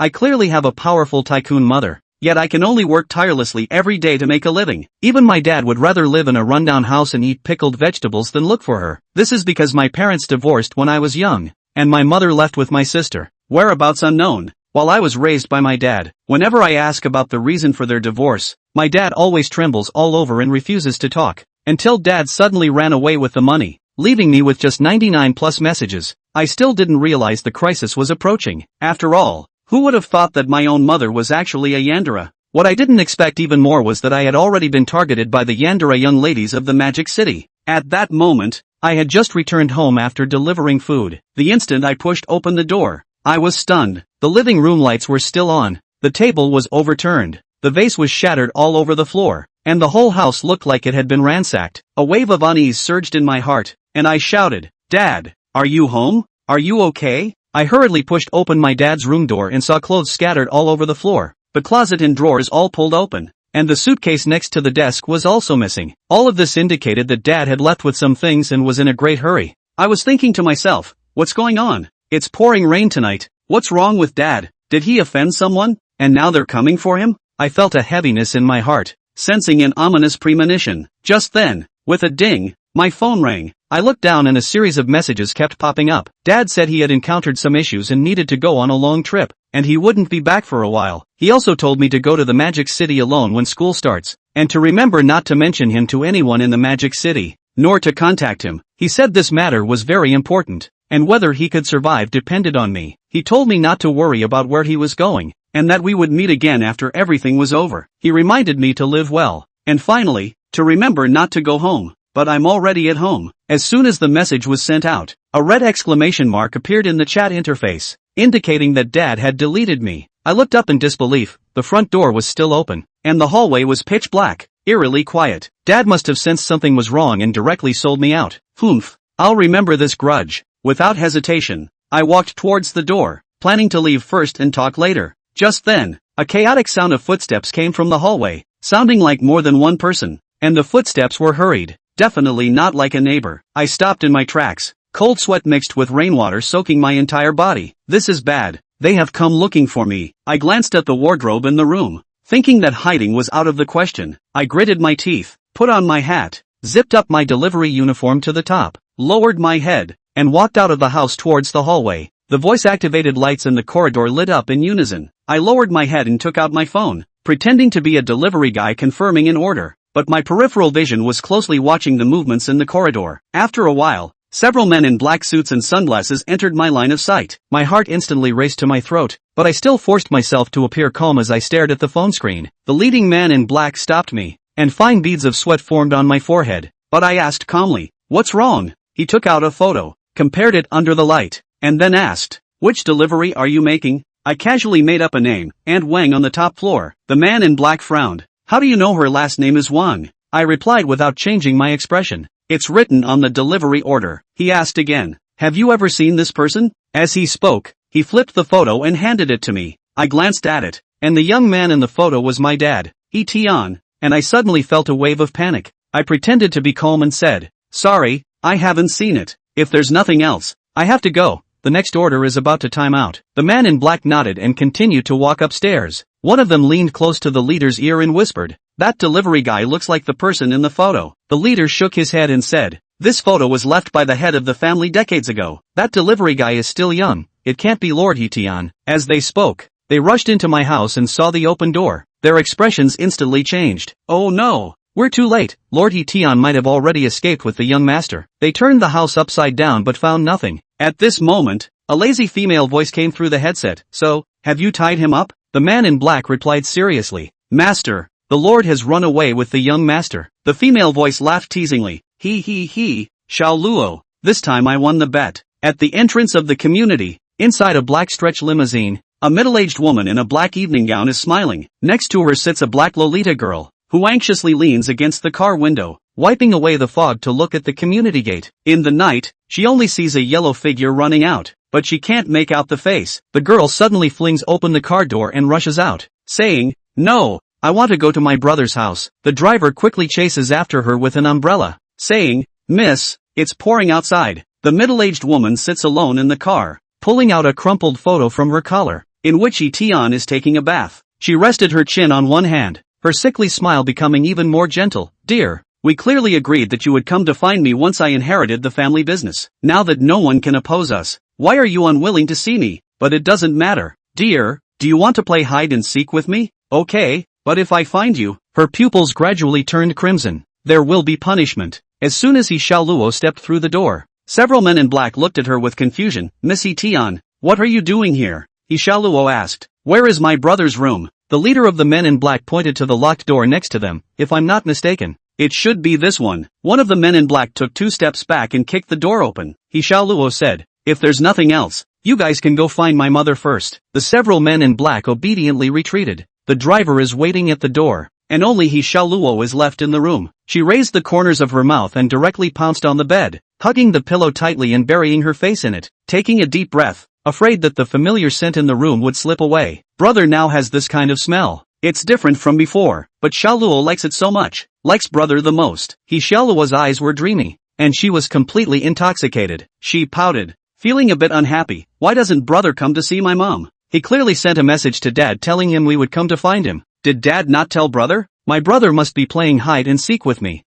I clearly have a powerful tycoon mother. Yet I can only work tirelessly every day to make a living. Even my dad would rather live in a rundown house and eat pickled vegetables than look for her. This is because my parents divorced when I was young, and my mother left with my sister. Whereabouts unknown. While I was raised by my dad, whenever I ask about the reason for their divorce, my dad always trembles all over and refuses to talk. Until dad suddenly ran away with the money, leaving me with just 99 plus messages. I still didn't realize the crisis was approaching. After all, who would have thought that my own mother was actually a Yandere? What I didn't expect even more was that I had already been targeted by the Yandere young ladies of the Magic City. At that moment, I had just returned home after delivering food. The instant I pushed open the door, I was stunned. The living room lights were still on, the table was overturned, the vase was shattered all over the floor, and the whole house looked like it had been ransacked. A wave of unease surged in my heart, and I shouted, "Dad, are you home? Are you okay?" I hurriedly pushed open my dad's room door and saw clothes scattered all over the floor, the closet and drawers all pulled open, and the suitcase next to the desk was also missing. All of this indicated that dad had left with some things and was in a great hurry. I was thinking to myself, what's going on? It's pouring rain tonight. What's wrong with dad? Did he offend someone? And now they're coming for him? I felt a heaviness in my heart, sensing an ominous premonition. Just then, with a ding, my phone rang. I looked down and a series of messages kept popping up. Dad said he had encountered some issues and needed to go on a long trip, and he wouldn't be back for a while. He also told me to go to the Magic City alone when school starts, and to remember not to mention him to anyone in the Magic City, nor to contact him. He said this matter was very important, and whether he could survive depended on me. He told me not to worry about where he was going, and that we would meet again after everything was over. He reminded me to live well, and finally, to remember not to go home. But I'm already at home. As soon as the message was sent out, a red exclamation mark appeared in the chat interface, indicating that dad had deleted me. I looked up in disbelief. The front door was still open, and the hallway was pitch black, eerily quiet. Dad must have sensed something was wrong and directly sold me out. Humph, I'll remember this grudge. Without hesitation, I walked towards the door, planning to leave first and talk later. Just then, a chaotic sound of footsteps came from the hallway, sounding like more than one person, and the footsteps were hurried. Definitely not like a neighbor. I stopped in my tracks, cold sweat mixed with rainwater soaking my entire body. This is bad. They have come looking for me. I glanced at the wardrobe in the room, thinking that hiding was out of the question. I gritted my teeth, put on my hat, zipped up my delivery uniform to the top, lowered my head, and walked out of the house towards the hallway. The voice-activated lights in the corridor lit up in unison. I lowered my head and took out my phone, pretending to be a delivery guy confirming an order. But my peripheral vision was closely watching the movements in the corridor. After a while, several men in black suits and sunglasses entered my line of sight. My heart instantly raced to my throat, but I still forced myself to appear calm as I stared at the phone screen. The leading man in black stopped me, and fine beads of sweat formed on my forehead. But I asked calmly, "What's wrong?" He took out a photo, compared it under the light, and then asked, "Which delivery are you making?" I casually made up a name, Aunt Wang on the top floor. The man in black frowned. "How do you know her last name is Wang?" I replied without changing my expression. "It's written on the delivery order." He asked again, "Have you ever seen this person?" As he spoke, he flipped the photo and handed it to me. I glanced at it, and the young man in the photo was my dad, Tian, and I suddenly felt a wave of panic. I pretended to be calm and said, "Sorry, I haven't seen it. If there's nothing else, I have to go. The next order is about to time out." The man in black nodded and continued to walk upstairs. One of them leaned close to the leader's ear and whispered, "That delivery guy looks like the person in the photo." The leader shook his head and said, "This photo was left by the head of the family decades ago. That delivery guy is still young. It can't be Lord Tian." As they spoke, they rushed into my house and saw the open door. Their expressions instantly changed. "Oh no, we're too late. Lord Tian might have already escaped with the young master." They turned the house upside down but found nothing. At this moment, a lazy female voice came through the headset. "So, have you tied him up?" The man in black replied seriously, "Master, the Lord has run away with the young master." The female voice laughed teasingly. He, Xiaoluo, this time I won the bet." At the entrance of the community, inside a black stretch limousine, a middle-aged woman in a black evening gown is smiling. Next to her sits a black Lolita girl, who anxiously leans against the car window, wiping away the fog to look at the community gate. In the night, she only sees a yellow figure running out, but she can't make out the face. The girl suddenly flings open the car door and rushes out, saying, "No, I want to go to my brother's house." The driver quickly chases after her with an umbrella, saying, "Miss, it's pouring outside." The middle-aged woman sits alone in the car, pulling out a crumpled photo from her collar. in which Tian is taking a bath. She rested her chin on one hand, her sickly smile becoming even more gentle. Dear, we clearly agreed that you would come to find me once I inherited the family business. Now that no one can oppose us, why are you unwilling to see me? But it doesn't matter. Dear, do you want to play hide and seek with me? Okay, but if I find you... Her pupils gradually turned crimson. There will be punishment. As soon as Xiaoluo stepped through the door, several men in black looked at her with confusion. Miss Tian, what are you doing here? Xiaoluo asked. Where is my brother's room? The leader of the men in black pointed to the locked door next to them. If I'm not mistaken, it should be this one. One of the men in black took 2 steps back and kicked the door open. Xiaoluo said, if there's nothing else, you guys can go find my mother first. The several men in black obediently retreated. The driver is waiting at the door, and only Xiaoluo is left in the room. She raised the corners of her mouth and directly pounced on the bed, hugging the pillow tightly and burying her face in it, taking a deep breath, afraid that the familiar scent in the room would slip away. Brother now has this kind of smell. It's different from before, but Xiaoluo likes it so much, likes brother the most. Xiaoluo's eyes were dreamy, and she was completely intoxicated. She pouted, feeling a bit unhappy. Why doesn't brother come to see my mom? He clearly sent a message to dad telling him we would come to find him. Did dad not tell brother? My brother must be playing hide and seek with me.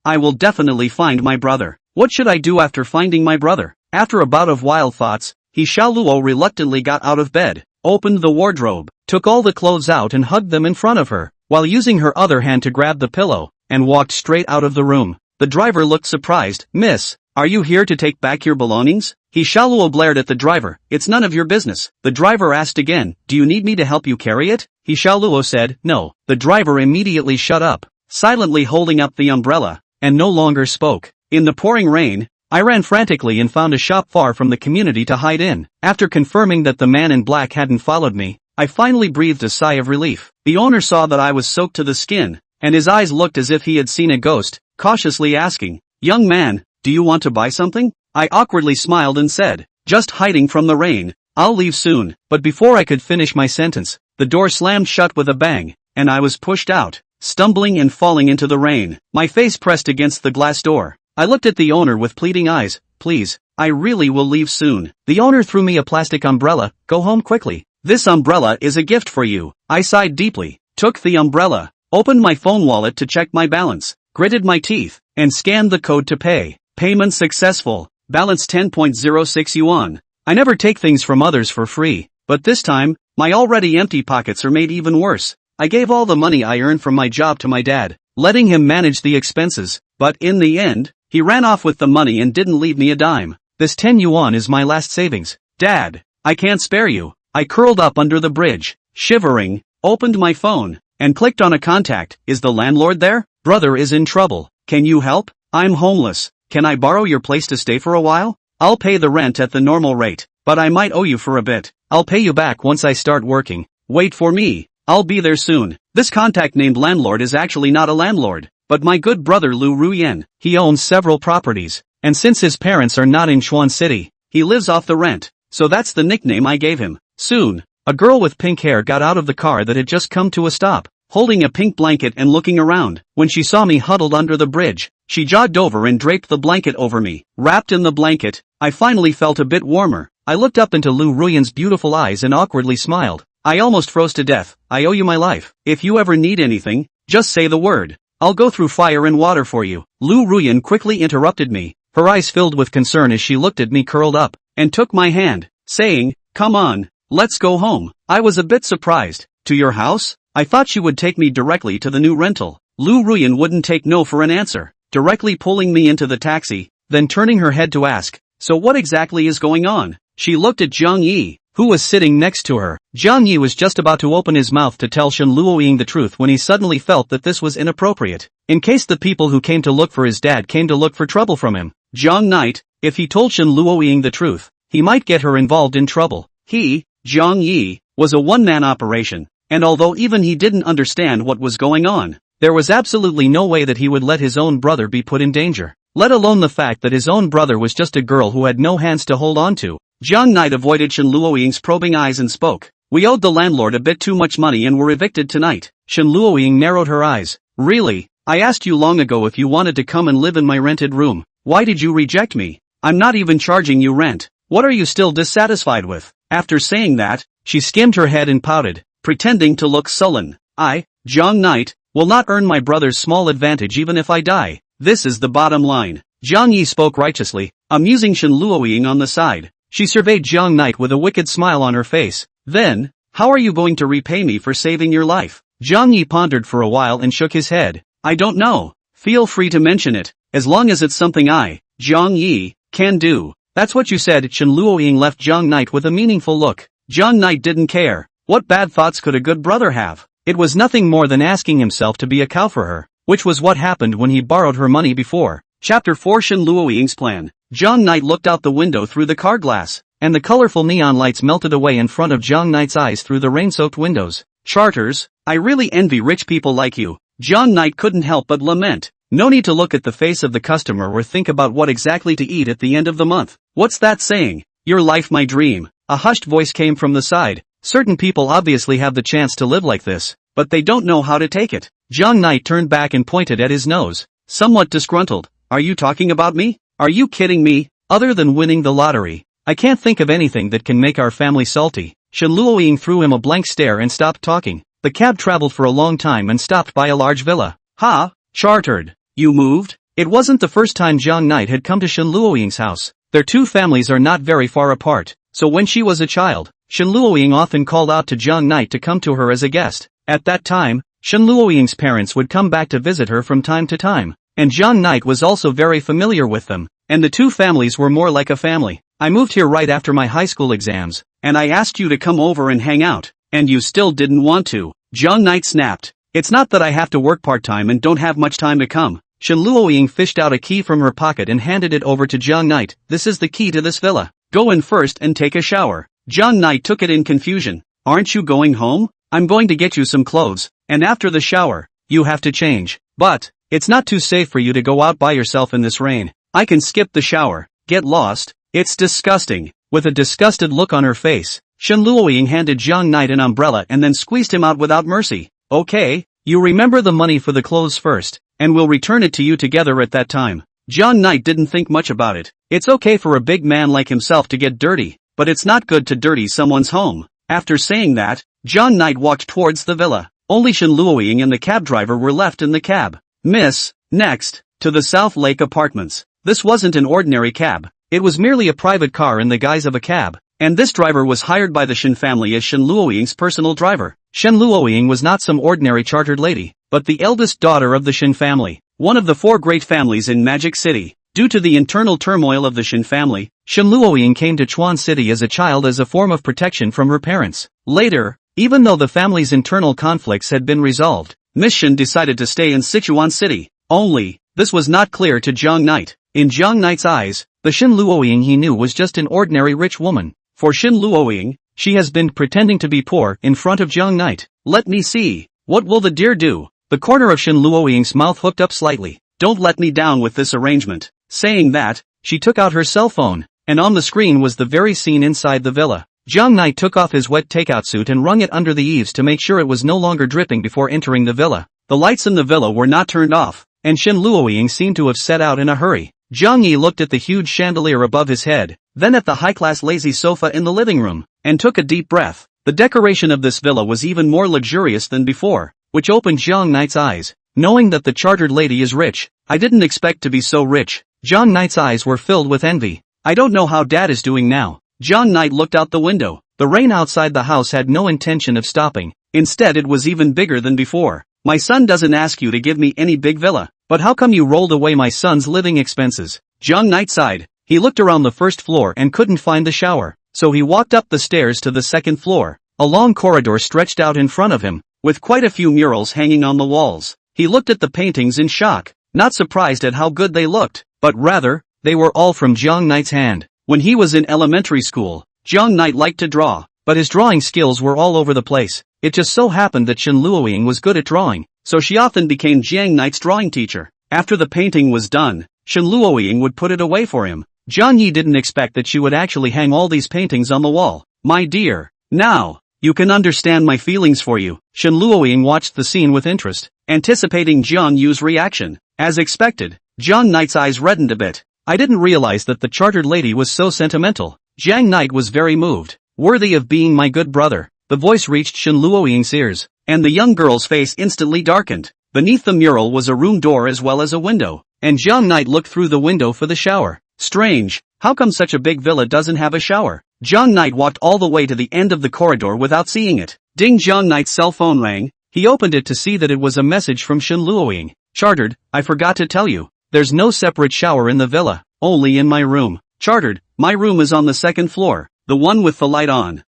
I will definitely find my brother. What should I do after finding my brother? After a bout of wild thoughts, Xiaoluo reluctantly got out of bed, opened the wardrobe, took all the clothes out and hugged them in front of her, while using her other hand to grab the pillow, and walked straight out of the room. The driver looked surprised. Miss, are you here to take back your belongings? Xiaoluo blared at the driver. It's none of your business. The driver asked again, do you need me to help you carry it? Xiaoluo said, no. The driver immediately shut up, silently holding up the umbrella, and no longer spoke. In the pouring rain, I ran frantically and found a shop far from the community to hide in. After confirming that the man in black hadn't followed me, I finally breathed a sigh of relief. The owner saw that I was soaked to the skin, and his eyes looked as if he had seen a ghost, cautiously asking, young man, do you want to buy something? I awkwardly smiled and said, just hiding from the rain. I'll leave soon. But before I could finish my sentence, the door slammed shut with a bang, and I was pushed out, stumbling and falling into the rain, my face pressed against the glass door. I looked at the owner with pleading eyes. Please, I really will leave soon. The owner threw me a plastic umbrella. Go home quickly. This umbrella is a gift for you. I sighed deeply, took the umbrella, opened my phone wallet to check my balance, gritted my teeth, and scanned the code to pay. Payment successful. Balance 10.06 yuan. I never take things from others for free, but this time, my already empty pockets are made even worse. I gave all the money I earned from my job to my dad, letting him manage the expenses, but in the end, he ran off with the money and didn't leave me a dime. This 10 yuan is my last savings. Dad, I can't spare you. I curled up under the bridge, shivering, opened my phone, and clicked on a contact. Is the landlord there? Brother is in trouble. Can you help? I'm homeless. Can I borrow your place to stay for a while? I'll pay the rent at the normal rate, but I might owe you for a bit. I'll pay you back once I start working. Wait for me. I'll be there soon. This contact named landlord is actually not a landlord, but my good brother Lu Ruyen. He owns several properties, and since his parents are not in Xuan City, he lives off the rent, so that's the nickname I gave him. Soon, a girl with pink hair got out of the car that had just come to a stop, holding a pink blanket and looking around. When she saw me huddled under the bridge, she jogged over and draped the blanket over me. Wrapped in the blanket, I finally felt a bit warmer. I looked up into Lu Ruyen's beautiful eyes and awkwardly smiled. I almost froze to death. I owe you my life. If you ever need anything, just say the word. I'll go through fire and water for you. Lu Ruyen quickly interrupted me, her eyes filled with concern as she looked at me curled up, and took my hand, saying, come on, let's go home. I was a bit surprised. To your house? I thought she would take me directly to the new rental. Lu Ruyen wouldn't take no for an answer, directly pulling me into the taxi, then turning her head to ask, so what exactly is going on? She looked at Zhang Yi, who was sitting next to her. Zhang Yi was just about to open his mouth to tell Shen Luoying the truth when he suddenly felt that this was inappropriate, in case the people who came to look for his dad came to look for trouble from him. Zhang Knight, if he told Shen Luoying the truth, he might get her involved in trouble. He, Zhang Yi, was a one-man operation, and although even he didn't understand what was going on, there was absolutely no way that he would let his own brother be put in danger, let alone the fact that his own brother was just a girl who had no hands to hold on to. Zhang Knight avoided Shen Luoying's probing eyes and spoke. We owed the landlord a bit too much money and were evicted tonight. Shen Luoying narrowed her eyes. Really? I asked you long ago if you wanted to come and live in my rented room. Why did you reject me? I'm not even charging you rent. What are you still dissatisfied with? After saying that, She skimmed her head and pouted, pretending to look sullen. I, Jiang Knight, will not earn my brother's small advantage even if I die. This is the bottom line. Jiang Yi spoke righteously, amusing Shen Luoying on the side. She surveyed Jiang Knight with a wicked smile on her face. Then, how are you going to repay me for saving your life? Jiang Yi pondered for a while and shook his head. I don't know. Feel free to mention it, as long as it's something I, Jiang Yi, can do. That's what you said. Shen Luoying left Jiang Knight with a meaningful look. Jiang Knight didn't care. What bad thoughts could a good brother have? It was nothing more than asking himself to be a cow for her, which was what happened when he borrowed her money before. Chapter 4 Shen Luoying's plan. Jiang Knight looked out the window through the car glass, and the colorful neon lights melted away in front of Jiang Knight's eyes through the rain-soaked windows. Charters, I really envy rich people like you. Jiang Knight couldn't help but lament. No need to look at the face of the customer or think about what exactly to eat at the end of the month. What's that saying? Your life my dream. A hushed voice came from the side. Certain people obviously have the chance to live like this, but they don't know how to take it. Jiang Knight turned back and pointed at his nose, somewhat disgruntled. Are you talking about me? Are you kidding me? Other than winning the lottery, I can't think of anything that can make our family salty. Shen Luoying threw him a blank stare and stopped talking. The cab traveled for a long time and stopped by a large villa. Ha! Chartered. You moved? It wasn't the first time Jiang Knight had come to Shen Luoying's house. Their two families are not very far apart, so when she was a child, Shen Luoying often called out to Jiang Knight to come to her as a guest. At that time, Shen Luoying's parents would come back to visit her from time to time, and Jiang Knight was also very familiar with them, and the two families were more like a family. I moved here right after my high school exams, and I asked you to come over and hang out, and you still didn't want to. Jiang Knight snapped. It's not that I have to work part-time and don't have much time to come. Shen Luoying fished out a key from her pocket and handed it over to Jiang Knight. This is the key to this villa. Go in first and take a shower. Jiang Knight took it in confusion. Aren't you going home? I'm going to get you some clothes, and after the shower, you have to change. But, it's not too safe for you to go out by yourself in this rain. I can skip the shower. Get lost. It's disgusting. With a disgusted look on her face, Shen Luoying handed Jiang Knight an umbrella and then squeezed him out without mercy. Okay, you remember the money for the clothes first, and we'll return it to you together at that time. Jiang Knight didn't think much about it. It's okay for a big man like himself to get dirty, but it's not good to dirty someone's home. After saying that, Jiang Knight walked towards the villa. Only Shen Luoying and the cab driver were left in the cab. Miss, next, to the South Lake Apartments. This wasn't an ordinary cab. It was merely a private car in the guise of a cab, and this driver was hired by the Shen family as Shen Luoying's personal driver. Shen Luoying was not some ordinary chartered lady, but the eldest daughter of the Shen family, one of the four great families in Magic City. Due to the internal turmoil of the Shen family, Shen Luoying came to Chuan City as a child as a form of protection from her parents. Later, even though the family's internal conflicts had been resolved, Miss Shen decided to stay in Sichuan City. Only, this was not clear to Jiang Knight. In Jiang Knight's eyes, the Shen Luoying he knew was just an ordinary rich woman. For Shen Luoying, she has been pretending to be poor in front of Jiang Knight. Let me see. What will the dear do? The corner of Shen Luoying's mouth hooked up slightly. Don't let me down with this arrangement. Saying that, she took out her cell phone, and on the screen was the very scene inside the villa. Jiang Knight took off his wet takeout suit and wrung it under the eaves to make sure it was no longer dripping before entering the villa. The lights in the villa were not turned off, and Shen Luoying seemed to have set out in a hurry. Jiang Yi looked at the huge chandelier above his head, then at the high-class lazy sofa in the living room, and took a deep breath. The decoration of this villa was even more luxurious than before, which opened Jiang Knight's eyes. Knowing that the chartered lady is rich, I didn't expect to be so rich. Jiang Knight's eyes were filled with envy. I don't know how Dad is doing now. Jiang Knight looked out the window. The rain outside the house had no intention of stopping. Instead, it was even bigger than before. My son doesn't ask you to give me any big villa, but how come you rolled away my son's living expenses? Jiang Knight sighed. He looked around the first floor and couldn't find the shower, so he walked up the stairs to the second floor. A long corridor stretched out in front of him, with quite a few murals hanging on the walls. He looked at the paintings in shock, not surprised at how good they looked, but rather, they were all from Jiang Knight's hand. When he was in elementary school, Jiang Knight liked to draw, but his drawing skills were all over the place. It just so happened that Shen Luoying was good at drawing, so she often became Jiang Knight's drawing teacher. After the painting was done, Shen Luoying would put it away for him. Jiang Yi didn't expect that she would actually hang all these paintings on the wall. My dear, now, you can understand my feelings for you. Shen Luoying watched the scene with interest, anticipating Jiang Yu's reaction. As expected, Jiang Knight's eyes reddened a bit. I didn't realize that the chartered lady was so sentimental. Jiang Knight was very moved. Worthy of being my good brother. The voice reached Shen Luoying's ears, and the young girl's face instantly darkened. Beneath the mural was a room door as well as a window, and Jiang Knight looked through the window for the shower. Strange, how come such a big villa doesn't have a shower? Jiang Knight walked all the way to the end of the corridor without seeing it. Ding! Jiang Knight's cell phone rang. He opened it to see that it was a message from Shen Luoying. Chartered, I forgot to tell you. There's no separate shower in the villa, only in my room. Chartered, my room is on the second floor, the one with the light on.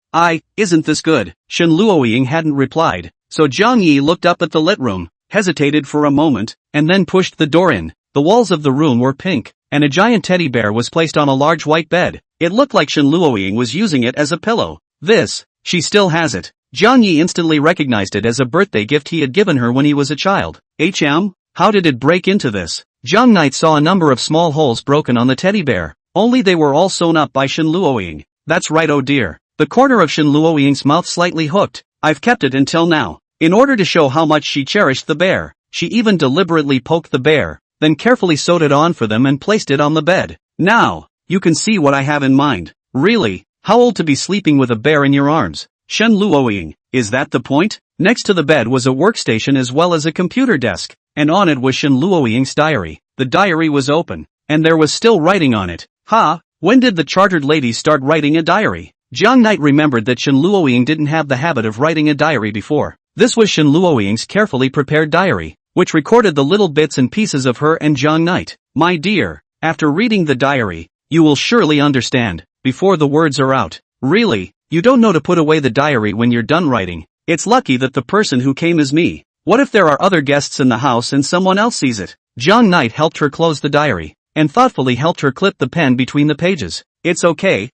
Isn't this good? Shen Luoying hadn't replied, so Jiang Yi looked up at the lit room, hesitated for a moment, and then pushed the door in. The walls of the room were pink, and a giant teddy bear was placed on a large white bed. It looked like Shen Luoying was using it as a pillow. She still has it. Jiang Yi instantly recognized it as a birthday gift he had given her when he was a child. How did it break into this? Jiang Knight saw a number of small holes broken on the teddy bear, only they were all sewn up by Shen Luoying. That's right, oh dear. The corner of Shen Luoying's mouth slightly hooked. I've kept it until now. In order to show how much she cherished the bear, she even deliberately poked the bear, then carefully sewed it on for them and placed it on the bed. Now, you can see what I have in mind. Really? How old to be sleeping with a bear in your arms? Shen Luoying, is that the point? Next to the bed was a workstation as well as a computer desk, and on it was Shen Luoying's diary. The diary was open, and there was still writing on it. When did the chartered lady start writing a diary? Jiang Knight remembered that Shen Luoying didn't have the habit of writing a diary before. This was Shen Luoying's carefully prepared diary, which recorded the little bits and pieces of her and Jiang Knight. My dear, after reading the diary, you will surely understand, before the words are out. Really? You don't know to put away the diary when you're done writing. It's lucky that the person who came is me. What if there are other guests in the house and someone else sees it? Jiang Knight helped her close the diary, and thoughtfully helped her clip the pen between the pages. It's okay.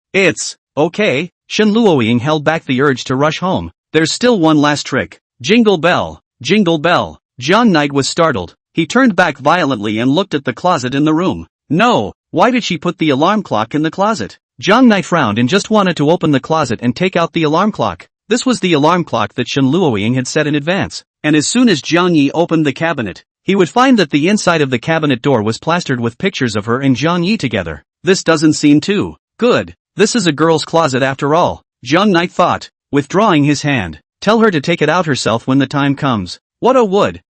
Shen Luoying held back the urge to rush home. There's still one last trick. Jingle bell, jingle bell. Jiang Knight was startled. He turned back violently and looked at the closet in the room. No, why did she put the alarm clock in the closet? Jiang Knight frowned and just wanted to open the closet and take out the alarm clock. This was the alarm clock that Shen Luoying had set in advance, and as soon as Jiang Yi opened the cabinet, he would find that the inside of the cabinet door was plastered with pictures of her and Jiang Yi together. This doesn't seem too good. This is a girl's closet after all, Jiang Knight thought, withdrawing his hand. Tell her to take it out herself when the time comes. What a would.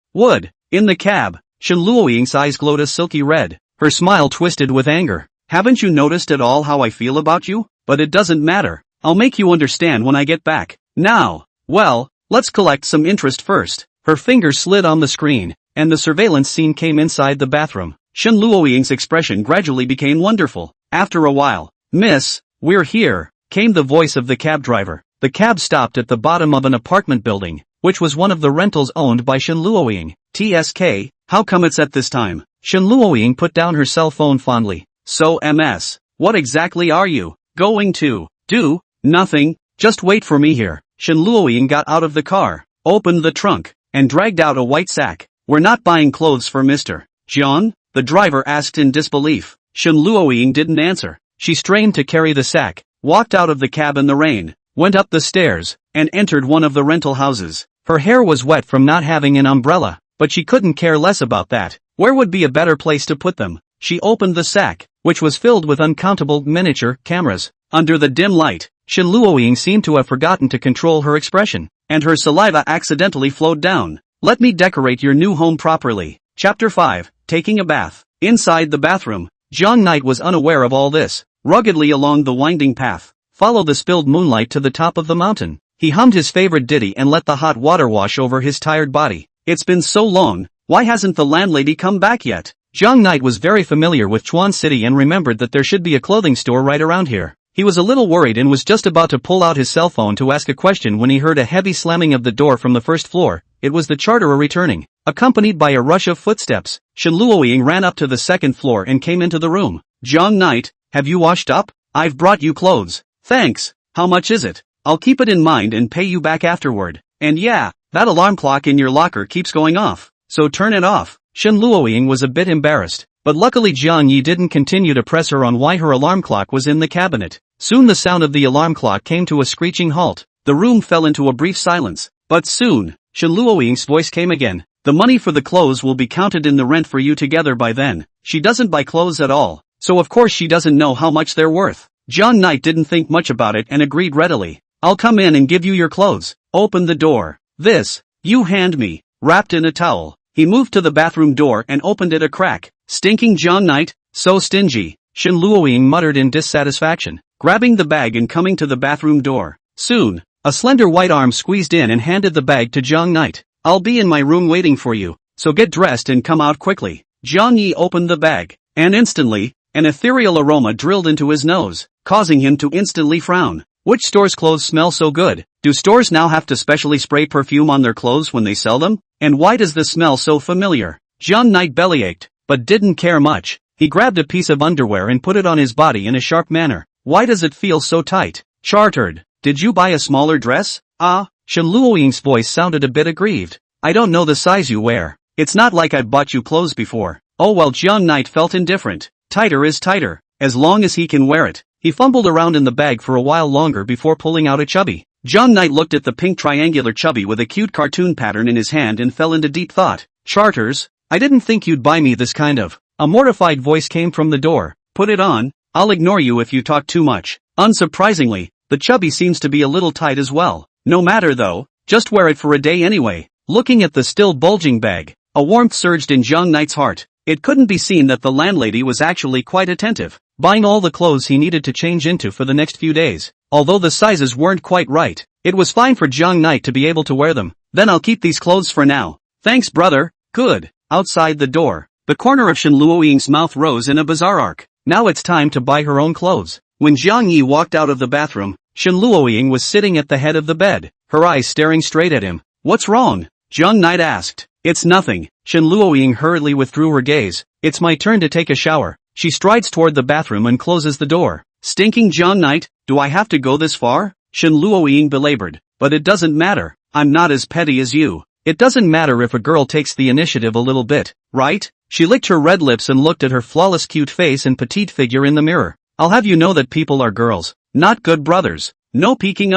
In the cab, Shen Luoying's eyes glowed a silky red. Her smile twisted with anger. Haven't you noticed at all how I feel about you? But it doesn't matter. I'll make you understand when I get back. Now, well, let's collect some interest first. Her fingers slid on the screen, and the surveillance scene came inside the bathroom. Shen Luoying's expression gradually became wonderful. After a while, Miss, we're here, came the voice of the cab driver. The cab stopped at the bottom of an apartment building, which was one of the rentals owned by Shen Luoying. TSK, how come it's at this time? Shen Luoying put down her cell phone fondly. So MS, what exactly are you going to do? Nothing, just wait for me here. Shen Luoying got out of the car, opened the trunk, and dragged out a white sack. We're not buying clothes for Mr. Jiang? The driver asked in disbelief. Shen Luoying didn't answer. She strained to carry the sack, walked out of the cab in the rain, went up the stairs, and entered one of the rental houses. Her hair was wet from not having an umbrella, but she couldn't care less about that. Where would be a better place to put them? She opened the sack, which was filled with uncountable miniature cameras. Under the dim light, Shen Luoying seemed to have forgotten to control her expression, and her saliva accidentally flowed down. Let me decorate your new home properly. Chapter 5, Taking a Bath. Inside the bathroom, Jiang Knight was unaware of all this. Ruggedly along the winding path, follow the spilled moonlight to the top of the mountain. He hummed his favorite ditty and let the hot water wash over his tired body. It's been so long, why hasn't the landlady come back yet? Jiang Knight was very familiar with Chuan City and remembered that there should be a clothing store right around here. He was a little worried and was just about to pull out his cell phone to ask a question when he heard a heavy slamming of the door from the first floor. It was the charterer returning, accompanied by a rush of footsteps. Shen Luoying ran up to the second floor and came into the room. Jiang Knight, have you washed up? I've brought you clothes. Thanks. How much is it? I'll keep it in mind and pay you back afterward. And yeah, that alarm clock in your locker keeps going off, so turn it off. Shen Luoying was a bit embarrassed, but luckily Jiang Yi didn't continue to press her on why her alarm clock was in the cabinet. Soon the sound of the alarm clock came to a screeching halt. The room fell into a brief silence. But soon, Shen Luoying's voice came again. The money for the clothes will be counted in the rent for you together by then. She doesn't buy clothes at all, so of course she doesn't know how much they're worth. John Knight didn't think much about it and agreed readily. I'll come in and give you your clothes. Open the door. This. You hand me. Wrapped in a towel. He moved to the bathroom door and opened it a crack. Stinking John Knight, so stingy, Shen Luoying muttered in dissatisfaction, grabbing the bag and coming to the bathroom door. Soon, a slender white arm squeezed in and handed the bag to John Knight. I'll be in my room waiting for you, so get dressed and come out quickly. Jiang Yi opened the bag, and instantly, an ethereal aroma drilled into his nose, causing him to instantly frown. Which store's clothes smell so good? Do stores now have to specially spray perfume on their clothes when they sell them? And why does this smell so familiar? John Knight bellyached, but didn't care much. He grabbed a piece of underwear and put it on his body in a sharp manner. Why does it feel so tight? Chartered. Did you buy a smaller dress? Shen Luoying's voice sounded a bit aggrieved. I don't know the size you wear. It's not like I've bought you clothes before. Oh well, John Knight felt indifferent. Tighter is tighter, as long as he can wear it. He fumbled around in the bag for a while longer before pulling out a chubby. John Knight looked at the pink triangular chubby with a cute cartoon pattern in his hand and fell into deep thought. Charters? I didn't think you'd buy me this kind of. A mortified voice came from the door. Put it on. I'll ignore you if you talk too much. Unsurprisingly, the chubby seems to be a little tight as well. No matter though, just wear it for a day anyway. Looking at the still bulging bag, a warmth surged in John Knight's heart. It couldn't be seen that the landlady was actually quite attentive, buying all the clothes he needed to change into for the next few days. Although the sizes weren't quite right, it was fine for John Knight to be able to wear them. Then I'll keep these clothes for now. Thanks brother. Good. Outside the door, the corner of Shen Luoying's mouth rose in a bizarre arc. Now it's time to buy her own clothes. When Jiang Yi walked out of the bathroom, Shen Luoying was sitting at the head of the bed, her eyes staring straight at him. What's wrong? John Knight asked. It's nothing. Shen Luoying hurriedly withdrew her gaze. It's my turn to take a shower. She strides toward the bathroom and closes the door. Stinking John Knight, do I have to go this far? Shen Luoying belabored. But it doesn't matter. I'm not as petty as you. It doesn't matter if a girl takes the initiative a little bit, right? She licked her red lips and looked at her flawless cute face and petite figure in the mirror. I'll have you know that people are girls, not good brothers. No peeking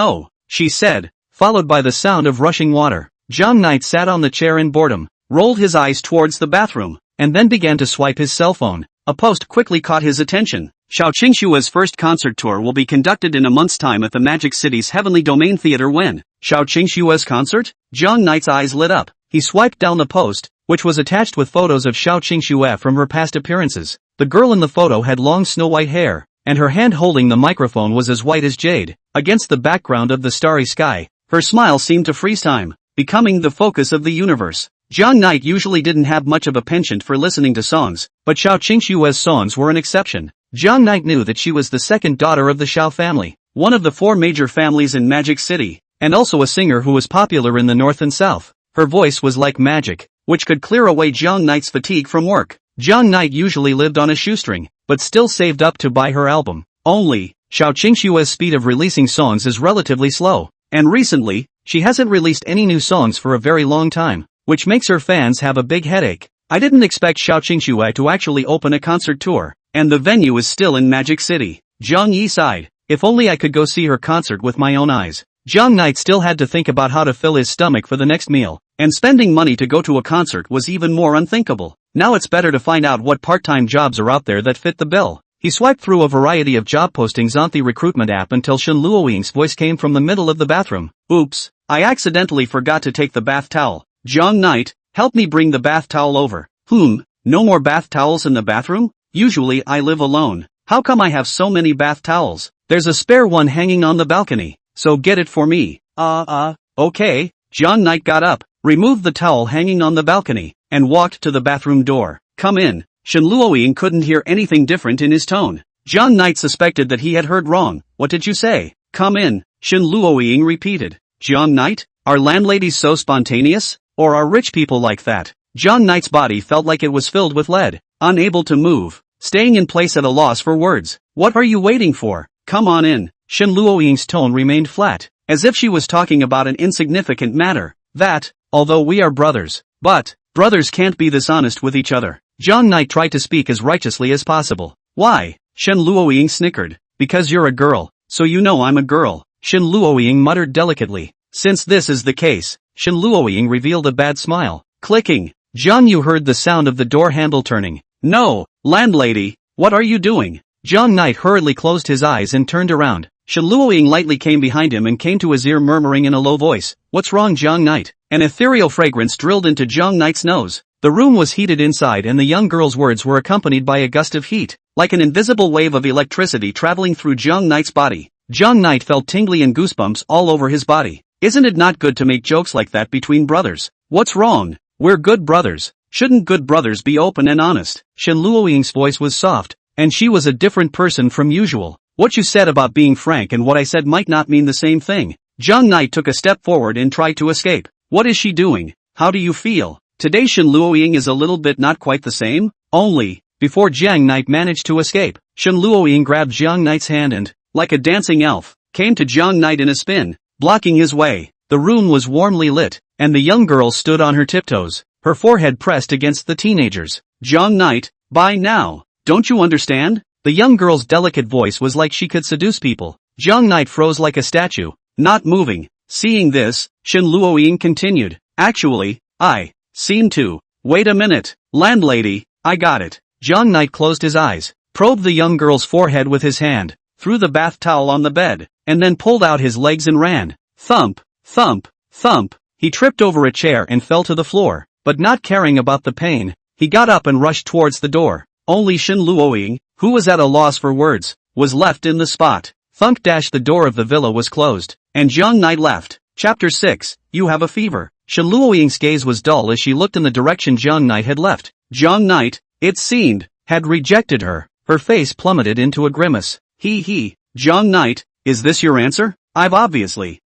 she said, followed by the sound of rushing water. John Knight sat on the chair in boredom, rolled his eyes towards the bathroom, and then began to swipe his cell phone. A post quickly caught his attention. Xiao Qingxue's first concert tour will be conducted in a month's time at the Magic City's Heavenly Domain Theater. When? Xiao Qingxue's concert? John Knight's eyes lit up. He swiped down the post, which was attached with photos of Xiao Qingxue from her past appearances. The girl in the photo had long snow-white hair, and her hand holding the microphone was as white as jade. Against the background of the starry sky, her smile seemed to freeze time, becoming the focus of the universe. John Knight usually didn't have much of a penchant for listening to songs, but Xiao Qingxue's songs were an exception. John Knight knew that she was the second daughter of the Xiao family, one of the four major families in Magic City, and also a singer who was popular in the north and south. Her voice was like magic, which could clear away John Knight's fatigue from work. John Knight usually lived on a shoestring, but still saved up to buy her album. Only, Xiao Qingxue's speed of releasing songs is relatively slow, and recently, she hasn't released any new songs for a very long time, which makes her fans have a big headache. I didn't expect Xiao Qingxue to actually open a concert tour, and the venue is still in Magic City. Jiang Yi sighed. If only I could go see her concert with my own eyes. John Knight still had to think about how to fill his stomach for the next meal, and spending money to go to a concert was even more unthinkable. Now it's better to find out what part-time jobs are out there that fit the bill. He swiped through a variety of job postings on the recruitment app until Shen Luoying's voice came from the middle of the bathroom. Oops, I accidentally forgot to take the bath towel. John Knight, help me bring the bath towel over. No more bath towels in the bathroom? Usually I live alone. How come I have so many bath towels? There's a spare one hanging on the balcony, so get it for me. Okay. John Knight got up, removed the towel hanging on the balcony, and walked to the bathroom door. Come in. Shen Luoying couldn't hear anything different in his tone. John Knight suspected that he had heard wrong. What did you say? Come in, Shen Luoying repeated. John Knight, are landladies so spontaneous? Or are rich people like that? John Knight's body felt like it was filled with lead, unable to move, staying in place at a loss for words. What are you waiting for? Come on in. Shen Luoying's tone remained flat, as if she was talking about an insignificant matter. That, although we are brothers, but brothers can't be this honest with each other. John Knight tried to speak as righteously as possible. Why? Shen Luoying snickered. Because you're a girl, so you know I'm a girl. Shen Luoying muttered delicately. Since this is the case, Shen Luoying revealed a bad smile. Clicking. Jiang Yu heard the sound of the door handle turning. No, landlady, what are you doing? Jiang Knight hurriedly closed his eyes and turned around. Shen Luoying lightly came behind him and came to his ear murmuring in a low voice, "What's wrong, Jiang Knight?" An ethereal fragrance drilled into Jiang Knight's nose. The room was heated inside and the young girl's words were accompanied by a gust of heat, like an invisible wave of electricity traveling through Jiang Knight's body. Jiang Knight felt tingly and goosebumps all over his body. Isn't it not good to make jokes like that between brothers? What's wrong? We're good brothers. Shouldn't good brothers be open and honest? Shen Luoying's voice was soft, and she was a different person from usual. What you said about being frank and what I said might not mean the same thing. Jiang Knight took a step forward and tried to escape. What is she doing? How do you feel? Today Shen Luoying is a little bit not quite the same? Only, before Jiang Knight managed to escape, Shen Luoying grabbed Jiang Knight's hand and, like a dancing elf, came to Jiang Knight in a spin, blocking his way. The room was warmly lit, and the young girl stood on her tiptoes, her forehead pressed against the teenager's. Jiang Knight, by now, don't you understand? The young girl's delicate voice was like she could seduce people. Jiang Knight froze like a statue, not moving. Seeing this, Shen Luoying continued, actually, I seem to. Wait a minute, landlady, I got it. Jiang Knight closed his eyes, probed the young girl's forehead with his hand, threw the bath towel on the bed, and then pulled out his legs and ran. Thump, thump, thump. He tripped over a chair and fell to the floor, but not caring about the pain, he got up and rushed towards the door. Only Shen Luoying, who was at a loss for words, was left in the spot. Thunk dash the door of the villa was closed, and Jiang Knight left. Chapter 6, You Have a Fever. Shen Luoying's gaze was dull as she looked in the direction Jiang Knight had left. Jiang Knight, it seemed, had rejected her. Her face plummeted into a grimace. He, Jiang Knight, is this your answer? I've obviously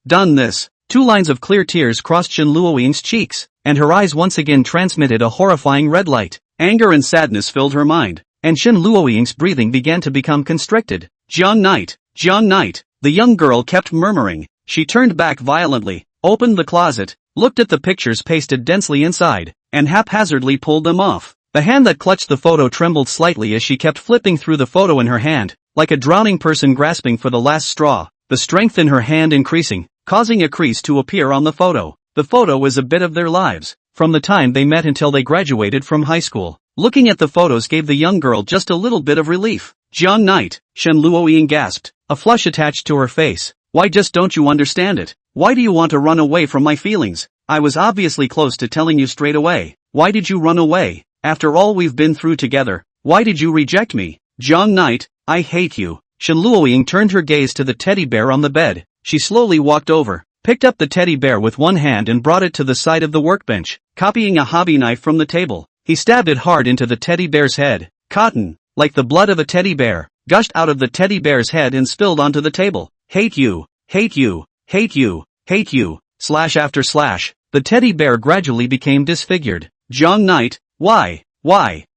done this. 2 lines of clear tears crossed Shen Luoying's cheeks, and her eyes once again transmitted a horrifying red light. Anger and sadness filled her mind, and Shen Luoying's breathing began to become constricted. Jiang Knight, the young girl kept murmuring. She turned back violently, opened the closet, looked at the pictures pasted densely inside, and haphazardly pulled them off. The hand that clutched the photo trembled slightly as she kept flipping through the photo in her hand, like a drowning person grasping for the last straw, the strength in her hand increasing, causing a crease to appear on the photo. The photo is a bit of their lives, from the time they met until they graduated from high school. Looking at the photos gave the young girl just a little bit of relief. Jiang Knight, Shen Luoying gasped, a flush attached to her face. Why just don't you understand it? Why do you want to run away from my feelings? I was obviously close to telling you straight away. Why did you run away? After all we've been through together, why did you reject me? Jiang Knight, I hate you. Shen Luoying turned her gaze to the teddy bear on the bed. She slowly walked over, picked up the teddy bear with one hand and brought it to the side of the workbench, copying a hobby knife from the table. He stabbed it hard into the teddy bear's head. Cotton, like the blood of a teddy bear, gushed out of the teddy bear's head and spilled onto the table. Hate you, hate you, hate you, hate you, slash after slash. The teddy bear gradually became disfigured. Jiang Knight, why?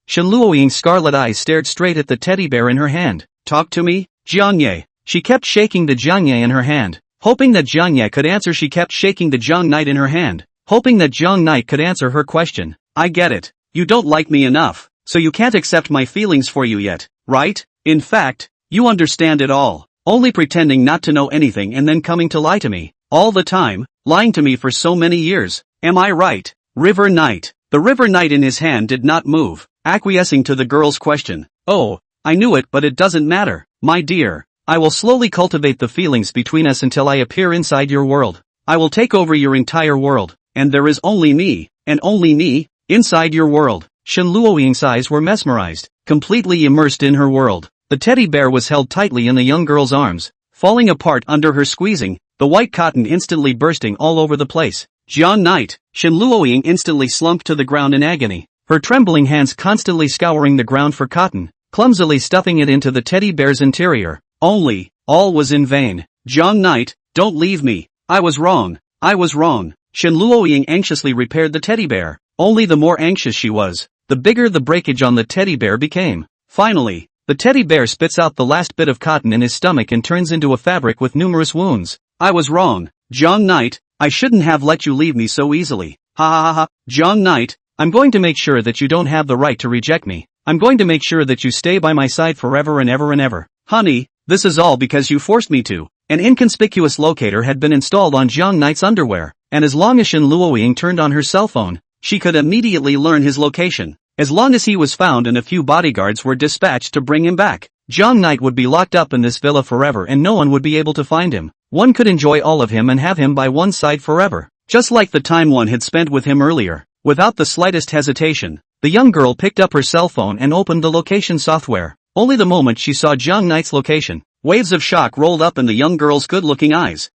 Shen Luoying's scarlet eyes stared straight at the teddy bear in her hand. Talk to me, Jiangye. She kept shaking the Jiangye in her hand, hoping that Jiangye could answer. She kept shaking the Jiang Knight in her hand, hoping that Jiang Knight could answer her question. I get it. You don't like me enough, so you can't accept my feelings for you yet, right? In fact, you understand it all, only pretending not to know anything and then coming to lie to me, all the time, lying to me for so many years. Am I right? River Knight. The River Knight in his hand did not move, acquiescing to the girl's question. Oh, I knew it, but it doesn't matter, my dear. I will slowly cultivate the feelings between us until I appear inside your world. I will take over your entire world, and there is only me, and only me, inside your world. Shen Luoying's eyes were mesmerized, completely immersed in her world. The teddy bear was held tightly in the young girl's arms, falling apart under her squeezing, the white cotton instantly bursting all over the place. Jiang Knight, Shen Luoying instantly slumped to the ground in agony, her trembling hands constantly scouring the ground for cotton, clumsily stuffing it into the teddy bear's interior. All was in vain. Jiang Knight, don't leave me. I was wrong. Shen Luoying anxiously repaired the teddy bear. Only the more anxious she was, the bigger the breakage on the teddy bear became. Finally, the teddy bear spits out the last bit of cotton in his stomach and turns into a fabric with numerous wounds. I was wrong. Jiang Knight, I shouldn't have let you leave me so easily. Ha ha ha ha. Jiang Knight, I'm going to make sure that you don't have the right to reject me. I'm going to make sure that you stay by my side forever and ever and ever. Honey, this is all because you forced me to. An inconspicuous locator had been installed on Jiang Knight's underwear, and as long as Shen Luoying turned on her cell phone, she could immediately learn his location. As long as he was found and a few bodyguards were dispatched to bring him back, Jiang Knight would be locked up in this villa forever and no one would be able to find him. One could enjoy all of him and have him by one's side forever, just like the time one had spent with him earlier. Without the slightest hesitation, the young girl picked up her cell phone and opened the location software. Only the moment she saw Jiang Knight's location, waves of shock rolled up in the young girl's good-looking eyes.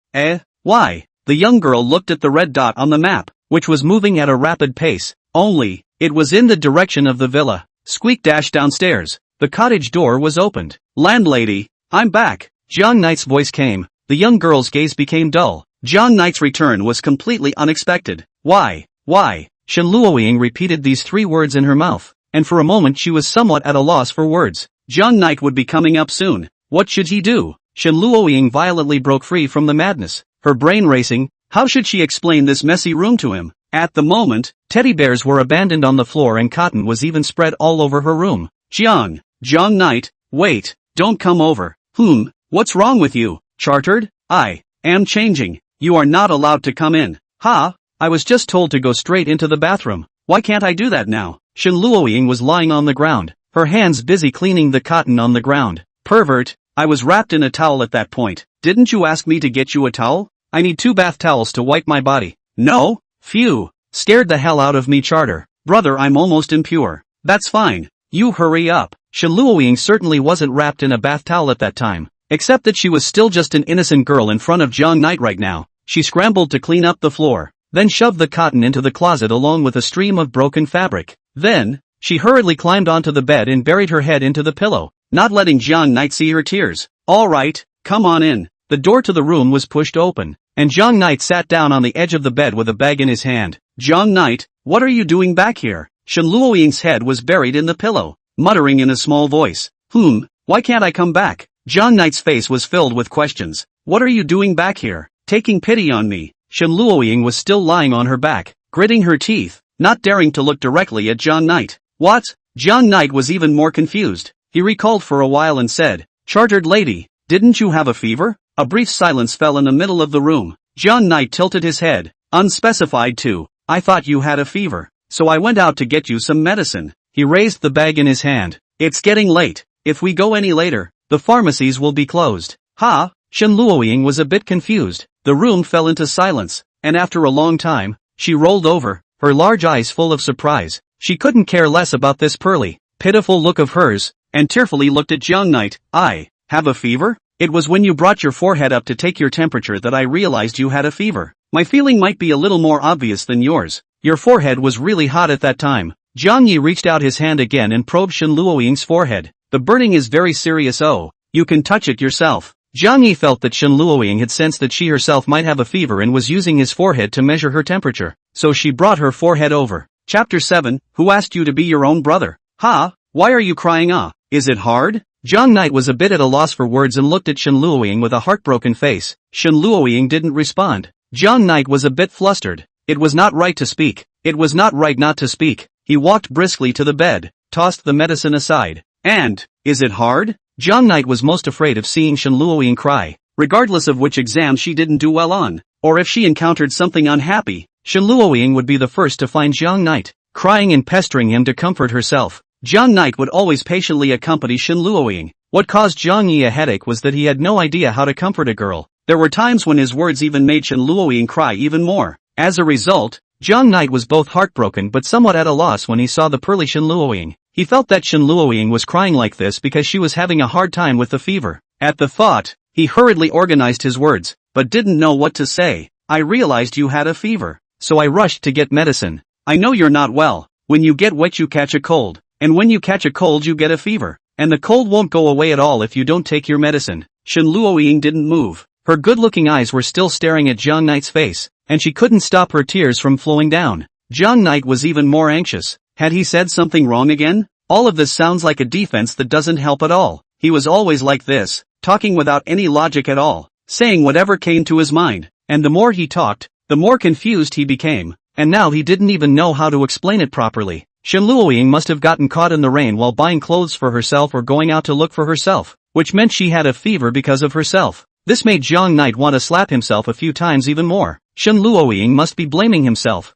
Why? The young girl looked at the red dot on the map, which was moving at a rapid pace. Only, it was in the direction of the villa. Squeak dashed downstairs. The cottage door was opened. Landlady, I'm back. Jiang Knight's voice came. The young girl's gaze became dull. Jiang Knight's return was completely unexpected. Why? Shen Luoying repeated these 3 words in her mouth, and for a moment she was somewhat at a loss for words. Jiang Knight would be coming up soon. What should he do? Shen Luoying violently broke free from the madness, her brain racing. How should she explain this messy room to him? At the moment, teddy bears were abandoned on the floor and cotton was even spread all over her room. Jiang Knight, wait, don't come over. What's wrong with you? Chartered? I am changing. You are not allowed to come in. I was just told to go straight into the bathroom. Why can't I do that now? Shen Luoying was lying on the ground, her hands busy cleaning the cotton on the ground. Pervert, I was wrapped in a towel at that point. Didn't you ask me to get you a towel? I need 2 bath towels to wipe my body. No? Phew. Scared the hell out of me, Charter. Brother, I'm almost impure. That's fine. You hurry up. Shen Luoying certainly wasn't wrapped in a bath towel at that time, except that she was still just an innocent girl in front of Jiang Knight right now. She scrambled to clean up the floor, then shoved the cotton into the closet along with a stream of broken fabric. Then, she hurriedly climbed onto the bed and buried her head into the pillow, not letting Jiang Knight see her tears. All right, come on in. The door to the room was pushed open, and Jiang Knight sat down on the edge of the bed with a bag in his hand. Jiang Knight, what are you doing back here? Shen Luoying's head was buried in the pillow, muttering in a small voice. Why can't I come back? Jiang Knight's face was filled with questions. What are you doing back here? Taking pity on me. Shen Luoying was still lying on her back, gritting her teeth, not daring to look directly at Jiang Knight. What? Jiang Knight was even more confused. He recalled for a while and said, Chartered lady, didn't you have a fever? A brief silence fell in the middle of the room. Jiang Knight tilted his head. Unspecified too. I thought you had a fever, so I went out to get you some medicine. He raised the bag in his hand. It's getting late. If we go any later, the pharmacies will be closed. Shen Luoying was a bit confused. The room fell into silence, and after a long time, she rolled over, her large eyes full of surprise. She couldn't care less about this pearly, pitiful look of hers, and tearfully looked at Jiang Knight. I have a fever? It was when you brought your forehead up to take your temperature that I realized you had a fever. My feeling might be a little more obvious than yours. Your forehead was really hot at that time. Jiang Yi reached out his hand again and probed Shen Luoying's forehead. The burning is very serious. Oh, you can touch it yourself. Jiang Yi felt that Shen Luoying had sensed that she herself might have a fever and was using his forehead to measure her temperature, so she brought her forehead over. Chapter 7, Who asked you to be your own brother? Why are you crying? Is it hard? Jiang Knight was a bit at a loss for words and looked at Shen Luoying with a heartbroken face. Shen Luoying didn't respond. Jiang Knight was a bit flustered. It was not right to speak. It was not right not to speak. He walked briskly to the bed, tossed the medicine aside. And, is it hard? Jiang Knight was most afraid of seeing Shen Luoying cry, regardless of which exam she didn't do well on, or if she encountered something unhappy. Shen Luoying would be the first to find Jiang Knight, crying and pestering him to comfort herself. Jiang Knight would always patiently accompany Shen Luoying. What caused Jiang Yi a headache was that he had no idea how to comfort a girl. There were times when his words even made Shen Luoying cry even more. As a result, Jiang Knight was both heartbroken but somewhat at a loss when he saw the pearly Shen Luoying. He felt that Shen Luoying was crying like this because she was having a hard time with the fever. At the thought, he hurriedly organized his words, but didn't know what to say. I realized you had a fever, so I rushed to get medicine. I know you're not well. When you get wet you catch a cold, and when you catch a cold you get a fever, and the cold won't go away at all if you don't take your medicine. Shen Luoying didn't move. Her good-looking eyes were still staring at Jiang Knight's face, and she couldn't stop her tears from flowing down. Jiang Knight was even more anxious. Had he said something wrong again? All of this sounds like a defense that doesn't help at all. He was always like this, talking without any logic at all, saying whatever came to his mind, and the more he talked, the more confused he became, and now he didn't even know how to explain it properly. Shen Luoying must have gotten caught in the rain while buying clothes for herself or going out to look for herself, which meant she had a fever because of herself. This made Jiang Knight want to slap himself a few times even more. Shen Luoying must be blaming himself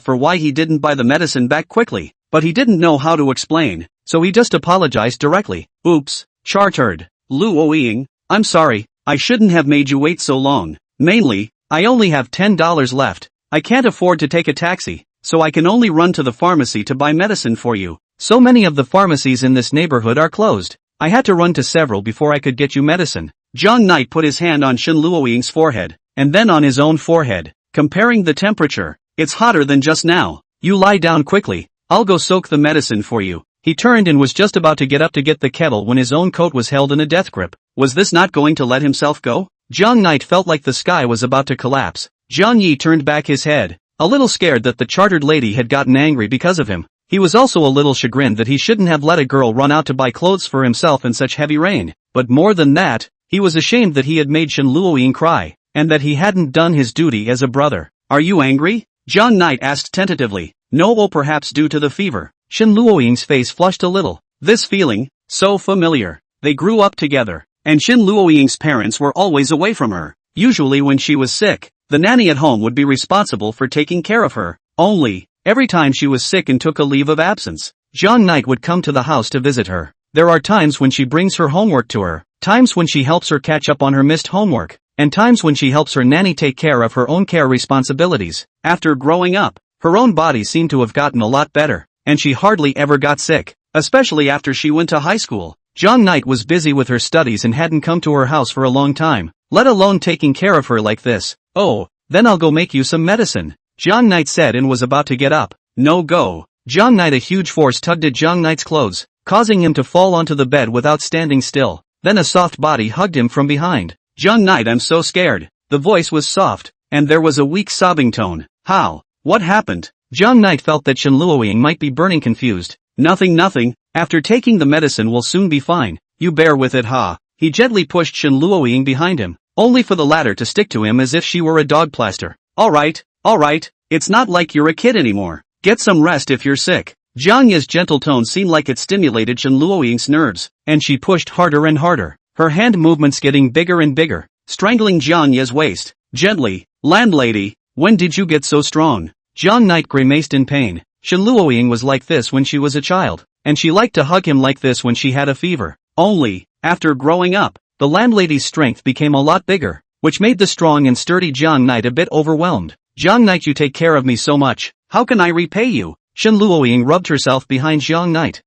for why he didn't buy the medicine back quickly. but he didn't know how to explain, so he just apologized directly. Oops, chartered. Luoying, I'm sorry, I shouldn't have made you wait so long. Mainly, I only have $10 left. I can't afford to take a taxi, so I can only run to the pharmacy to buy medicine for you. So many of the pharmacies in this neighborhood are closed. I had to run to several before I could get you medicine. Zhang Knight put his hand on Shen Luoying's forehead, and then on his own forehead, comparing the temperature. It's hotter than just now. You lie down quickly, I'll go soak the medicine for you. He turned and was just about to get up to get the kettle when his own coat was held in a death grip. Was this not going to let himself go? Zhang Knight felt like the sky was about to collapse. Zhang Yi turned back his head, a little scared that the chartered lady had gotten angry because of him. He was also a little chagrined that he shouldn't have let a girl run out to buy clothes for himself in such heavy rain. But more than that, he was ashamed that he had made Shen Luoying cry, and that he hadn't done his duty as a brother. Are you angry? Zhang Knight asked tentatively. No, or perhaps due to the fever. Shen Luoying's face flushed a little. This feeling, so familiar. They grew up together, and Shen Luoying's parents were always away from her. Usually when she was sick, the nanny at home would be responsible for taking care of her. Only, every time she was sick and took a leave of absence, Zhang Knight would come to the house to visit her. There are times when she brings her homework to her, times when she helps her catch up on her missed homework, and times when she helps her nanny take care of her own care responsibilities. After growing up, her own body seemed to have gotten a lot better, and she hardly ever got sick, especially after she went to high school. Zhang Knight was busy with her studies and hadn't come to her house for a long time, let alone taking care of her like this. Oh, then I'll go make you some medicine, Zhang Knight said and was about to get up. No go. Zhang Knight, a huge force tugged at Zhang Knight's clothes, causing him to fall onto the bed without standing still. Then a soft body hugged him from behind. Zhang Knight, I'm so scared. The voice was soft, and there was a weak sobbing tone. How? What happened? Zhang Knight felt that Shen Luoying might be burning confused. Nothing. After taking the medicine we'll soon be fine. You bear with it, ha. He gently pushed Shen Luoying behind him, only for the latter to stick to him as if she were a dog plaster. Alright. It's not like you're a kid anymore. Get some rest if you're sick. Zhang Yi's gentle tone seemed like it stimulated Shen Luoying's nerves, and she pushed harder and harder, her hand movements getting bigger and bigger, strangling Zhang Yi's waist. Gently. Landlady, when did you get so strong? Zhang Knight grimaced in pain. Shen Luoying was like this when she was a child, and she liked to hug him like this when she had a fever. Only, after growing up, the landlady's strength became a lot bigger, which made the strong and sturdy Zhang Knight a bit overwhelmed. Zhang Knight, you take care of me so much, how can I repay you? Shen Luoying rubbed herself behind Zhang Knight.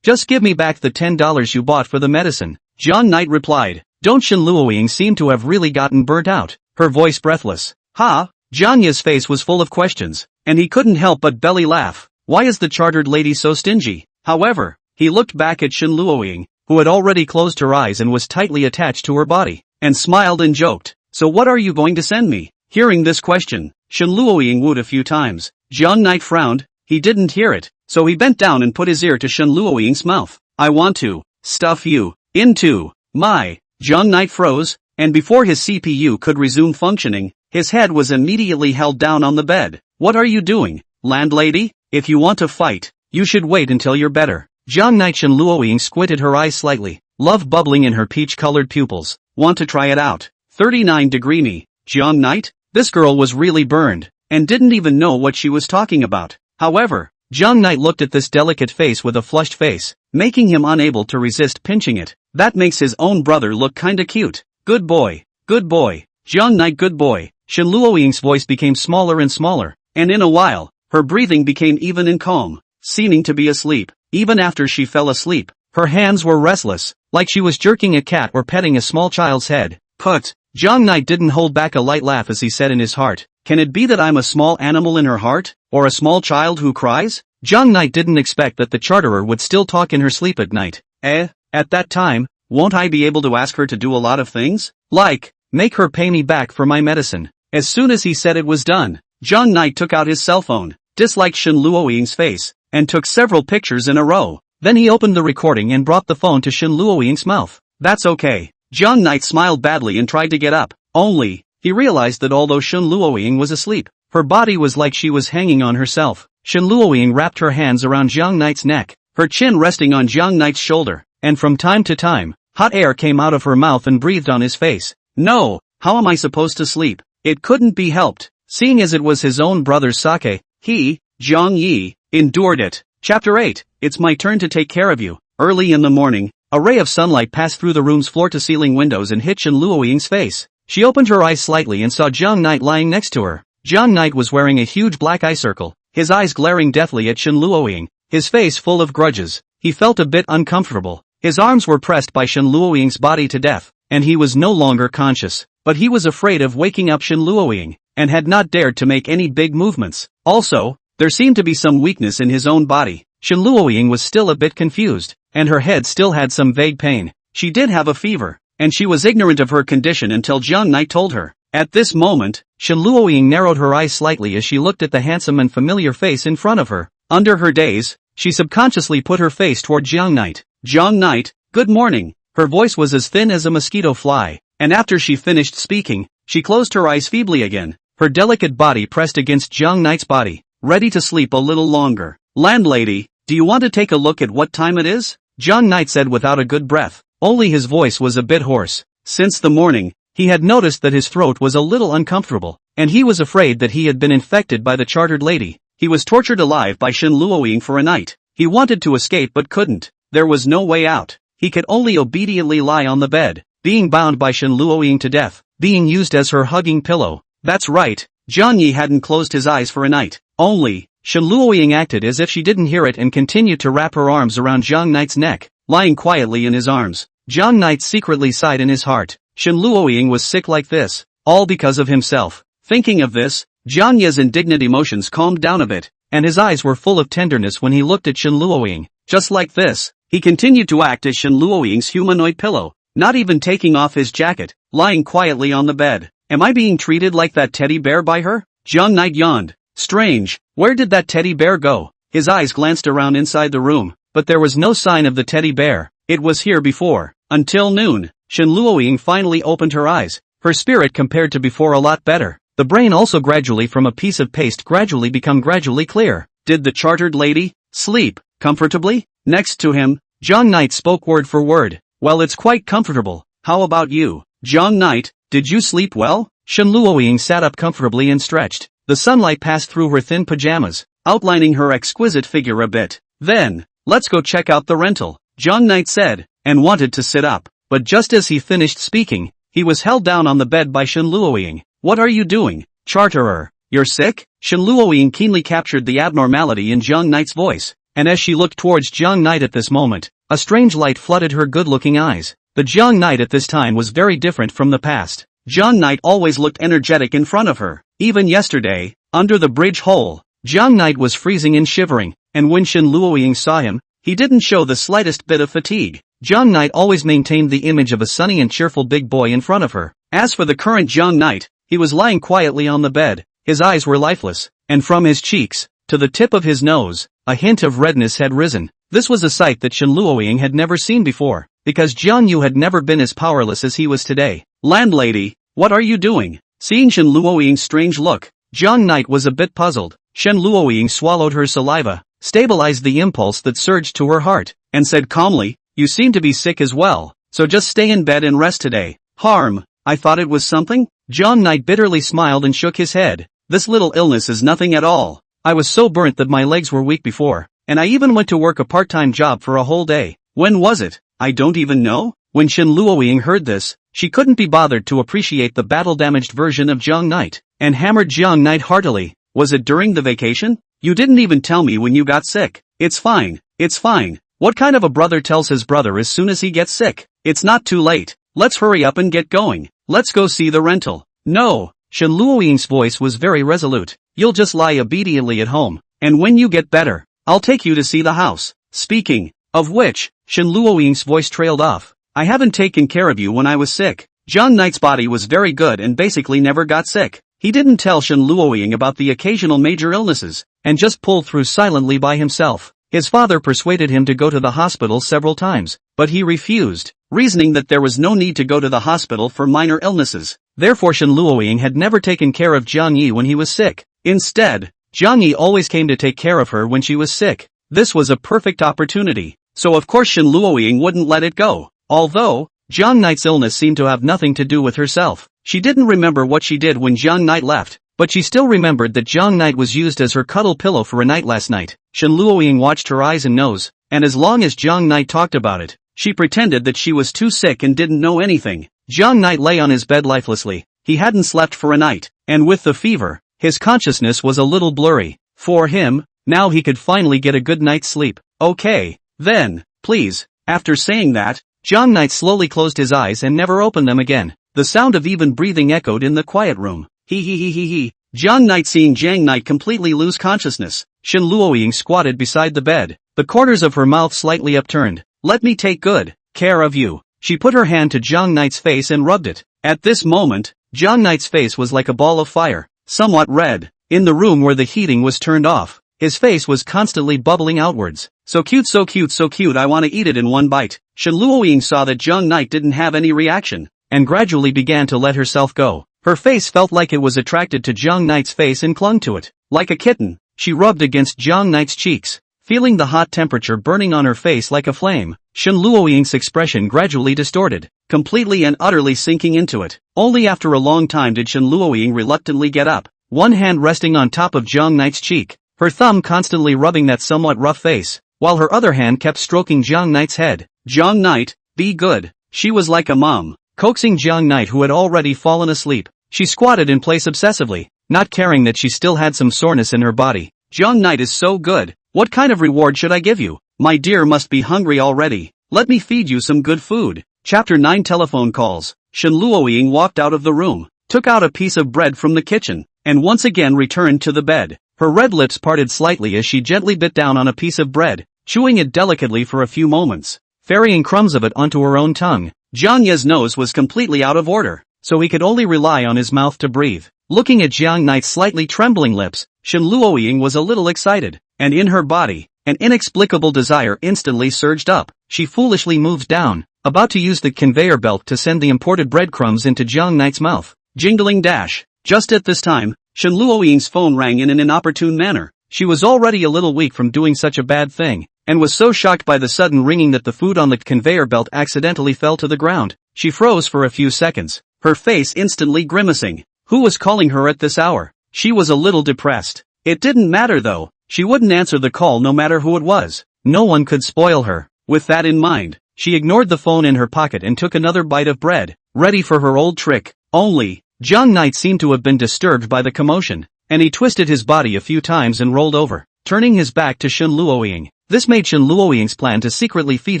Just give me back the $10 you bought for the medicine, Zhang Knight replied. Don't. Shen Luoying seemed to have really gotten burnt out, her voice breathless. Ha? Zhang Yi's face was full of questions, and he couldn't help but belly laugh. Why is the chartered lady so stingy? However, he looked back at Shen Luoying, who had already closed her eyes and was tightly attached to her body, and smiled and joked. So what are you going to send me? Hearing this question, Shen Luoying wooed a few times. Zhang Knight frowned. He didn't hear it, so he bent down and put his ear to Shen Luoying's mouth. I want to stuff you into my. Zhang Knight froze, and before his CPU could resume functioning, his head was immediately held down on the bed. What are you doing, landlady? If you want to fight, you should wait until you're better. Zhang Knight. Shen Luoying squinted her eyes slightly, love bubbling in her peach-colored pupils. Want to try it out? 39° me. Zhang Knight? This girl was really burned, and didn't even know what she was talking about. However, Zhang Knight looked at this delicate face with a flushed face, making him unable to resist pinching it. That makes his own brother look kinda cute. Good boy. Zhang Knight, good boy. Shen Luoying's voice became smaller and smaller, and in a while, her breathing became even and calm, seeming to be asleep. Even after she fell asleep, her hands were restless, like she was jerking a cat or petting a small child's head. Put. Zhang Knight didn't hold back a light laugh as he said in his heart, can it be that I'm a small animal in her heart, or a small child who cries? Zhang Knight didn't expect that the charterer would still talk in her sleep at night. At that time, won't I be able to ask her to do a lot of things? Like, make her pay me back for my medicine. As soon as he said it was done, Zhang Knight took out his cell phone, disliked Shen Luoying's face, and took several pictures in a row. Then he opened the recording and brought the phone to Shen Luoying's mouth. That's okay. Zhang Knight smiled badly and tried to get up. Only, he realized that although Shen Luoying was asleep, her body was like she was hanging on herself. Shen Luoying wrapped her hands around Zhang Knight's neck, her chin resting on Zhang Knight's shoulder, and from time to time, hot air came out of her mouth and breathed on his face. No, how am I supposed to sleep? It couldn't be helped. Seeing as it was his own brother's sake, he, Zhang Yi, endured it. Chapter 8, It's my turn to take care of you. Early in the morning, a ray of sunlight passed through the room's floor-to-ceiling windows and hit Shen Luoying's face. She opened her eyes slightly and saw Jiang Knight lying next to her. Jiang Knight was wearing a huge black eye circle, his eyes glaring deathly at Shen Luoying, his face full of grudges. He felt a bit uncomfortable. His arms were pressed by Shen Luoying's body to death, and he was no longer conscious. But he was afraid of waking up Shen Luoying, and had not dared to make any big movements. Also, there seemed to be some weakness in his own body. Shen Luoying was still a bit confused, and her head still had some vague pain. She did have a fever, and she was ignorant of her condition until Jiang Knight told her. At this moment, Shen Luoying narrowed her eyes slightly as she looked at the handsome and familiar face in front of her. Under her daze, she subconsciously put her face toward Jiang Knight. Jiang Knight, good morning. Her voice was as thin as a mosquito fly, and after she finished speaking, she closed her eyes feebly again. Her delicate body pressed against Jiang Knight's body, ready to sleep a little longer. Landlady, do you want to take a look at what time it is? Jiang Knight said without a good breath. Only his voice was a bit hoarse. Since the morning, he had noticed that his throat was a little uncomfortable, and he was afraid that he had been infected by the chartered lady. He was tortured alive by Shen Luoying for a night. He wanted to escape but couldn't. There was no way out. He could only obediently lie on the bed, being bound by Shen Luoying to death, being used as her hugging pillow. That's right, Jiang Yi hadn't closed his eyes for a night. Only, Shen Luoying acted as if she didn't hear it and continued to wrap her arms around Jiang Knight's neck, lying quietly in his arms. Jiang Knight secretly sighed in his heart. Shen Luoying was sick like this, all because of himself. Thinking of this, Jiang Yi's indignant emotions calmed down a bit, and his eyes were full of tenderness when he looked at Shen Luoying. Just like this, he continued to act as Shen Luoying's humanoid pillow, not even taking off his jacket, lying quietly on the bed. Am I being treated like that teddy bear by her? Jiang Knight yawned. Strange, where did that teddy bear go? His eyes glanced around inside the room, but there was no sign of the teddy bear. It was here before. Until noon, Shen Luoying finally opened her eyes. Her spirit compared to before a lot better. The brain also gradually from a piece of paste gradually become gradually clear. Did the chartered lady sleep comfortably? Next to him, Jiang Knight spoke word for word. Well, it's quite comfortable. How about you? Jiang Knight, did you sleep well? Shen Luoying sat up comfortably and stretched. The sunlight passed through her thin pajamas, outlining her exquisite figure a bit. Then, let's go check out the rental, Jiang Knight said, and wanted to sit up. But just as he finished speaking, he was held down on the bed by Shen Luoying. What are you doing, charterer? You're sick? Shen Luoying keenly captured the abnormality in Jiang Knight's voice, and as she looked towards Jiang Knight at this moment, a strange light flooded her good-looking eyes. The Jiang Knight at this time was very different from the past. Jiang Knight always looked energetic in front of her. Even yesterday, under the bridge hole, Jiang Knight was freezing and shivering, and when Shen Luoying saw him, he didn't show the slightest bit of fatigue. Jiang Knight always maintained the image of a sunny and cheerful big boy in front of her. As for the current Jiang Knight, he was lying quietly on the bed. His eyes were lifeless, and from his cheeks, to the tip of his nose, a hint of redness had risen. This was a sight that Shen Luoying had never seen before, because Jiang Yu had never been as powerless as he was today. Landlady, what are you doing? Seeing Shen Luoying's strange look, Jiang Knight was a bit puzzled. Shen Luoying swallowed her saliva, stabilized the impulse that surged to her heart, and said calmly, you seem to be sick as well, so just stay in bed and rest today. Harm, I thought it was something? Jiang Knight bitterly smiled and shook his head. This little illness is nothing at all. I was so burnt that my legs were weak before, and I even went to work a part-time job for a whole day. When was it? I don't even know. When Shen Luoying heard this, she couldn't be bothered to appreciate the battle-damaged version of Jiang Knight, and hammered Jiang Knight heartily. Was it during the vacation? You didn't even tell me when you got sick. It's fine, it's fine. What kind of a brother tells his brother as soon as he gets sick? It's not too late. Let's hurry up and get going. Let's go see the rental. No. Shen Luoying's voice was very resolute. You'll just lie obediently at home, and when you get better, I'll take you to see the house. Speaking of which, Shen Luoying's voice trailed off. I haven't taken care of you when I was sick. Jiang Knight's body was very good and basically never got sick. He didn't tell Shen Luoying about the occasional major illnesses, and just pulled through silently by himself. His father persuaded him to go to the hospital several times, but he refused, reasoning that there was no need to go to the hospital for minor illnesses. Therefore Shen Luoying had never taken care of Jiang Yi when he was sick. Instead, Jiang Yi always came to take care of her when she was sick. This was a perfect opportunity, so of course Shen Luoying wouldn't let it go. Although, Jiang Knight's illness seemed to have nothing to do with herself. She didn't remember what she did when Jiang Knight left, but she still remembered that Zhang Night was used as her cuddle pillow for a night last night. Shen Luoying watched her eyes and nose, and as long as Zhang Night talked about it, she pretended that she was too sick and didn't know anything. Zhang Night lay on his bed lifelessly. He hadn't slept for a night, and with the fever, his consciousness was a little blurry. For him, now he could finally get a good night's sleep. Okay, then, please. After saying that, Zhang Night slowly closed his eyes and never opened them again. The sound of even breathing echoed in the quiet room. He. Zhang Night seeing Zhang Night completely lose consciousness. Shen Luoying squatted beside the bed, the corners of her mouth slightly upturned. Let me take good care of you. She put her hand to Zhang Night's face and rubbed it. At this moment, Zhang Night's face was like a ball of fire, somewhat red. In the room where the heating was turned off, his face was constantly bubbling outwards. So cute, so cute, so cute, I want to eat it in one bite. Shen Luoying saw that Zhang Night didn't have any reaction, and gradually began to let herself go. Her face felt like it was attracted to Zhang Night's face and clung to it. Like a kitten, she rubbed against Zhang Night's cheeks, feeling the hot temperature burning on her face like a flame. Shen Luoying's expression gradually distorted, completely and utterly sinking into it. Only after a long time did Shen Luoying reluctantly get up, one hand resting on top of Zhang Night's cheek, her thumb constantly rubbing that somewhat rough face, while her other hand kept stroking Zhang Night's head. Zhang Night, be good. She was like a mom, coaxing Zhang Night, who had already fallen asleep. She squatted in place obsessively, not caring that she still had some soreness in her body. Zhang Night is so good. What kind of reward should I give you? My dear must be hungry already. Let me feed you some good food. Chapter 9 Telephone Calls. Shen Luoying walked out of the room, took out a piece of bread from the kitchen, and once again returned to the bed. Her red lips parted slightly as she gently bit down on a piece of bread, chewing it delicately for a few moments, ferrying crumbs of it onto her own tongue. Zhang Ye's nose was completely out of order, so he could only rely on his mouth to breathe. Looking at Zhang Night's slightly trembling lips, Shen Luoying was a little excited, and in her body, an inexplicable desire instantly surged up. She foolishly moved down, about to use the conveyor belt to send the imported breadcrumbs into Zhang Night's mouth. Jingling dash. Just at this time, Shen Luoying's phone rang in an inopportune manner. She was already a little weak from doing such a bad thing, and was so shocked by the sudden ringing that the food on the conveyor belt accidentally fell to the ground. She froze for a few seconds, her face instantly grimacing. Who was calling her at this hour? She was a little depressed. It didn't matter though, she wouldn't answer the call no matter who it was. No one could spoil her. With that in mind, she ignored the phone in her pocket and took another bite of bread, ready for her old trick. Only, Zhang Night seemed to have been disturbed by the commotion, and he twisted his body a few times and rolled over, turning his back to Shen Luoying. This made Shen Luoying's plan to secretly feed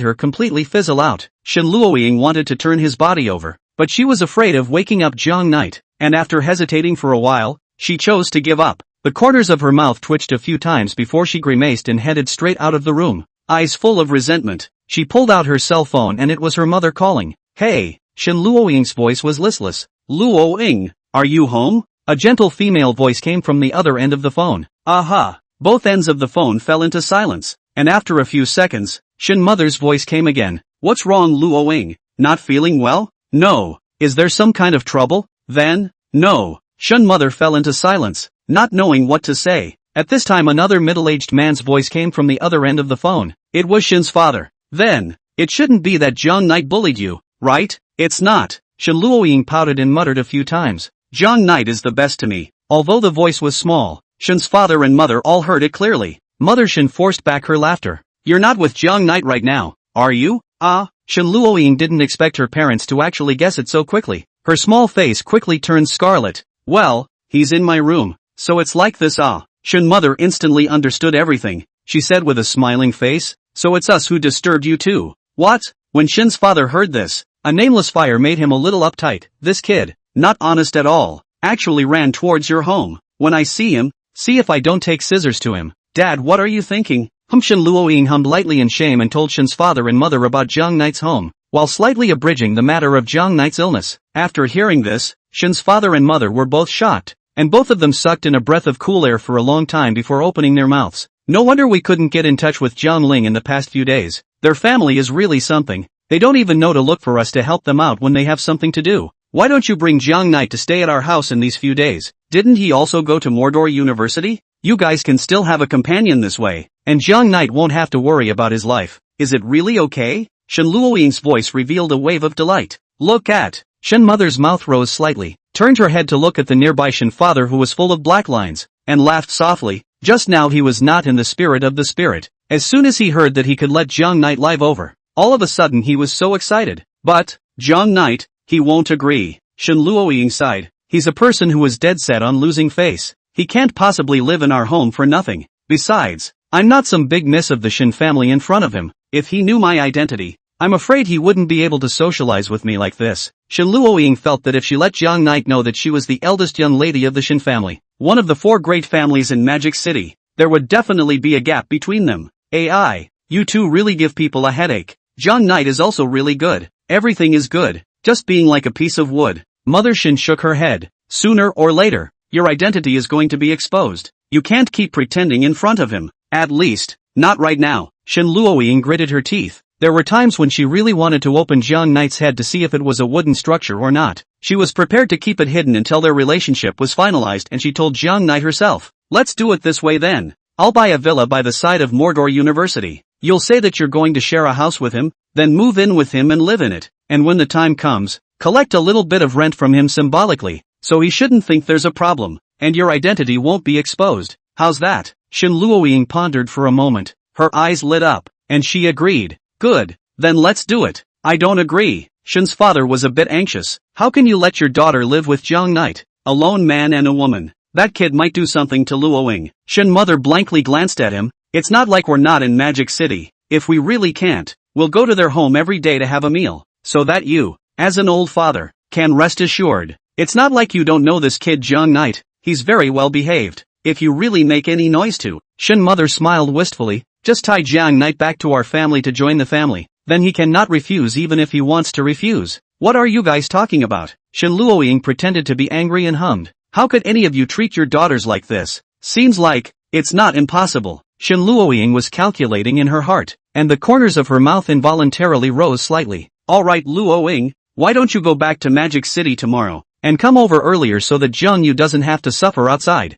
her completely fizzle out. Shen Luoying wanted to turn his body over, but she was afraid of waking up Zhang Night, and after hesitating for a while, she chose to give up. The corners of her mouth twitched a few times before she grimaced and headed straight out of the room, eyes full of resentment. She pulled out her cell phone and it was her mother calling. Hey, Shen Luoying's voice was listless. Luoying, are you home? A gentle female voice came from the other end of the phone. Aha! Both ends of the phone fell into silence, and after a few seconds, Shen mother's voice came again. What's wrong, Luoying? Not feeling well? No. Is there some kind of trouble? Then? No. Shen mother fell into silence, not knowing what to say. At this time another middle-aged man's voice came from the other end of the phone. It was Shen's father. Then, it shouldn't be that Zhang Night bullied you, right? It's not. Shen Luoying pouted and muttered a few times. Zhang Night is the best to me. Although the voice was small, Shen's father and mother all heard it clearly. Mother Shen forced back her laughter. You're not with Zhang Night right now, are you? Shen Luoying didn't expect her parents to actually guess it so quickly. Her small face quickly turned scarlet. Well, he's in my room, so it's like this. Shen mother instantly understood everything. She said with a smiling face, so it's us who disturbed you too. What? When Shen's father heard this, a nameless fire made him a little uptight. This kid, not honest at all, actually ran towards your home. When I see him, see if I don't take scissors to him. Dad, what are you thinking? Shen Luoying hummed lightly in shame and told Shen's father and mother about Zhang Night's home, while slightly abridging the matter of Zhang Night's illness. After hearing this, Shen's father and mother were both shocked, and both of them sucked in a breath of cool air for a long time before opening their mouths. No wonder we couldn't get in touch with Zhang Ling in the past few days. Their family is really something. They don't even know to look for us to help them out when they have something to do. Why don't you bring Zhang Night to stay at our house in these few days? Didn't he also go to Mordor University? You guys can still have a companion this way, and Zhang Night won't have to worry about his life. Is it really okay? Shen Luoying's voice revealed a wave of delight. Look at. Shen mother's mouth rose slightly, turned her head to look at the nearby Shen father who was full of black lines, and laughed softly. Just now he was not in the spirit of the spirit. As soon as he heard that he could let Jiang Knight live over, all of a sudden he was so excited. But, Jiang Knight, he won't agree. Shen Luoying sighed. He's a person who is dead set on losing face. He can't possibly live in our home for nothing. Besides, I'm not some big miss of the Shen family in front of him. If he knew my identity, I'm afraid he wouldn't be able to socialize with me like this. Shen Luoying felt that if she let Jiang Knight know that she was the eldest young lady of the Shen family, one of the 4 great families in Magic City, there would definitely be a gap between them. AI, you two really give people a headache. Jiang Knight is also really good. Everything is good, just being like a piece of wood. Mother Shen shook her head. Sooner or later, your identity is going to be exposed. You can't keep pretending in front of him. At least, not right now. Shen Luoying gritted her teeth. There were times when she really wanted to open Jiang Knight's head to see if it was a wooden structure or not. She was prepared to keep it hidden until their relationship was finalized, and she told Jiang Knight herself, "Let's do it this way then. I'll buy a villa by the side of Mordor University. You'll say that you're going to share a house with him, then move in with him and live in it. And when the time comes, collect a little bit of rent from him symbolically, so he shouldn't think there's a problem, and your identity won't be exposed. How's that?" Shen Luoying pondered for a moment. Her eyes lit up, and she agreed. "Good, then let's do it." "I don't agree." Shen's father was a bit anxious. "How can you let your daughter live with Jiang Knight? A lone man and a woman. That kid might do something to Luoying." Shen mother blankly glanced at him. "It's not like we're not in Magic City. If we really can't, we'll go to their home every day to have a meal, so that you, as an old father, can rest assured. It's not like you don't know this kid Jiang Knight. He's very well behaved. If you really make any noise to..." Shen mother smiled wistfully. "Just tie Jiang Knight back to our family to join the family. Then he cannot refuse even if he wants to refuse." "What are you guys talking about?" Shen Luoying pretended to be angry and hummed. "How could any of you treat your daughters like this? Seems like it's not impossible." Shen Luoying was calculating in her heart, and the corners of her mouth involuntarily rose slightly. "Alright Luoying, why don't you go back to Magic City tomorrow, and come over earlier so that Jiang Yu doesn't have to suffer outside?"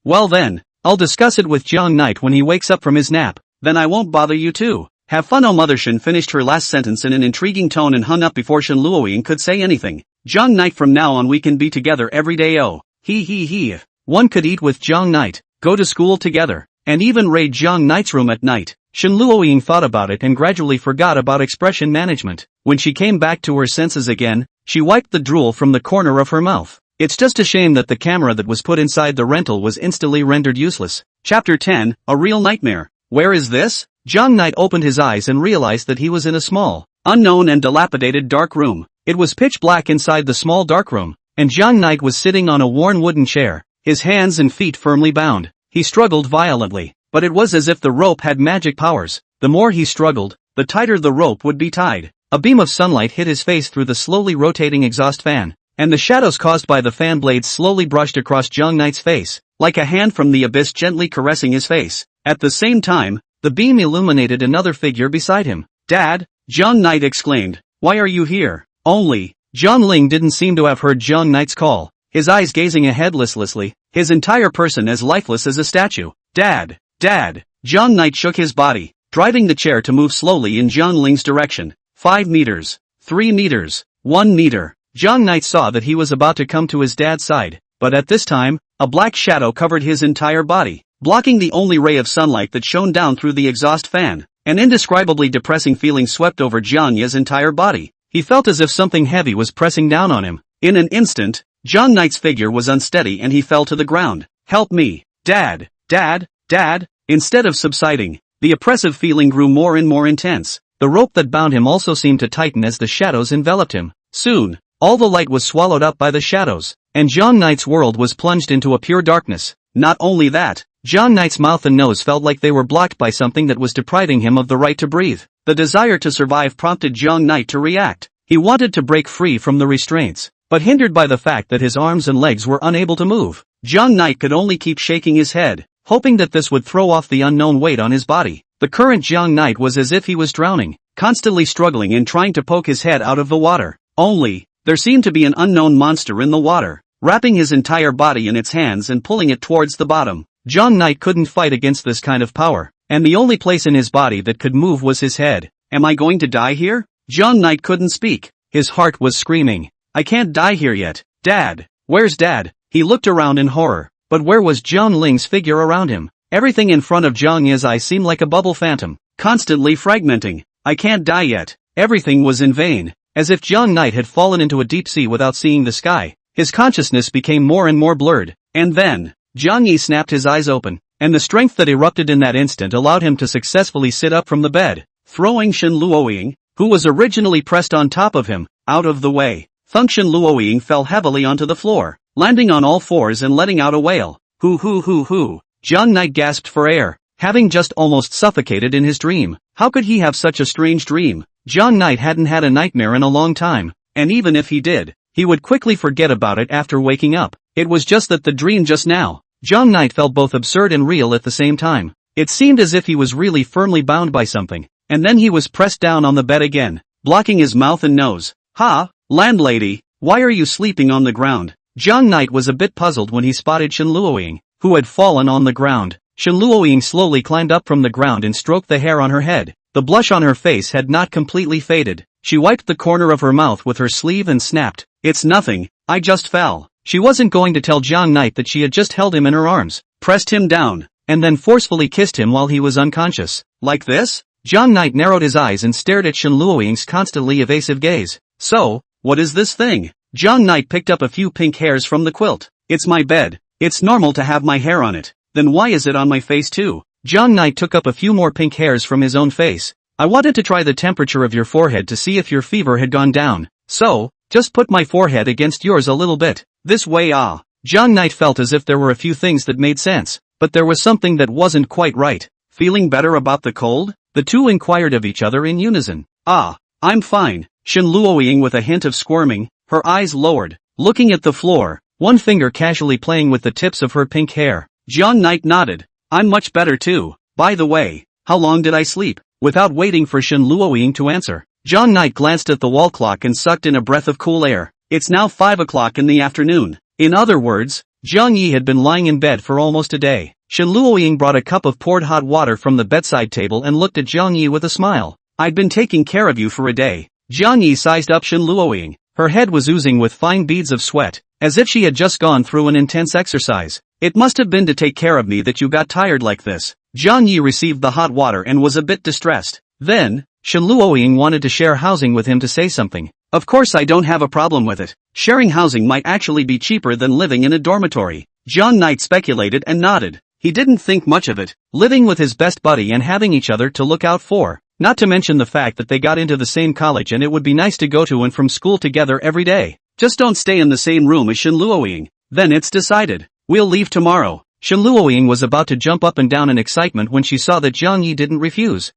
Well then, I'll discuss it with Jiang Knight when he wakes up from his nap. Then I won't bother you too. Have fun." Mother Shen finished her last sentence in an intriguing tone and hung up before Shen Luoying could say anything. "Jiang Knight, from now on we can be together every day. Oh, he. One could eat with Jiang Knight, go to school together, and even raid Jiang Knight's room at night." Shen Luoying thought about it and gradually forgot about expression management. When she came back to her senses again, she wiped the drool from the corner of her mouth. It's just a shame that the camera that was put inside the rental was instantly rendered useless. Chapter 10, A Real Nightmare. Where is this? Jiang Knight opened his eyes and realized that he was in a small, unknown and dilapidated dark room. It was pitch black inside the small dark room, and Jiang Knight was sitting on a worn wooden chair, his hands and feet firmly bound. He struggled violently, but it was as if the rope had magic powers. The more he struggled, the tighter the rope would be tied. A beam of sunlight hit his face through the slowly rotating exhaust fan, and the shadows caused by the fan blades slowly brushed across Jiang Knight's face, like a hand from the abyss gently caressing his face. At the same time, the beam illuminated another figure beside him. "Dad!" Jiang Knight exclaimed. "Why are you here?" Only, Jiang Ling didn't seem to have heard Jiang Knight's call, his eyes gazing ahead listlessly, his entire person as lifeless as a statue. "Dad! Dad!" Jiang Knight shook his body, driving the chair to move slowly in Jiang Ling's direction. 5 meters, 3 meters, 1 meter. Jiang Knight saw that he was about to come to his dad's side, but at this time, a black shadow covered his entire body, blocking the only ray of sunlight that shone down through the exhaust fan. An indescribably depressing feeling swept over Jiang Ye's entire body. He felt as if something heavy was pressing down on him. In an instant, Jiang Knight's figure was unsteady and he fell to the ground. "Help me! Dad! Dad! Dad!" Instead of subsiding, the oppressive feeling grew more and more intense. The rope that bound him also seemed to tighten as the shadows enveloped him. Soon, all the light was swallowed up by the shadows, and Jiang Knight's world was plunged into a pure darkness. Not only that, Jiang Knight's mouth and nose felt like they were blocked by something that was depriving him of the right to breathe. The desire to survive prompted Jiang Knight to react. He wanted to break free from the restraints, but hindered by the fact that his arms and legs were unable to move. Jiang Knight could only keep shaking his head, hoping that this would throw off the unknown weight on his body. The current Jiang Knight was as if he was drowning, constantly struggling and trying to poke his head out of the water. Only, there seemed to be an unknown monster in the water, wrapping his entire body in its hands and pulling it towards the bottom. Jiang Knight couldn't fight against this kind of power, and the only place in his body that could move was his head. "Am I going to die here?" Jiang Knight couldn't speak. His heart was screaming. "I can't die here yet." Dad! Where's Dad? He looked around in horror, but where was Zhang Ling's figure around him? Everything in front of Zhang Yi's eye seemed like a bubble phantom, constantly fragmenting. I can't die yet. Everything was in vain. As if Zhang Knight had fallen into a deep sea without seeing the sky, his consciousness became more and more blurred. And then, Zhang Yi snapped his eyes open, and the strength that erupted in that instant allowed him to successfully sit up from the bed, throwing Shen Luoying, who was originally pressed on top of him, out of the way. Shen Luoying fell heavily onto the floor, landing on all fours and letting out a wail. Hoo. Zhang Knight gasped for air, having just almost suffocated in his dream. How could he have such a strange dream? Zhang Knight hadn't had a nightmare in a long time, and even if he did, he would quickly forget about it after waking up. It was just that the dream just now, Zhang Knight felt both absurd and real at the same time. It seemed as if he was really firmly bound by something, and then he was pressed down on the bed again, blocking his mouth and nose. Ha! Landlady, why are you sleeping on the ground? Zhang Knight was a bit puzzled when he spotted Shen Luoying, who had fallen on the ground. Shen Luoying slowly climbed up from the ground and stroked the hair on her head. The blush on her face had not completely faded. She wiped the corner of her mouth with her sleeve and snapped, "It's nothing, I just fell." She wasn't going to tell Zhang Knight that she had just held him in her arms, pressed him down, and then forcefully kissed him while he was unconscious. Like this? Zhang Knight narrowed his eyes and stared at Shen Luoying's constantly evasive gaze. So, what is this thing? Zhang Knight picked up a few pink hairs from the quilt. It's my bed. It's normal to have my hair on it. Then why is it on my face too? Zhang Knight took up a few more pink hairs from his own face. I wanted to try the temperature of your forehead to see if your fever had gone down. So, just put my forehead against yours a little bit. This way. Zhang Knight felt as if there were a few things that made sense, but there was something that wasn't quite right. Feeling better about the cold? The two inquired of each other in unison. I'm fine. Shen Luoying with a hint of squirming, her eyes lowered, looking at the floor, one finger casually playing with the tips of her pink hair. Zhang Knight nodded. I'm much better too. By the way, how long did I sleep? Without waiting for Shen Luoying to answer, Zhang Knight glanced at the wall clock and sucked in a breath of cool air. It's now 5 o'clock in the afternoon. In other words, Zhang Yi had been lying in bed for almost a day. Shen Luoying brought a cup of poured hot water from the bedside table and looked at Zhang Yi with a smile. I'd been taking care of you for a day. Zhang Yi sized up Shen Luoying. Her head was oozing with fine beads of sweat, as if she had just gone through an intense exercise. It must have been to take care of me that you got tired like this. Zhang Yi received the hot water and was a bit distressed. Then, Shen Luoying wanted to share housing with him to say something. Of course I don't have a problem with it. Sharing housing might actually be cheaper than living in a dormitory. Zhang Knight speculated and nodded. He didn't think much of it, living with his best buddy and having each other to look out for. Not to mention the fact that they got into the same college and it would be nice to go to and from school together every day. Just don't stay in the same room as Shen Luoying. Then it's decided. We'll leave tomorrow. Shen Luoying was about to jump up and down in excitement when she saw that Zhang Yi didn't refuse.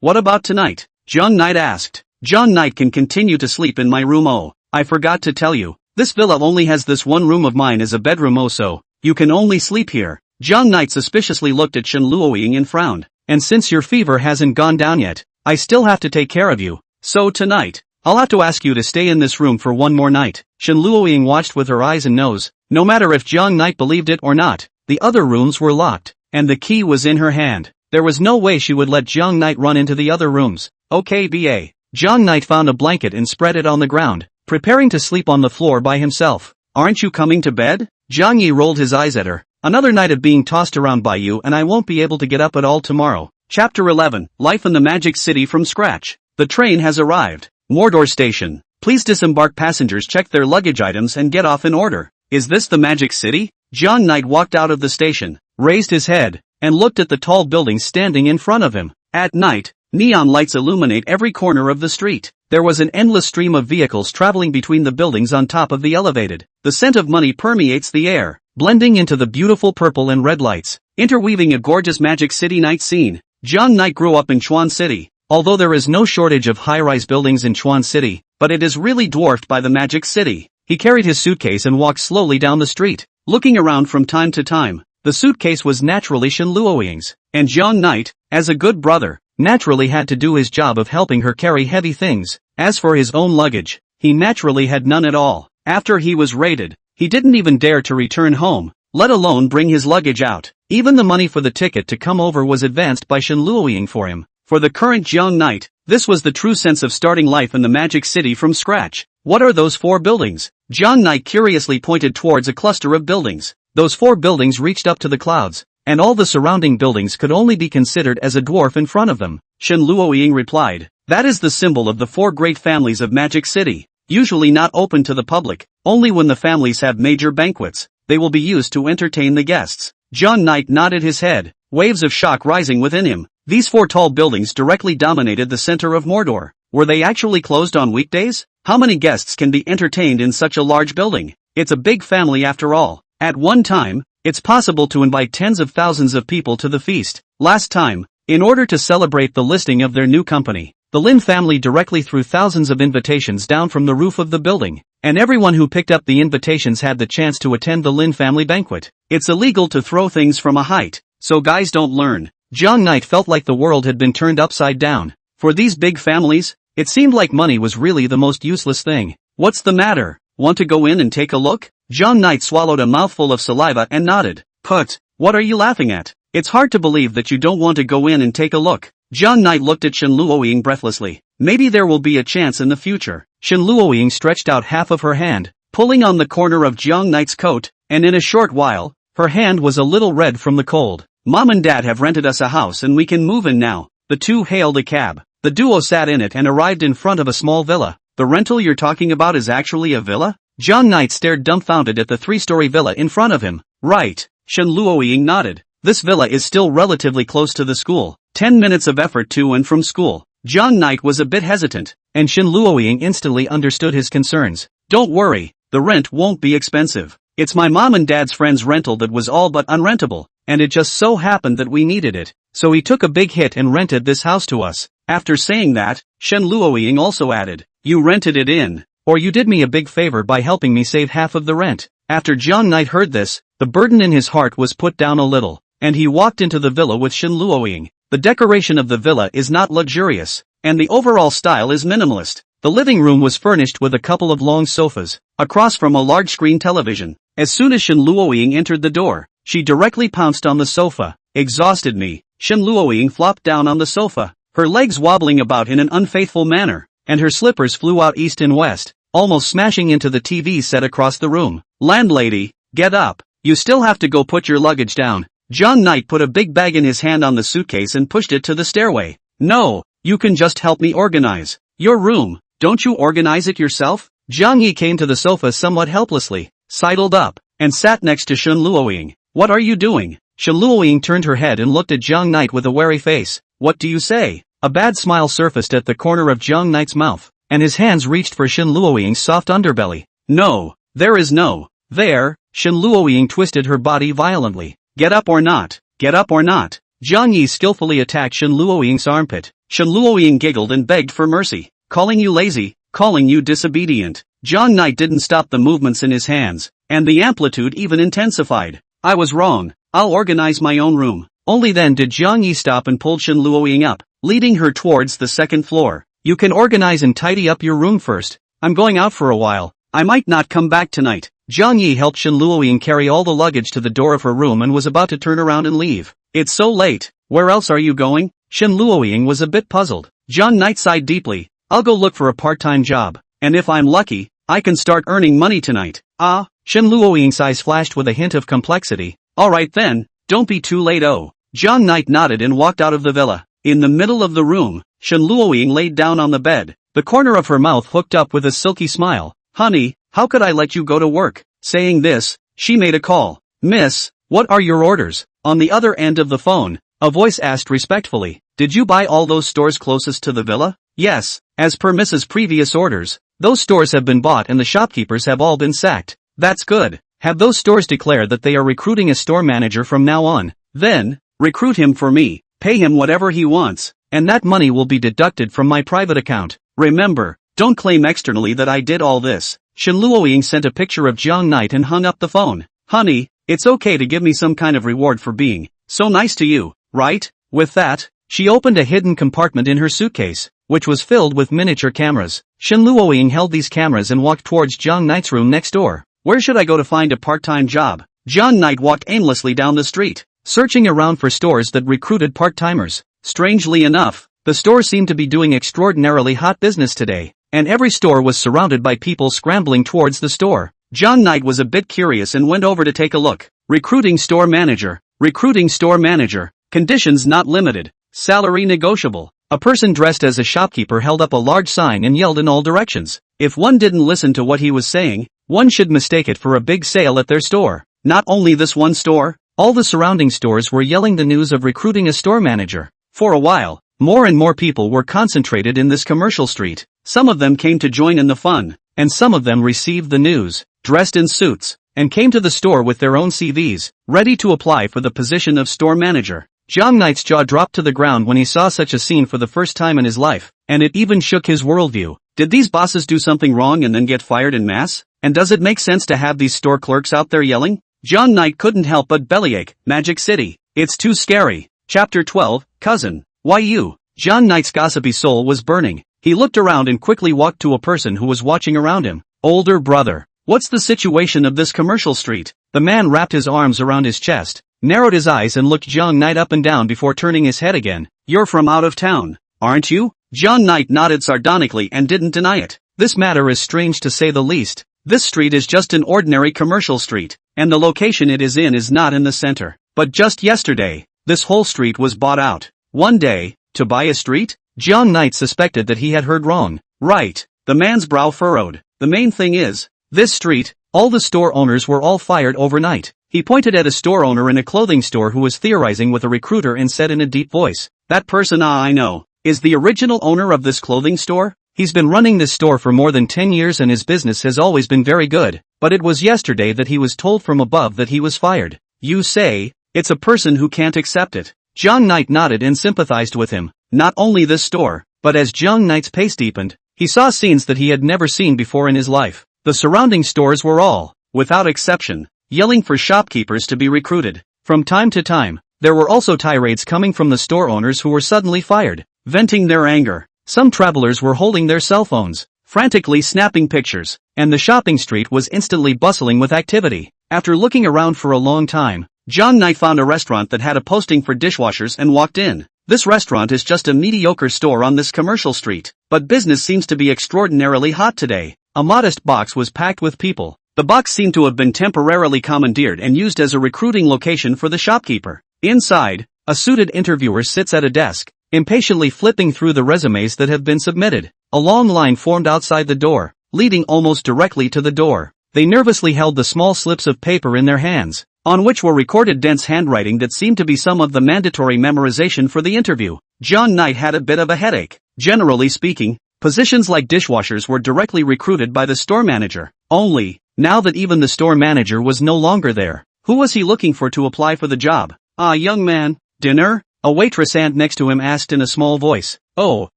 What about tonight? Zhang Knight asked. Zhang Knight can continue to sleep in my room. Oh, I forgot to tell you. This villa only has this one room of mine as a bedroom, so you can only sleep here. Zhang Knight suspiciously looked at Shen Luoying and frowned. And since your fever hasn't gone down yet, I still have to take care of you. So tonight, I'll have to ask you to stay in this room for one more night. Shen Luoying watched with her eyes and nose. No matter if Zhang Knight believed it or not, the other rooms were locked, and the key was in her hand. There was no way she would let Zhang Knight run into the other rooms. Okay, BA. Zhang Knight found a blanket and spread it on the ground, preparing to sleep on the floor by himself. Aren't you coming to bed? Zhang Yi rolled his eyes at her. Another night of being tossed around by you and I won't be able to get up at all tomorrow. Chapter 11, Life in the Magic City from Scratch. The train has arrived. Mordor Station. Please disembark passengers, check their luggage items and get off in order. Is this the Magic City? Zhang Knight walked out of the station, raised his head, and looked at the tall buildings standing in front of him. At night, neon lights illuminate every corner of the street. There was an endless stream of vehicles traveling between the buildings on top of the elevated. The scent of money permeates the air, blending into the beautiful purple and red lights, interweaving a gorgeous Magic City night scene. Zhang Knight grew up in Chuan City. Although there is no shortage of high-rise buildings in Chuan City, but it is really dwarfed by the Magic City. He carried his suitcase and walked slowly down the street, looking around from time to time. The suitcase was naturally Shen Luoying's, and Zhang Knight, as a good brother, naturally had to do his job of helping her carry heavy things. As for his own luggage, he naturally had none at all. After he was raided, he didn't even dare to return home, let alone bring his luggage out. Even the money for the ticket to come over was advanced by Shen Luoying for him. For the current Zhang Knight, This was the true sense of starting life in the magic city from scratch. What are those 4 buildings? Jiang Knight curiously pointed towards a cluster of buildings. Those 4 buildings reached up to the clouds, and all the surrounding buildings could only be considered as a dwarf in front of them. Shen Luoying replied, that is the symbol of the 4 great families of Magic City. Usually not open to the public, only when the families have major banquets, they will be used to entertain the guests. Jiang Knight nodded his head, waves of shock rising within him. These 4 tall buildings directly dominated the center of Mordor. Were they actually closed on weekdays? How many guests can be entertained in such a large building? It's a big family after all. At one time, it's possible to invite tens of thousands of people to the feast. Last time, in order to celebrate the listing of their new company, the Lin family directly threw thousands of invitations down from the roof of the building, and everyone who picked up the invitations had the chance to attend the Lin family banquet. It's illegal to throw things from a height, so guys don't learn. Jiang Knight felt like the world had been turned upside down. For these big families, it seemed like money was really the most useless thing. What's the matter? Want to go in and take a look? Jiang Knight swallowed a mouthful of saliva and nodded. Put, what are you laughing at? It's hard to believe that you don't want to go in and take a look. Jiang Knight looked at Shen Luoying breathlessly. Maybe there will be a chance in the future. Shen Luoying stretched out half of her hand, pulling on the corner of Jiang Knight's coat, and in a short while, her hand was a little red from the cold. Mom and Dad have rented us a house and we can move in now. The two hailed a cab. The duo sat in it and arrived in front of a small villa. The rental you're talking about is actually a villa? Jiang Knight stared dumbfounded at the 3-story villa in front of him. Right. Shen Luoying nodded. This villa is still relatively close to the school. 10 minutes of effort to and from school. Jiang Knight was a bit hesitant, and Shen Luoying instantly understood his concerns. Don't worry, the rent won't be expensive. It's my mom and dad's friend's rental that was all but unrentable, and it just so happened that we needed it, so he took a big hit and rented this house to us. After saying that, Shen Luoying also added, you rented it in, or you did me a big favor by helping me save half of the rent. After Jiang Knight heard this, the burden in his heart was put down a little, and he walked into the villa with Shen Luoying. The decoration of the villa is not luxurious, and the overall style is minimalist. The living room was furnished with a couple of long sofas, across from a large screen television. As soon as Shen Luoying entered the door, she directly pounced on the sofa. Exhausted me, Shen Luoying flopped down on the sofa, her legs wobbling about in an unfaithful manner, and her slippers flew out east and west, almost smashing into the TV set across the room. Landlady, get up, you still have to go put your luggage down. Jiang Knight put a big bag in his hand on the suitcase and pushed it to the stairway. No, you can just help me organize your room. Don't you organize it yourself? Jiang Yi came to the sofa somewhat helplessly, sidled up, and sat next to Shen Luoying. What are you doing? Shen Luoying turned her head and looked at Jiang Knight with a wary face. What do you say? A bad smile surfaced at the corner of Jiang Knight's mouth, and his hands reached for Shen Luoying's soft underbelly. No, there is no. There, Shen Luoying twisted her body violently. Get up or not, get up or not. Jiang Yi skillfully attacked Shen Luoying's armpit. Shen Luoying giggled and begged for mercy. Calling you lazy, calling you disobedient. Jiang Knight didn't stop the movements in his hands, and the amplitude even intensified. I was wrong, I'll organize my own room. Only then did Jiang Yi stop and pulled Shen Luoying up, leading her towards the second floor. You can organize and tidy up your room first. I'm going out for a while. I might not come back tonight. Jiang Yi helped Shen Luoying carry all the luggage to the door of her room and was about to turn around and leave. It's so late, where else are you going? Shen Luoying was a bit puzzled. Jiang Knight sighed deeply. I'll go look for a part-time job, and if I'm lucky, I can start earning money tonight. Ah, Shen Luoying's eyes flashed with a hint of complexity. Alright then, don't be too late. Oh. Jiang Knight nodded and walked out of the villa. In the middle of the room, Shen Luoying laid down on the bed, the corner of her mouth hooked up with a silky smile. Honey, how could I let you go to work? Saying this, she made a call. Miss, what are your orders? On the other end of the phone, a voice asked respectfully. Did you buy all those stores closest to the villa? Yes, as per Mrs. previous orders, those stores have been bought and the shopkeepers have all been sacked. That's good. Have those stores declare that they are recruiting a store manager from now on. Then, recruit him for me, pay him whatever he wants, and that money will be deducted from my private account. Remember, don't claim externally that I did all this. Shen Luoying sent a picture of Jiang Knight and hung up the phone. Honey, it's okay to give me some kind of reward for being so nice to you, right? With that, she opened a hidden compartment in her suitcase, which was filled with miniature cameras. Shen Luoying held these cameras and walked towards Jiang Knight's room next door. Where should I go to find a part-time job? Jiang Knight walked aimlessly down the street, searching around for stores that recruited part-timers. Strangely enough, The store seemed to be doing extraordinarily hot business today, and every store was surrounded by people scrambling towards the store. John Knight was a bit curious and went over to take a look. Recruiting store manager. Recruiting store manager. Conditions not limited. Salary negotiable. A person dressed as a shopkeeper held up a large sign and yelled in all directions. If one didn't listen to what he was saying, one should mistake it for a big sale at their store. Not only this one store, all the surrounding stores were yelling the news of recruiting a store manager. For a while, more and more people were concentrated in this commercial street. Some of them came to join in the fun, and some of them received the news, dressed in suits, and came to the store with their own CVs, ready to apply for the position of store manager. John Knight's jaw dropped to the ground when he saw such a scene for the first time in his life, and it even shook his worldview. Did these bosses do something wrong and then get fired en masse? And does it make sense to have these store clerks out there yelling? John Knight couldn't help but bellyache. Magic City. It's too scary. Chapter 12, Cousin. Why you? John Knight's gossipy soul was burning. He looked around and quickly walked to a person who was watching around him. Older brother. What's the situation of this commercial street? The man wrapped his arms around his chest, narrowed his eyes and looked John Knight up and down before turning his head again. You're from out of town, aren't you? John Knight nodded sardonically and didn't deny it. This matter is strange to say the least. This street is just an ordinary commercial street, and the location it is in is not in the center. But just yesterday, this whole street was bought out. One day, to buy a street? John Knight suspected that he had heard wrong. Right. The man's brow furrowed. The main thing is, this street, all the store owners were all fired overnight. He pointed at a store owner in a clothing store who was theorizing with a recruiter and said in a deep voice, that person I know, is the original owner of this clothing store? He's been running this store for more than 10 years and his business has always been very good, but it was yesterday that he was told from above that he was fired. You say, it's a person who can't accept it. John Knight nodded and sympathized with him. Not only this store, but as John Knight's pace deepened, he saw scenes that he had never seen before in his life. The surrounding stores were all, without exception, yelling for shopkeepers to be recruited. From time to time, there were also tirades coming from the store owners who were suddenly fired, venting their anger. Some travelers were holding their cell phones, frantically snapping pictures, and the shopping street was instantly bustling with activity. After looking around for a long time, John Knight found a restaurant that had a posting for dishwashers and walked in. This restaurant is just a mediocre store on this commercial street, but business seems to be extraordinarily hot today. A modest box was packed with people. The box seemed to have been temporarily commandeered and used as a recruiting location for the shopkeeper. Inside, a suited interviewer sits at a desk, impatiently flipping through the resumes that have been submitted. A long line formed outside the door, leading almost directly to the door. They nervously held the small slips of paper in their hands, on which were recorded dense handwriting that seemed to be some of the mandatory memorization for the interview. John Knight had a bit of a headache. Generally speaking, positions like dishwashers were directly recruited by the store manager. Only, now that even the store manager was no longer there, who was he looking for to apply for the job? Ah, young man, dinner? A waitress next to him asked in a small voice. Oh,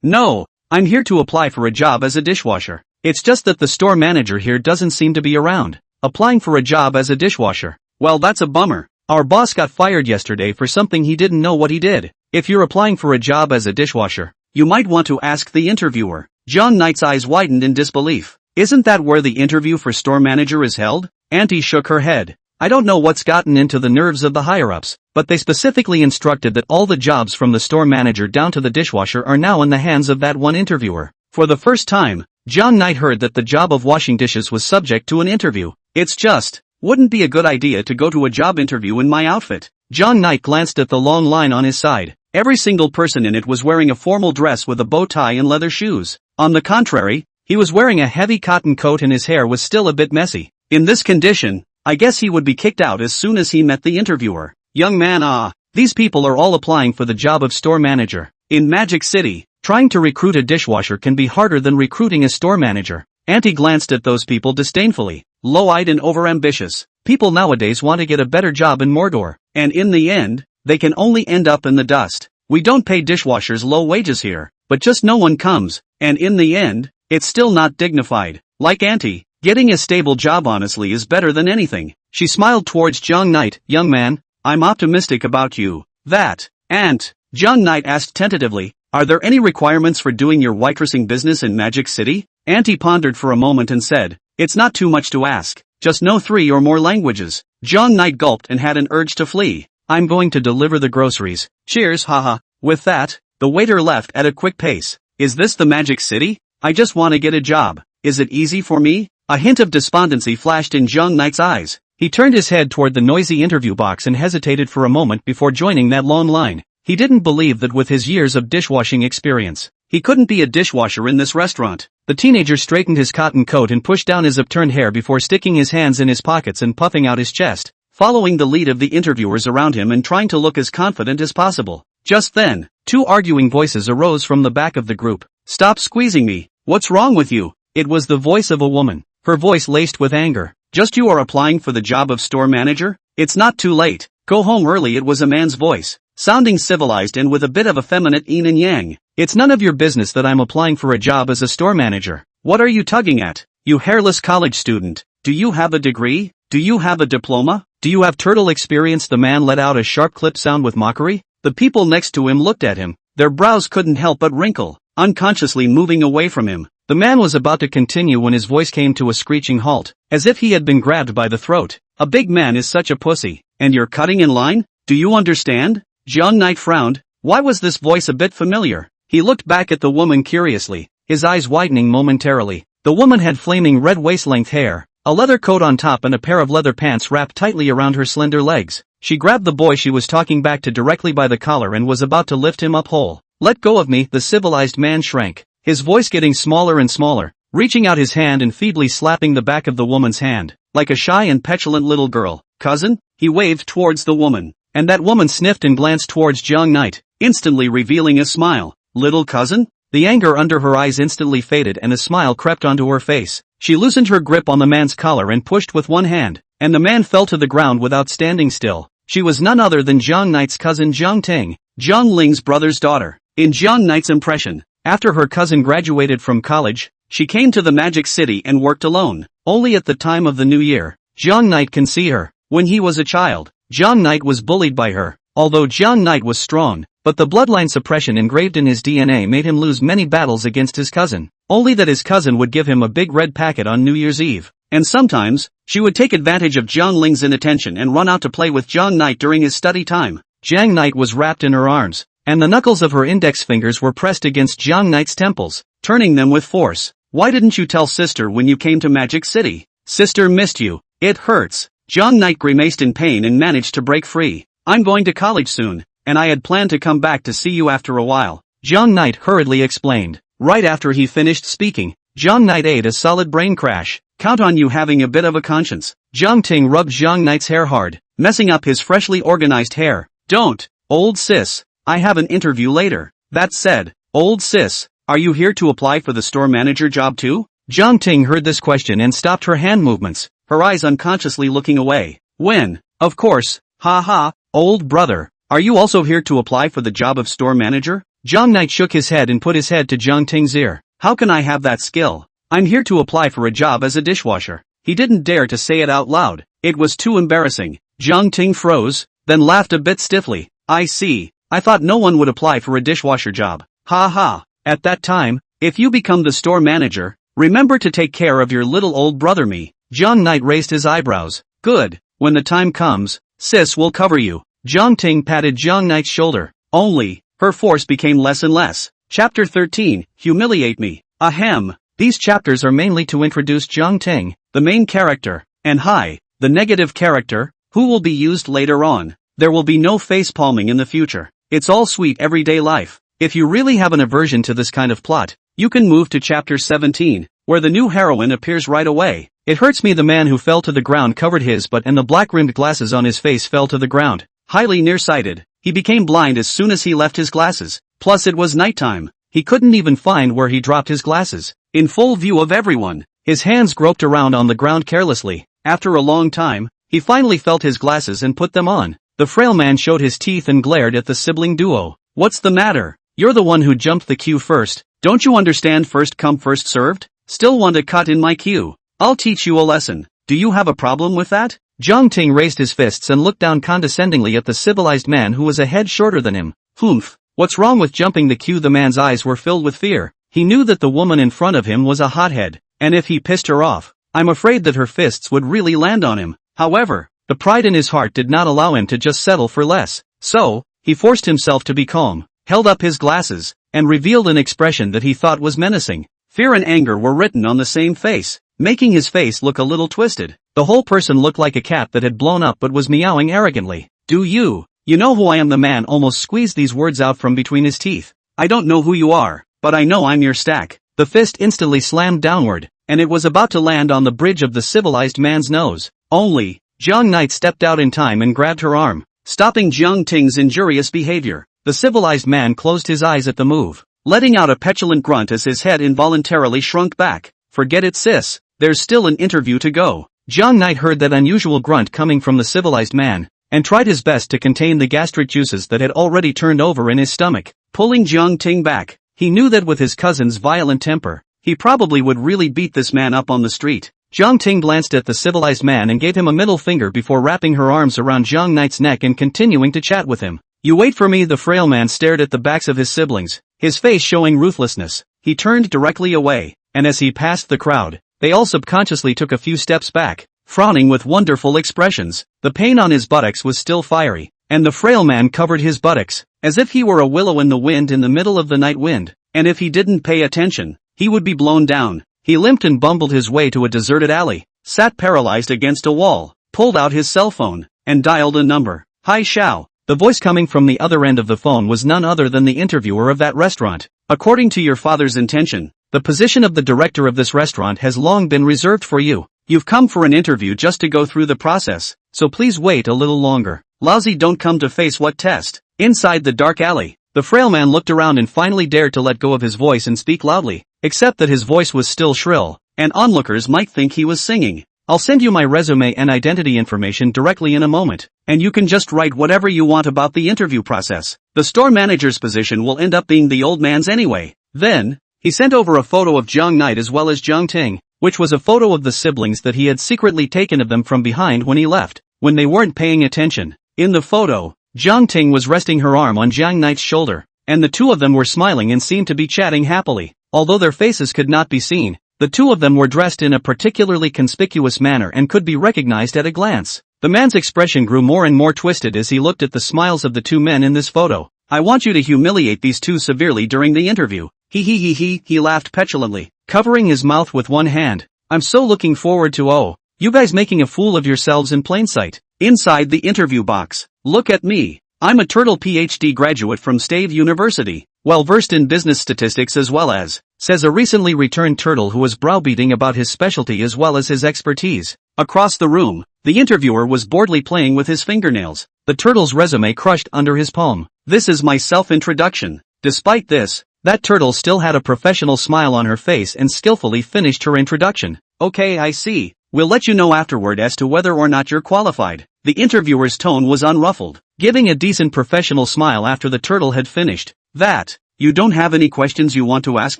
no, I'm here to apply for a job as a dishwasher. It's just that the store manager here doesn't seem to be around. Applying for a job as a dishwasher. Well, that's a bummer. Our boss got fired yesterday for something he didn't know what he did. If you're applying for a job as a dishwasher, you might want to ask the interviewer. John Knight's eyes widened in disbelief. Isn't that where the interview for store manager is held? Auntie shook her head. I don't know what's gotten into the nerves of the higher-ups, but they specifically instructed that all the jobs from the store manager down to the dishwasher are now in the hands of that one interviewer. For the first time, John Knight heard that the job of washing dishes was subject to an interview. It's just, wouldn't be a good idea to go to a job interview in my outfit. John Knight glanced at the long line on his side. Every single person in it was wearing a formal dress with a bow tie and leather shoes. On the contrary, he was wearing a heavy cotton coat and his hair was still a bit messy. In this condition, I guess he would be kicked out as soon as he met the interviewer. Young man, these people are all applying for the job of store manager. In Magic City, trying to recruit a dishwasher can be harder than recruiting a store manager. Auntie glanced at those people disdainfully. Low-eyed and overambitious. People nowadays want to get a better job in Mordor, and in the end, they can only end up in the dust. We don't pay dishwashers low wages here, but just no one comes, and in the end, it's still not dignified. Like Auntie, getting a stable job honestly is better than anything. She smiled towards John Knight. Young man, I'm optimistic about you. That, Aunt, John Knight asked tentatively, are there any requirements for doing your waitressing business in Magic City? Auntie pondered for a moment and said, it's not too much to ask, just know 3 or more languages. John Knight gulped and had an urge to flee. I'm going to deliver the groceries. Cheers, haha. With that, The waiter left at a quick pace. Is this the Magic City? I just want to get a job. Is it easy for me? A hint of despondency flashed in Zhang Knight's eyes. He turned his head toward the noisy interview box and hesitated for a moment before joining that long line. He didn't believe that with his years of dishwashing experience, he couldn't be a dishwasher in this restaurant. The teenager straightened his cotton coat and pushed down his upturned hair before sticking his hands in his pockets and puffing out his chest, following the lead of the interviewers around him and trying to look as confident as possible. Just then, two arguing voices arose from the back of the group. Stop squeezing me. What's wrong with you? It was the voice of a woman, her voice laced with anger. Just you are applying for the job of store manager? It's not too late. Go home early. It was a man's voice, sounding civilized and with a bit of effeminate yin and yang. It's none of your business that I'm applying for a job as a store manager. What are you tugging at, you hairless college student? Do you have a degree? Do you have a diploma? Do you have turtle experience? The man let out a sharp clip sound with mockery. The people next to him looked at him. Their brows couldn't help but wrinkle, unconsciously moving away from him. The man was about to continue when his voice came to a screeching halt, as if he had been grabbed by the throat. A big man is such a pussy, and you're cutting in line? Do you understand? Zhang Knight frowned. Why was this voice a bit familiar? He looked back at the woman curiously, his eyes widening momentarily. The woman had flaming red waist-length hair, a leather coat on top and a pair of leather pants wrapped tightly around her slender legs. She grabbed the boy she was talking back to directly by the collar and was about to lift him up whole. Let go of me, the civilized man shrank, his voice getting smaller and smaller, reaching out his hand and feebly slapping the back of the woman's hand, like a shy and petulant little girl. Cousin? He waved towards the woman, and that woman sniffed and glanced towards Zhang Knight, instantly revealing a smile. Little cousin? The anger under her eyes instantly faded and a smile crept onto her face. She loosened her grip on the man's collar and pushed with one hand, and the man fell to the ground without standing still. She was none other than Zhang Knight's cousin Zhang Ting, Zhang Ling's brother's daughter. In Zhang Knight's impression, after her cousin graduated from college, she came to the Magic City and worked alone. Only at the time of the new year, Zhang Knight can see her. When he was a child, Zhang Knight was bullied by her. Although Zhang Knight was strong, but the bloodline suppression engraved in his DNA made him lose many battles against his cousin. Only that his cousin would give him a big red packet on New Year's Eve. And sometimes, she would take advantage of Zhang Ling's inattention and run out to play with Zhang Knight during his study time. Zhang Knight was wrapped in her arms, and the knuckles of her index fingers were pressed against Zhang Knight's temples, turning them with force. Why didn't you tell sister when you came to Magic City? Sister missed you. It hurts. Zhang Knight grimaced in pain and managed to break free. I'm going to college soon, and I had planned to come back to see you after a while, Zhang Knight hurriedly explained. Right after he finished speaking, Zhang Knight ate a solid brain crash. Count on you having a bit of a conscience. Zhang Ting rubbed Zhang Knight's hair hard, messing up his freshly organized hair. Don't, old sis. I have an interview later. That said, old sis, are you here to apply for the store manager job too? Zhang Ting heard this question and stopped her hand movements, her eyes unconsciously looking away. When? Of course. Ha ha, old brother. Are you also here to apply for the job of store manager? Zhang Knight shook his head and put his head to Zhang Ting's ear. How can I have that skill? I'm here to apply for a job as a dishwasher. He didn't dare to say it out loud. It was too embarrassing. Zhang Ting froze, then laughed a bit stiffly. I see. I thought no one would apply for a dishwasher job. Ha ha. At that time, if you become the store manager, remember to take care of your little old brother me. Zhang Knight raised his eyebrows. Good. When the time comes, sis will cover you. Zhang Ting patted Zhang Knight's shoulder. Only, her force became less and less. Chapter 13, Humiliate Me. Ahem. These chapters are mainly to introduce Zhang Ting, the main character, and Hai, the negative character, who will be used later on. There will be no face palming in the future. It's all sweet everyday life. If you really have an aversion to this kind of plot, you can move to chapter 17, where the new heroine appears right away. It hurts me. The man who fell to the ground covered his butt and the black-rimmed glasses on his face fell to the ground. Highly nearsighted, he became blind as soon as he left his glasses. Plus it was nighttime. He couldn't even find where he dropped his glasses. In full view of everyone, his hands groped around on the ground carelessly. After a long time, he finally felt his glasses and put them on. The frail man showed his teeth and glared at the sibling duo. What's the matter? You're the one who jumped the queue first. Don't you understand first come first served? Still want to cut in my queue? I'll teach you a lesson. Do you have a problem with that? Zhang Ting raised his fists and looked down condescendingly at the civilized man who was a head shorter than him. Humph. What's wrong with jumping the queue? The man's eyes were filled with fear. He knew that the woman in front of him was a hothead, and if he pissed her off, I'm afraid that her fists would really land on him. However, the pride in his heart did not allow him to just settle for less. So, he forced himself to be calm. held up his glasses, and revealed an expression that he thought was menacing. Fear and anger were written on the same face, making his face look a little twisted. The whole person looked like a cat that had blown up but was meowing arrogantly. "Do you know who I am?" The man almost squeezed these words out from between his teeth. "I don't know who you are, but I know I'm your stack." The fist instantly slammed downward, and it was about to land on the bridge of the civilized man's nose. Only, Jiang Knight stepped out in time and grabbed her arm, stopping Jiang Ting's injurious behavior. The civilized man closed his eyes at the move, letting out a petulant grunt as his head involuntarily shrunk back. "Forget it, sis. There's still an interview to go." Jiang Knight heard that unusual grunt coming from the civilized man, and tried his best to contain the gastric juices that had already turned over in his stomach, pulling Jiang Ting back. He knew that with his cousin's violent temper, he probably would really beat this man up on the street. Jiang Ting glanced at the civilized man and gave him a middle finger before wrapping her arms around Jiang Knight's neck and continuing to chat with him. "You wait for me." The frail man stared at the backs of his siblings, his face showing ruthlessness. He turned directly away, and as he passed the crowd, they all subconsciously took a few steps back, frowning with wonderful expressions. The pain on his buttocks was still fiery, and the frail man covered his buttocks, as if he were a willow in the wind in the middle of the night wind, and if he didn't pay attention, he would be blown down. He limped and bumbled his way to a deserted alley, sat paralyzed against a wall, pulled out his cell phone, and dialed a number. "Hi Xiao." The voice coming from the other end of the phone was none other than the interviewer of that restaurant. "According to your father's intention, the position of the director of this restaurant has long been reserved for you. You've come for an interview just to go through the process, so please wait a little longer. Lousy don't come to face what test." Inside the dark alley, the frail man looked around and finally dared to let go of his voice and speak loudly, except that his voice was still shrill, and onlookers might think he was singing. "I'll send you my resume and identity information directly in a moment, and you can just write whatever you want about the interview process. The store manager's position will end up being the old man's anyway." Then, he sent over a photo of Jiang Knight as well as Jiang Ting, which was a photo of the siblings that he had secretly taken of them from behind when he left, when they weren't paying attention. In the photo, Jiang Ting was resting her arm on Jiang Knight's shoulder, and the two of them were smiling and seemed to be chatting happily. Although their faces could not be seen, the two of them were dressed in a particularly conspicuous manner and could be recognized at a glance. The man's expression grew more and more twisted as he looked at the smiles of the two men in this photo. "I want you to humiliate these two severely during the interview." He laughed petulantly, covering his mouth with one hand. "I'm so looking forward to you guys making a fool of yourselves in plain sight." Inside the interview box, "Look at me. I'm a turtle PhD graduate from Stave University, well versed in business statistics as well as," says a recently returned turtle who was browbeating about his specialty as well as his expertise. Across the room, the interviewer was boredly playing with his fingernails, the turtle's resume crushed under his palm. "This is my self-introduction." Despite this, that turtle still had a professional smile on her face and skillfully finished her introduction. "Okay, I see. We'll let you know afterward as to whether or not you're qualified." The interviewer's tone was unruffled, giving a decent professional smile after the turtle had finished. "That, you don't have any questions you want to ask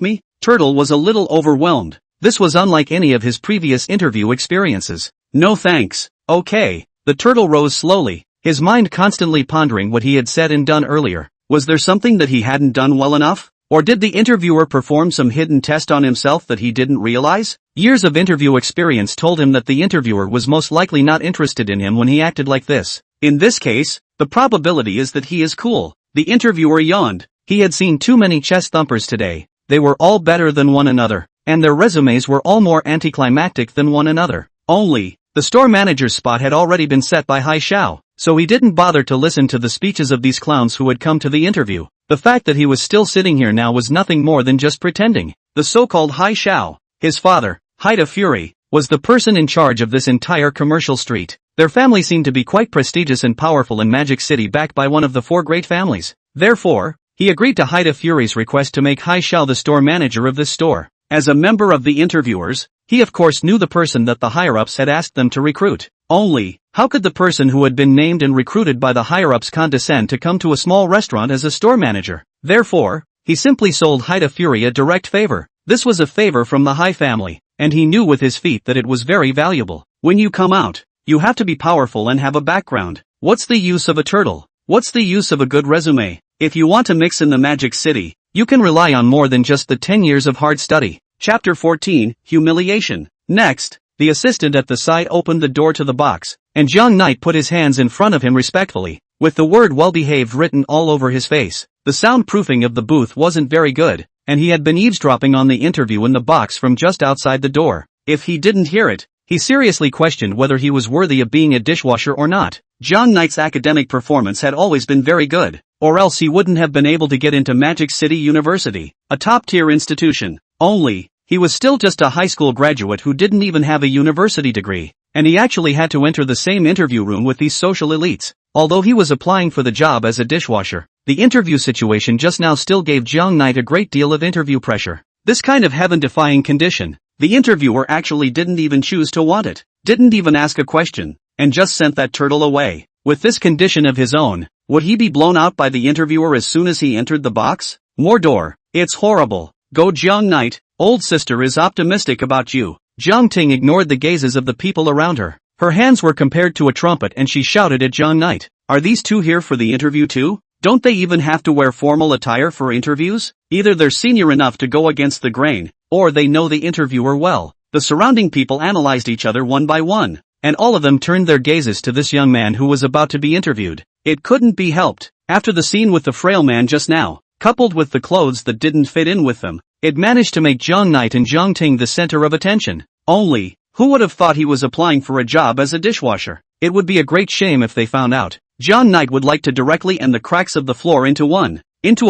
me?" Turtle was a little overwhelmed. This was unlike any of his previous interview experiences. "No thanks." "Okay." The turtle rose slowly, his mind constantly pondering what he had said and done earlier. Was there something that he hadn't done well enough? Or did the interviewer perform some hidden test on himself that he didn't realize? Years of interview experience told him that the interviewer was most likely not interested in him when he acted like this. In this case, the probability is that he is cool. The interviewer yawned. He had seen too many chest thumpers today. They were all better than one another, and their resumes were all more anticlimactic than one another. Only, the store manager's spot had already been set by Hai Xiao, so he didn't bother to listen to the speeches of these clowns who had come to the interview. The fact that he was still sitting here now was nothing more than just pretending. The so-called Hai Xiao, his father, Haida Fury, was the person in charge of this entire commercial street. Their family seemed to be quite prestigious and powerful in Magic City, backed by one of the four great families. Therefore, he agreed to Haida Fury's request to make Hai Xiao the store manager of this store. As a member of the interviewers, he of course knew the person that the higher-ups had asked them to recruit. Only, how could the person who had been named and recruited by the higher-ups condescend to come to a small restaurant as a store manager? Therefore, he simply sold Haida Fury a direct favor. This was a favor from the Hai family, and he knew with his feet that it was very valuable. When you come out, you have to be powerful and have a background. What's the use of a turtle? What's the use of a good resume? If you want to mix in the Magic City, you can rely on more than just the 10 years of hard study. Chapter 14, Humiliation. Next, the assistant at the side opened the door to the box, and Jiang Knight put his hands in front of him respectfully, with the word well-behaved written all over his face. The soundproofing of the booth wasn't very good, and he had been eavesdropping on the interview in the box from just outside the door. If he didn't hear it, he seriously questioned whether he was worthy of being a dishwasher or not. Zhang Knight's academic performance had always been very good, or else he wouldn't have been able to get into Magic City University, a top-tier institution. Only, he was still just a high school graduate who didn't even have a university degree, and he actually had to enter the same interview room with these social elites. Although he was applying for the job as a dishwasher, the interview situation just now still gave Zhang Knight a great deal of interview pressure. This kind of heaven-defying condition, the interviewer actually didn't even choose to want it, didn't even ask a question, and just sent that turtle away. With this condition of his own, would he be blown out by the interviewer as soon as he entered the box? Mordor, it's horrible. Go Zhang Knight, old sister is optimistic about you. Xiao Ting ignored the gazes of the people around her. Her hands were compared to a trumpet and she shouted at Zhang Knight. Are these two here for the interview too? Don't they even have to wear formal attire for interviews? Either they're senior enough to go against the grain, or they know the interviewer well. The surrounding people analyzed each other one by one, and all of them turned their gazes to this young man who was about to be interviewed. It couldn't be helped. After the scene with the frail man just now, coupled with the clothes that didn't fit in with them, it managed to make Zhang Knight and Xiao Ting the center of attention. Only, who would have thought he was applying for a job as a dishwasher? It would be a great shame if they found out. Zhang Knight would like to directly end the cracks of the floor into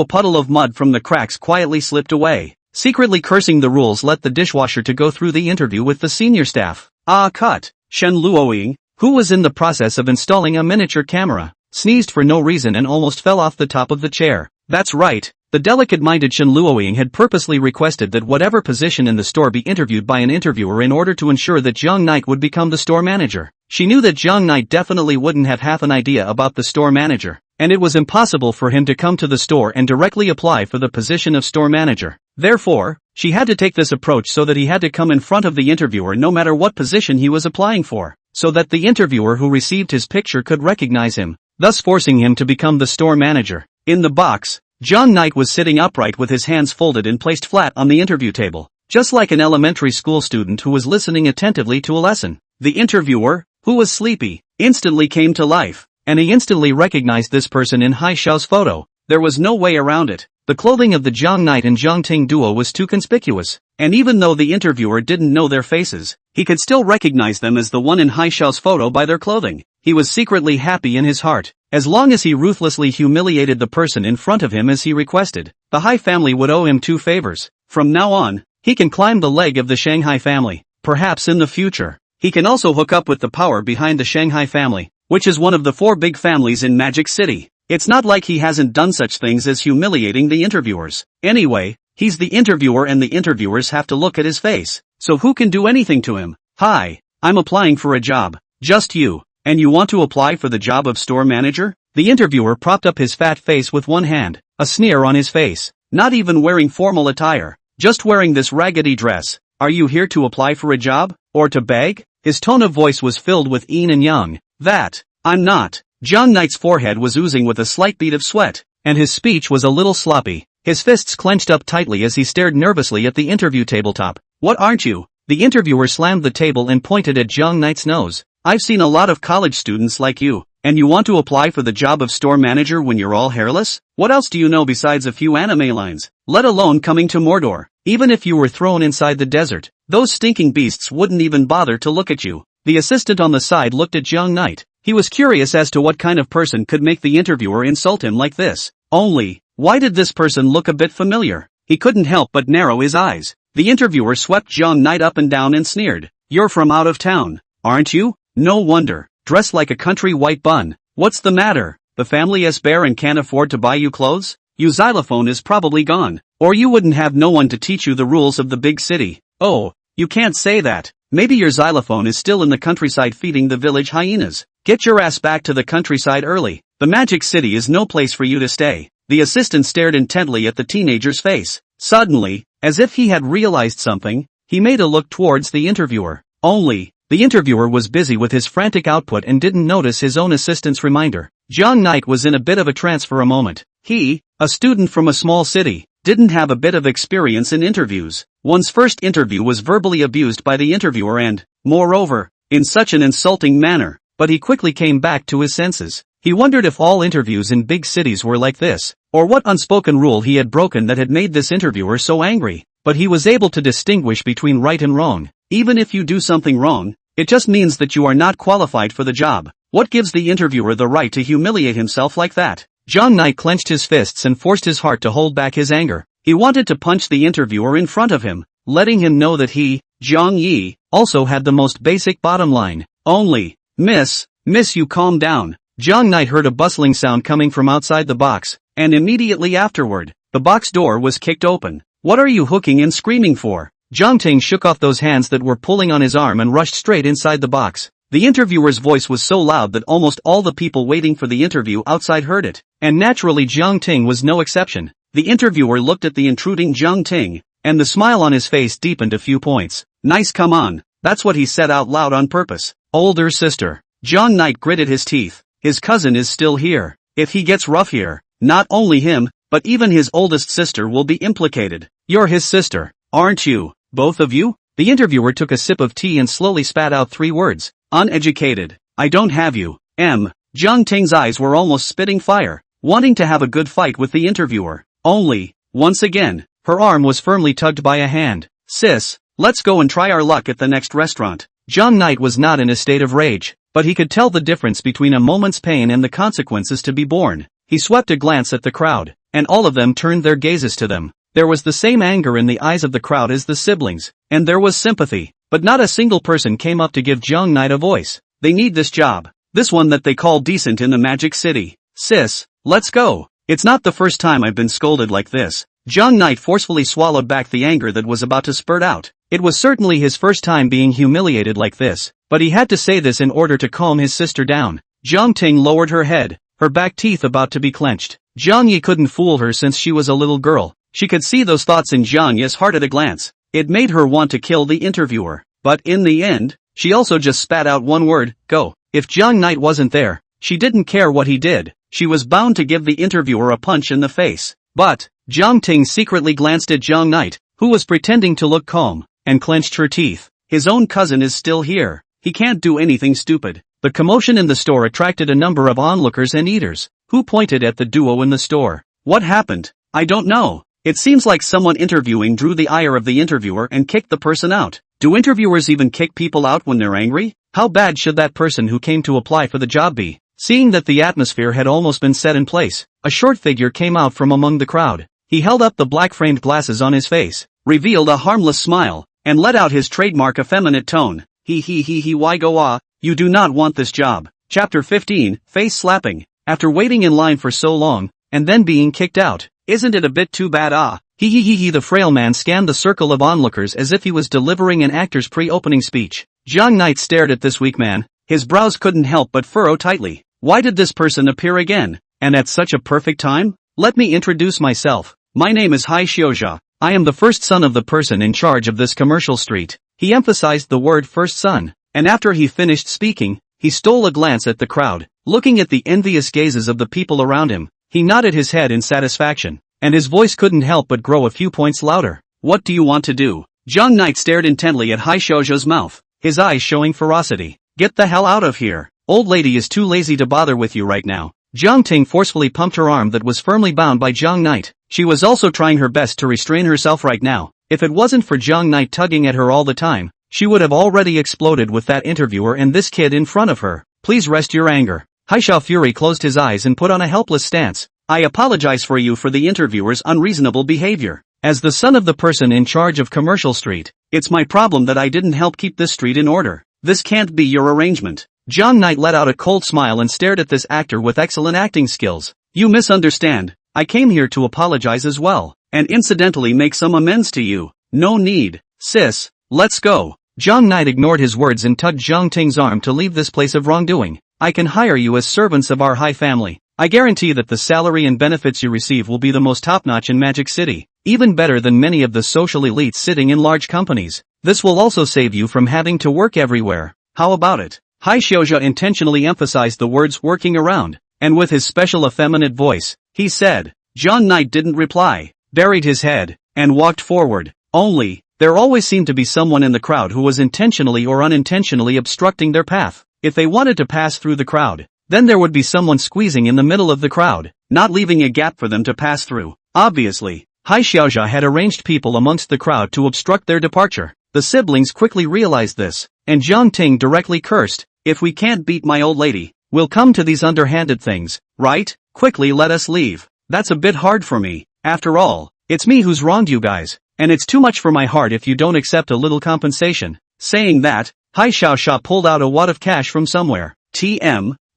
a puddle of mud from the cracks quietly slipped away, secretly cursing the rules let the dishwasher to go through the interview with the senior staff. Cut. Shen Luoying, who was in the process of installing a miniature camera, sneezed for no reason and almost fell off the top of the chair. That's right. The delicate-minded Shen Luoying had purposely requested that whatever position in the store be interviewed by an interviewer in order to ensure that Zhang Knight would become the store manager. She knew that Zhang Knight definitely wouldn't have half an idea about the store manager, and it was impossible for him to come to the store and directly apply for the position of store manager. Therefore, she had to take this approach so that he had to come in front of the interviewer no matter what position he was applying for, so that the interviewer who received his picture could recognize him, thus forcing him to become the store manager. In the box, Zhang Knight was sitting upright with his hands folded and placed flat on the interview table, just like an elementary school student who was listening attentively to a lesson. The interviewer, who was sleepy, instantly came to life, and he instantly recognized this person in Hai Xiao's photo. There was no way around it. The clothing of the Zhang Knight and Xiao Ting duo was too conspicuous, and even though the interviewer didn't know their faces, he could still recognize them as the one in Hai Xiao's photo by their clothing. He was secretly happy in his heart. As long as he ruthlessly humiliated the person in front of him as he requested, the Hai family would owe him 2 favors. From now on, he can climb the leg of the Shanghai family. Perhaps in the future, he can also hook up with the power behind the Shanghai family, which is one of the 4 big families in Magic City. It's not like he hasn't done such things as humiliating the interviewers. Anyway, he's the interviewer and the interviewers have to look at his face. So who can do anything to him? Hi, I'm applying for a job. Just you. And you want to apply for the job of store manager? The interviewer propped up his fat face with one hand, a sneer on his face. Not even wearing formal attire, just wearing this raggedy dress. Are you here to apply for a job, or to beg? His tone of voice was filled with yin and yang. That, I'm not. Zhang Knight's forehead was oozing with a slight bead of sweat, and his speech was a little sloppy. His fists clenched up tightly as he stared nervously at the interview tabletop. What aren't you? The interviewer slammed the table and pointed at Zhang Knight's nose. I've seen a lot of college students like you, and you want to apply for the job of store manager when you're all hairless? What else do you know besides a few anime lines? Let alone coming to Mordor. Even if you were thrown inside the desert, those stinking beasts wouldn't even bother to look at you. The assistant on the side looked at Zhang Knight. He was curious as to what kind of person could make the interviewer insult him like this. Only, why did this person look a bit familiar? He couldn't help but narrow his eyes. The interviewer swept Zhang Knight up and down and sneered. You're from out of town, aren't you? No wonder. Dressed like a country white bun. What's the matter? The family is bare and can't afford to buy you clothes? Your xylophone is probably gone. Or you wouldn't have no one to teach you the rules of the big city. Oh, you can't say that. Maybe your xylophone is still in the countryside feeding the village hyenas. Get your ass back to the countryside early. The Magic City is no place for you to stay. The assistant stared intently at the teenager's face. Suddenly, as if he had realized something, he made a look towards the interviewer. Only, the interviewer was busy with his frantic output and didn't notice his own assistant's reminder. Zhang Knight was in a bit of a trance for a moment. He, a student from a small city, didn't have a bit of experience in interviews. One's first interview was verbally abused by the interviewer and, moreover, in such an insulting manner. But he quickly came back to his senses. He wondered if all interviews in big cities were like this, or what unspoken rule he had broken that had made this interviewer so angry. But he was able to distinguish between right and wrong. Even if you do something wrong, it just means that you are not qualified for the job. What gives the interviewer the right to humiliate himself like that? Zhang Knight clenched his fists and forced his heart to hold back his anger. He wanted to punch the interviewer in front of him, letting him know that he, Zhang Yi, also had the most basic bottom line. Only, Miss, you calm down. Zhang Knight heard a bustling sound coming from outside the box, and immediately afterward, the box door was kicked open. What are you hooking and screaming for? Zhang Ting shook off those hands that were pulling on his arm and rushed straight inside the box. The interviewer's voice was so loud that almost all the people waiting for the interview outside heard it, and naturally Zhang Ting was no exception. The interviewer looked at the intruding Zhang Ting, and the smile on his face deepened a few points. Nice, come on. That's what he said out loud on purpose. Older sister. Zhang Knight gritted his teeth. His cousin is still here. If he gets rough here, not only him, but even his oldest sister will be implicated. You're his sister, aren't you? Both of you? The interviewer took a sip of tea and slowly spat out 3 words. Uneducated. I don't have you. Zhang Ting's eyes were almost spitting fire, wanting to have a good fight with the interviewer. Only, once again, her arm was firmly tugged by a hand. Sis, let's go and try our luck at the next restaurant. Zhang Knight was not in a state of rage, but he could tell the difference between a moment's pain and the consequences to be borne. He swept a glance at the crowd, and all of them turned their gazes to them. There was the same anger in the eyes of the crowd as the siblings, and there was sympathy, but not a single person came up to give Zhang Knight a voice. They need this job. This one that they call decent in the Magic City. Sis, let's go. It's not the first time I've been scolded like this. Zhang Knight forcefully swallowed back the anger that was about to spurt out. It was certainly his first time being humiliated like this, but he had to say this in order to calm his sister down. Zhang Ting lowered her head, her back teeth about to be clenched. Zhang Yi couldn't fool her since she was a little girl. She could see those thoughts in Zhang Yi's heart at a glance. It made her want to kill the interviewer. But in the end, she also just spat out one word, go. If Zhang Knight wasn't there, she didn't care what he did. She was bound to give the interviewer a punch in the face. But, Zhang Ting secretly glanced at Zhang Knight, who was pretending to look calm, and clenched her teeth. His own cousin is still here. He can't do anything stupid. The commotion in the store attracted a number of onlookers and eaters, who pointed at the duo in the store. What happened? I don't know. It seems like someone interviewing drew the ire of the interviewer and kicked the person out. Do interviewers even kick people out when they're angry? How bad should that person who came to apply for the job be? Seeing that the atmosphere had almost been set in place, a short figure came out from among the crowd. He held up the black-framed glasses on his face, revealed a harmless smile, and let out his trademark effeminate tone. Why go ah? You do not want this job. Chapter 15, Face Slapping. After waiting in line for so long, and then being kicked out, isn't it a bit too bad ah? The frail man scanned the circle of onlookers as if he was delivering an actor's pre-opening speech. Zhang Knight stared at this weak man. His brows couldn't help but furrow tightly. Why did this person appear again? And at such a perfect time? Let me introduce myself. My name is Xiaoluo. I am the first son of the person in charge of this commercial street. He emphasized the word first son, and after he finished speaking, he stole a glance at the crowd. Looking at the envious gazes of the people around him, he nodded his head in satisfaction, and his voice couldn't help but grow a few points louder. What do you want to do? Zhang Knight stared intently at Xiaoluo's mouth, his eyes showing ferocity. Get the hell out of here. Old lady is too lazy to bother with you right now. Zhang Ting forcefully pumped her arm that was firmly bound by Zhang Knight. She was also trying her best to restrain herself right now. If it wasn't for Zhang Knight tugging at her all the time, she would have already exploded with that interviewer and this kid in front of her. Please rest your anger. Xiao Fury closed his eyes and put on a helpless stance. I apologize for you for the interviewer's unreasonable behavior. As the son of the person in charge of Commercial Street, it's my problem that I didn't help keep this street in order. This can't be your arrangement. Zhang Knight let out a cold smile and stared at this actor with excellent acting skills. You misunderstand. I came here to apologize as well, and incidentally make some amends to you. No need. Sis, let's go. Zhang Knight ignored his words and tugged Zhang Ting's arm to leave this place of wrongdoing. I can hire you as servants of our high family. I guarantee that the salary and benefits you receive will be the most top-notch in Magic City, even better than many of the social elites sitting in large companies. This will also save you from having to work everywhere. How about it? Xiaoluo intentionally emphasized the words working around, and with his special effeminate voice, he said. Zhang Knight didn't reply, buried his head, and walked forward. Only, there always seemed to be someone in the crowd who was intentionally or unintentionally obstructing their path. If they wanted to pass through the crowd, Then there would be someone squeezing in the middle of the crowd, not leaving a gap for them to pass through. Obviously, Hai Xiaojia had arranged people amongst the crowd to obstruct their departure. The siblings quickly realized this, and Jiang Ting directly cursed, "If we can't beat my old lady, we'll come to these underhanded things, right? Quickly let us leave. That's a bit hard for me. After all, it's me who's wronged you guys, and it's too much for my heart if you don't accept a little compensation." Saying that, Hai Xiaoxia pulled out a wad of cash from somewhere.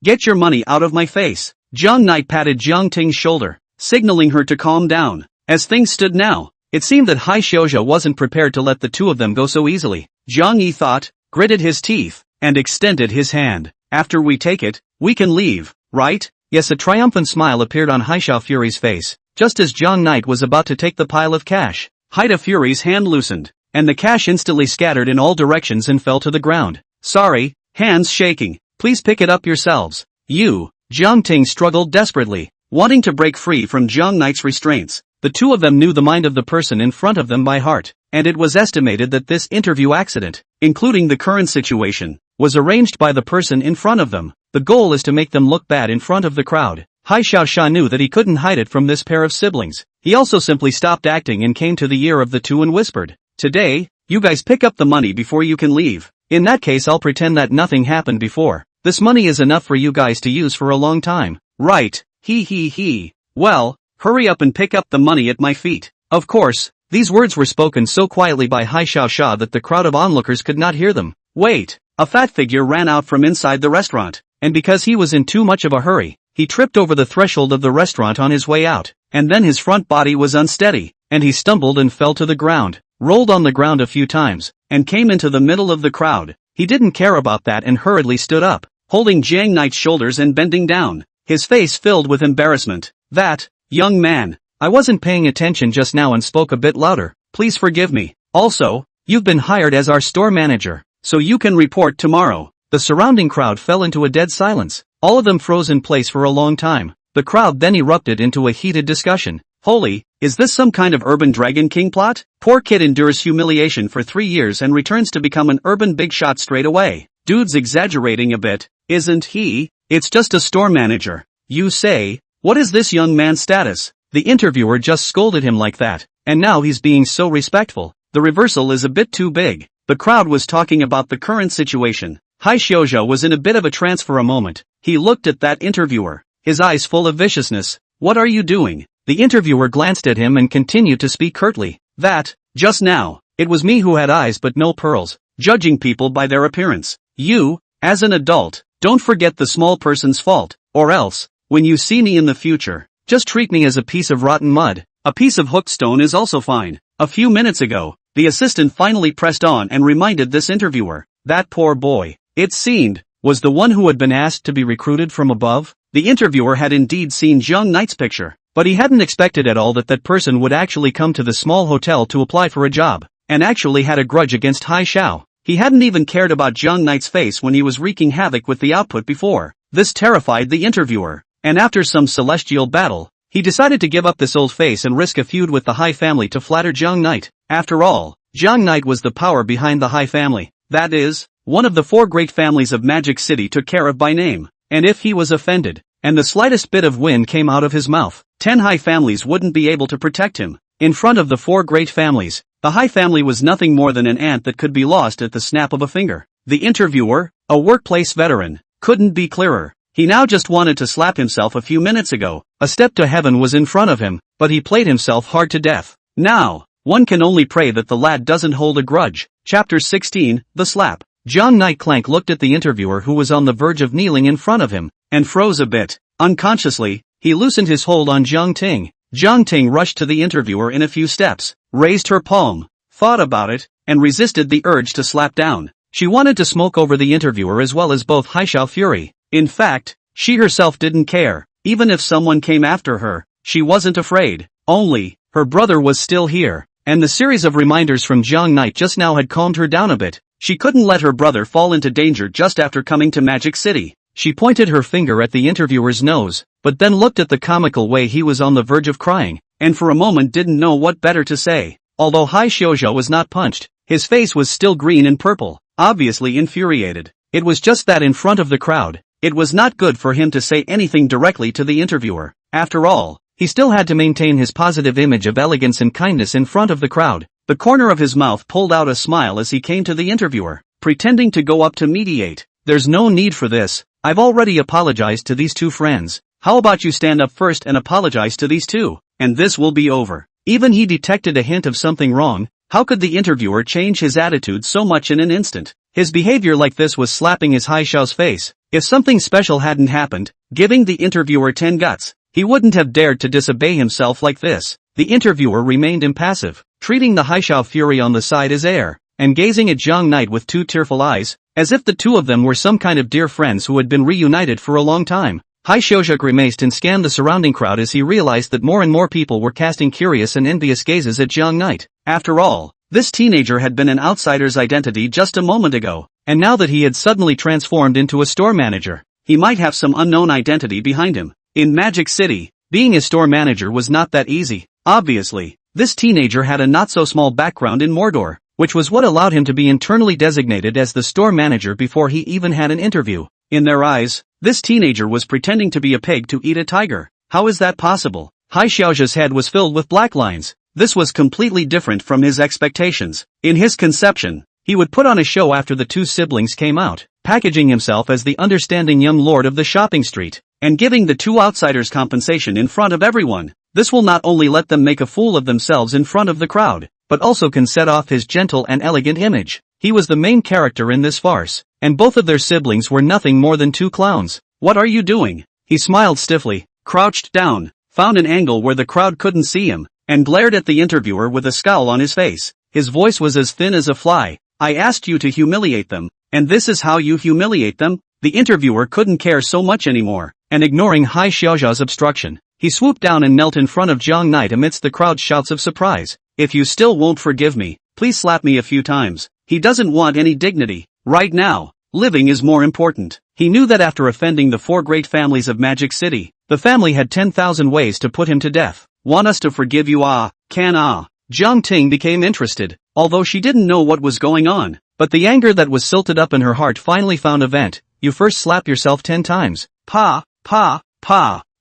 Get your money out of my face. Jiang Knight patted Jiang Ting's shoulder, signaling her to calm down. As things stood now, it seemed that Hai Xiaojia wasn't prepared to let the two of them go so easily. Jiang Yi thought, gritted his teeth, and extended his hand. "After we take it, we can leave, right?" Yes, a triumphant smile appeared on Hai Xiao Fury's face, just as Jiang Knight was about to take the pile of cash. Haida Fury's hand loosened, and the cash instantly scattered in all directions and fell to the ground. "Sorry," hands shaking, "please pick it up yourselves." Jiang Ting struggled desperately, wanting to break free from Jiang Knight's restraints. The two of them knew the mind of the person in front of them by heart, and it was estimated that this interview accident, including the current situation, was arranged by the person in front of them. The goal is to make them look bad in front of the crowd. Hai Xiaoxia knew that he couldn't hide it from this pair of siblings. He also simply stopped acting and came to the ear of the two and whispered, "Today, you guys pick up the money before you can leave. In that case I'll pretend that nothing happened before. This money is enough for you guys to use for a long time. Right? He. Well, hurry up and pick up the money at my feet." Of course, these words were spoken so quietly by Hai Xiaoxia that the crowd of onlookers could not hear them. Wait! A fat figure ran out from inside the restaurant, and because he was in too much of a hurry, he tripped over the threshold of the restaurant on his way out, and then his front body was unsteady, and he stumbled and fell to the ground, rolled on the ground a few times, and came into the middle of the crowd. He didn't care about that and hurriedly stood up, holding Jiang Knight's shoulders and bending down, his face filled with embarrassment. "That, young man, I wasn't paying attention just now and spoke a bit louder. Please forgive me. Also, you've been hired as our store manager, so you can report tomorrow." The surrounding crowd fell into a dead silence. All of them froze in place for a long time. The crowd then erupted into a heated discussion. "Holy, is this some kind of urban Dragon King plot? Poor kid endures humiliation for 3 years and returns to become an urban big shot straight away. Dude's exaggerating a bit, isn't he? It's just a store manager. You say, what is this young man's status?" The interviewer just scolded him like that, and now he's being so respectful. The reversal is a bit too big. The crowd was talking about the current situation. Hai Xiaozia was in a bit of a trance for a moment. He looked at that interviewer, his eyes full of viciousness. "What are you doing?" The interviewer glanced at him and continued to speak curtly. "That, just now, it was me who had eyes but no pearls, judging people by their appearance. You, as an adult, don't forget the small person's fault, or else, when you see me in the future, just treat me as a piece of rotten mud. A piece of hooked stone is also fine." A few minutes ago, the assistant finally pressed on and reminded this interviewer, that poor boy, it seemed, was the one who had been asked to be recruited from above. The interviewer had indeed seen Jiang Knight's picture, but he hadn't expected at all that that person would actually come to the small hotel to apply for a job, and actually had a grudge against Hai Xiao. He hadn't even cared about Jiang Knight's face when he was wreaking havoc with the output before. This terrified the interviewer, and after some celestial battle, he decided to give up this old face and risk a feud with the Hai family to flatter Jiang Knight. After all, Jiang Knight was the power behind the Hai family. That is, one of the 4 great families of Magic City took care of by name, and if he was offended, and the slightest bit of wind came out of his mouth, 10 Hai families wouldn't be able to protect him. In front of the 4 great families, the Hai family was nothing more than an ant that could be lost at the snap of a finger. The interviewer, a workplace veteran, couldn't be clearer. He now just wanted to slap himself a few minutes ago. A step to heaven was in front of him, but he played himself hard to death. Now, one can only pray that the lad doesn't hold a grudge. Chapter 16, The Slap. Jiang Knight Clank looked at the interviewer who was on the verge of kneeling in front of him, and froze a bit. Unconsciously, he loosened his hold on Jiang Ting. Jiang Ting rushed to the interviewer in a few steps, raised her palm, thought about it, and resisted the urge to slap down. She wanted to smoke over the interviewer as well as both Hai Xiao Fury. In fact, she herself didn't care. Even if someone came after her, she wasn't afraid. Only, her brother was still here, and the series of reminders from Jiang Knight just now had calmed her down a bit. She couldn't let her brother fall into danger just after coming to Magic City. She pointed her finger at the interviewer's nose, but then looked at the comical way he was on the verge of crying, and for a moment didn't know what better to say. Although Hai Xiaozia was not punched, his face was still green and purple, obviously infuriated. It was just that in front of the crowd, It was not good for him to say anything directly to the interviewer. After all, he still had to maintain his positive image of elegance and kindness in front of the crowd. The corner of his mouth pulled out a smile as he came to the interviewer, pretending to go up to mediate. There's no need for this. I've already apologized to these two friends. How about you stand up first and apologize to these two, and this will be over. Even he detected a hint of something wrong. How could the interviewer change his attitude so much in an instant? His behavior like this was slapping his Xiao's face. If something special hadn't happened, giving the interviewer 10 guts, he wouldn't have dared to disobey himself like this. The interviewer remained impassive, treating the Xiao fury on the side as air, and gazing at Zhang Knight with two tearful eyes, as if the two of them were some kind of dear friends who had been reunited for a long time. Xiaozha grimaced and scanned the surrounding crowd as he realized that more and more people were casting curious and envious gazes at Zhang Knight. After all, this teenager had been an outsider's identity just a moment ago, and now that he had suddenly transformed into a store manager, he might have some unknown identity behind him. In Magic City, being a store manager was not that easy. Obviously, this teenager had a not-so-small background in Mordor, which was what allowed him to be internally designated as the store manager before he even had an interview. In their eyes, this teenager was pretending to be a pig to eat a tiger. How is that possible? Hai Xiaozha's head was filled with black lines. This was completely different from his expectations. In his conception, he would put on a show after the two siblings came out, packaging himself as the understanding young lord of the shopping street, and giving the two outsiders compensation in front of everyone. This will not only let them make a fool of themselves in front of the crowd, but also can set off his gentle and elegant image. He was the main character in this farce, and both of their siblings were nothing more than two clowns. What are you doing? He smiled stiffly, crouched down, found an angle where the crowd couldn't see him, and glared at the interviewer with a scowl on his face. His voice was as thin as a fly. I asked you to humiliate them, and this is how you humiliate them? The interviewer couldn't care so much anymore, and ignoring Hai Xiaozha's obstruction, he swooped down and knelt in front of Zhang Knight amidst the crowd's shouts of surprise. If you still won't forgive me, please slap me a few times. He doesn't want any dignity. Right now, living is more important. He knew that after offending the four great families of Magic City, the family had 10,000 ways to put him to death. Want us to forgive you? Zhang Ting became interested, although she didn't know what was going on. But the anger that was silted up in her heart finally found a vent. You first slap yourself 10 times. Pa.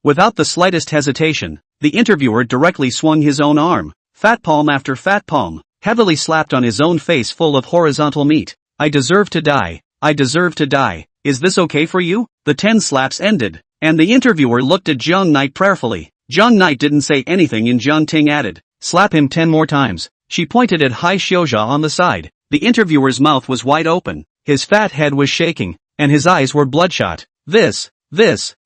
Without the slightest hesitation, the interviewer directly swung his own arm. Fat palm after fat palm, heavily slapped on his own face full of horizontal meat. I deserve to die. I deserve to die. Is this okay for you? The 10 slaps ended, and the interviewer looked at Zhang Knight prayerfully. Zhang Knight didn't say anything and Zhang Ting added, slap him 10 more times. She pointed at Hai Xiaozha on the side. The interviewer's mouth was wide open, his fat head was shaking, and his eyes were bloodshot. This.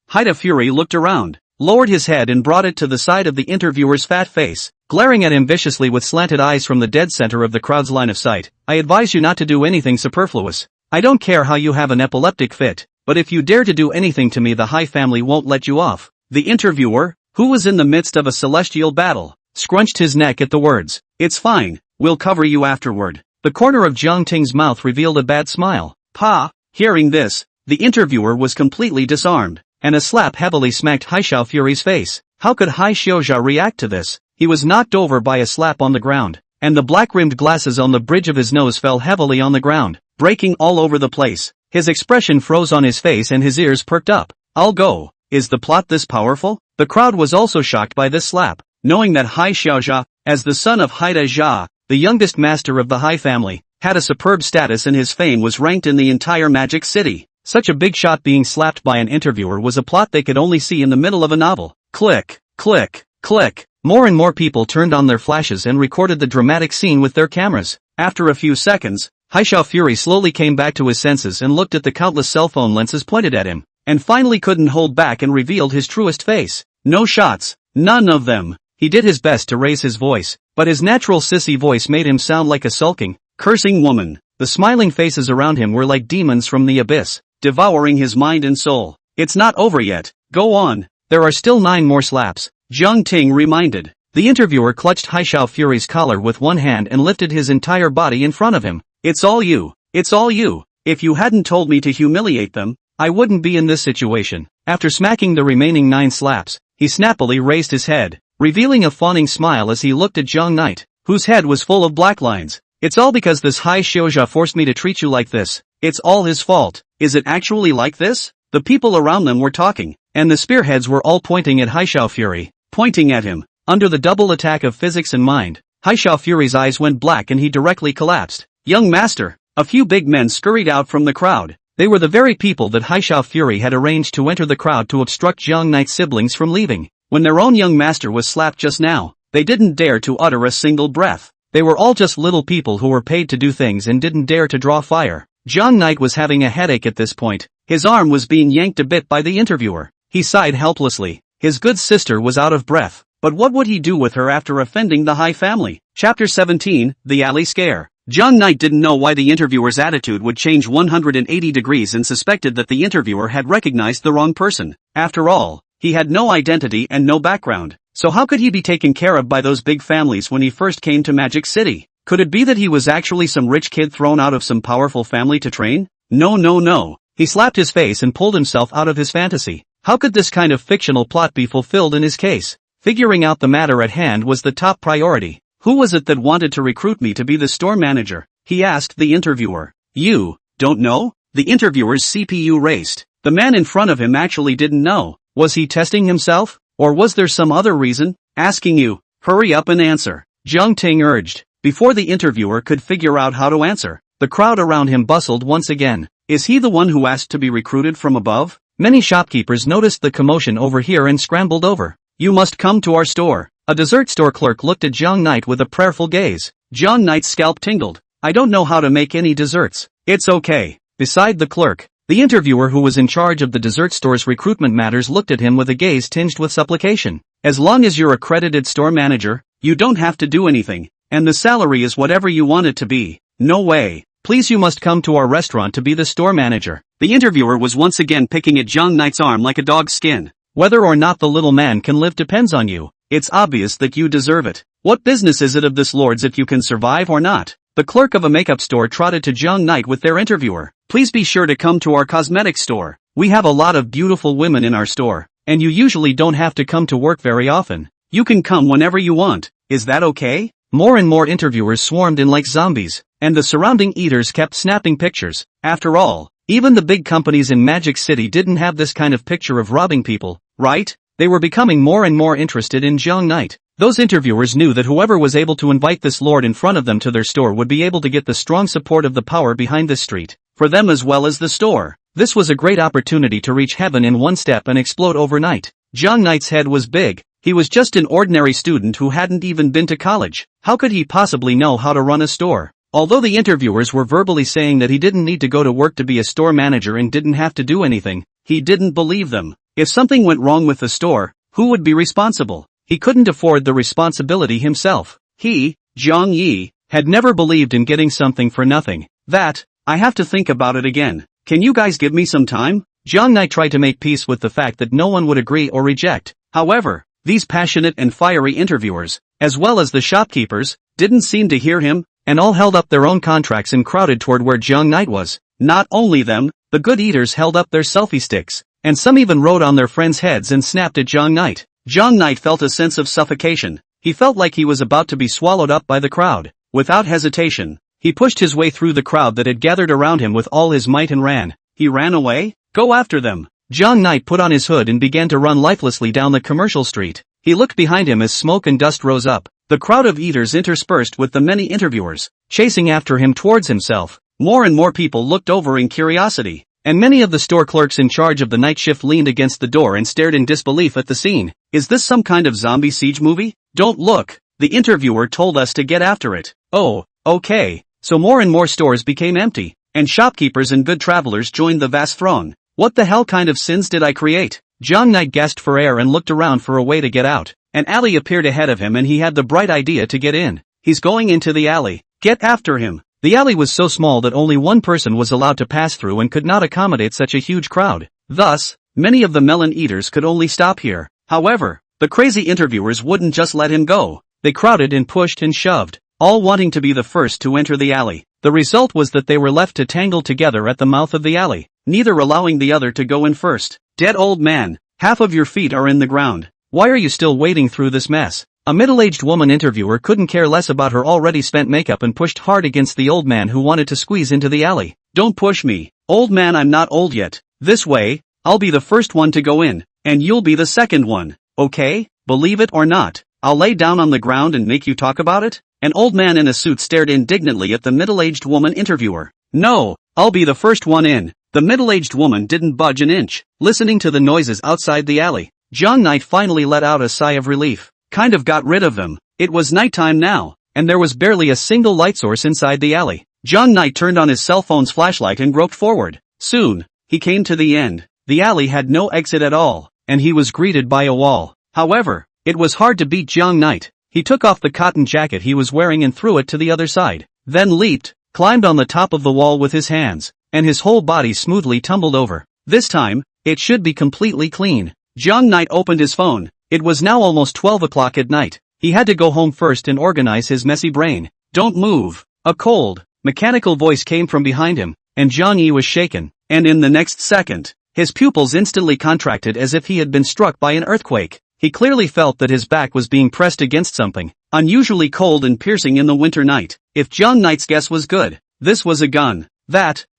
Haida Fury looked around, lowered his head and brought it to the side of the interviewer's fat face, glaring at him viciously with slanted eyes from the dead center of the crowd's line of sight. I advise you not to do anything superfluous. I don't care how you have an epileptic fit, but if you dare to do anything to me, the Hai family won't let you off. The interviewer, who was in the midst of a celestial battle, scrunched his neck at the words. It's fine, we'll cover you afterward. The corner of Zhang Ting's mouth revealed a bad smile. Pa. Hearing this, the interviewer was completely disarmed, and a slap heavily smacked Hai Xiao Fury's face. How could Hai Xiaozha react to this? He was knocked over by a slap on the ground, and the black-rimmed glasses on the bridge of his nose fell heavily on the ground, breaking all over the place. His expression froze on his face and his ears perked up. I'll go. Is the plot this powerful? The crowd was also shocked by this slap, knowing that Hai Xiaozha, as the son of Haida Jia, the youngest master of the Hai family, had a superb status and his fame was ranked in the entire Magic City. Such a big shot being slapped by an interviewer was a plot they could only see in the middle of a novel. Click, click, click. More and more people turned on their flashes and recorded the dramatic scene with their cameras. After a few seconds, Hai Xiao Fury slowly came back to his senses and looked at the countless cell phone lenses pointed at him, and finally couldn't hold back and revealed his truest face. No shots. None of them. He did his best to raise his voice, but his natural sissy voice made him sound like a sulking, cursing woman. The smiling faces around him were like demons from the abyss, devouring his mind and soul. It's not over yet. Go on. There are still 9 more slaps, Zhang Ting reminded. The interviewer clutched Hai Xiao Fury's collar with one hand and lifted his entire body in front of him. It's all you. It's all you. If you hadn't told me to humiliate them, I wouldn't be in this situation. After smacking the remaining 9 slaps, he snappily raised his head, revealing a fawning smile as he looked at Zhang Knight, whose head was full of black lines. It's all because this Hai Xiaozha forced me to treat you like this. It's all his fault. Is it actually like this? The people around them were talking, and the spearheads were all pointing at Xiao Fury, pointing at him. Under the double attack of physics and mind, Xiao Fury's eyes went black and he directly collapsed. Young master! A few big men scurried out from the crowd. They were the very people that Xiao Fury had arranged to enter the crowd to obstruct Jiang Knight's siblings from leaving. When their own young master was slapped just now, they didn't dare to utter a single breath. They were all just little people who were paid to do things and didn't dare to draw fire. Jiang Knight was having a headache at this point. His arm was being yanked a bit by the interviewer. He sighed helplessly. His good sister was out of breath. But what would he do with her after offending the High family? Chapter 17, The Alley Scare. Jiang Knight didn't know why the interviewer's attitude would change 180 degrees and suspected that the interviewer had recognized the wrong person. After all, he had no identity and no background. So how could he be taken care of by those big families when he first came to Magic City? Could it be that he was actually some rich kid thrown out of some powerful family to train? No. He slapped his face and pulled himself out of his fantasy. How could this kind of fictional plot be fulfilled in his case? Figuring out the matter at hand was the top priority. Who was it that wanted to recruit me to be the store manager? He asked the interviewer. You don't know? The interviewer's CPU raced. The man in front of him actually didn't know. Was he testing himself? Or was there some other reason? Asking you. Hurry up and answer. Jiang Ting urged. Before the interviewer could figure out how to answer, the crowd around him bustled once again. Is he the one who asked to be recruited from above? Many shopkeepers noticed the commotion over here and scrambled over. You must come to our store. A dessert store clerk looked at Jiang Knight with a prayerful gaze. Jiang Knight's scalp tingled. I don't know how to make any desserts. It's okay. Beside the clerk, the interviewer who was in charge of the dessert store's recruitment matters looked at him with a gaze tinged with supplication. As long as you're accredited store manager, you don't have to do anything, and the salary is whatever you want it to be. No way. Please, you must come to our restaurant to be the store manager. The interviewer was once again picking at Jiang Knight's arm like a dog's skin. Whether or not the little man can live depends on you. It's obvious that you deserve it. What business is it of this lord's if you can survive or not? The clerk of a makeup store trotted to Jiang Knight with their interviewer. Please be sure to come to our cosmetic store. We have a lot of beautiful women in our store, and you usually don't have to come to work very often. You can come whenever you want. Is that okay? More and more interviewers swarmed in like zombies, and the surrounding eaters kept snapping pictures. After all, even the big companies in Magic City didn't have this kind of picture of robbing people, right? They were becoming more and more interested in Jiang Knight. Those interviewers knew that whoever was able to invite this lord in front of them to their store would be able to get the strong support of the power behind this street, for them as well as the store. This was a great opportunity to reach heaven in one step and explode overnight. Jiang Knight's head was big. He was just an ordinary student who hadn't even been to college. How could he possibly know how to run a store? Although the interviewers were verbally saying that he didn't need to go to work to be a store manager and didn't have to do anything, he didn't believe them. If something went wrong with the store, who would be responsible? He couldn't afford the responsibility himself. He, Zhang Yi, had never believed in getting something for nothing. I have to think about it again. Can you guys give me some time? Jiang Knight tried to make peace with the fact that no one would agree or reject. However, these passionate and fiery interviewers, as well as the shopkeepers, didn't seem to hear him, and all held up their own contracts and crowded toward where Jiang Knight was. Not only them, the good eaters held up their selfie sticks, and some even rode on their friends' heads and snapped at Jiang Knight. Jiang Knight felt a sense of suffocation. He felt like he was about to be swallowed up by the crowd. Without hesitation, he pushed his way through the crowd that had gathered around him with all his might and ran. He ran away? Go after them. Jiang Knight put on his hood and began to run lifelessly down the commercial street. He looked behind him as smoke and dust rose up. The crowd of eaters interspersed with the many interviewers, chasing after him towards himself. More and more people looked over in curiosity, and many of the store clerks in charge of the night shift leaned against the door and stared in disbelief at the scene. Is this some kind of zombie siege movie? Don't look. The interviewer told us to get after it. Oh, okay. So more and more stores became empty, and shopkeepers and good travelers joined the vast throng. What the hell kind of sins did I create? Jiang Knight gasped for air and looked around for a way to get out. An alley appeared ahead of him and he had the bright idea to get in. He's going into the alley. Get after him. The alley was so small that only one person was allowed to pass through and could not accommodate such a huge crowd. Thus, many of the melon eaters could only stop here. However, the crazy interviewers wouldn't just let him go. They crowded and pushed and shoved, all wanting to be the first to enter the alley. The result was that they were left to tangle together at the mouth of the alley, neither allowing the other to go in first. Dead old man, half of your feet are in the ground. Why are you still wading through this mess? A middle-aged woman interviewer couldn't care less about her already spent makeup and pushed hard against the old man who wanted to squeeze into the alley. Don't push me. Old man, I'm not old yet. This way. I'll be the first one to go in, and you'll be the second one, okay? Believe it or not, I'll lay down on the ground and make you talk about it? An old man in a suit stared indignantly at the middle-aged woman interviewer. No, I'll be the first one in. The middle-aged woman didn't budge an inch, listening to the noises outside the alley. Zhang Knight finally let out a sigh of relief. Kind of got rid of them. It was nighttime now, and there was barely a single light source inside the alley. Zhang Knight turned on his cell phone's flashlight and groped forward. Soon, he came to the end. The alley had no exit at all, and he was greeted by a wall. However, it was hard to beat Zhang Knight. He took off the cotton jacket he was wearing and threw it to the other side, then leaped, climbed on the top of the wall with his hands, and his whole body smoothly tumbled over. This time, it should be completely clean. Zhang Knight opened his phone. It was now almost 12 o'clock at night. He had to go home first and organize his messy brain. Don't move. A cold, mechanical voice came from behind him, and Zhang Yi was shaken, and in the next second, his pupils instantly contracted as if he had been struck by an earthquake. He clearly felt that his back was being pressed against something, unusually cold and piercing in the winter night. If Zhang Knight's guess was good, this was a gun.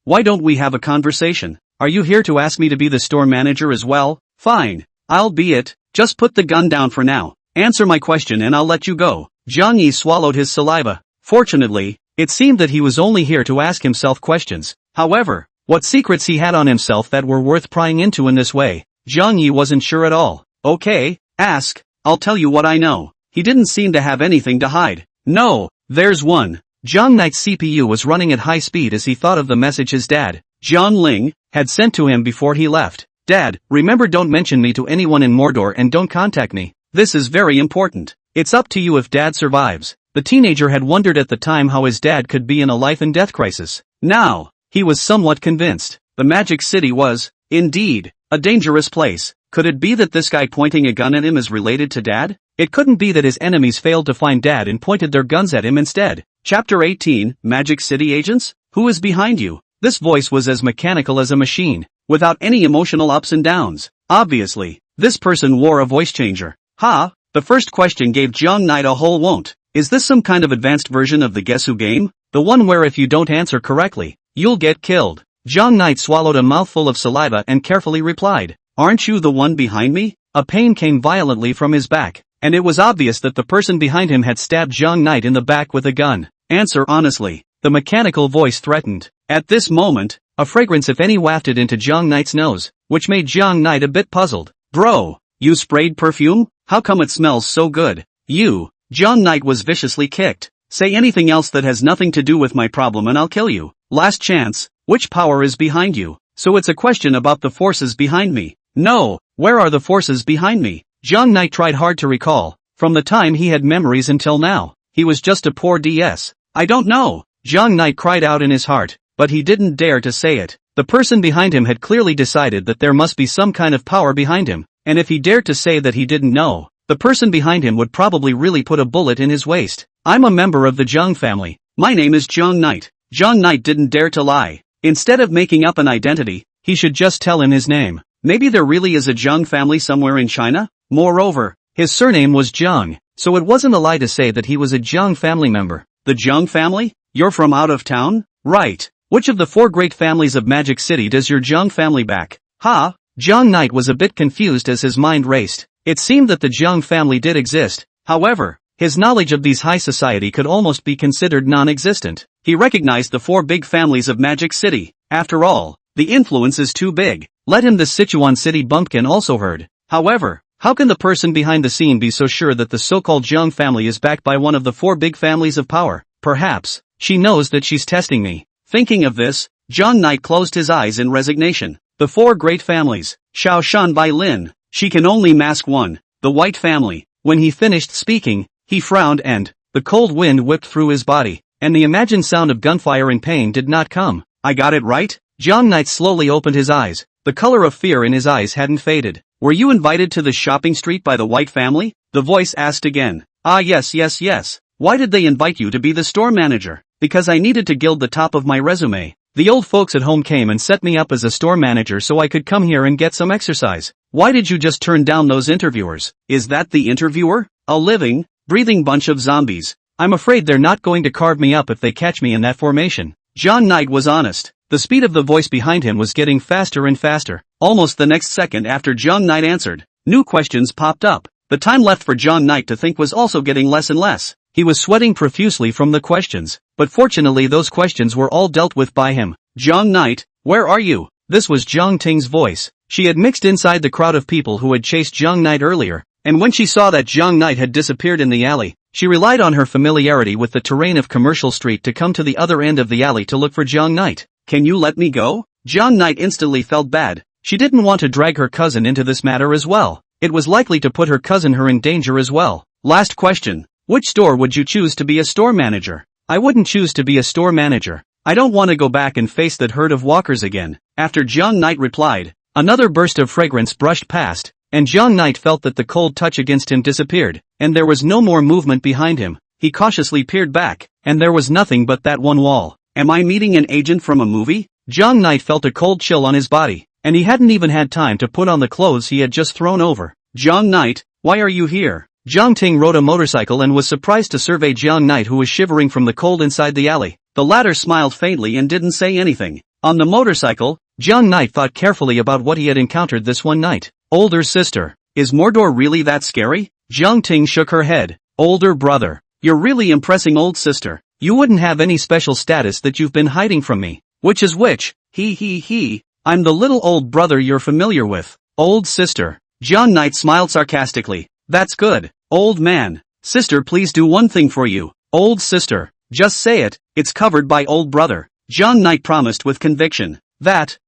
Why don't we have a conversation? Are you here to ask me to be the store manager as well? Fine, I'll be it. Just put the gun down for now. Answer my question and I'll let you go. Zhang Yi swallowed his saliva. Fortunately, it seemed that he was only here to ask himself questions. However, what secrets he had on himself that were worth prying into in this way, Zhang Yi wasn't sure at all. Okay, ask, I'll tell you what I know. He didn't seem to have anything to hide. No, there's one. Zhang Knight's CPU was running at high speed as he thought of the message his dad, Zhang Ling, had sent to him before he left. Dad, remember, don't mention me to anyone in Mordor and don't contact me. This is very important. It's up to you if Dad survives. The teenager had wondered at the time how his dad could be in a life and death crisis. Now, he was somewhat convinced. The Magic City was, indeed, a dangerous place. Could it be that this guy pointing a gun at him is related to Dad? It couldn't be that his enemies failed to find Dad and pointed their guns at him instead. Chapter 18, Magic City Agents? Who is behind you? This voice was as mechanical as a machine, without any emotional ups and downs. Obviously, this person wore a voice changer. The first question gave Zhang Knight a whole won't. Is this some kind of advanced version of the Guess Who game? The one where if you don't answer correctly, you'll get killed. Zhang Knight swallowed a mouthful of saliva and carefully replied, aren't you the one behind me? A pain came violently from his back, and it was obvious that the person behind him had stabbed Zhang Knight in the back with a gun. Answer honestly, the mechanical voice threatened. At this moment, a fragrance if any wafted into Zhang Knight's nose, which made Zhang Knight a bit puzzled. Bro, you sprayed perfume? How come it smells so good? Zhang Knight was viciously kicked. Say anything else that has nothing to do with my problem and I'll kill you. Last chance, which power is behind you? So it's a question about the forces behind me. No, where are the forces behind me? Zhang Knight tried hard to recall. From the time he had memories until now, he was just a poor DS. I don't know. Zhang Knight cried out in his heart, but he didn't dare to say it. The person behind him had clearly decided that there must be some kind of power behind him, and if he dared to say that he didn't know, the person behind him would probably really put a bullet in his waist. I'm a member of the Zhang family. My name is Zhang Knight. Zhang Knight didn't dare to lie. Instead of making up an identity, he should just tell him his name. Maybe there really is a Zhang family somewhere in China? Moreover, his surname was Zhang, so it wasn't a lie to say that he was a Zhang family member. The Zhang family? You're from out of town? Right. Which of the 4 great families of Magic City does your Zhang family back? Zhang Knight was a bit confused as his mind raced. It seemed that the Zhang family did exist. However, his knowledge of these high society could almost be considered non-existent. He recognized the 4 big families of Magic City. After all, the influence is too big. Let him the Sichuan City bumpkin also heard. However, how can the person behind the scene be so sure that the so-called Zhang family is backed by one of the 4 big families of power? Perhaps, she knows that she's testing me. Thinking of this, Zhang Knight closed his eyes in resignation. The 4 great families. Xiao Shan by Lin. She can only mask one. The White family. When he finished speaking, he frowned and, the cold wind whipped through his body, and the imagined sound of gunfire and pain did not come. I got it right? Zhang Knight slowly opened his eyes. The color of fear in his eyes hadn't faded. Were you invited to the shopping street by the White family? The voice asked again. Yes. Why did they invite you to be the store manager? Because I needed to gild the top of my resume. The old folks at home came and set me up as a store manager so I could come here and get some exercise. Why did you just turn down those interviewers? Is that the interviewer? A living, breathing bunch of zombies. I'm afraid they're not going to carve me up if they catch me in that formation. Zhang Knight was honest. The speed of the voice behind him was getting faster and faster. Almost the next second after Jiang Knight answered, new questions popped up. The time left for Jiang Knight to think was also getting less and less. He was sweating profusely from the questions, but fortunately those questions were all dealt with by him. Jiang Knight, where are you? This was Jiang Ting's voice. She had mixed inside the crowd of people who had chased Jiang Knight earlier, and when she saw that Jiang Knight had disappeared in the alley, she relied on her familiarity with the terrain of Commercial Street to come to the other end of the alley to look for Jiang Knight. Can you let me go? Jiang Knight instantly felt bad. She didn't want to drag her cousin into this matter as well. It was likely to put her cousin in danger as well. Last question. Which store would you choose to be a store manager? I wouldn't choose to be a store manager. I don't want to go back and face that herd of walkers again. After Jiang Knight replied, another burst of fragrance brushed past, and Jiang Knight felt that the cold touch against him disappeared, and there was no more movement behind him. He cautiously peered back, and there was nothing but that one wall. Am I meeting an agent from a movie? Jiang Knight felt a cold chill on his body, and he hadn't even had time to put on the clothes he had just thrown over. Jiang Knight, why are you here? Jiang Ting rode a motorcycle and was surprised to survey Jiang Knight, who was shivering from the cold inside the alley. The latter smiled faintly and didn't say anything. On the motorcycle, Jiang Knight thought carefully about what he had encountered this one night. Older sister. Is Mordor really that scary? Jiang Ting shook her head. Older brother. You're really impressing, old sister. You wouldn't have any special status that you've been hiding from me. Which is which? He. I'm the little old brother you're familiar with. Old sister. Jiang Knight smiled sarcastically. That's good. Old man. Sister, please do one thing for you. Old sister. Just say it. It's covered by old brother. Jiang Knight promised with conviction. That's.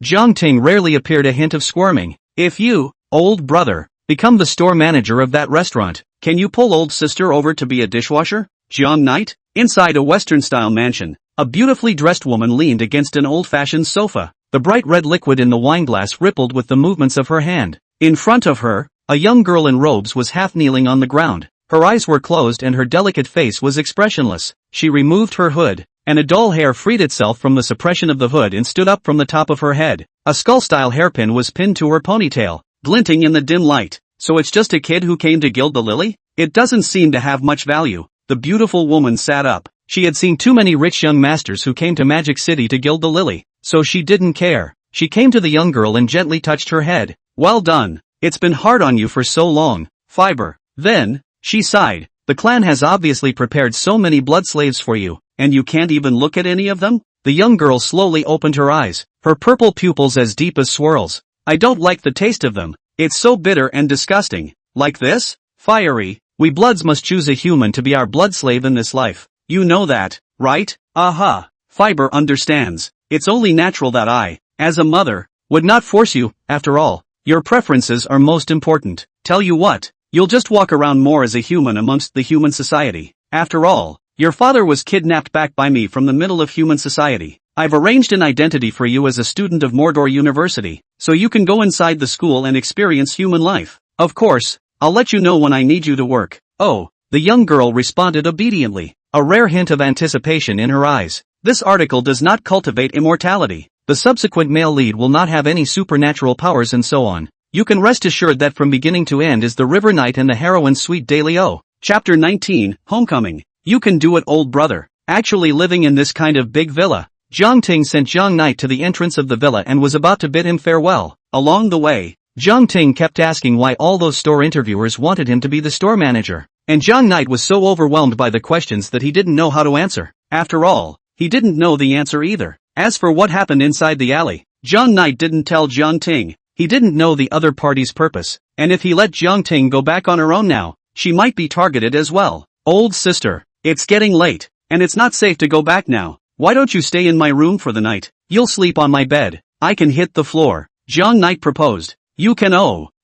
Jiang Ting rarely appeared a hint of squirming. If you, old brother, become the store manager of that restaurant, can you pull old sister over to be a dishwasher? Jiang Knight? Inside a Western-style mansion, a beautifully dressed woman leaned against an old-fashioned sofa. The bright red liquid in the wineglass rippled with the movements of her hand. In front of her, a young girl in robes was half kneeling on the ground. Her eyes were closed and her delicate face was expressionless. She removed her hood, and a dull hair freed itself from the suppression of the hood and stood up from the top of her head. A skull-style hairpin was pinned to her ponytail, glinting in the dim light. So it's just a kid who came to gild the lily? It doesn't seem to have much value. The beautiful woman sat up. She had seen too many rich young masters who came to Magic City to gild the lily, so she didn't care. She came to the young girl and gently touched her head. Well done. It's been hard on you for so long, Fiber. Then, she sighed. The clan has obviously prepared so many blood slaves for you, and you can't even look at any of them? The young girl slowly opened her eyes, her purple pupils as deep as swirls. I don't like the taste of them. It's so bitter and disgusting. Like this? Fiery. We bloods must choose a human to be our blood slave in this life. You know that, right? Aha. Fiber understands. It's only natural that I, as a mother, would not force you. After all, your preferences are most important. Tell you what, you'll just walk around more as a human amongst the human society. After all, your father was kidnapped back by me from the middle of human society. I've arranged an identity for you as a student of Mordor University, so you can go inside the school and experience human life. Of course, I'll let you know when I need you to work. Oh, the young girl responded obediently, a rare hint of anticipation in her eyes. This article does not cultivate immortality. The subsequent male lead will not have any supernatural powers and so on. You can rest assured that from beginning to end is the River Knight and the heroine's sweet daily O. Chapter 19, Homecoming. You can do it, old brother. Actually living in this kind of big villa. Jiang Ting sent Jiang Knight to the entrance of the villa and was about to bid him farewell. Along the way, Jiang Ting kept asking why all those store interviewers wanted him to be the store manager. And Jiang Knight was so overwhelmed by the questions that he didn't know how to answer. After all, he didn't know the answer either. As for what happened inside the alley, Jiang Knight didn't tell Jiang Ting. He didn't know the other party's purpose, and if he let Jiang Ting go back on her own now, she might be targeted as well. Old sister, it's getting late, and it's not safe to go back now. Why don't you stay in my room for the night? You'll sleep on my bed. I can hit the floor. Jiang Knight proposed. You can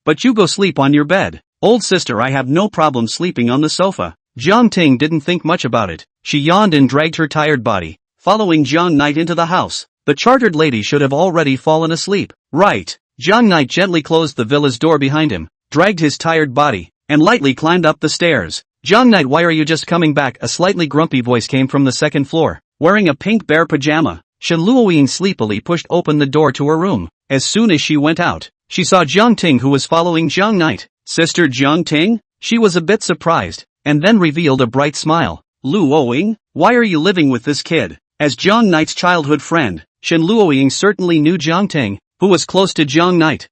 but you go sleep on your bed. Old sister, I have no problem sleeping on the sofa. Jiang Ting didn't think much about it. She yawned and dragged her tired body, following Jiang Knight into the house. The chartered lady should have already fallen asleep. Right. Jiang Knight gently closed the villa's door behind him, dragged his tired body, and lightly climbed up the stairs. Jiang Knight, why are you just coming back? A slightly grumpy voice came from the second floor. Wearing a pink bear pajama, Shen Luoying sleepily pushed open the door to her room. As soon as she went out, she saw Jiang Ting, who was following Jiang Knight. Sister Jiang Ting? She was a bit surprised, and then revealed a bright smile. Luoying, why are you living with this kid? As Jiang Knight's childhood friend, Shen Luoying certainly knew Jiang Ting. who was close to Jiang Knight.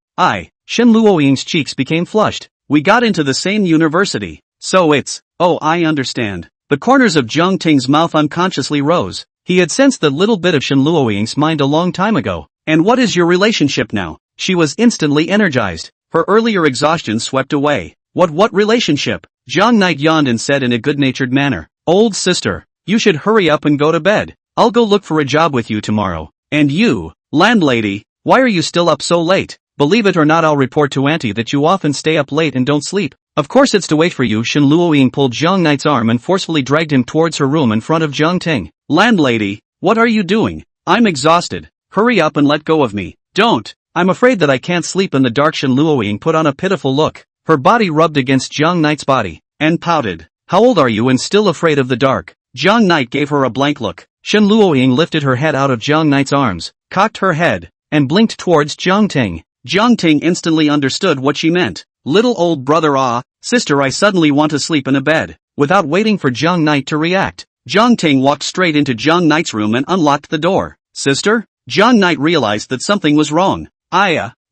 Shen Luoying's cheeks became flushed. We got into the same university. So it's, oh, I understand. The corners of Jiang Ting's mouth unconsciously rose. He had sensed that little bit of Shen Luoying's mind a long time ago. And what is your relationship now? She was instantly energized. Her earlier exhaustion swept away. What relationship? Jiang Knight yawned and said in a good-natured manner. Old sister, you should hurry up and go to bed. I'll go look for a job with you tomorrow. And you, landlady, why are you still up so late? Believe it or not, I'll report to Auntie that you often stay up late and don't sleep. Of course it's to wait for you. Shen Luoying pulled Jiang Knight's arm and forcefully dragged him towards her room in front of Jiang Ting. Landlady, what are you doing? I'm exhausted. Hurry up and let go of me. Don't. I'm afraid that I can't sleep in the dark. Shen Luoying put on a pitiful look. Her body rubbed against Jiang Knight's body, and pouted. How old are you and still afraid of the dark? Jiang Knight gave her a blank look. Shen Luoying lifted her head out of Jiang Knight's arms, cocked her head, and blinked towards Jiang Ting. Jiang Ting instantly understood what she meant. Little old brother, sister, I suddenly want to sleep in a bed. Without waiting for Jiang Knight to react, Jiang Ting walked straight into Jiang Knight's room and unlocked the door. Sister? Jiang Knight realized that something was wrong.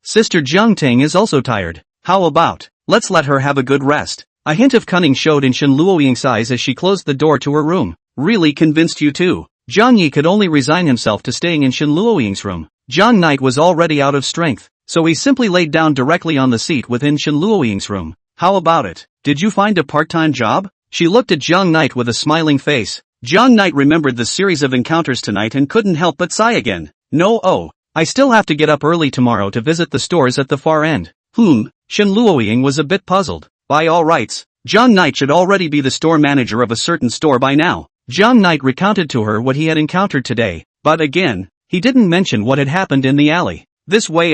Sister, Jiang Ting is also tired. How about, let's let her have a good rest. A hint of cunning showed in Shen Luoying's eyes as she closed the door to her room. Really convinced you too? Jiang Yi could only resign himself to staying in Shen Luoying's room. Jiang Knight was already out of strength, so he simply laid down directly on the seat within Shen Luoying's room. How about it? Did you find a part-time job? She looked at Jiang Knight with a smiling face. Jiang Knight remembered the series of encounters tonight and couldn't help but sigh again. No, I still have to get up early tomorrow to visit the stores at the far end. Shen Luoying was a bit puzzled. By all rights, Jiang Knight should already be the store manager of a certain store by now. Jiang Knight recounted to her what he had encountered today, but again, he didn't mention what had happened in the alley. This way,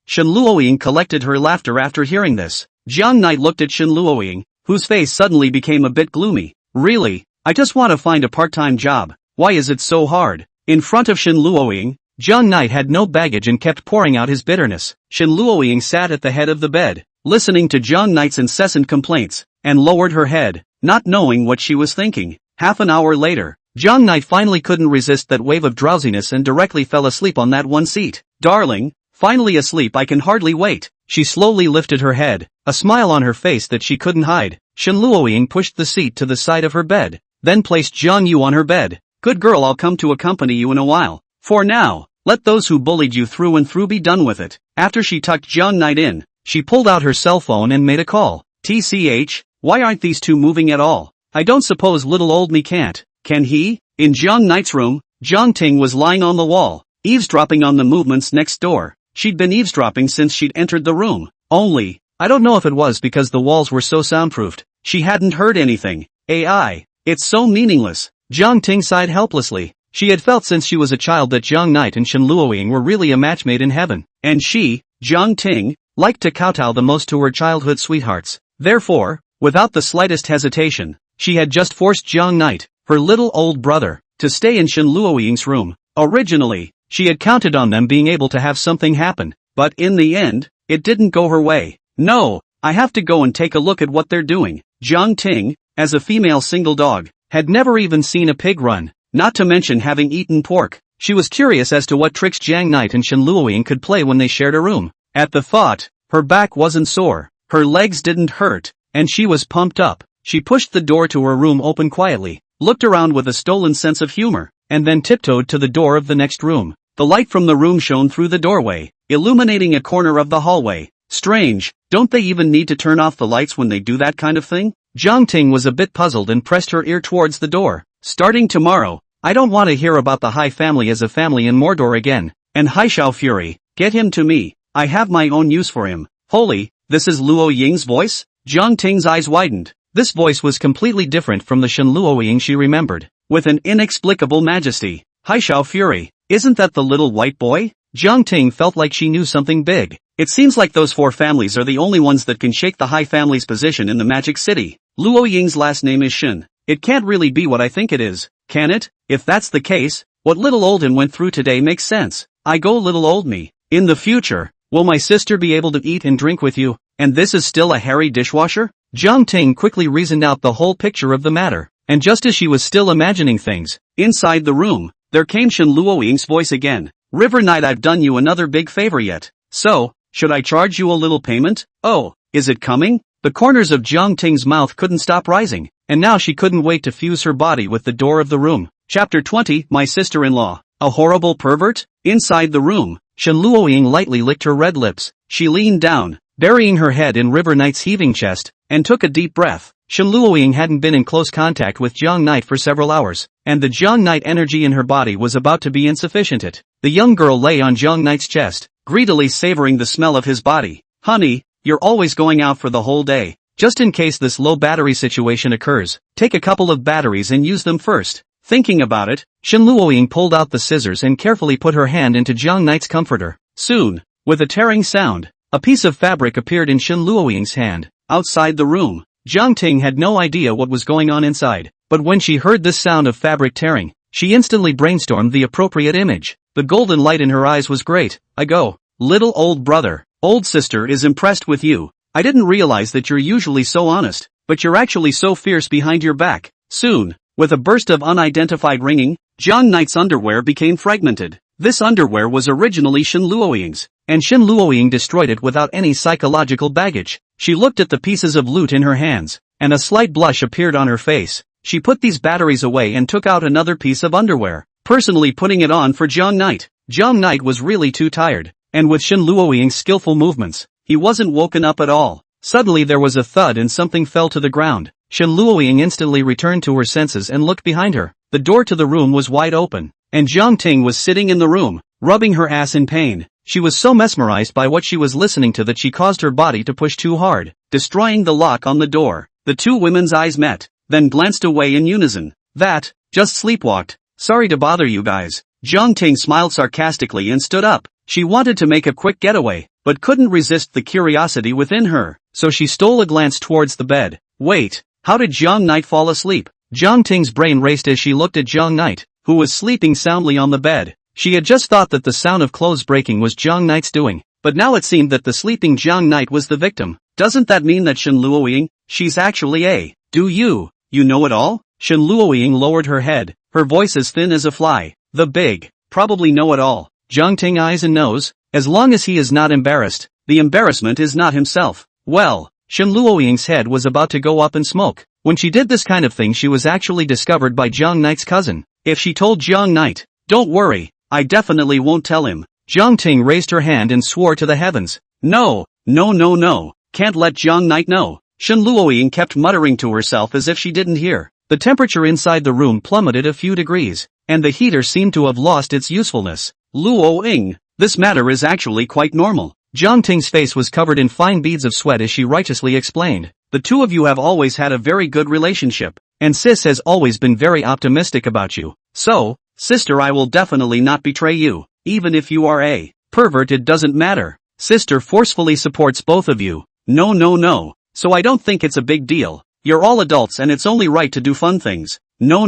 Shen Luoying collected her laughter after hearing this. Jiang Knight looked at Shen Luoying, whose face suddenly became a bit gloomy. Really? I just want to find a part-time job. Why is it so hard? In front of Shen Luoying, Jiang Knight had no baggage and kept pouring out his bitterness. Shen Luoying sat at the head of the bed, listening to Jiang Knight's incessant complaints, and lowered her head, not knowing what she was thinking. Half an hour later, Jiang Knight finally couldn't resist that wave of drowsiness and directly fell asleep on that one seat. Darling, finally asleep, I can hardly wait. She slowly lifted her head, a smile on her face that she couldn't hide. Shen Luoying pushed the seat to the side of her bed, then placed Jiang Yu on her bed. Good girl, I'll come to accompany you in a while. For now, let those who bullied you through and through be done with it. After she tucked Jiang Knight in, she pulled out her cell phone and made a call. TCH, why aren't these two moving at all? I don't suppose little old me can't, can he? In Jiang Knight's room, Jiang Ting was lying on the wall, eavesdropping on the movements next door. She'd been eavesdropping since she'd entered the room. Only, I don't know if it was because the walls were so soundproofed, she hadn't heard anything. It's so meaningless. Jiang Ting sighed helplessly. She had felt since she was a child that Jiang Knight and Shen Luoying were really a match made in heaven. And she, Jiang Ting, liked to kowtow the most to her childhood sweethearts. Therefore, without the slightest hesitation, she had just forced Jiang Knight, her little old brother, to stay in Shen Luoying's room. Originally, she had counted on them being able to have something happen, but in the end, it didn't go her way. No, I have to go and take a look at what they're doing. Jiang Ting, as a female single dog, had never even seen a pig run, not to mention having eaten pork. She was curious as to what tricks Jiang Knight and Shen Luoying could play when they shared a room. At the thought, her back wasn't sore, her legs didn't hurt, and she was pumped up. She pushed the door to her room open quietly, looked around with a stolen sense of humor, and then tiptoed to the door of the next room. The light from the room shone through the doorway, illuminating a corner of the hallway. Strange, don't they even need to turn off the lights when they do that kind of thing? Jiang Ting was a bit puzzled and pressed her ear towards the door. Starting tomorrow, I don't want to hear about the Hai family as a family in Mordor again. And Hai Xiao Fury, get him to me. I have my own use for him. Holy, this is Luo Ying's voice? Jiang Ting's eyes widened. This voice was completely different from the Shen Luoying she remembered. With an inexplicable majesty. Hai Xiao Fury, isn't that the little white boy? Jiang Ting felt like she knew something big. It seems like those four families are the only ones that can shake the Hai family's position in the Magic City. Luo Ying's last name is Shen. It can't really be what I think it is, can it? If that's the case, what little old him went through today makes sense. I go little old me. In the future, will my sister be able to eat and drink with you? And this is still a hairy dishwasher? Jiang Ting quickly reasoned out the whole picture of the matter. And just as she was still imagining things, inside the room, there came Shen Luoying's voice again. River Knight, I've done you another big favor yet. So, should I charge you a little payment? Oh, is it coming? The corners of Xiao Ting's mouth couldn't stop rising, and now she couldn't wait to fuse her body with the door of the room. Chapter 20, My Sister-in-Law. A horrible pervert? Inside the room, Shen Luoying lightly licked her red lips. She leaned down, burying her head in River Knight's heaving chest, and took a deep breath. Shen Luoying hadn't been in close contact with Xiao Knight for several hours, and the Xiao Knight energy in her body was about to be insufficient. The young girl lay on Xiao Knight's chest, greedily savoring the smell of his body. Honey, you're always going out for the whole day. Just in case this low battery situation occurs, take a couple of batteries and use them first. Thinking about it, Shen Luoying pulled out the scissors and carefully put her hand into Xiao Knight's comforter. Soon, with a tearing sound, a piece of fabric appeared in Shen Luoying's hand. Outside the room, Xiao Ting had no idea what was going on inside, but when she heard this sound of fabric tearing, she instantly brainstormed the appropriate image. The golden light in her eyes was great. I go, little old brother, old sister is impressed with you. I didn't realize that you're usually so honest, but you're actually so fierce behind your back. Soon, with a burst of unidentified ringing, Xiao Knight's underwear became fragmented. This underwear was originally Shen Luoying's, and Shen Luoying destroyed it without any psychological baggage. She looked at the pieces of loot in her hands, and a slight blush appeared on her face. She put these batteries away and took out another piece of underwear, personally putting it on for Xiao Knight. Xiao Knight was really too tired, and with Shen Luoying's skillful movements, he wasn't woken up at all. Suddenly there was a thud and something fell to the ground. Shen Luoying instantly returned to her senses and looked behind her. The door to the room was wide open, and Xiao Ting was sitting in the room, rubbing her ass in pain. She was so mesmerized by what she was listening to that she caused her body to push too hard, destroying the lock on the door. The two women's eyes met, then glanced away in unison. That, just sleepwalked. Sorry to bother you guys. Xiao Ting smiled sarcastically and stood up. She wanted to make a quick getaway, but couldn't resist the curiosity within her, so she stole a glance towards the bed. Wait, how did Xiao Knight fall asleep? Xiao Ting's brain raced as she looked at Xiao Knight, who was sleeping soundly on the bed. She had just thought that the sound of clothes breaking was Xiao Knight's doing, but now it seemed that the sleeping Xiao Knight was the victim. Doesn't that mean that Shen Luoying, she's actually a, do you know it all? Shen Luoying lowered her head, her voice as thin as a fly. The big, probably know it all. Xiao Ting eyes and nose, as long as he is not embarrassed, the embarrassment is not himself. Well, Shen Luoying's head was about to go up in smoke. When she did this kind of thing she was actually discovered by Xiao Knight's cousin. If she told Xiao Knight, don't worry, I definitely won't tell him. Xiao Ting raised her hand and swore to the heavens. No, can't let Xiao Knight know. Shen Luoying kept muttering to herself as if she didn't hear. The temperature inside the room plummeted a few degrees, and the heater seemed to have lost its usefulness. Luoying, this matter is actually quite normal. Xiao Ting's face was covered in fine beads of sweat as she righteously explained. The two of you have always had a very good relationship, and sis has always been very optimistic about you. So, sister, I will definitely not betray you. Even if you are a pervert, it doesn't matter. Sister forcefully supports both of you. No. So I don't think it's a big deal. You're all adults and it's only right to do fun things. No.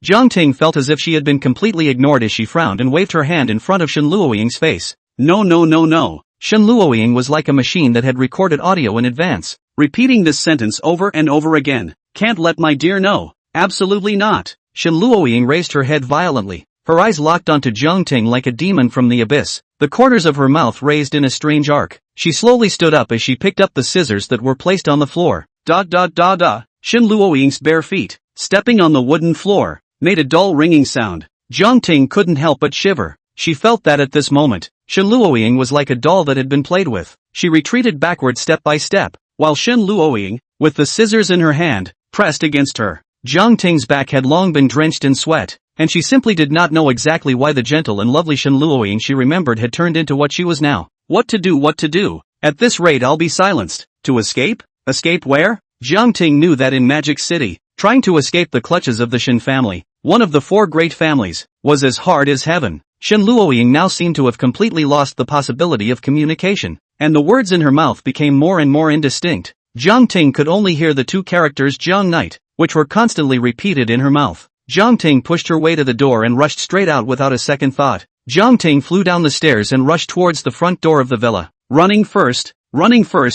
Xiao Ting felt as if she had been completely ignored as she frowned and waved her hand in front of Shen Luoying's face. No. Shen Luoying was like a machine that had recorded audio in advance, repeating this sentence over and over again. Can't let my dear know. Absolutely not. Shen Luoying raised her head violently, her eyes locked onto Xiao Ting like a demon from the abyss, the corners of her mouth raised in a strange arc. She slowly stood up as she picked up the scissors that were placed on the floor. Shen Luoying's bare feet, stepping on the wooden floor, made a dull ringing sound. Xiao Ting couldn't help but shiver. She felt that at this moment, Shen Luoying was like a doll that had been played with. She retreated backward step by step, while Shen Luoying, with the scissors in her hand, pressed against her. Xiao Ting's back had long been drenched in sweat, and she simply did not know exactly why the gentle and lovely Shen Luoying she remembered had turned into what she was now. What to do? At this rate I'll be silenced. To escape? Escape where? Xiao Ting knew that in Magic City, trying to escape the clutches of the Shen family, one of the four great families, was as hard as heaven. Shen Luoying now seemed to have completely lost the possibility of communication, and the words in her mouth became more and more indistinct. Xiao Ting could only hear the two characters Xiao Knight, which were constantly repeated in her mouth. Xiao Ting pushed her way to the door and rushed straight out without a second thought. Xiao Ting flew down the stairs and rushed towards the front door of the villa. Running first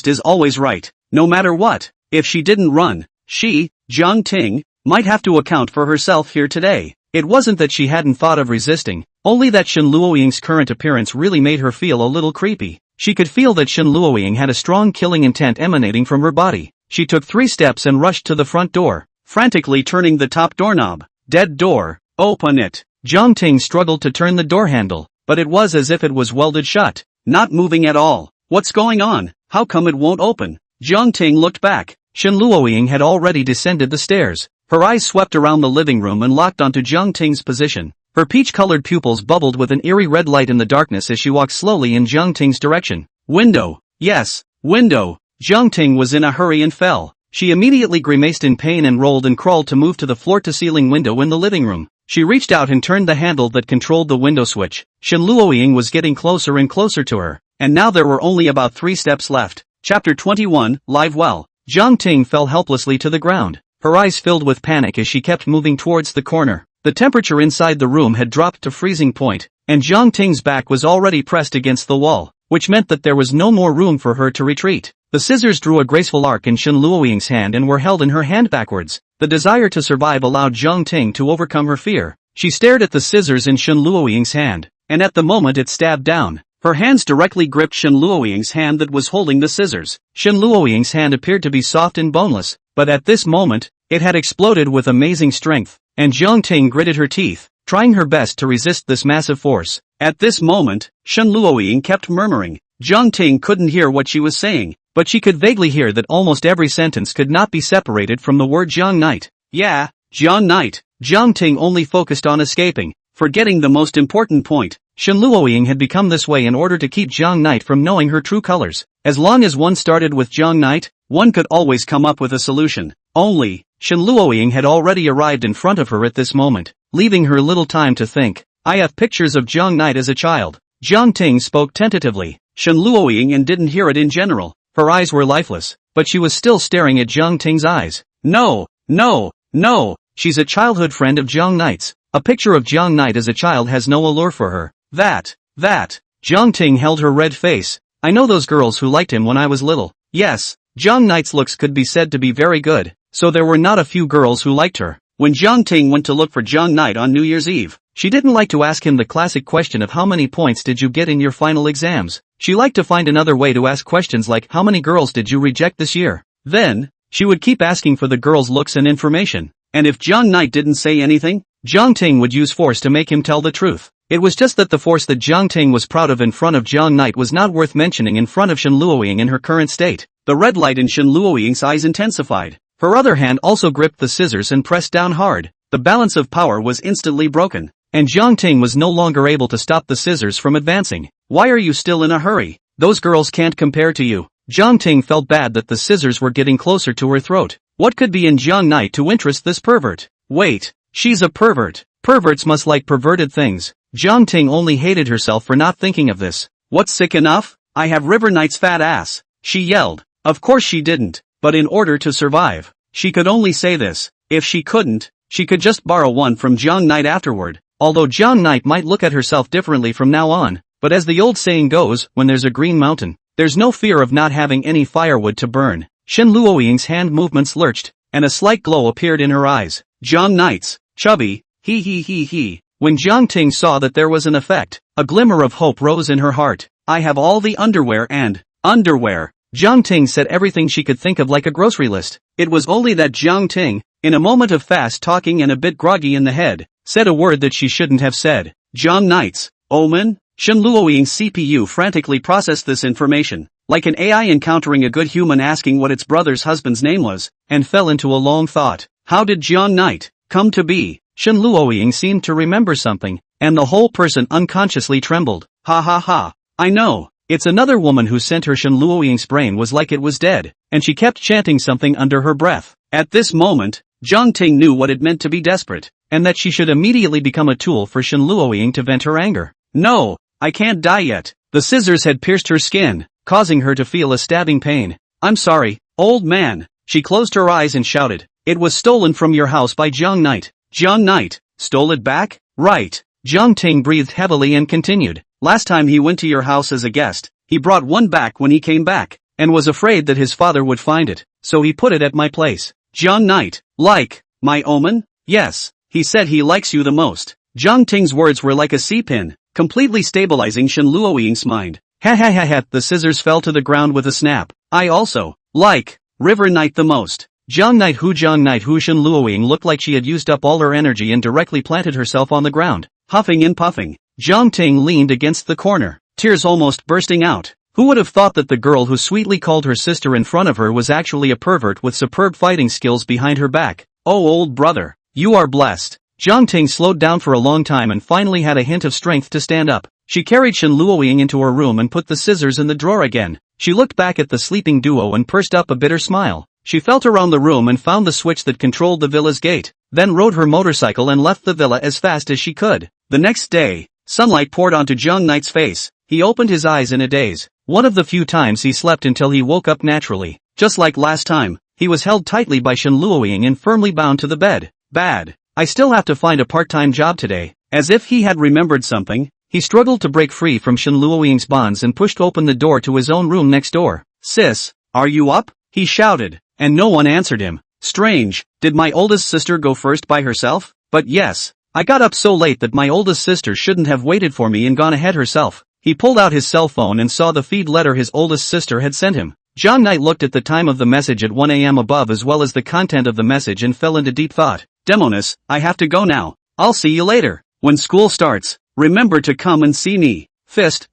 is always right, no matter what. If she didn't run, she, Xiao Ting, might have to account for herself here today. It wasn't that she hadn't thought of resisting, only that Shen Luoying's current appearance really made her feel a little creepy. She could feel that Shen Luoying had a strong killing intent emanating from her body. She took 3 steps and rushed to the front door, frantically turning the top doorknob. Dead door. Open it. Xiao Ting struggled to turn the door handle, but it was as if it was welded shut. Not moving at all. What's going on? How come it won't open? Xiao Ting looked back. Shen Luoying had already descended the stairs. Her eyes swept around the living room and locked onto Xiao Ting's position. Her peach-colored pupils bubbled with an eerie red light in the darkness as she walked slowly in Xiao Ting's direction. Window. Yes, window. Xiao Ting was in a hurry and fell. She immediately grimaced in pain and rolled and crawled to move to the floor-to-ceiling window in the living room. She reached out and turned the handle that controlled the window switch. Shen Luoying was getting closer and closer to her, and now there were only about 3 steps left. Chapter 21, Live Well. Xiao Ting fell helplessly to the ground. Her eyes filled with panic as she kept moving towards the corner. The temperature inside the room had dropped to freezing point, and Xiao Ting's back was already pressed against the wall, which meant that there was no more room for her to retreat. The scissors drew a graceful arc in Shen Luoying's hand and were held in her hand backwards. The desire to survive allowed Xiao Ting to overcome her fear. She stared at the scissors in Shen Luoying's hand, and at the moment it stabbed down. Her hands directly gripped Shen Luoying's hand that was holding the scissors. Shen Luoying's hand appeared to be soft and boneless, but at this moment, it had exploded with amazing strength, and Xiao Ting gritted her teeth, trying her best to resist this massive force. At this moment, Shen Luoying kept murmuring. Xiao Ting couldn't hear what she was saying, but she could vaguely hear that almost every sentence could not be separated from the word Jiang Knight. Yeah, Jiang Knight. Xiao Ting only focused on escaping, forgetting the most important point. Shen Luoying had become this way in order to keep Jiang Knight from knowing her true colors. As long as one started with Jiang Knight, one could always come up with a solution. Only, Shen Luoying had already arrived in front of her at this moment, leaving her little time to think. I have pictures of Jiang Knight as a child. Xiao Ting spoke tentatively. Shen Luoying and didn't hear it in general. Her eyes were lifeless, but she was still staring at Xiao Ting's eyes. No, no, no, she's a childhood friend of Jiang Knight's. A picture of Jiang Knight as a child has no allure for her. That. Xiao Ting held her red face. I know those girls who liked him when I was little. Yes, Jiang Knight's looks could be said to be very good, so there were not a few girls who liked her. When Xiao Ting went to look for Jiang Knight on New Year's Eve, she didn't like to ask him the classic question of how many points did you get in your final exams. She liked to find another way to ask questions like how many girls did you reject this year. Then, she would keep asking for the girls' looks and information, and if Jiang Knight didn't say anything, Xiao Ting would use force to make him tell the truth. It was just that the force that Xiao Ting was proud of in front of Jiang Knight was not worth mentioning in front of Shen Luoying in her current state. The red light in Shen Luoying's eyes intensified. Her other hand also gripped the scissors and pressed down hard. The balance of power was instantly broken, and Xiao Ting was no longer able to stop the scissors from advancing. Why are you still in a hurry? Those girls can't compare to you. Xiao Ting felt bad that the scissors were getting closer to her throat. What could be in Jiang Knight to interest this pervert? Wait, she's a pervert. Perverts must like perverted things. Xiao Ting only hated herself for not thinking of this. What's sick enough? I have River Knight's fat ass, she yelled. Of course she didn't, but in order to survive, she could only say this. If she couldn't, she could just borrow one from Jiang Knight afterward. Although Jiang Knight might look at herself differently from now on, but as the old saying goes, when there's a green mountain, there's no fear of not having any firewood to burn. Shen Luoying's hand movements lurched, and a slight glow appeared in her eyes. Jiang Knight's chubby, he. When Xiao Ting saw that there was an effect, a glimmer of hope rose in her heart. I have all the underwear and underwear. Xiao Ting said everything she could think of like a grocery list. It was only that Xiao Ting, in a moment of fast talking and a bit groggy in the head, said a word that she shouldn't have said. Jiang Knight's omen? Shen Luoying's CPU frantically processed this information, like an AI encountering a good human asking what its brother's husband's name was, and fell into a long thought. How did Jiang Knight come to be? Shen Luoying seemed to remember something, and the whole person unconsciously trembled. Ha. I know. It's another woman who sent her. Shen Luoying's brain was like it was dead, and she kept chanting something under her breath. At this moment, Xiao Ting knew what it meant to be desperate, and that she should immediately become a tool for Shen Luoying to vent her anger. No, I can't die yet. The scissors had pierced her skin, causing her to feel a stabbing pain. I'm sorry, old man. She closed her eyes and shouted. It was stolen from your house by Jiang Knight. Jiang Knight stole it back? Right. Xiao Ting breathed heavily and continued. Last time he went to your house as a guest, he brought one back when he came back, and was afraid that his father would find it, so he put it at my place. Jiang Knight, like, my omen? Yes, he said he likes you the most. Jiang Ting's words were like a C-pin, completely stabilizing Shen Luoying's mind. Ha ha ha ha, the scissors fell to the ground with a snap. I also like River Knight the most. Jiang Knight Hu Shen Luoying looked like she had used up all her energy and directly planted herself on the ground, huffing and puffing. Jiang Ting leaned against the corner, tears almost bursting out. Who would have thought that the girl who sweetly called her sister in front of her was actually a pervert with superb fighting skills behind her back? Oh old brother, you are blessed. Jiang Ting slowed down for a long time and finally had a hint of strength to stand up. She carried Shen Luoying into her room and put the scissors in the drawer again. She looked back at the sleeping duo and pursed up a bitter smile. She felt around the room and found the switch that controlled the villa's gate, then rode her motorcycle and left the villa as fast as she could. The next day, sunlight poured onto Jiang Knight's face. He opened his eyes in a daze. One of the few times he slept until he woke up naturally. Just like last time, he was held tightly by Shen Luoying and firmly bound to the bed. Bad. I still have to find a part-time job today. As if he had remembered something, he struggled to break free from Shen Luoying's bonds and pushed open the door to his own room next door. Sis, are you up? He shouted, and no one answered him. Strange, did my oldest sister go first by herself? But yes, I got up so late that my oldest sister shouldn't have waited for me and gone ahead herself. He pulled out his cell phone and saw the feed letter his oldest sister had sent him. Jiang Knight looked at the time of the message at 1 a.m. above as well as the content of the message and fell into deep thought. Demoness, I have to go now. I'll see you later. When school starts, remember to come and see me. Fist.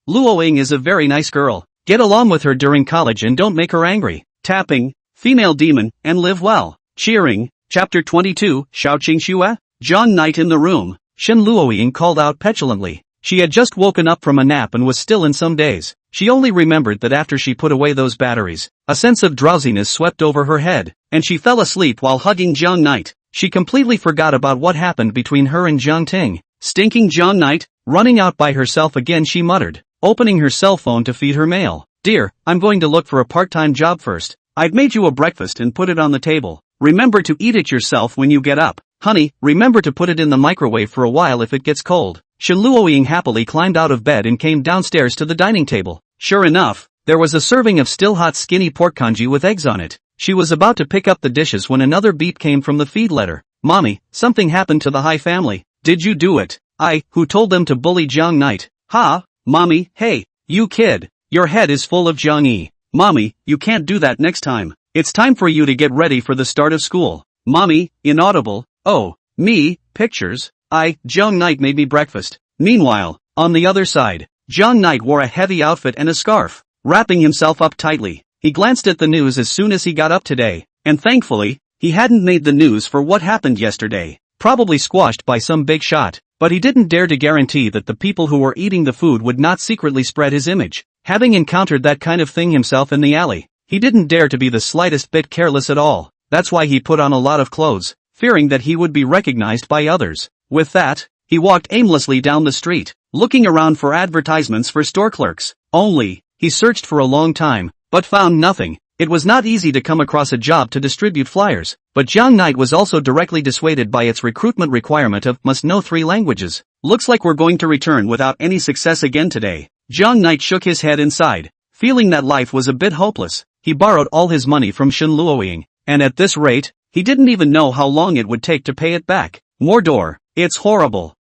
Luoying is a very nice girl. Get along with her during college and don't make her angry. Tapping, female demon, and live well. Cheering, Chapter 22, Xiao Qingxue? Jiang Knight in the room. Shen Luoying called out petulantly. She had just woken up from a nap and was still in some daze. She only remembered that after she put away those batteries, a sense of drowsiness swept over her head, and she fell asleep while hugging Jiang Knight. She completely forgot about what happened between her and Jiang Ting. Stinking Jiang Knight, running out by herself again, she muttered, opening her cell phone to feed her mail. Dear, I'm going to look for a part-time job first. I've made you a breakfast and put it on the table. Remember to eat it yourself when you get up. Honey, remember to put it in the microwave for a while if it gets cold. Shen Luoying happily climbed out of bed and came downstairs to the dining table. Sure enough, there was a serving of still hot skinny pork congee with eggs on it. She was about to pick up the dishes when another beep came from the feed letter. Mommy, something happened to the Hai family. Did you do it? Who told them to bully Jiang Knight? Ha, Mommy, hey, you kid. Your head is full of Jiang Yi. Mommy, you can't do that next time. It's time for you to get ready for the start of school. Mommy, inaudible. Oh, me, pictures. Jiang Knight made me breakfast. Meanwhile, on the other side, Jiang Knight wore a heavy outfit and a scarf, wrapping himself up tightly. He glanced at the news as soon as he got up today, and thankfully, he hadn't made the news for what happened yesterday, probably squashed by some big shot, but he didn't dare to guarantee that the people who were eating the food would not secretly spread his image. Having encountered that kind of thing himself in the alley, he didn't dare to be the slightest bit careless at all. That's why he put on a lot of clothes, fearing that he would be recognized by others. With that, he walked aimlessly down the street, looking around for advertisements for store clerks. He searched for a long time, but found nothing. It was not easy to come across a job to distribute flyers, but Jiang Knight was also directly dissuaded by its recruitment requirement of must know 3 languages. Looks like we're going to return without any success again today. Jiang Knight shook his head inside, feeling that life was a bit hopeless. He borrowed all his money from Shen Luoying, and at this rate, he didn't even know how long it would take to pay it back. Mordor, it's horrible.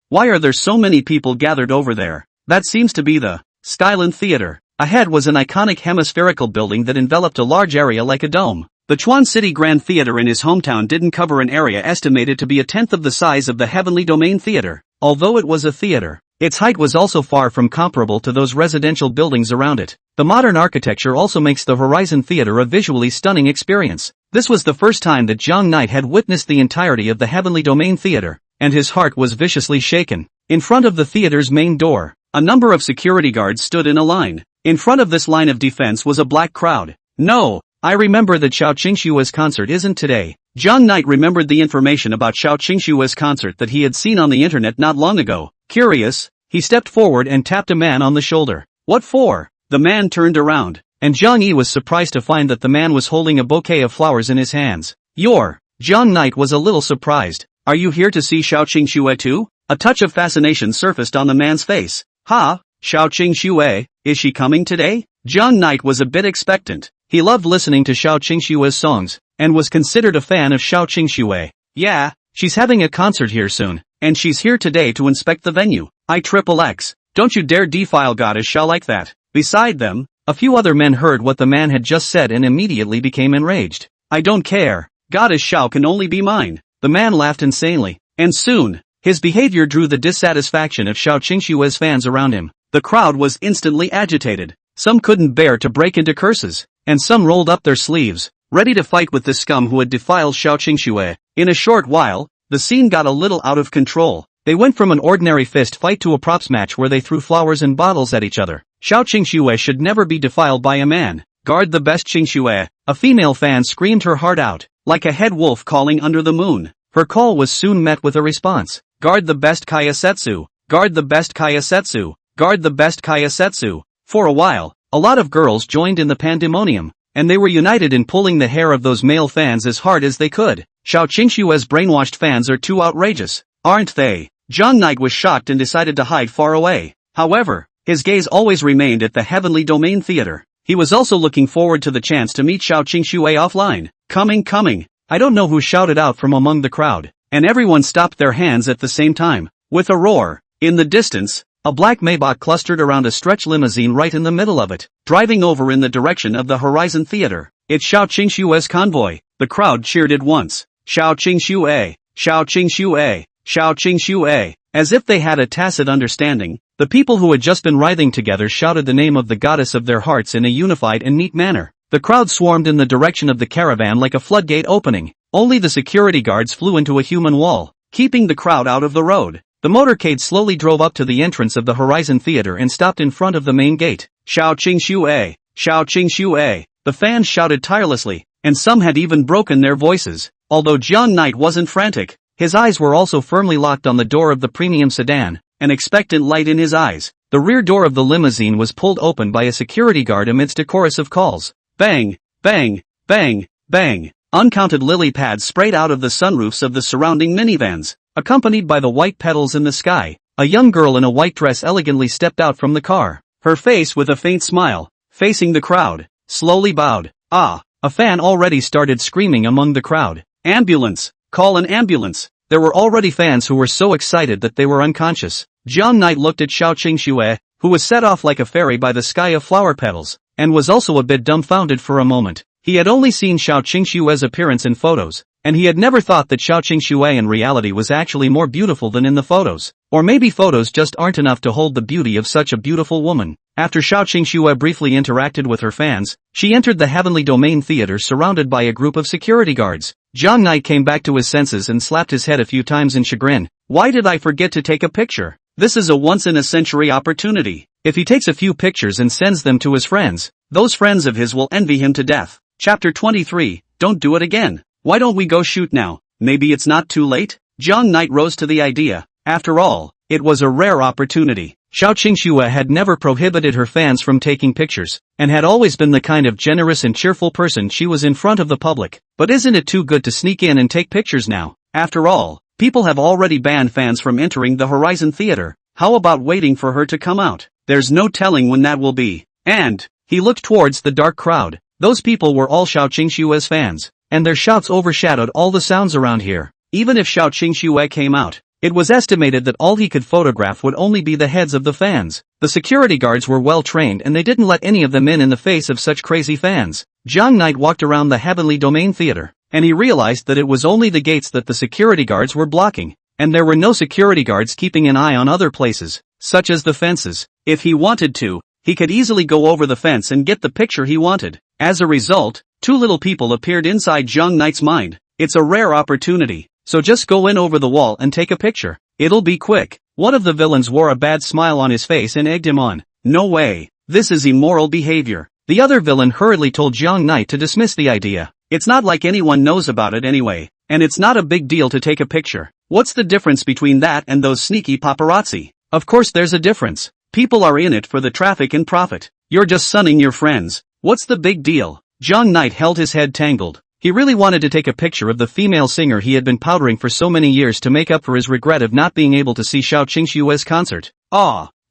Why are there so many people gathered over there? That seems to be the Skyland Theater. Ahead was an iconic hemispherical building that enveloped a large area like a dome. The Chuan City Grand Theater in his hometown didn't cover an area estimated to be a tenth of the size of the Heavenly Domain Theater. Although it was a theater, its height was also far from comparable to those residential buildings around it. The modern architecture also makes the Horizon Theater a visually stunning experience. This was the first time that Jiang Knight had witnessed the entirety of the Heavenly Domain Theater, and his heart was viciously shaken. In front of the theater's main door, a number of security guards stood in a line. In front of this line of defense was a black crowd. No, I remember that Xiao Qingxue's concert isn't today. Jiang Knight remembered the information about Xiao Qingxue's concert that he had seen on the internet not long ago. Curious, he stepped forward and tapped a man on the shoulder. What for? The man turned around, and Jiang Yi was surprised to find that the man was holding a bouquet of flowers in his hands. Jiang Knight was a little surprised. Are you here to see Xiao Qingxue too? A touch of fascination surfaced on the man's face. Ha, Xiao Qingxue, is she coming today? Jiang Knight was a bit expectant. He loved listening to Xiao Qingxue's songs, and was considered a fan of Xiao Qingxue. Yeah, she's having a concert here soon, and she's here today to inspect the venue. IXXX. Don't you dare defile Goddess Xiao like that. Beside them, a few other men heard what the man had just said and immediately became enraged. I don't care. Goddess Xiao can only be mine. The man laughed insanely, and soon, his behavior drew the dissatisfaction of Xiao Qingxue's fans around him. The crowd was instantly agitated. Some couldn't bear to break into curses, and some rolled up their sleeves, ready to fight with the scum who had defiled Xiao Qingxue. In a short while, the scene got a little out of control. They went from an ordinary fist fight to a props match where they threw flowers and bottles at each other. Xiao Qingxue should never be defiled by a man. Guard the best Qingxue. A female fan screamed her heart out, like a head wolf calling under the moon. Her call was soon met with a response. Guard the best Kaisetsu. Guard the best Kaisetsu. Guard the best Kaisetsu. For a while, a lot of girls joined in the pandemonium, and they were united in pulling the hair of those male fans as hard as they could. Xiao Qingxue's brainwashed fans are too outrageous, aren't they? John Knight was shocked and decided to hide far away. However, his gaze always remained at the Heavenly Domain Theater. He was also looking forward to the chance to meet Xiao Qingxue offline. Coming. I don't know who shouted out from among the crowd, and everyone stopped their hands at the same time. With a roar, in the distance, a black Maybach clustered around a stretch limousine right in the middle of it, driving over in the direction of the Horizon Theater. It's Xiao Qingxue's convoy. The crowd cheered at once. Xiao Qingxue! Xiao Qingxue! Xiao Qingxue! As if they had a tacit understanding, the people who had just been writhing together shouted the name of the goddess of their hearts in a unified and neat manner. The crowd swarmed in the direction of the caravan like a floodgate opening. Only the security guards flew into a human wall, keeping the crowd out of the road. The motorcade slowly drove up to the entrance of the Horizon Theater and stopped in front of the main gate. Xiao Qingxue! Xiao Qingxue! The fans shouted tirelessly, and some had even broken their voices. Although John Knight wasn't frantic, his eyes were also firmly locked on the door of the premium sedan, an expectant light in his eyes. The rear door of the limousine was pulled open by a security guard amidst a chorus of calls. Bang! Bang! Bang! Bang! Uncounted lily pads sprayed out of the sunroofs of the surrounding minivans, accompanied by the white petals in the sky. A young girl in a white dress elegantly stepped out from the car, her face with a faint smile, facing the crowd, slowly bowed. Ah! A fan already started screaming among the crowd. Ambulance! Call an ambulance! There were already fans who were so excited that they were unconscious. John Knight looked at Xiao Qingxue, who was set off like a fairy by the sky of flower petals, and was also a bit dumbfounded for a moment. He had only seen Xiao Qingxue's appearance in photos, and he had never thought that Xiao Qingxue in reality was actually more beautiful than in the photos. Or maybe photos just aren't enough to hold the beauty of such a beautiful woman. After Xiao Qingxue briefly interacted with her fans, she entered the Heavenly Domain Theater surrounded by a group of security guards. John Knight came back to his senses and slapped his head a few times in chagrin. Why did I forget to take a picture? This is a once-in-a-century opportunity. If he takes a few pictures and sends them to his friends, those friends of his will envy him to death. Chapter 23, Don't do it again. Why don't we go shoot now? Maybe it's not too late? John Knight rose to the idea. After all, it was a rare opportunity. Xiao Qingxue had never prohibited her fans from taking pictures, and had always been the kind of generous and cheerful person she was in front of the public. But isn't it too good to sneak in and take pictures now? After all, people have already banned fans from entering the Horizon Theater. How about waiting for her to come out? There's no telling when that will be. And, he looked towards the dark crowd. Those people were all Xiao Qingxue's fans, and their shouts overshadowed all the sounds around here. Even if Xiao Qingxue came out, it was estimated that all he could photograph would only be the heads of the fans. The security guards were well trained and they didn't let any of them in the face of such crazy fans. John Knight walked around the Heavenly Domain Theater, and he realized that it was only the gates that the security guards were blocking, and there were no security guards keeping an eye on other places, such as the fences. If he wanted to, he could easily go over the fence and get the picture he wanted. As a result, two little people appeared inside John Knight's mind. It's a rare opportunity, so just go in over the wall and take a picture. It'll be quick. One of the villains wore a bad smile on his face and egged him on. No way. This is immoral behavior. The other villain hurriedly told John Knight to dismiss the idea. It's not like anyone knows about it anyway, and it's not a big deal to take a picture. What's the difference between that and those sneaky paparazzi? Of course there's a difference. People are in it for the traffic and profit. You're just sunning your friends. What's the big deal? John Knight held his head tangled. He really wanted to take a picture of the female singer he had been powdering for so many years to make up for his regret of not being able to see Xiao Qingxue's concert.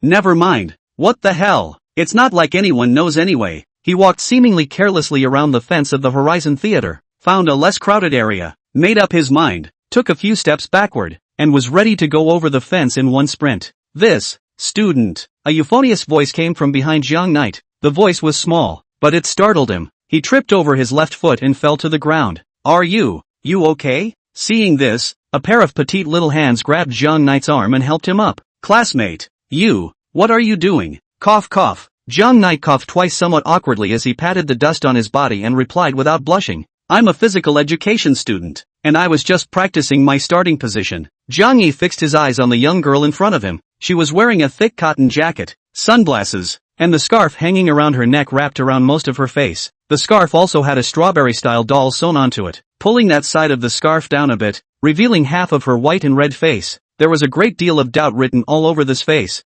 Never mind. What the hell? It's not like anyone knows anyway. He walked seemingly carelessly around the fence of the Horizon Theater, found a less crowded area, made up his mind. took a few steps backward, and was ready to go over the fence in one sprint. This, student. A euphonious voice came from behind Jiang Knight. The voice was small, but it startled him. He tripped over his left foot and fell to the ground. Are you okay? Seeing this, a pair of petite little hands grabbed Jiang Knight's arm and helped him up. Classmate, what are you doing? Cough cough. Jiang Knight coughed twice somewhat awkwardly as he patted the dust on his body and replied without blushing. I'm a physical education student, and I was just practicing my starting position. Jiang Yi fixed his eyes on the young girl in front of him. She was wearing a thick cotton jacket, sunglasses, and the scarf hanging around her neck wrapped around most of her face. The scarf also had a strawberry-style doll sewn onto it. Pulling that side of the scarf down a bit, revealing half of her white and red face, there was a great deal of doubt written all over this face.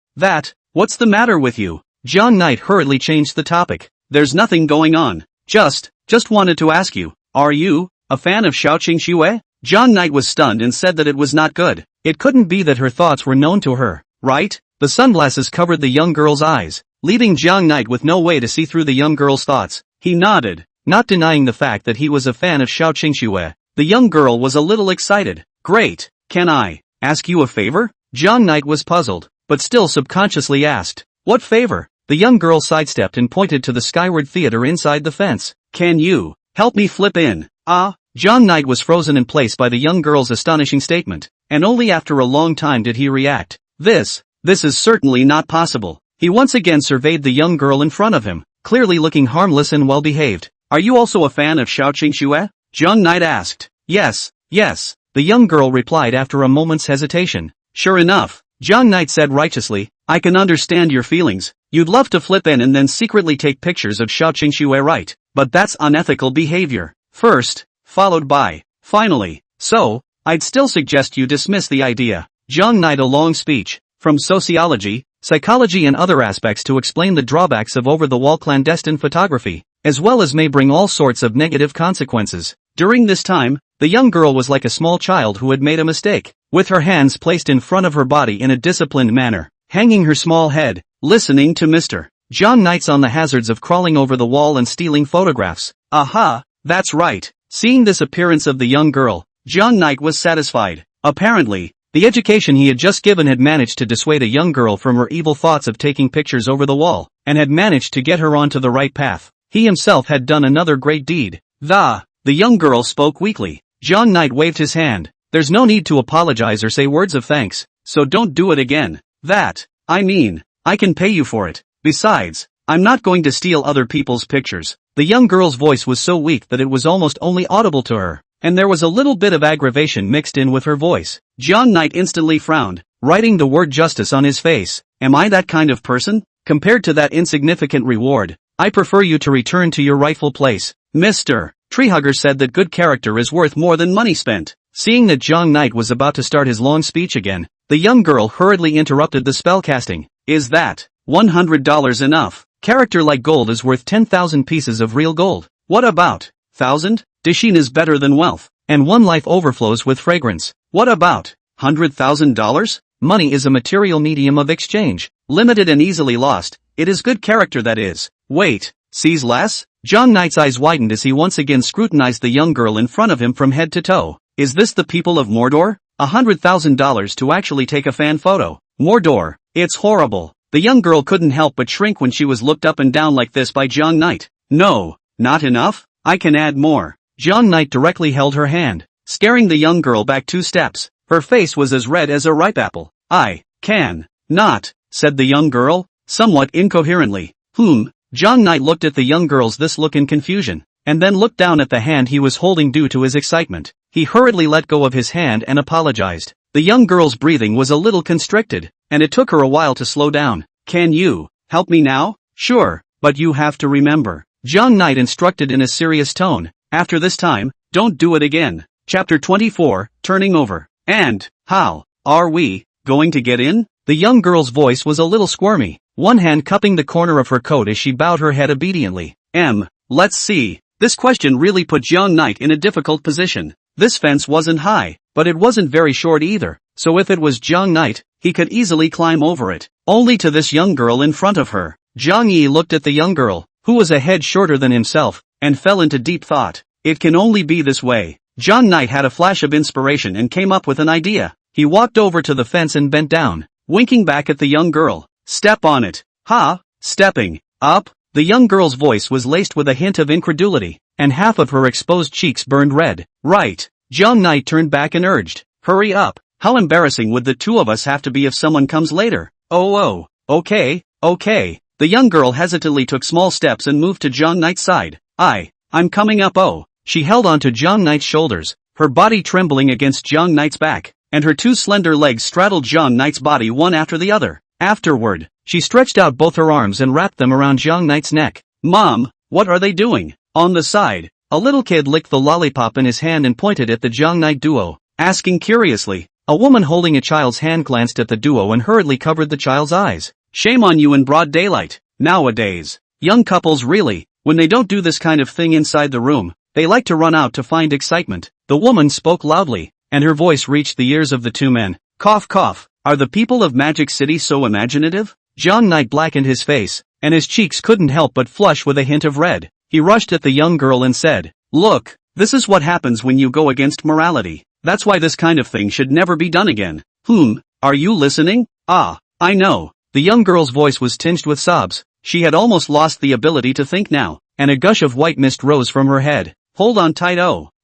What's the matter with you? Jiang Knight hurriedly changed the topic. There's nothing going on. Just wanted to ask you, are you a fan of Xiao Qingxue? Jiang Knight was stunned and said that it was not good. It couldn't be that her thoughts were known to her, right? The sunglasses covered the young girl's eyes, leaving Jiang Knight with no way to see through the young girl's thoughts. He nodded, not denying the fact that he was a fan of Xiao Qingxue. The young girl was a little excited. Great, can I ask you a favor? Jiang Knight was puzzled, but still subconsciously asked, what favor? The young girl sidestepped and pointed to the skyward theater inside the fence. Can you help me flip in? Jiang Knight was frozen in place by the young girl's astonishing statement, and only after a long time did he react. This is certainly not possible. He once again surveyed the young girl in front of him, clearly looking harmless and well-behaved. Are you also a fan of Xiao Qingxue? Jiang Knight asked. Yes, the young girl replied after a moment's hesitation. Sure enough, Jiang Knight said righteously, I can understand your feelings. You'd love to flip in and then secretly take pictures of Xiao Qingxue, right? But that's unethical behavior. First, followed by, finally. So, I'd still suggest you dismiss the idea. Jiang Knight a long speech, from sociology, psychology and other aspects to explain the drawbacks of over-the-wall clandestine photography, as well as may bring all sorts of negative consequences. During this time, the young girl was like a small child who had made a mistake, with her hands placed in front of her body in a disciplined manner, hanging her small head, listening to Mr. Jiang Knight's on the hazards of crawling over the wall and stealing photographs. Aha, that's right. Seeing this appearance of the young girl, Jiang Knight was satisfied. Apparently, the education he had just given had managed to dissuade a young girl from her evil thoughts of taking pictures over the wall, and had managed to get her onto the right path. He himself had done another great deed. The young girl spoke weakly. Jiang Knight waved his hand. There's no need to apologize or say words of thanks, so don't do it again. I can pay you for it. Besides, I'm not going to steal other people's pictures. The young girl's voice was so weak that it was almost only audible to her, and there was a little bit of aggravation mixed in with her voice. Jiang Knight instantly frowned, writing the word justice on his face. Am I that kind of person? Compared to that insignificant reward, I prefer you to return to your rightful place. Mr. Treehugger said that good character is worth more than money spent. Seeing that Jiang Knight was about to start his long speech again, the young girl hurriedly interrupted the spellcasting. Is that $100 enough? Character like gold is worth 10,000 pieces of real gold. What about 1,000? Dashin is better than wealth, and one life overflows with fragrance. What about $100,000? Money is a material medium of exchange, limited and easily lost. It is good character that is. Wait, sees less? Jiang Knight's eyes widened as he once again scrutinized the young girl in front of him from head to toe. Is this the people of Mordor? $100,000 to actually take a fan photo. Mordor, it's horrible. The young girl couldn't help but shrink when she was looked up and down like this by Jiang Knight. No, not enough? I can add more. Jiang Knight directly held her hand, scaring the young girl back 2 steps. Her face was as red as a ripe apple. I can not, said the young girl, somewhat incoherently. Jiang Knight looked at the young girl's this look in confusion, and then looked down at the hand he was holding due to his excitement. He hurriedly let go of his hand and apologized. The young girl's breathing was a little constricted, and it took her a while to slow down. Can you help me now? Sure, but you have to remember, Jiang Knight instructed in a serious tone. After this time, don't do it again. Chapter 24, Turning Over. And, how are we going to get in? The young girl's voice was a little squirmy, one hand cupping the corner of her coat as she bowed her head obediently. Let's see. This question really put Jiang Knight in a difficult position. This fence wasn't high, but it wasn't very short either, so if it was Jiang Knight, he could easily climb over it. Only to this young girl in front of her. Jiang Yi looked at the young girl, who was a head shorter than himself, and fell into deep thought. It can only be this way. John Knight had a flash of inspiration and came up with an idea. He walked over to the fence and bent down, winking back at the young girl. Step on it. Ha? Stepping up? The young girl's voice was laced with a hint of incredulity, and half of her exposed cheeks burned red. Right. John Knight turned back and urged. Hurry up. How embarrassing would the two of us have to be if someone comes later? Oh, okay. The young girl hesitantly took small steps and moved to John Knight's side. I'm coming up. Oh. She held onto John Knight's shoulders, her body trembling against John Knight's back, and her two slender legs straddled John Knight's body one after the other. Afterward, she stretched out both her arms and wrapped them around John Knight's neck. Mom, what are they doing? On the side, a little kid licked the lollipop in his hand and pointed at the John Knight duo, asking curiously. A woman holding a child's hand glanced at the duo and hurriedly covered the child's eyes. Shame on you in broad daylight. Nowadays, young couples really, when they don't do this kind of thing inside the room, they like to run out to find excitement. The woman spoke loudly, and her voice reached the ears of the two men. Cough cough. Are the people of Magic City so imaginative? John Knight blackened his face, and his cheeks couldn't help but flush with a hint of red. He rushed at the young girl and said, Look, this is what happens when you go against morality. That's why this kind of thing should never be done again. Are you listening? I know. The young girl's voice was tinged with sobs. She had almost lost the ability to think now, and a gush of white mist rose from her head. Hold on tight.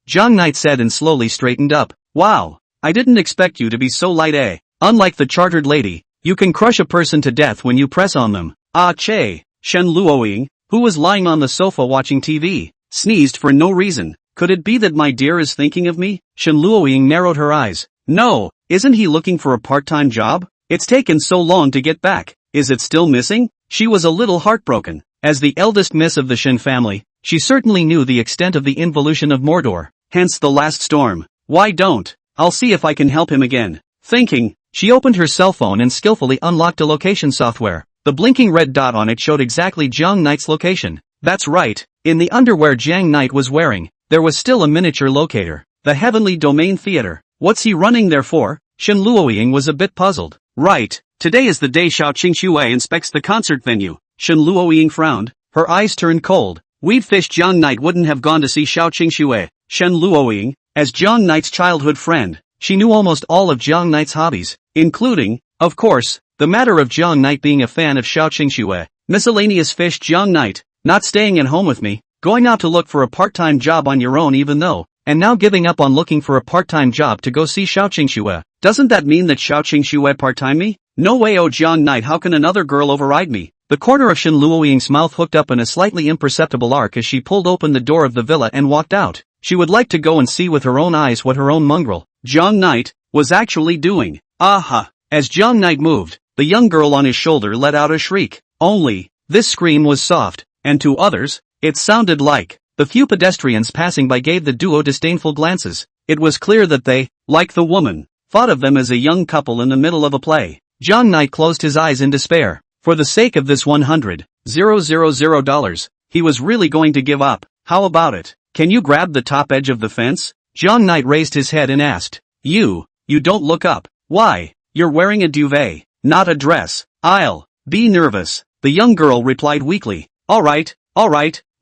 John Knight said and slowly straightened up. Wow, I didn't expect you to be so light. Unlike the chartered lady, you can crush a person to death when you press on them. Shen Luoying, who was lying on the sofa watching TV, sneezed for no reason. Could it be that my dear is thinking of me? Shen Luoying narrowed her eyes. No, isn't he looking for a part-time job? It's taken so long to get back. Is it still missing? She was a little heartbroken. As the eldest miss of the Shen family, she certainly knew the extent of the involution of Mordor, hence the last storm. Why don't? I'll see if I can help him again. Thinking, she opened her cell phone and skillfully unlocked a location software. The blinking red dot on it showed exactly Jiang Knight's location. That's right, in the underwear Jiang Knight was wearing, there was still a miniature locator, the Heavenly Domain Theater. What's he running there for? Shen Luoying was a bit puzzled. Right, today is the day Xiao Qingxue inspects the concert venue. Shen Luoying frowned, her eyes turned cold. We'd fished Jiang Knight wouldn't have gone to see Xiao Qingxue. Shen Luoying, as Jiang Knight's childhood friend, she knew almost all of Jiang Knight's hobbies, including, of course, the matter of Jiang Knight being a fan of Xiao Qingxue. Miscellaneous fish. Jiang Knight, not staying at home with me, going out to look for a part-time job on your own even though, and now giving up on looking for a part-time job to go see Xiao Qingxue. Doesn't that mean that Xiao Qingxue part-time me? No way. Jiang Knight, how can another girl override me? The corner of Shen Luoying's mouth hooked up in a slightly imperceptible arc as she pulled open the door of the villa and walked out. She would like to go and see with her own eyes what her own mongrel, Jiang Knight, was actually doing. Aha! As Jiang Knight moved, the young girl on his shoulder let out a shriek. Only, this scream was soft, and to others, it sounded like. The few pedestrians passing by gave the duo disdainful glances. It was clear that they, like the woman, thought of them as a young couple in the middle of a play. Jiang Knight closed his eyes in despair. For the sake of this $100,000, he was really going to give up. How about it? Can you grab the top edge of the fence? Jiang Knight raised his head and asked. You don't look up. Why? You're wearing a duvet, not a dress. I'll be nervous. The young girl replied weakly. All right,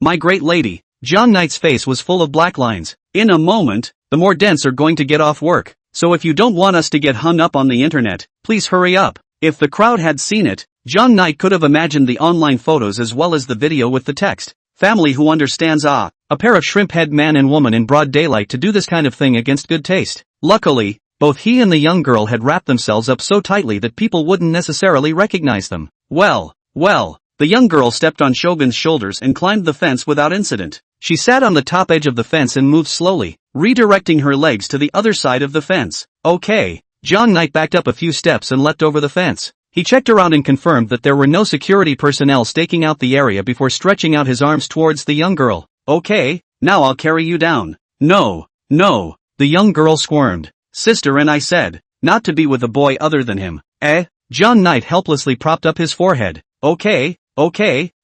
my great lady. Jiang Knight's face was full of black lines. In a moment, the more dense are going to get off work. So if you don't want us to get hung up on the internet, please hurry up. If the crowd had seen it, Jiang Knight could have imagined the online photos as well as the video with the text. Family who understands. A pair of shrimp-head man and woman in broad daylight to do this kind of thing against good taste. Luckily, both he and the young girl had wrapped themselves up so tightly that people wouldn't necessarily recognize them. Well, the young girl stepped on Shogun's shoulders and climbed the fence without incident. She sat on the top edge of the fence and moved slowly, redirecting her legs to the other side of the fence. Okay. Jiang Knight backed up a few steps and leapt over the fence. He checked around and confirmed that there were no security personnel staking out the area before stretching out his arms towards the young girl. Okay, now I'll carry you down. No, the young girl squirmed. Sister, and I said, not to be with a boy other than him. Jiang Knight helplessly propped up his forehead. Okay,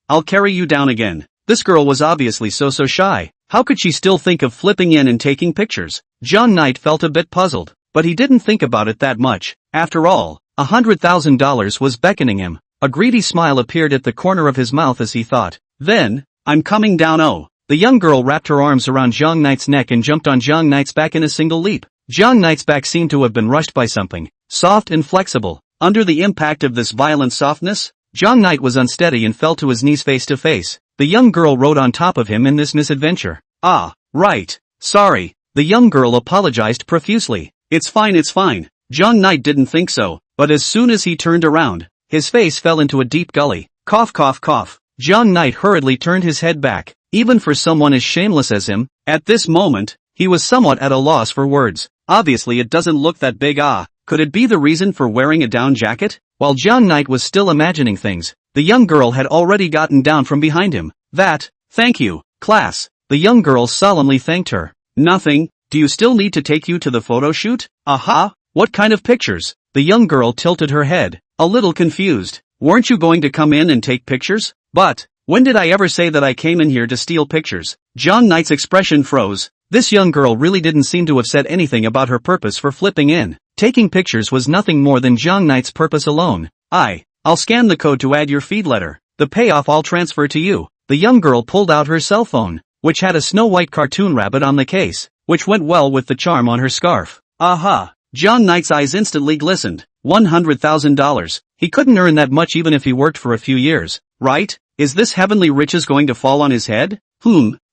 I'll carry you down again. This girl was obviously so shy. How could she still think of flipping in and taking pictures? Jiang Knight felt a bit puzzled, but he didn't think about it that much. After all, $100,000 was beckoning him. A greedy smile appeared at the corner of his mouth as he thought. Then, I'm coming down. The young girl wrapped her arms around Zhang Knight's neck and jumped on Zhang Knight's back in a single leap. Zhang Knight's back seemed to have been rushed by something, soft and flexible. Under the impact of this violent softness, Zhang Knight was unsteady and fell to his knees face to face. The young girl rode on top of him in this misadventure. Ah, right. Sorry. The young girl apologized profusely. It's fine. Zhang Knight didn't think so, but as soon as he turned around, his face fell into a deep gully. Cough. Zhang Knight hurriedly turned his head back. Even for someone as shameless as him, at this moment, he was somewhat at a loss for words. Obviously it doesn't look that big. Could it be the reason for wearing a down jacket? While Zhang Knight was still imagining things, the young girl had already gotten down from behind him. Thank you, class. The young girl solemnly thanked her. Nothing. Do you still need to take you to the photo shoot? Aha. What kind of pictures? The young girl tilted her head, a little confused. Weren't you going to come in and take pictures? But, when did I ever say that I came in here to steal pictures? Zhang Knight's expression froze. This young girl really didn't seem to have said anything about her purpose for flipping in. Taking pictures was nothing more than Zhang Knight's purpose alone. I'll scan the code to add your feed letter. The payoff I'll transfer to you. The young girl pulled out her cell phone, which had a Snow White cartoon rabbit on the case, which went well with the charm on her scarf. Aha! Zhang Knight's eyes instantly glistened. $100,000. He couldn't earn that much even if he worked for a few years, right? Is this heavenly riches going to fall on his head?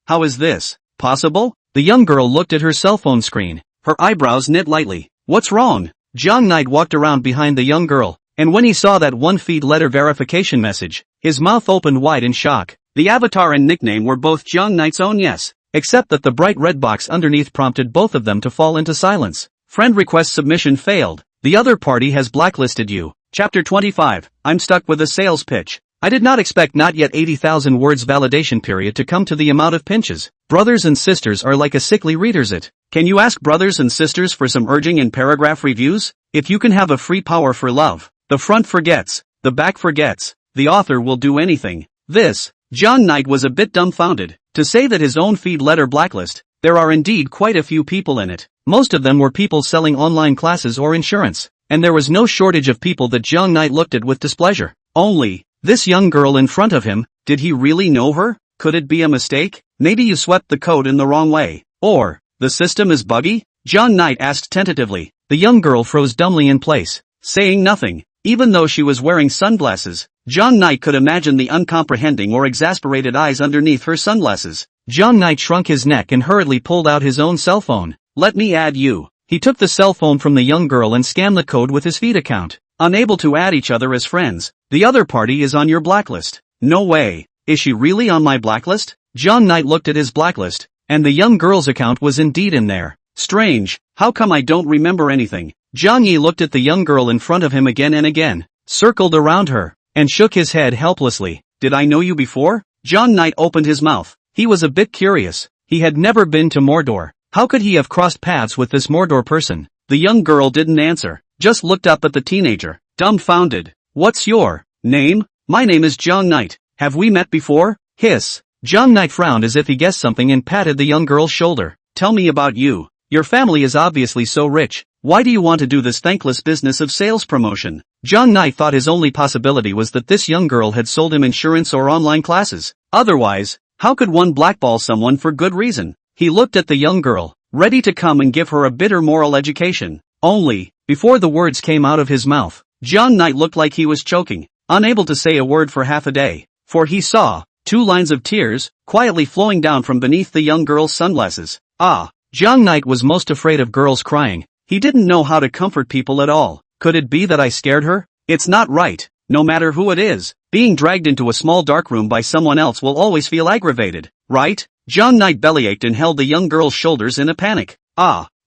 How is this possible? The young girl looked at her cell phone screen, her eyebrows knit lightly. What's wrong? Zhang Knight walked around behind the young girl, and when he saw that one feed letter verification message, his mouth opened wide in shock. The avatar and nickname were both Zhang Knight's own, yes, except that the bright red box underneath prompted both of them to fall into silence. Friend request submission failed. The other party has blacklisted you. Chapter 25. I'm stuck with a sales pitch. I did not expect not yet 80,000 words validation period to come to the amount of pinches. Brothers and sisters are like a sickly reader's it. Can you ask brothers and sisters for some urging in paragraph reviews? If you can have a free power for love, the front forgets, the back forgets, the author will do anything. Zhang Knight was a bit dumbfounded. To say that his own feed letter blacklist, there are indeed quite a few people in it. Most of them were people selling online classes or insurance, and there was no shortage of people that Zhang Knight looked at with displeasure. Only, this young girl in front of him, did he really know her? Could it be a mistake? Maybe you swept the code in the wrong way. Or, the system is buggy? Zhang Knight asked tentatively. The young girl froze dumbly in place, saying nothing. Even though she was wearing sunglasses, Zhang Knight could imagine the uncomprehending or exasperated eyes underneath her sunglasses. Zhang Knight shrunk his neck and hurriedly pulled out his own cell phone. Let me add you. He took the cell phone from the young girl and scanned the code with his feed account. Unable to add each other as friends, the other party is on your blacklist. No way. Is she really on my blacklist? Zhang Knight looked at his blacklist, and the young girl's account was indeed in there. Strange, how come I don't remember anything? Zhang Yi looked at the young girl in front of him again and again, circled around her, and shook his head helplessly. Did I know you before? Zhang Knight opened his mouth. He was a bit curious. He had never been to Mordor. How could he have crossed paths with this Mordor person? The young girl didn't answer, just looked up at the teenager, dumbfounded. What's your name? My name is Zhang Knight. Have we met before? Hiss. Zhang Knight frowned as if he guessed something and patted the young girl's shoulder. Tell me about you. Your family is obviously so rich. Why do you want to do this thankless business of sales promotion? Zhang Knight thought his only possibility was that this young girl had sold him insurance or online classes. Otherwise, how could one blackball someone for good reason? He looked at the young girl, ready to come and give her a bitter moral education. Only, before the words came out of his mouth, Zhang Knight looked like he was choking, unable to say a word for half a day. For he saw 2 lines of tears, quietly flowing down from beneath the young girl's sunglasses. Zhang Knight was most afraid of girls crying. He didn't know how to comfort people at all. Could it be that I scared her? It's not right. No matter who it is, being dragged into a small dark room by someone else will always feel aggravated, right? Zhang Knight bellyached and held the young girl's shoulders in a panic.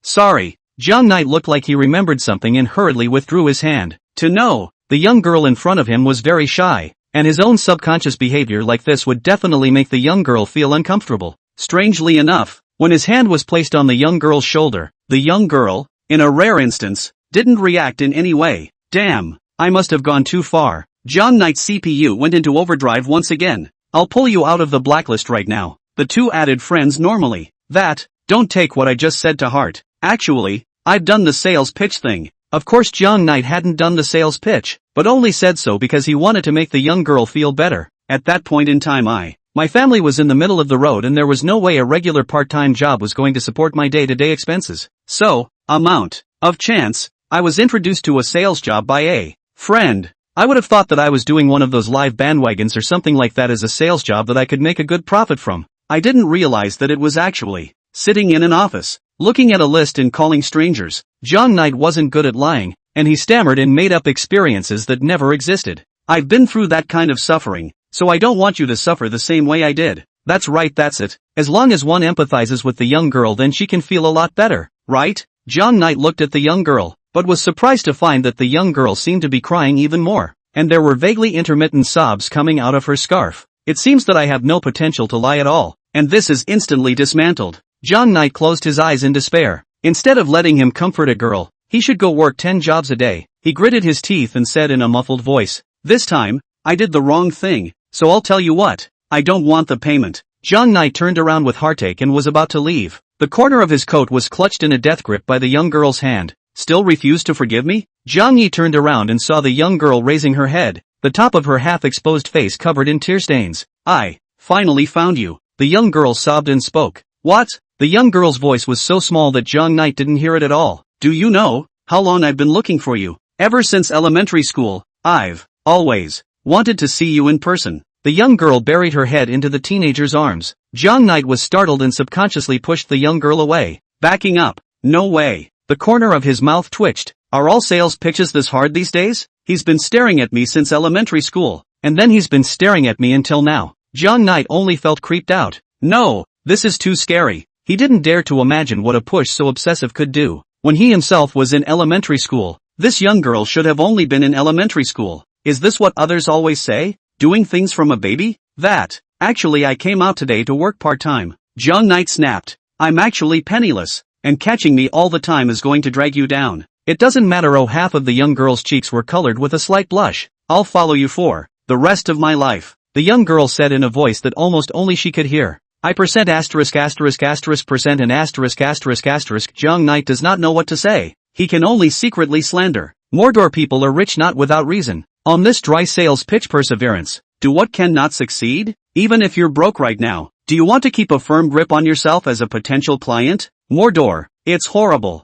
Sorry. Zhang Knight looked like he remembered something and hurriedly withdrew his hand. To know, the young girl in front of him was very shy, and his own subconscious behavior like this would definitely make the young girl feel uncomfortable. Strangely enough, when his hand was placed on the young girl's shoulder, the young girl, in a rare instance, didn't react in any way. Damn, I must have gone too far. Zhang Knight's CPU went into overdrive once again. I'll pull you out of the blacklist right now. The two added friends normally. Don't take what I just said to heart. Actually, I've done the sales pitch thing. Of course Zhang Knight hadn't done the sales pitch, but only said so because he wanted to make the young girl feel better. At that point in time My family was in the middle of the road and there was no way a regular part-time job was going to support my day-to-day expenses. So, amount of chance, I was introduced to a sales job by a friend. I would have thought that I was doing one of those live bandwagons or something like that as a sales job that I could make a good profit from. I didn't realize that it was actually sitting in an office, looking at a list and calling strangers. John Knight wasn't good at lying, and he stammered and made up experiences that never existed. I've been through that kind of suffering, so I don't want you to suffer the same way I did. That's right, that's it. As long as one empathizes with the young girl, then she can feel a lot better, right? John Knight looked at the young girl, but was surprised to find that the young girl seemed to be crying even more, and there were vaguely intermittent sobs coming out of her scarf. It seems that I have no potential to lie at all, and this is instantly dismantled. John Knight closed his eyes in despair. Instead of letting him comfort a girl, he should go work 10 jobs a day. He gritted his teeth and said in a muffled voice, "This time, I did the wrong thing, so I'll tell you what, I don't want the payment." John Knight turned around with heartache and was about to leave. The corner of his coat was clutched in a death grip by the young girl's hand. "Still refuse to forgive me?" Zhang Yi turned around and saw the young girl raising her head, the top of her half-exposed face covered in tear stains. "I finally found you," the young girl sobbed and spoke. "What?" The young girl's voice was so small that Zhang Knight didn't hear it at all. "Do you know how long I've been looking for you? Ever since elementary school, I've always wanted to see you in person." The young girl buried her head into the teenager's arms. Zhang Knight was startled and subconsciously pushed the young girl away, backing up. "No way." The corner of his mouth twitched. "Are all sales pitches this hard these days? He's been staring at me since elementary school, and then he's been staring at me until now." Zhang Knight only felt creeped out. "No, this is too scary." He didn't dare to imagine what a push so obsessive could do. When he himself was in elementary school, this young girl should have only been in elementary school. Is this what others always say? Doing things from a baby? Actually I came out today to work part-time. Zhang Knight snapped. "I'm actually penniless, and catching me all the time is going to drag you down." "It doesn't matter." Oh, half of the young girl's cheeks were colored with a slight blush. "I'll follow you for the rest of my life," the young girl said in a voice that almost only she could hear. I percent asterisk asterisk asterisk percent and asterisk asterisk asterisk. Zhang Knight does not know what to say. He can only secretly slander. Mordor people are rich not without reason. On this dry sales pitch, perseverance. Do what cannot succeed? Even if you're broke right now, do you want to keep a firm grip on yourself as a potential client? Mordor, it's horrible.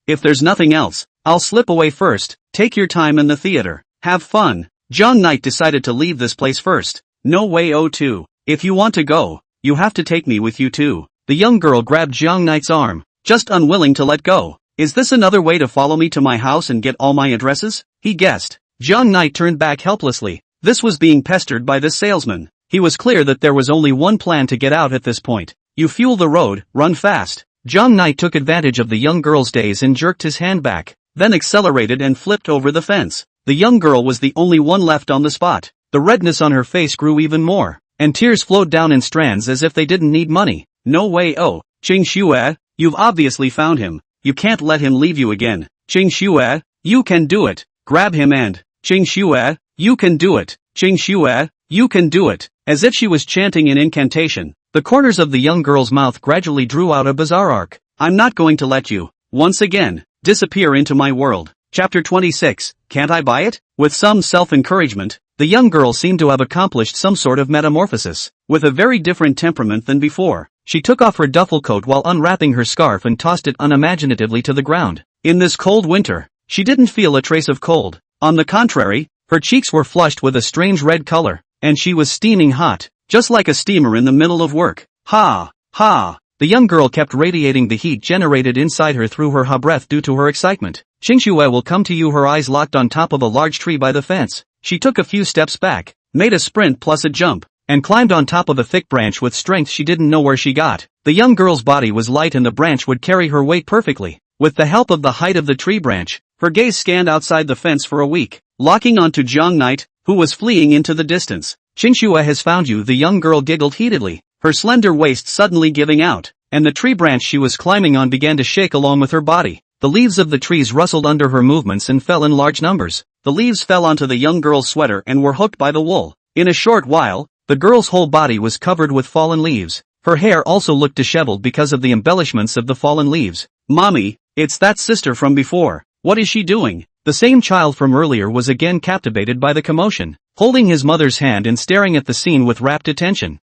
If there's nothing else, I'll slip away first. Take your time in the theater. Have fun. Zhang Knight decided to leave this place first. No way. Oh, too. If you want to go, you have to take me with you too. The young girl grabbed Zhang Knight's arm, just unwilling to let go. Is this another way to follow me to my house and get all my addresses? He guessed. Zhang Knight turned back helplessly. This was being pestered by this salesman. He was clear that there was only one plan to get out at this point. You fuel the road, run fast. Zhang Knight took advantage of the young girl's daze and jerked his hand back, then accelerated and flipped over the fence. The young girl was the only one left on the spot. The redness on her face grew even more, and tears flowed down in strands as if they didn't need money. No way. Oh, Qingxue, you've obviously found him. You can't let him leave you again. Qingxue, you can do it. Grab him and Qingxue, you can do it. Qingxue, you can do it. As if she was chanting an incantation, the corners of the young girl's mouth gradually drew out a bizarre arc. I'm not going to let you, once again, disappear into my world. Chapter 26, Can't I Buy It? With some self-encouragement, the young girl seemed to have accomplished some sort of metamorphosis. With a very different temperament than before, she took off her duffel coat while unwrapping her scarf and tossed it unimaginatively to the ground. In this cold winter, she didn't feel a trace of cold. On the contrary, her cheeks were flushed with a strange red color, and she was steaming hot, just like a steamer in the middle of work. Ha! Ha! The young girl kept radiating the heat generated inside her through her hot breath due to her excitement. Qingxue will come to you. Her eyes locked on top of a large tree by the fence. She took a few steps back, made a sprint plus a jump, and climbed on top of a thick branch with strength she didn't know where she got. The young girl's body was light and the branch would carry her weight perfectly. With the help of the height of the tree branch, her gaze scanned outside the fence for a week, locking onto Zhang Knight, who was fleeing into the distance. Qingxue has found you. The young girl giggled heatedly, her slender waist suddenly giving out, and the tree branch she was climbing on began to shake along with her body. The leaves of the trees rustled under her movements and fell in large numbers. The leaves fell onto the young girl's sweater and were hooked by the wool. In a short while, the girl's whole body was covered with fallen leaves. Her hair also looked disheveled because of the embellishments of the fallen leaves. Mommy, it's that sister from before. What is she doing? The same child from earlier was again captivated by the commotion, holding his mother's hand and staring at the scene with rapt attention.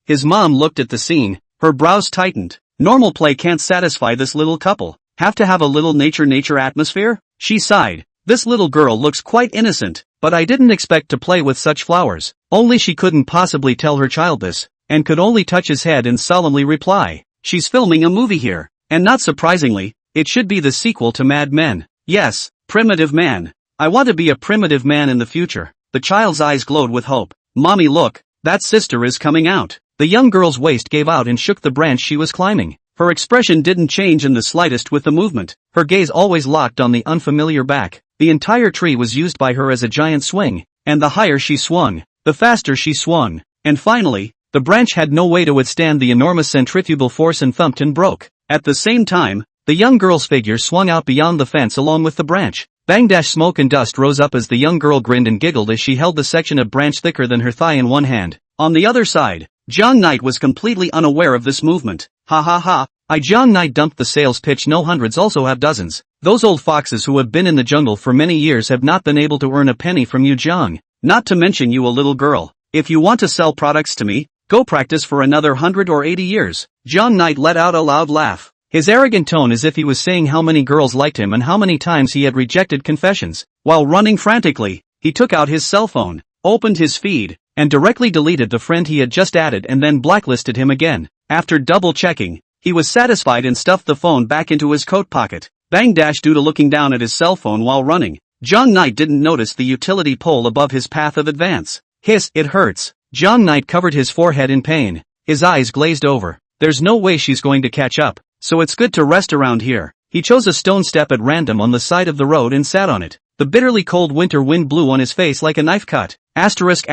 His mom looked at the scene, her brows tightened. Normal play can't satisfy this little couple. Have to have a little nature atmosphere? She sighed. This little girl looks quite innocent, but I didn't expect to play with such flowers. Only she couldn't possibly tell her child this, and could only touch his head and solemnly reply, she's filming a movie here. And not surprisingly, it should be the sequel to Mad Men. Yes, Primitive Man. I want to be a primitive man in the future. The child's eyes glowed with hope. Mommy, look, that sister is coming out. The young girl's waist gave out and shook the branch she was climbing. Her expression didn't change in the slightest with the movement, her gaze always locked on the unfamiliar back. The entire tree was used by her as a giant swing, and the higher she swung, the faster she swung. And finally, the branch had no way to withstand the enormous centrifugal force and thumped and broke. At the same time, the young girl's figure swung out beyond the fence along with the branch. Bang! Smoke and dust rose up as the young girl grinned and giggled as she held the section of branch thicker than her thigh in one hand. On the other side, John Knight was completely unaware of this movement. Ha ha ha. John Knight dumped the sales pitch. No, hundreds also have dozens. Those old foxes who have been in the jungle for many years have not been able to earn a penny from you, Zhang. Not to mention you, a little girl. If you want to sell products to me, go practice for another 100 or 80 years. John Knight let out a loud laugh. His arrogant tone as if he was saying how many girls liked him and how many times he had rejected confessions. While running frantically, he took out his cell phone, opened his feed, and directly deleted the friend he had just added and then blacklisted him again. After double-checking, he was satisfied and stuffed the phone back into his coat pocket. Bang! Due to looking down at his cell phone while running, John Knight didn't notice the utility pole above his path of advance. Hiss, it hurts. John Knight covered his forehead in pain. His eyes glazed over. There's no way she's going to catch up, so it's good to rest around here. He chose a stone step at random on the side of the road and sat on it. The bitterly cold winter wind blew on his face like a knife cut. Asterisk.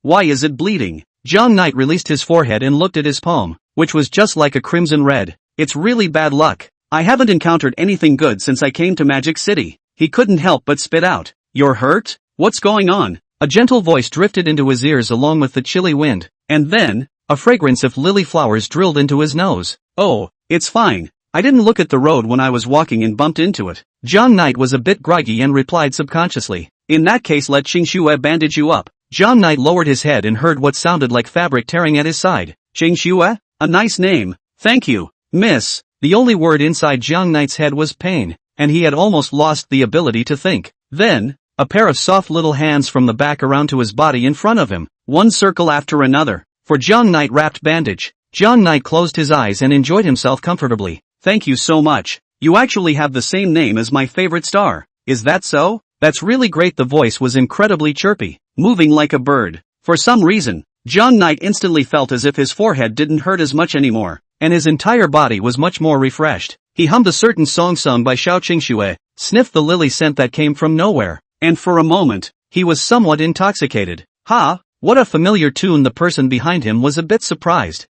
Why is it bleeding? John Knight released his forehead and looked at his palm, which was just like a crimson red. It's really bad luck. I haven't encountered anything good since I came to Magic City. He couldn't help but spit out. You're hurt? What's going on? A gentle voice drifted into his ears along with the chilly wind, and then, a fragrance of lily flowers drilled into his nose. Oh, it's fine. I didn't look at the road when I was walking and bumped into it. John Knight was a bit groggy and replied subconsciously. In that case, let Qingxue bandage you up. John Knight lowered his head and heard what sounded like fabric tearing at his side. Qingxue? A nice name. Thank you, miss. The only word inside John Knight's head was pain, and he had almost lost the ability to think. Then, a pair of soft little hands from the back around to his body in front of him, one circle after another. For John Knight wrapped bandage. John Knight closed his eyes and enjoyed himself comfortably. Thank you so much. You actually have the same name as my favorite star. Is that so? That's really great. The voice was incredibly chirpy, moving like a bird. For some reason, John Knight instantly felt as if his forehead didn't hurt as much anymore, and his entire body was much more refreshed. He hummed a certain song sung by Xiao Qingxue, sniffed the lily scent that came from nowhere, and for a moment, he was somewhat intoxicated. Ha! What a familiar tune. The person behind him was a bit surprised.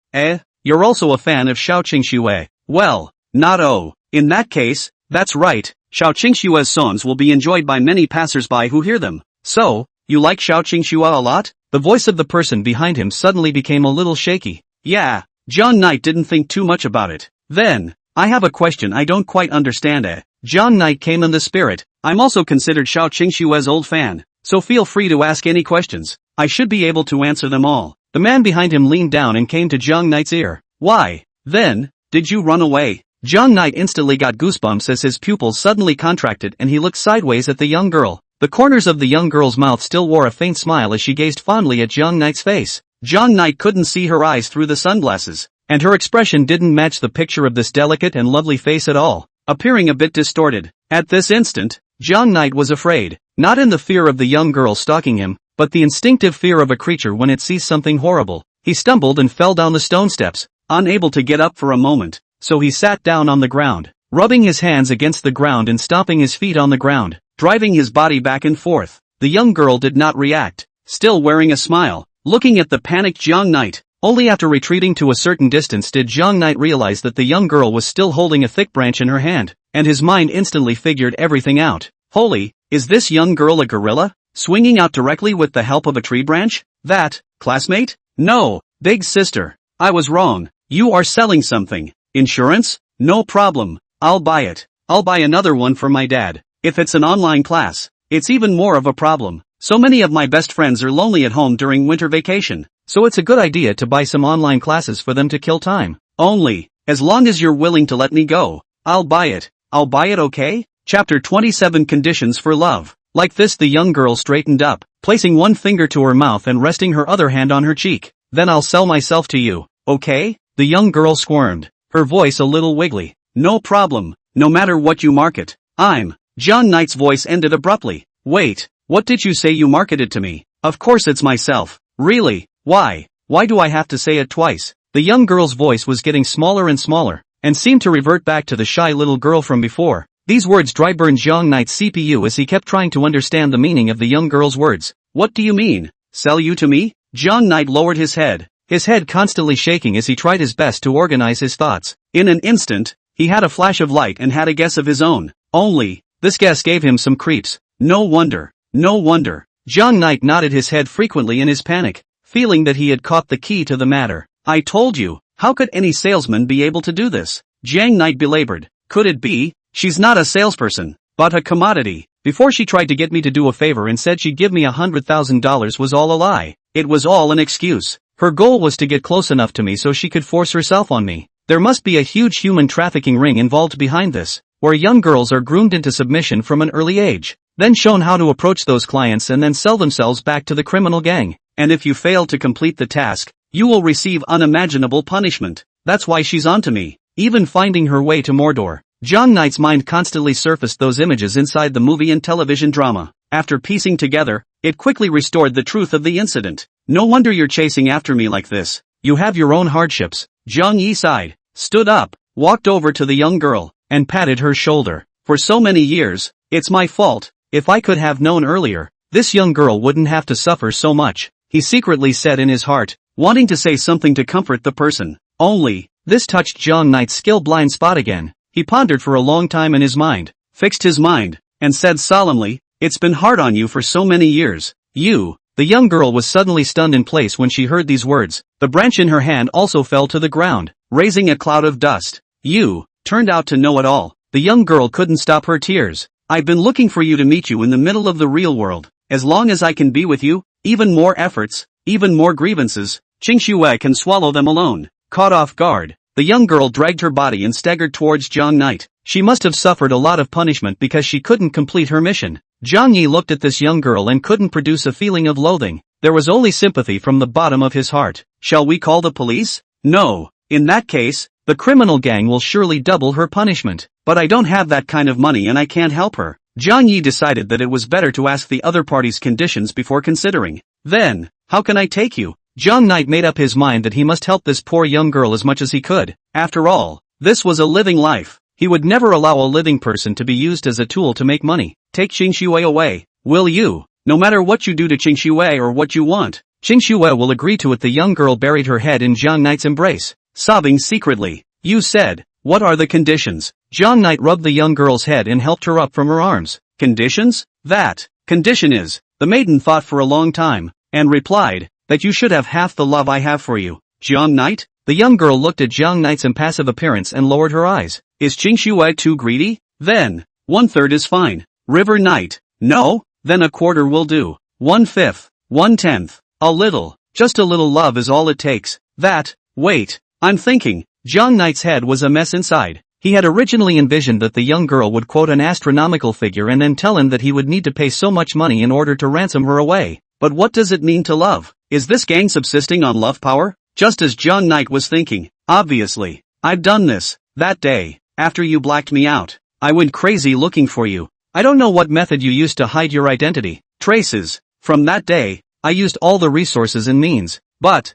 You're also a fan of Xiao Qingxue? Well, not oh. In that case, that's right, Xiao Qingxue's songs will be enjoyed by many passersby who hear them. So, you like Xiao Qingxue a lot? The voice of the person behind him suddenly became a little shaky. Yeah. John Knight didn't think too much about it. Then, I have a question I don't quite understand. John Knight came in the spirit. I'm also considered Xiao Qingxue's old fan, so feel free to ask any questions. I should be able to answer them all. The man behind him leaned down and came to John Knight's ear. Why, then, did you run away? John Knight instantly got goosebumps as his pupils suddenly contracted and he looked sideways at the young girl. The corners of the young girl's mouth still wore a faint smile as she gazed fondly at John Knight's face. John Knight couldn't see her eyes through the sunglasses, and her expression didn't match the picture of this delicate and lovely face at all, appearing a bit distorted. At this instant, John Knight was afraid, not in the fear of the young girl stalking him, but the instinctive fear of a creature when it sees something horrible. He stumbled and fell down the stone steps, unable to get up for a moment, so he sat down on the ground, rubbing his hands against the ground and stomping his feet on the ground, driving his body back and forth. The young girl did not react, still wearing a smile, looking at the panicked John Knight. Only after retreating to a certain distance did John Knight realize that the young girl was still holding a thick branch in her hand, and his mind instantly figured everything out. Holy, is this young girl a gorilla? Swinging out directly with the help of a tree branch? That, classmate? No, big sister. I was wrong. You are selling something. Insurance? No problem. I'll buy it. I'll buy another one for my dad. If it's an online class, it's even more of a problem. So many of my best friends are lonely at home during winter vacation. so it's a good idea to buy some online classes for them to kill time. Only, as long as you're willing to let me go, I'll buy it, okay? Chapter 27 Conditions for Love. Like this the young girl straightened up, placing one finger to her mouth and resting her other hand on her cheek. Then I'll sell myself to you, okay? The young girl squirmed, her voice a little wiggly. No problem, no matter what you market. John Knight's voice ended abruptly. Wait, what did you say you marketed to me? Of course it's myself. Really? Why? Why do I have to say it twice? The young girl's voice was getting smaller and smaller, and seemed to revert back to the shy little girl from before. These words dry-burned John Knight's CPU as he kept trying to understand the meaning of the young girl's words. What do you mean? Sell you to me? John Knight lowered his head constantly shaking as he tried his best to organize his thoughts. In an instant, he had a flash of light and had a guess of his own. Only, this guess gave him some creeps. No wonder. John Knight nodded his head frequently in his panic, feeling that he had caught the key to the matter. I told you, how could any salesman be able to do this? Jiang Knight belabored. Could it be? She's not a salesperson, but a commodity. Before she tried to get me to do a favor and said she'd give me $100,000 was all a lie. It was all an excuse. Her goal was to get close enough to me so she could force herself on me. There must be a huge human trafficking ring involved behind this, where young girls are groomed into submission from an early age, then shown how to approach those clients and then sell themselves back to the criminal gang. And if you fail to complete the task, you will receive unimaginable punishment. That's why she's onto me. Even finding her way to Mordor. John Knight's mind constantly surfaced those images inside the movie and television drama. After piecing together, it quickly restored the truth of the incident. No wonder you're chasing after me like this. You have your own hardships. Zhang Yi sighed, stood up, walked over to the young girl, and patted her shoulder. For so many years, it's my fault. If I could have known earlier, this young girl wouldn't have to suffer so much, he secretly said in his heart, wanting to say something to comfort the person. Only, this touched John Knight's skill blind spot again. He pondered for a long time in his mind, fixed his mind, and said solemnly, it's been hard on you for so many years. You. The young girl was suddenly stunned in place when she heard these words. The branch in her hand also fell to the ground, raising a cloud of dust. You turned out to know it all. The young girl couldn't stop her tears. I've been looking for you to meet you in the middle of the real world. As long as I can be with you, even more efforts, even more grievances, Qingxue can swallow them alone. Caught off guard, the young girl dragged her body and staggered towards Zhang Knight. She must have suffered a lot of punishment because she couldn't complete her mission. Zhang Yi looked at this young girl and couldn't produce a feeling of loathing. There was only sympathy from the bottom of his heart. Shall we call the police? No. In that case, the criminal gang will surely double her punishment. But I don't have that kind of money and I can't help her. Zhang Yi decided that it was better to ask the other party's conditions before considering. Then, how can I take you? Zhang Knight made up his mind that he must help this poor young girl as much as he could. After all, this was a living life. He would never allow a living person to be used as a tool to make money. Take Qingxue away, will you? No matter what you do to Qingxue or what you want, Qingxue will agree to it. The young girl buried her head in Zhang Knight's embrace, sobbing secretly. You said, what are the conditions? Zhang Knight rubbed the young girl's head and helped her up from her arms. Conditions? That condition is, the maiden thought for a long time, and replied, that you should have half the love I have for you. Zhang Knight? The young girl looked at Zhang Knight's impassive appearance and lowered her eyes. Is Qingxue too greedy? Then, 1/3 is fine. River Knight? No? Then a quarter will do. 1/5, 1/10. A little, just a little love is all it takes. That, wait, I'm thinking. Zhang Knight's head was a mess inside. He had originally envisioned that the young girl would quote an astronomical figure and then tell him that he would need to pay so much money in order to ransom her away. But what does it mean to love? Is this gang subsisting on love power? Just as Zhang Knight was thinking, obviously, I've done this. That day, after you blacked me out, I went crazy looking for you. I don't know what method you used to hide your identity. Traces. From that day, I used all the resources and means. But,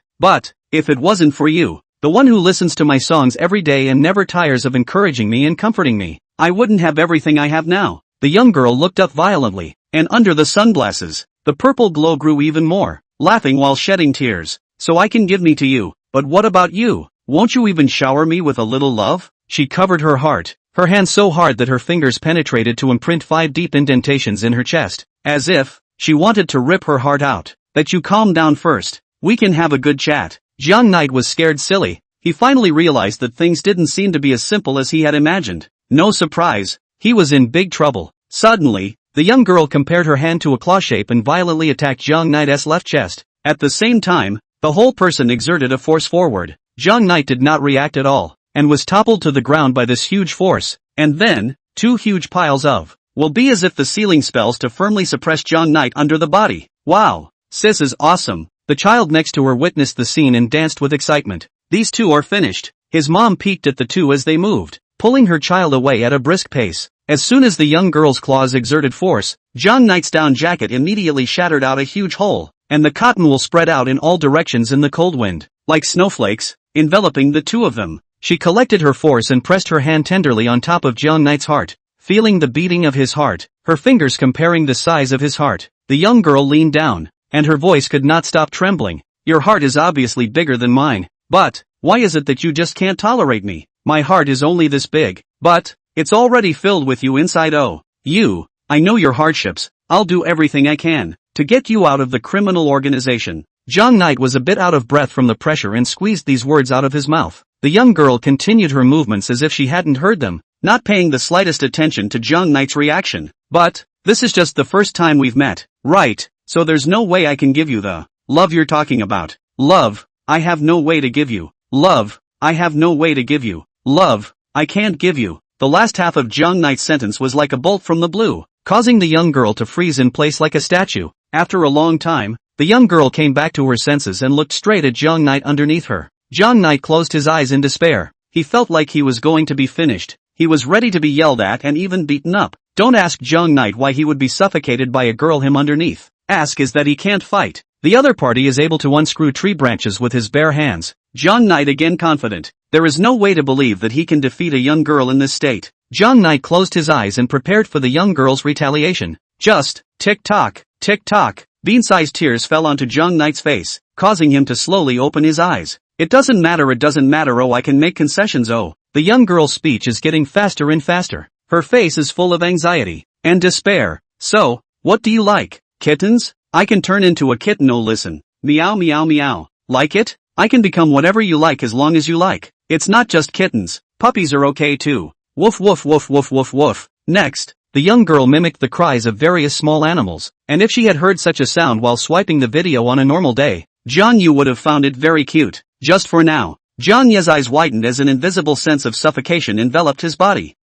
if it wasn't for you, the one who listens to my songs every day and never tires of encouraging me and comforting me, I wouldn't have everything I have now. The young girl looked up violently, and under the sunglasses, the purple glow grew even more, laughing while shedding tears. So I can give me to you, but what about you? Won't you even shower me with a little love? She covered her heart, her hand so hard that her fingers penetrated to imprint 5 deep indentations in her chest, as if she wanted to rip her heart out. That you calm down first. We can have a good chat. Zhang Knight was scared silly. He finally realized that things didn't seem to be as simple as he had imagined. No surprise, he was in big trouble. Suddenly, the young girl compared her hand to a claw shape and violently attacked Zhang Knight's left chest. At the same time, The whole person exerted a force forward. Zhang Knight did not react at all, and was toppled to the ground by this huge force, and then, 2 huge piles of will be as if the ceiling spells to firmly suppress Zhang Knight under the body. Wow! Sis is awesome. The child next to her witnessed the scene and danced with excitement. These 2 are finished. His mom peeked at the 2 as they moved, pulling her child away at a brisk pace. As soon as the young girl's claws exerted force, Zhang Knight's down jacket immediately shattered out a huge hole, and the cotton wool spread out in all directions in the cold wind, like snowflakes, enveloping the 2 of them. She collected her force and pressed her hand tenderly on top of Zhang Knight's heart, feeling the beating of his heart, her fingers comparing the size of his heart. The young girl leaned down, and her voice could not stop trembling. Your heart is obviously bigger than mine, but why is it that you just can't tolerate me? My heart is only this big, but it's already filled with you inside. Oh, you, I know your hardships. I'll do everything I can to get you out of the criminal organization. Zhang Knight was a bit out of breath from the pressure and squeezed these words out of his mouth. The young girl continued her movements as if she hadn't heard them, not paying the slightest attention to Zhang Knight's reaction. But this is just the first time we've met, right? So there's no way I can give you the love you're talking about. Love, I have no way to give you. Love, I have no way to give you. Love, I can't give you. The last half of Zhang Knight's sentence was like a bolt from the blue, causing the young girl to freeze in place like a statue. After a long time, the young girl came back to her senses and looked straight at Zhang Knight underneath her. Zhang Knight closed his eyes in despair. He felt like he was going to be finished. He was ready to be yelled at and even beaten up. Don't ask Zhang Knight why he would be suffocated by a girl him underneath. Ask is that he can't fight. The other party is able to unscrew tree branches with his bare hands. Zhang Knight again confident. There is no way to believe that he can defeat a young girl in this state. Zhang Knight closed his eyes and prepared for the young girl's retaliation. Just, tick-tock, tick-tock. Bean-sized tears fell onto Zhang Knight's face, causing him to slowly open his eyes. It doesn't matter, oh, I can make concessions, oh. The young girl's speech is getting faster and faster. Her face is full of anxiety and despair. So, what do you like? Kittens? I can turn into a kitten, oh listen. Meow meow meow. Like it? I can become whatever you like as long as you like. It's not just kittens. Puppies are okay too. Woof woof woof woof woof woof. Next, the young girl mimicked the cries of various small animals, and if she had heard such a sound while swiping the video on a normal day, Zhang Yu would have found it very cute. Just for now, Zhang Ye's eyes widened as an invisible sense of suffocation enveloped his body.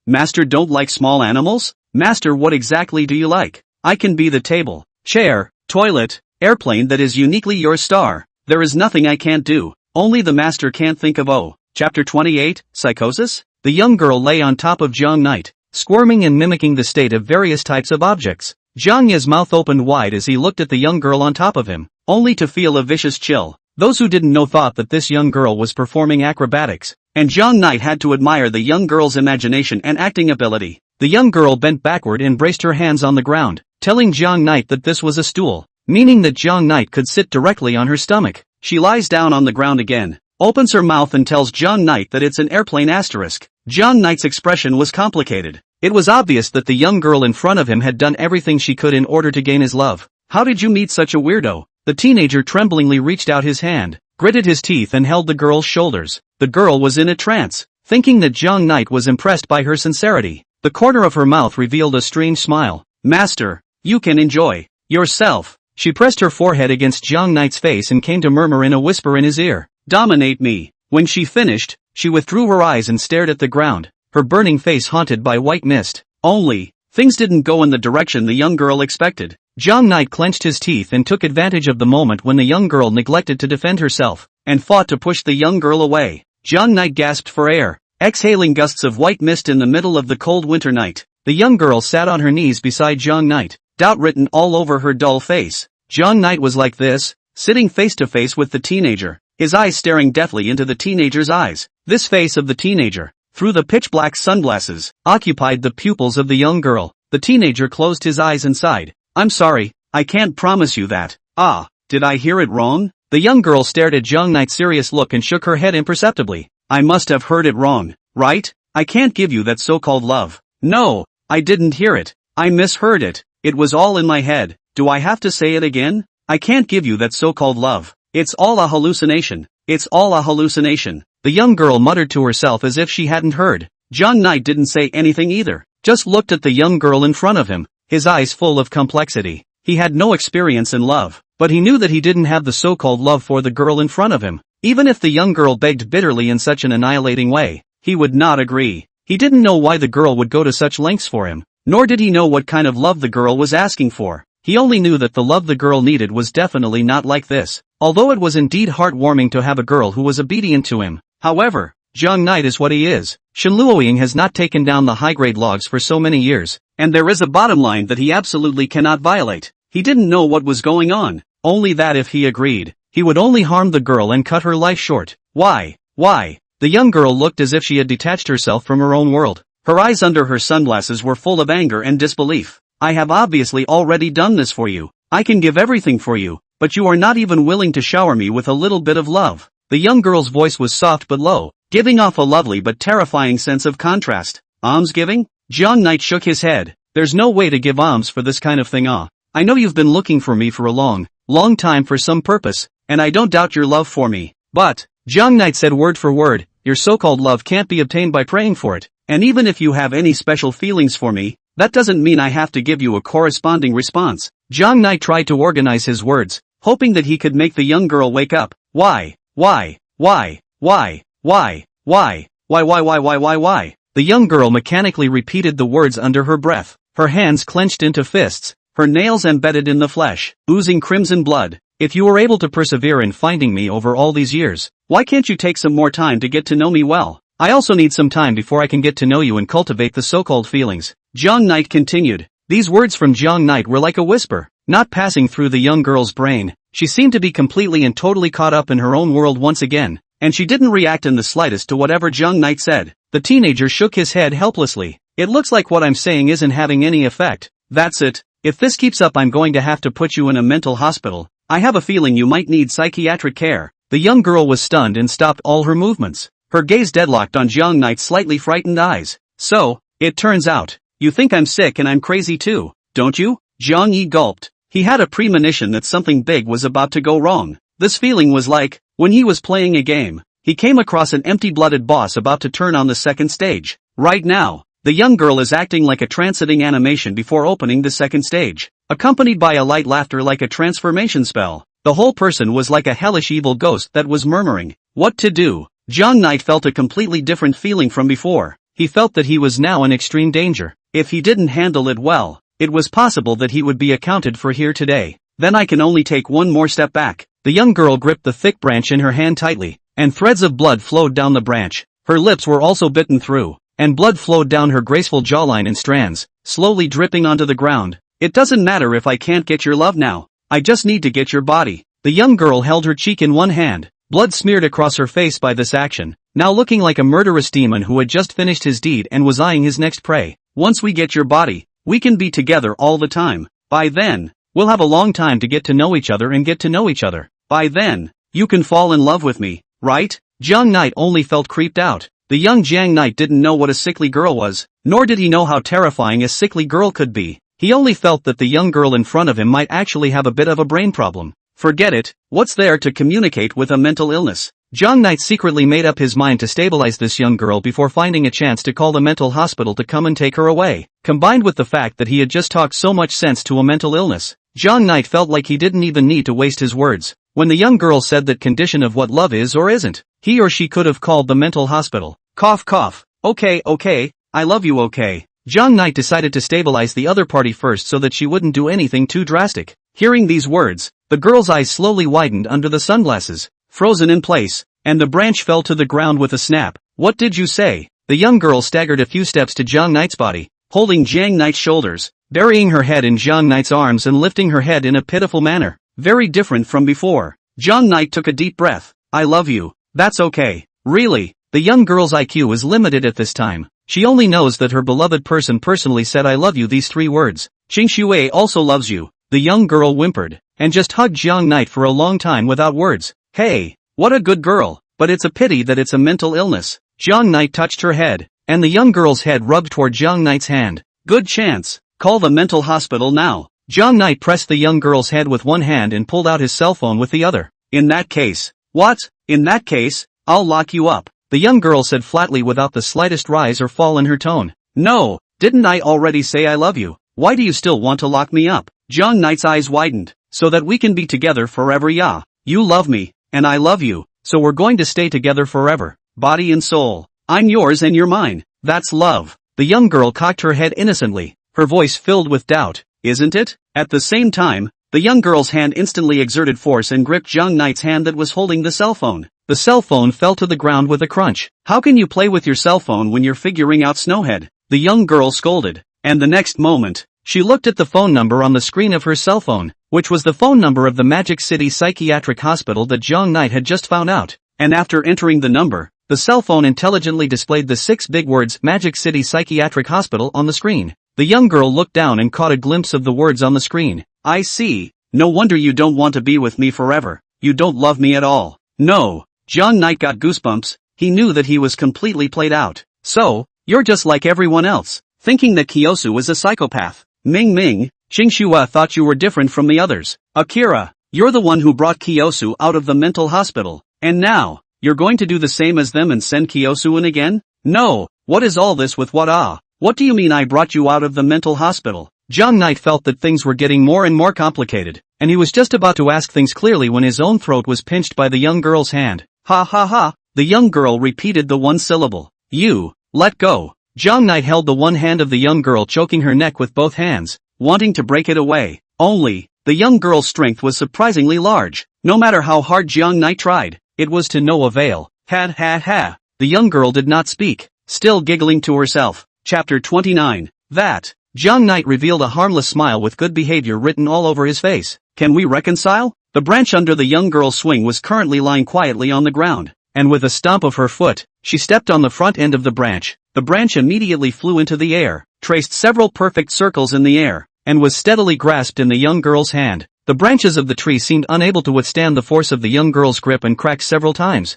Master don't like small animals? Master, what exactly do you like? I can be the table, chair, toilet, airplane that is uniquely your star. There is nothing I can't do. Only the master can't think of. Oh. Chapter 28, Psychosis? The young girl lay on top of Zhang Knight, squirming and mimicking the state of various types of objects. Zhang Ye's mouth opened wide as he looked at the young girl on top of him, only to feel a vicious chill. Those who didn't know thought that this young girl was performing acrobatics, and Zhang Knight had to admire the young girl's imagination and acting ability. The young girl bent backward and braced her hands on the ground, telling Zhang Knight that this was a stool, meaning that Zhang Knight could sit directly on her stomach. She lies down on the ground again, opens her mouth and tells Zhang Knight that it's an airplane asterisk. Zhang Knight's expression was complicated. It was obvious that the young girl in front of him had done everything she could in order to gain his love. How did you meet such a weirdo? The teenager tremblingly reached out his hand, gritted his teeth and held the girl's shoulders. The girl was in a trance, thinking that Zhang Knight was impressed by her sincerity. The corner of her mouth revealed a strange smile. Master, you can enjoy yourself. She pressed her forehead against Zhang Knight's face and came to murmur in a whisper in his ear. Dominate me. When she finished, she withdrew her eyes and stared at the ground, her burning face haunted by white mist. Only, things didn't go in the direction the young girl expected. Zhang Knight clenched his teeth and took advantage of the moment when the young girl neglected to defend herself, and fought to push the young girl away. Zhang Knight gasped for air, exhaling gusts of white mist in the middle of the cold winter night. The young girl sat on her knees beside Zhang Knight, doubt written all over her dull face. Zhang Knight was like this, sitting face to face with the teenager, his eyes staring deathly into the teenager's eyes. This face of the teenager, through the pitch-black sunglasses, occupied the pupils of the young girl. The teenager closed his eyes and sighed. I'm sorry, I can't promise you that. Ah, did I hear it wrong? The young girl stared at Zhang Knight's serious look and shook her head imperceptibly. I must have heard it wrong, right? I can't give you that so-called love. No, I didn't hear it. I misheard it. It was all in my head. Do I have to say it again? I can't give you that so-called love. It's all a hallucination. It's all a hallucination. The young girl muttered to herself as if she hadn't heard. Zhang Knight didn't say anything either, just looked at the young girl in front of him, his eyes full of complexity. He had no experience in love, but he knew that he didn't have the so-called love for the girl in front of him. Even if the young girl begged bitterly in such an annihilating way, he would not agree. He didn't know why the girl would go to such lengths for him, nor did he know what kind of love the girl was asking for. He only knew that the love the girl needed was definitely not like this, although it was indeed heartwarming to have a girl who was obedient to him. However, Zhang Knight is what he is. Shen Luoying has not taken down the high-grade logs for so many years, and there is a bottom line that he absolutely cannot violate. He didn't know what was going on, only that if he agreed, he would only harm the girl and cut her life short. Why? The young girl looked as if she had detached herself from her own world. Her eyes under her sunglasses were full of anger and disbelief. I have obviously already done this for you. I can give everything for you, but you are not even willing to shower me with a little bit of love. The young girl's voice was soft but low, giving off a lovely but terrifying sense of contrast. Almsgiving? Zhang Knight shook his head. There's no way to give alms for this kind of thing. I know you've been looking for me for a long time for some purpose, and I don't doubt your love for me. But, Zhang Knight said word for word, your so-called love can't be obtained by praying for it, and even if you have any special feelings for me, that doesn't mean I have to give you a corresponding response. Zhang Knight tried to organize his words, hoping that he could make the young girl wake up. Why? The young girl mechanically repeated the words under her breath, her hands clenched into fists, her nails embedded in the flesh, oozing crimson blood. If you were able to persevere in finding me over all these years, why can't you take some more time to get to know me well? I also need some time before I can get to know you and cultivate the so-called feelings. Zhang Knight continued. These words from Zhang Knight were like a whisper, not passing through the young girl's brain. She seemed to be completely and totally caught up in her own world once again, and she didn't react in the slightest to whatever Zhang Knight said. The teenager shook his head helplessly. It looks like what I'm saying isn't having any effect. That's it. If this keeps up, I'm going to have to put you in a mental hospital. I have a feeling you might need psychiatric care. The young girl was stunned and stopped all her movements, her gaze deadlocked on Zhang Knight's slightly frightened eyes. So, it turns out, you think I'm sick and I'm crazy too, don't you? Zhang Yi gulped. He had a premonition that something big was about to go wrong. This feeling was like, when he was playing a game, he came across an empty-blooded boss about to turn on the second stage. Right now, the young girl is acting like a transiting animation before opening the second stage, accompanied by a light laughter like a transformation spell. The whole person was like a hellish evil ghost that was murmuring, what to do? Zhang Knight felt a completely different feeling from before. He felt that he was now in extreme danger. If he didn't handle it well, it was possible that he would be accounted for here today. Then I can only take one more step back. The young girl gripped the thick branch in her hand tightly, and threads of blood flowed down the branch. Her lips were also bitten through, and blood flowed down her graceful jawline in strands, slowly dripping onto the ground. It doesn't matter if I can't get your love now. I just need to get your body. The young girl held her cheek in one hand, blood smeared across her face by this action, now looking like a murderous demon who had just finished his deed and was eyeing his next prey. Once we get your body, we can be together all the time. By then, we'll have a long time to get to know each other and get to know each other. By then, you can fall in love with me, right? Zhang Knight only felt creeped out. The young Zhang Knight didn't know what a sickly girl was, nor did he know how terrifying a sickly girl could be. He only felt that the young girl in front of him might actually have a bit of a brain problem. Forget it, what's there to communicate with a mental illness? Zhang Knight secretly made up his mind to stabilize this young girl before finding a chance to call the mental hospital to come and take her away. Combined with the fact that he had just talked so much sense to a mental illness, Zhang Knight felt like he didn't even need to waste his words. When the young girl said that condition of what love is or isn't, he or she could have called the mental hospital. Cough cough. Okay, I love you okay. Zhang Knight decided to stabilize the other party first so that she wouldn't do anything too drastic. Hearing these words, the girl's eyes slowly widened under the sunglasses, frozen in place, and the branch fell to the ground with a snap. What did you say? The young girl staggered a few steps to Zhang Knight's body, holding Zhang Knight's shoulders, burying her head in Zhang Knight's arms and lifting her head in a pitiful manner, very different from before. Zhang Knight took a deep breath. I love you. That's okay. Really? The young girl's IQ is limited at this time. She only knows that her beloved person personally said I love you these 3 words. Qingxue also loves you. The young girl whimpered, and just hugged Zhang Knight for a long time without words. Hey, what a good girl, but it's a pity that it's a mental illness. Zhang Knight touched her head, and the young girl's head rubbed toward Zhang Knight's hand. Good chance. Call the mental hospital now. Zhang Knight pressed the young girl's head with one hand and pulled out his cell phone with the other. In that case. What? In that case, I'll lock you up. The young girl said flatly without the slightest rise or fall in her tone. No, didn't I already say I love you? Why do you still want to lock me up? Jiang Knight's eyes widened. So that we can be together forever, yeah. You love me, and I love you, so we're going to stay together forever, body and soul. I'm yours and you're mine. That's love. The young girl cocked her head innocently, her voice filled with doubt. Isn't it? At the same time, the young girl's hand instantly exerted force and gripped Jiang Knight's hand that was holding the cell phone. The cell phone fell to the ground with a crunch. How can you play with your cell phone when you're figuring out Snowhead? The young girl scolded. And the next moment, she looked at the phone number on the screen of her cell phone, which was the phone number of the Magic City Psychiatric Hospital that Jiang Knight had just found out. And after entering the number, the cell phone intelligently displayed the 6 big words Magic City Psychiatric Hospital on the screen. The young girl looked down and caught a glimpse of the words on the screen. I see. No wonder you don't want to be with me forever. You don't love me at all. No. Jiang Knight got goosebumps. He knew that he was completely played out. So, you're just like everyone else, thinking that Kyosu was a psychopath. Ming, Qingxue thought you were different from the others. Akira, you're the one who brought Kyosu out of the mental hospital. And now, you're going to do the same as them and send Kyosu in again? No. What is all this with what? What do you mean I brought you out of the mental hospital? Jiang Knight felt that things were getting more and more complicated, and he was just about to ask things clearly when his own throat was pinched by the young girl's hand. Ha ha ha. The young girl repeated the one syllable. You, let go. Jiang Knight held the one hand of the young girl, choking her neck with both hands, wanting to break it away. Only, the young girl's strength was surprisingly large. No matter how hard Jiang Knight tried, it was to no avail. Ha. The young girl did not speak, still giggling to herself. Chapter 29. That. Jiang Knight revealed a harmless smile with good behavior written all over his face. Can we reconcile? The branch under the young girl's swing was currently lying quietly on the ground, and with a stomp of her foot, she stepped on the front end of the branch. The branch immediately flew into the air, traced several perfect circles in the air, and was steadily grasped in the young girl's hand. The branches of the tree seemed unable to withstand the force of the young girl's grip and cracked several times.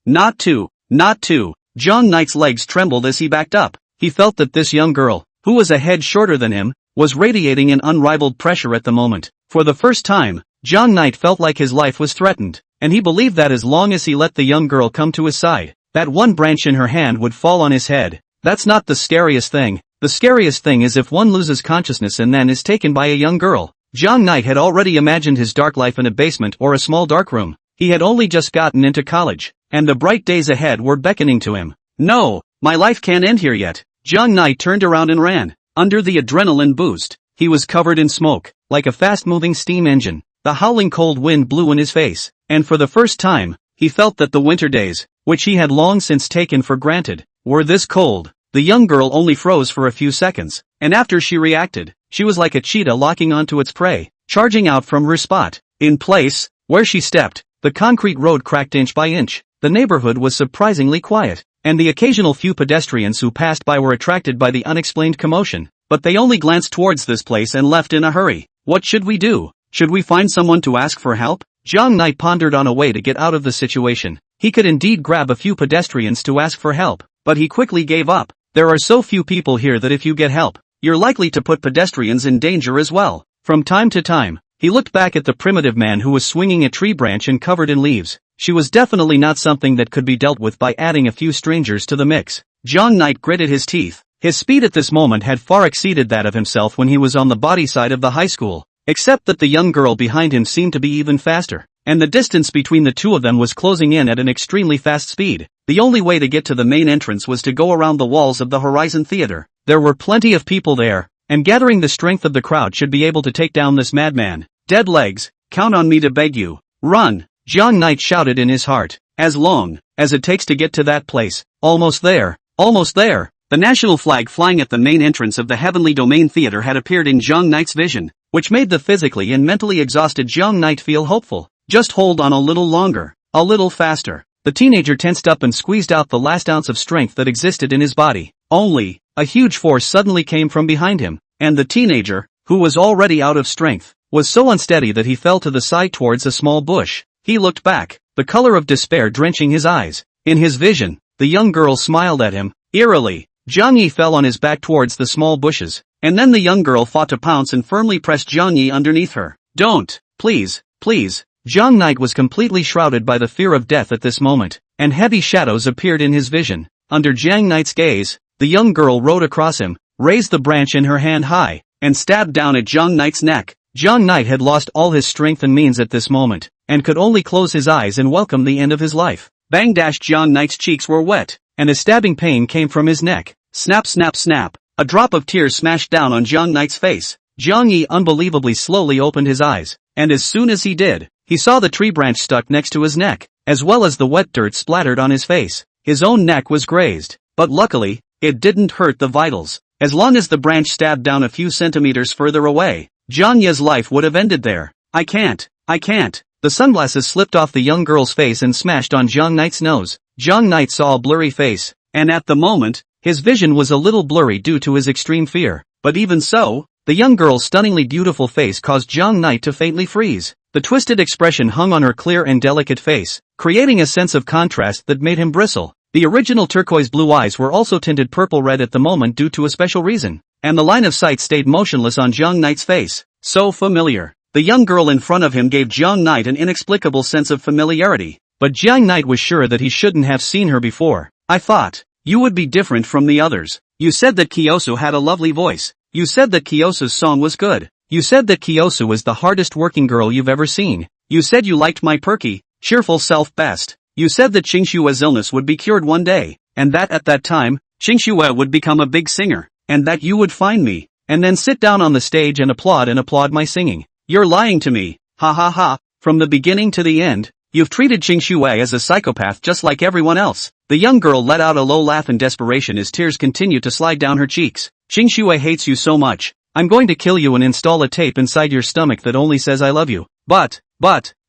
Not two. Jiang Knight's legs trembled as he backed up. He felt that this young girl, who was a head shorter than him, was radiating an unrivaled pressure at the moment. For the first time, Jiang Knight felt like his life was threatened, and he believed that as long as he let the young girl come to his side, that one branch in her hand would fall on his head. That's not the scariest thing. The scariest thing is if one loses consciousness and then is taken by a young girl. Jiang Knight had already imagined his dark life in a basement or a small dark room. He had only just gotten into college, and the bright days ahead were beckoning to him. No, my life can't end here yet. Jiang Knight turned around and ran. Under the adrenaline boost, he was covered in smoke, like a fast-moving steam engine. The howling cold wind blew in his face, and for the first time, he felt that the winter days, which he had long since taken for granted, were this cold. The young girl only froze for a few seconds, and after she reacted, she was like a cheetah locking onto its prey, charging out from her spot. In place, where she stepped, the concrete road cracked inch by inch. The neighborhood was surprisingly quiet, and the occasional few pedestrians who passed by were attracted by the unexplained commotion, but they only glanced towards this place and left in a hurry. What should we do? Should we find someone to ask for help? Jiang Knight pondered on a way to get out of the situation. He could indeed grab a few pedestrians to ask for help, but he quickly gave up. There are so few people here that if you get help, you're likely to put pedestrians in danger as well. From time to time, he looked back at the primitive man who was swinging a tree branch and covered in leaves. She was definitely not something that could be dealt with by adding a few strangers to the mix. Jiang Knight gritted his teeth. His speed at this moment had far exceeded that of himself when he was on the body side of the high school, except that the young girl behind him seemed to be even faster, and the distance between the two of them was closing in at an extremely fast speed. The only way to get to the main entrance was to go around the walls of the Horizon Theater. There were plenty of people there, and gathering the strength of the crowd should be able to take down this madman. Dead legs, count on me to beg you. Run! Jiang Knight shouted in his heart. As long as it takes to get to that place. Almost there. The national flag flying at the main entrance of the Heavenly Domain Theater had appeared in Jiang Knight's vision, which made the physically and mentally exhausted Jiang Knight feel hopeful. Just hold on a little longer, a little faster. The teenager tensed up and squeezed out the last ounce of strength that existed in his body. Only, a huge force suddenly came from behind him, and the teenager, who was already out of strength, was so unsteady that he fell to the side towards a small bush. He looked back, the color of despair drenching his eyes. In his vision, the young girl smiled at him, eerily. Jiang Yi fell on his back towards the small bushes, and then the young girl fought to pounce and firmly pressed Jiang Yi underneath her. Don't, please. Jiang Knight was completely shrouded by the fear of death at this moment, and heavy shadows appeared in his vision. Under Jiang Knight's gaze, the young girl rode across him, raised the branch in her hand high, and stabbed down at Jiang Knight's neck. Jiang Knight had lost all his strength and means at this moment, and could only close his eyes and welcome the end of his life. Bang! Jiang Knight's cheeks were wet, and a stabbing pain came from his neck. Snap, snap, snap. A drop of tears smashed down on Jiang Knight's face. Jiang Yi unbelievably slowly opened his eyes, and as soon as he did, he saw the tree branch stuck next to his neck, as well as the wet dirt splattered on his face. His own neck was grazed, but luckily, it didn't hurt the vitals. As long as the branch stabbed down a few centimeters further away, Jiang Yi's life would have ended there. I can't. The sunglasses slipped off the young girl's face and smashed on Jiang Knight's nose. Jiang Knight saw a blurry face, and at the moment, his vision was a little blurry due to his extreme fear. But even so, the young girl's stunningly beautiful face caused Jiang Knight to faintly freeze. The twisted expression hung on her clear and delicate face, creating a sense of contrast that made him bristle. The original turquoise blue eyes were also tinted purple-red at the moment due to a special reason, and the line of sight stayed motionless on Jiang Knight's face. So familiar. The young girl in front of him gave Jiang Knight an inexplicable sense of familiarity, but Jiang Knight was sure that he shouldn't have seen her before. I thought you would be different from the others. You said that Kyosu had a lovely voice. You said that Kyosu's song was good. You said that Kyosu was the hardest working girl you've ever seen. You said you liked my perky, cheerful self best. You said that Qingxue's illness would be cured one day, and that at that time, Qingxue would become a big singer, and that you would find me, and then sit down on the stage and applaud my singing. You're lying to me. Ha ha ha. From the beginning to the end, you've treated Qingxue as a psychopath just like everyone else. The young girl let out a low laugh in desperation as tears continued to slide down her cheeks. Qingxue hates you so much. I'm going to kill you and install a tape inside your stomach that only says I love you. But,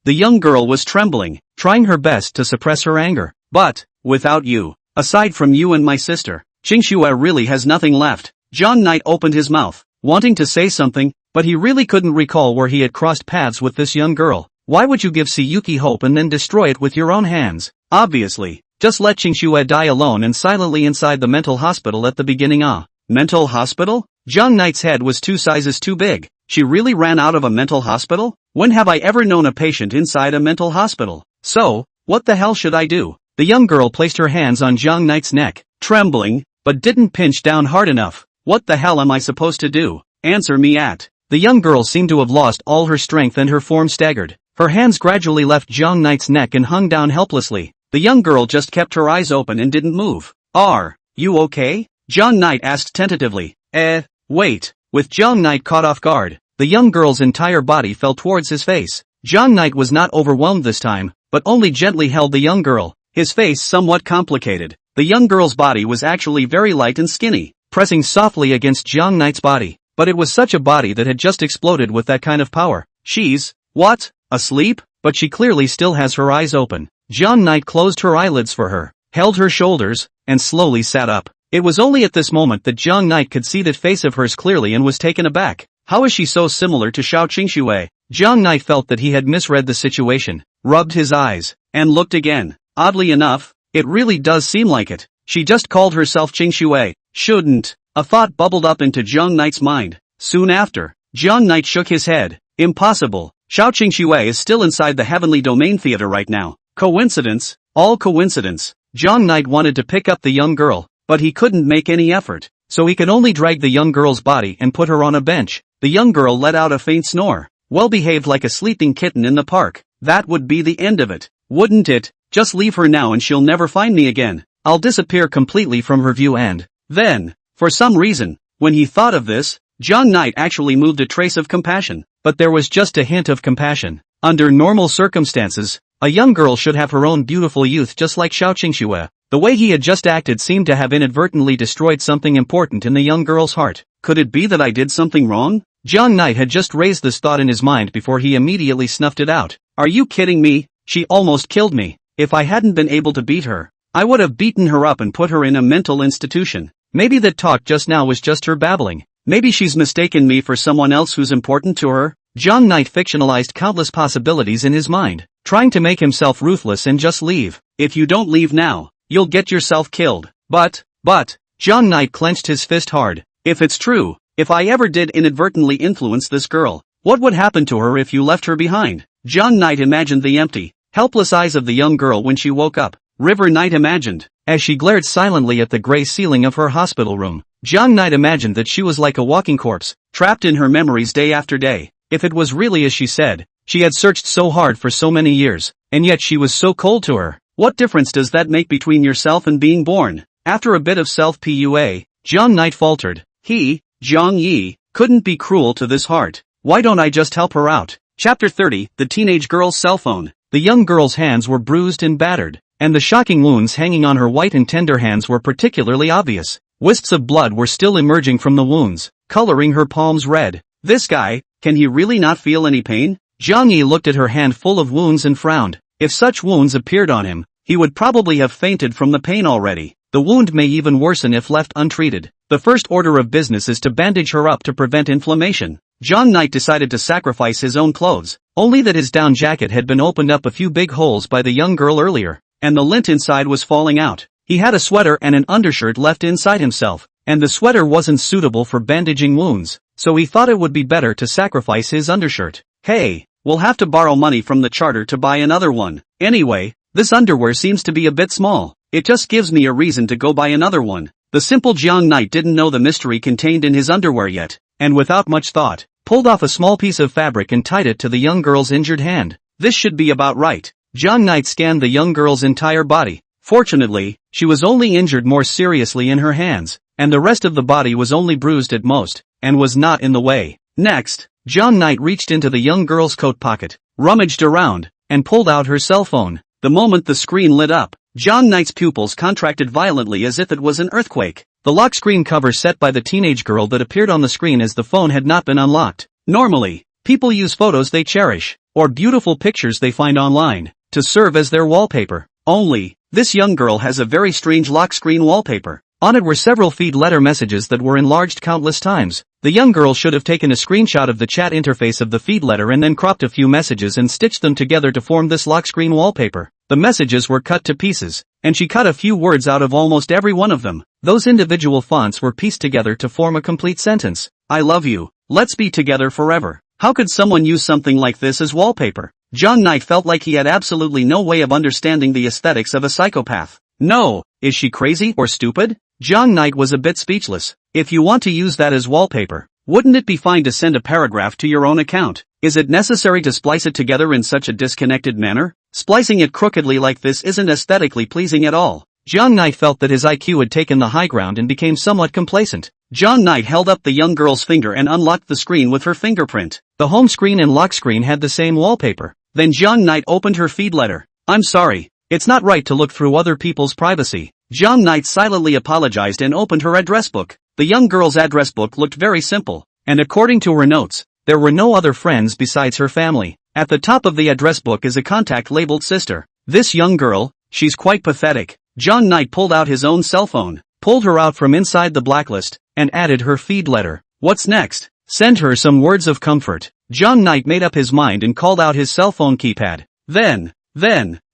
the young girl was trembling, trying her best to suppress her anger. But, without you, aside from you and my sister, Qingxue really has nothing left. Jiang Knight opened his mouth, wanting to say something, but he really couldn't recall where he had crossed paths with this young girl. Why would you give Siyuki hope and then destroy it with your own hands? Obviously, just let Qingxue die alone and silently inside the mental hospital at the beginning. Mental hospital? Jiang Knight's head was 2 sizes too big. She really ran out of a mental hospital? When have I ever known a patient inside a mental hospital? So, what the hell should I do? The young girl placed her hands on Jiang Knight's neck, trembling, but didn't pinch down hard enough. What the hell am I supposed to do? Answer me at. The young girl seemed to have lost all her strength and her form staggered. Her hands gradually left Jiang Knight's neck and hung down helplessly. The young girl just kept her eyes open and didn't move. Are you okay? Jiang Knight asked tentatively. Wait. With Jiang Knight caught off guard, the young girl's entire body fell towards his face. Jiang Knight was not overwhelmed this time, but only gently held the young girl, his face somewhat complicated. The young girl's body was actually very light and skinny, pressing softly against Jiang Knight's body. But it was such a body that had just exploded with that kind of power. She's, what, asleep? But she clearly still has her eyes open. Jiang Knight closed her eyelids for her, held her shoulders, and slowly sat up. It was only at this moment that Jiang Knight could see that face of hers clearly and was taken aback. How is she so similar to Xiao Qingxue? Jiang Knight felt that he had misread the situation, rubbed his eyes, and looked again. Oddly enough, it really does seem like it. She just called herself Qingxue. Shouldn't. A thought bubbled up into Jiang Knight's mind. Soon after, Jiang Knight shook his head. Impossible. Xiao Qingxue is still inside the Heavenly Domain Theater right now. Coincidence? All coincidence. Jiang Knight wanted to pick up the young girl, but he couldn't make any effort, so he could only drag the young girl's body and put her on a bench. The young girl let out a faint snore, well behaved like a sleeping kitten in the park. That would be the end of it, wouldn't it? Just leave her now and she'll never find me again. I'll disappear completely from her view and then, for some reason, when he thought of this, Jiang Knight actually moved a trace of compassion, but there was just a hint of compassion. Under normal circumstances, a young girl should have her own beautiful youth just like Xiao Qingxue. The way he had just acted seemed to have inadvertently destroyed something important in the young girl's heart. Could it be that I did something wrong? Jiang Knight had just raised this thought in his mind before he immediately snuffed it out. Are you kidding me? She almost killed me. If I hadn't been able to beat her, I would have beaten her up and put her in a mental institution. Maybe that talk just now was just her babbling. Maybe she's mistaken me for someone else who's important to her. Jiang Knight fictionalized countless possibilities in his mind, trying to make himself ruthless and just leave. If you don't leave now, you'll get yourself killed. But, Jiang Knight clenched his fist hard. If it's true, if I ever did inadvertently influence this girl, what would happen to her if you left her behind? Jiang Knight imagined the empty, helpless eyes of the young girl when she woke up. River Knight imagined, As she glared silently at the gray ceiling of her hospital room, Jiang Knight imagined that she was like a walking corpse, trapped in her memories day after day. If it was really as she said, she had searched so hard for so many years, and yet she was so cold to her. What difference does that make between yourself and being born? After a bit of self-PUA, Jiang Knight faltered. He, Jiang Yi, couldn't be cruel to this heart. Why don't I just help her out? Chapter 30, The Teenage Girl's Cell Phone. The young girl's hands were bruised and battered, and the shocking wounds hanging on her white and tender hands were particularly obvious. Wisps of blood were still emerging from the wounds, coloring her palms red. This guy, can he really not feel any pain? Jiang Yi looked at her hand full of wounds and frowned. If such wounds appeared on him, he would probably have fainted from the pain already. The wound may even worsen if left untreated. The first order of business is to bandage her up to prevent inflammation. Jiang Knight decided to sacrifice his own clothes, only that his down jacket had been opened up a few big holes by the young girl earlier, and the lint inside was falling out. He had a sweater and an undershirt left inside himself, and the sweater wasn't suitable for bandaging wounds, so he thought it would be better to sacrifice his undershirt. Hey, we'll have to borrow money from the charter to buy another one. Anyway, this underwear seems to be a bit small. It just gives me a reason to go buy another one. The simple Jiang Knight didn't know the mystery contained in his underwear yet, and without much thought, pulled off a small piece of fabric and tied it to the young girl's injured hand. This should be about right. Jiang Knight scanned the young girl's entire body. Fortunately, she was only injured more seriously in her hands, and the rest of the body was only bruised at most, and was not in the way. Next, Jiang Knight reached into the young girl's coat pocket, rummaged around, and pulled out her cell phone. The moment the screen lit up, Jiang Knight's pupils contracted violently as if it was an earthquake. The lock screen cover set by the teenage girl that appeared on the screen as the phone had not been unlocked. Normally, people use photos they cherish, or beautiful pictures they find online, to serve as their wallpaper. Only, this young girl has a very strange lock screen wallpaper. On it were several feed letter messages that were enlarged countless times. The young girl should have taken a screenshot of the chat interface of the feed letter and then cropped a few messages and stitched them together to form this lock screen wallpaper. The messages were cut to pieces, and she cut a few words out of almost every one of them. Those individual fonts were pieced together to form a complete sentence. I love you. Let's be together forever. How could someone use something like this as wallpaper? Jiang Knight felt like he had absolutely no way of understanding the aesthetics of a psychopath. No, is she crazy or stupid? Jiang Knight was a bit speechless. If you want to use that as wallpaper, wouldn't it be fine to send a paragraph to your own account? Is it necessary to splice it together in such a disconnected manner? Splicing it crookedly like this isn't aesthetically pleasing at all. Jiang Knight felt that his IQ had taken the high ground and became somewhat complacent. Jiang Knight held up the young girl's finger and unlocked the screen with her fingerprint. The home screen and lock screen had the same wallpaper. Then Jiang Knight opened her feed letter. I'm sorry. It's not right to look through other people's privacy. Jiang Knight silently apologized and opened her address book. The young girl's address book looked very simple, and according to her notes, there were no other friends besides her family. At the top of the address book is a contact labeled sister. This young girl, she's quite pathetic. Jiang Knight pulled out his own cell phone, pulled her out from inside the blacklist, and added her feed letter. What's next? Send her some words of comfort. Jiang Knight made up his mind and called out his cell phone keypad. Then,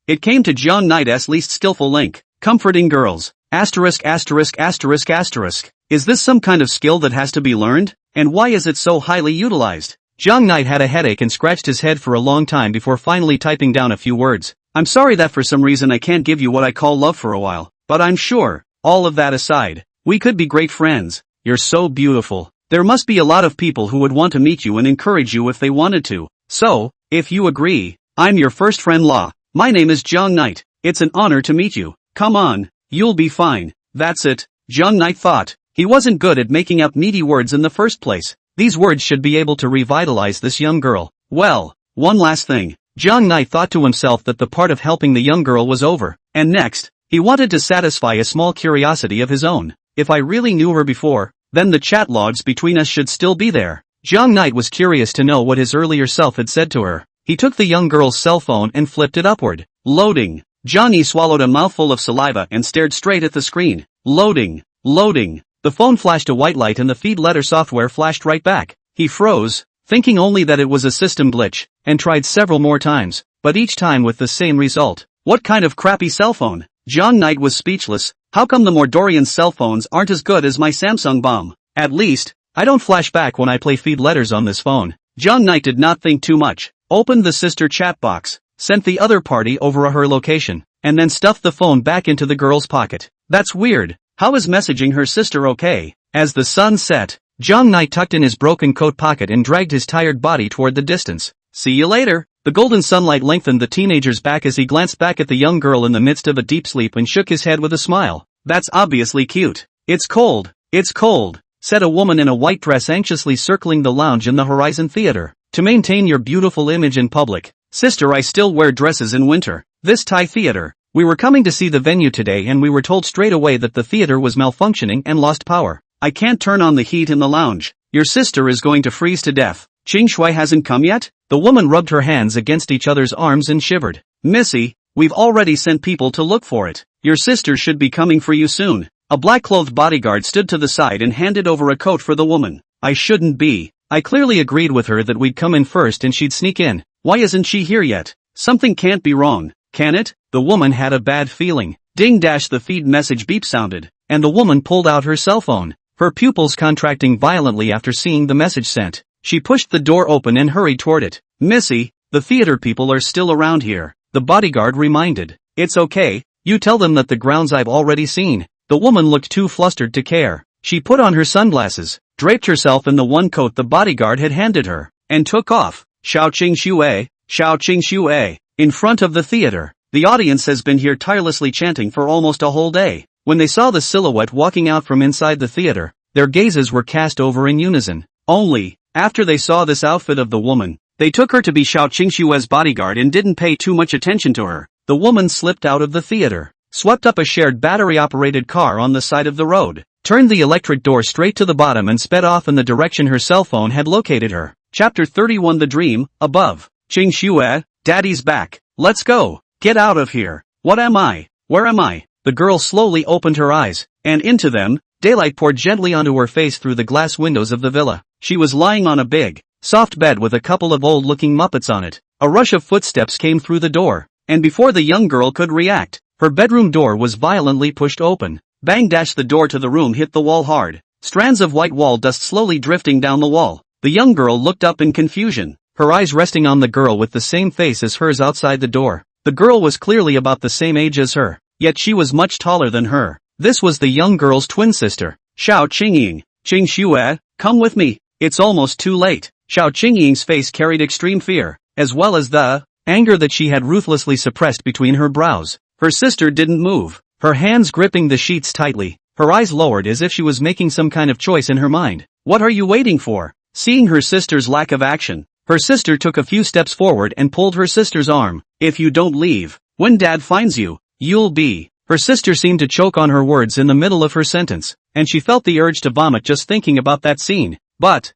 it came to Jiang Knight's least skillful link. Comforting girls. Asterisk asterisk asterisk asterisk. Is this some kind of skill that has to be learned? And why is it so highly utilized? Jiang Knight had a headache and scratched his head for a long time before finally typing down a few words. I'm sorry that for some reason I can't give you what I call love for a while, but I'm sure, all of that aside, we could be great friends. You're so beautiful. There must be a lot of people who would want to meet you and encourage you if they wanted to. So, if you agree, I'm your first friend Law. My name is Jiang Knight. It's an honor to meet you. Come on, you'll be fine. That's it, Jiang Knight thought. He wasn't good at making up meaty words in the first place. These words should be able to revitalize this young girl. Well, one last thing. Jiang Knight thought to himself that the part of helping the young girl was over, and next, he wanted to satisfy a small curiosity of his own. If I really knew her before, then the chat logs between us should still be there. Jiang Knight was curious to know what his earlier self had said to her. He took the young girl's cell phone and flipped it upward. Loading. Johnny swallowed a mouthful of saliva and stared straight at the screen. Loading. The phone flashed a white light and the feed letter software flashed right back. He froze, thinking only that it was a system glitch, and tried several more times, but each time with the same result. What kind of crappy cell phone? Jiang Knight was speechless. How come the Mordorian cell phones aren't as good as my Samsung bomb? At least, I don't flash back when I play feed letters on this phone. Jiang Knight did not think too much, opened the sister chat box, sent the other party over her location. and then stuffed the phone back into the girl's pocket. That's weird. How is messaging her sister okay? As the sun set, Zhang Nai tucked in his broken coat pocket and dragged his tired body toward the distance. See you later. The golden sunlight lengthened the teenager's back as he glanced back at the young girl in the midst of a deep sleep and shook his head with a smile. That's obviously cute. It's cold, said a woman in a white dress anxiously circling the lounge in the Horizon Theater. To maintain your beautiful image in public, sister, I still wear dresses in winter. This Thai theater. We were coming to see the venue today and we were told straight away that the theater was malfunctioning and lost power. I can't turn on the heat in the lounge. Your sister is going to freeze to death. Qingxue hasn't come yet? The woman rubbed her hands against each other's arms and shivered. Missy, we've already sent people to look for it. Your sister should be coming for you soon. A black-clothed bodyguard stood to the side and handed over a coat for the woman. I shouldn't be. I clearly agreed with her that we'd come in first and she'd sneak in. Why isn't she here yet? Something can't be wrong, can it? The woman had a bad feeling. Ding dash, the feed message beep sounded, and the woman pulled out her cell phone, her pupils contracting violently after seeing the message sent. She pushed the door open and hurried toward it. Missy, the theater people are still around here, the bodyguard reminded. It's okay, you tell them that the grounds I've already seen. The woman looked too flustered to care. She put on her sunglasses, draped herself in the one coat the bodyguard had handed her, and took off. Xiao Qingxue, in front of the theater. The audience has been here tirelessly chanting for almost a whole day. When they saw the silhouette walking out from inside the theater, their gazes were cast over in unison. Only, after they saw this outfit of the woman, they took her to be Xiao Qingxue's bodyguard and didn't pay too much attention to her. The woman slipped out of the theater, swept up a shared battery-operated car on the side of the road, turned the electric door straight to the bottom and sped off in the direction her cell phone had located her. Chapter 31, The Dream, above. Qingxue, Daddy's back. Let's go. Get out of here. What am I? Where am I? The girl slowly opened her eyes, and into them, daylight poured gently onto her face through the glass windows of the villa. She was lying on a big, soft bed with a couple of old-looking Muppets on it. A rush of footsteps came through the door, and before the young girl could react, her bedroom door was violently pushed open. Bang dash, the door to the room hit the wall hard. Strands of white wall dust slowly drifting down the wall. The young girl looked up in confusion, her eyes resting on the girl with the same face as hers outside the door. The girl was clearly about the same age as her, yet she was much taller than her. This was the young girl's twin sister, Xiao Qingying. Qingxue, come with me. It's almost too late. Xiao Qingying's face carried extreme fear, as well as the anger that she had ruthlessly suppressed between her brows. Her sister didn't move, her hands gripping the sheets tightly, her eyes lowered as if she was making some kind of choice in her mind. What are you waiting for? Seeing her sister's lack of action, her sister took a few steps forward and pulled her sister's arm. If you don't leave, when Dad finds you, you'll be. Her sister seemed to choke on her words in the middle of her sentence, and she felt the urge to vomit just thinking about that scene. But,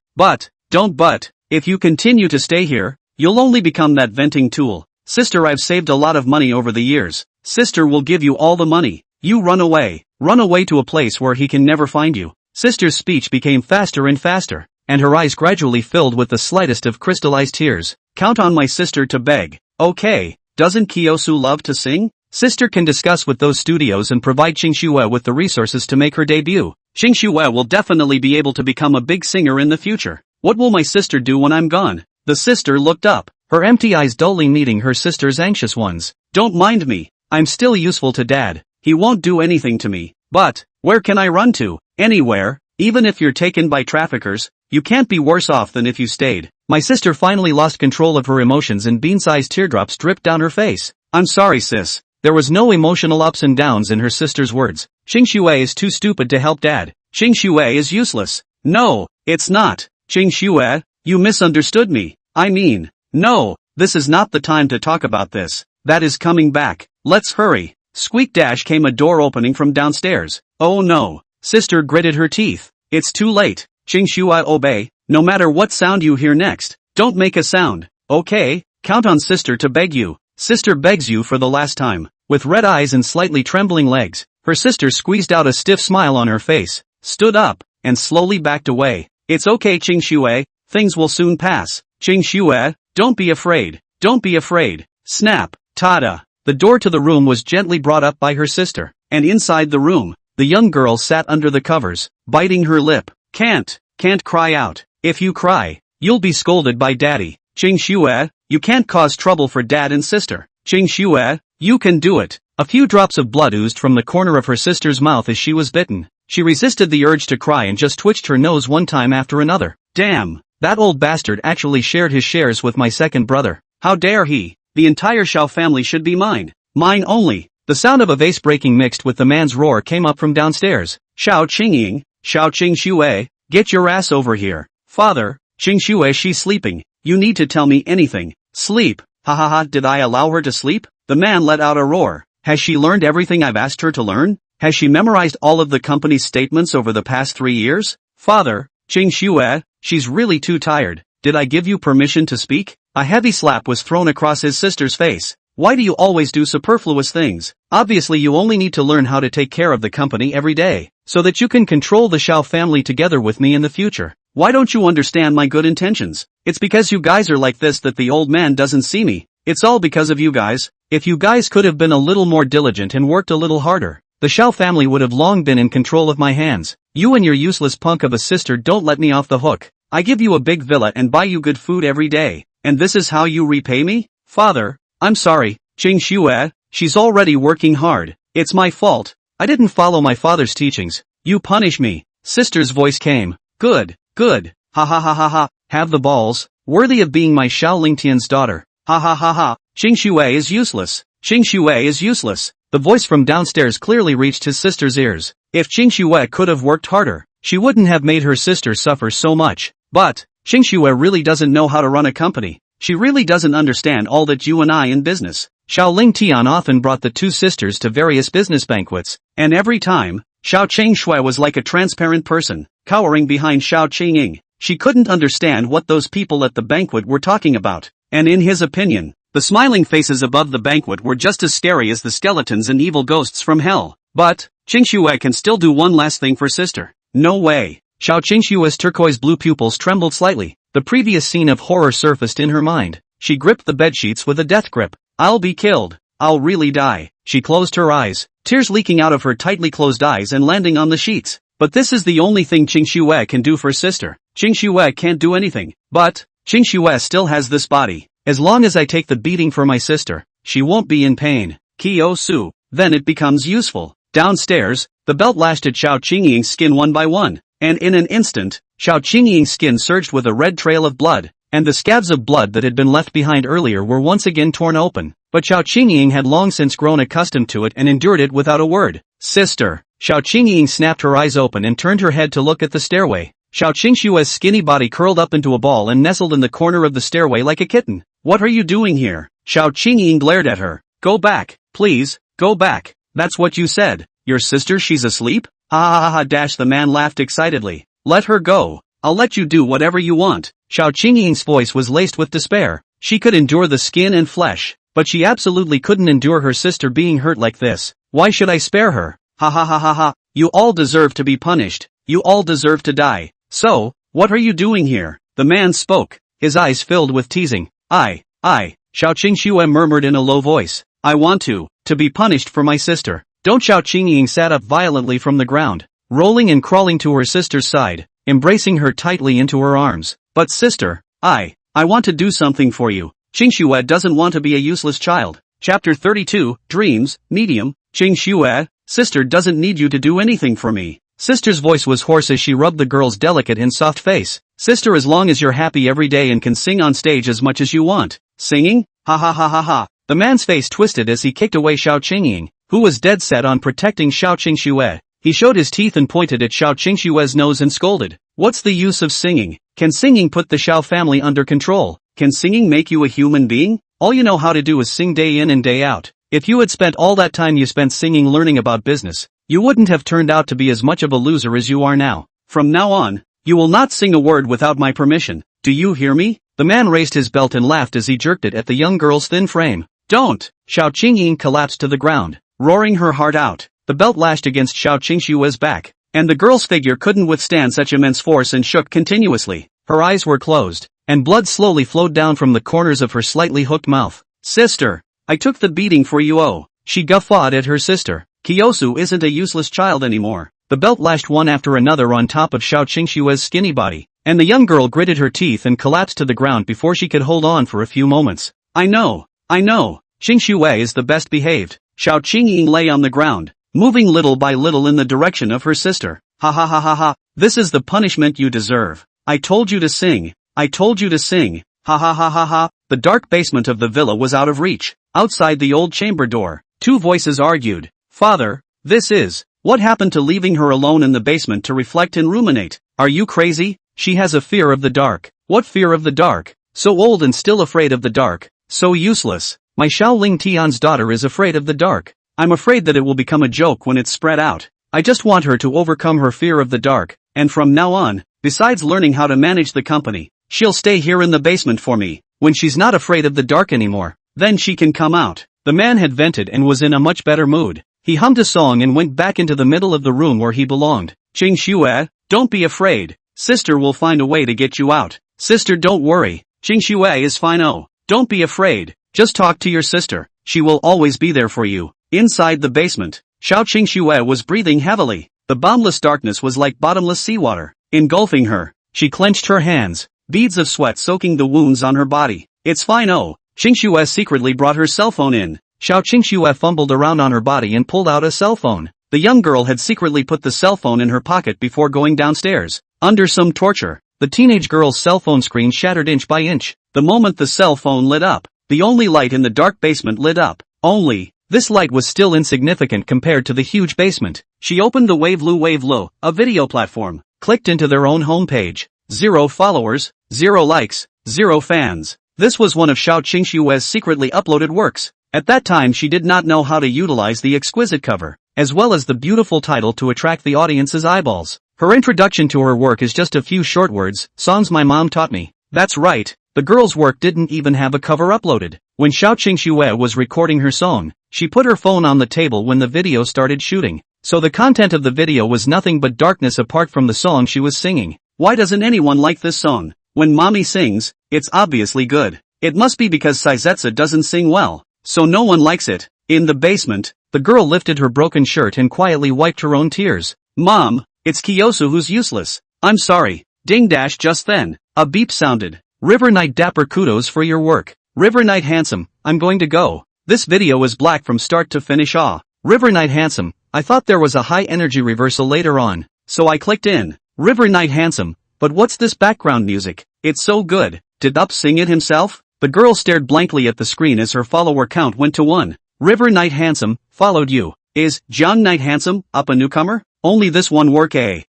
if you continue to stay here, you'll only become that venting tool. Sister, I've saved a lot of money over the years. Sister will give you all the money. You run away to a place where he can never find you. Sister's speech became faster and faster, and her eyes gradually filled with the slightest of crystallized tears. Count on my sister to beg. Okay, doesn't Kiyosu love to sing? Sister can discuss with those studios and provide Qingxue with the resources to make her debut. Qingxue will definitely be able to become a big singer in the future. What will my sister do when I'm gone? The sister looked up, her empty eyes dully meeting her sister's anxious ones. Don't mind me. I'm still useful to Dad. He won't do anything to me. But, where can I run to? Anywhere. Even if you're taken by traffickers, you can't be worse off than if you stayed. My sister finally lost control of her emotions and bean-sized teardrops dripped down her face. I'm sorry, sis. There was no emotional ups and downs in her sister's words. Qingxue is too stupid to help Dad. Qingxue is useless. No, it's not. Qingxue, you misunderstood me. I mean, no, this is not the time to talk about this. That is coming back. Let's hurry. Squeak dash came a door opening from downstairs. Oh no. Sister gritted her teeth. It's too late. Qingxue, obey. No matter what sound you hear next, don't make a sound. Okay? Count on sister to beg you. Sister begs you for the last time. With red eyes and slightly trembling legs, her sister squeezed out a stiff smile on her face, stood up, and slowly backed away. It's okay, Qingxue. Things will soon pass. Qingxue, don't be afraid. Don't be afraid. Snap. Tada. The door to the room was gently brought up by her sister, and inside the room, the young girl sat under the covers, biting her lip. Can't cry out. If you cry, you'll be scolded by Daddy. Qingxue, you can't cause trouble for Dad and sister. Qingxue, you can do it. A few drops of blood oozed from the corner of her sister's mouth as she was bitten. She resisted the urge to cry and just twitched her nose one time after another. Damn! That old bastard actually shared his shares with my second brother. How dare he? The entire Xiao family should be mine. Mine only. The sound of a vase breaking mixed with the man's roar came up from downstairs. Xiao Qingxue, Xiao Qingxue, get your ass over here. Father, Qingxue, she's sleeping. You need to tell me anything. Sleep. Ha ha ha, did I allow her to sleep? The man let out a roar. Has she learned everything I've asked her to learn? Has she memorized all of the company's statements over the past 3 years? Father, Qingxue, she's really too tired. Did I give you permission to speak? A heavy slap was thrown across his sister's face. Why do you always do superfluous things? Obviously you only need to learn how to take care of the company every day, so that you can control the Xiao family together with me in the future. Why don't you understand my good intentions? It's because you guys are like this that the old man doesn't see me. It's all because of you guys. If you guys could have been a little more diligent and worked a little harder, the Xiao family would have long been in control of my hands. You and your useless punk of a sister don't let me off the hook. I give you a big villa and buy you good food every day, and this is how you repay me? Father, I'm sorry, Qingxue, she's already working hard. It's my fault. I didn't follow my father's teachings. You punish me. Sister's voice came. Good, good. Ha ha ha ha ha. Have the balls. Worthy of being my Xiao Lingtian's daughter. Ha ha ha ha. Qingxue is useless. Qingxue is useless. The voice from downstairs clearly reached his sister's ears. If Qingxue could have worked harder, she wouldn't have made her sister suffer so much. But, Qingxue really doesn't know how to run a company. She really doesn't understand all that you and I in business. Xiao Lingtian often brought the two sisters to various business banquets, and every time, Xiao Qingxue was like a transparent person, cowering behind Xiao Qingxing. She couldn't understand what those people at the banquet were talking about, and in his opinion, the smiling faces above the banquet were just as scary as the skeletons and evil ghosts from hell. But, Qingxue can still do one last thing for sister. No way. Xiao Qingxue's turquoise blue pupils trembled slightly. The previous scene of horror surfaced in her mind. She gripped the bedsheets with a death grip. I'll be killed. I'll really die. She closed her eyes, tears leaking out of her tightly closed eyes and landing on the sheets. But this is the only thing Qingxue can do for sister. Qingxue can't do anything. But, Qingxue still has this body. As long as I take the beating for my sister, she won't be in pain. Kyo-su. Then it becomes useful. Downstairs, the belt lashed at Xiao Qingxing's skin one by one, and in an instant, Xiao Qingxing's skin surged with a red trail of blood, and the scabs of blood that had been left behind earlier were once again torn open. But Xiao Qingxing had long since grown accustomed to it and endured it without a word. Sister. Xiao Qingxing snapped her eyes open and turned her head to look at the stairway. Xiao Qingxue's skinny body curled up into a ball and nestled in the corner of the stairway like a kitten. What are you doing here? Xiao Qingxing glared at her. Go back, please, go back. That's what you said. Your sister, she's asleep? Ha ha ha ha dash, the man laughed excitedly. Let her go. I'll let you do whatever you want. Xiao Qingxing's voice was laced with despair. She could endure the skin and flesh, but she absolutely couldn't endure her sister being hurt like this. Why should I spare her? Ha ha ha ha ha. You all deserve to be punished. You all deserve to die. So, what are you doing here? The man spoke, his eyes filled with teasing. I, Xiao Qingxue murmured in a low voice. I want to be punished for my sister. Don't. Xiao Qingxing sat up violently from the ground, rolling and crawling to her sister's side, embracing her tightly into her arms. But sister, I want to do something for you. Qingxue doesn't want to be a useless child. Chapter 32, Dreams, Medium. Qingxue, sister doesn't need you to do anything for me. Sister's voice was hoarse as she rubbed the girl's delicate and soft face. Sister, as long as you're happy every day and can sing on stage as much as you want. Singing? Ha ha ha ha ha. The man's face twisted as he kicked away Xiao Qingxing, who was dead set on protecting Xiao Qingxue. He showed his teeth and pointed at Xiao Qingxue's nose and scolded. What's the use of singing? Can singing put the Xiao family under control? Can singing make you a human being? All you know how to do is sing day in and day out. If you had spent all that time you spent singing learning about business, you wouldn't have turned out to be as much of a loser as you are now. From now on, you will not sing a word without my permission. Do you hear me? The man raised his belt and laughed as he jerked it at the young girl's thin frame. Don't! Xiao Qingxing collapsed to the ground, roaring her heart out. The belt lashed against Xiao Qingxue's back, and the girl's figure couldn't withstand such immense force and shook continuously. Her eyes were closed, and blood slowly flowed down from the corners of her slightly hooked mouth. Sister, I took the beating for you. Oh, she guffawed at her sister. Kyosu isn't a useless child anymore. The belt lashed one after another on top of Xiao Qingxue's skinny body, and the young girl gritted her teeth and collapsed to the ground before she could hold on for a few moments. I know. Qingxue is the best behaved. Xiao Qingxue lay on the ground, moving little by little in the direction of her sister. Ha ha ha ha ha, this is the punishment you deserve. I told you to sing. I told you to sing. Ha ha ha ha ha. The dark basement of the villa was out of reach. Outside the old chamber door, two voices argued. Father, this is. What happened to leaving her alone in the basement to reflect and ruminate? Are you crazy? She has a fear of the dark. What fear of the dark? So old and still afraid of the dark. So useless. My Xiaoling Tian's daughter is afraid of the dark. I'm afraid that it will become a joke when it's spread out. I just want her to overcome her fear of the dark, and from now on, besides learning how to manage the company, she'll stay here in the basement for me. When she's not afraid of the dark anymore, then she can come out. The man had vented and was in a much better mood. He hummed a song and went back into the middle of the room where he belonged. Qingxue, don't be afraid. Sister will find a way to get you out. Sister, don't worry. Qingxue is fine. Oh, don't be afraid. Just talk to your sister. She will always be there for you. Inside the basement, Xiao Qingxue was breathing heavily. The boundless darkness was like bottomless seawater, engulfing her. She clenched her hands, beads of sweat soaking the wounds on her body. It's fine. Oh, Qingxue secretly brought her cell phone in. Xiao Qingxue fumbled around on her body and pulled out a cell phone. The young girl had secretly put the cell phone in her pocket before going downstairs. Under some torture, the teenage girl's cell phone screen shattered inch by inch. The moment the cell phone lit up, the only light in the dark basement lit up. Only, this light was still insignificant compared to the huge basement. She opened the Waveluo, a video platform, clicked into their own homepage. 0 followers, 0 likes, 0 fans. This was one of Xiao Qingxue's secretly uploaded works. At that time she did not know how to utilize the exquisite cover, as well as the beautiful title to attract the audience's eyeballs. Her introduction to her work is just a few short words, songs my mom taught me. That's right, the girl's work didn't even have a cover uploaded. When Xiao Qingxue was recording her song, she put her phone on the table when the video started shooting. So the content of the video was nothing but darkness apart from the song she was singing. Why doesn't anyone like this song? When mommy sings, it's obviously good. It must be because Saizetsa doesn't sing well, so no one likes it. In the basement, the girl lifted her broken shirt and quietly wiped her own tears. Mom, it's Kiyosu who's useless. I'm sorry. Ding dash just then. A beep sounded. River Knight dapper, kudos for your work. River Knight handsome, I'm going to go. This video is black from start to finish. River Knight handsome, I thought there was a high energy reversal later on, so I clicked in. River Knight handsome, but what's this background music? It's so good. Did Up sing it himself? The girl stared blankly at the screen as her follower count went to 1. River Knight handsome, followed you. Is John Knight handsome, Up a newcomer? Only this one work.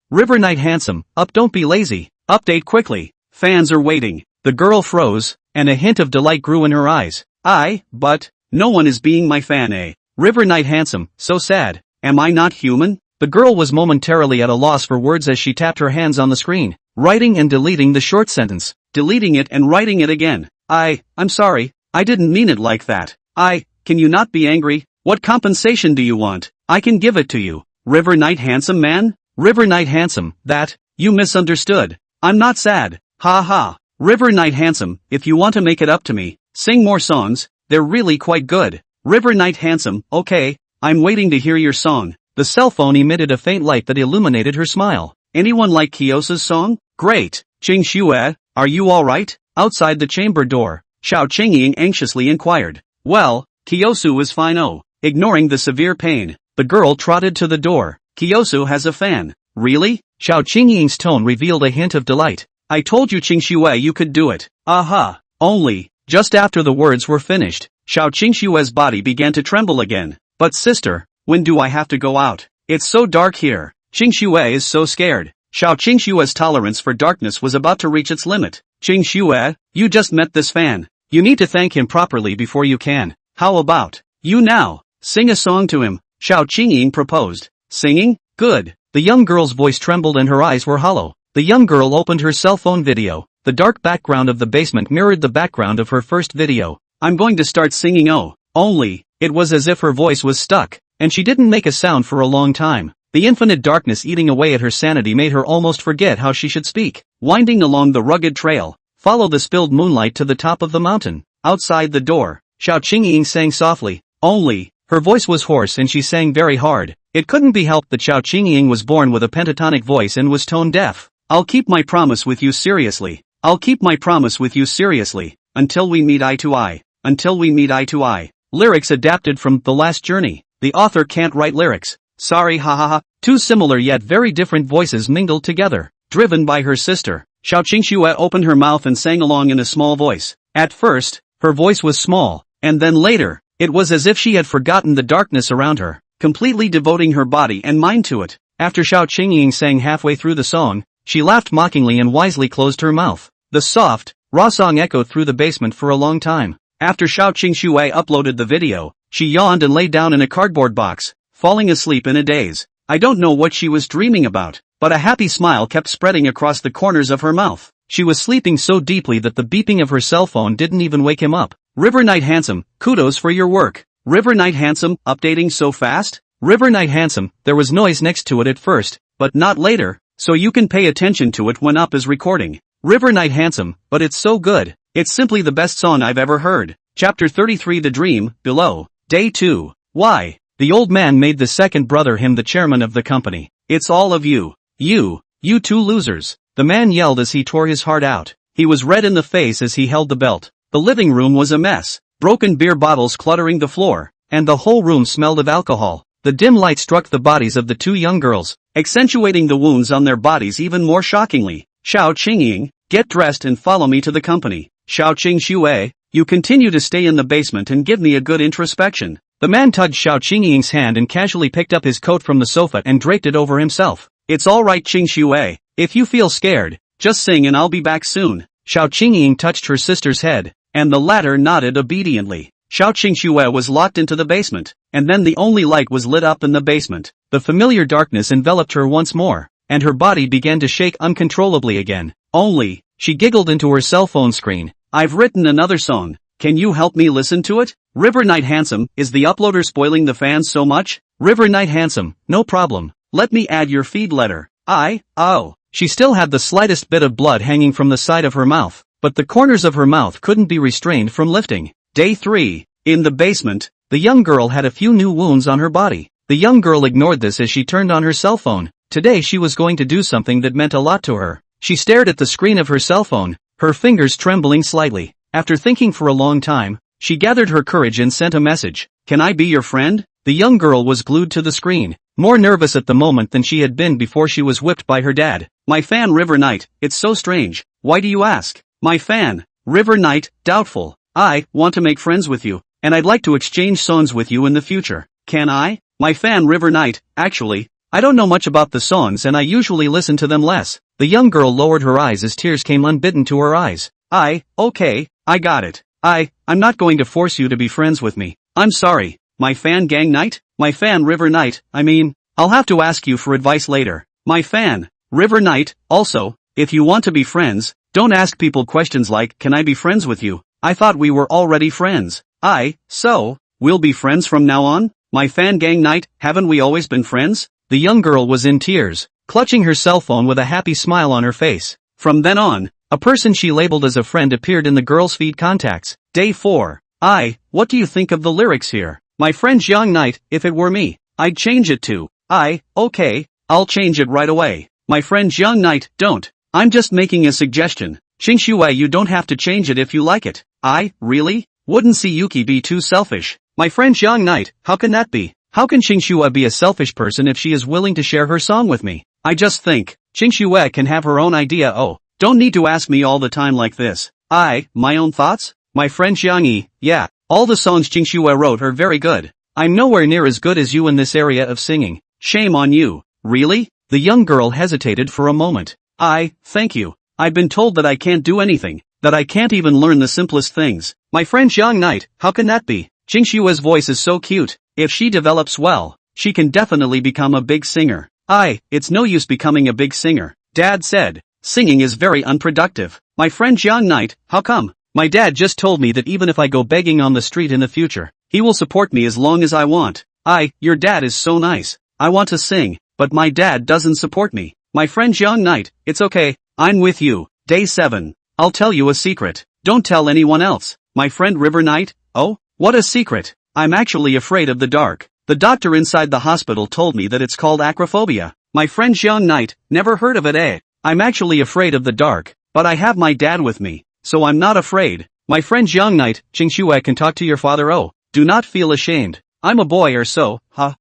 River Knight handsome, Up don't be lazy. Update quickly. Fans are waiting. The girl froze, and a hint of delight grew in her eyes. But, no one is being my fan. River Knight handsome, so sad. Am I not human? The girl was momentarily at a loss for words as she tapped her hands on the screen, writing and deleting the short sentence, deleting it and writing it again. I'm sorry, I didn't mean it like that. Can you not be angry? What compensation do you want? I can give it to you. River Knight handsome man? River Knight handsome, you misunderstood. I'm not sad. Ha ha. River Knight handsome, if you want to make it up to me, sing more songs, they're really quite good. River Knight handsome, okay, I'm waiting to hear your song. The cell phone emitted a faint light that illuminated her smile. Anyone like Kiyosa's song? Great. Qingxue, are you alright? Outside the chamber door, Xiao Qingxue anxiously inquired. Well, Kiyosu is fine. Ignoring the severe pain, the girl trotted to the door. Kiyosu has a fan. Really? Xiao Qingxue's tone revealed a hint of delight. I told you Qingxue you could do it. Aha. Only, just after the words were finished, Xiao Qingxue's body began to tremble again. But sister, when do I have to go out? It's so dark here. Qingxue is so scared. Xiao Qingxue's tolerance for darkness was about to reach its limit. Qingxue, you just met this fan. You need to thank him properly before you can. How about you now? Sing a song to him. Xiao Qingxue proposed. Singing? Good. The young girl's voice trembled and her eyes were hollow. The young girl opened her cell phone video. The dark background of the basement mirrored the background of her first video. I'm going to start singing. Only, it was as if her voice was stuck, and she didn't make a sound for a long time. The infinite darkness eating away at her sanity made her almost forget how she should speak. Winding along the rugged trail, follow the spilled moonlight to the top of the mountain. Outside the door, Xiao Qingxue sang softly. Only, her voice was hoarse and she sang very hard. It couldn't be helped that Xiao Qingxue was born with a pentatonic voice and was tone deaf. I'll keep my promise with you seriously. I'll keep my promise with you seriously, until we meet eye to eye. Until we meet eye to eye. Lyrics adapted from The Last Journey. The author can't write lyrics. Sorry, hahaha. Two similar yet very different voices mingled together. Driven by her sister, Xiao Qingxue opened her mouth and sang along in a small voice. At first, her voice was small, and then later, it was as if she had forgotten the darkness around her, completely devoting her body and mind to it. After Xiao Qingying sang halfway through the song, she laughed mockingly and wisely closed her mouth. The soft, raw song echoed through the basement for a long time. After Xiao Qingxue uploaded the video, she yawned and lay down in a cardboard box, falling asleep in a daze. I don't know what she was dreaming about, but a happy smile kept spreading across the corners of her mouth. She was sleeping so deeply that the beeping of her cell phone didn't even wake him up. River Knight Handsome, kudos for your work. River Knight Handsome, updating so fast? River Knight Handsome, there was noise next to it at first, but not later, so you can pay attention to it when up is recording. River Knight Handsome, but it's so good. It's simply the best song I've ever heard. Chapter 33 The Dream, below. Day 2. Why? The old man made the second brother him the chairman of the company. It's all of you. You two losers. The man yelled as he tore his heart out. He was red in the face as he held the belt. The living room was a mess. Broken beer bottles cluttering the floor, and the whole room smelled of alcohol. The dim light struck the bodies of the two young girls, accentuating the wounds on their bodies even more shockingly. Xiao Qingying, get dressed and follow me to the company. Xiao Qingxue, you continue to stay in the basement and give me a good introspection. The man tugged Xiao Qingying's hand and casually picked up his coat from the sofa and draped it over himself. It's alright Qingxue, if you feel scared, just sing and I'll be back soon. Xiao Qingying touched her sister's head, and the latter nodded obediently. Xiao Qingxue was locked into the basement, and then the only light was lit up in the basement. The familiar darkness enveloped her once more, and her body began to shake uncontrollably again. Only, she giggled into her cell phone screen. I've written another song. Can you help me listen to it? River Knight Handsome, is the uploader spoiling the fans so much? River Knight Handsome, no problem. Let me add your feed letter. Oh. She still had the slightest bit of blood hanging from the side of her mouth, but the corners of her mouth couldn't be restrained from lifting. Day 3. In the basement, the young girl had a few new wounds on her body. The young girl ignored this as she turned on her cell phone. Today she was going to do something that meant a lot to her. She stared at the screen of her cell phone, her fingers trembling slightly. After thinking for a long time, she gathered her courage and sent a message. Can I be your friend? The young girl was glued to the screen, more nervous at the moment than she had been before she was whipped by her dad. My fan River Knight, it's so strange. Why do you ask? My fan, River Knight, doubtful. I want to make friends with you, and I'd like to exchange songs with you in the future. Can I? My fan River Knight, actually, I don't know much about the songs and I usually listen to them less. The young girl lowered her eyes as tears came unbidden to her eyes. Okay, I got it. I'm not going to force you to be friends with me. I'm sorry. My fan Gang Knight? My fan River Knight, I'll have to ask you for advice later. My fan, River Knight, also, if you want to be friends, don't ask people questions like, can I be friends with you? I thought we were already friends. So, we'll be friends from now on? My fan Gang Knight, haven't we always been friends? The young girl was in tears, clutching her cell phone with a happy smile on her face. From then on, a person she labeled as a friend appeared in the girl's feed contacts. Day 4. What do you think of the lyrics here? My friend Young Knight, if it were me, I'd change it to, okay, I'll change it right away. My friend Young Knight, don't. I'm just making a suggestion. Qingxue, you don't have to change it if you like it. Really? Wouldn't see Yuki be too selfish. My friend Young Knight, how can that be? How can Qingxue be a selfish person if she is willing to share her song with me? I just think, Qingxue can have her own idea. Don't need to ask me all the time like this. My own thoughts? My friend Xiangyi, yeah, all the songs Qingxue wrote are very good. I'm nowhere near as good as you in this area of singing. Shame on you. Really? The young girl hesitated for a moment. Thank you. I've been told that I can't do anything, that I can't even learn the simplest things. My friend Young Knight, how can that be? Qingxue's voice is so cute. If she develops well, she can definitely become a big singer. It's no use becoming a big singer. Dad said, singing is very unproductive. My friend Young Knight, how come? My dad just told me that even if I go begging on the street in the future, he will support me as long as I want. Your dad is so nice. I want to sing, but my dad doesn't support me. My friend Young Knight, it's okay, I'm with you. Day 7. I'll tell you a secret. Don't tell anyone else. My friend River Knight, oh, what a secret. I'm actually afraid of the dark. The doctor inside the hospital told me that it's called acrophobia. My friend Young Knight, never heard of it. I'm actually afraid of the dark, but I have my dad with me, so I'm not afraid. My friend Young Knight, Qingxue can talk to your father. Do not feel ashamed. I'm a boy or so, huh?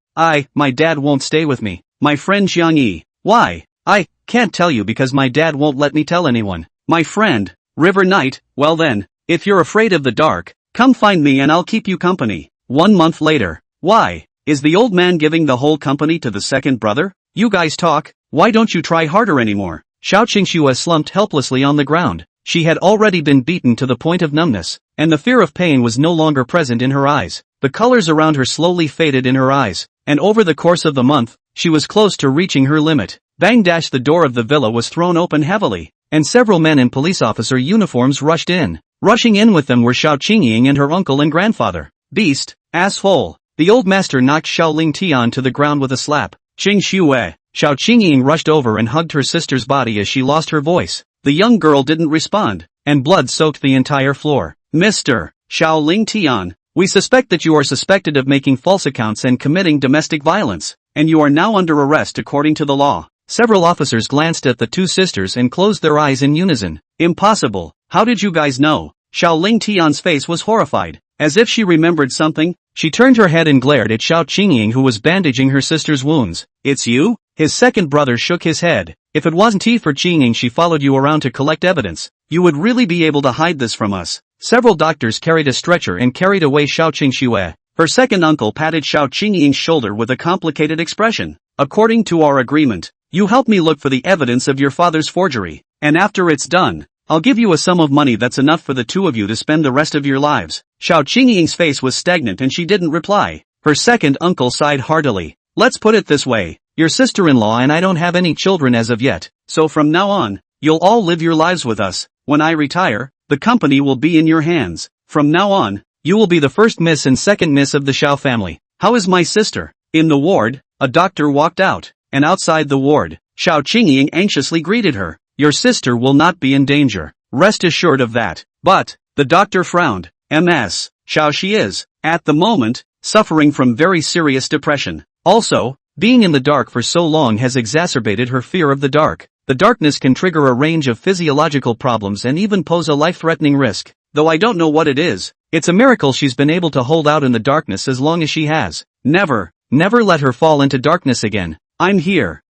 My dad won't stay with me. My friend Jiang Yi. Why? I can't tell you because my dad won't let me tell anyone. My friend, River Knight, well then, if you're afraid of the dark, come find me and I'll keep you company. 1 month later. Why? Is the old man giving the whole company to the second brother? You guys talk, why don't you try harder anymore? Xiao Qingxue slumped helplessly on the ground. She had already been beaten to the point of numbness, and the fear of pain was no longer present in her eyes. The colors around her slowly faded in her eyes, and over the course of the month, she was close to reaching her limit. Bang dash, the door of the villa was thrown open heavily, and several men in police officer uniforms rushed in. Rushing in with them were Xiao Qingying and her uncle and grandfather. Beast, asshole. The old master knocked Xiaoling Tian to the ground with a slap. Qingxue. Xiao Qingying rushed over and hugged her sister's body as she lost her voice. The young girl didn't respond, and blood soaked the entire floor. Mr. Xiaoling Tian, we suspect that you are suspected of making false accounts and committing domestic violence, and you are now under arrest according to the law. Several officers glanced at the two sisters and closed their eyes in unison. Impossible. How did you guys know? Xiaoling Tian's face was horrified. As if she remembered something, she turned her head and glared at Xiao Qingying, who was bandaging her sister's wounds. It's you? His second brother shook his head. If it wasn't for Qingying, she followed you around to collect evidence. You would really be able to hide this from us. Several doctors carried a stretcher and carried away Xiao Qingxue. Her second uncle patted Xiao Qingying's shoulder with a complicated expression. According to our agreement, you help me look for the evidence of your father's forgery, and after it's done, I'll give you a sum of money that's enough for the two of you to spend the rest of your lives. Xiao Qingying's face was stagnant and she didn't reply. Her second uncle sighed heartily. Let's put it this way, your sister-in-law and I don't have any children as of yet, so from now on, you'll all live your lives with us. When I retire, the company will be in your hands. From now on, you will be the first miss and second miss of the Xiao family. How is my sister? In the ward, a doctor walked out, and outside the ward, Xiao Qingying anxiously greeted her. Your sister will not be in danger. Rest assured of that. But, the doctor frowned. Ms. Xiao, she is, at the moment, suffering from very serious depression. Also, being in the dark for so long has exacerbated her fear of the dark. The darkness can trigger a range of physiological problems and even pose a life-threatening risk. Though I don't know what it is, it's a miracle she's been able to hold out in the darkness as long as she has. Never let her fall into darkness again. I'm here.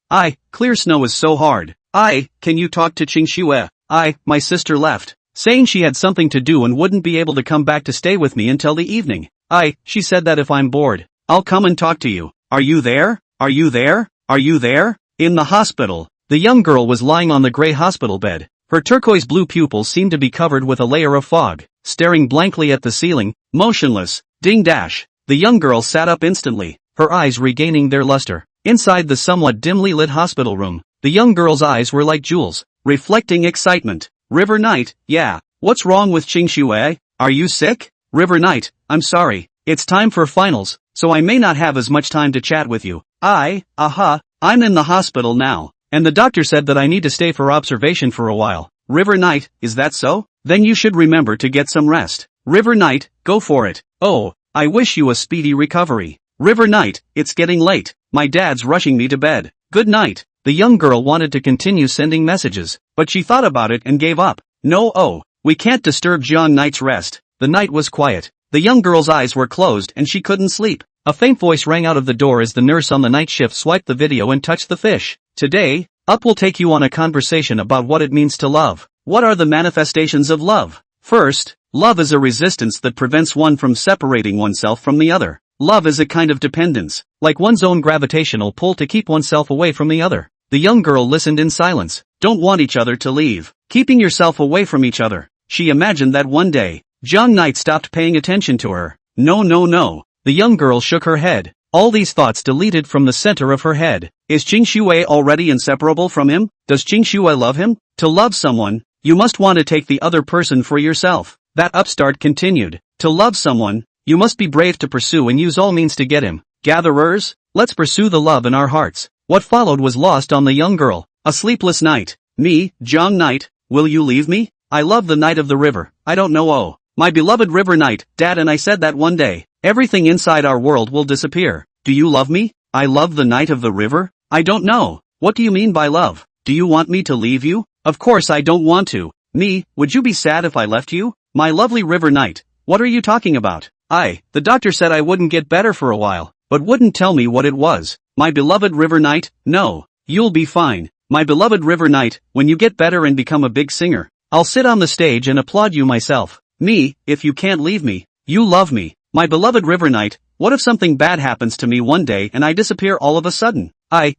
Clear snow is so hard. Can you talk to Qingxue? My sister left, saying she had something to do and wouldn't be able to come back to stay with me until the evening. She said that if I'm bored, I'll come and talk to you. Are you there? Are you there? Are you there? In the hospital, the young girl was lying on the gray hospital bed. Her turquoise blue pupils seemed to be covered with a layer of fog, staring blankly at the ceiling, motionless. Ding dash. The young girl sat up instantly, her eyes regaining their luster. Inside the somewhat dimly lit hospital room, the young girl's eyes were like jewels, reflecting excitement. River Knight, yeah, what's wrong with Qingxue? Are you sick? River Knight, I'm sorry, it's time for finals, so I may not have as much time to chat with you. I'm in the hospital now, and the doctor said that I need to stay for observation for a while. River Knight, is that so? Then you should remember to get some rest. River Knight, go for it. Oh, I wish you a speedy recovery. River Knight, it's getting late. My dad's rushing me to bed. Good night. The young girl wanted to continue sending messages, but she thought about it and gave up. No, we can't disturb Jiang Knight's rest. The night was quiet. The young girl's eyes were closed and she couldn't sleep. A faint voice rang out of the door as the nurse on the night shift swiped the video and touched the fish. Today, Up will take you on a conversation about what it means to love. What are the manifestations of love? First, love is a resistance that prevents one from separating oneself from the other. Love is a kind of dependence, like one's own gravitational pull to keep oneself away from the other. The young girl listened in silence. Don't want each other to leave. Keeping yourself away from each other. She imagined that one day, Jiang Knight stopped paying attention to her. No. The young girl shook her head. All these thoughts deleted from the center of her head. Is Qingxue already inseparable from him? Does Qingxue love him? To love someone, you must want to take the other person for yourself. That upstart continued. To love someone, you must be brave to pursue and use all means to get him. Gatherers, let's pursue the love in our hearts. What followed was lost on the young girl. A sleepless night. Me, Jiang Knight, will you leave me? I love the night of the river. I don't know. Oh, my beloved River Knight, Dad and I said that one day, everything inside our world will disappear. Do you love me? I love the night of the river? I don't know. What do you mean by love? Do you want me to leave you? Of course I don't want to. Me, would you be sad if I left you? My lovely River Knight, what are you talking about? The doctor said I wouldn't get better for a while, but wouldn't tell me what it was. My beloved River Knight, no. You'll be fine. My beloved River Knight, when you get better and become a big singer, I'll sit on the stage and applaud you myself. Me, if you can't leave me, you love me. My beloved River Knight, what if something bad happens to me one day and I disappear all of a sudden?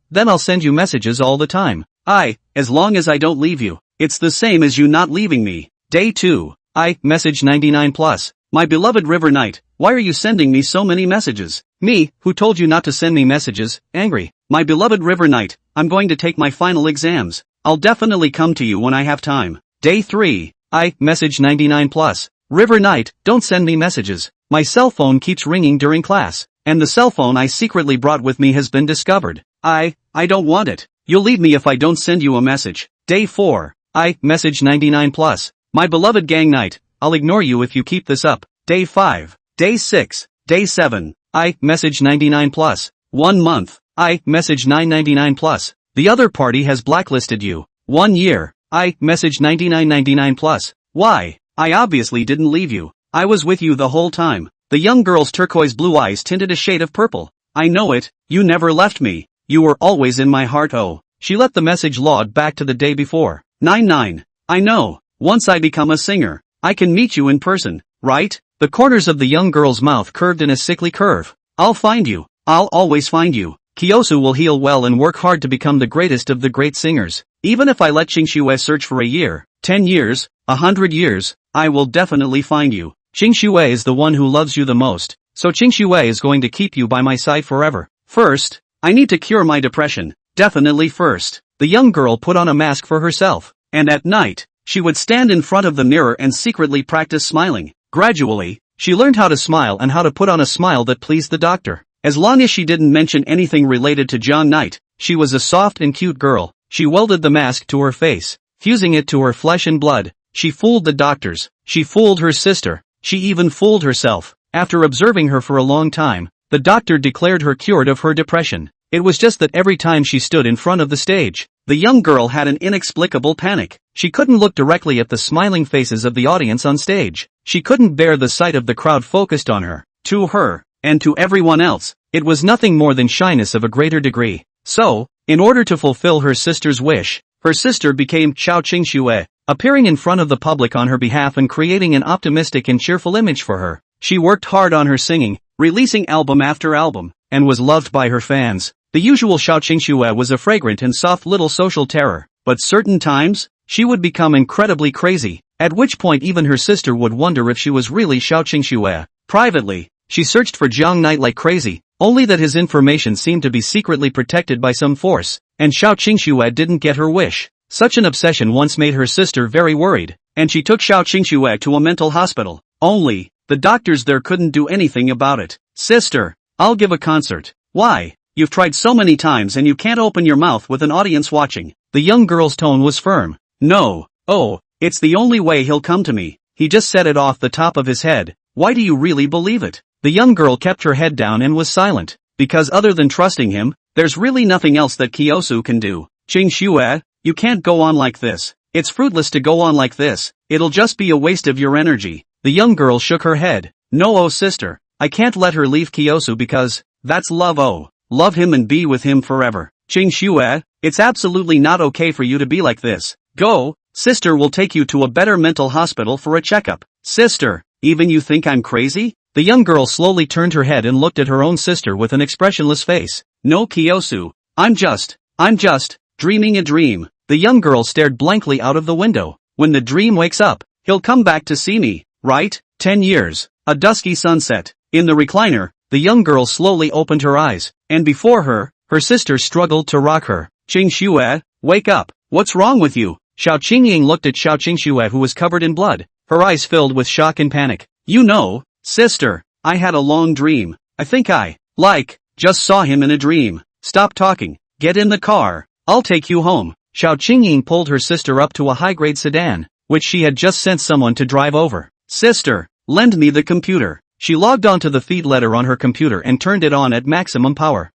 Then I'll send you messages all the time. As long as I don't leave you. It's the same as you not leaving me. Day 2. Message 99 plus. My beloved River Knight, why are you sending me so many messages? Me, who told you not to send me messages, angry. My beloved River Knight, I'm going to take my final exams. I'll definitely come to you when I have time. Day 3. Message 99 plus. River Knight, don't send me messages. My cell phone keeps ringing during class, and the cell phone I secretly brought with me has been discovered. I don't want it. You'll leave me if I don't send you a message. Day 4. Message 99 plus. My beloved Gang Knight, I'll ignore you if you keep this up. Day 5. Day 6. Day 7. Message 99 plus. 1 month. Message 999 plus. The other party has blacklisted you. 1 year. Message 9999 plus. Why? I obviously didn't leave you. I was with you the whole time. The young girl's turquoise blue eyes tinted a shade of purple. I know it, you never left me. You were always in my heart. Oh. She let the message load back to the day before. 99. I know. Once I become a singer, I can meet you in person, right? The corners of the young girl's mouth curved in a sickly curve. I'll find you. I'll always find you. Qingxue will heal well and work hard to become the greatest of the great singers. Even if I let Qingxue search for a year, 10 years, 100 years, I will definitely find you. Qingxue is the one who loves you the most, so Qingxue is going to keep you by my side forever. First, I need to cure my depression. Definitely first. The young girl put on a mask for herself, and at night, she would stand in front of the mirror and secretly practice smiling. Gradually, she learned how to smile and how to put on a smile that pleased the doctor. As long as she didn't mention anything related to John Knight, she was a soft and cute girl. She welded the mask to her face, fusing it to her flesh and blood. She fooled the doctors. She fooled her sister. She even fooled herself. After observing her for a long time, the doctor declared her cured of her depression. It was just that every time she stood in front of the stage, the young girl had an inexplicable panic. She couldn't look directly at the smiling faces of the audience on stage. She couldn't bear the sight of the crowd focused on her. To her, and to everyone else, it was nothing more than shyness of a greater degree. So, in order to fulfill her sister's wish, her sister became Xiao Qingxue, appearing in front of the public on her behalf and creating an optimistic and cheerful image for her. She worked hard on her singing, releasing album after album, and was loved by her fans. The usual Xiao Qingxue was a fragrant and soft little social terror, but certain times, she would become incredibly crazy, at which point even her sister would wonder if she was really Xiao Qingxue. Privately, she searched for Jiang Knight like crazy, only that his information seemed to be secretly protected by some force, and Xiao Qingxue didn't get her wish. Such an obsession once made her sister very worried, and she took Xiao Qingxue to a mental hospital. Only, the doctors there couldn't do anything about it. Sister, I'll give a concert. Why? You've tried so many times and you can't open your mouth with an audience watching. The young girl's tone was firm. No. Oh, it's the only way he'll come to me. He just said it off the top of his head. Why do you really believe it? The young girl kept her head down and was silent. Because other than trusting him, there's really nothing else that Qingxue can do. Qingxue, you can't go on like this. It's fruitless to go on like this. It'll just be a waste of your energy. The young girl shook her head. No, oh sister, I can't let her leave Qingxue because, that's love. Oh, love him and be with him forever. Qingxue, it's absolutely not okay for you to be like this. Go, sister will take you to a better mental hospital for a checkup. Sister, even you think I'm crazy? The young girl slowly turned her head and looked at her own sister with an expressionless face. No Qingxue, I'm just dreaming a dream. The young girl stared blankly out of the window. When the dream wakes up, he'll come back to see me, right? 10 years. A dusky sunset. In the recliner, the young girl slowly opened her eyes, and before her, her sister struggled to rock her. Qingxue, wake up. What's wrong with you? Xiao Qingying looked at Xiao Qingxue who was covered in blood, her eyes filled with shock and panic. You know, sister, I had a long dream. I think I, just saw him in a dream. Stop talking. Get in the car. I'll take you home. Xiao Qingying pulled her sister up to a high-grade sedan, which she had just sent someone to drive over. Sister, lend me the computer. She logged onto the feed letter on her computer and turned it on at maximum power.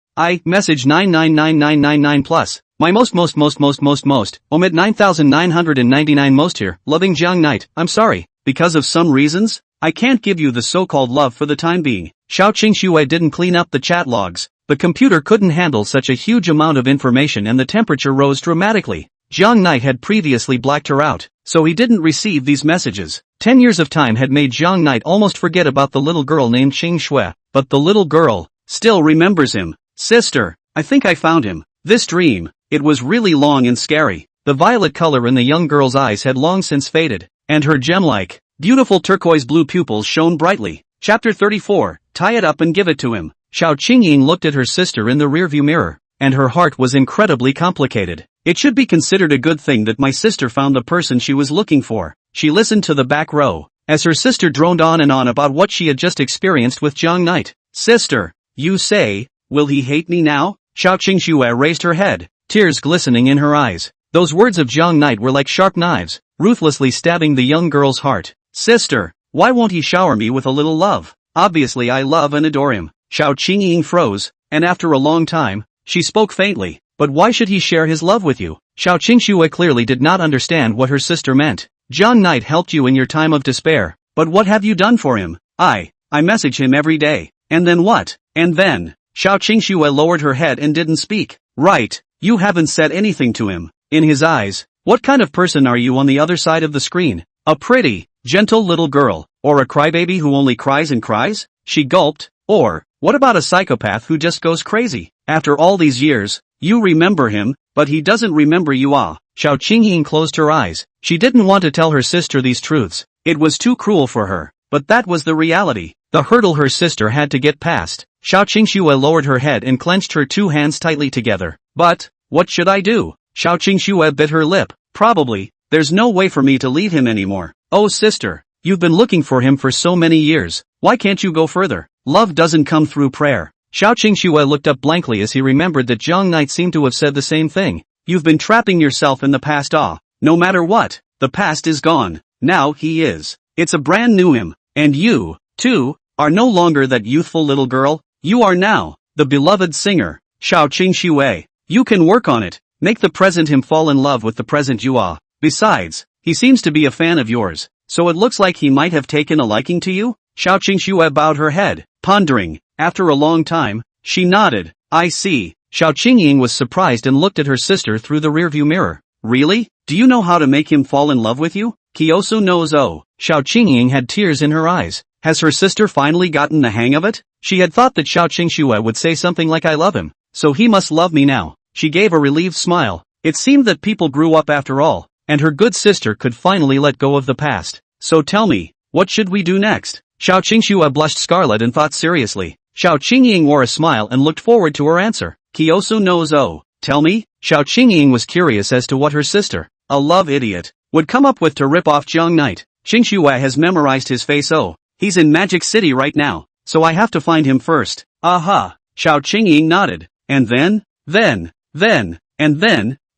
Message 999999 plus. My most, omit 9999 most here, loving Jiang Knight, I'm sorry, because of some reasons, I can't give you the so-called love for the time being. Xiao Qingxue didn't clean up the chat logs. The computer couldn't handle such a huge amount of information and the temperature rose dramatically. Jiang Knight had previously blacked her out, so he didn't receive these messages. 10 years of time had made Jiang Knight almost forget about the little girl named Qingxue, but the little girl still remembers him. Sister, I think I found him. This dream, it was really long and scary. The violet color in the young girl's eyes had long since faded, and her gem-like, beautiful turquoise blue pupils shone brightly. Chapter 34, Tie it up and give it to him. Xiao Qingying looked at her sister in the rearview mirror, and her heart was incredibly complicated. It should be considered a good thing that my sister found the person she was looking for. She listened to the back row, as her sister droned on and on about what she had just experienced with Jiang Knight. Sister, you say, will he hate me now? Xiao Qingxue raised her head, tears glistening in her eyes. Those words of Jiang Knight were like sharp knives, ruthlessly stabbing the young girl's heart. Sister, why won't he shower me with a little love? Obviously I love and adore him. Xiao Qingying froze, and after a long time, she spoke faintly. But why should he share his love with you? Xiao Qingxue clearly did not understand what her sister meant. Jiang Knight helped you in your time of despair, but what have you done for him? I message him every day. And then what? And then? Xiao Qingxue lowered her head and didn't speak. Right, you haven't said anything to him. In his eyes, what kind of person are you on the other side of the screen? A pretty, gentle little girl, or a crybaby who only cries and cries? She gulped. Or, what about a psychopath who just goes crazy? After all these years, you remember him, but he doesn't remember you. Xiao Qingying closed her eyes. She didn't want to tell her sister these truths. It was too cruel for her, but that was the reality, the hurdle her sister had to get past. Xiao Qingxue lowered her head and clenched her two hands tightly together. But, what should I do? Xiao Qingxue bit her lip. Probably, there's no way for me to leave him anymore. Oh sister, you've been looking for him for so many years. Why can't you go further? Love doesn't come through prayer. Xiao Qingxue looked up blankly as he remembered that Jiang Knight seemed to have said the same thing. You've been trapping yourself in the past. No matter what, the past is gone. Now he is. It's a brand new him. And you, too, are no longer that youthful little girl. You are now the beloved singer. Xiao Qingxue. You can work on it. Make the present him fall in love with the present you are. Besides, he seems to be a fan of yours, so it looks like he might have taken a liking to you? Xiao Qingxue bowed her head, pondering. After a long time, she nodded. I see. Xiao Qingying was surprised and looked at her sister through the rearview mirror. Really? Do you know how to make him fall in love with you? Kyosu knows. Oh. Xiao Qingying had tears in her eyes. Has her sister finally gotten the hang of it? She had thought that Xiao Qingxue would say something like I love him, so he must love me now. She gave a relieved smile. It seemed that people grew up after all, and her good sister could finally let go of the past. So tell me, what should we do next? Xiao Qingxue blushed scarlet and thought seriously. Xiao Qingying wore a smile and looked forward to her answer. Kyosu knows. Oh, tell me? Xiao Qingying was curious as to what her sister, a love idiot, would come up with to rip off Jiang Knight. Qingxue has memorized his face. Oh, he's in Magic City right now, so I have to find him first. Aha. Xiao Qingying nodded. And then,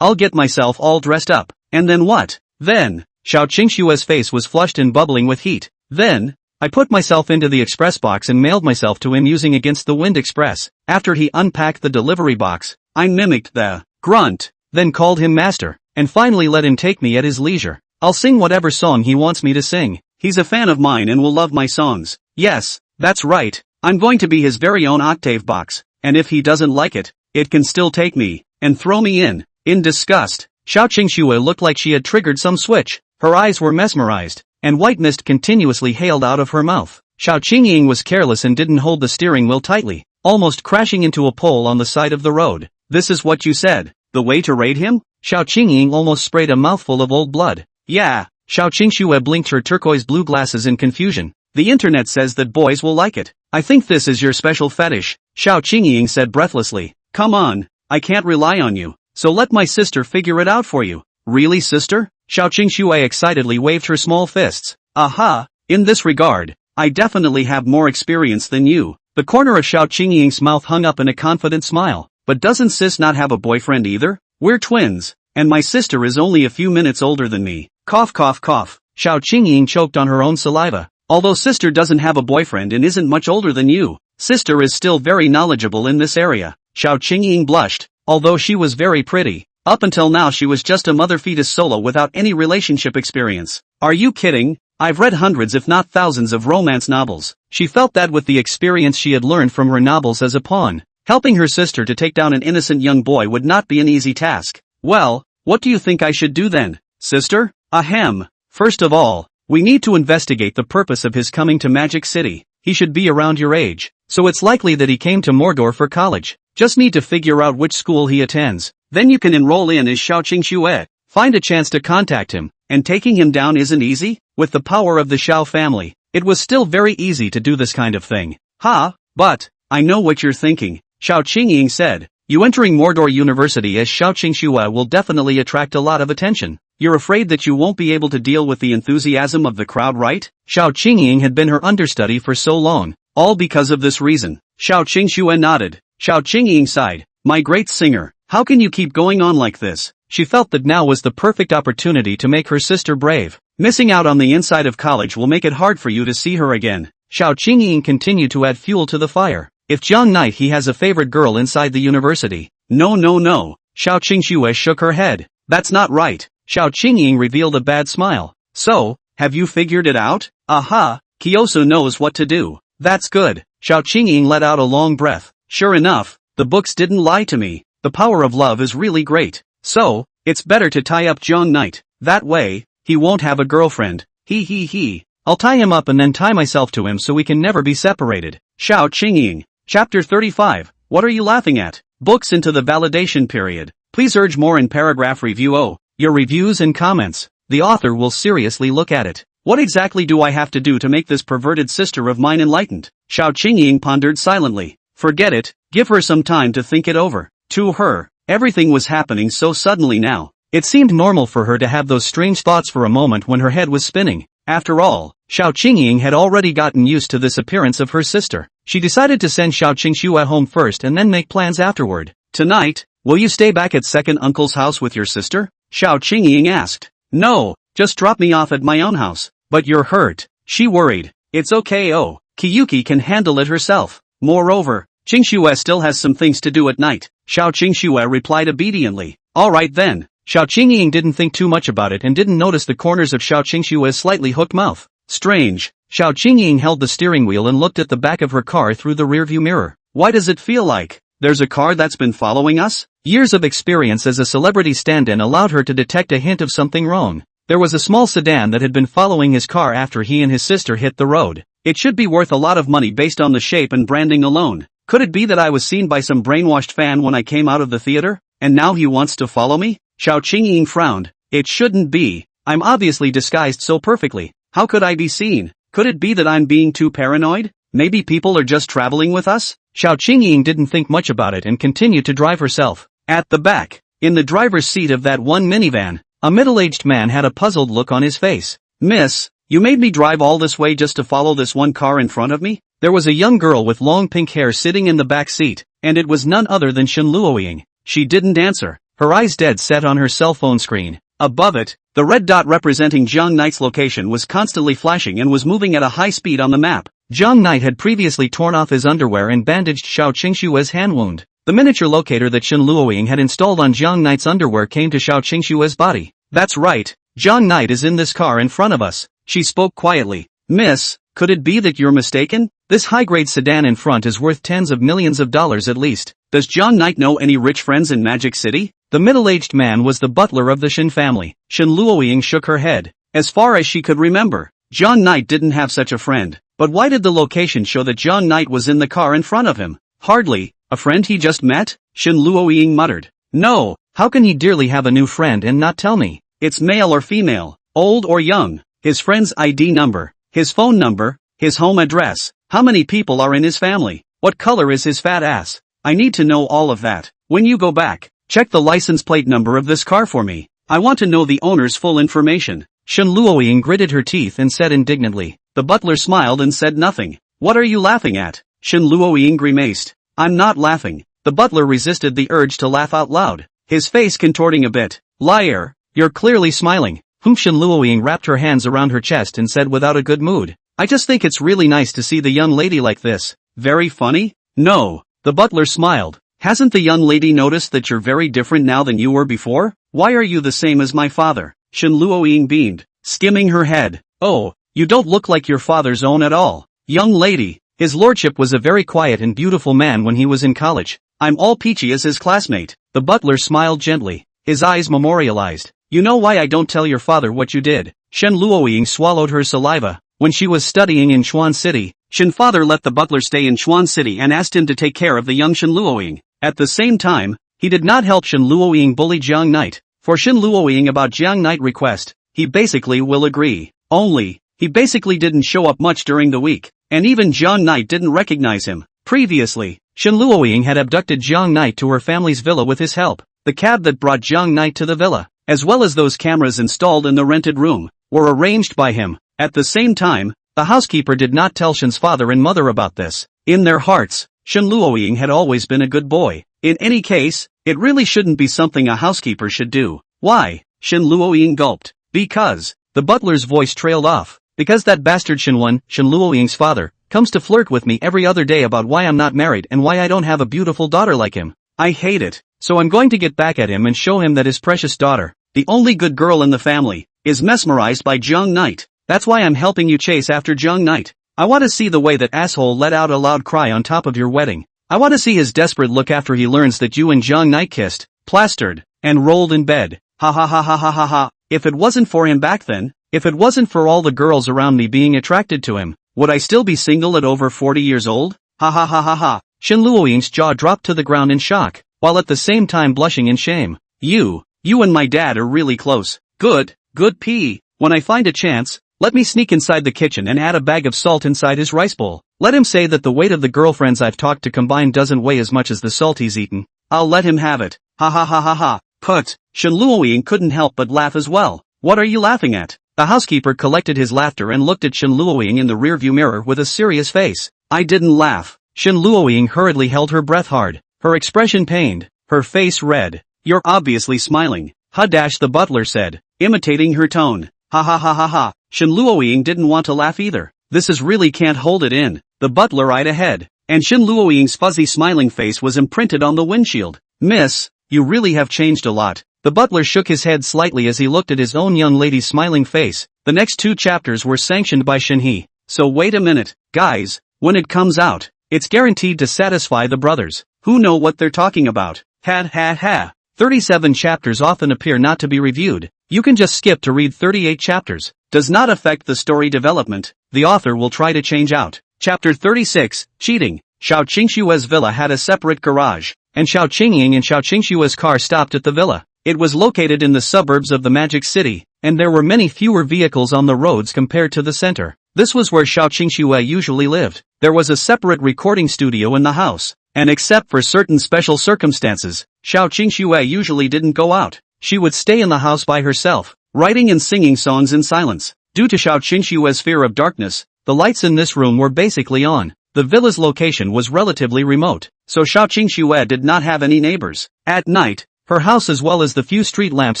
I'll get myself all dressed up. And then what? Then, Xiao Qingxue's face was flushed and bubbling with heat. Then, I put myself into the express box and mailed myself to him using Against the Wind Express. After he unpacked the delivery box, I mimicked the grunt, then called him master, and finally let him take me at his leisure. I'll sing whatever song he wants me to sing. He's a fan of mine and will love my songs. Yes, that's right. I'm going to be his very own octave box, and if he doesn't like it, it can still take me and throw me in. In disgust, Xiao Qingxue looked like she had triggered some switch. Her eyes were mesmerized, and white mist continuously hailed out of her mouth. Xiao Qingying was careless and didn't hold the steering wheel tightly, almost crashing into a pole on the side of the road. This is what you said, the way to raid him? Xiao Qingying almost sprayed a mouthful of old blood. Yeah. Xiao Qingxue blinked her turquoise blue glasses in confusion. The internet says that boys will like it. I think this is your special fetish, Xiao Qingying said breathlessly. Come on, I can't rely on you, so let my sister figure it out for you. Really, sister? Xiao Qingxue excitedly waved her small fists. Aha, in this regard, I definitely have more experience than you. The corner of Xiao Qingying's mouth hung up in a confident smile. But doesn't sis not have a boyfriend either? We're twins, and my sister is only a few minutes older than me. Cough cough cough. Xiao Qingying choked on her own saliva. Although sister doesn't have a boyfriend and isn't much older than you, sister is still very knowledgeable in this area. Xiao Qingying blushed. Although she was very pretty, up until now she was just a mother fetus solo without any relationship experience. Are you kidding? I've read hundreds if not thousands of romance novels. She felt that with the experience she had learned from her novels as a pawn, helping her sister to take down an innocent young boy would not be an easy task. Well, what do you think I should do then, sister? Ahem. First of all, we need to investigate the purpose of his coming to Magic City. He should be around your age, so it's likely that he came to Mordor for college. Just need to figure out which school he attends. Then you can enroll in as Xiao Qingxue. Find a chance to contact him, and taking him down isn't easy? With the power of the Xiao family, it was still very easy to do this kind of thing. But, I know what you're thinking, Xiao Qingying said. You entering Mordor University as Xiao Qingxue will definitely attract a lot of attention. You're afraid that you won't be able to deal with the enthusiasm of the crowd, right? Xiao Qingying had been her understudy for so long, all because of this reason. Xiao Qingxue nodded. Xiao Qingying sighed. My great singer, how can you keep going on like this? She felt that now was the perfect opportunity to make her sister brave. Missing out on the inside of college will make it hard for you to see her again. Xiao Qingying continued to add fuel to the fire. If Jiang Knight he has a favorite girl inside the university. No. Xiao Qingxue shook her head. That's not right. Xiao Qingying revealed a bad smile. So, have you figured it out? Aha, Kyosu knows what to do. That's good. Xiao Qingying let out a long breath. Sure enough, the books didn't lie to me. The power of love is really great. So, it's better to tie up Jiang Knight. That way, he won't have a girlfriend. He. I'll tie him up and then tie myself to him so we can never be separated. Xiao Qingying. Chapter 35. What are you laughing at? Books into the validation period. Please urge more in paragraph review. Your reviews and comments. The author will seriously look at it. What exactly do I have to do to make this perverted sister of mine enlightened? Xiao Qingying pondered silently. Forget it, give her some time to think it over. To her, everything was happening so suddenly now. It seemed normal for her to have those strange thoughts for a moment when her head was spinning. After all, Xiao Qingying had already gotten used to this appearance of her sister. She decided to send Xiao Qingxue home first and then make plans afterward. Tonight, will you stay back at second uncle's house with your sister? Xiao Qingying asked. No, just drop me off at my own house. But you're hurt, she worried. It's okay, Kiyuki can handle it herself. Moreover, Qingxue still has some things to do at night. Xiao Qingxue replied obediently. Alright then. Xiao Qingying didn't think too much about it and didn't notice the corners of Xiao Qingxue's slightly hooked mouth. Strange. Xiao Qingying held the steering wheel and looked at the back of her car through the rearview mirror. Why does it feel like there's a car that's been following us? Years of experience as a celebrity stand-in allowed her to detect a hint of something wrong. There was a small sedan that had been following his car after he and his sister hit the road. It should be worth a lot of money based on the shape and branding alone. Could it be that I was seen by some brainwashed fan when I came out of the theater, and now he wants to follow me? Xiao Qingying frowned. It shouldn't be. I'm obviously disguised so perfectly. How could I be seen? Could it be that I'm being too paranoid? Maybe people are just traveling with us? Xiao Qingying didn't think much about it and continued to drive herself. At the back, in the driver's seat of that one minivan, a middle-aged man had a puzzled look on his face. Miss, you made me drive all this way just to follow this one car in front of me? There was a young girl with long pink hair sitting in the back seat, and it was none other than Shen Luoying. She didn't answer, her eyes dead set on her cell phone screen. Above it, the red dot representing Jiang Knight's location was constantly flashing and was moving at a high speed on the map. Jiang Knight had previously torn off his underwear and bandaged Xiao Qingxue's hand wound. The miniature locator that Shen Luoying had installed on Jiang Knight's underwear came to Xiao Qingxue's body. That's right, Jiang Knight is in this car in front of us. She spoke quietly. Miss, could it be that you're mistaken? This high-grade sedan in front is worth tens of millions of dollars at least. Does Jiang Knight know any rich friends in Magic City? The middle-aged man was the butler of the Shen family. Shen Luoying shook her head. As far as she could remember, Jiang Knight didn't have such a friend. But why did the location show that Jiang Knight was in the car in front of him? Hardly. A friend he just met? Shen Luoying muttered. No, how can he dearly have a new friend and not tell me? It's male or female, old or young, his friend's ID number, his phone number, his home address, how many people are in his family, what color is his fat ass? I need to know all of that. When you go back, check the license plate number of this car for me. I want to know the owner's full information. Shen Luoying gritted her teeth and said indignantly. The butler smiled and said nothing. What are you laughing at? Shen Luoying grimaced. I'm not laughing. The butler resisted the urge to laugh out loud, his face contorting a bit. Liar, you're clearly smiling. Shen Luoying wrapped her hands around her chest and said without a good mood. I just think it's really nice to see the young lady like this. Very funny? No. The butler smiled. Hasn't the young lady noticed that you're very different now than you were before? Why are you the same as my father? Shen Luoying beamed, skimming her head. Oh, You don't look like your father's own at all. Young lady, his lordship was a very quiet and beautiful man when he was in college. I'm all peachy as his classmate. The butler smiled gently, his eyes memorialized. You know why I don't tell your father what you did? Shen Luoying swallowed her saliva. When she was studying in Chuan City, Shen father let the butler stay in Chuan City and asked him to take care of the young Shen Luoying. At the same time, he did not help Shen Luoying bully Jiang Knight. For Shen Luoying about Jiang Knight request, he basically will agree. Only, he basically didn't show up much during the week, and even Jiang Knight didn't recognize him. Previously, Shen Luoying had abducted Jiang Knight to her family's villa with his help. The cab that brought Jiang Knight to the villa, as well as those cameras installed in the rented room, were arranged by him. At the same time, the housekeeper did not tell Shen's father and mother about this. In their hearts, Shen Luoying had always been a good boy. In any case, it really shouldn't be something a housekeeper should do. Why? Shen Luoying gulped. Because, the butler's voice trailed off. Because that bastard Shen Luoying's father, comes to flirt with me every other day about why I'm not married and why I don't have a beautiful daughter like him. I hate it. So I'm going to get back at him and show him that his precious daughter, the only good girl in the family, is mesmerized by Jiang Knight. That's why I'm helping you chase after Jiang Knight. I want to see the way that asshole let out a loud cry on top of your wedding. I want to see his desperate look after he learns that you and Jiang Knight kissed, plastered, and rolled in bed. Ha ha ha ha ha ha ha. If it wasn't for him back then, if it wasn't for all the girls around me being attracted to him, would I still be single at over 40 years old? Ha ha ha ha ha. Shen Luoying's jaw dropped to the ground in shock, while at the same time blushing in shame. You and my dad are really close. Good pee. When I find a chance, let me sneak inside the kitchen and add a bag of salt inside his rice bowl. Let him say that the weight of the girlfriends I've talked to combined doesn't weigh as much as the salt he's eaten. I'll let him have it. Ha ha ha ha ha. Put. Shen Luoying couldn't help but laugh as well. What are you laughing at? The housekeeper collected his laughter and looked at Shen Luoying in the rearview mirror with a serious face. I didn't laugh. Shen Luoying hurriedly held her breath hard, her expression pained, her face red. You're obviously smiling. Ha! The butler said, imitating her tone. Ha ha ha ha ha. Shen Luoying didn't want to laugh either. This is really can't hold it in. The butler eyed ahead, and Shen Luoying's fuzzy smiling face was imprinted on the windshield. Miss, you really have changed a lot. The butler shook his head slightly as he looked at his own young lady's smiling face. The next 2 chapters were sanctioned by Shen He. So wait a minute, guys, when it comes out, it's guaranteed to satisfy the brothers, who know what they're talking about. Ha ha ha. 37 chapters often appear not to be reviewed. You can just skip to read 38 chapters. Does not affect the story development. The author will try to change out. Chapter 36, Cheating. Xiao Qingxue's villa had a separate garage, and Xiao Qingying and Xiao Qingxue's car stopped at the villa. It was located in the suburbs of the Magic City, and there were many fewer vehicles on the roads compared to the center. This was where Xiao Qingxue usually lived. There was a separate recording studio in the house, and except for certain special circumstances, Xiao Qingxue usually didn't go out. She would stay in the house by herself, writing and singing songs in silence. Due to Xiao Qingxue's fear of darkness, the lights in this room were basically on. The villa's location was relatively remote, so Xiao Qingxue did not have any neighbors. At night, her house as well as the few street lamps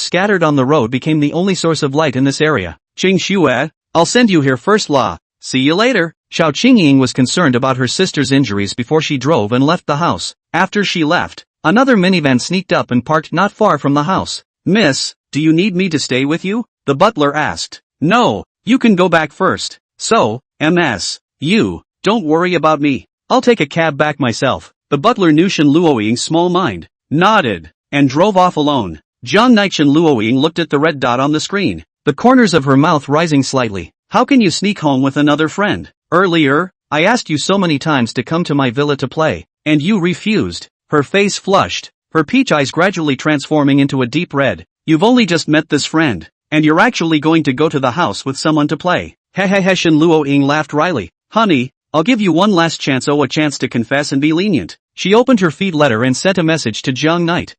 scattered on the road became the only source of light in this area. Qingxue, I'll send you here first law. See you later. Xiao Qingying was concerned about her sister's injuries before she drove and left the house. After she left, another minivan sneaked up and parked not far from the house. Miss, do you need me to stay with you? The butler asked. No, you can go back first. So, MS, you, don't worry about me. I'll take a cab back myself. The butler knew Shen Luoying's small mind, nodded, and drove off alone. Jiang Knight. Shen Luoying looked at the red dot on the screen, the corners of her mouth rising slightly. How can you sneak home with another friend? Earlier, I asked you so many times to come to my villa to play, and you refused. Her face flushed, her peach eyes gradually transforming into a deep red. You've only just met this friend, and you're actually going to go to the house with someone to play. Hehehe. Shen Luoying laughed wryly. Honey, I'll give you one last chance. Oh, a chance to confess and be lenient. She opened her feed letter and sent a message to Jiang Knight.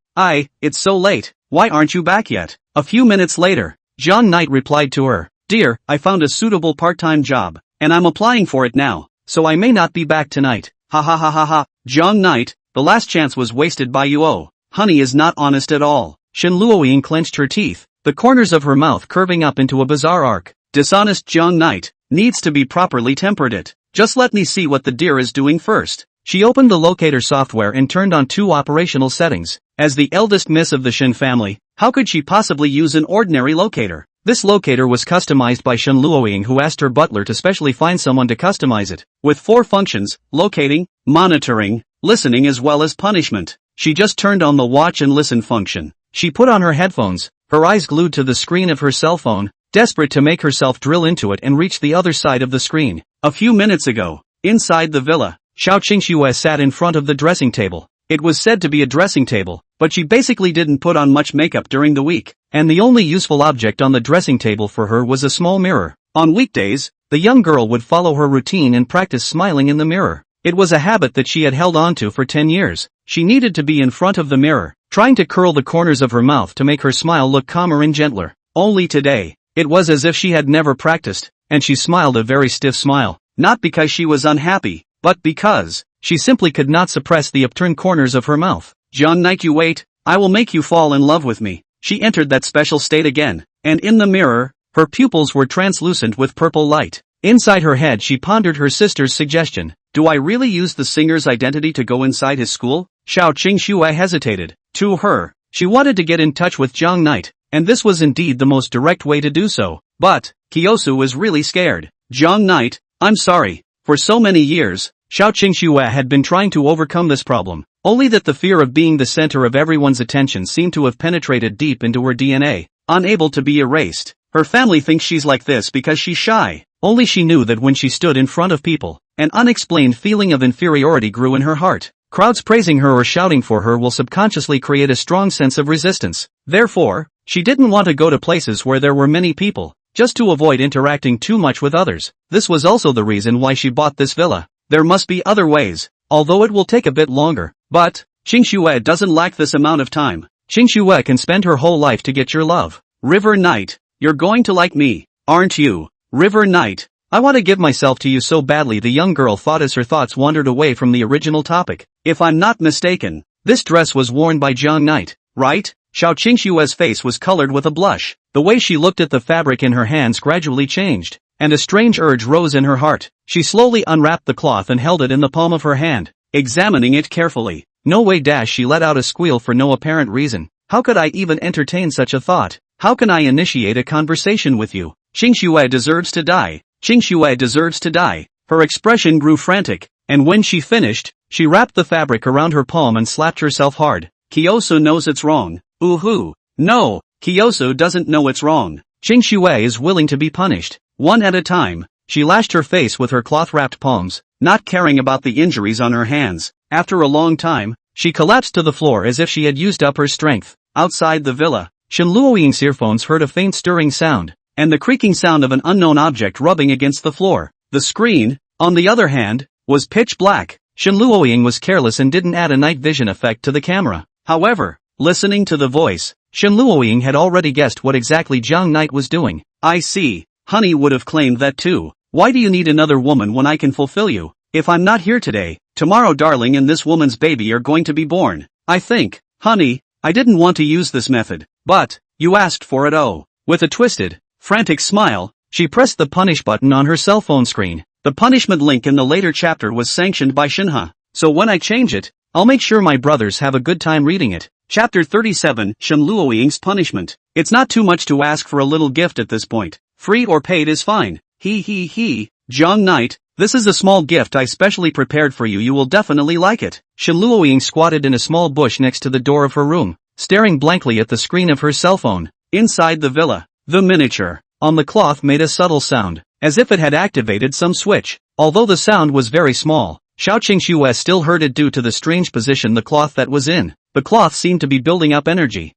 It's so late. Why aren't you back yet? A few minutes later, Jiang Knight replied to her. Dear, I found a suitable part-time job, and I'm applying for it now, so I may not be back tonight. Ha ha ha ha ha. Jiang Knight, the last chance was wasted by you. Oh, honey is not honest at all. Shen Luoying clenched her teeth, the corners of her mouth curving up into a bizarre arc. Dishonest Jiang Knight, needs to be properly tempered it. Just let me see what the dear is doing first. She opened the locator software and turned on 2 operational settings. As the eldest miss of the Shen family, how could she possibly use an ordinary locator? This locator was customized by Shen Luoying, who asked her butler to specially find someone to customize it. With 4 functions: locating, monitoring, listening as well as punishment. She just turned on the watch and listen function. She put on her headphones, her eyes glued to the screen of her cell phone, desperate to make herself drill into it and reach the other side of the screen. A few minutes ago, inside the villa, Xiao Qingxue sat in front of the dressing table. It was said to be a dressing table, but she basically didn't put on much makeup during the week, and the only useful object on the dressing table for her was a small mirror. On weekdays, the young girl would follow her routine and practice smiling in the mirror. It was a habit that she had held on to for 10 years. She needed to be in front of the mirror, trying to curl the corners of her mouth to make her smile look calmer and gentler. Only today, it was as if she had never practiced, and she smiled a very stiff smile. Not because she was unhappy, but because she simply could not suppress the upturned corners of her mouth. "John Knight, you wait, I will make you fall in love with me." She entered that special state again, and in the mirror, her pupils were translucent with purple light. Inside her head she pondered her sister's suggestion. Do I really use the singer's identity to go inside his school? Xiao Qingxue hesitated. To her, she wanted to get in touch with Zhang Knight, and this was indeed the most direct way to do so. But Kiyosu was really scared. "Zhang Knight, I'm sorry. For so many years, Xiao Qingxue had been trying to overcome this problem, only that the fear of being the center of everyone's attention seemed to have penetrated deep into her DNA, unable to be erased. Her family thinks she's like this because she's shy. Only she knew that when she stood in front of people, an unexplained feeling of inferiority grew in her heart. Crowds praising her or shouting for her will subconsciously create a strong sense of resistance. Therefore, she didn't want to go to places where there were many people, just to avoid interacting too much with others. This was also the reason why she bought this villa. There must be other ways, although it will take a bit longer. But Qingxue doesn't lack this amount of time. Qingxue can spend her whole life to get your love. River Knight, you're going to like me, aren't you? River Knight, I want to give myself to you so badly, the young girl thought as her thoughts wandered away from the original topic. If I'm not mistaken, this dress was worn by Zhang Knight, right? Xiao Qingxue's face was colored with a blush. The way she looked at the fabric in her hands gradually changed, and a strange urge rose in her heart. She slowly unwrapped the cloth and held it in the palm of her hand, examining it carefully. No way! She let out a squeal for no apparent reason. How could I even entertain such a thought? How can I initiate a conversation with you? Qingxue deserves to die. Qingxue deserves to die. Her expression grew frantic, and when she finished, she wrapped the fabric around her palm and slapped herself hard. Kiyosu knows it's wrong. Ooh. No, Kiyosu doesn't know it's wrong. Qingxue is willing to be punished. One at a time, she lashed her face with her cloth-wrapped palms, not caring about the injuries on her hands. After a long time, she collapsed to the floor as if she had used up her strength. Outside the villa, Shen Luoying's earphones heard a faint stirring sound, and the creaking sound of an unknown object rubbing against the floor. The screen, on the other hand, was pitch black. Shen Luoying was careless and didn't add a night vision effect to the camera. However, listening to the voice, Shen Luoying had already guessed what exactly Zhang Knight was doing. I see. Honey would have claimed that too. Why do you need another woman when I can fulfill you? If I'm not here today, tomorrow darling and this woman's baby are going to be born. I think, honey, I didn't want to use this method, but you asked for it. Oh. With a twisted, frantic smile, she pressed the punish button on her cell phone screen. The punishment link in the later chapter was sanctioned by Shinha, so when I change it, I'll make sure my brothers have a good time reading it. Chapter 37, Shen Luoying's punishment. It's not too much to ask for a little gift at this point. Free or paid is fine. Zhang Knight, this is a small gift I specially prepared for you. You will definitely like it. Shen Luoying squatted in a small bush next to the door of her room, staring blankly at the screen of her cell phone. Inside the villa, the miniature on the cloth made a subtle sound, as if it had activated some switch. Although the sound was very small, Xiao Qingxue still heard it due to the strange position the cloth that was in. The cloth seemed to be building up energy.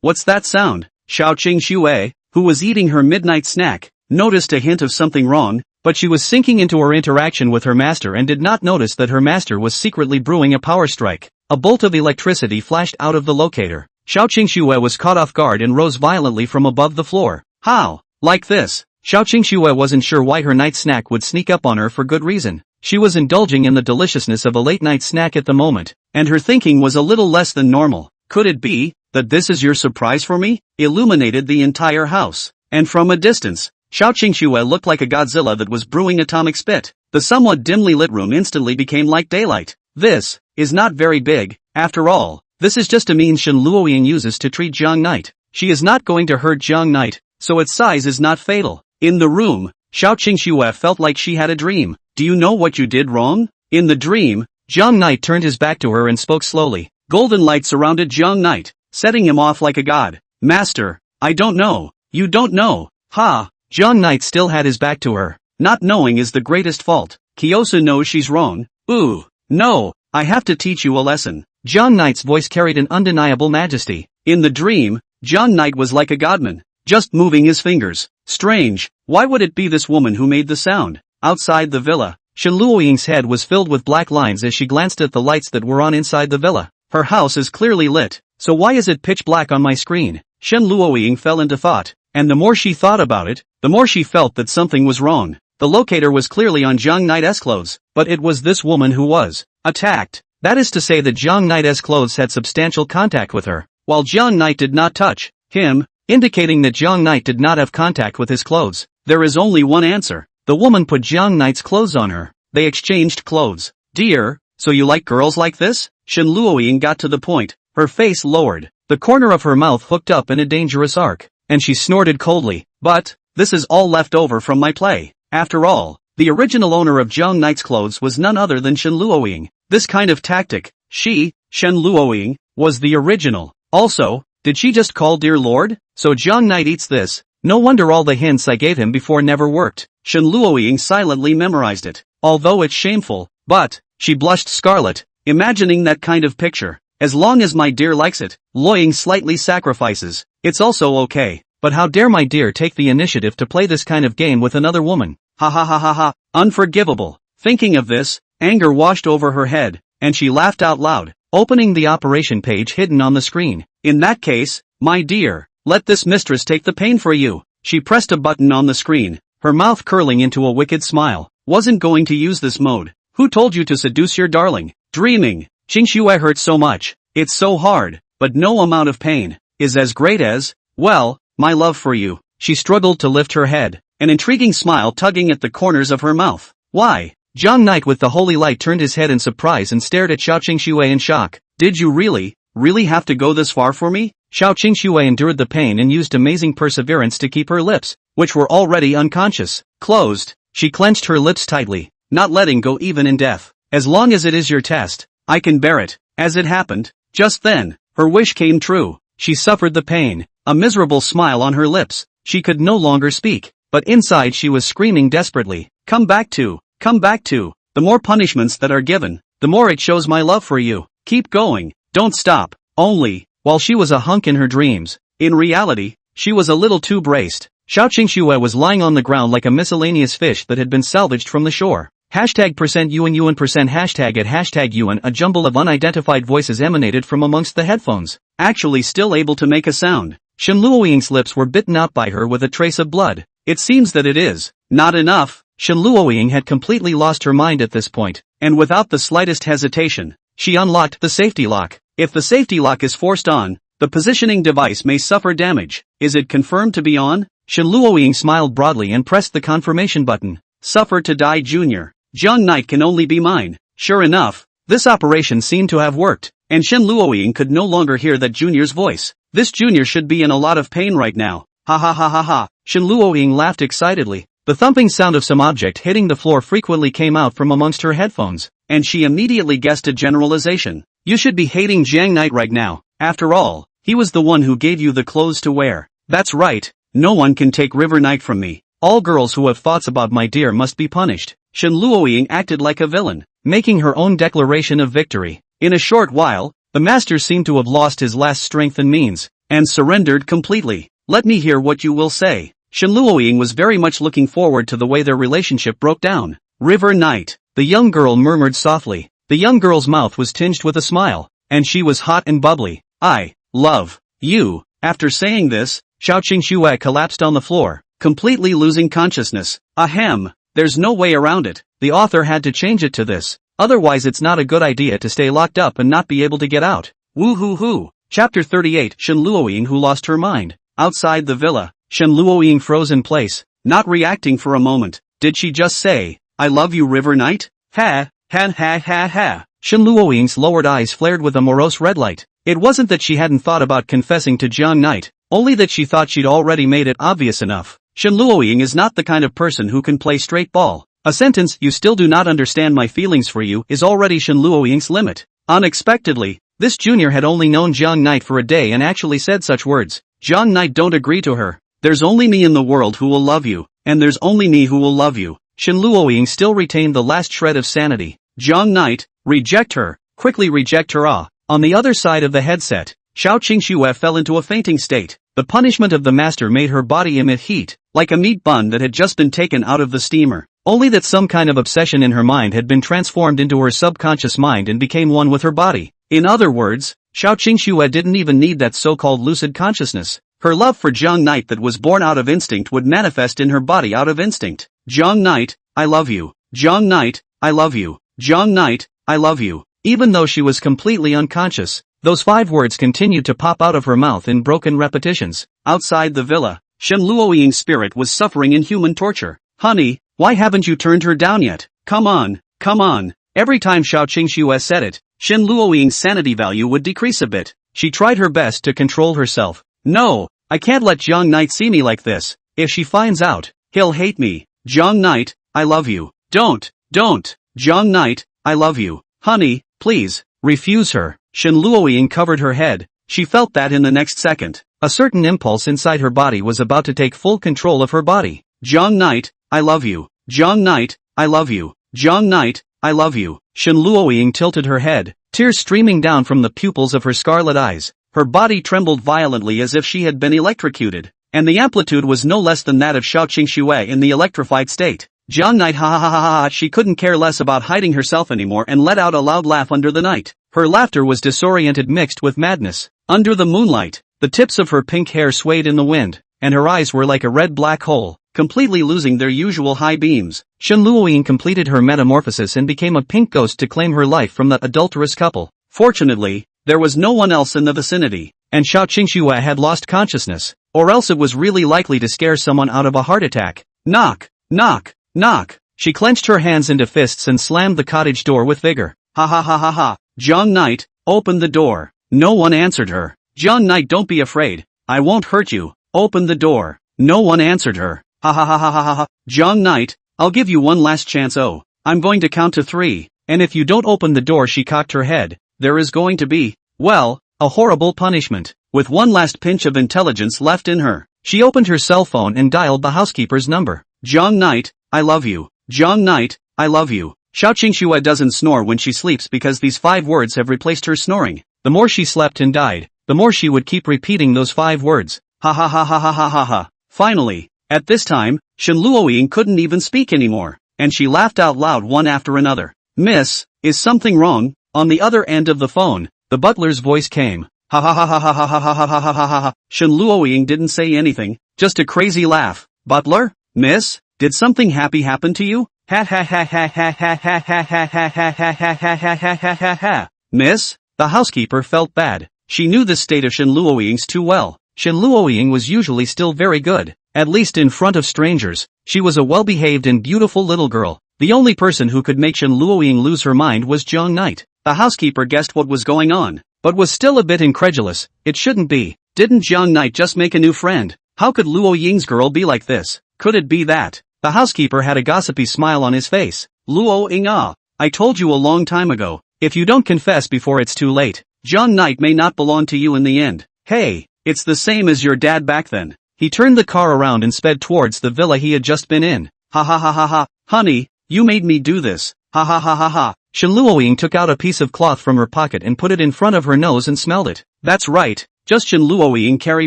What's that sound? Xiao Qingxue, who was eating her midnight snack, noticed a hint of something wrong, but she was sinking into her interaction with her master and did not notice that her master was secretly brewing a power strike. A bolt of electricity flashed out of the locator. Xiao Qingxue was caught off guard and rose violently from above the floor. How? Like this? Xiao Qingxue wasn't sure why her night snack would sneak up on her for good reason. She was indulging in the deliciousness of a late-night snack at the moment, and her thinking was a little less than normal. Could it be that this is your surprise for me? Illuminated the entire house, and from a distance, Xiao Qingxue looked like a Godzilla that was brewing atomic spit. The somewhat dimly lit room instantly became like daylight. This is not very big, after all. This is just a means Shen Luoying uses to treat Zhang Knight. She is not going to hurt Zhang Knight, so its size is not fatal. In the room, Xiao Qingxue felt like she had a dream. Do you know what you did wrong? In the dream, Jiang Knight turned his back to her and spoke slowly. Golden light surrounded Jiang Knight, setting him off like a god. Master, I don't know. You don't know. Ha! Jiang Knight still had his back to her. Not knowing is the greatest fault. Kyosa knows she's wrong. Ooh, no, I have to teach you a lesson. Jiang Knight's voice carried an undeniable majesty. In the dream, Jiang Knight was like a godman, just moving his fingers. Strange, why would it be this woman who made the sound? Outside the villa, Shen Luoying's head was filled with black lines as she glanced at the lights that were on inside the villa. Her house is clearly lit, so why is it pitch black on my screen? Shen Luoying fell into thought, and the more she thought about it, the more she felt that something was wrong. The locator was clearly on Jiang Knight's clothes, but it was this woman who was attacked. That is to say that Jiang Knight's clothes had substantial contact with her, while Jiang Knight did not touch him, indicating that Jiang Knight did not have contact with his clothes. There is only one answer. The woman put Jiang Knight's clothes on her. They exchanged clothes. Dear, so you like girls like this? Shen Luoying got to the point. Her face lowered. The corner of her mouth hooked up in a dangerous arc, and she snorted coldly. But, this is all left over from my play. After all, the original owner of Jiang Knight's clothes was none other than Shen Luoying. This kind of tactic, Shen Luoying, was the original. Also, did she just call dear lord? So Jiang Knight eats this. No wonder all the hints I gave him before never worked. Shen Luoying silently memorized it. Although it's shameful, but, she blushed scarlet, imagining that kind of picture. As long as my dear likes it, Luoying slightly sacrifices. It's also okay. But how dare my dear take the initiative to play this kind of game with another woman? Ha ha ha ha ha. Unforgivable. Thinking of this, anger washed over her head, and she laughed out loud, opening the operation page hidden on the screen. In that case, my dear, let this mistress take the pain for you. She pressed a button on the screen, her mouth curling into a wicked smile. Wasn't going to use this mode. Who told you to seduce your darling? Dreaming. Qingxue hurt so much. It's so hard, but no amount of pain is as great as, well, my love for you. She struggled to lift her head, an intriguing smile tugging at the corners of her mouth. Why? Jiang Knight with the holy light turned his head in surprise and stared at Xiao Qingxue in shock. Did you really have to go this far for me? Xiao Qingxue endured the pain and used amazing perseverance to keep her lips, which were already unconscious, closed. She clenched her lips tightly, not letting go even in death. As long as it is your test, I can bear it. As it happened, just then, her wish came true. She suffered the pain, a miserable smile on her lips. She could no longer speak, but inside she was screaming desperately. Come back to. The more punishments that are given, the more it shows my love for you. Keep going, don't stop. Only, while she was a hunk in her dreams, in reality, she was a little too braced. Xiao Qingxue was lying on the ground like a miscellaneous fish that had been salvaged from the shore. #%yuan hashtag at hashtag yuan. A jumble of unidentified voices emanated from amongst the headphones, actually still able to make a sound. Shen Luoying's lips were bitten out by her with a trace of blood. It seems that it is not enough. Shen Luoying had completely lost her mind at this point, and without the slightest hesitation, she unlocked the safety lock. If the safety lock is forced on, the positioning device may suffer damage. Is it confirmed to be on? Shen Luoying smiled broadly and pressed the confirmation button. Suffer to die Junior. Jiang Knight can only be mine. Sure enough, this operation seemed to have worked, and Shen Luoying could no longer hear that Junior's voice. This Junior should be in a lot of pain right now. Ha ha ha ha ha. Shen Luoying laughed excitedly. The thumping sound of some object hitting the floor frequently came out from amongst her headphones, and she immediately guessed a generalization. You should be hating Jiang Knight right now. After all, he was the one who gave you the clothes to wear. That's right, no one can take River Knight from me. All girls who have thoughts about my dear must be punished. Shen Luoying acted like a villain, making her own declaration of victory. In a short while, the master seemed to have lost his last strength and means, and surrendered completely. Let me hear what you will say. Shen Luoying was very much looking forward to the way their relationship broke down. River Knight, the young girl murmured softly. The young girl's mouth was tinged with a smile, and she was hot and bubbly. I love you. After saying this, Xiao Qingxue collapsed on the floor, completely losing consciousness. Ahem, there's no way around it. The author had to change it to this. Otherwise it's not a good idea to stay locked up and not be able to get out. Woo hoo hoo. Chapter 38. Shen Luoying who lost her mind. Outside the villa, Shen Luoying froze in place, not reacting for a moment. Did she just say, I love you River Knight? Ha, ha ha ha ha. Shen Luoying's lowered eyes flared with a morose red light. It wasn't that she hadn't thought about confessing to Jiang Knight, only that she thought she'd already made it obvious enough. Shen Luoying is not the kind of person who can play straight ball. A sentence, "You still do not understand my feelings for you," is already Shen Luoying's limit. Unexpectedly, this junior had only known Jiang Knight for a day and actually said such words. Jiang Knight don't agree to her. There's only me in the world who will love you, and there's only me who will love you. Shen Luoying still retained the last shred of sanity. Jiang Knight, reject her, quickly reject her. On the other side of the headset, Xiao Qingxue fell into a fainting state. The punishment of the master made her body emit heat, like a meat bun that had just been taken out of the steamer. Only that some kind of obsession in her mind had been transformed into her subconscious mind and became one with her body. In other words, Xiao Qingxue didn't even need that so-called lucid consciousness. Her love for Jiang Knight that was born out of instinct would manifest in her body out of instinct. Jiang Knight, I love you. Jiang Knight, I love you. Jiang Knight, I love you. Even though she was completely unconscious, those 5 words continued to pop out of her mouth in broken repetitions. Outside the villa, Shen Luoying's spirit was suffering inhuman torture. Honey, why haven't you turned her down yet? Come on, come on. Every time Xiao Qingxue said it, Shen Luoying's sanity value would decrease a bit. She tried her best to control herself. No, I can't let Jiang Knight see me like this. If she finds out, he'll hate me. Jiang Knight, I love you. Don't. Jiang Knight, I love you. Honey, please, refuse her. Shen Luoying covered her head. She felt that in the next second, a certain impulse inside her body was about to take full control of her body. Jiang Knight, I love you. Jiang Knight, I love you. Jiang Knight, I love you. Shen Luoying tilted her head, tears streaming down from the pupils of her scarlet eyes. Her body trembled violently as if she had been electrocuted, and the amplitude was no less than that of Xiao Qingxue in the electrified state. Jiang Knight, ha ha ha ha ha. She couldn't care less about hiding herself anymore and let out a loud laugh under the night. Her laughter was disoriented mixed with madness. Under the moonlight, the tips of her pink hair swayed in the wind, and her eyes were like a red black hole, completely losing their usual high beams. Shen Luoying completed her metamorphosis and became a pink ghost to claim her life from that adulterous couple. Fortunately, there was no one else in the vicinity, and Xiao Qingxue had lost consciousness, or else it was really likely to scare someone out of a heart attack. Knock, knock, knock. She clenched her hands into fists and slammed the cottage door with vigor. Ha ha ha ha ha. Jiang Knight, open the door. No one answered her. Jiang Knight, don't be afraid. I won't hurt you. Open the door. No one answered her. Ha ha ha ha ha ha ha. Jiang Knight, I'll give you one last chance. Oh, I'm going to count to 3, and if you don't open the door, she cocked her head, there is going to be, well, a horrible punishment. With one last pinch of intelligence left in her, she opened her cell phone and dialed the housekeeper's number. Jiang Knight, I love you. Jiang Knight, I love you. Xiao Qingxue doesn't snore when she sleeps because these 5 words have replaced her snoring. The more she slept and died, the more she would keep repeating those 5 words. Ha ha ha ha ha ha ha ha. Finally, at this time, Shen Luoying couldn't even speak anymore, and she laughed out loud one after another. Miss, is something wrong? On the other end of the phone, the butler's voice came. Ha ha ha ha ha ha ha ha ha ha ha ha ha. Shen Luoying didn't say anything, just a crazy laugh. Butler? Miss? Did something happy happen to you? Ha ha ha ha ha ha ha ha ha ha ha ha ha ha ha ha ha ha. Miss? The housekeeper felt bad. She knew the state of Shen Luoying's too well. Shen Luoying was usually still very good, at least in front of strangers. She was a well-behaved and beautiful little girl. The only person who could make Shen Luoying lose her mind was Jiang Knight. The housekeeper guessed what was going on, but was still a bit incredulous. It shouldn't be. Didn't Jiang Knight just make a new friend? How could Luoying's girl be like this? Could it be that? The housekeeper had a gossipy smile on his face. Luoying, I told you a long time ago, if you don't confess before it's too late, Jiang Knight may not belong to you in the end. Hey, it's the same as your dad back then. He turned the car around and sped towards the villa he had just been in. Ha ha ha ha ha. Honey, you made me do this. Ha ha ha ha ha. Shen Luoying took out a piece of cloth from her pocket and put it in front of her nose and smelled it. That's right, just Shen Luoying carry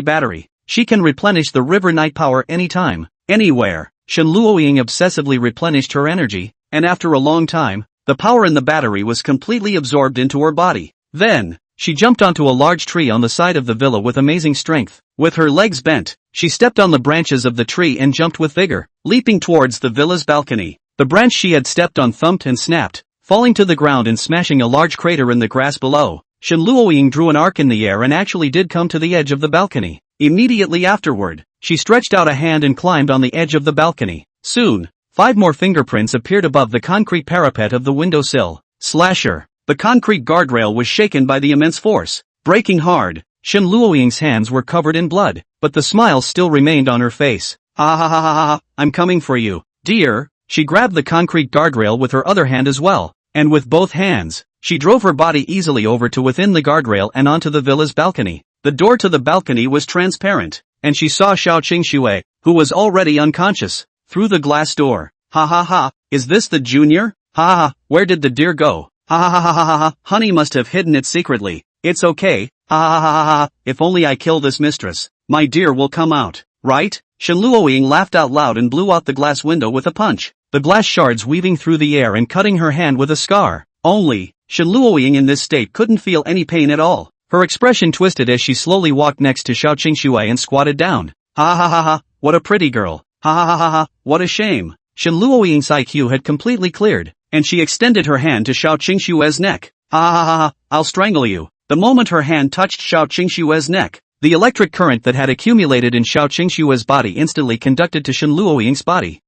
battery. She can replenish the river night power anytime, anywhere. Shen Luoying obsessively replenished her energy, and after a long time, the power in the battery was completely absorbed into her body. Then, she jumped onto a large tree on the side of the villa with amazing strength. With her legs bent, she stepped on the branches of the tree and jumped with vigor, leaping towards the villa's balcony. The branch she had stepped on thumped and snapped, falling to the ground and smashing a large crater in the grass below. Shen Luoying drew an arc in the air and actually did come to the edge of the balcony. Immediately afterward, she stretched out a hand and climbed on the edge of the balcony. Soon, 5 more fingerprints appeared above the concrete parapet of the windowsill. Slasher. The concrete guardrail was shaken by the immense force. breaking hard. Shen Luoying's hands were covered in blood, but the smile still remained on her face. Ah ha ha ha ha, I'm coming for you, dear. She grabbed the concrete guardrail with her other hand as well, and with both hands, she drove her body easily over to within the guardrail and onto the villa's balcony. The door to the balcony was transparent, and she saw Xiao Qingxue, who was already unconscious, through the glass door. Ha ha ha, is this the junior? Ha ha ha, where did the deer go? Ha ha ha ha ha ha, honey must have hidden it secretly. It's okay, ha ha ha ha ha, if only I kill this mistress, my deer will come out, right? Shen Luoying laughed out loud and blew out the glass window with a punch, the glass shards weaving through the air and cutting her hand with a scar. Only, Shen Luoying in this state couldn't feel any pain at all. Her expression twisted as she slowly walked next to Xiao Qingxue and squatted down. Ha ha ha ha, what a pretty girl. Ha ha ha ha ha, what a shame. Shen Luoying's IQ had completely cleared, and she extended her hand to Xiao Qingxue's neck. Ha ha ha ha, I'll strangle you. The moment her hand touched Xiao Qingxue's neck, the electric current that had accumulated in Xiao Qingxue's body instantly conducted to Shen Luoying's body.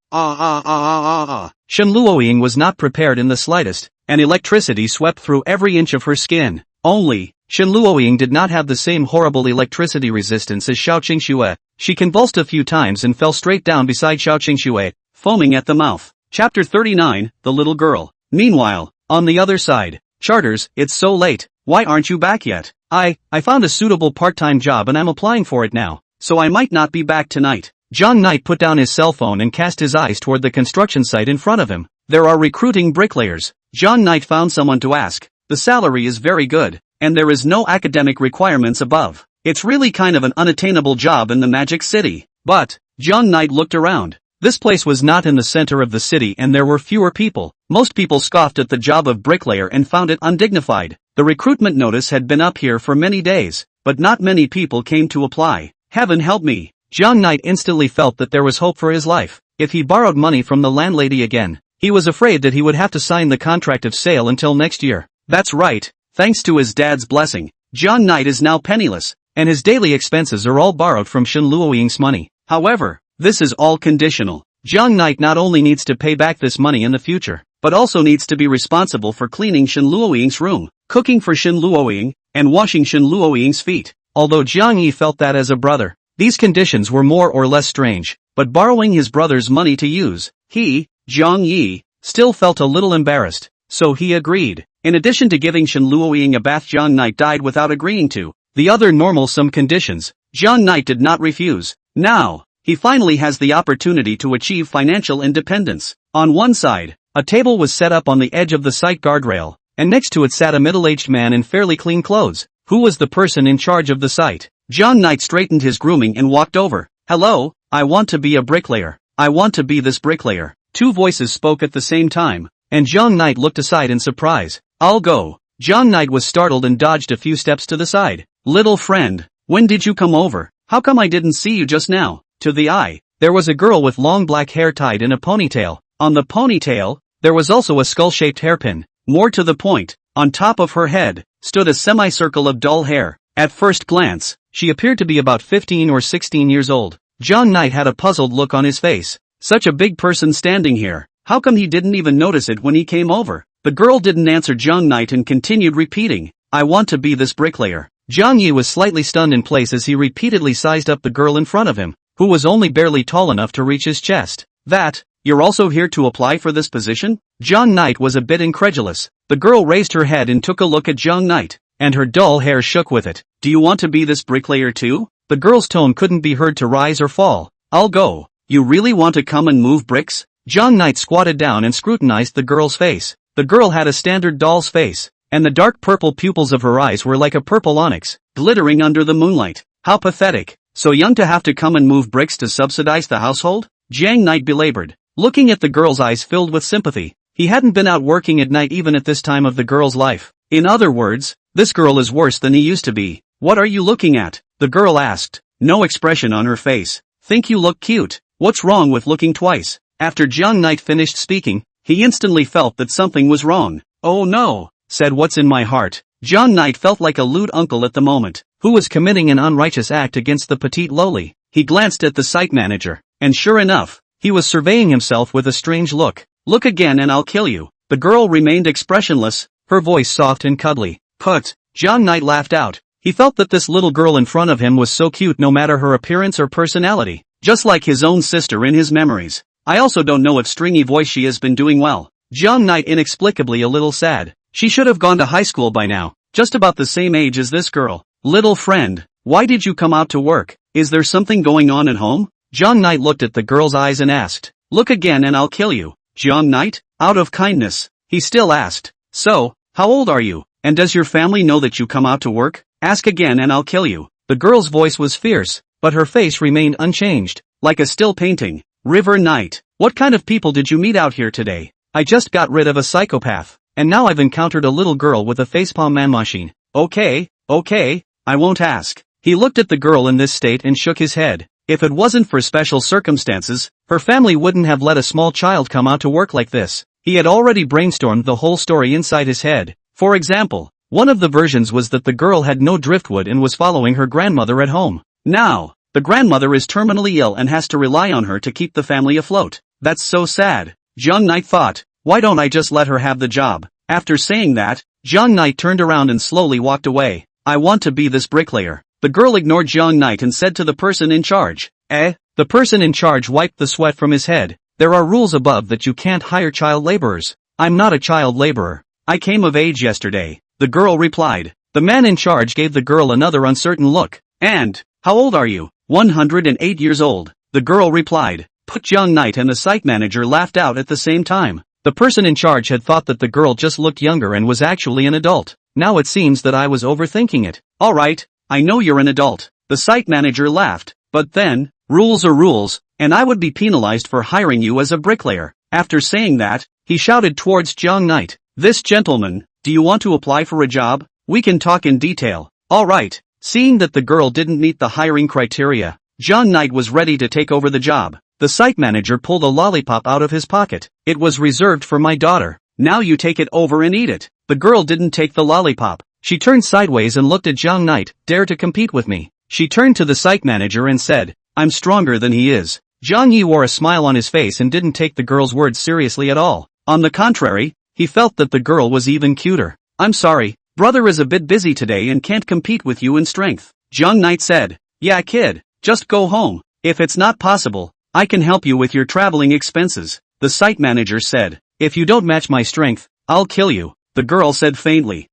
Shen Luoying was not prepared in the slightest, and electricity swept through every inch of her skin. Only, Shen Luoying did not have the same horrible electricity resistance as Xiao Qingxue. She convulsed a few times and fell straight down beside Xiao Qingxue, foaming at the mouth. Chapter 39, The Little Girl. Meanwhile, on the other side, Charters, it's so late, why aren't you back yet? I found a suitable part-time job and I'm applying for it now, so I might not be back tonight. John Knight put down his cell phone and cast his eyes toward the construction site in front of him. There are recruiting bricklayers. John Knight found someone to ask. The salary is very good, and there is no academic requirements above. It's really kind of an unattainable job in the Magic City. But, John Knight looked around. This place was not in the center of the city and there were fewer people. Most people scoffed at the job of bricklayer and found it undignified. The recruitment notice had been up here for many days, but not many people came to apply. Heaven help me. John Knight instantly felt that there was hope for his life. If he borrowed money from the landlady again, he was afraid that he would have to sign the contract of sale until next year. That's right, thanks to his dad's blessing, John Knight is now penniless, and his daily expenses are all borrowed from Shen Luoying's money. However, this is all conditional. John Knight not only needs to pay back this money in the future, but also needs to be responsible for cleaning Shen Luoying's room, cooking for Shen Luoying, and washing Shen Luoying's feet. Although Jiang Yi felt that as a brother, these conditions were more or less strange, but borrowing his brother's money to use, he, Jiang Yi, still felt a little embarrassed, so he agreed. In addition to giving Shen Luoying a bath, Jiang Knight died without agreeing to the other normal-some conditions. Jiang Knight did not refuse. Now, he finally has the opportunity to achieve financial independence. On one side, a table was set up on the edge of the site guardrail, and next to it sat a middle-aged man in fairly clean clothes, who was the person in charge of the site. John Knight straightened his grooming and walked over. Hello, I want to be a bricklayer. I want to be this bricklayer. Two voices spoke at the same time, and John Knight looked aside in surprise. I'll go. John Knight was startled and dodged a few steps to the side. Little friend, when did you come over? How come I didn't see you just now? To the eye, there was a girl with long black hair tied in a ponytail. On the ponytail, there was also a skull-shaped hairpin. More to the point, on top of her head, stood a semicircle of dull hair. At first glance, she appeared to be about 15 or 16 years old. John Knight had a puzzled look on his face. Such a big person standing here, how come he didn't even notice it when he came over? The girl didn't answer John Knight and continued repeating, I want to be this bricklayer. Jiang Yi was slightly stunned in place as he repeatedly sized up the girl in front of him, who was only barely tall enough to reach his chest. That, you're also here to apply for this position? John Knight was a bit incredulous. The girl raised her head and took a look at John Knight, and her dull hair shook with it. Do you want to be this bricklayer too? The girl's tone couldn't be heard to rise or fall. I'll go. You really want to come and move bricks? John Knight squatted down and scrutinized the girl's face. The girl had a standard doll's face, and the dark purple pupils of her eyes were like a purple onyx, glittering under the moonlight. How pathetic. So young to have to come and move bricks to subsidize the household? Jiang Knight belabored, looking at the girl's eyes filled with sympathy. He hadn't been out working at night even at this time of the girl's life. In other words, this girl is worse than he used to be. What are you looking at? The girl asked, no expression on her face. Think you look cute. What's wrong with looking twice? After Jiang Knight finished speaking, he instantly felt that something was wrong. Oh no, said what's in my heart. John Knight felt like a lewd uncle at the moment, who was committing an unrighteous act against the petite lowly. He glanced at the site manager, and sure enough, he was surveying himself with a strange look. Look again and I'll kill you. The girl remained expressionless, her voice soft and cuddly. Put. John Knight laughed out. He felt that this little girl in front of him was so cute no matter her appearance or personality, just like his own sister in his memories. I also don't know if stringy voice she has been doing well. Jiang Knight inexplicably a little sad. She should have gone to high school by now, just about the same age as this girl. Little friend, why did you come out to work? Is there something going on at home? Jiang Knight looked at the girl's eyes and asked. Look again and I'll kill you. Jiang Knight, out of kindness, he still asked. So, how old are you? And does your family know that you come out to work? Ask again and I'll kill you. The girl's voice was fierce, but her face remained unchanged, like a still painting. River Knight, what kind of people did you meet out here today? I just got rid of a psychopath, and now I've encountered a little girl with a facepalm man machine. Okay, I won't ask. He looked at the girl in this state and shook his head. If it wasn't for special circumstances, her family wouldn't have let a small child come out to work like this. He had already brainstormed the whole story inside his head. For example, one of the versions was that the girl had no driftwood and was following her grandmother at home. Now, the grandmother is terminally ill and has to rely on her to keep the family afloat. That's so sad. Jiang Knight thought, why don't I just let her have the job? After saying that, Jiang Knight turned around and slowly walked away. I want to be this bricklayer. The girl ignored Jiang Knight and said to the person in charge. The person in charge wiped the sweat from his head. There are rules above that you can't hire child laborers. I'm not a child laborer. I came of age yesterday. The girl replied. The man in charge gave the girl another uncertain look. And, how old are you? 108 years old. The girl replied. Put Jiang Knight and the site manager laughed out at the same time. The person in charge had thought that the girl just looked younger and was actually an adult. Now it seems that I was overthinking it. Alright, I know you're an adult. The site manager laughed. But then, rules are rules, and I would be penalized for hiring you as a bricklayer. After saying that, he shouted towards Jiang Knight. This gentleman, do you want to apply for a job? We can talk in detail. Alright. Seeing that the girl didn't meet the hiring criteria, Jiang Knight was ready to take over the job. The site manager pulled a lollipop out of his pocket. It was reserved for my daughter. Now you take it over and eat it. The girl didn't take the lollipop. She turned sideways and looked at Jiang Knight. Dare to compete with me? She turned to the site manager and said, I'm stronger than he is. Jiang Yi wore a smile on his face and didn't take the girl's words seriously at all. On the contrary, he felt that the girl was even cuter. I'm sorry, brother is a bit busy today and can't compete with you in strength. Jiang Knight said, yeah kid, just go home. If it's not possible, I can help you with your traveling expenses. The site manager said, if you don't match my strength, I'll kill you. The girl said faintly,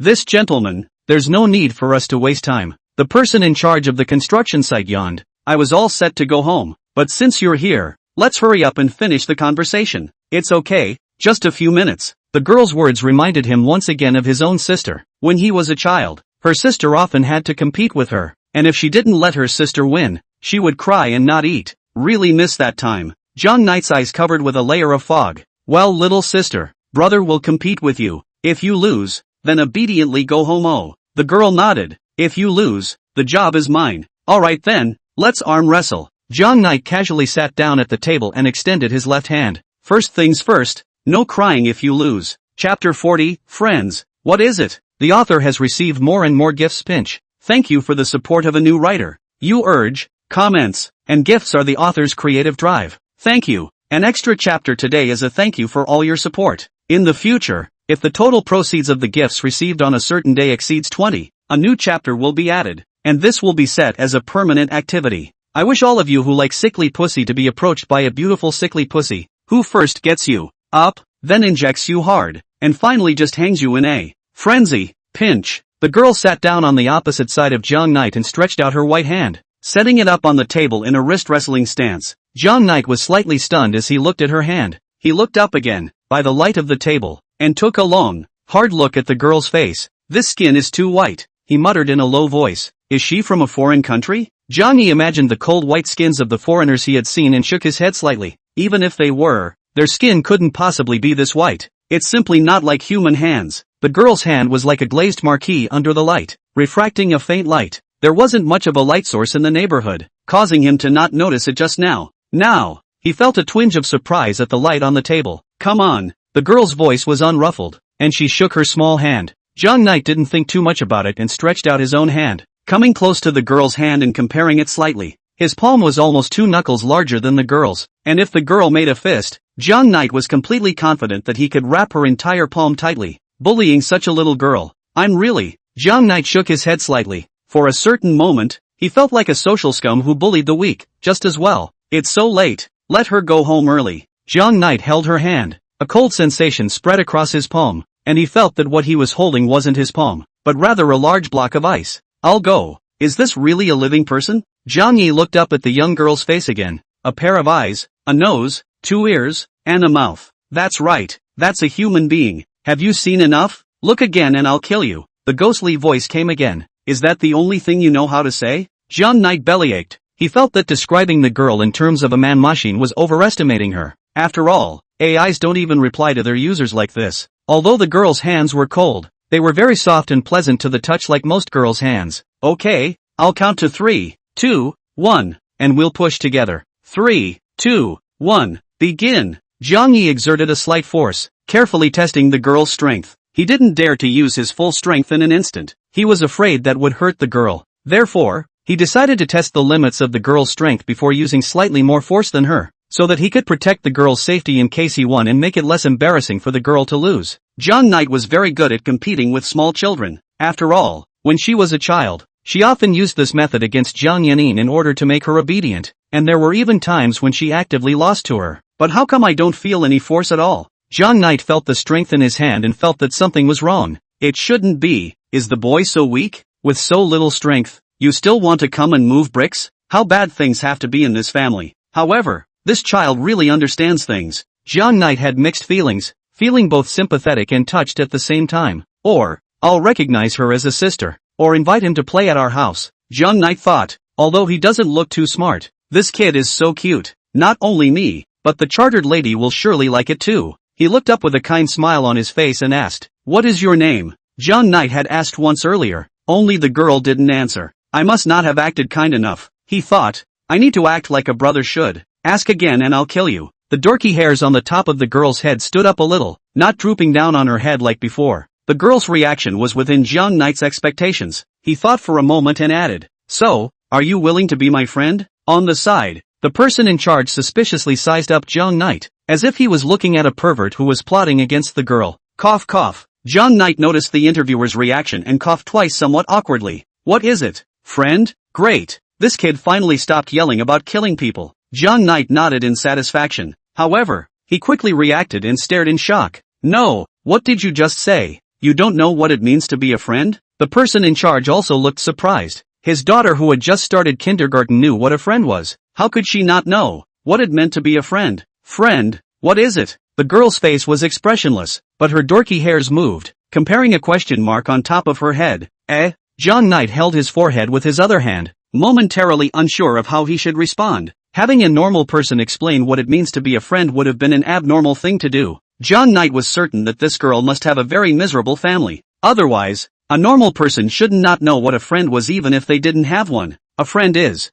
this gentleman, there's no need for us to waste time. The person in charge of the construction site yawned. I was all set to go home, but since you're here, let's hurry up and finish the conversation. It's okay, just a few minutes. The girl's words reminded him once again of his own sister. When he was a child, her sister often had to compete with her, and if she didn't let her sister win, she would cry and not eat. Really miss that time. Jiang Knight's eyes covered with a layer of fog. Well, little sister, brother will compete with you. If you lose, then obediently go home. Oh. The girl nodded. If you lose, the job is mine. Alright then, let's arm wrestle. Jiang Knight casually sat down at the table and extended his left hand. First things first, no crying if you lose. Chapter 40, Friends. What is it? The author has received more and more gifts. Pinch. Thank you for the support of a new writer. You urge, comments, and gifts are the author's creative drive. Thank you. An extra chapter today is a thank you for all your support. In the future, if the total proceeds of the gifts received on a certain day exceeds 20, a new chapter will be added, and this will be set as a permanent activity. I wish all of you who like sickly pussy to be approached by a beautiful sickly pussy, who first gets you up, then injects you hard, and finally just hangs you in a frenzy. Pinch. The girl sat down on the opposite side of Jiang Knight and stretched out her white hand, setting it up on the table in a wrist wrestling stance. Jiang Knight was slightly stunned as he looked at her hand. He looked up again, by the light of the table, and took a long, hard look at the girl's face. This skin is too white, he muttered in a low voice. Is she from a foreign country? Jiang Yi imagined the cold white skins of the foreigners he had seen and shook his head slightly. Even if they were, their skin couldn't possibly be this white. It's simply not like human hands. The girl's hand was like a glazed marquee under the light, refracting a faint light. There wasn't much of a light source in the neighborhood, causing him to not notice it just now. Now, he felt a twinge of surprise at the light on the table. Come on. The girl's voice was unruffled, and she shook her small hand. Jiang Knight didn't think too much about it and stretched out his own hand, coming close to the girl's hand and comparing it slightly. His palm was almost 2 knuckles larger than the girl's, and if the girl made a fist, Jiang Knight was completely confident that he could wrap her entire palm tightly. Bullying such a little girl. I'm really, Jiang Knight shook his head slightly. For a certain moment, he felt like a social scum who bullied the weak, just as well. It's so late, let her go home early. Jiang Knight held her hand. A cold sensation spread across his palm, and he felt that what he was holding wasn't his palm, but rather a large block of ice. I'll go. Is this really a living person? Jiang Yi looked up at the young girl's face again. A pair of eyes, a nose, 2 ears, and a mouth. That's right, that's a human being. Have you seen enough? Look again and I'll kill you. The ghostly voice came again. Is that the only thing you know how to say? Jiang Knight bellyached. He felt that describing the girl in terms of a man machine was overestimating her. After all, AIs don't even reply to their users like this. Although the girl's hands were cold, they were very soft and pleasant to the touch like most girls' hands. Okay, I'll count to 3, 2, 1, and we'll push together. 3, 2, 1, begin. Jiang Yi exerted a slight force, carefully testing the girl's strength. He didn't dare to use his full strength in an instant. He was afraid that would hurt the girl. Therefore, he decided to test the limits of the girl's strength before using slightly more force than her, so that he could protect the girl's safety in case he won and make it less embarrassing for the girl to lose. Jiang Knight was very good at competing with small children. After all, when she was a child, she often used this method against Jiang Yanin in order to make her obedient, and there were even times when she actively lost to her. But how come I don't feel any force at all? Jiang Knight felt the strength in his hand and felt that something was wrong. It shouldn't be. Is the boy so weak? With so little strength, you still want to come and move bricks? How bad things have to be in this family. However, this child really understands things. Jiang Knight had mixed feelings, feeling both sympathetic and touched at the same time. Or, I'll recognize her as a sister, or invite him to play at our house. Jiang Knight thought, although he doesn't look too smart. This kid is so cute. Not only me, but the chartered lady will surely like it too. He looked up with a kind smile on his face and asked, what is your name? Jiang Knight had asked once earlier, only the girl didn't answer. I must not have acted kind enough, he thought. I need to act like a brother should. Ask again and I'll kill you. The dorky hairs on the top of the girl's head stood up a little, not drooping down on her head like before. The girl's reaction was within Jiang Knight's expectations. He thought for a moment and added, so, are you willing to be my friend? On the side, the person in charge suspiciously sized up Jiang Knight, as if he was looking at a pervert who was plotting against the girl. Cough cough. Jiang Knight noticed the interviewer's reaction and coughed twice somewhat awkwardly. What is it? Friend? Great. This kid finally stopped yelling about killing people. Jiang Knight nodded in satisfaction. However, he quickly reacted and stared in shock. No, what did you just say? You don't know what it means to be a friend? The person in charge also looked surprised. His daughter who had just started kindergarten knew what a friend was. How could she not know what it meant to be a friend? Friend, what is it? The girl's face was expressionless, but her dorky hairs moved, comparing a question mark on top of her head. Jiang Knight held his forehead with his other hand, momentarily unsure of how he should respond. Having a normal person explain what it means to be a friend would have been an abnormal thing to do. Jiang Knight was certain that this girl must have a very miserable family. Otherwise, a normal person should not know what a friend was even if they didn't have one. A friend is,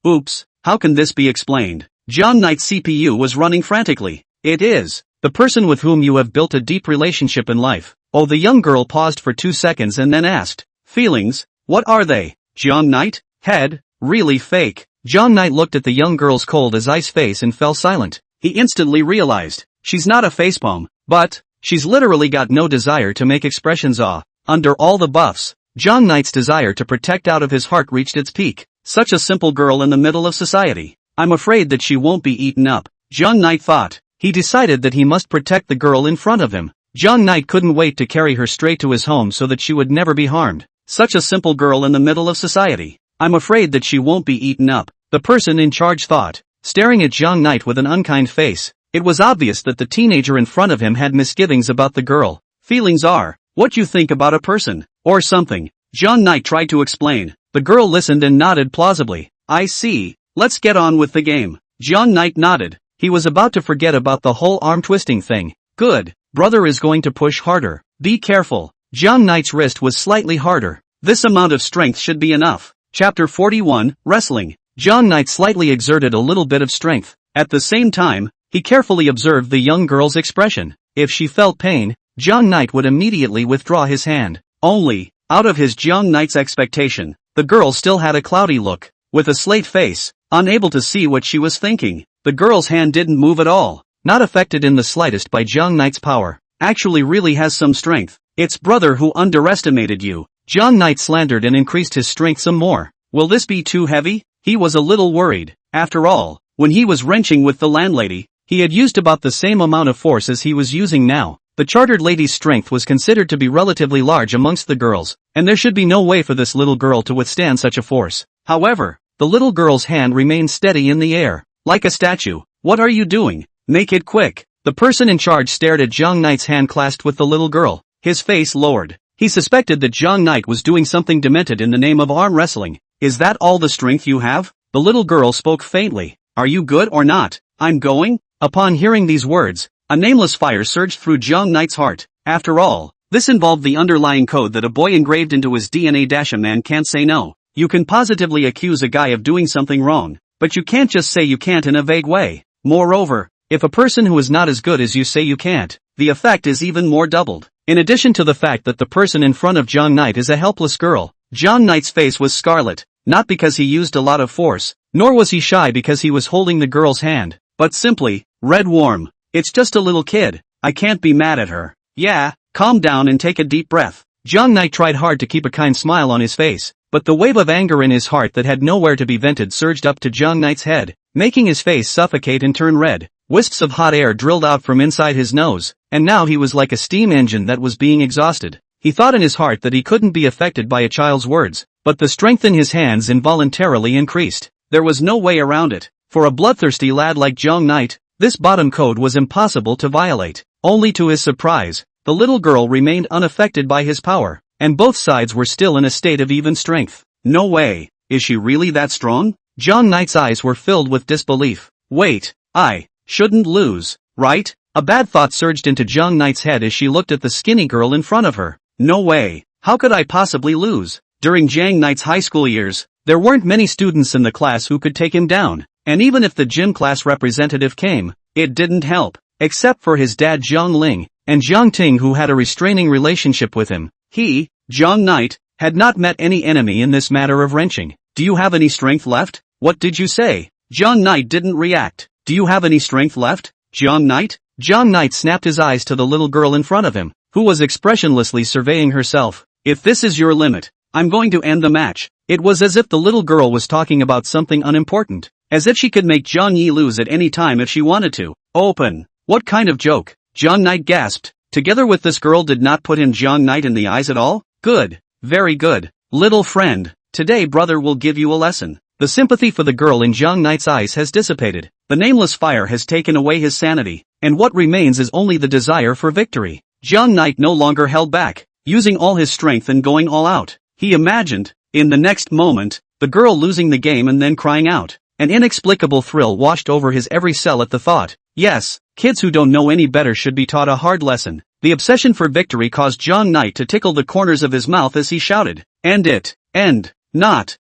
oops, how can this be explained? Jiang Knight's CPU was running frantically. It is the person with whom you have built a deep relationship in life. Oh, the young girl paused for 2 seconds and then asked, feelings, what are they? Jiang Knight? Head, really fake. Jiang Knight looked at the young girl's cold as ice face and fell silent. He instantly realized, she's not a facepalm, but, she's literally got no desire to make expressions. Under all the buffs, Jiang Knight's desire to protect out of his heart reached its peak. Such a simple girl in the middle of society. I'm afraid that she won't be eaten up. Jiang Knight thought. He decided that he must protect the girl in front of him. Jiang Knight couldn't wait to carry her straight to his home so that she would never be harmed. Such a simple girl in the middle of society. I'm afraid that she won't be eaten up, the person in charge thought, staring at Jiang Knight with an unkind face. It was obvious that the teenager in front of him had misgivings about the girl. Feelings are what you think about a person, or something. Jiang Knight tried to explain. The girl listened and nodded plausibly. I see. Let's get on with the game. Jiang Knight nodded. He was about to forget about the whole arm-twisting thing. Good. Brother is going to push harder. Be careful. Jiang Knight's wrist was slightly harder. This amount of strength should be enough. Chapter 41, Wrestling. Jiang Knight slightly exerted a little bit of strength. At the same time, he carefully observed the young girl's expression. If she felt pain, Jiang Knight would immediately withdraw his hand. Only, out of his Jiang Knight's expectation, the girl still had a cloudy look. With a slate face, unable to see what she was thinking, the girl's hand didn't move at all. Not affected in the slightest by Jiang Knight's power. Actually really has some strength. It's brother who underestimated you. Jiang Knight slandered and increased his strength some more. Will this be too heavy? He was a little worried. After all, when he was wrenching with the landlady, he had used about the same amount of force as he was using now. The chartered lady's strength was considered to be relatively large amongst the girls, and there should be no way for this little girl to withstand such a force. However, the little girl's hand remained steady in the air, like a statue. What are you doing? Make it quick. The person in charge stared at Jiang Knight's hand clasped with the little girl. His face lowered. He suspected that Jiang Knight was doing something demented in the name of arm wrestling. Is that all the strength you have? The little girl spoke faintly. Are you good or not? I'm going? Upon hearing these words, a nameless fire surged through Jiang Knight's heart. After all, this involved the underlying code that a boy engraved into his DNA. A man can't say no. You can positively accuse a guy of doing something wrong, but you can't just say you can't in a vague way. Moreover, if a person who is not as good as you say you can't, the effect is even more doubled. In addition to the fact that the person in front of Jiang Knight is a helpless girl, Jiang Knight's face was scarlet, not because he used a lot of force, nor was he shy because he was holding the girl's hand, but simply, red warm. It's just a little kid. I can't be mad at her. Yeah, calm down and take a deep breath. Jiang Knight tried hard to keep a kind smile on his face, but the wave of anger in his heart that had nowhere to be vented surged up to Jiang Knight's head, making his face suffocate and turn red. Wisps of hot air drilled out from inside his nose, and now he was like a steam engine that was being exhausted. He thought in his heart that he couldn't be affected by a child's words, but the strength in his hands involuntarily increased. There was no way around it. For a bloodthirsty lad like Jiang Knight, this bottom code was impossible to violate. Only to his surprise, the little girl remained unaffected by his power, and both sides were still in a state of even strength. No way. Is she really that strong? Jiang Knight's eyes were filled with disbelief. Wait, I shouldn't lose, right? A bad thought surged into Jiang Knight's head as she looked at the skinny girl in front of her. No way. How could I possibly lose? During Jiang Knight's high school years, there weren't many students in the class who could take him down, and even if the gym class representative came, it didn't help, except for his dad Jiang Ling, and Jiang Ting who had a restraining relationship with him. He, Jiang Knight, had not met any enemy in this matter of wrenching. Do you have any strength left? What did you say? Jiang Knight didn't react. Do you have any strength left? Jiang Knight? Jiang Knight snapped his eyes to the little girl in front of him, who was expressionlessly surveying herself. If this is your limit, I'm going to end the match. It was as if the little girl was talking about something unimportant, as if she could make Jiang Yi lose at any time if she wanted to. Open. What kind of joke? Jiang Knight gasped. Together with this girl did not put him Jiang Knight in the eyes at all? Good. Very good. Little friend, today brother will give you a lesson. The sympathy for the girl in Jiang Knight's eyes has dissipated. The nameless fire has taken away his sanity, and what remains is only the desire for victory. Jiang Knight no longer held back, using all his strength and going all out. He imagined, in the next moment, the girl losing the game and then crying out. An inexplicable thrill washed over his every cell at the thought. Yes, kids who don't know any better should be taught a hard lesson. The obsession for victory caused Jiang Knight to tickle the corners of his mouth as he shouted, "End it! End! Not!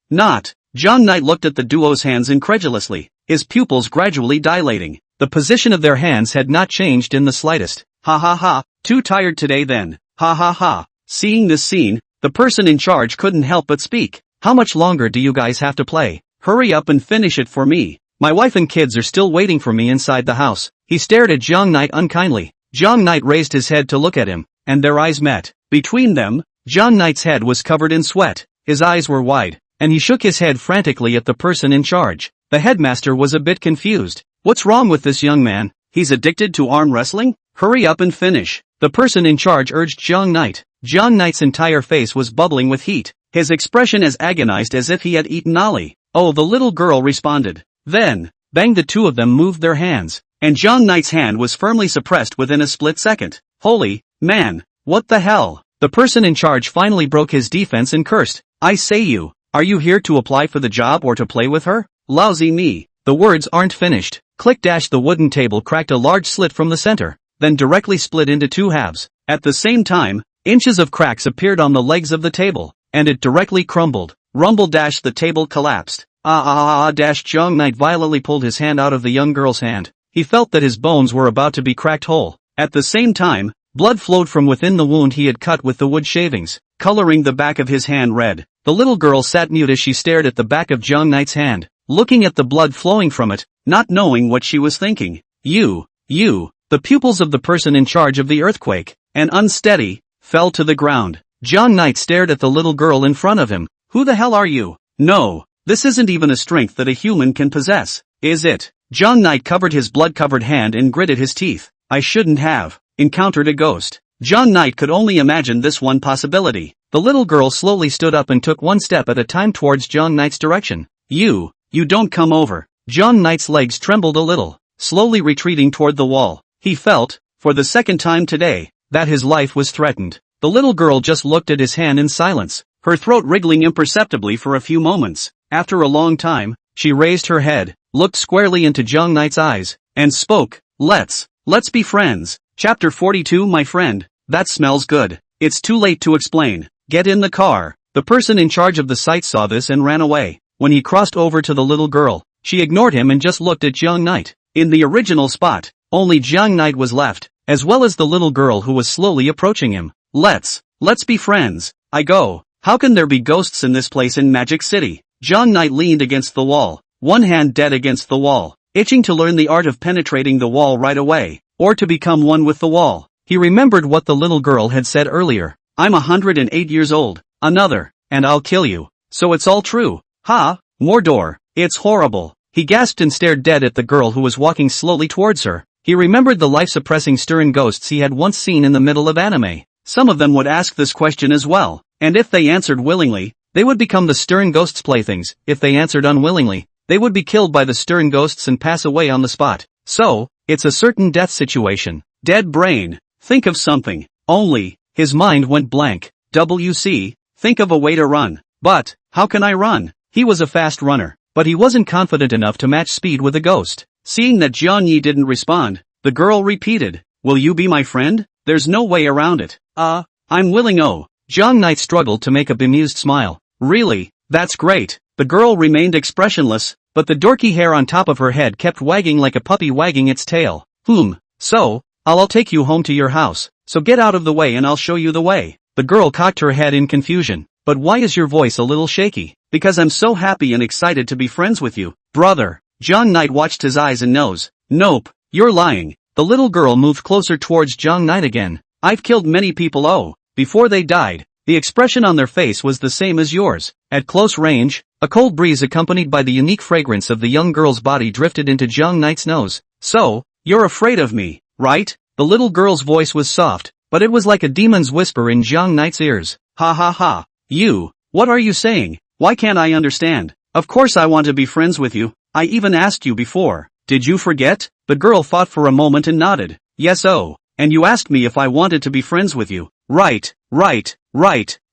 Jiang Knight looked at the duo's hands incredulously, his pupils gradually dilating. The position of their hands had not changed in the slightest. Ha ha ha, too tired today then. Ha ha ha. Seeing this scene, the person in charge couldn't help but speak. How much longer do you guys have to play? Hurry up and finish it for me. My wife and kids are still waiting for me inside the house." He stared at Jiang Knight unkindly. Jiang Knight raised his head to look at him, and their eyes met. Between them, Jiang Knight's head was covered in sweat, his eyes were wide, and he shook his head frantically at the person in charge. The headmaster was a bit confused. What's wrong with this young man? He's addicted to arm wrestling? Hurry up and finish. The person in charge urged Jiang Knight. Jiang Knight's entire face was bubbling with heat, his expression as agonized as if he had eaten Ali. Oh, the little girl responded. Then, bang, the two of them moved their hands, and Jiang Knight's hand was firmly suppressed within a split second. Holy man, what the hell? The person in charge finally broke his defense and cursed. I say you, are you here to apply for the job or to play with her? Lousy me. The words aren't finished. Click dash, the wooden table cracked a large slit from the center, then directly split into two halves. At the same time, inches of cracks appeared on the legs of the table, and it directly crumbled. Rumble dash, the table collapsed. Dash, Jiang Knight violently pulled his hand out of the young girl's hand. He felt that his bones were about to be cracked whole. At the same time, blood flowed from within the wound he had cut with the wood shavings, coloring the back of his hand red. The little girl sat mute as she stared at the back of Jiang Knight's hand, looking at the blood flowing from it, not knowing what she was thinking. You, the pupils of the person in charge of the earthquake, and unsteady, fell to the ground. Jiang Knight stared at the little girl in front of him. Who the hell are you? No, this isn't even a strength that a human can possess, is it? Jiang Knight covered his blood-covered hand and gritted his teeth. I shouldn't have encountered a ghost. Jiang Knight could only imagine this one possibility. The little girl slowly stood up and took one step at a time towards Jiang Knight's direction. You don't come over. Jiang Knight's legs trembled a little, slowly retreating toward the wall. He felt, for the second time today, that his life was threatened. The little girl just looked at his hand in silence, her throat wriggling imperceptibly for a few moments. After a long time, she raised her head, looked squarely into Jiang Knight's eyes, and spoke. Let's be friends. Chapter 42. My friend, that smells good. It's too late to explain. Get in the car. The person in charge of the site saw this and ran away. When he crossed over to the little girl, she ignored him and just looked at Jiang Knight. In the original spot, only Jiang Knight was left, as well as the little girl who was slowly approaching him. Let's be friends. I go. How can there be ghosts in this place in Magic City? Jiang Knight leaned against the wall, one hand dead against the wall, itching to learn the art of penetrating the wall right away, or to become one with the wall. He remembered what the little girl had said earlier. I'm 108 years old, another, and I'll kill you. So it's all true. Ha, Mordor, it's horrible. He gasped and stared dead at the girl who was walking slowly towards her. He remembered the life-suppressing stern ghosts he had once seen in the middle of anime. Some of them would ask this question as well, and if they answered willingly, they would become the stern ghosts' playthings. If they answered unwillingly, they would be killed by the stern ghosts and pass away on the spot. So, it's a certain death situation. Dead brain. Think of something. Only, his mind went blank. Think of a way to run. But, how can I run? He was a fast runner, but he wasn't confident enough to match speed with a ghost. Seeing that Jiang Yi didn't respond, the girl repeated, will you be my friend? There's no way around it. I'm willing. Oh. Jiang Knight struggled to make a bemused smile. Really? That's great. The girl remained expressionless, but the dorky hair on top of her head kept wagging like a puppy wagging its tail. So, I'll take you home to your house, so get out of the way and I'll show you the way. The girl cocked her head in confusion. But why is your voice a little shaky? Because I'm so happy and excited to be friends with you, brother. Jiang Knight watched his eyes and nose. Nope, you're lying. The little girl moved closer towards Jiang Knight again. I've killed many people before they died. The expression on their face was the same as yours. At close range, a cold breeze accompanied by the unique fragrance of the young girl's body drifted into Jiang Knight's nose. So, you're afraid of me, right? The little girl's voice was soft, but it was like a demon's whisper in Jiang Knight's ears. Ha ha ha. What are you saying? Why can't I understand? Of course I want to be friends with you. I even asked you before. Did you forget? The girl thought for a moment and nodded. Yes. Oh, and you asked me if I wanted to be friends with you. Right.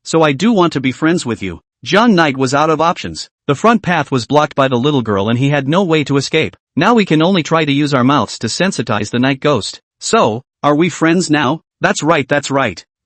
So I do want to be friends with you. Jiang Knight was out of options. The front path was blocked by the little girl and he had no way to escape. Now we can only try to use our mouths to sensitize the night ghost. So, are we friends now? That's right.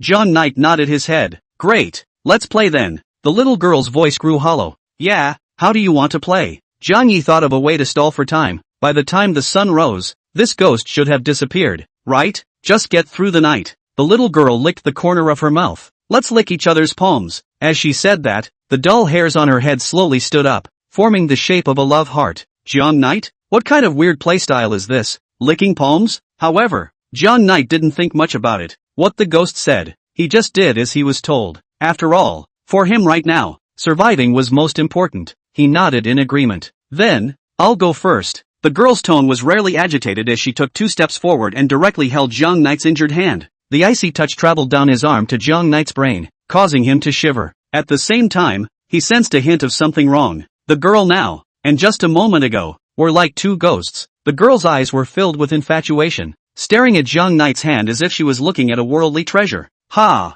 Jiang Knight nodded his head. Great. Let's play then. The little girl's voice grew hollow. Yeah, how do you want to play? Jiang Yi thought of a way to stall for time. By the time the sun rose, this ghost should have disappeared, right? Just get through the night. The little girl licked the corner of her mouth. Let's lick each other's palms. As she said that, the dull hairs on her head slowly stood up, forming the shape of a love heart. Jiang Knight? What kind of weird playstyle is this? Licking palms? However, Jiang Knight didn't think much about it. What the ghost said, he just did as he was told. After all, for him right now, surviving was most important. He nodded in agreement. Then, I'll go first. The girl's tone was rarely agitated as she took 2 steps forward and directly held Jiang Knight's injured hand. The icy touch traveled down his arm to Jiang Knight's brain, causing him to shiver. At the same time, he sensed a hint of something wrong. The girl now, and just a moment ago, were like two ghosts. The girl's eyes were filled with infatuation, staring at Jiang Knight's hand as if she was looking at a worldly treasure. Ha!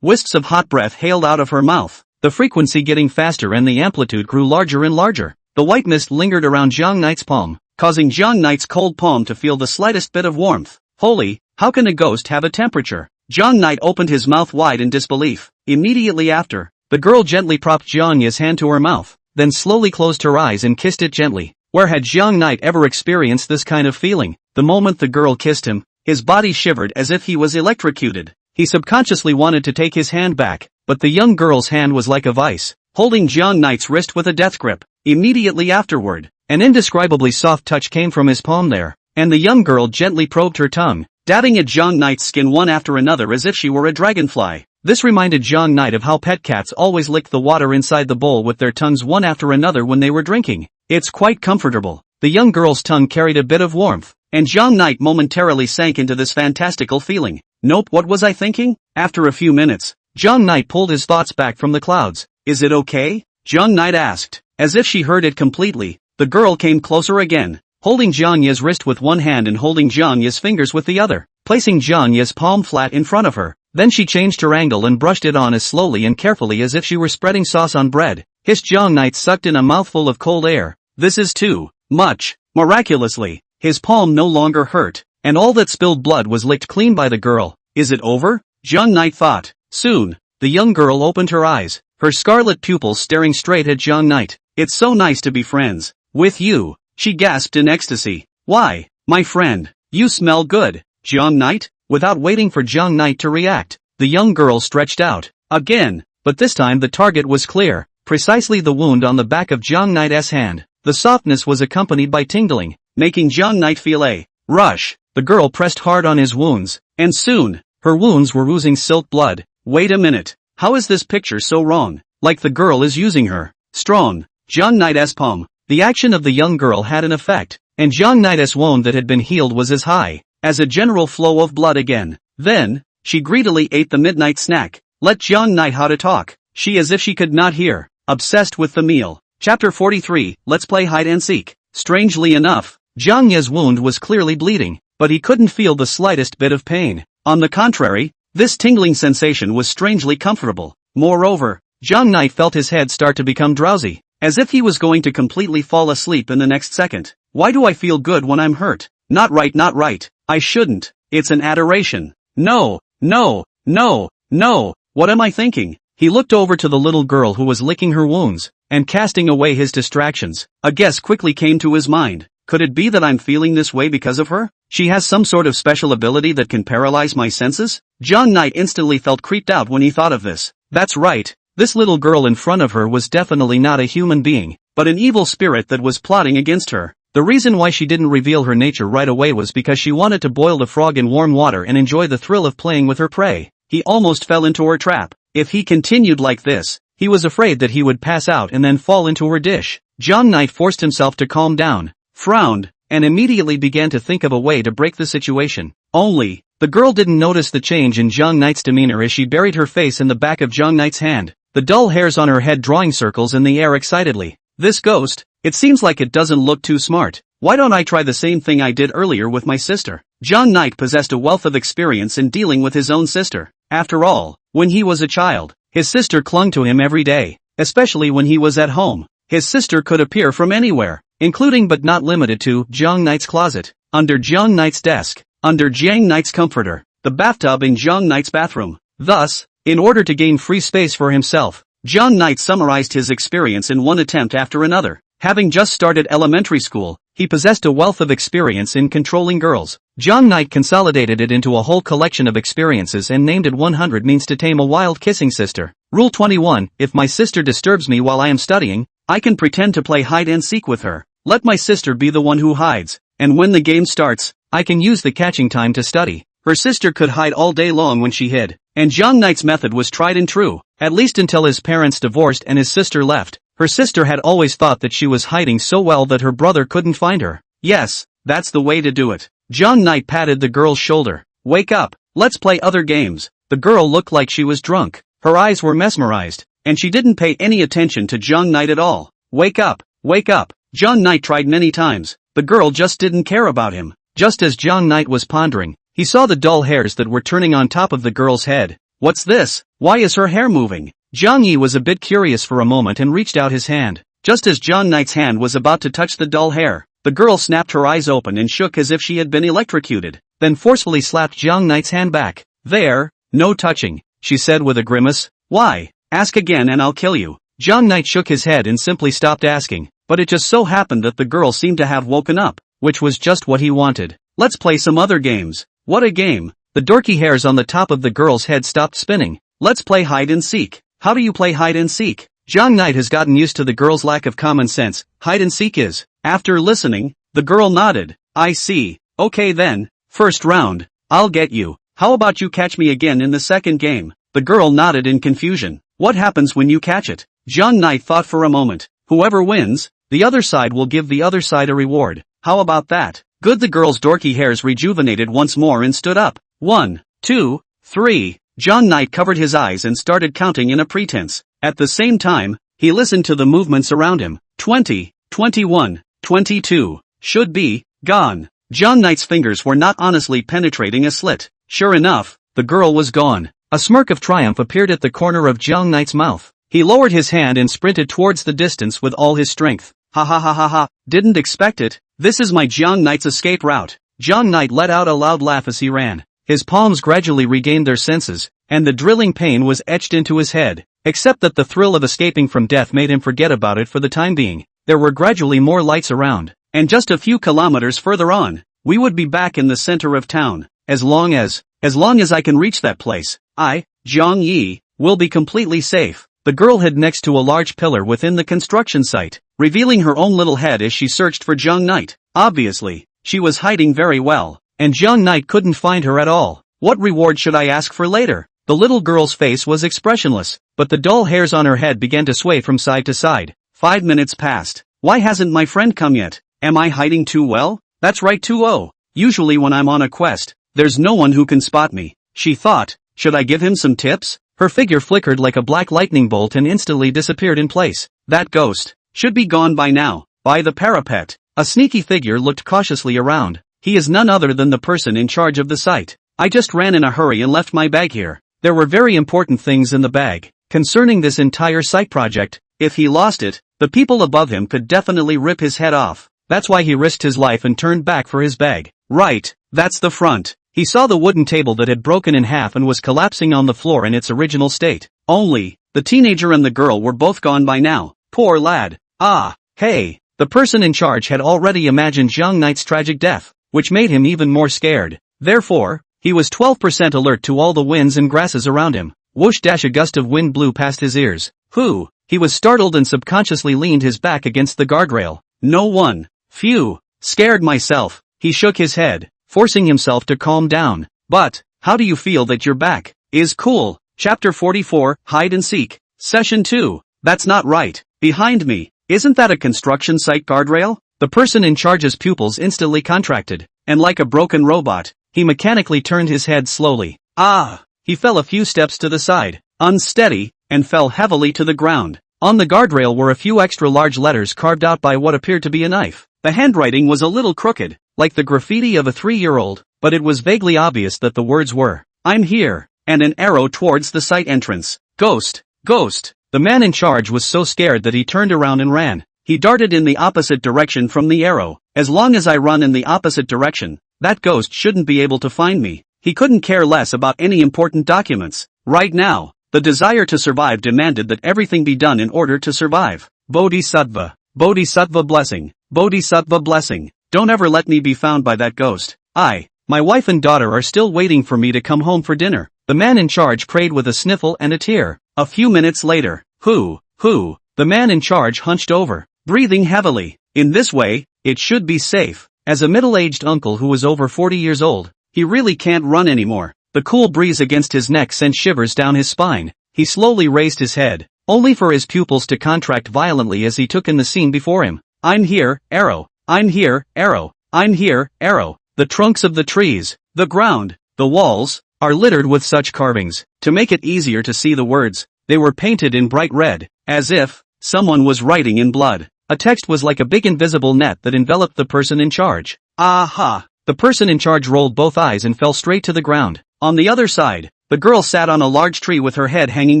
Wisps of hot breath hailed out of her mouth, the frequency getting faster and the amplitude grew larger and larger. The white mist lingered around Jiang Knight's palm, causing Jiang Knight's cold palm to feel the slightest bit of warmth. Holy, how can a ghost have a temperature? Jiang Knight opened his mouth wide in disbelief. Immediately after, the girl gently propped Jiang Yi's hand to her mouth, then slowly closed her eyes and kissed it gently. Where had Jiang Knight ever experienced this kind of feeling? The moment the girl kissed him, his body shivered as if he was electrocuted. He subconsciously wanted to take his hand back, but the young girl's hand was like a vice, holding Jiang Knight's wrist with a death grip. Immediately afterward, an indescribably soft touch came from his palm there, and the young girl gently probed her tongue, dabbing at Zhang Knight's skin one after another as if she were a dragonfly. This reminded Zhang Knight of how pet cats always lick the water inside the bowl with their tongues one after another when they were drinking. It's quite comfortable. The young girl's tongue carried a bit of warmth, and Zhang Knight momentarily sank into this fantastical feeling. Nope, what was I thinking? After a few minutes, Zhang Knight pulled his thoughts back from the clouds. Is it okay? Zhang Knight asked. As if she heard it completely, the girl came closer again, holding Zhang Ye's wrist with one hand and holding Zhang Ye's fingers with the other, placing Zhang Ye's palm flat in front of her. Then she changed her angle and brushed it on as slowly and carefully as if she were spreading sauce on bread. Hissed Zhang Knight, sucked in a mouthful of cold air. This is too much. Miraculously, his palm no longer hurt, and all that spilled blood was licked clean by the girl. Is it over? Zhang Knight thought. Soon, the young girl opened her eyes, her scarlet pupils staring straight at Zhang Knight. It's so nice to be friends with you, she gasped in ecstasy. Why, my friend, you smell good, Zhang Knight? Without waiting for Zhang Knight to react, the young girl stretched out again, but this time the target was clear, precisely the wound on the back of Zhang Knight's hand. The softness was accompanied by tingling, making Zhang Knight feel a rush. The girl pressed hard on his wounds, and soon, her wounds were oozing silk blood. Wait a minute, how is this picture so wrong? Like the girl is using her strong Zhang Knight's palm. The action of the young girl had an effect, and Zhang Knight's wound that had been healed was as high as a general flow of blood again. Then, she greedily ate the midnight snack. Let Zhang Knight how to talk, she as if she could not hear, obsessed with the meal. Chapter 43, Let's Play Hide and Seek. Strangely enough, Zhang Ye's wound was clearly bleeding, but he couldn't feel the slightest bit of pain. On the contrary, this tingling sensation was strangely comfortable. Moreover, Zhang Knight felt his head start to become drowsy, as if he was going to completely fall asleep in the next second. Why do I feel good when I'm hurt? Not right, not right. I shouldn't. It's an adoration. No, no, no, no. What am I thinking? He looked over to the little girl who was licking her wounds, and casting away his distractions. A guess quickly came to his mind. Could it be that I'm feeling this way because of her? She has some sort of special ability that can paralyze my senses? Zhang Knight instantly felt creeped out when he thought of this. That's right. This little girl in front of her was definitely not a human being, but an evil spirit that was plotting against her. The reason why she didn't reveal her nature right away was because she wanted to boil the frog in warm water and enjoy the thrill of playing with her prey. He almost fell into her trap. If he continued like this, he was afraid that he would pass out and then fall into her dish. Zhang Knight forced himself to calm down, frowned, and immediately began to think of a way to break the situation. Only, the girl didn't notice the change in Zhang Knight's demeanor as she buried her face in the back of Zhang Knight's hand, the dull hairs on her head drawing circles in the air excitedly. This ghost, it seems like it doesn't look too smart. Why don't I try the same thing I did earlier with my sister? Zhang Knight possessed a wealth of experience in dealing with his own sister. After all, when he was a child, his sister clung to him every day, especially when he was at home. His sister could appear from anywhere, including but not limited to Zhang Knight's closet, under Zhang Knight's desk, under Zhang Knight's comforter, the bathtub in Zhang Knight's bathroom. Thus, in order to gain free space for himself, Zhang Knight summarized his experience in one attempt after another. Having just started elementary school, he possessed a wealth of experience in controlling girls. Zhang Knight consolidated it into a whole collection of experiences and named it 100 Means to Tame a Wild Kissing Sister. Rule 21, if my sister disturbs me while I am studying, I can pretend to play hide and seek with her. Let my sister be the one who hides, and when the game starts, I can use the catching time to study. Her sister could hide all day long when she hid, and Zhang Knight's method was tried and true, at least until his parents divorced and his sister left. Her sister had always thought that she was hiding so well that her brother couldn't find her. Yes, that's the way to do it. Zhang Knight patted the girl's shoulder. Wake up, let's play other games. The girl looked like she was drunk. Her eyes were mesmerized, and she didn't pay any attention to Zhang Knight at all. Wake up, wake up. Zhang Knight tried many times. The girl just didn't care about him. Just as Zhang Knight was pondering, he saw the dull hairs that were turning on top of the girl's head. What's this? Why is her hair moving? Zhang Yi was a bit curious for a moment and reached out his hand. Just as Zhang Knight's hand was about to touch the dull hair, the girl snapped her eyes open and shook as if she had been electrocuted, then forcefully slapped Zhang Knight's hand back. There, no touching, she said with a grimace. Why? Ask again and I'll kill you. Zhang Knight shook his head and simply stopped asking, but it just so happened that the girl seemed to have woken up, which was just what he wanted. Let's play some other games. What a game! The dorky hairs on the top of the girl's head stopped spinning. Let's play hide and seek. How do you play hide and seek? Zhang Knight has gotten used to the girl's lack of common sense. Hide and seek is. After listening, the girl nodded. I see. Okay then. First round. I'll get you. How about you catch me again in the second game? The girl nodded in confusion. What happens when you catch it? Zhang Knight thought for a moment. Whoever wins, the other side will give the other side a reward. How about that? Good. The girl's dorky hairs rejuvenated once more and stood up. 1, 2, 3. Zhang Knight covered his eyes and started counting in a pretense. At the same time, he listened to the movements around him. 20, 21, 22. Should be gone. Zhang Knight's fingers were not honestly penetrating a slit. Sure enough, the girl was gone. A smirk of triumph appeared at the corner of Zhang Knight's mouth. He lowered his hand and sprinted towards the distance with all his strength. Ha ha ha ha ha, didn't expect it. This is my Zhang Knight's escape route. Zhang Knight let out a loud laugh as he ran. His palms gradually regained their senses, and the drilling pain was etched into his head. Except that the thrill of escaping from death made him forget about it for the time being. There were gradually more lights around, and just a few kilometers further on, we would be back in the center of town. As long as I can reach that place, I, Zhang Yi, will be completely safe. The girl hid next to a large pillar within the construction site, revealing her own little head as she searched for Zhang Knight. Obviously, she was hiding very well, and Zhang Knight couldn't find her at all. What reward should I ask for later? The little girl's face was expressionless, but the dull hairs on her head began to sway from side to side. 5 minutes passed. Why hasn't my friend come yet? Am I hiding too well? That's right, 2-0. Usually when I'm on a quest, there's no one who can spot me. She thought, should I give him some tips? Her figure flickered like a black lightning bolt and instantly disappeared in place. That ghost should be gone by now. By the parapet, a sneaky figure looked cautiously around. He is none other than the person in charge of the site. I just ran in a hurry and left my bag here. There were very important things in the bag concerning this entire site project. If he lost it, the people above him could definitely rip his head off. That's why he risked his life and turned back for his bag. Right, that's the front. He saw the wooden table that had broken in half and was collapsing on the floor in its original state. Only, the teenager and the girl were both gone by now. Poor lad. Ah, hey. The person in charge had already imagined Zhang Knight's tragic death, which made him even more scared. Therefore, he was 12% alert to all the winds and grasses around him. Whoosh! A gust of wind blew past his ears. Who? He was startled and subconsciously leaned his back against the guardrail. No one. Phew. Scared myself. He shook his head, forcing himself to calm down. But, how do you feel that you're back? Is cool. Chapter 44, Hide and Seek. Session 2. That's not right. Behind me. Isn't that a construction site guardrail? The person in charge's pupils instantly contracted, and like a broken robot, he mechanically turned his head slowly. Ah! He fell a few steps to the side, unsteady, and fell heavily to the ground. On the guardrail were a few extra large letters carved out by what appeared to be a knife. The handwriting was a little crooked, like the graffiti of a 3-year-old, but it was vaguely obvious that the words were, I'm here, and an arrow towards the site entrance. Ghost! Ghost! The man in charge was so scared that he turned around and ran. He darted in the opposite direction from the arrow. As long as I run in the opposite direction, that ghost shouldn't be able to find me. He couldn't care less about any important documents. Right now, the desire to survive demanded that everything be done in order to survive. Bodhisattva. Bodhisattva blessing. Bodhisattva blessing. Don't ever let me be found by that ghost. My wife and daughter are still waiting for me to come home for dinner. The man in charge prayed with a sniffle and a tear. A few minutes later, who? The man in charge hunched over, breathing heavily. In this way, it should be safe. As a middle-aged uncle who was over 40 years old, he really can't run anymore. The cool breeze against his neck sent shivers down his spine. He slowly raised his head, only for his pupils to contract violently as he took in the scene before him. I'm here, arrow. I'm here, arrow. I'm here, arrow. The trunks of the trees, the ground, the walls, are littered with such carvings. To make it easier to see the words, they were painted in bright red, as if someone was writing in blood. A text was like a big invisible net that enveloped the person in charge. Aha! The person in charge rolled both eyes and fell straight to the ground. On the other side, the girl sat on a large tree with her head hanging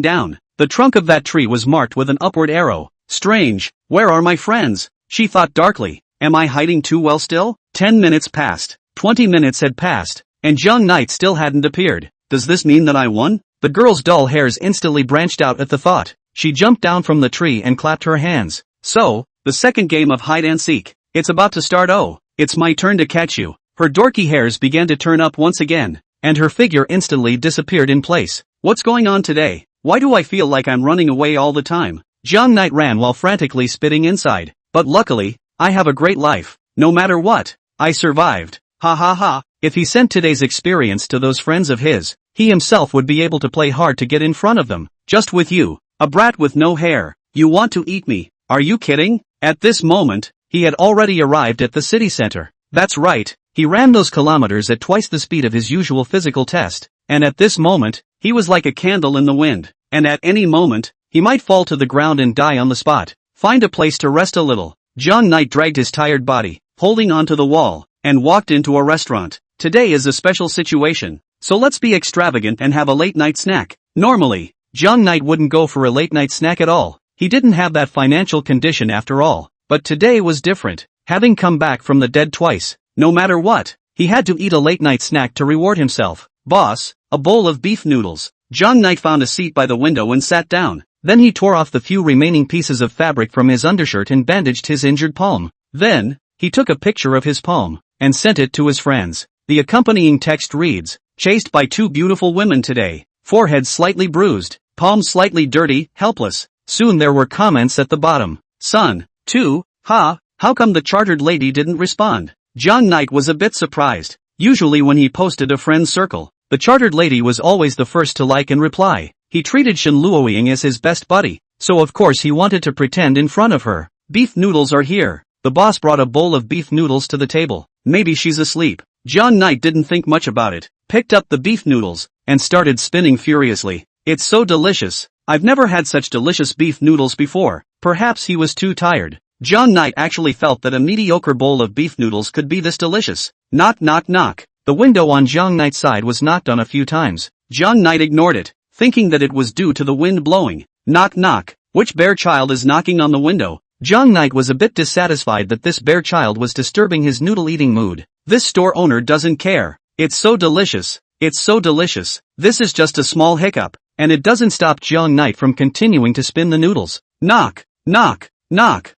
down. The trunk of that tree was marked with an upward arrow. Strange, where are my friends? She thought darkly. Am I hiding too well still? 10 minutes passed. 20 minutes had passed, and Zhang Knight still hadn't appeared. Does this mean that I won? The girl's dull hairs instantly branched out at the thought. She jumped down from the tree and clapped her hands. So, the second game of hide and seek. It's about to start. Oh, it's my turn to catch you. Her dorky hairs began to turn up once again, and her figure instantly disappeared in place. What's going on today? Why do I feel like I'm running away all the time? Zhang Knight ran while frantically spitting inside. But luckily, I have a great life. No matter what, I survived. Ha ha ha. If he sent today's experience to those friends of his, he himself would be able to play hard to get in front of them. Just with you, a brat with no hair. You want to eat me? Are you kidding? At this moment, he had already arrived at the city center. That's right, he ran those kilometers at twice the speed of his usual physical test, and at this moment, he was like a candle in the wind, and at any moment, he might fall to the ground and die on the spot. Find a place to rest a little. John Knight dragged his tired body, holding onto the wall, and walked into a restaurant. Today is a special situation, so let's be extravagant and have a late-night snack. Normally, John Knight wouldn't go for a late-night snack at all. He didn't have that financial condition after all. But today was different. Having come back from the dead twice, no matter what, he had to eat a late-night snack to reward himself. Boss, a bowl of beef noodles. John Knight found a seat by the window and sat down. Then he tore off the few remaining pieces of fabric from his undershirt and bandaged his injured palm. Then, he took a picture of his palm, and sent it to his friends. The accompanying text reads, chased by two beautiful women today, forehead slightly bruised, palm slightly dirty, helpless. Soon there were comments at the bottom. Son, too, how come the chartered lady didn't respond? John Knight was a bit surprised. Usually when he posted a friend's circle, the chartered lady was always the first to like and reply. He treated Shen Luoying as his best buddy, so of course he wanted to pretend in front of her. Beef noodles are here. The boss brought a bowl of beef noodles to the table. Maybe she's asleep. John Knight didn't think much about it, picked up the beef noodles, and started spinning furiously. It's so delicious. I've never had such delicious beef noodles before. Perhaps he was too tired. John Knight actually felt that a mediocre bowl of beef noodles could be this delicious. Knock knock knock. The window on John Knight's side was knocked on a few times. John Knight ignored it, thinking that it was due to the wind blowing. Knock knock. Which bear child is knocking on the window? John Knight was a bit dissatisfied that this bear child was disturbing his noodle-eating mood. This store owner doesn't care. It's so delicious. It's so delicious. This is just a small hiccup, and it doesn't stop John Knight from continuing to spin the noodles. Knock, knock, knock.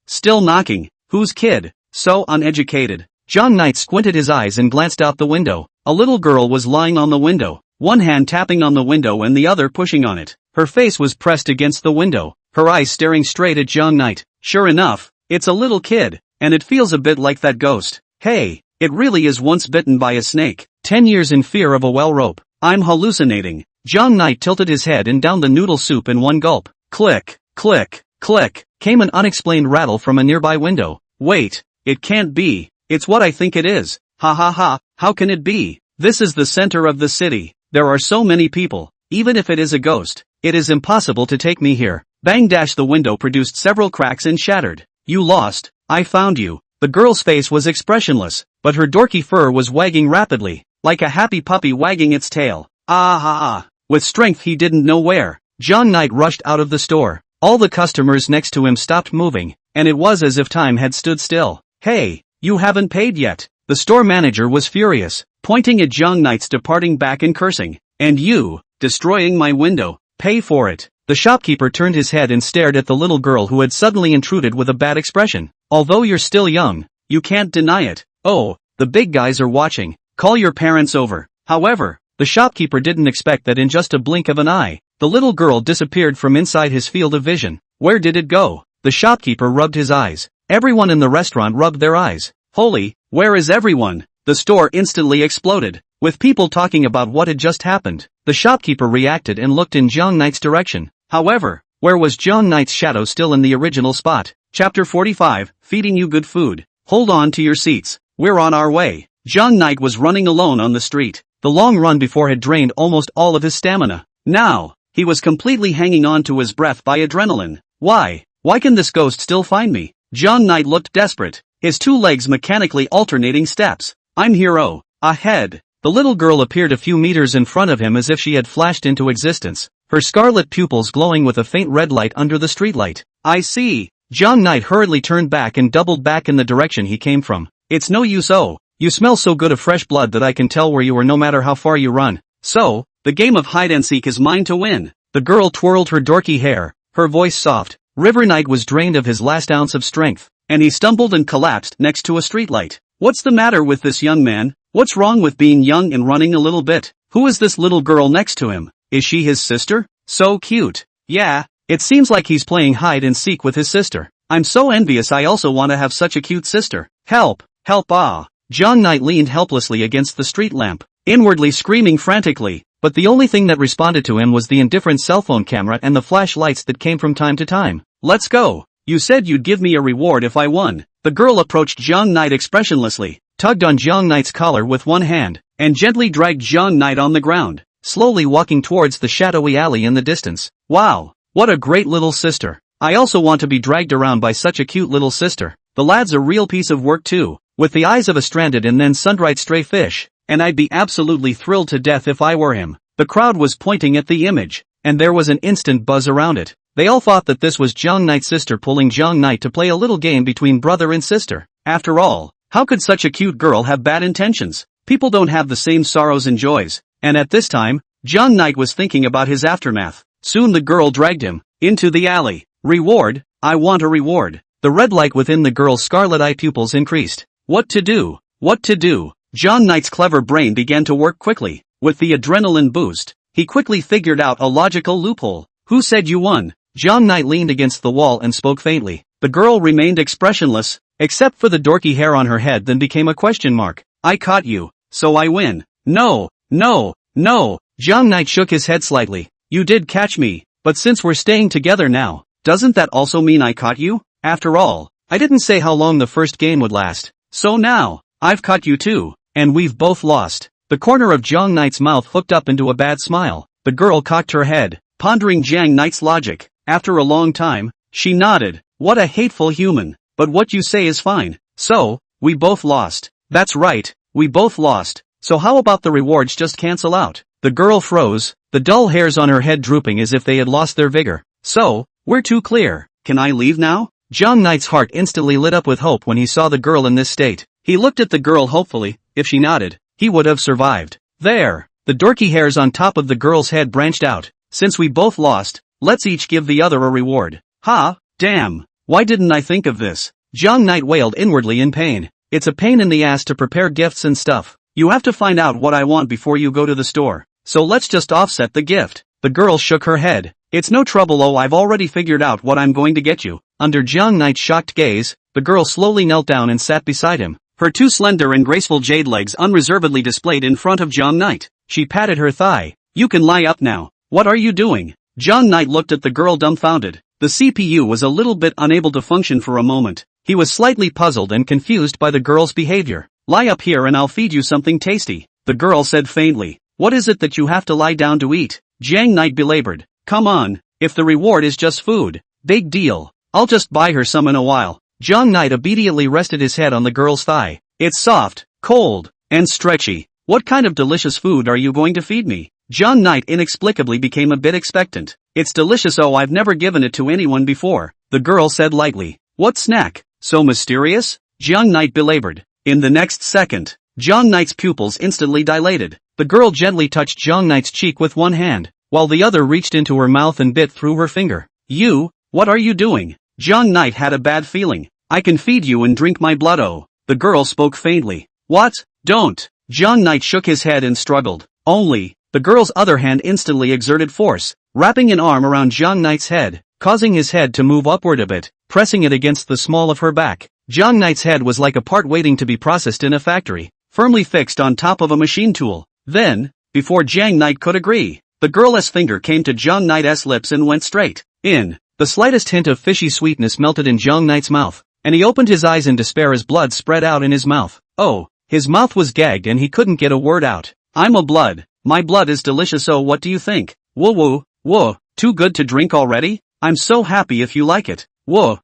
Still knocking. Whose kid? So uneducated. John Knight squinted his eyes and glanced out the window. A little girl was lying on the window, one hand tapping on the window and the other pushing on it. Her face was pressed against the window, her eyes staring straight at John Knight. Sure enough, it's a little kid, and it feels a bit like that ghost. Hey, it really is once bitten by a snake. 10 years in fear of a well rope. I'm hallucinating. John Knight tilted his head and downed the noodle soup in one gulp. Click, click, click, came an unexplained rattle from a nearby window. Wait, it can't be. It's what I think it is. Ha ha ha, how can it be? This is the center of the city. There are so many people. Even if it is a ghost, it is impossible to take me here. Bang dash, the window produced several cracks and shattered. You lost. I found you. The girl's face was expressionless, but her dorky fur was wagging rapidly, like a happy puppy wagging its tail. Ah ha ah. With strength he didn't know where, John Knight rushed out of the store. All the customers next to him stopped moving, and it was as if time had stood still. Hey, you haven't paid yet. The store manager was furious, pointing at John Knight's departing back and cursing. And you, destroying my window, pay for it. The shopkeeper turned his head and stared at the little girl who had suddenly intruded with a bad expression. Although you're still young, you can't deny it. Oh, the big guys are watching. Call your parents over. However, the shopkeeper didn't expect that in just a blink of an eye, the little girl disappeared from inside his field of vision. Where did it go? The shopkeeper rubbed his eyes. Everyone in the restaurant rubbed their eyes. Holy, where is everyone? The store instantly exploded, with people talking about what had just happened. The shopkeeper reacted and looked in John Knight's direction. However, where was John Knight's shadow? Still in the original spot. Chapter 45, feeding you good food. Hold on to your seats. We're on our way. John Knight was running alone on the street. The long run before had drained almost all of his stamina. Now, he was completely hanging on to his breath by adrenaline. Why can this ghost still find me? John Knight looked desperate, his two legs mechanically alternating steps. I'm hero. Ahead. The little girl appeared a few meters in front of him as if she had flashed into existence, her scarlet pupils glowing with a faint red light under the streetlight. I see. John Knight hurriedly turned back and doubled back in the direction he came from. It's no use. Oh, you smell so good of fresh blood that I can tell where you are no matter how far you run. So, the game of hide and seek is mine to win. The girl twirled her dorky hair, her voice soft. River Knight was drained of his last ounce of strength, and he stumbled and collapsed next to a streetlight. What's the matter with this young man? What's wrong with being young and running a little bit? Who is this little girl next to him? Is she his sister? So cute. Yeah, it seems like he's playing hide and seek with his sister. I'm so envious. I also want to have such a cute sister. Help, help. Ah. Jiang Knight leaned helplessly against the street lamp, inwardly screaming frantically, but the only thing that responded to him was the indifferent cell phone camera and the flashlights that came from time to time. Let's go. You said you'd give me a reward if I won. The girl approached Jiang Knight expressionlessly, tugged on Jiang Knight's collar with one hand, and gently dragged Jiang Knight on the ground, slowly walking towards the shadowy alley in the distance. Wow, what a great little sister. I also want to be dragged around by such a cute little sister. The lad's a real piece of work too, with the eyes of a stranded and then sun-dried stray fish, and I'd be absolutely thrilled to death if I were him. The crowd was pointing at the image, and there was an instant buzz around it. They all thought that this was Jiang Knight's sister pulling Jiang Knight to play a little game between brother and sister. After all, how could such a cute girl have bad intentions? People don't have the same sorrows and joys. And at this time, Jiang Knight was thinking about his aftermath. Soon the girl dragged him into the alley. Reward? I want a reward. The red light within the girl's scarlet-eye pupils increased. What to do? What to do? Jiang Knight's clever brain began to work quickly. With the adrenaline boost, he quickly figured out a logical loophole. Who said you won? Jiang Knight leaned against the wall and spoke faintly. The girl remained expressionless, except for the dorky hair on her head, then became a question mark. I caught you, so I win. No, no, no. Jiang Knight shook his head slightly. You did catch me, but since we're staying together now, doesn't that also mean I caught you? After all, I didn't say how long the first game would last. So now, I've caught you too, and we've both lost. The corner of Jiang Knight's mouth hooked up into a bad smile. The girl cocked her head, pondering Jiang Knight's logic. After a long time, she nodded. What a hateful human. But what you say is fine. So, we both lost. That's right, we both lost. So how about the rewards just cancel out? The girl froze, the dull hairs on her head drooping as if they had lost their vigor. So, we're too clear. Can I leave now? Jiang Knight's heart instantly lit up with hope when he saw the girl in this state. He looked at the girl hopefully. If she nodded, he would have survived. There, the dorky hairs on top of the girl's head branched out. Since we both lost, let's each give the other a reward. Ha, damn, why didn't I think of this? Jiang Knight wailed inwardly in pain. It's a pain in the ass to prepare gifts and stuff. You have to find out what I want before you go to the store. So let's just offset the gift. The girl shook her head. It's no trouble. Oh, I've already figured out what I'm going to get you. Under Jiang Knight's shocked gaze, the girl slowly knelt down and sat beside him. Her two slender and graceful jade legs unreservedly displayed in front of Jiang Knight. She patted her thigh. You can lie up now. What are you doing? Jiang Knight looked at the girl dumbfounded. The CPU was a little bit unable to function for a moment. He was slightly puzzled and confused by the girl's behavior. Lie up here and I'll feed you something tasty, the girl said faintly. What is it that you have to lie down to eat? Jiang Knight belabored. Come on, if the reward is just food, big deal. I'll just buy her some in a while. Jiang Knight obediently rested his head on the girl's thigh. It's soft, cold, and stretchy. What kind of delicious food are you going to feed me? Jiang Knight inexplicably became a bit expectant. It's delicious. Oh, I've never given it to anyone before, the girl said lightly. What snack? So mysterious? Jiang Knight belabored. In the next second, Jiang Knight's pupils instantly dilated. The girl gently touched Jiang Knight's cheek with one hand, while the other reached into her mouth and bit through her finger. You, what are you doing? Jiang Knight had a bad feeling. I can feed you and drink my blood. Oh, the girl spoke faintly. What? Don't. Jiang Knight shook his head and struggled. Only, the girl's other hand instantly exerted force, wrapping an arm around Jiang Knight's head, causing his head to move upward a bit, pressing it against the small of her back. Jiang Knight's head was like a part waiting to be processed in a factory, firmly fixed on top of a machine tool. Then, before Jiang Knight could agree, the girl's finger came to Jiang Knight's lips and went straight in. The slightest hint of fishy sweetness melted in Jiang Knight's mouth, and he opened his eyes in despair as blood spread out in his mouth. Oh, his mouth was gagged and he couldn't get a word out. I'm a blood. My blood is delicious. Oh, what do you think? Whoa whoa, whoa, too good to drink already? I'm so happy if you like it. Whoa,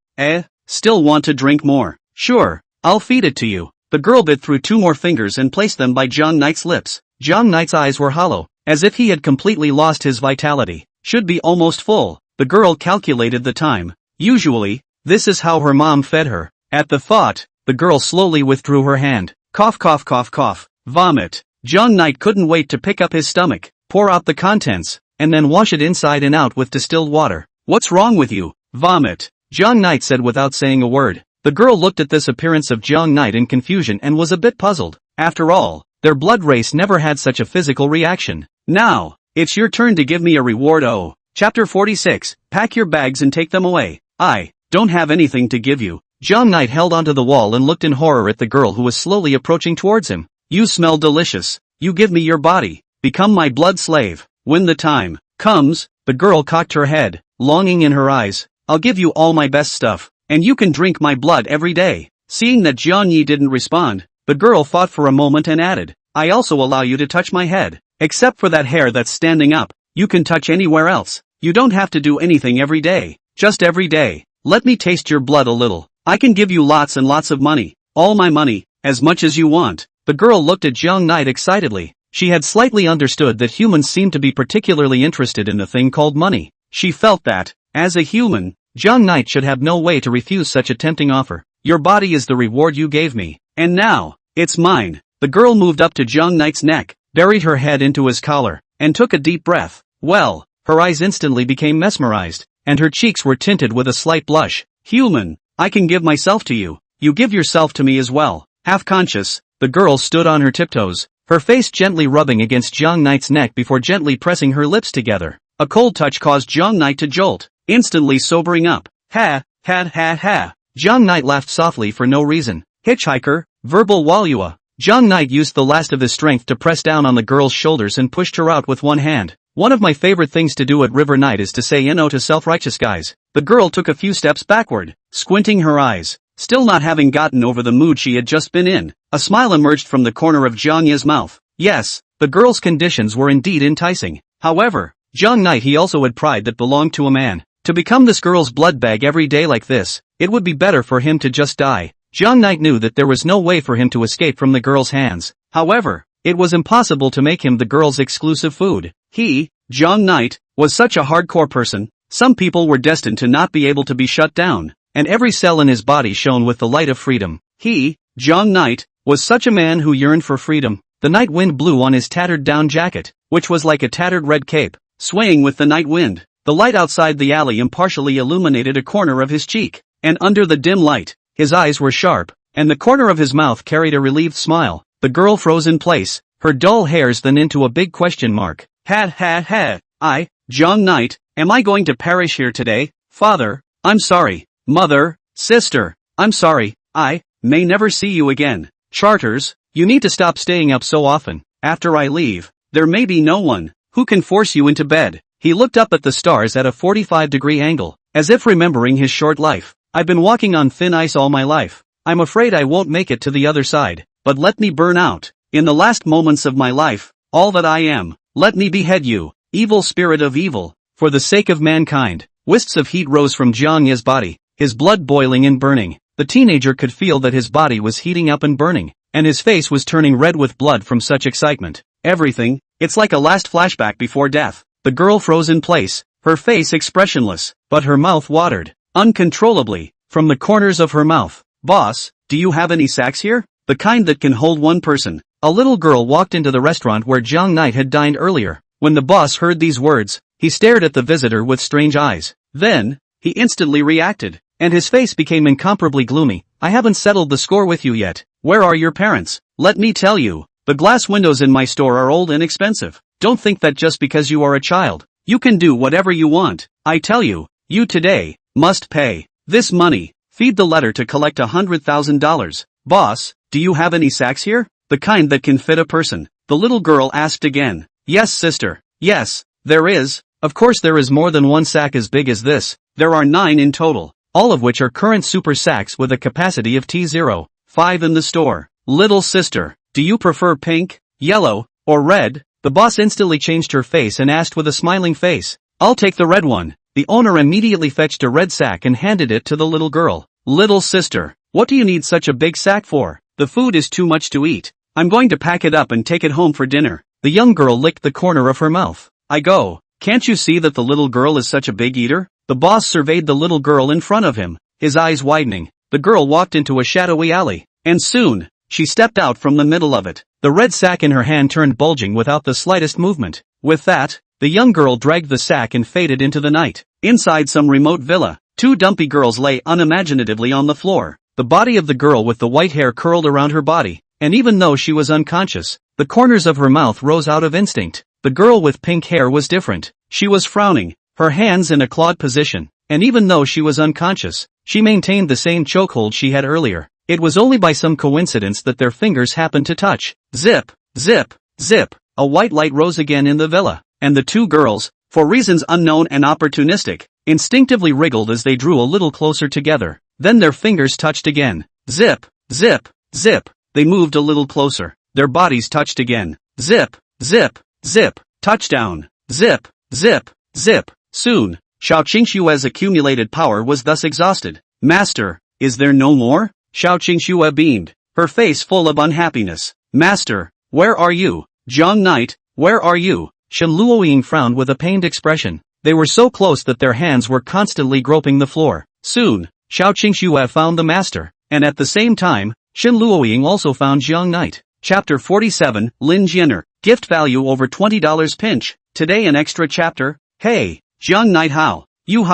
still want to drink more? Sure, I'll feed it to you. The girl bit through two more fingers and placed them by Jiang Knight's lips. Jiang Knight's eyes were hollow, as if he had completely lost his vitality. Should be almost full. The girl calculated the time. Usually, this is how her mom fed her. At the thought, the girl slowly withdrew her hand. Cough cough cough cough. Vomit. Jiang Knight couldn't wait to pick up his stomach, pour out the contents, and then wash it inside and out with distilled water. What's wrong with you? Vomit. Jiang Knight said without saying a word. The girl looked at this appearance of Jiang Knight in confusion and was a bit puzzled. After all, their blood race never had such a physical reaction. Now, it's your turn to give me a reward. Oh. Chapter 46, pack your bags and take them away. I don't have anything to give you. Jiang Knight held onto the wall and looked in horror at the girl who was slowly approaching towards him. You smell delicious. You give me your body. Become my blood slave. When the time comes, the girl cocked her head, longing in her eyes. I'll give you all my best stuff, and you can drink my blood every day. Seeing that Jiang Yi didn't respond, the girl thought for a moment and added, I also allow you to touch my head. Except for that hair that's standing up, you can touch anywhere else. You don't have to do anything every day. Just every day. Let me taste your blood a little. I can give you lots and lots of money. All my money, as much as you want. The girl looked at Jiang Knight excitedly. She had slightly understood that humans seemed to be particularly interested in the thing called money. She felt that, as a human, Jiang Knight should have no way to refuse such a tempting offer. Your body is the reward you gave me. And now, it's mine. The girl moved up to Jiang Knight's neck, buried her head into his collar, and took a deep breath. Well, her eyes instantly became mesmerized, and her cheeks were tinted with a slight blush. Human, I can give myself to you. You give yourself to me as well. Half conscious, the girl stood on her tiptoes, her face gently rubbing against Jiang Knight's neck before gently pressing her lips together. A cold touch caused Jiang Knight to jolt, instantly sobering up. Ha, ha, ha, ha. Jiang Knight laughed softly for no reason. Hitchhiker, verbal Walua. Jiang Knight used the last of his strength to press down on the girl's shoulders and pushed her out with one hand. One of my favorite things to do at River Night is to say no to self-righteous guys. The girl took a few steps backward, squinting her eyes. Still not having gotten over the mood she had just been in, a smile emerged from the corner of Jiang Yi's mouth. Yes, the girl's conditions were indeed enticing. However, Jiang Knight he also had pride that belonged to a man. To become this girl's blood bag every day like this, it would be better for him to just die. Jiang Knight knew that there was no way for him to escape from the girl's hands. However, it was impossible to make him the girl's exclusive food. He, Jiang Knight, was such a hardcore person. Some people were destined to not be able to be shut down, and every cell in his body shone with the light of freedom. He, Jiang Knight, was such a man who yearned for freedom. The night wind blew on his tattered down jacket, which was like a tattered red cape, swaying with the night wind. The light outside the alley impartially illuminated a corner of his cheek, and under the dim light, his eyes were sharp, and the corner of his mouth carried a relieved smile. The girl froze in place, her dull hairs then into a big question mark. I, Jiang Knight, am I going to perish here today? Father, I'm sorry. Mother, sister, I'm sorry. I may never see you again. Charters, you need to stop staying up so often. After I leave, there may be no one who can force you into bed. He looked up at the stars at a 45-degree angle, as if remembering his short life. I've been walking on thin ice all my life. I'm afraid I won't make it to the other side, but let me burn out. In the last moments of my life, all that I am, let me behead you, evil spirit of evil, for the sake of mankind. Wisps of heat rose from Jiang Yi's body, his blood boiling and burning. The teenager could feel that his body was heating up and burning, and his face was turning red with blood from such excitement. Everything, it's like a last flashback before death. The girl froze in place, her face expressionless, but her mouth watered uncontrollably from the corners of her mouth. Boss, do you have any sacks here? The kind that can hold one person. A little girl walked into the restaurant where Jiang Knight had dined earlier. When the boss heard these words, he stared at the visitor with strange eyes. Then, he instantly reacted, and his face became incomparably gloomy. I haven't settled the score with you yet. Where are your parents? Let me tell you, the glass windows in my store are old and expensive. Don't think that just because you are a child, you can do whatever you want. I tell you, you today must pay this money. Feed the letter to collect $100,000. Boss, do you have any sacks here? The kind that can fit a person. The little girl asked again. Yes, sister. Yes, there is. Of course there is more than one sack as big as this. There are 9 in total, all of which are current super sacks with a capacity of T0. 5 in the store. Little sister, do you prefer pink, yellow, or red? The boss instantly changed her face and asked with a smiling face. I'll take the red one. The owner immediately fetched a red sack and handed it to the little girl. Little sister, what do you need such a big sack for? The food is too much to eat. I'm going to pack it up and take it home for dinner. The young girl licked the corner of her mouth. I go. Can't you see that the little girl is such a big eater? The boss surveyed the little girl in front of him, his eyes widening. The girl walked into a shadowy alley, and soon, she stepped out from the middle of it. The red sack in her hand turned bulging without the slightest movement. With that, the young girl dragged the sack and faded into the night. Inside some remote villa, 2 dumpy girls lay unimaginatively on the floor. The body of the girl with the white hair curled around her body, and even though she was unconscious, the corners of her mouth rose out of instinct. The girl with pink hair was different. She was frowning, her hands in a clawed position, and even though she was unconscious, She maintained the same chokehold she had earlier. It was only by some coincidence that their fingers happened to touch. Zip, zip, zip. A white light rose again in the villa, and the two girls, for reasons unknown and opportunistic, instinctively wriggled as they drew a little closer together. Then their fingers touched again. Zip, zip, zip. They moved a little closer. Their bodies touched again. Zip, zip, zip. Touchdown. Zip, zip, zip. Soon, Xiao Qingxue's accumulated power was thus exhausted. Master, is there no more? Xiao Qingxue beamed, her face full of unhappiness. Master, where are you? Young knight, where are you? Shen Luoying frowned with a pained expression. They were so close that their hands were constantly groping the floor. Soon, Xiao Qingxue found the master, and at the same time, Shen Luoying also found young knight. Chapter 47, Lin Jianer, gift value over $20 pinch. Today an extra chapter. Hey, young knight, how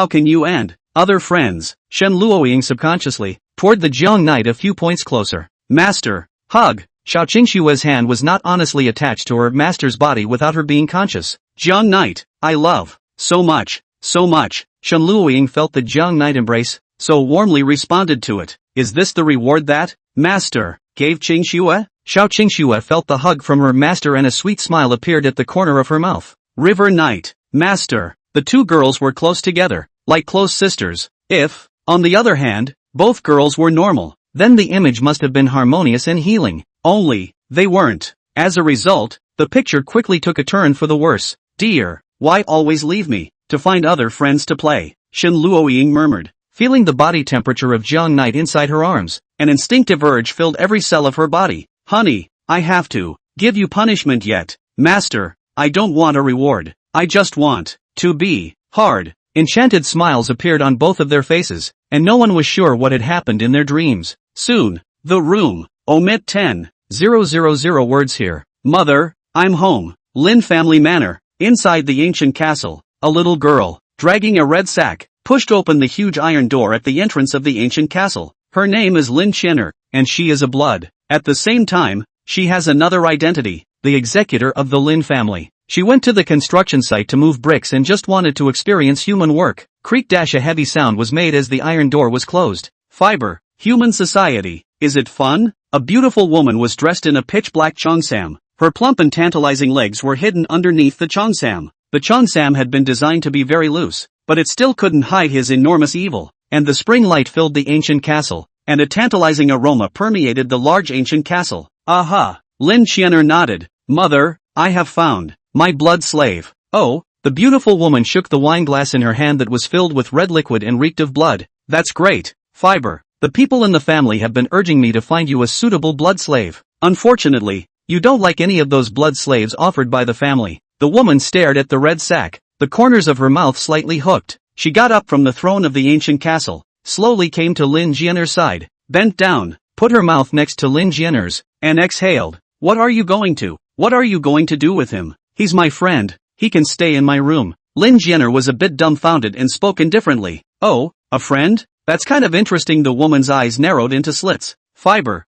can you and other friends? Shen Luoying subconsciously poured the young knight a few points closer. Master, hug. Xiao Qingxue's hand was not honestly attached to her master's body without her being conscious. Young knight, I love so much, so much. Shen Luoying felt the young knight embrace, so warmly responded to it. Is this the reward that master gave Qingxue? Xiao Qingxue felt the hug from her master and a sweet smile appeared at the corner of her mouth. River knight, master. The two girls were close together, like close sisters. If, on the other hand, both girls were normal, then the image must have been harmonious and healing. Only, they weren't. As a result, the picture quickly took a turn for the worse. Dear, why always leave me to find other friends to play? Shen Luoying murmured, feeling the body temperature of young knight inside her arms. An instinctive urge filled every cell of her body. Honey, I have to give you punishment yet. Master, I don't want a reward. I just want to be hard. Enchanted smiles appeared on both of their faces, and no one was sure what had happened in their dreams. Soon, the room. Omit 10,000 words here. Mother, I'm home. Lin family manor. Inside the ancient castle, a little girl, dragging a red sack, pushed open the huge iron door at the entrance of the ancient castle. Her name is Lin Jianer, and she is a blood. At the same time, she has another identity, the executor of the Lin family. She went to the construction site to move bricks and just wanted to experience human work. Creak dash a heavy sound was made as the iron door was closed. Fiber, human society. Is it fun? A beautiful woman was dressed in a pitch-black cheongsam. Her plump and tantalizing legs were hidden underneath the cheongsam. The cheongsam had been designed to be very loose, but it still couldn't hide his enormous evil. And the spring light filled the ancient castle, and a tantalizing aroma permeated the large ancient castle. Aha! Lin Jianer nodded. Mother, I have found my blood slave. Oh, the beautiful woman shook the wine glass in her hand that was filled with red liquid and reeked of blood. That's great, Fiber. The people in the family have been urging me to find you a suitable blood slave. Unfortunately, you don't like any of those blood slaves offered by the family. The woman stared at the red sack, the corners of her mouth slightly hooked. She got up from the throne of the ancient castle, slowly came to Lin Jianer's side, bent down, put her mouth next to Lin Jianer's, and exhaled. What are you going to do with him? He's my friend, he can stay in my room. Lin Jianer was a bit dumbfounded and spoke indifferently. Oh, a friend? That's kind of interesting. The woman's eyes narrowed into slits. Fiber,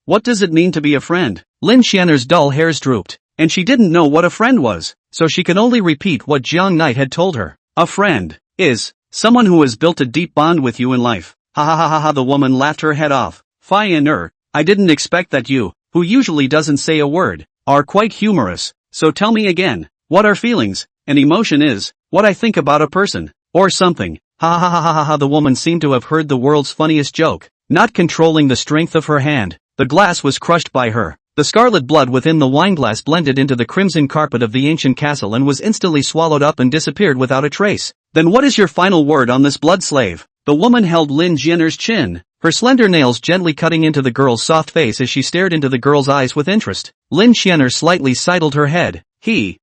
what does it mean to be a friend? Lin Jianer's dull hairs drooped, and she didn't know what a friend was, so she could only repeat what young knight had told her. A friend is someone who has built a deep bond with you in life. Ha ha ha ha ha. The woman laughed her head off. Fine, I didn't expect that you, who usually doesn't say a word, are quite humorous. So tell me again, what are feelings? An emotion is what I think about a person, or something. Ha ha ha ha ha ha. The woman seemed to have heard the world's funniest joke. Not controlling the strength of her hand, the glass was crushed by her. The scarlet blood within the wineglass blended into the crimson carpet of the ancient castle and was instantly swallowed up and disappeared without a trace. Then what is your final word on this blood slave? The woman held Lin Jianer's chin, her slender nails gently cutting into the girl's soft face as she stared into the girl's eyes with interest. Lin Jianer slightly sidled her head. He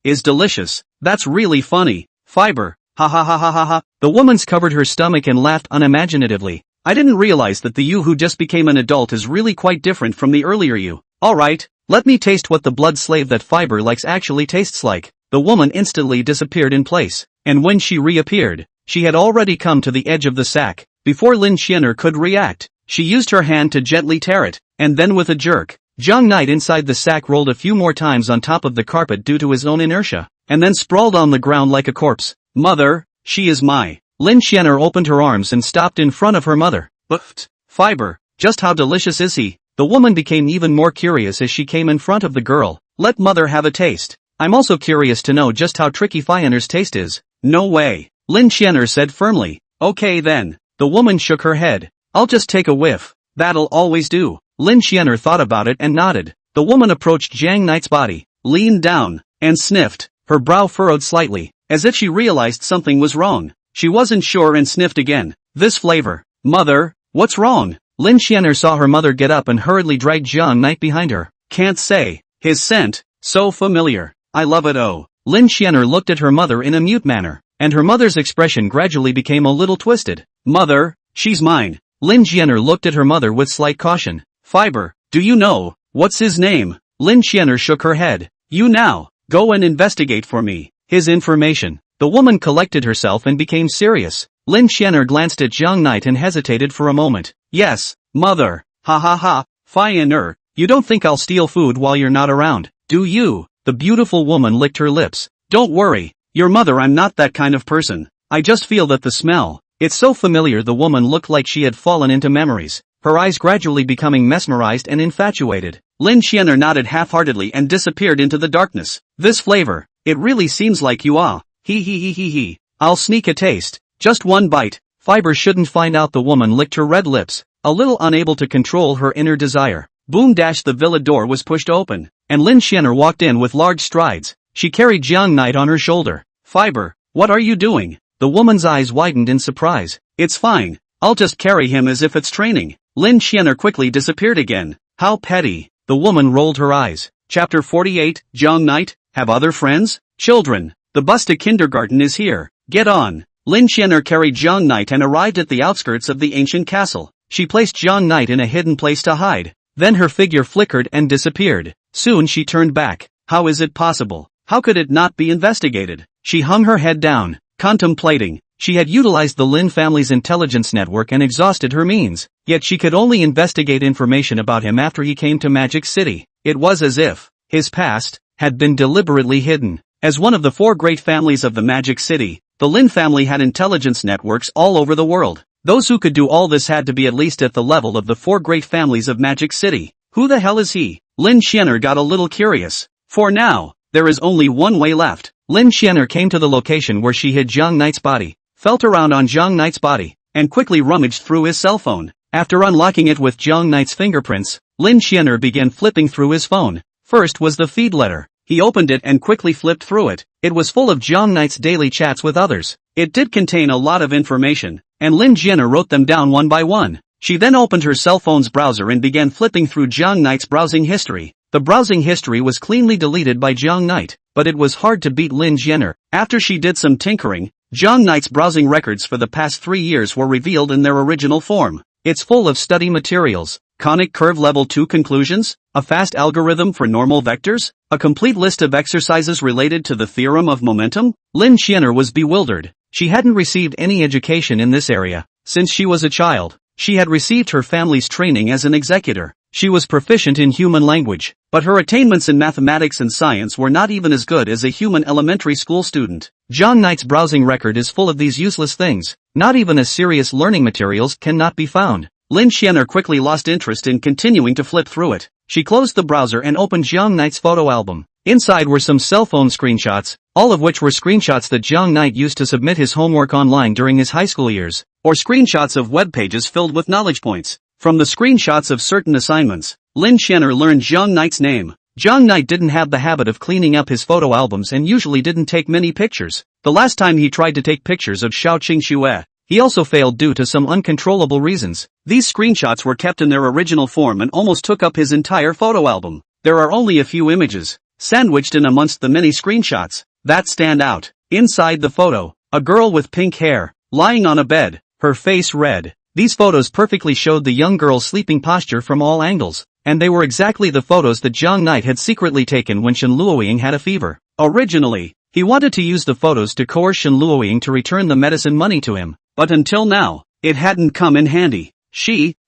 is delicious. That's really funny. Fiber. Ha ha ha ha ha ha. The woman's covered her stomach and laughed unimaginatively. I didn't realize that the you who just became an adult is really quite different from the earlier you. Alright, let me taste what the blood slave that Fiber likes actually tastes like. The woman instantly disappeared in place, and when she reappeared, she had already come to the edge of the sack. Before Lin Jianer could react, she used her hand to gently tear it, and then with a jerk, young knight inside the sack rolled a few more times on top of the carpet due to his own inertia, and then sprawled on the ground like a corpse. Mother, she is my Lin Xianer opened her arms and stopped in front of her mother. But, fiber, just how delicious is he? The woman became even more curious as she came in front of the girl. Let mother have a taste. I'm also curious to know just how tricky Fioner's taste is. No way, Lin Xianer said firmly. Okay then. The woman shook her head. I'll just take a whiff. That'll always do. Lin Xianer thought about it and nodded. The woman approached Jiang Knight's body, leaned down, and sniffed. Her brow furrowed slightly, as if she realized something was wrong. She wasn't sure and sniffed again. This flavor. Mother, what's wrong? Lin Xianer saw her mother get up and hurriedly dragged Jiang Knight behind her. Can't say. His scent, so familiar. I love it. Oh. Lin Xianer looked at her mother in a mute manner, and her mother's expression gradually became a little twisted. Mother, she's mine. Lin Xianer looked at her mother with slight caution. Fiber, do you know, what's his name? Lin Xianer shook her head. You now, go and investigate for me. His information. The woman collected herself and became serious. Lin Xianer glanced at Jiang Knight and hesitated for a moment. Yes, mother. Ha ha ha, Fioner, you don't think I'll steal food while you're not around, do you? The beautiful woman licked her lips. Don't worry, your mother, I'm not that kind of person. I just feel that the smell, it's so familiar. The woman looked like she had fallen into memories, her eyes gradually becoming mesmerized and infatuated. Lin Xianer nodded half-heartedly and disappeared into the darkness. This flavor, it really seems like you are. He. I'll sneak a taste. Just one bite. Fiber shouldn't find out. The woman licked her red lips, a little unable to control her inner desire. Boom! The villa door was pushed open, and Lin Xianer walked in with large strides. She carried Jiang Knight on her shoulder. Fiber, what are you doing? The woman's eyes widened in surprise. It's fine. I'll just carry him as if it's training. Lin Xianer quickly disappeared again. How petty. The woman rolled her eyes. Chapter 48, Jiang Knight, have other friends? Children, the bus to kindergarten is here. Get on. Lin Xianer carried Jiang Knight and arrived at the outskirts of the ancient castle. She placed Jiang Knight in a hidden place to hide. Then her figure flickered and disappeared. Soon she turned back. How is it possible? How could it not be investigated? She hung her head down, contemplating. She had utilized the Lin family's intelligence network and exhausted her means, yet she could only investigate information about him after he came to Magic City. It was as if his past had been deliberately hidden. As one of the 4 great families of the Magic City, the Lin family had intelligence networks all over the world. Those who could do all this had to be at least at the level of the 4 great families of Magic City. Who the hell is he? Lin Xianer got a little curious. For now, there is only one way left. Lin Xianer came to the location where she hid Jiang Knight's body, felt around on Jiang Knight's body, and quickly rummaged through his cell phone. After unlocking it with Jiang Knight's fingerprints, Lin Xianer began flipping through his phone. First was the feed letter. He opened it and quickly flipped through it. It was full of Jiang Knight's daily chats with others. It did contain a lot of information, and Lin Xianer wrote them down one by one. She then opened her cell phone's browser and began flipping through Jiang Knight's browsing history. The browsing history was cleanly deleted by Jiang Knight, but it was hard to beat Lin Xianer. After she did some tinkering, Jiang Knight's browsing records for the past 3 years were revealed in their original form. It's full of study materials, conic curve level 2 conclusions, a fast algorithm for normal vectors, a complete list of exercises related to the theorem of momentum. Lin Xianer was bewildered. She hadn't received any education in this area since she was a child. She had received her family's training as an executor. She was proficient in human language, but her attainments in mathematics and science were not even as good as a human elementary school student. Jiang Knight's browsing record is full of these useless things. Not even as serious learning materials cannot be found. Lin Xianer quickly lost interest in continuing to flip through it. She closed the browser and opened Jiang Knight's photo album. Inside were some cell phone screenshots, all of which were screenshots that Jiang Knight used to submit his homework online during his high school years, or screenshots of web pages filled with knowledge points. From the screenshots of certain assignments, Lin Xianer learned Jiang Knight's name. Jiang Knight didn't have the habit of cleaning up his photo albums and usually didn't take many pictures. The last time he tried to take pictures of Xiao Qingxue, he also failed due to some uncontrollable reasons. These screenshots were kept in their original form and almost took up his entire photo album. There are only a few images, sandwiched in amongst the many screenshots, that stand out. Inside the photo, a girl with pink hair, lying on a bed, her face red. These photos perfectly showed the young girl's sleeping posture from all angles, and they were exactly the photos that Jiang Knight had secretly taken when Shen Luoying had a fever. Originally, he wanted to use the photos to coerce Shen Luoying to return the medicine money to him, but until now, it hadn't come in handy.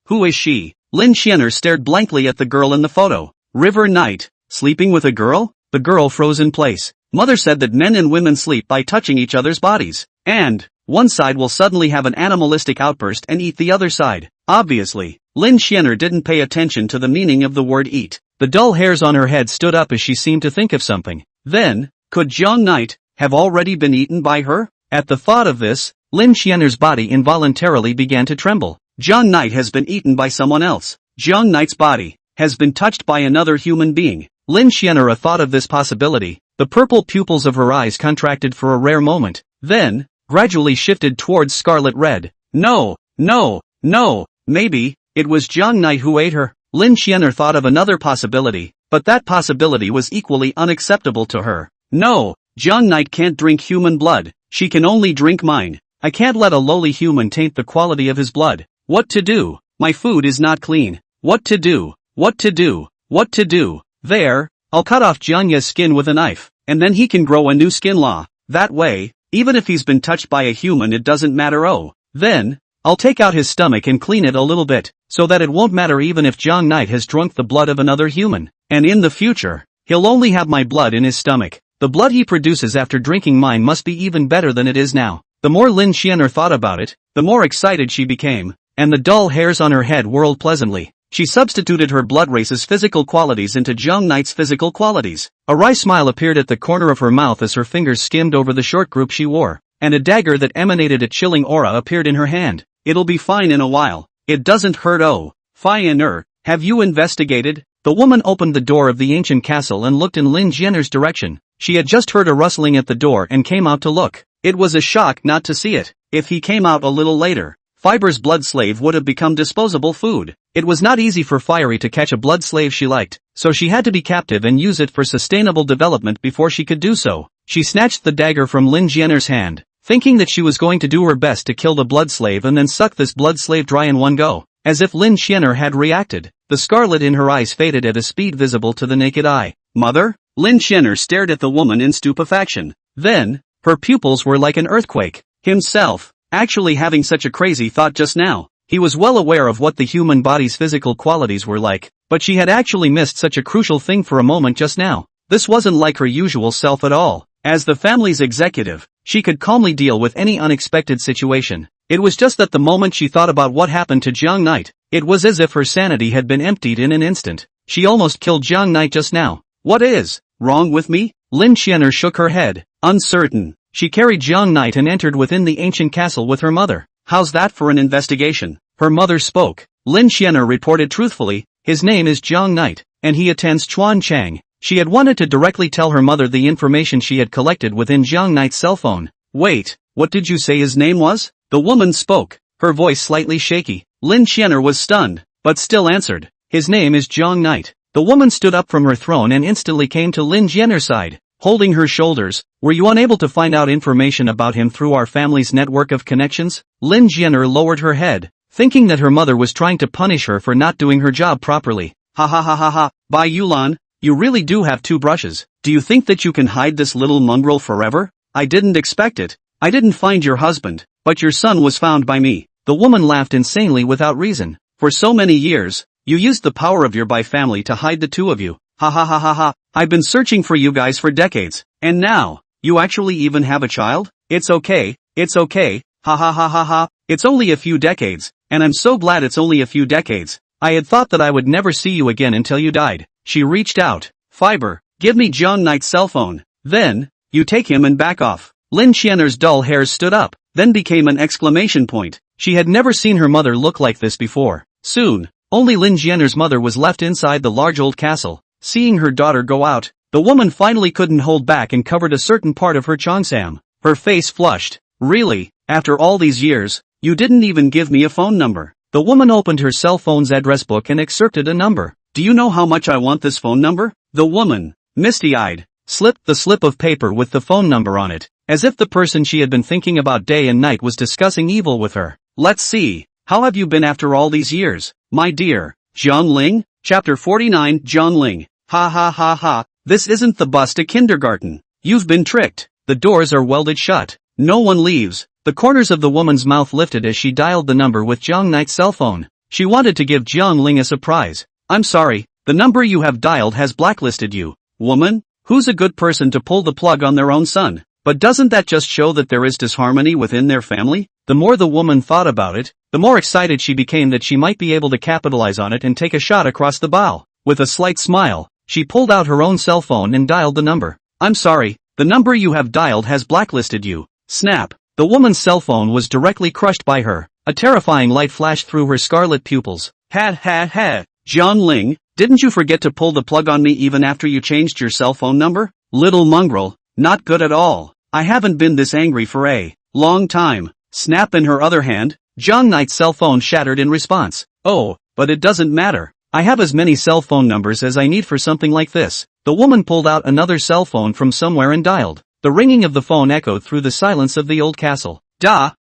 Who is she? Lin Xianer stared blankly at the girl in the photo. River Knight, sleeping with a girl? The girl froze in place. Mother said that men and women sleep by touching each other's bodies. And, one side will suddenly have an animalistic outburst and eat the other side. Obviously, Lin Xianer didn't pay attention to the meaning of the word eat. The dull hairs on her head stood up as she seemed to think of something. Then, could Jiang Knight have already been eaten by her? At the thought of this, Lin Xianer's body involuntarily began to tremble. Jiang Knight has been eaten by someone else. Jiang Knight's body has been touched by another human being. Lin Xianer thought of this possibility. The purple pupils of her eyes contracted for a rare moment, then gradually shifted towards scarlet red. No, no, no, maybe it was Jiang Knight who ate her. Lin Xianer thought of another possibility, but that possibility was equally unacceptable to her. No, Jiang Knight can't drink human blood. She can only drink mine. I can't let a lowly human taint the quality of his blood. What to do? My food is not clean. What to do? What to do? What to do? There, I'll cut off Jiang Ye's skin with a knife, and then he can grow a new skin law. That way, even if he's been touched by a human it doesn't matter. Oh, then, I'll take out his stomach and clean it a little bit, so that it won't matter even if Jiang Knight has drunk the blood of another human. And in the future, he'll only have my blood in his stomach. The blood he produces after drinking mine must be even better than it is now. The more Lin Xianer thought about it, the more excited she became, and the dull hairs on her head whirled pleasantly. She substituted her blood race's physical qualities into Jiang Knight's physical qualities. A wry smile appeared at the corner of her mouth as her fingers skimmed over the short group she wore, and a dagger that emanated a chilling aura appeared in her hand. It'll be fine in a while. It doesn't hurt. Oh, fine. Have you investigated? The woman opened the door of the ancient castle and looked in Lin Xianer's direction. She had just heard a rustling at the door and came out to look. It was a shock not to see it. If he came out a little later, Fiber's blood slave would have become disposable food. It was not easy for Fiery to catch a blood slave she liked, so she had to be captive and use it for sustainable development before she could do so. She snatched the dagger from Lin Xianer's hand, thinking that she was going to do her best to kill the blood slave and then suck this blood slave dry in one go. As if Lin Xianer had reacted, the scarlet in her eyes faded at a speed visible to the naked eye. Mother? Lin Xianer stared at the woman in stupefaction. Then, her pupils were like an earthquake. Himself, actually having such a crazy thought just now. He was well aware of what the human body's physical qualities were like, but she had actually missed such a crucial thing for a moment just now. This wasn't like her usual self at all. As the family's executive, she could calmly deal with any unexpected situation. It was just that the moment she thought about what happened to Jiang Knight, it was as if her sanity had been emptied in an instant. She almost killed Jiang Knight just now. What is wrong with me? Lin Xianer shook her head, uncertain. She carried Jiang Knight and entered within the ancient castle with her mother. How's that for an investigation? Her mother spoke. Lin Xianer reported truthfully, his name is Jiang Knight, and he attends Chuan Chang. She had wanted to directly tell her mother the information she had collected within Jiang Knight's cell phone. Wait, what did you say his name was? The woman spoke, her voice slightly shaky. Lin Xianer was stunned, but still answered. His name is Jiang Knight. The woman stood up from her throne and instantly came to Lin Xianer's side, holding her shoulders. Were you unable to find out information about him through our family's network of connections? Lin Xianer lowered her head, thinking that her mother was trying to punish her for not doing her job properly. Ha ha ha ha ha, Bai Yulan, you really do have two brushes. Do you think that you can hide this little mongrel forever? I didn't expect it. I didn't find your husband, but your son was found by me. The woman laughed insanely without reason. For so many years, you used the power of your Bai family to hide the two of you. Ha ha ha ha ha, I've been searching for you guys for decades, and now, you actually even have a child? It's okay, ha ha ha ha ha, it's only a few decades, and I'm so glad it's only a few decades. I had thought that I would never see you again until you died. She reached out. Fiber, give me Jiang Knight's cell phone. Then, you take him and back off. Lin Xianer's dull hairs stood up, then became an exclamation point. She had never seen her mother look like this before. Soon, only Lin Xianer's mother was left inside the large old castle. Seeing her daughter go out, the woman finally couldn't hold back and covered a certain part of her cheongsam. Her face flushed. Really, after all these years, you didn't even give me a phone number. The woman opened her cell phone's address book and excerpted a number. Do you know how much I want this phone number? The woman, misty-eyed, slipped the slip of paper with the phone number on it, as if the person she had been thinking about day and night was discussing evil with her. Let's see, how have you been after all these years, my dear? Jiang Ling? Chapter 49 Jiang Ling. Ha ha ha ha, this isn't the bus to kindergarten. You've been tricked. The doors are welded shut. No one leaves. The corners of the woman's mouth lifted as she dialed the number with Jiang Knight's cell phone. She wanted to give Jiang Ling a surprise. I'm sorry, the number you have dialed has blacklisted you. Woman, who's a good person to pull the plug on their own son? But doesn't that just show that there is disharmony within their family? The more the woman thought about it, the more excited she became that she might be able to capitalize on it and take a shot across the bow. With a slight smile, she pulled out her own cell phone and dialed the number. I'm sorry, the number you have dialed has blacklisted you. Snap. The woman's cell phone was directly crushed by her. A terrifying light flashed through her scarlet pupils. Ha ha ha. Zhang Ling, didn't you forget to pull the plug on me even after you changed your cell phone number? Little mongrel, not good at all. I haven't been this angry for a long time. Snap. In her other hand, Zhang Knight's cell phone shattered in response. Oh, but it doesn't matter. I have as many cell phone numbers as I need for something like this. The woman pulled out another cell phone from somewhere and dialed. The ringing of the phone echoed through the silence of the old castle. Da,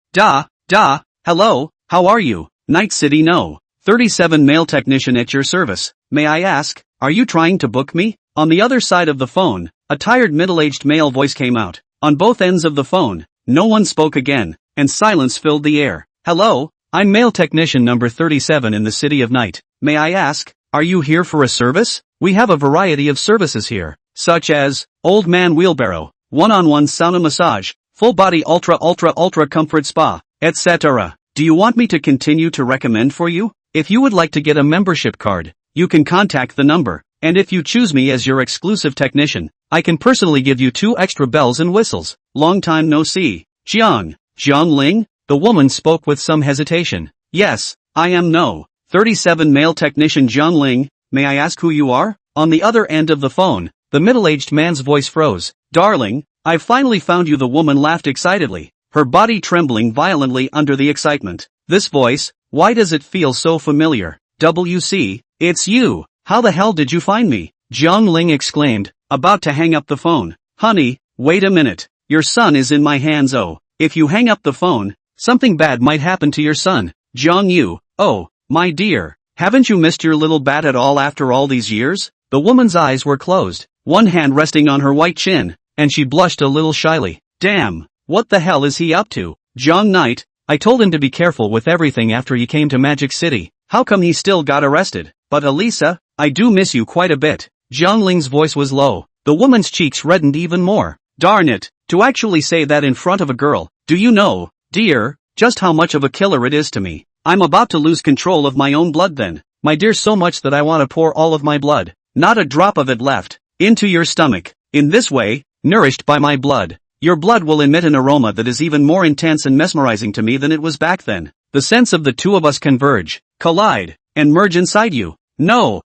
hello, how are you? Night City No. 37 male technician at your service. May I ask, are you trying to book me? On the other side of the phone, a tired middle-aged male voice came out. On both ends of the phone, no one spoke again, and silence filled the air. Hello, I'm male technician number 37 in the City of Night. May I ask, are you here for a service? We have a variety of services here, such as, old man wheelbarrow, one-on-one sauna massage, full-body ultra comfort spa, etc. Do you want me to continue to recommend for you? If you would like to get a membership card, you can contact the number, and if you choose me as your exclusive technician, I can personally give you 2 extra bells and whistles. Long time no see. Zhang Ling? The woman spoke with some hesitation. Yes, I am No. 37 male technician Zhang Ling. May I ask who you are? On the other end of the phone, the middle-aged man's voice froze. Darling, I've finally found you. The woman laughed excitedly, her body trembling violently under the excitement. This voice, why does it feel so familiar? WC, it's you. How the hell did you find me? Zhang Ling exclaimed, about to hang up the phone. Honey, wait a minute. Your son is in my hands. Oh, if you hang up the phone, something bad might happen to your son. Zhang Yu, oh, my dear, haven't you missed your little bat at all after all these years? The woman's eyes were closed, one hand resting on her white chin, and she blushed a little shyly. Damn, what the hell is he up to? Zhang Knight, I told him to be careful with everything after he came to Magic City. How come he still got arrested? But Elisa, I do miss you quite a bit. Zhang Ling's voice was low. The woman's cheeks reddened even more. Darn it, to actually say that in front of a girl. Do you know, dear, just how much of a killer it is to me? I'm about to lose control of my own blood then. My dear, so much that I want to pour all of my blood, not a drop of it left, into your stomach. In this way, nourished by my blood, your blood will emit an aroma that is even more intense and mesmerizing to me than it was back then. The sense of the two of us converge, collide, and merge inside you. No,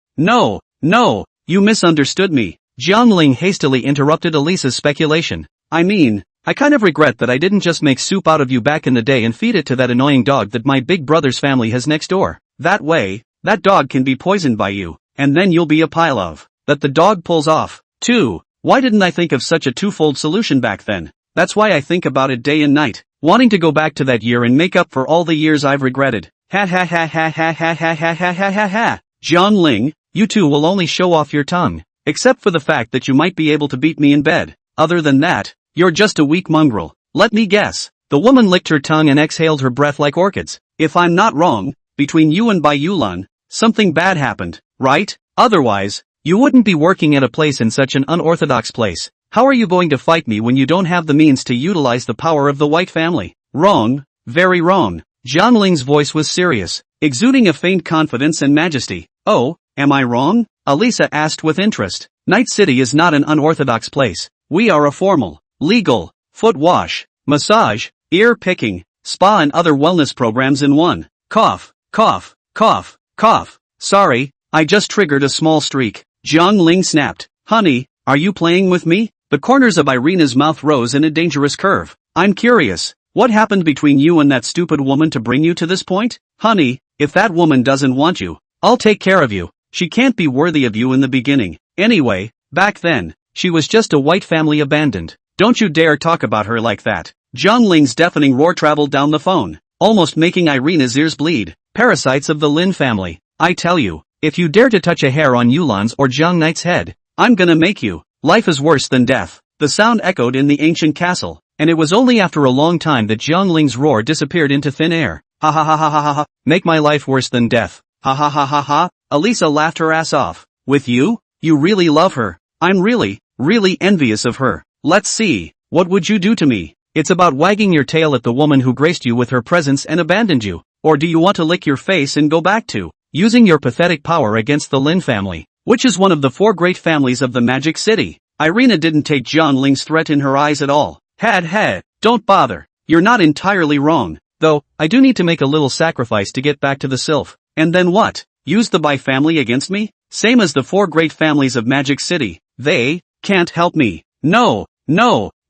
you misunderstood me. Zhang Ling hastily interrupted Elisa's speculation. I mean, I kind of regret that I didn't just make soup out of you back in the day and feed it to that annoying dog that my big brother's family has next door. That way, that dog can be poisoned by you, and then you'll be a pile of that the dog pulls off, too. Why didn't I think of such a twofold solution back then? That's why I think about it day and night, wanting to go back to that year and make up for all the years I've regretted. Ha ha ha ha ha ha ha ha ha ha ha ha. Zhang Ling, you two will only show off your tongue, except for the fact that you might be able to beat me in bed. Other than that, you're just a weak mongrel. Let me guess. The woman licked her tongue and exhaled her breath like orchids. If I'm not wrong, between you and Bai Yulan, something bad happened, right? Otherwise, you wouldn't be working at a place in such an unorthodox place. How are you going to fight me when you don't have the means to utilize the power of the White family? Wrong, very wrong. Zhang Ling's voice was serious, exuding a faint confidence and majesty. Oh, am I wrong? Elisa asked with interest. Night City is not an unorthodox place. We are a formal, legal, foot wash, massage, ear picking, spa and other wellness programs in one. Cough, cough, cough, cough. Sorry, I just triggered a small streak. Zhang Ling snapped. Honey, are you playing with me? The corners of Irina's mouth rose in a dangerous curve. I'm curious, what happened between you and that stupid woman to bring you to this point? Honey, if that woman doesn't want you, I'll take care of you. She can't be worthy of you in the beginning. Anyway, back then, she was just a White family abandoned. Don't you dare talk about her like that. Zhang Ling's deafening roar traveled down the phone, almost making Irina's ears bleed. Parasites of the Lin family. I tell you, if you dare to touch a hair on Yulan's or Zhang Knight's head, I'm gonna make you. Life is worse than death. The sound echoed in the ancient castle, and it was only after a long time that Zhang Ling's roar disappeared into thin air. Ha ha ha ha ha ha ha. Make my life worse than death. Ha ha ha ha ha. Elisa laughed her ass off. With you? You really love her. I'm really envious of her. Let's see. What would you do to me? It's about wagging your tail at the woman who graced you with her presence and abandoned you. Or do you want to lick your face and go back to using your pathetic power against the Lin family, which is one of the 4 great families of the Magic City? Irina didn't take Jiang Ling's threat in her eyes at all. Had, don't bother. You're not entirely wrong. Though, I do need to make a little sacrifice to get back to the Sylph. And then what? Use the Bai family against me? Same as the 4 great families of Magic City. They can't help me.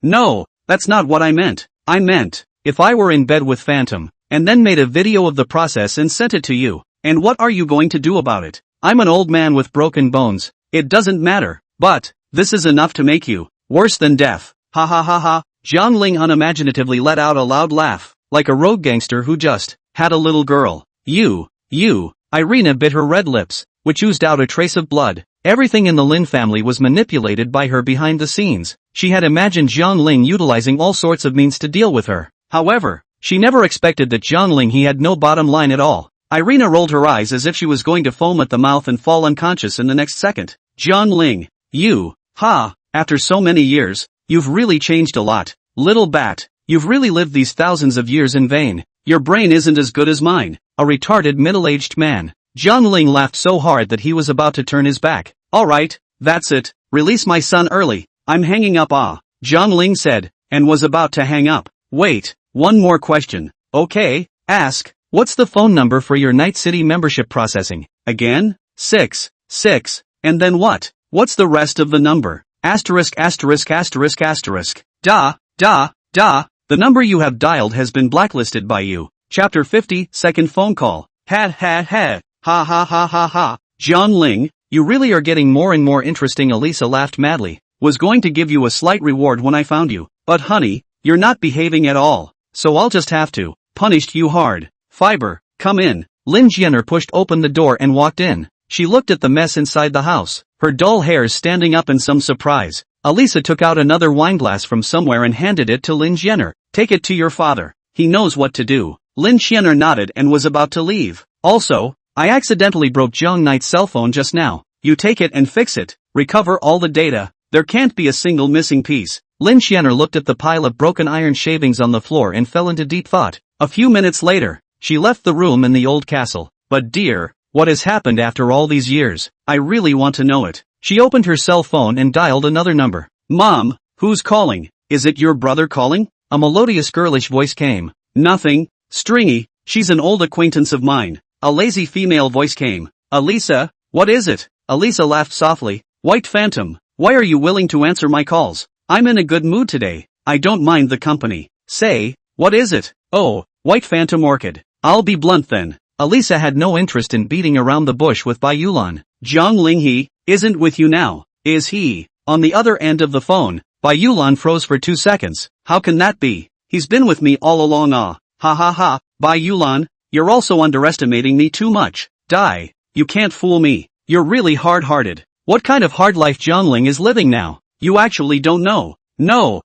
No, that's not what I meant. I meant, if I were in bed with Phantom, and then made a video of the process and sent it to you. And what are you going to do about it? I'm an old man with broken bones. It doesn't matter. But, this is enough to make you worse than deaf. Ha ha ha ha. Jiang Ling unimaginatively let out a loud laugh, like a rogue gangster who just had a little girl. You. Irina bit her red lips, which oozed out a trace of blood. Everything in the Lin family was manipulated by her behind the scenes. She had imagined Jiang Ling utilizing all sorts of means to deal with her. However, she never expected that Jiang Ling he had no bottom line at all. Irina rolled her eyes as if she was going to foam at the mouth and fall unconscious in the next second. Jiang Ling, after so many years, you've really changed a lot. Little bat, you've really lived these thousands of years in vain. Your brain isn't as good as mine. A retarded middle-aged man. Jiang Ling laughed so hard that he was about to turn his back. Alright, that's it. Release my son early. I'm hanging up. Jiang Ling said, and was about to hang up. Wait, one more question. Okay, ask. What's the phone number for your Night City membership processing? Again? 6. And then what? What's the rest of the number? Asterisk. The number you have dialed has been blacklisted by you. Chapter 50, second phone call. Ha. Jiang Ling, you really are getting more and more interesting. Elisa laughed madly. Was going to give you a slight reward when I found you. But honey, you're not behaving at all. So I'll just have to punish you hard. Fiber, come in. Lin Jian'er pushed open the door and walked in. She looked at the mess inside the house, her dull hairs standing up in some surprise. Elisa took out another wineglass from somewhere and handed it to Lin Jian'er. Take it to your father. He knows what to do. Lin Jian'er nodded and was about to leave. Also, I accidentally broke Jiang Knight's cell phone just now. You take it and fix it. Recover all the data. There can't be a single missing piece. Lin Jian'er looked at the pile of broken iron shavings on the floor and fell into deep thought. A few minutes later, she left the room in the old castle. But dear, what has happened after all these years? I really want to know it. She opened her cell phone and dialed another number. Mom, who's calling? Is it your brother calling? A melodious girlish voice came. Nothing. Stringy, she's an old acquaintance of mine. A lazy female voice came. Elisa, what is it? Elisa laughed softly. White Phantom, why are you willing to answer my calls? I'm in a good mood today. I don't mind the company. Say, what is it? Oh, White Phantom Orchid. I'll be blunt then. Elisa had no interest in beating around the bush with Bai Yulan. Jiang Ling he isn't with you now, is he? On the other end of the phone, Bai Yulan froze for 2 seconds. How can that be? He's been with me all along. Ha. Bai Yulan, you're also underestimating me too much. Die. You can't fool me. You're really hard-hearted. What kind of hard life Jiang Ling is living now? You actually don't know. No.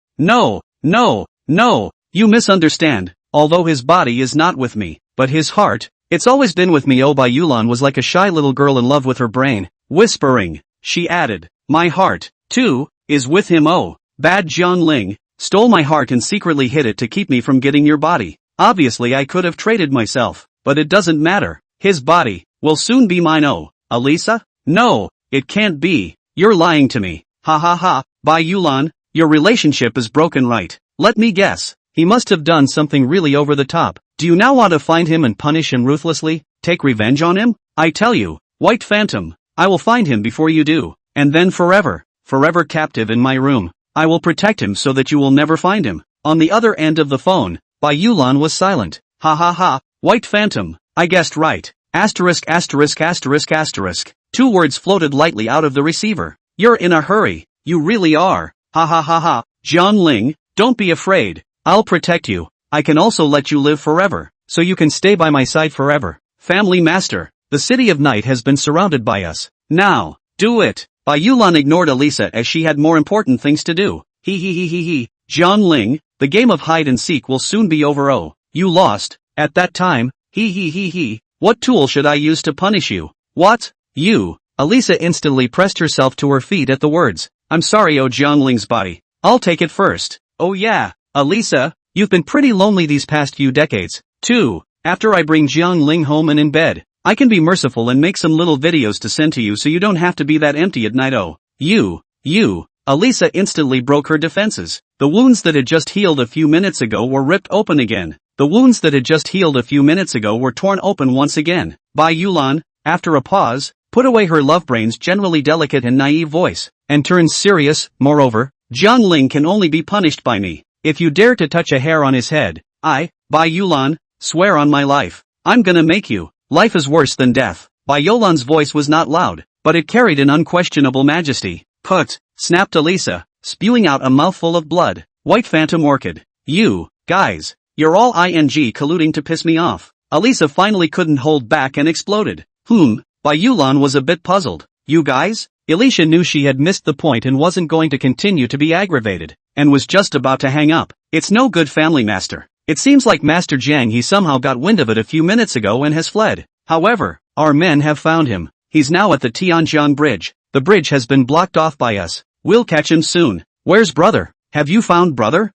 You misunderstand. Although his body is not with me, but his heart, it's always been with me. Oh, Bai Yulan was like a shy little girl in love with her brain. Whispering, she added, my heart, too, is with him. Oh, bad Jiang Ling, stole my heart and secretly hid it to keep me from getting your body. Obviously I could have traded myself, but it doesn't matter. His body will soon be mine. Oh, Elisa? No, it can't be. You're lying to me. Ha. Bai Yulan, your relationship is broken, right? Let me guess. He must have done something really over the top. Do you now want to find him and punish him ruthlessly? Take revenge on him? I tell you, White Phantom, I will find him before you do. And then forever captive in my room. I will protect him so that you will never find him. On the other end of the phone, Bai Yulan was silent. Ha. White Phantom, I guessed right. Asterisk. 2 words floated lightly out of the receiver. You're in a hurry. You really are. Ha. Jiang Ling, don't be afraid. I'll protect you. I can also let you live forever, so you can stay by my side forever. Family Master, the City of Night has been surrounded by us. Now, do it. Bai Yulan ignored Elisa as she had more important things to do. He. Jiang Ling, the game of hide and seek will soon be over. Oh, you lost. At that time, he. What tool should I use to punish you? What? You. Elisa instantly pressed herself to her feet at the words. I'm sorry. Oh, Jiang Ling's body. I'll take it first. Oh yeah, Elisa, you've been pretty lonely these past few decades, too. After I bring Jiang Ling home and in bed, I can be merciful and make some little videos to send to you so you don't have to be that empty at night. Oh, you. Elisa instantly broke her defenses. The wounds that had just healed a few minutes ago were ripped open again. The wounds that had just healed a few minutes ago were torn open once again. Bai Yulan, after a pause, put away her lovebrain's generally delicate and naive voice, and turned serious. Moreover, Jiang Ling can only be punished by me. If you dare to touch a hair on his head, I, Bai Yulan, swear on my life, I'm gonna make you. Life is worse than death. Bai Yulan's voice was not loud, but it carried an unquestionable majesty. Put, snapped Elisa, spewing out a mouthful of blood. White Phantom Orchid. You, guys, you're all colluding to piss me off. Elisa finally couldn't hold back and exploded. Bai Yulan was a bit puzzled. You guys? Elisa knew she had missed the point and wasn't going to continue to be aggravated, and was just about to hang up. It's no good, family master. It seems like Master Jiang he somehow got wind of it a few minutes ago and has fled. However, our men have found him. He's now at the Tianjiang Bridge. The bridge has been blocked off by us. We'll catch him soon. Where's brother? Have you found brother?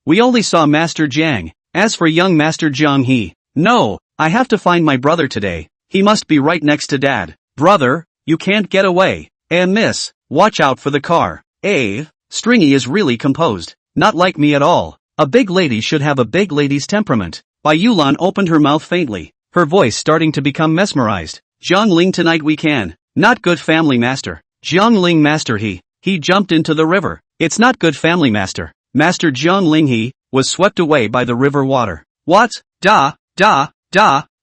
We only saw Master Jiang. As for young Master Jiang no, I have to find my brother today. He must be right next to dad. Brother, you can't get away. Miss, watch out for the car. Stringy is really composed. Not like me at all. A big lady should have a big lady's temperament. Bai Yulan opened her mouth faintly, her voice starting to become mesmerized. Jiang Ling, tonight we can. Not good, family master. Jiang Ling master he jumped into the river. It's not good, family master. Master Jiang Ling was swept away by the river water. What? Da.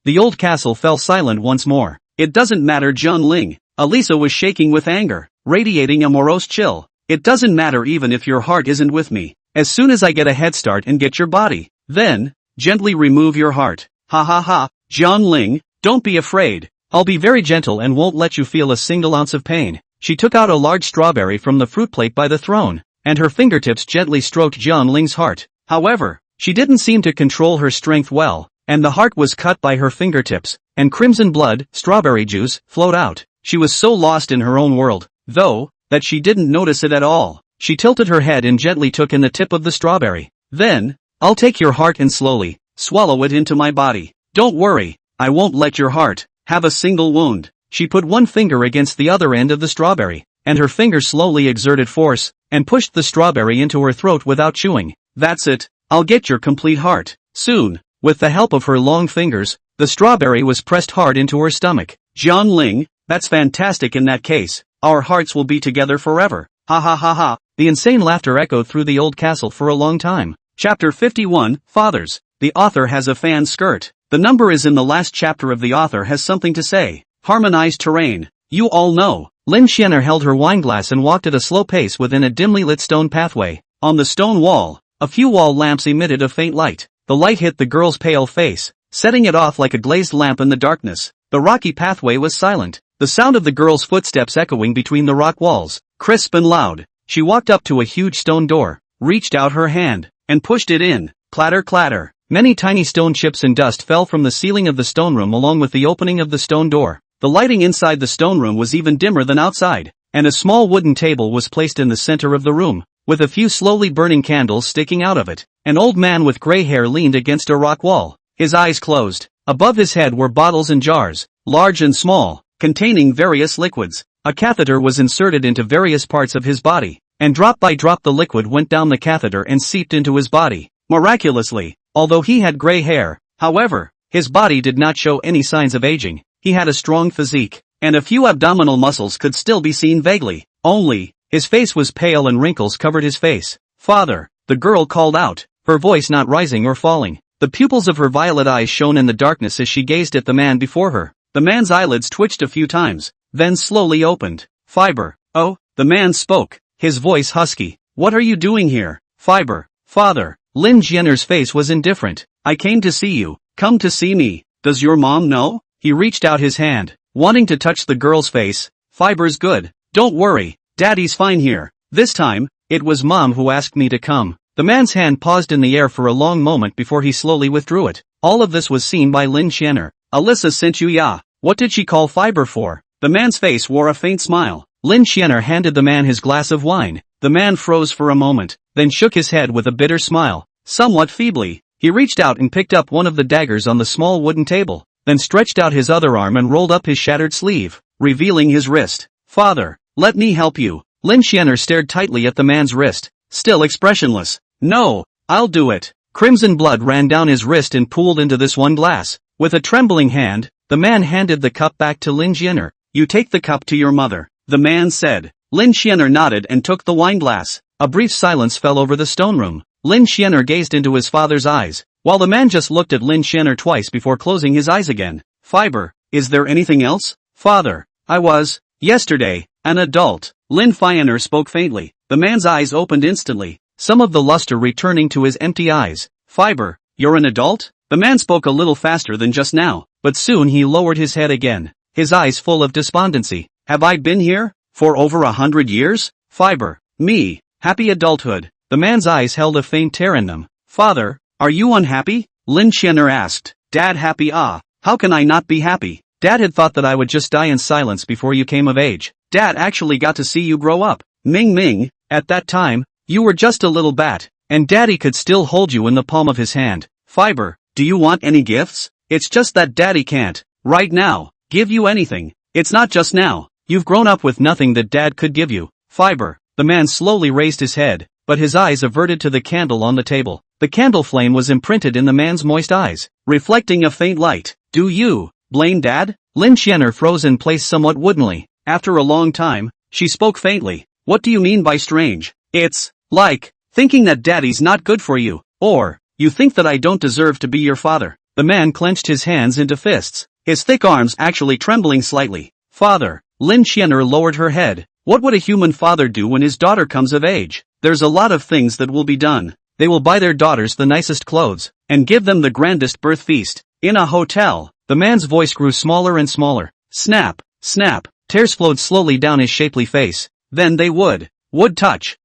The old castle fell silent once more. It doesn't matter, Jiang Ling. Elisa was shaking with anger, radiating a morose chill. It doesn't matter even if your heart isn't with me. As soon as I get a head start and get your body, then, gently remove your heart. Ha. Jiang Ling, don't be afraid. I'll be very gentle and won't let you feel a single ounce of pain. She took out a large strawberry from the fruit plate by the throne, and her fingertips gently stroked Jiang Ling's heart. However, she didn't seem to control her strength well, and the heart was cut by her fingertips, and crimson blood, strawberry juice, flowed out. She was so lost in her own world, though, that she didn't notice it at all. She tilted her head and gently took in the tip of the strawberry. Then, I'll take your heart and slowly swallow it into my body. Don't worry, I won't let your heart have a single wound. She put one finger against the other end of the strawberry, and her finger slowly exerted force, and pushed the strawberry into her throat without chewing. That's it, I'll get your complete heart. Soon, with the help of her long fingers, the strawberry was pressed hard into her stomach. Jiang Ling, that's fantastic. In that case, our hearts will be together forever. Ha. The insane laughter echoed through the old castle for a long time. Chapter 51, Fathers. The author has a fan skirt. The number is in the last chapter of The Author Has Something to Say. Harmonized terrain. You all know. Lin Xianer held her wineglass and walked at a slow pace within a dimly lit stone pathway. On the stone wall, a few wall lamps emitted a faint light. The light hit the girl's pale face, setting it off like a glazed lamp in the darkness. The rocky pathway was silent, the sound of the girl's footsteps echoing between the rock walls, crisp and loud. She walked up to a huge stone door, reached out her hand, and pushed it in. Clatter, clatter. Many tiny stone chips and dust fell from the ceiling of the stone room along with the opening of the stone door. The lighting inside the stone room was even dimmer than outside, and a small wooden table was placed in the center of the room, with a few slowly burning candles sticking out of it. An old man with gray hair leaned against a rock wall, his eyes closed. Above his head were bottles and jars, large and small, containing various liquids. A catheter was inserted into various parts of his body, and drop by drop the liquid went down the catheter and seeped into his body. Miraculously, although he had gray hair, however, his body did not show any signs of aging. He had a strong physique, and a few abdominal muscles could still be seen vaguely. Only, his face was pale and wrinkles covered his face. Father, the girl called out, her voice not rising or falling. The pupils of her violet eyes shone in the darkness as she gazed at the man before her. The man's eyelids twitched a few times, then slowly opened. Fiber. Oh, the man spoke, his voice husky. What are you doing here? Fiber. Father. Lin Jianer's face was indifferent. I came to see you. Come to see me. Does your mom know? He reached out his hand, wanting to touch the girl's face. Fiber's good. Don't worry, Daddy's fine here. This time, it was Mom who asked me to come. The man's hand paused in the air for a long moment before he slowly withdrew it. All of this was seen by Lin Xianer. Alyssa sent you, ya. What did she call Fiber for? The man's face wore a faint smile. Lin Xianer handed the man his glass of wine. The man froze for a moment, then shook his head with a bitter smile. Somewhat feebly, he reached out and picked up one of the daggers on the small wooden table, then stretched out his other arm and rolled up his shattered sleeve, revealing his wrist. Father, let me help you. Lin Xianer stared tightly at the man's wrist, still expressionless. No, I'll do it. Crimson blood ran down his wrist and pooled into this one glass. With a trembling hand, the man handed the cup back to Lin Xianer. You take the cup to your mother, the man said. Lin Xianer nodded and took the wineglass. A brief silence fell over the stone room. Lin Xianer gazed into his father's eyes, while the man just looked at Lin Xianer twice before closing his eyes again. Fiber, is there anything else? Father, I was, yesterday, an adult. Lin Xianer spoke faintly. The man's eyes opened instantly, some of the luster returning to his empty eyes. Fiber, you're an adult? The man spoke a little faster than just now, but soon he lowered his head again, his eyes full of despondency. Have I been here for over 100 years? Fiber, me, happy adulthood. The man's eyes held a faint tear in them. Father, are you unhappy? Lin Xianer asked. Dad, happy? Ah, how can I not be happy? Dad had thought that I would just die in silence before you came of age. Dad actually got to see you grow up. Ming Ming, at that time, you were just a little bat, and Daddy could still hold you in the palm of his hand. Fiber, do you want any gifts? It's just that Daddy can't, right now, give you anything. It's not just now. You've grown up with nothing that Dad could give you. Fiber, the man slowly raised his head, but his eyes averted to the candle on the table. The candle flame was imprinted in the man's moist eyes, reflecting a faint light. Do you blame Dad? Lin Xianer froze in place somewhat woodenly. After a long time, she spoke faintly. What do you mean by strange? It's like thinking that Daddy's not good for you, or you think that I don't deserve to be your father. The man clenched his hands into fists, his thick arms actually trembling slightly. Father, Lin Xianer lowered her head. What would a human father do when his daughter comes of age? There's a lot of things that will be done. They will buy their daughters the nicest clothes, and give them the grandest birth feast. In a hotel, the man's voice grew smaller and smaller. Snap, snap, tears flowed slowly down his shapely face. Then they would touch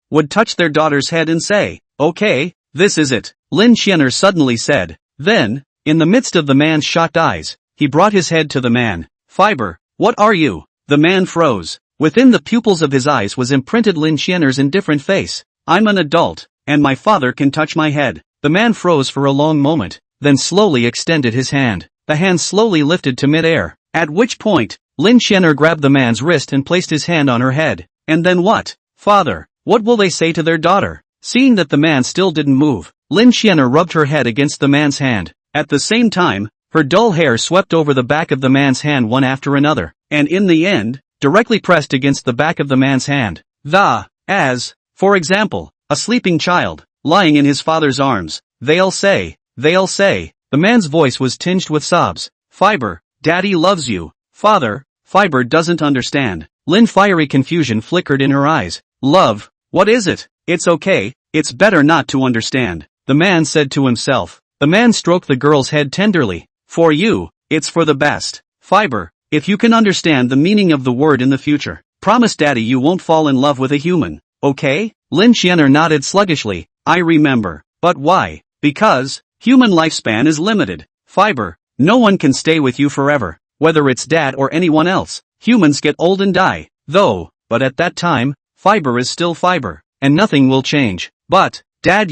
their daughter's head and say, okay, this is it. Lin Xianer suddenly said. Then, in the midst of the man's shocked eyes, he brought his head to the man. Fiber, what are you? The man froze. Within the pupils of his eyes was imprinted Lin Xianer's indifferent face. I'm an adult, and my father can touch my head. The man froze for a long moment, then slowly extended his hand. The hand slowly lifted to mid-air, at which point, Lin Xianer grabbed the man's wrist and placed his hand on her head. And then what? Father, what will they say to their daughter? Seeing that the man still didn't move, Lin Xianer rubbed her head against the man's hand. At the same time, her dull hair swept over the back of the man's hand one after another, and in the end, directly pressed against the back of the man's hand. For example, a sleeping child, lying in his father's arms. They'll say. The man's voice was tinged with sobs. Fiber, Daddy loves you. Father, Fiber doesn't understand. Lin fiery confusion flickered in her eyes. Love, what is it? It's okay, it's better not to understand, the man said to himself. The man stroked the girl's head tenderly. For you, it's for the best. Fiber, if you can understand the meaning of the word in the future, promise Daddy you won't fall in love with a human, okay? Lin Xianer nodded sluggishly. I remember. But why? Because human lifespan is limited. Fiber, no one can stay with you forever, whether it's Dad or anyone else. Humans get old and die, though, but at that time, Fiber is still Fiber, and nothing will change. But, Dad,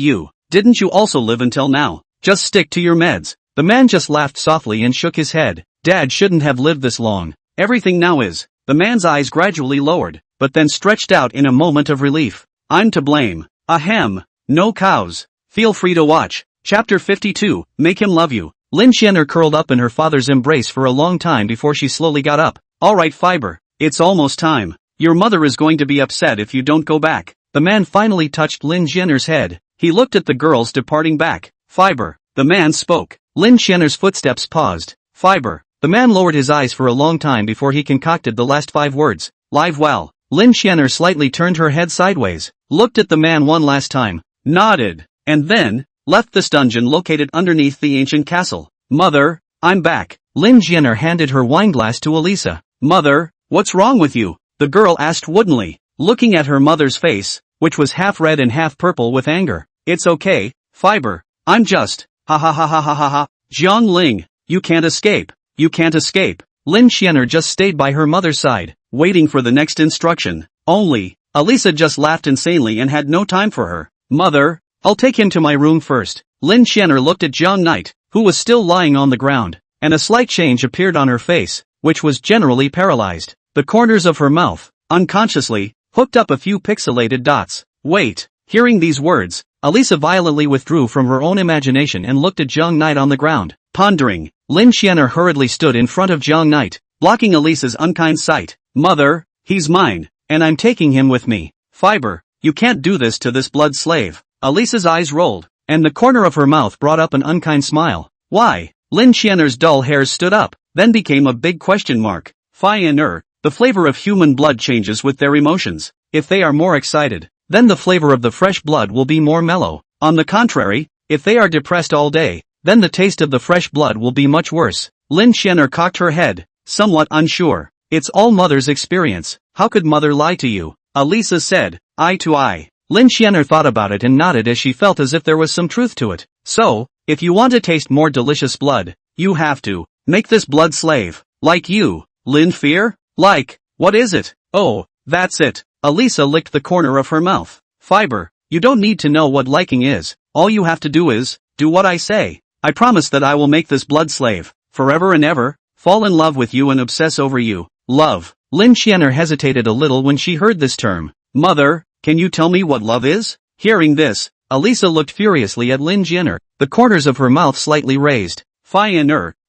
didn't you also live until now? Just stick to your meds. The man just laughed softly and shook his head. Dad shouldn't have lived this long. Everything now is. The man's eyes gradually lowered, but then stretched out in a moment of relief. I'm to blame. Ahem. No cows. Feel free to watch. Chapter 52, Make Him Love You. Lin Xianer curled up in her father's embrace for a long time before she slowly got up. Alright Fiber, it's almost time. Your mother is going to be upset if you don't go back. The man finally touched Lin Xianer's head. He looked at the girls departing back. Fiber, the man spoke. Lin Xianer's footsteps paused. Fiber, the man lowered his eyes for a long time before he concocted the last 5 words. Live well. Lin Xianer slightly turned her head sideways, looked at the man one last time, nodded, and then left this dungeon located underneath the ancient castle. Mother, I'm back. Lin Xianer handed her wineglass to Elisa. Mother, what's wrong with you? The girl asked woodenly, looking at her mother's face, which was half red and half purple with anger. It's okay, Fiber, I'm just, ha ha ha ha ha ha ha. Jiang Ling, you can't escape. You can't escape. Lin Xianer just stayed by her mother's side, waiting for the next instruction. Only, Elisa just laughed insanely and had no time for her. Mother, I'll take him to my room first. Lin Xianer looked at Jiang Knight, who was still lying on the ground, and a slight change appeared on her face, which was generally paralyzed. The corners of her mouth, unconsciously, hooked up a few pixelated dots. Wait. Hearing these words, Elisa violently withdrew from her own imagination and looked at Jiang Knight on the ground. Pondering, Lin Xianer hurriedly stood in front of Jiang Knight, blocking Elisa's unkind sight. Mother, he's mine, and I'm taking him with me. Fiber, you can't do this to this blood slave. Elisa's eyes rolled, and the corner of her mouth brought up an unkind smile. Why? Lin Xianer's dull hairs stood up, then became a big question mark. The flavor of human blood changes with their emotions. If they are more excited, then the flavor of the fresh blood will be more mellow. On the contrary, if they are depressed all day, then the taste of the fresh blood will be much worse. Lin Xianer cocked her head, somewhat unsure. It's all mother's experience. How could mother lie to you? Elisa said, eye to eye. Lin Xianer thought about it and nodded as she felt as if there was some truth to it. So, if you want to taste more delicious blood, you have to make this blood slave. Like you, Lin Fear? Like, what is it? Oh, that's it. Elisa licked the corner of her mouth. Fiber, you don't need to know what liking is. All you have to do is, do what I say. I promise that I will make this blood slave, forever and ever, fall in love with you and obsess over you. Love. Lin Xianer hesitated a little when she heard this term. Mother, can you tell me what love is? Hearing this, Elisa looked furiously at Lin Xianer, the corners of her mouth slightly raised.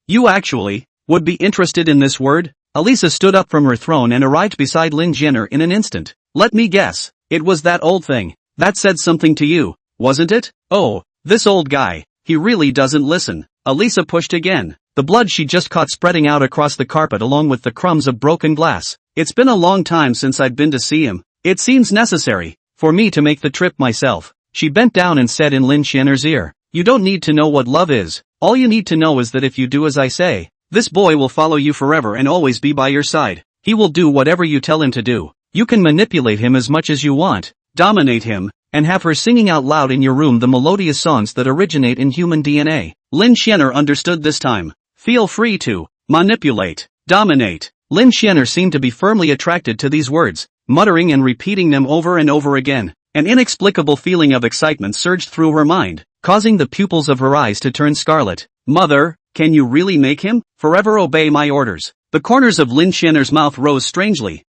You actually would be interested in this word? Elisa stood up from her throne and arrived beside Lin Xianer in an instant. Let me guess, it was that old thing that said something to you, wasn't it? Oh, this old guy, he really doesn't listen. Elisa pushed again, the blood she just caught spreading out across the carpet along with the crumbs of broken glass. It's been a long time since I'd been to see him. It seems necessary for me to make the trip myself. She bent down and said in Lin Xianer's ear, you don't need to know what love is. All you need to know is that if you do as I say, this boy will follow you forever and always be by your side. He will do whatever you tell him to do. You can manipulate him as much as you want, dominate him, and have her singing out loud in your room the melodious songs that originate in human DNA. Lin Xianer understood this time. Feel free to manipulate, dominate. Lin Xianer seemed to be firmly attracted to these words, muttering and repeating them over and over again. An inexplicable feeling of excitement surged through her mind, causing the pupils of her eyes to turn scarlet. Mother, can you really make him forever obey my orders? The corners of Lin Xianer's mouth rose strangely.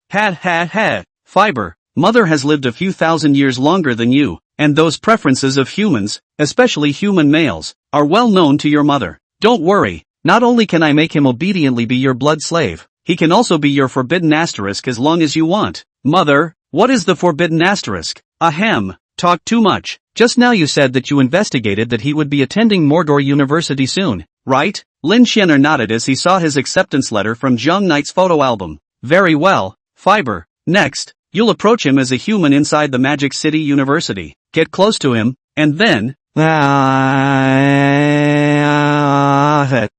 Fiber, mother has lived a few thousand years longer than you, and those preferences of humans, especially human males, are well known to your mother. Don't worry, not only can I make him obediently be your blood slave, he can also be your forbidden asterisk as long as you want. Mother, what is the forbidden asterisk? Ahem, talk too much. Just now you said that you investigated that he would be attending Mordor University soon, right? Lin Xianer nodded as he saw his acceptance letter from Jiang Knight's photo album. Very well, Fiber. Next, you'll approach him as a human inside the Magic City University. Get close to him, and then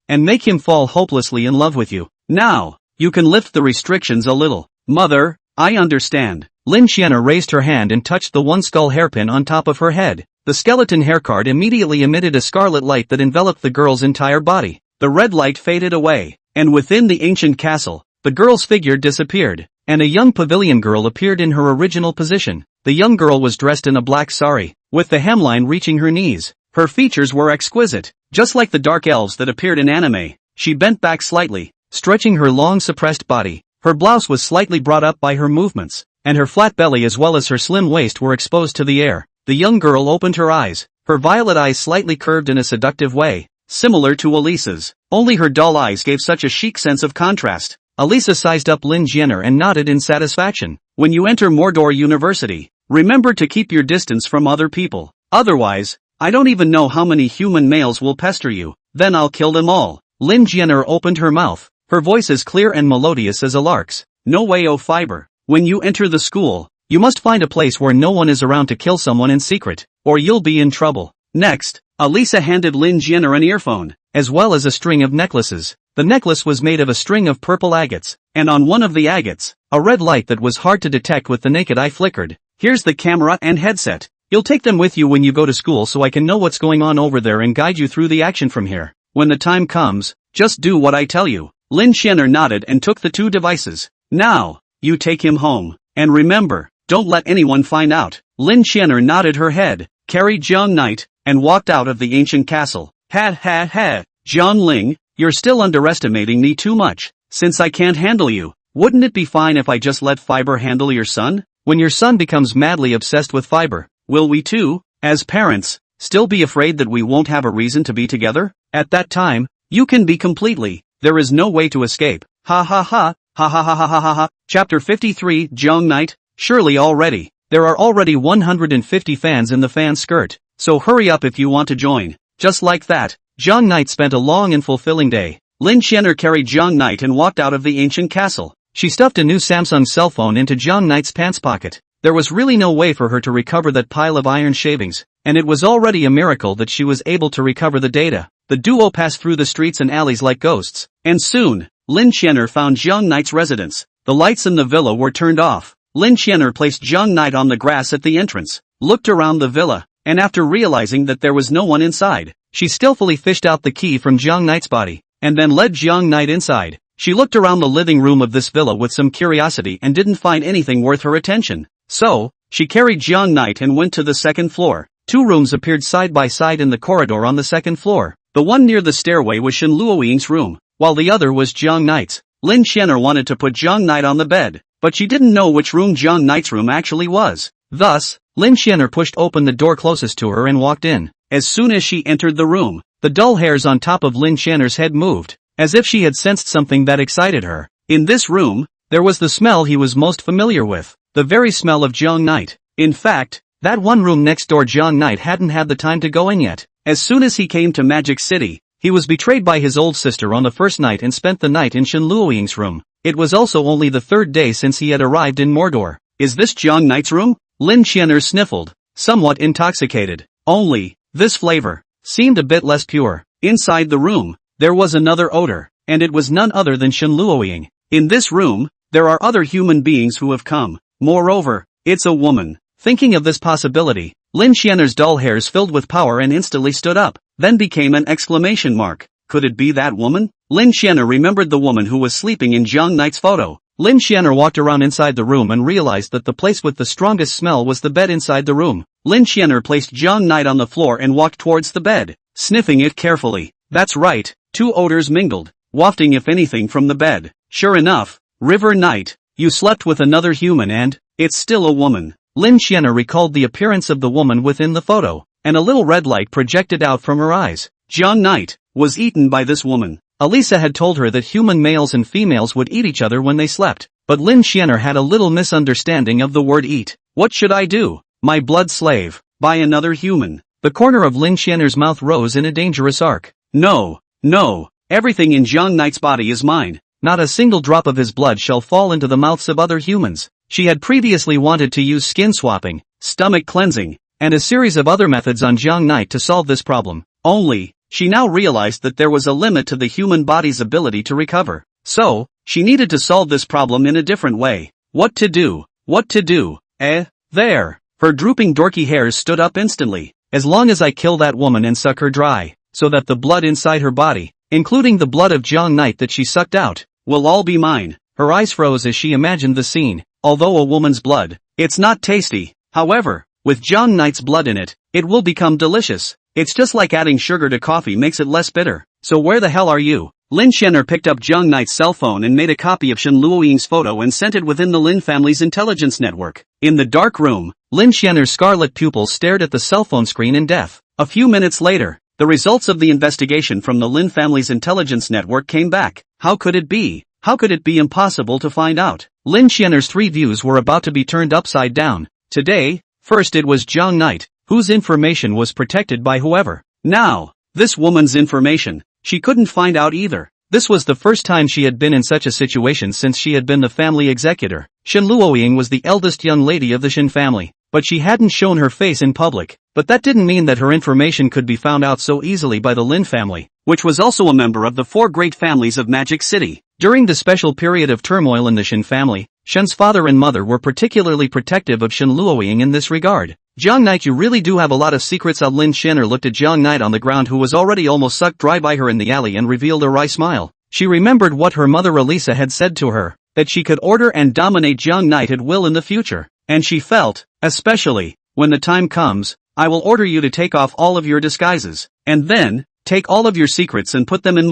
and make him fall hopelessly in love with you. Now, you can lift the restrictions a little. Mother, I understand. Lin Xianer raised her hand and touched the one skull hairpin on top of her head. The skeleton haircard immediately emitted a scarlet light that enveloped the girl's entire body. The red light faded away, and within the ancient castle, the girl's figure disappeared, and a young pavilion girl appeared in her original position. The young girl was dressed in a black sari, with the hemline reaching her knees. Her features were exquisite, just like the dark elves that appeared in anime. She bent back slightly, stretching her long suppressed body. Her blouse was slightly brought up by her movements, and her flat belly as well as her slim waist were exposed to the air. The young girl opened her eyes, her violet eyes slightly curved in a seductive way, similar to Elisa's, only her dull eyes gave such a chic sense of contrast. Elisa sized up Lin Xianer and nodded in satisfaction. When you enter Mordor University, remember to keep your distance from other people. Otherwise, I don't even know how many human males will pester you. Then I'll kill them all. Lin Xianer opened her mouth, her voice as clear and melodious as a lark's. No way, oh Fiber. When you enter the school, you must find a place where no one is around to kill someone in secret, or you'll be in trouble. Next, Elisa handed Lin Xianer an earphone, as well as a string of necklaces. The necklace was made of a string of purple agates, and on one of the agates, a red light that was hard to detect with the naked eye flickered. Here's the camera and headset. You'll take them with you when you go to school so I can know what's going on over there and guide you through the action from here. When the time comes, just do what I tell you. Lin Xianer nodded and took the two devices. Now, you take him home. And remember, don't let anyone find out. Lin Xianer nodded her head, carried Jiang Knight, and walked out of the ancient castle. Ha ha ha, Jiang Ling, you're still underestimating me too much. Since I can't handle you, wouldn't it be fine if I just let Fiber handle your son? When your son becomes madly obsessed with Fiber, will we too, as parents, still be afraid that we won't have a reason to be together? At that time, you can be completely, there is no way to escape. Ha ha ha, ha ha ha ha ha ha ha. Chapter 53, Jiang Knight, surely already. There are already 150 fans in the fan skirt, so hurry up if you want to join. Just like that, Jiang Knight spent a long and fulfilling day. Lin Xianer carried Jiang Knight and walked out of the ancient castle. She stuffed a new Samsung cell phone into Jiang Knight's pants pocket. There was really no way for her to recover that pile of iron shavings, and it was already a miracle that she was able to recover the data. The duo passed through the streets and alleys like ghosts, and soon, Lin Xianer found Jiang Knight's residence. The lights in the villa were turned off. Lin Xianer placed Jiang Knight on the grass at the entrance, looked around the villa, and after realizing that there was no one inside, she skillfully fished out the key from Jiang Knight's body, and then led Jiang Knight inside. She looked around the living room of this villa with some curiosity and didn't find anything worth her attention. So, she carried Jiang Knight and went to the second floor. Two rooms appeared side by side in the corridor on the second floor. The one near the stairway was Shen Luoying's room, while the other was Jiang Knight's. Lin Xianer wanted to put Jiang Knight on the bed, but she didn't know which room Jiang Knight's room actually was. Thus, Lin Xianer pushed open the door closest to her and walked in. As soon as she entered the room, the dull hairs on top of Lin Xianer's head moved, as if she had sensed something that excited her. In this room, there was the smell he was most familiar with, the very smell of Jiang Knight. In fact, that one room next door Jiang Knight hadn't had the time to go in yet. As soon as he came to Magic City, he was betrayed by his old sister on the first night and spent the night in Shen Luoying's room. It was also only the third day since he had arrived in Mordor. Is this Jiang Knight's room? Lin Xianer sniffled, somewhat intoxicated. Only, this flavor seemed a bit less pure. Inside the room, there was another odor, and it was none other than Shen Luoying. In this room, there are other human beings who have come. Moreover, it's a woman. Thinking of this possibility, Lin Xianer's dull hairs filled with power and instantly stood up, then became an exclamation mark. Could it be that woman? Lin Xianer remembered the woman who was sleeping in Jiang Knight's photo. Lin Xianer walked around inside the room and realized that the place with the strongest smell was the bed inside the room. Lin Xianer placed Jiang Knight on the floor and walked towards the bed, sniffing it carefully. That's right, two odors mingled, wafting if anything from the bed. Sure enough, River Knight, you slept with another human and, it's still a woman. Lin Xianer recalled the appearance of the woman within the photo, and a little red light projected out from her eyes. Jiang Knight was eaten by this woman. Elisa had told her that human males and females would eat each other when they slept, but Lin Xianer had a little misunderstanding of the word eat. What should I do? My blood slave, by another human. The corner of Lin Xianer's mouth rose in a dangerous arc. No, no, everything in Jiang Knight's body is mine. Not a single drop of his blood shall fall into the mouths of other humans. She had previously wanted to use skin swapping, stomach cleansing, and a series of other methods on Jiang Knight to solve this problem. Only, she now realized that there was a limit to the human body's ability to recover. So, she needed to solve this problem in a different way. What to do? What to do? There. Her drooping dorky hairs stood up instantly. As long as I kill that woman and suck her dry, so that the blood inside her body, including the blood of Jiang Knight that she sucked out, will all be mine. Her eyes froze as she imagined the scene. Although a woman's blood, it's not tasty. However, with Jiang Knight's blood in it, it will become delicious. It's just like adding sugar to coffee makes it less bitter. So where the hell are you? Lin Xianer picked up Jiang Knight's cell phone and made a copy of Shen Luoying's photo and sent it within the Lin family's intelligence network. In the dark room, Lin Xianer's scarlet pupils stared at the cell phone screen in death. A few minutes later, the results of the investigation from the Lin family's intelligence network came back. How could it be? How could it be impossible to find out? Lin Xianer's three views were about to be turned upside down. Today, first it was Jiang Knight, whose information was protected by whoever. Now, this woman's information, she couldn't find out either. This was the first time she had been in such a situation since she had been the family executor. Shen Luoying was the eldest young lady of the Shen family, but she hadn't shown her face in public. But that didn't mean that her information could be found out so easily by the Lin family, which was also a member of the four great families of Magic City. During the special period of turmoil in the Shen family, Shen's father and mother were particularly protective of Shen Luoying in this regard. Jiang Knight, you really do have a lot of secrets. Lin Xianer looked at Jiang Knight on the ground, who was already almost sucked dry by her in the alley, and revealed a wry smile. She remembered what her mother Elisa had said to her, that she could order and dominate Jiang Knight at will in the future. And she felt, especially, when the time comes, I will order you to take off all of your disguises, and then, take all of your secrets and put them in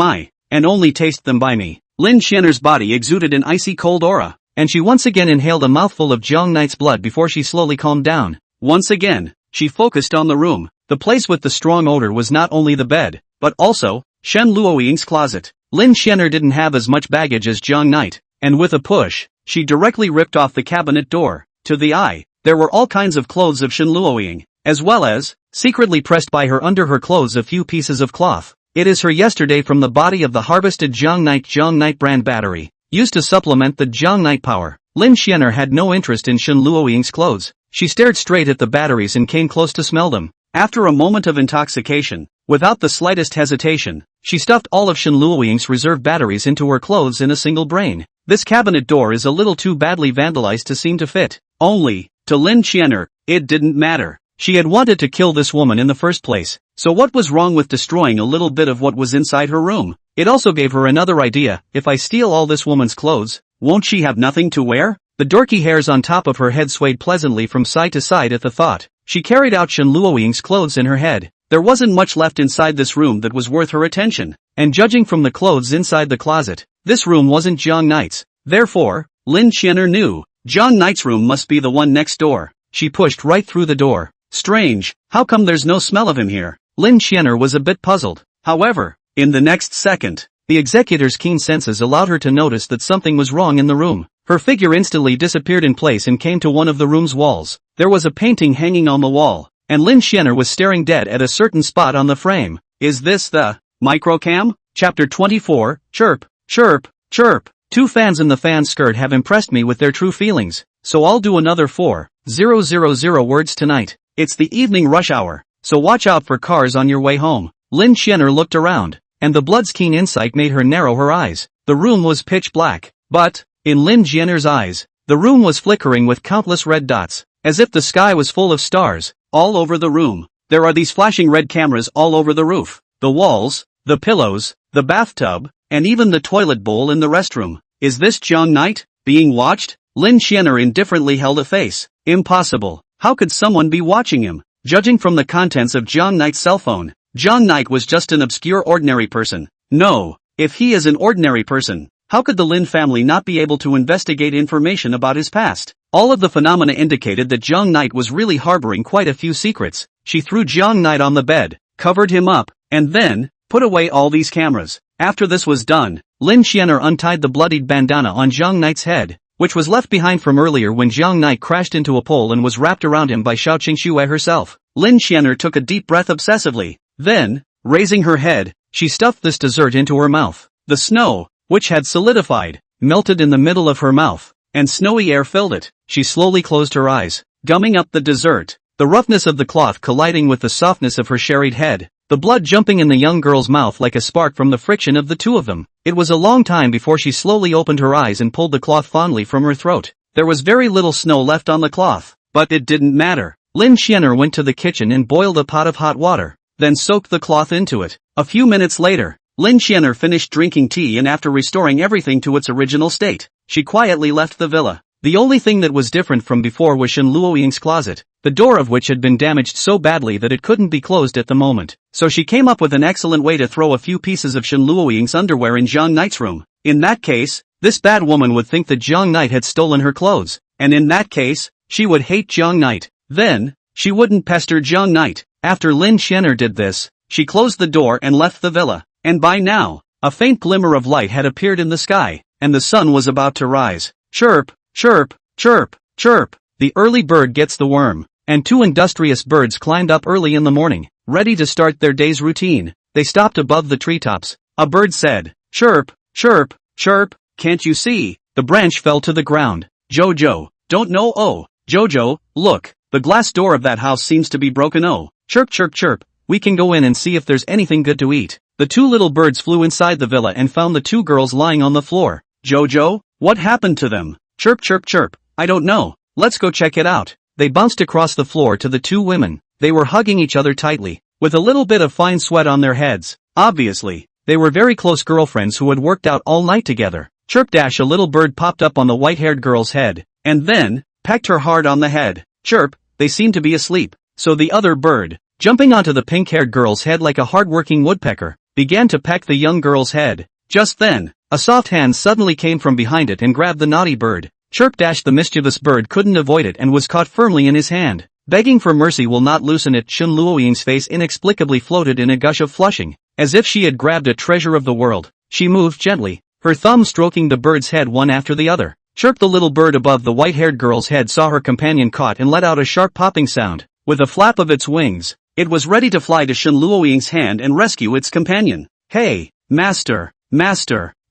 and only taste them by me. Lin Xianer's body exuded an icy cold aura, and she once again inhaled a mouthful of Jiang Knight's blood before she slowly calmed down. Once again, she focused on the room. The place with the strong odor was not only the bed, but also, Shen Luoying's closet. Lin Xianer didn't have as much baggage as Jiang Knight, and with a push, she directly ripped off the cabinet door. To the eye, there were all kinds of clothes of Shen Luoying, as well as, secretly pressed by her under her clothes a few pieces of cloth. It is her yesterday from the body of the harvested Jiang Knight brand battery, used to supplement the Jiang Knight power. Lin Xianer had no interest in Shen Luoying's clothes. She stared straight at the batteries and came close to smell them. After a moment of intoxication, without the slightest hesitation, she stuffed all of Shen Luoying's reserve batteries into her clothes in a single brain. This cabinet door is a little too badly vandalized to seem to fit. Only, to Lin Xianer, it didn't matter. She had wanted to kill this woman in the first place, so what was wrong with destroying a little bit of what was inside her room? It also gave her another idea. If I steal all this woman's clothes, won't she have nothing to wear? The dorky hairs on top of her head swayed pleasantly from side to side at the thought. She carried out Shen Luoying's clothes in her head. There wasn't much left inside this room that was worth her attention, and judging from the clothes inside the closet, this room wasn't Jiang Knight's. Therefore, Lin Xianer knew, Jiang Knight's room must be the one next door. She pushed right through the door. Strange, how come there's no smell of him here? Lin Xianer was a bit puzzled. However, in the next second, the executor's keen senses allowed her to notice that something was wrong in the room. Her figure instantly disappeared in place and came to one of the room's walls. There was a painting hanging on the wall, and Lin Xianer was staring dead at a certain spot on the frame. Is this the microcam? Chapter 24, Chirp, Chirp, Chirp. 2 fans in the fan skirt have impressed me with their true feelings, so I'll do another 4,000 words tonight. It's the evening rush hour, so watch out for cars on your way home. Lin Xianer looked around, and the blood's keen insight made her narrow her eyes. The room was pitch black, but, in Lin Xianer's eyes, the room was flickering with countless red dots, as if the sky was full of stars, all over the room. There are these flashing red cameras all over the roof, the walls, the pillows, the bathtub, and even the toilet bowl in the restroom. Is this Jiang Knight being watched? Lin Xianer indifferently held a face. Impossible. How could someone be watching him? Judging from the contents of Jiang Knight's cell phone, Jiang Knight was just an obscure ordinary person. No, if he is an ordinary person, how could the Lin family not be able to investigate information about his past? All of the phenomena indicated that Jiang Knight was really harboring quite a few secrets. She threw Jiang Knight on the bed, covered him up, and then, put away all these cameras. After this was done, Lin Xianer untied the bloodied bandana on Jiang Knight's head, which was left behind from earlier when Jiang Knight crashed into a pole and was wrapped around him by Xiao Qingxue herself. Lin Xianer took a deep breath obsessively. Then, raising her head, she stuffed this dessert into her mouth. The snow, which had solidified, melted in the middle of her mouth, and snowy air filled it. She slowly closed her eyes, gumming up the dessert, the roughness of the cloth colliding with the softness of her sherried head, the blood jumping in the young girl's mouth like a spark from the friction of the two of them. It was a long time before she slowly opened her eyes and pulled the cloth fondly from her throat. There was very little snow left on the cloth, but it didn't matter. Lin Xianer went to the kitchen and boiled a pot of hot water, then soaked the cloth into it. A few minutes later, Lin Xianer finished drinking tea, and after restoring everything to its original state, she quietly left the villa. The only thing that was different from before was Shen Luoying's closet, the door of which had been damaged so badly that it couldn't be closed at the moment. So she came up with an excellent way to throw a few pieces of Shen Luoying's underwear in Jiang Knight's room. In that case, this bad woman would think that Jiang Knight had stolen her clothes, and in that case, she would hate Jiang Knight. Then, she wouldn't pester Jiang Knight. After Lin Xianer did this, she closed the door and left the villa. And by now, a faint glimmer of light had appeared in the sky, and the sun was about to rise. Chirp, chirp, chirp, chirp. The early bird gets the worm, and 2 industrious birds climbed up early in the morning, ready to start their day's routine. They stopped above the treetops. A bird said, "Chirp, chirp, chirp, can't you see?" The branch fell to the ground. "Jojo, don't know. Oh, Jojo, look, the glass door of that house seems to be broken. Oh, chirp, chirp, chirp, we can go in and see if there's anything good to eat." The 2 little birds flew inside the villa and found the 2 girls lying on the floor. "Jojo, what happened to them?" "Chirp, chirp, chirp, I don't know. Let's go check it out." They bounced across the floor to the 2 women. They were hugging each other tightly, with a little bit of fine sweat on their heads. Obviously, they were very close girlfriends who had worked out all night together. Chirp dash, a little bird popped up on the white-haired girl's head, and then, pecked her hard on the head. "Chirp, they seem to be asleep. So the other bird, jumping onto the pink-haired girl's head like a hard-working woodpecker, began to peck the young girl's head. Just then, a soft hand suddenly came from behind it and grabbed the naughty bird. Chirp! The mischievous bird couldn't avoid it and was caught firmly in his hand. Begging for mercy will not loosen it. Shen Luoying's face inexplicably floated in a gush of flushing, as if she had grabbed a treasure of the world. She moved gently, her thumb stroking the bird's head one after the other. Chirp! The little bird above the white-haired girl's head saw her companion caught and let out a sharp popping sound. With a flap of its wings, it was ready to fly to Shen Luoying's hand and rescue its companion. Hey, master,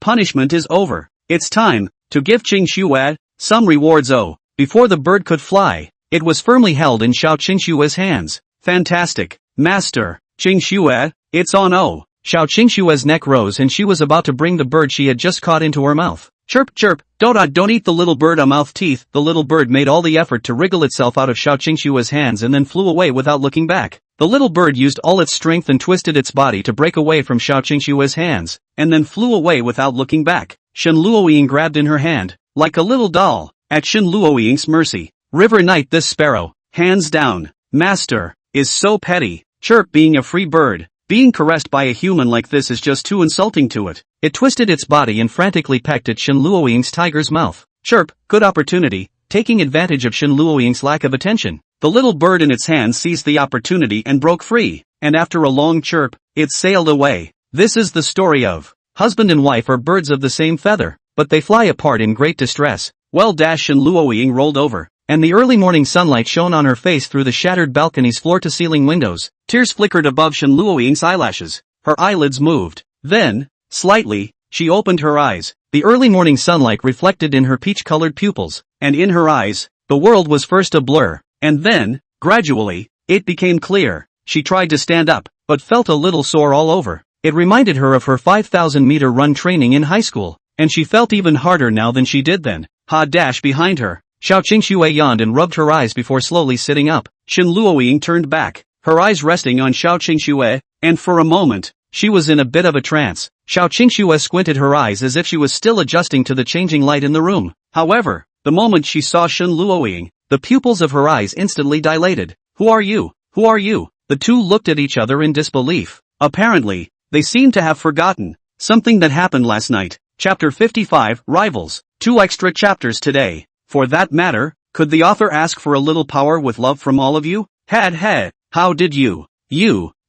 punishment is over. It's time to give Qingxue some rewards. Before the bird could fly, it was firmly held in Xiao Qingxue's hands. Fantastic, master, Qingxue, it's on. Xiao Qingxue's neck rose and she was about to bring the bird she had just caught into her mouth. Chirp! Don't eat the little bird. A mouth teeth. The little bird made all the effort to wriggle itself out of Xiao Qingxue's hands and then flew away without looking back. The little bird used all its strength and twisted its body to break away from Xiao Qingxue's hands, and then flew away without looking back. Shen Luoying grabbed in her hand, like a little doll, at Shen Luoying's mercy. River Knight, this sparrow, hands down, master, is so petty. Chirp! Being a free bird, being caressed by a human like this is just too insulting to it. It twisted its body and frantically pecked at Shen Luoying's tiger's mouth. Chirp! Good opportunity. Taking advantage of Shen Luoying's lack of attention, the little bird in its hand seized the opportunity and broke free, and after a long chirp, it sailed away. This is the story of husband and wife are birds of the same feather, but they fly apart in great distress. Well, Shen Luoying rolled over, and the early morning sunlight shone on her face through the shattered balcony's floor-to-ceiling windows. Tears flickered above Shen Luoying's eyelashes. Her eyelids moved. Then, slightly, she opened her eyes. The early morning sunlight reflected in her peach-colored pupils, and in her eyes, the world was first a blur, and then, gradually, it became clear. She tried to stand up, but felt a little sore all over. It reminded her of her 5,000-meter run training in high school, and she felt even harder now than she did then. Behind her, Xiao Qingxue yawned and rubbed her eyes before slowly sitting up. Shen Luoying turned back, her eyes resting on Xiao Qingxue, and for a moment, she was in a bit of a trance. Xiao Qingxue squinted her eyes as if she was still adjusting to the changing light in the room. However, the moment she saw Shen Luoying, the pupils of her eyes instantly dilated. Who are you? Who are you? The two looked at each other in disbelief. Apparently, they seemed to have forgotten something that happened last night. Chapter 55, Rivals. 2 extra chapters today. For that matter, could the author ask for a little power with love from all of you? How did you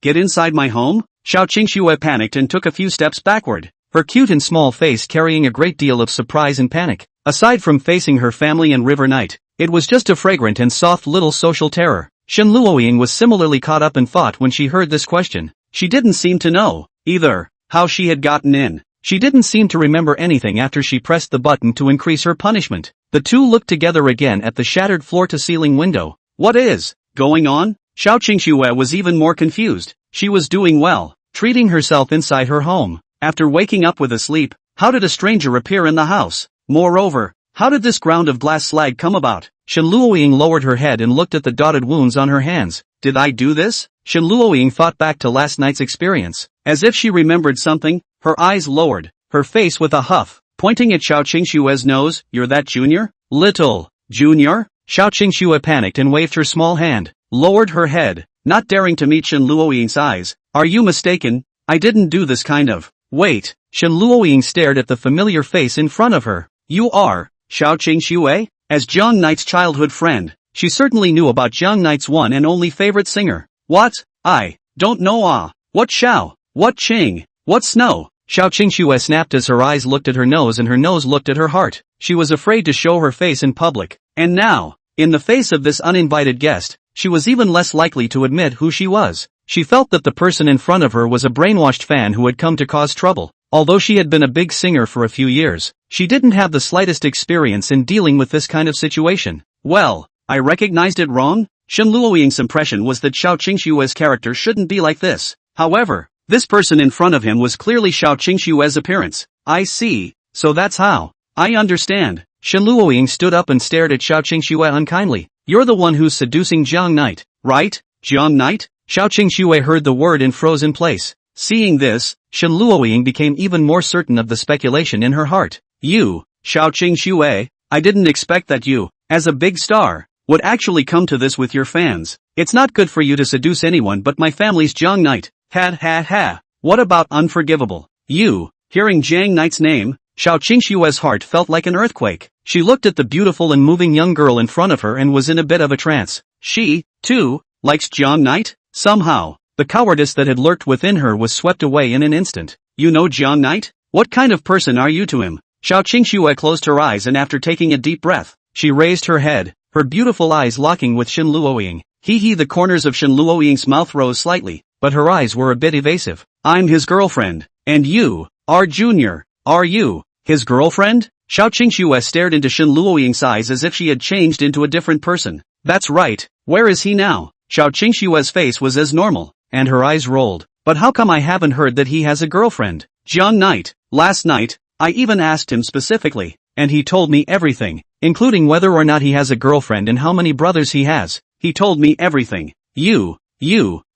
get inside my home? Xiao Qingxue panicked and took a few steps backward, her cute and small face carrying a great deal of surprise and panic. Aside from facing her family and River Knight, it was just a fragrant and soft little social terror. Shen Luoying was similarly caught up in thought when she heard this question. She didn't seem to know, either, how she had gotten in. She didn't seem to remember anything after she pressed the button to increase her punishment. The two looked together again at the shattered floor-to-ceiling window. What is going on? Xiao Qingxue was even more confused. She was doing well, treating herself inside her home. After waking up with a sleep, how did a stranger appear in the house? Moreover, how did this ground of glass slag come about? Shen Luoying lowered her head and looked at the dotted wounds on her hands. Did I do this? Shen Luoying thought back to last night's experience. As if she remembered something, her eyes lowered, her face with a huff, pointing at Xiao Qingxue's nose. You're that junior? Little junior? Xiao Qingxue panicked and waved her small hand, lowered her head, not daring to meet Shen Luoying's eyes. Are you mistaken? I didn't do this kind of. Wait. Shen Luoying stared at the familiar face in front of her. You are Xiao Qingxue? As Jiang Knight's childhood friend, she certainly knew about Jiang Knight's one and only favorite singer. What? I don't know. What Xiao? What Qing? What Snow? Xiao Qingxue snapped as her eyes looked at her nose and her nose looked at her heart. She was afraid to show her face in public. And now, in the face of this uninvited guest, she was even less likely to admit who she was. She felt that the person in front of her was a brainwashed fan who had come to cause trouble. Although she had been a big singer for a few years, she didn't have the slightest experience in dealing with this kind of situation. Well, I recognized it wrong? Shen Luoying's impression was that Xiao Qingxue's character shouldn't be like this. However, this person in front of him was clearly Xiao Qingxue's appearance. I see, so that's how. I understand. Shen Luoying stood up and stared at Xiao Qingxue unkindly. You're the one who's seducing Jiang Knight, right? Jiang Knight? Xiao Qingxue heard the word and froze in place. Seeing this, Shen Luoying became even more certain of the speculation in her heart. You, Xiao Qingxue, I didn't expect that you, as a big star, would actually come to this with your fans. It's not good for you to seduce anyone but my family's Jiang Knight. Ha ha ha. What about unforgivable? You. Hearing Jiang Knight's name, Xiao Qingxue's heart felt like an earthquake. She looked at the beautiful and moving young girl in front of her and was in a bit of a trance. She, too, likes Jiang Knight? Somehow, the cowardice that had lurked within her was swept away in an instant. You know Jiang Knight? What kind of person are you to him? Xiao Qingxue closed her eyes and after taking a deep breath, she raised her head, her beautiful eyes locking with Shen Luoying. The corners of Shen Luoying's mouth rose slightly, but her eyes were a bit evasive. I'm his girlfriend. And you, are Junior. Are you, his girlfriend? Xiao Qingxue stared into Shen Luoying's eyes as if she had changed into a different person. That's right, where is he now? Xiao Qingxue's face was as normal, and her eyes rolled. But how come I haven't heard that he has a girlfriend? Jiang Knight, last night, I even asked him specifically, and he told me everything, including whether or not he has a girlfriend and how many brothers he has. He told me everything. You,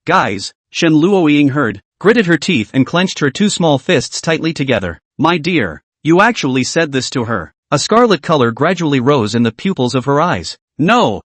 guys, Shen Luoying heard, gritted her teeth and clenched her two small fists tightly together. My dear, you actually said this to her. A scarlet color gradually rose in the pupils of her eyes. No.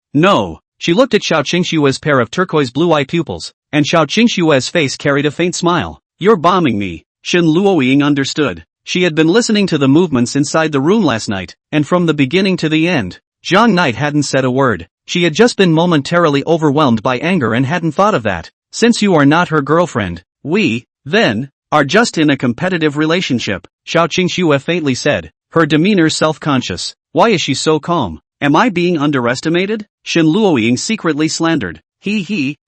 She looked at Xiao Qingxue's pair of turquoise blue-eye pupils, and Xiao Qingxue's face carried a faint smile. You're bombing me. Shen Luoying understood. She had been listening to the movements inside the room last night, and from the beginning to the end, Jiang Knight hadn't said a word. She had just been momentarily overwhelmed by anger and hadn't thought of that. Since you are not her girlfriend, we, then, are just in a competitive relationship, Xiao Qingxue faintly said, her demeanor self-conscious. Why is she so calm? Am I being underestimated? Shen Luoying secretly slandered.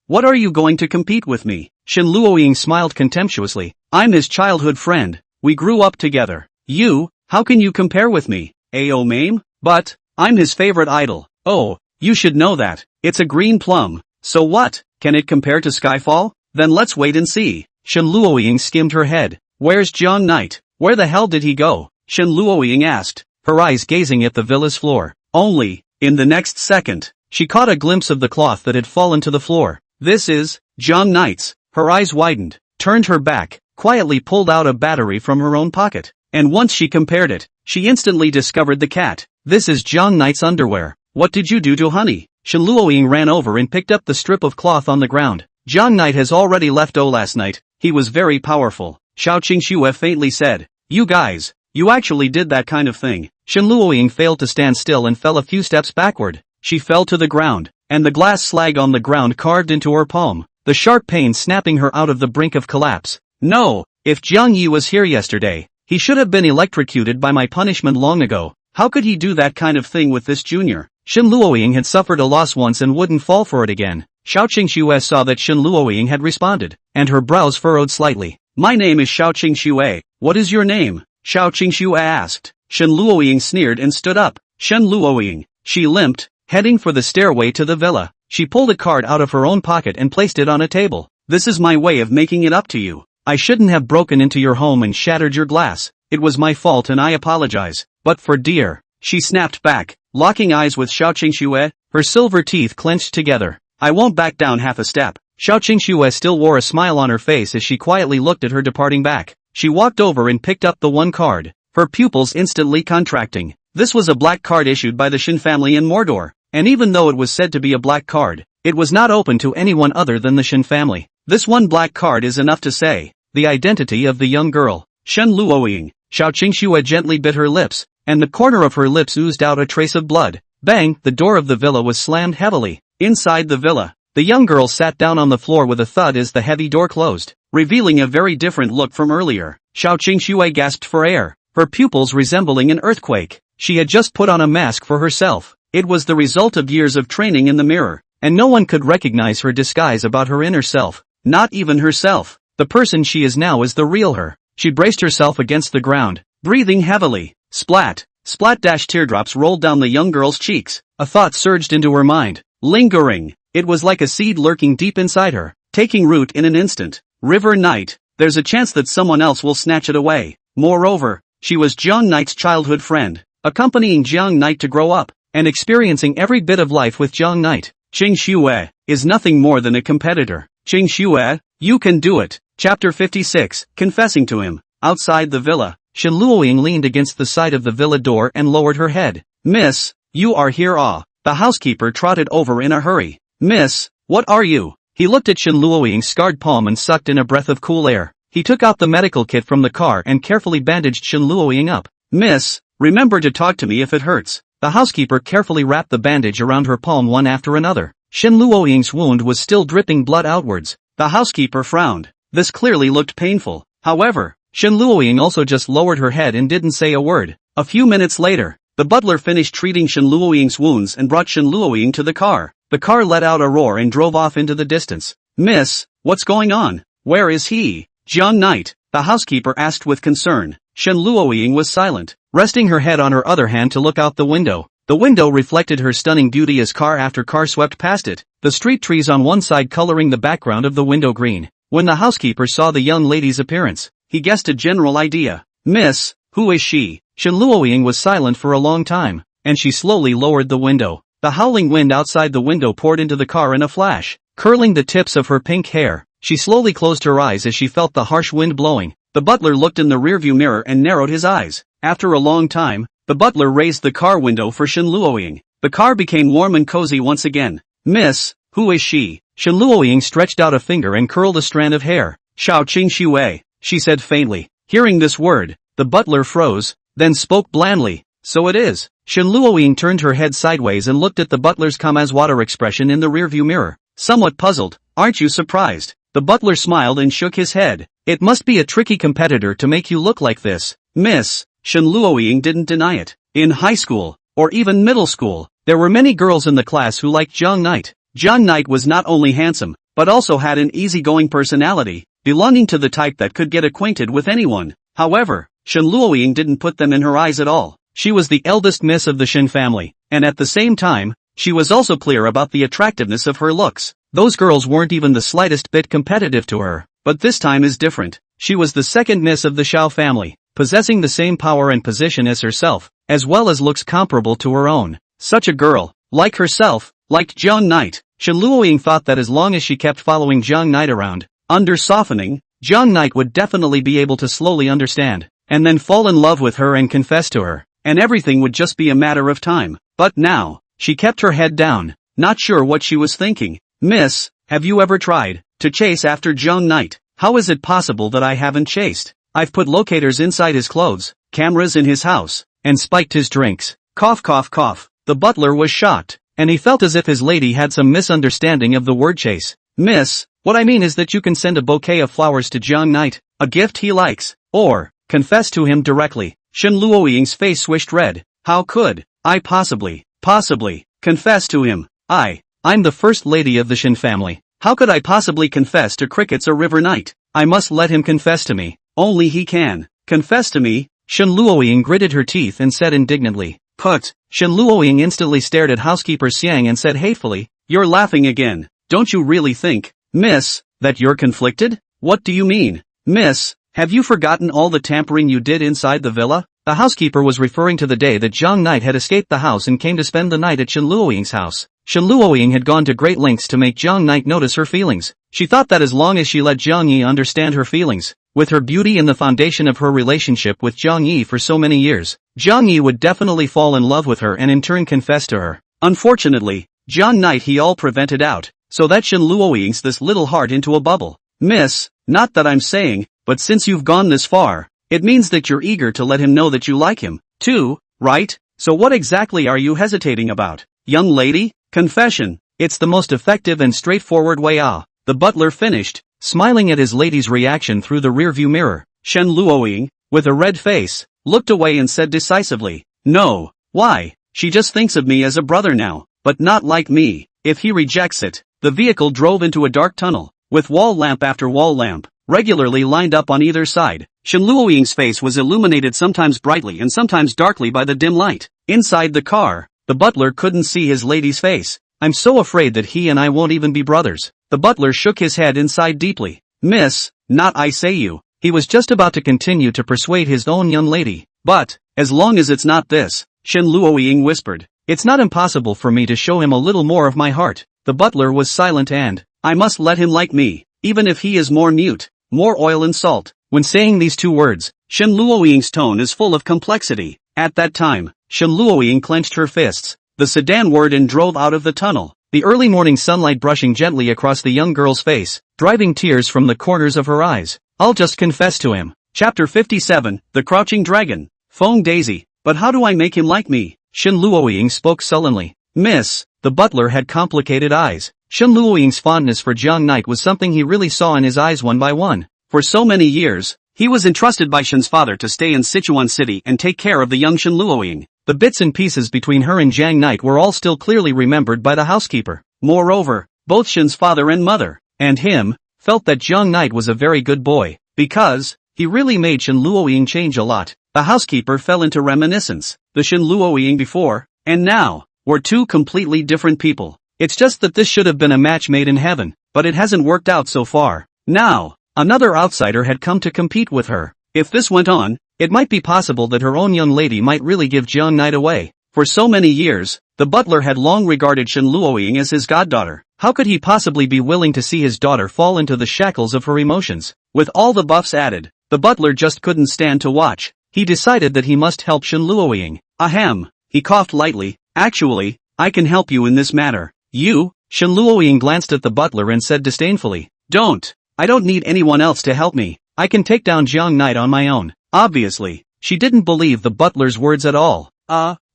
What are you going to compete with me? Shen Luoying smiled contemptuously. I'm his childhood friend. We grew up together. You, how can you compare with me? Ao mame? But, I'm his favorite idol. Oh, you should know that. It's a green plum. So what? Can it compare to Skyfall? Then let's wait and see. Shen Luoying skimmed her head. Where's Jiang Knight? Where the hell did he go? Shen Luoying asked, her eyes gazing at the villa's floor. Only, in the next second, she caught a glimpse of the cloth that had fallen to the floor. This is, Jiang Knight's. Her eyes widened, turned her back, quietly pulled out a battery from her own pocket. And once she compared it, she instantly discovered the cat. This is Jiang Knight's underwear. What did you do to Honey? Shen Luoying ran over and picked up the strip of cloth on the ground. Jiang Knight has already left last night. He was very powerful. Xiao Qingxue faintly said. You guys, you actually did that kind of thing. Shen Luoying failed to stand still and fell a few steps backward. She fell to the ground, and the glass slag on the ground carved into her palm, the sharp pain snapping her out of the brink of collapse. No, if Jiang Yi was here yesterday, he should have been electrocuted by my punishment long ago. How could he do that kind of thing with this junior? Shen Luoying had suffered a loss once and wouldn't fall for it again. Xiao Qingxue saw that Shen Luoying had responded, and her brows furrowed slightly. My name is Xiao Qingxue. What is your name? Xiao Qingxue asked. Shen Luoying sneered and stood up. Shen Luoying. She limped, heading for the stairway to the villa. She pulled a card out of her own pocket and placed it on a table. This is my way of making it up to you. I shouldn't have broken into your home and shattered your glass. It was my fault and I apologize. But for dear. She snapped back, locking eyes with Xiao Qingxue, her silver teeth clenched together. I won't back down half a step. Xiao Qingxue still wore a smile on her face as she quietly looked at her departing back. She walked over and picked up the one card, her pupils instantly contracting. This was a black card issued by the Shen family in Mordor, and even though it was said to be a black card, it was not open to anyone other than the Shen family. This one black card is enough to say the identity of the young girl. Shen Luoying. Xiao Qingxue gently bit her lips, and the corner of her lips oozed out a trace of blood. Bang! The door of the villa was slammed heavily. Inside the villa, the young girl sat down on the floor with a thud as the heavy door closed, revealing a very different look from earlier. Xiao Qingxue gasped for air, her pupils resembling an earthquake. She had just put on a mask for herself. It was the result of years of training in the mirror, and no one could recognize her disguise about her inner self. Not even herself. The person she is now is the real her. She braced herself against the ground, breathing heavily. Splat! Splat! Teardrops rolled down the young girl's cheeks. A thought surged into her mind. Lingering. It was like a seed lurking deep inside her, taking root in an instant. River Knight. There's a chance that someone else will snatch it away. Moreover, she was Jiang Knight's childhood friend, accompanying Jiang Knight to grow up, and experiencing every bit of life with Jiang Knight. Qingxue is nothing more than a competitor. Qingxue, you can do it. Chapter 56, confessing to him. Outside the villa, Shen Luoying leaned against the side of the villa door and lowered her head. Miss, you are here. The housekeeper trotted over in a hurry. Miss, what are you? He looked at Shen Luoying's scarred palm and sucked in a breath of cool air. He took out the medical kit from the car and carefully bandaged Shen Luoying up. Miss, remember to talk to me if it hurts. The housekeeper carefully wrapped the bandage around her palm one after another. Shen Luoying's wound was still dripping blood outwards. The housekeeper frowned. This clearly looked painful. However, Shen Luoying also just lowered her head and didn't say a word. A few minutes later, the butler finished treating Shen Luoying's wounds and brought Shen Luoying to the car. The car let out a roar and drove off into the distance. Miss, what's going on? Where is he? Jiang Knight, the housekeeper asked with concern. Shen Luoying was silent, resting her head on her other hand to look out the window. The window reflected her stunning beauty as car after car swept past it, the street trees on one side coloring the background of the window green. When the housekeeper saw the young lady's appearance, he guessed a general idea. Miss, who is she? Shen Luoying was silent for a long time, and she slowly lowered the window. The howling wind outside the window poured into the car in a flash, curling the tips of her pink hair. She slowly closed her eyes as she felt the harsh wind blowing. The butler looked in the rearview mirror and narrowed his eyes. After a long time, the butler raised the car window for Shen Luoying. The car became warm and cozy once again. Miss, who is she? Shen Luoying stretched out a finger and curled a strand of hair. Xiao Qingxue, she said faintly. Hearing this word, the butler froze, then spoke blandly. So it is. Shen Luoying turned her head sideways and looked at the butler's calm as water expression in the rearview mirror. Somewhat puzzled, aren't you surprised? The butler smiled and shook his head. It must be a tricky competitor to make you look like this. Miss, Shen Luoying didn't deny it. In high school, or even middle school, there were many girls in the class who liked Jiang Knight. Jiang Knight was not only handsome, but also had an easygoing personality, belonging to the type that could get acquainted with anyone. However, Shen Luoying didn't put them in her eyes at all. She was the eldest miss of the Shen family, and at the same time, she was also clear about the attractiveness of her looks. Those girls weren't even the slightest bit competitive to her, but this time is different. She was the second miss of the Xiao family, possessing the same power and position as herself, as well as looks comparable to her own. Such a girl, like herself, liked Jiang Knight. Shen Luoying thought that as long as she kept following Jiang Knight around, under softening, Jiang Knight would definitely be able to slowly understand, and then fall in love with her and confess to her, and everything would just be a matter of time. But now, she kept her head down, not sure what she was thinking. Miss, have you ever tried to chase after Jiang Knight? How is it possible that I haven't chased? I've put locators inside his clothes, cameras in his house, and spiked his drinks. Cough cough cough. The butler was shocked, and he felt as if his lady had some misunderstanding of the word chase. Miss, what I mean is that you can send a bouquet of flowers to Jiang Knight, a gift he likes, or confess to him directly. Shen Luoying's face swished red. How could I possibly confess to him? I'm the first lady of the Shen family. How could I possibly confess to crickets or river knight? I must let him confess to me. Only he can confess to me. Shen Luoying gritted her teeth and said indignantly. Put. Shen Luoying instantly stared at housekeeper Xiang and said hatefully, you're laughing again. Don't you really think, miss, that you're conflicted? What do you mean? Miss, have you forgotten all the tampering you did inside the villa? The housekeeper was referring to the day that Jiang Knight had escaped the house and came to spend the night at Shen Luoying's house. Shen Luoying had gone to great lengths to make Jiang Knight notice her feelings. She thought that as long as she let Jiang Yi understand her feelings, with her beauty and the foundation of her relationship with Jiang Yi for so many years, Jiang Yi would definitely fall in love with her and in turn confess to her. Unfortunately, Jiang Knight he all prevented out, so that Shen Luoying's this little heart into a bubble. Miss, not that I'm saying, but since you've gone this far, it means that you're eager to let him know that you like him, too, right? So what exactly are you hesitating about, young lady? Confession. It's the most effective and straightforward way. The butler finished, smiling at his lady's reaction through the rearview mirror. Shen Luoying, with a red face, looked away and said decisively, no. Why? She just thinks of me as a brother now, but not like me. If he rejects it. The vehicle drove into a dark tunnel, with wall lamp after wall lamp, regularly lined up on either side. Shen Luoying's face was illuminated sometimes brightly and sometimes darkly by the dim light. Inside the car, the butler couldn't see his lady's face. I'm so afraid that he and I won't even be brothers. The butler shook his head and sighed deeply. Miss, not I say you. He was just about to continue to persuade his own young lady. But, as long as it's not this, Shen Luoying whispered. It's not impossible for me to show him a little more of my heart. The butler was silent and, I must let him like me, even if he is more mute, more oil and salt. When saying these two words, Shen Luoying's tone is full of complexity. At that time, Shen Luoying clenched her fists, The sedan whirred and drove out of the tunnel, the early morning sunlight brushing gently across the young girl's face, driving tears from the corners of her eyes. I'll just confess to him. Chapter 57, The Crouching Dragon. Feng Daisy. But how do I make him like me? Shen Luoying spoke sullenly. Miss, the butler had complicated eyes. Shen Luoying's fondness for Jiang Knight was something he really saw in his eyes one by one. For so many years, he was entrusted by Shen's father to stay in Sichuan City and take care of the young Shen Luoying. The bits and pieces between her and Jiang Knight were all still clearly remembered by the housekeeper. Moreover, both Shen's father and mother, and him, felt that Jiang Knight was a very good boy, because he really made Shen Luoying change a lot. The housekeeper fell into reminiscence. The Shen Luoying before, and now, were two completely different people. It's just that this should have been a match made in heaven, but it hasn't worked out so far. Now, another outsider had come to compete with her. If this went on, it might be possible that her own young lady might really give Jiang Knight away. For so many years, the butler had long regarded Shen Luoying as his goddaughter. How could he possibly be willing to see his daughter fall into the shackles of her emotions? With all the buffs added, the butler just couldn't stand to watch. He decided that he must help Shen Luoying. Ahem, he coughed lightly. Actually, I can help you in this matter. You? Shen Luoying glanced at the butler and said disdainfully. Don't. I don't need anyone else to help me. I can take down Jiang Knight on my own. Obviously, she didn't believe the butler's words at all.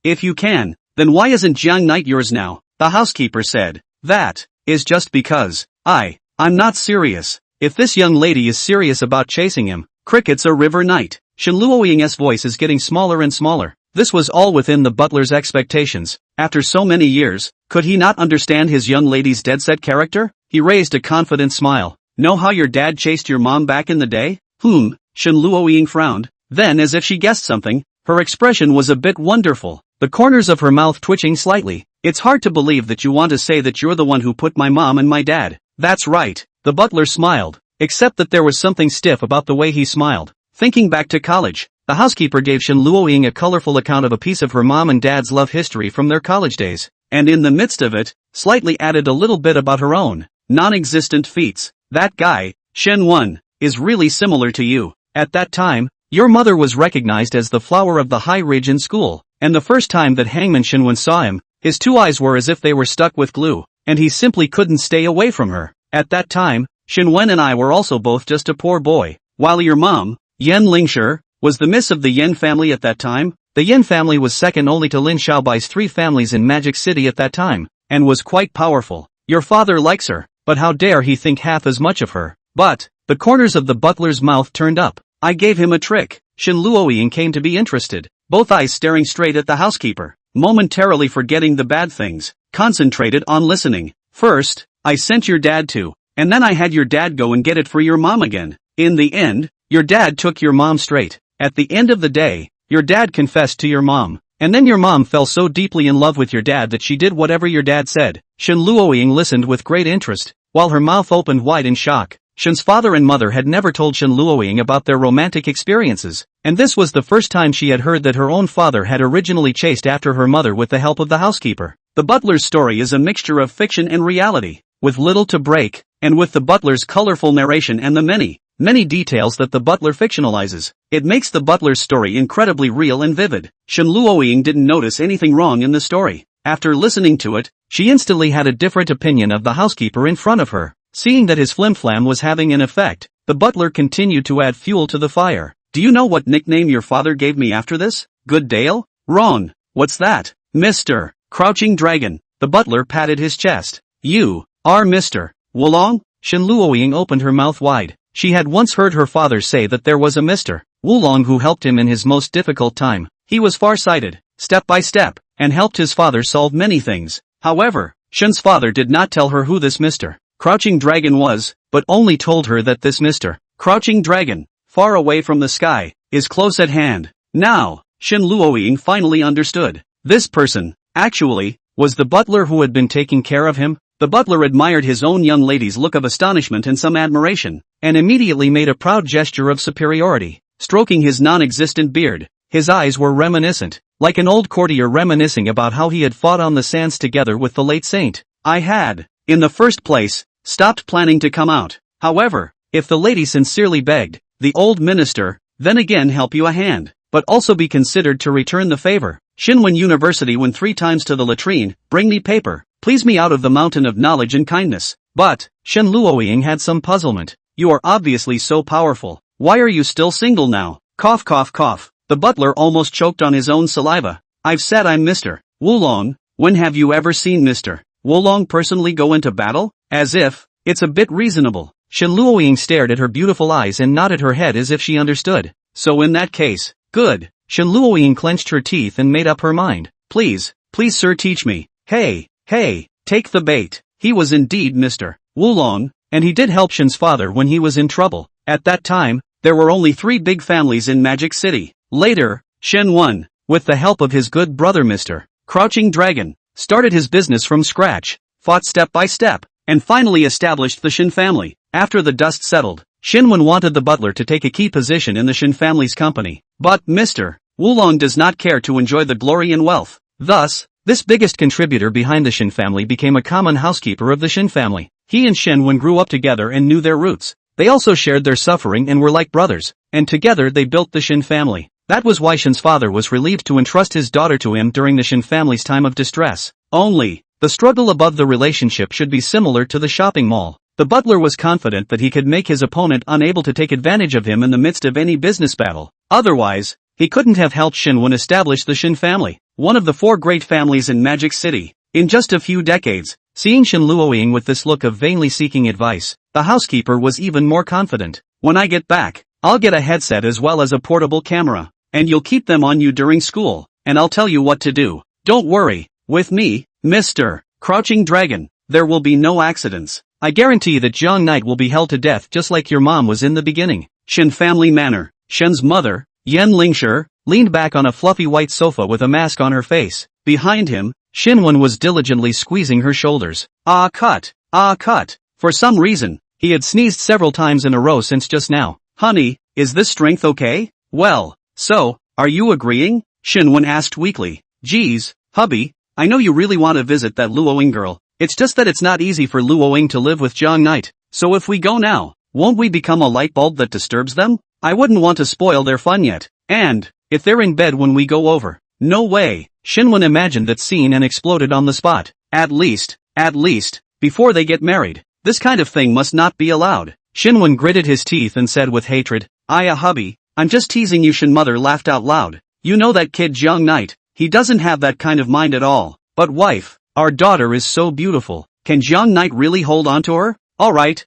If you can, then why isn't Jiang Knight yours now? The housekeeper said. That is just because I'm not serious. If this young lady is serious about chasing him, cricket's a river night. Shen Luoying's voice is getting smaller and smaller. This was all within the butler's expectations. After so many years, could he not understand his young lady's dead-set character? He raised a confident smile. Know how your dad chased your mom back in the day? Shen Luoying frowned. Then, as if she guessed something, her expression was a bit wonderful, the corners of her mouth twitching slightly. It's hard to believe that you want to say that you're the one who put my mom and my dad. That's right. The butler smiled, except that there was something stiff about the way he smiled. Thinking back to college, the housekeeper gave Shen Luoying a colorful account of a piece of her mom and dad's love history from their college days, and in the midst of it, slightly added a little bit about her own non-existent feats. That guy, Shen Wen, is really similar to you. At that time, your mother was recognized as the flower of the high ridge in school, and the first time that Hangman Shen Wen saw him, his two eyes were as if they were stuck with glue, and he simply couldn't stay away from her. At that time, Shen Wen and I were also both just a poor boy, while your mom, Yan Lingshi, was the miss of the Yan family at that time. The Yan family was second only to Lin Xiaobai's 3 families in Magic City at that time, and was quite powerful. Your father likes her, but how dare he think half as much of her? But, the corners of the butler's mouth turned up. I gave him a trick. Shen Luoying came to be interested, both eyes staring straight at the housekeeper, momentarily forgetting the bad things, concentrated on listening. First, I sent your dad to, and then I had your dad go and get it for your mom again. In the end, your dad took your mom straight. At the end of the day, your dad confessed to your mom, and then your mom fell so deeply in love with your dad that she did whatever your dad said. Shen Luoying listened with great interest, while her mouth opened wide in shock. Shen's father and mother had never told Shen Luoying about their romantic experiences, and this was the first time she had heard that her own father had originally chased after her mother with the help of the housekeeper. The butler's story is a mixture of fiction and reality, with little to break, and with the butler's colorful narration and the many details that the butler fictionalizes, it makes the butler's story incredibly real and vivid. Shen Luoying didn't notice anything wrong in the story. After listening to it, she instantly had a different opinion of the housekeeper in front of her. Seeing that his flimflam was having an effect, the butler continued to add fuel to the fire. Do you know what nickname your father gave me after this? Good Dale? Wrong. What's that? Mr. Crouching Dragon. The butler patted his chest. You are Mr. Wulong? Shen Luoying opened her mouth wide. She had once heard her father say that there was a Mr. Wulong who helped him in his most difficult time. He was far-sighted, step by step, and helped his father solve many things. However, Shen's father did not tell her who this Mr. Crouching Dragon was, but only told her that this Mr. Crouching Dragon, far away from the sky, is close at hand. Now, Shen Luoying finally understood. This person, actually, was the butler who had been taking care of him. The butler admired his own young lady's look of astonishment and some admiration, and immediately made a proud gesture of superiority, stroking his non-existent beard. His eyes were reminiscent, like an old courtier reminiscing about how he had fought on the sands together with the late saint. I had, in the first place, stopped planning to come out. However, if the lady sincerely begged, the old minister, then again help you a hand, but also be considered to return the favor. Xinwen University went 3 times to the latrine, bring me paper, please me out of the mountain of knowledge and kindness. But, Shen Luoying had some puzzlement. You are obviously so powerful. Why are you still single now? Cough cough cough. The butler almost choked on his own saliva. I've said I'm Mr. Wulong. When have you ever seen Mr. Wulong personally go into battle? As if, it's a bit reasonable. Shen Luoying stared at her beautiful eyes and nodded her head as if she understood. So in that case, good. Shen Luoying clenched her teeth and made up her mind. Please sir teach me. Hey, take the bait. He was indeed Mr. Wulong, and he did help Shen's father when he was in trouble. At that time, there were only 3 big families in Magic City. Later, Shen won, with the help of his good brother Mr. Crouching Dragon, started his business from scratch, fought step by step, and finally established the Shen family. After the dust settled, Shenwen wanted the butler to take a key position in the Shen family's company. But Mr. Wulong does not care to enjoy the glory and wealth. Thus, this biggest contributor behind the Shen family became a common housekeeper of the Shen family. He and Shenwen grew up together and knew their roots. They also shared their suffering and were like brothers, and together they built the Shen family. That was why Shen's father was relieved to entrust his daughter to him during the Shen family's time of distress. Only, the struggle above the relationship should be similar to the shopping mall. The butler was confident that he could make his opponent unable to take advantage of him in the midst of any business battle. Otherwise, he couldn't have helped Shenwen establish the Shen family, one of the 4 great families in Magic City. In just a few decades, seeing Shen Luoying with this look of vainly seeking advice, the housekeeper was even more confident. When I get back, I'll get a headset as well as a portable camera, and you'll keep them on you during school, and I'll tell you what to do. Don't worry, with me, Mr. Crouching Dragon, there will be no accidents. I guarantee that Jiang Knight will be held to death just like your mom was in the beginning. Shen family manor. Shen's mother, Yan Lingshi, leaned back on a fluffy white sofa with a mask on her face. Behind him, Shenwen was diligently squeezing her shoulders. Ah cut. For some reason, he had sneezed several times in a row since just now. Honey, is this strength okay? Well, so, are you agreeing? Shenwen asked weakly. Geez, hubby, I know you really want to visit that Luoying girl. It's just that it's not easy for Luoying to live with Jiang Knight. So if we go now, won't we become a light bulb that disturbs them? I wouldn't want to spoil their fun yet. And, if they're in bed when we go over. No way. Shenwen imagined that scene and exploded on the spot. At least, before they get married. This kind of thing must not be allowed. Shenwen gritted his teeth and said with hatred, hubby, I'm just teasing you. Shen mother laughed out loud. You know that kid Jiang Knight, he doesn't have that kind of mind at all. But wife, our daughter is so beautiful. Can Jiang Knight really hold on to her? Alright,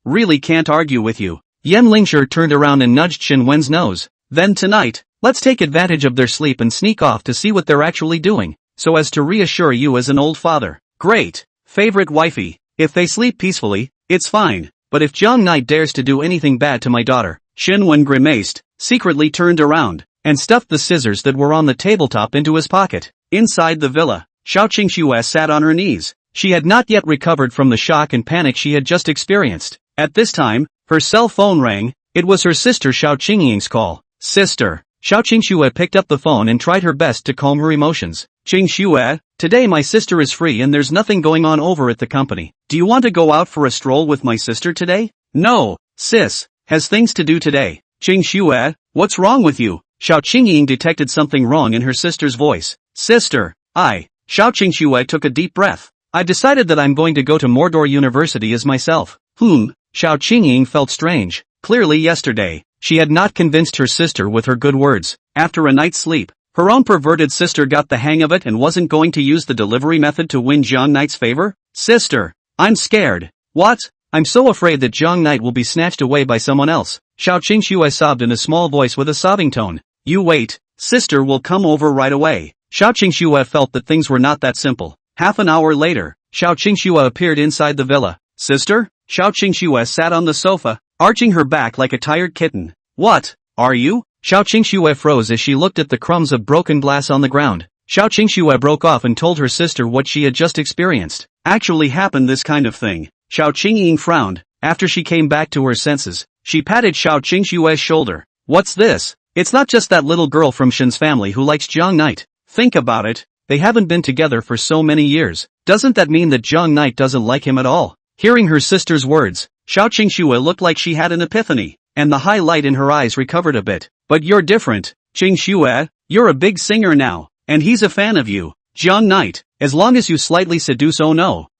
really can't argue with you. Yan Lingshi turned around and nudged Shenwen's nose. Then tonight, let's take advantage of their sleep and sneak off to see what they're actually doing, so as to reassure you as an old father. Great, favorite wifey. If they sleep peacefully, it's fine, but if Jiang Knight dares to do anything bad to my daughter, Shenwen grimaced, secretly turned around, and stuffed the scissors that were on the tabletop into his pocket. Inside the villa, Xiao Qingxue sat on her knees. She had not yet recovered from the shock and panic she had just experienced. At this time, her cell phone rang. It was her sister Xiao Qingying's call. Sister. Xiao Qingxue picked up the phone and tried her best to calm her emotions. Qingxue, today my sister is free and there's nothing going on over at the company. Do you want to go out for a stroll with my sister today? No, sis, has things to do today. Qingxue, what's wrong with you? Xiao Qingying detected something wrong in her sister's voice. Sister, Xiao Qingxue took a deep breath. I've decided that I'm going to go to Mordor University as myself. Xiao Qingying felt strange. Clearly yesterday, she had not convinced her sister with her good words. After a night's sleep, her own perverted sister got the hang of it and wasn't going to use the delivery method to win Jiang Knight's favor? Sister, I'm scared. What? I'm so afraid that Jiang Knight will be snatched away by someone else. Xiao Qingxue sobbed in a small voice with a sobbing tone. You wait, sister will come over right away. Xiao Qingxue felt that things were not that simple. Half an hour later, Xiao Qingxue appeared inside the villa. Sister? Xiao Qingxue sat on the sofa, arching her back like a tired kitten. What, are you? Xiao Qingxue froze as she looked at the crumbs of broken glass on the ground. Xiao Qingxue broke off and told her sister what she had just experienced. Actually happened this kind of thing. Xiao Qingying frowned. After she came back to her senses, she patted Xiao Qingxue's shoulder. What's this? It's not just that little girl from Shen's family who likes Jiang Knight. Think about it. They haven't been together for so many years. Doesn't that mean that Jiang Knight doesn't like him at all? Hearing her sister's words, Xiao Qingxue looked like she had an epiphany, and the high light in her eyes recovered a bit. But you're different, Qingxue. You're a big singer now. and he's a fan of you. Young knight, as long as you slightly seduce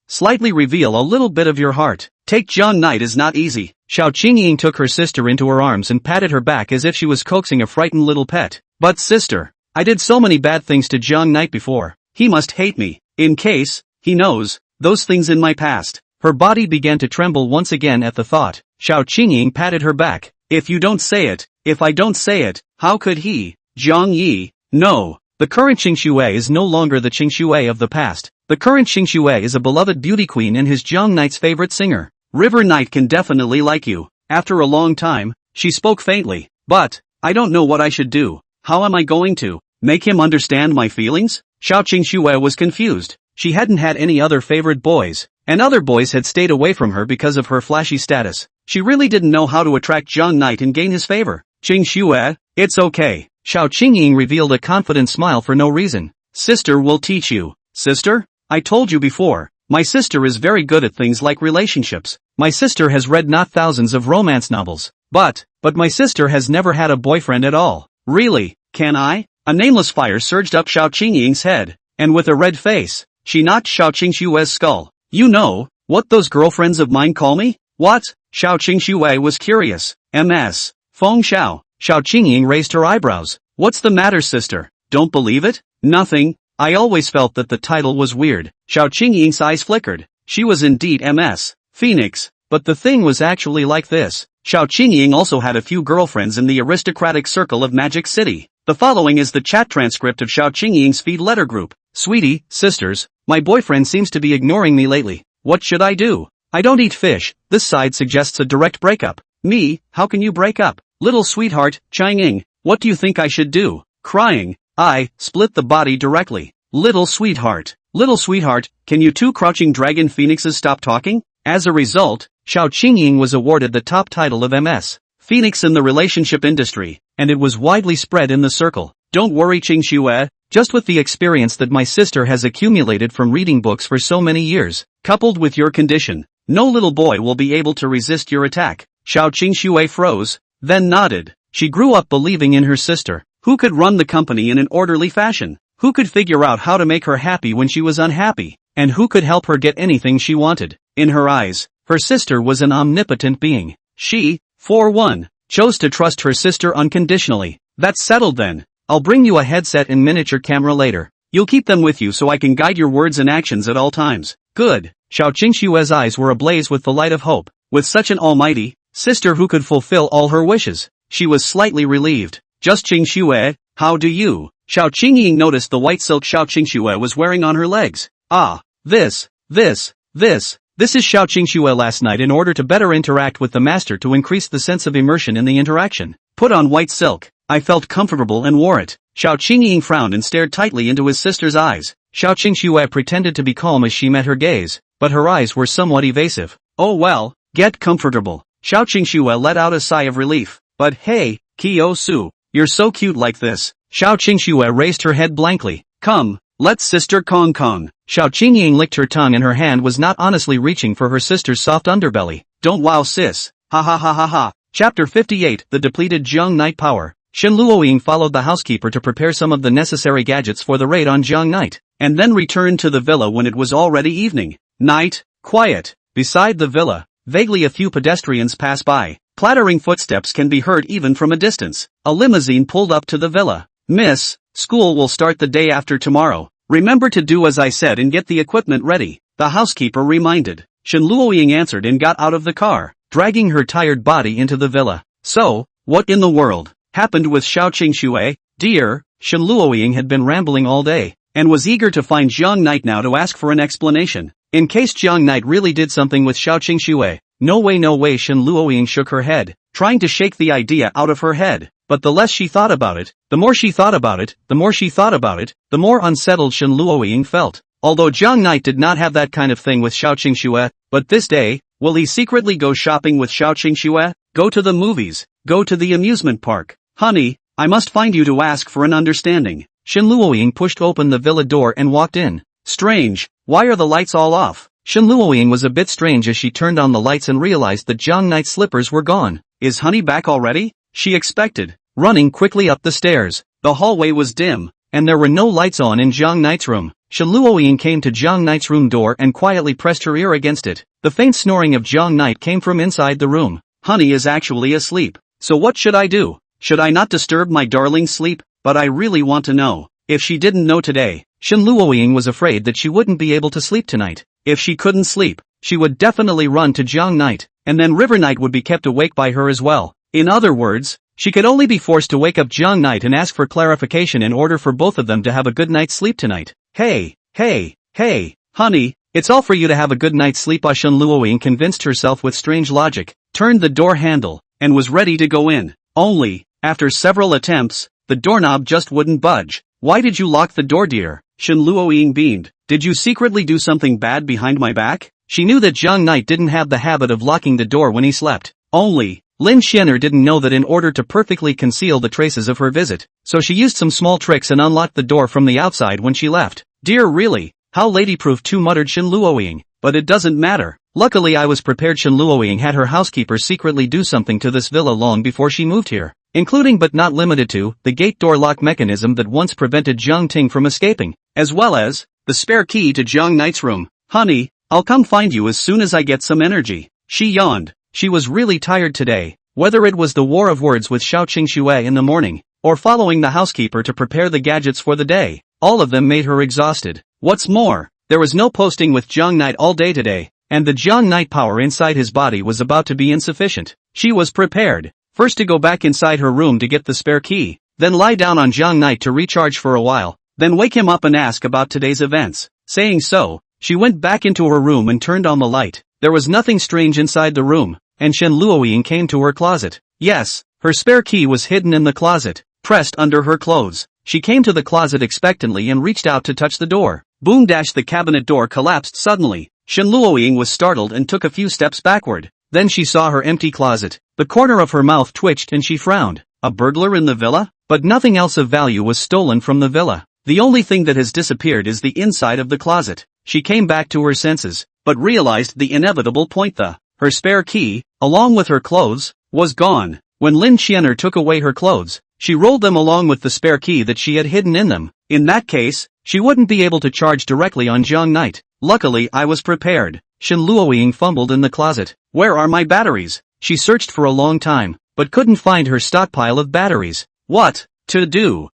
slightly reveal a little bit of your heart. Take young knight is not easy. Xiao Qingxue took her sister into her arms and patted her back as if she was coaxing a frightened little pet. But sister, I did so many bad things to young knight before. He must hate me. In case he knows those things in my past. Her body began to tremble once again at the thought. Xiao Qingxue patted her back. If you don't say it, if I don't say it, how could he? Zhang Yi. No. The current Qingxue is no longer the Qingxue of the past. The current Qingxue is a beloved beauty queen and his young knight's favorite singer. River Knight can definitely like you. After a long time, she spoke faintly. But I don't know what I should do. How am I going to make him understand my feelings? Xiao Qingxue was confused. She hadn't had any other favorite boys, and other boys had stayed away from her because of her flashy status. She really didn't know how to attract young knight and gain his favor. Qingxue, it's okay. Xiao Qingxue revealed a confident smile for no reason. Sister will teach you. Sister? I told you before, my sister is very good at things like relationships. My sister has read not thousands of romance novels. But my sister has never had a boyfriend at all. Really, can I? A nameless fire surged up Xiao Qingxue's head, and with a red face, she knocked Xiao Qingxue's skull. You know what those girlfriends of mine call me? What? Xiao Qingxue was curious. Ms. Feng Xiao. Xiao Qingxue raised her eyebrows. What's the matter, sister? Don't believe it? Nothing. I always felt that the title was weird. Xiao Qingxue's eyes flickered. She was indeed Ms. Phoenix, but the thing was actually like this. Xiao Qingxue also had a few girlfriends in the aristocratic circle of Magic City. The following is the chat transcript of Xiao Qingxue's feed letter group. Sweetie, sisters, my boyfriend seems to be ignoring me lately. What should I do? I don't eat fish. This side suggests a direct breakup. Me, how can you break up? Little sweetheart, Qingxue, what do you think I should do? Crying. I split the body directly. Little sweetheart, can you two crouching dragon phoenixes stop talking? As a result, Xiao Qingxue was awarded the top title of MS Phoenix in the relationship industry, and it was widely spread in the circle. Don't worry, Qingxue, just with the experience that my sister has accumulated from reading books for so many years, coupled with your condition, no little boy will be able to resist your attack. Xiao Qingxue froze, then nodded. She grew up believing in her sister, who could run the company in an orderly fashion, who could figure out how to make her happy when she was unhappy, and who could help her get anything she wanted. In her eyes, her sister was an omnipotent being. She, for one, chose to trust her sister unconditionally. That's settled then. I'll bring you a headset and miniature camera later. You'll keep them with you so I can guide your words and actions at all times. Good. Xiao Qingxue's eyes were ablaze with the light of hope. With such an almighty sister who could fulfill all her wishes, she was slightly relieved. Just Qingxue, how do you? Xiao Qingxue noticed the white silk Xiao Qingxue was wearing on her legs. Ah, this is Xiao Qingxue last night in order to better interact with the master to increase the sense of immersion in the interaction. Put on white silk. I felt comfortable and wore it. Xiao Qingxue frowned and stared tightly into his sister's eyes. Xiao Qingxue pretended to be calm as she met her gaze, but her eyes were somewhat evasive. Oh well, get comfortable. Xiao Qingxue let out a sigh of relief. But hey, Qio Su, you're so cute like this. Xiao Qingxue raised her head blankly. Come, let's sister Kong Kong. Xiao Qingxue licked her tongue and her hand was not honestly reaching for her sister's soft underbelly. Don't wow sis. Ha ha ha ha ha. Chapter 58, The Depleted Young Knight Power. Shen Luoying followed the housekeeper to prepare some of the necessary gadgets for the raid on Young Knight, and then returned to the villa when it was already evening. Night, quiet. Beside the villa, vaguely a few pedestrians pass by. Clattering footsteps can be heard even from a distance. A limousine pulled up to the villa. Miss, school will start the day after tomorrow. Remember to do as I said and get the equipment ready, the housekeeper reminded. Shen Luoying answered and got out of the car, dragging her tired body into the villa. So, what in the world happened with Xiao Qingxue? Dear, Shen Luoying had been rambling all day, and was eager to find Young Knight now to ask for an explanation, in case Young Knight really did something with Xiao Qingxue. No way, Shen Luoying shook her head, trying to shake the idea out of her head. But the less she thought about it, the more she thought about it, the more unsettled Shen Luoying felt. Although Young Knight did not have that kind of thing with Xiao Qingxue, but this day, will he secretly go shopping with Xiao Qingxue? Go to the movies? Go to the amusement park? Honey, I must find you to ask for an understanding. Shen Luoying pushed open the villa door and walked in. Strange, why are the lights all off? Shen Luoying was a bit strange as she turned on the lights and realized that Young Knight's slippers were gone. Is honey back already? She expected, running quickly up the stairs. The hallway was dim, and there were no lights on in Jiang Knight's room. Shen Luoying came to Jiang Knight's room door and quietly pressed her ear against it. The faint snoring of Jiang Knight came from inside the room. Honey is actually asleep. So what should I do? Should I not disturb my darling's sleep? But I really want to know. If she didn't know today, Shen Luoying was afraid that she wouldn't be able to sleep tonight. If she couldn't sleep, she would definitely run to Jiang Knight, and then River Knight would be kept awake by her as well. In other words, she could only be forced to wake up Jiang Knight and ask for clarification in order for both of them to have a good night's sleep tonight. Hey, honey, it's all for you to have a good night's sleep. Shen Luoying convinced herself with strange logic, turned the door handle, and was ready to go in. Only, after several attempts, the doorknob just wouldn't budge. Why did you lock the door, dear? Shen Luoying beamed. Did you secretly do something bad behind my back? She knew that Jiang Knight didn't have the habit of locking the door when he slept. Only, Lin Xianer didn't know that in order to perfectly conceal the traces of her visit, so she used some small tricks and unlocked the door from the outside when she left. Dear, really? How lady-proof too, muttered Shen Luoying. But it doesn't matter. Luckily I was prepared. Shen Luoying had her housekeeper secretly do something to this villa long before she moved here, including but not limited to, the gate door lock mechanism that once prevented Jiang Ting from escaping, as well as the spare key to Jiang Knight's room. Honey, I'll come find you as soon as I get some energy. She yawned. She was really tired today, whether it was the war of words with Xiao Qingxue in the morning, or following the housekeeper to prepare the gadgets for the day. All of them made her exhausted. What's more, there was no posting with Jiang Knight all day today, and the Jiang Knight power inside his body was about to be insufficient. She was prepared, first to go back inside her room to get the spare key, then lie down on Jiang Knight to recharge for a while, then wake him up and ask about today's events. Saying so, she went back into her room and turned on the light. There was nothing strange inside the room, and Shen Luoying came to her closet. Yes, her spare key was hidden in the closet, pressed under her clothes. She came to the closet expectantly and reached out to touch the door. Boom! The cabinet door collapsed suddenly. Shen Luoying was startled and took a few steps backward. Then she saw her empty closet. The corner of her mouth twitched and she frowned. A burglar in the villa? But nothing else of value was stolen from the villa. The only thing that has disappeared is the inside of the closet. She came back to her senses, but realized the inevitable point. Her spare key, along with her clothes, was gone. When Lin Xianer took away her clothes, she rolled them along with the spare key that she had hidden in them. In that case, she wouldn't be able to charge directly on Jiang Knight. Luckily I was prepared. Shen Luoying fumbled in the closet. Where are my batteries? She searched for a long time, but couldn't find her stockpile of batteries. What? To do?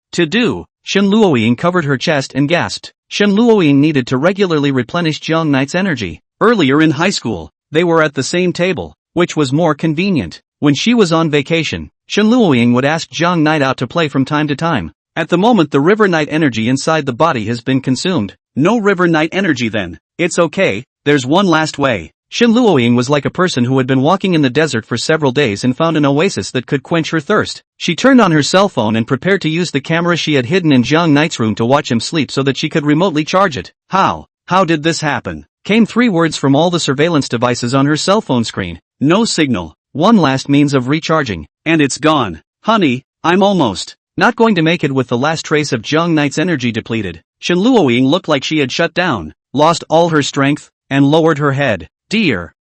Shen Luoying covered her chest and gasped. Shen Luoying needed to regularly replenish Jiang Knight's energy. Earlier in high school, they were at the same table, which was more convenient. When she was on vacation, Shen Luoying would ask Jiang Knight out to play from time to time. At the moment the River Knight energy inside the body has been consumed. No River Knight energy then. It's okay, there's one last way. Shen Luoying was like a person who had been walking in the desert for several days and found an oasis that could quench her thirst. She turned on her cell phone and prepared to use the camera she had hidden in Jiang Knight's room to watch him sleep so that she could remotely charge it. How did this happen? Came 3 words from all the surveillance devices on her cell phone screen. No signal. One last means of recharging. And it's gone. Honey, I'm almost not going to make it with the last trace of Jiang Knight's energy depleted. Shen Luoying looked like she had shut down, lost all her strength, and lowered her head. Dear,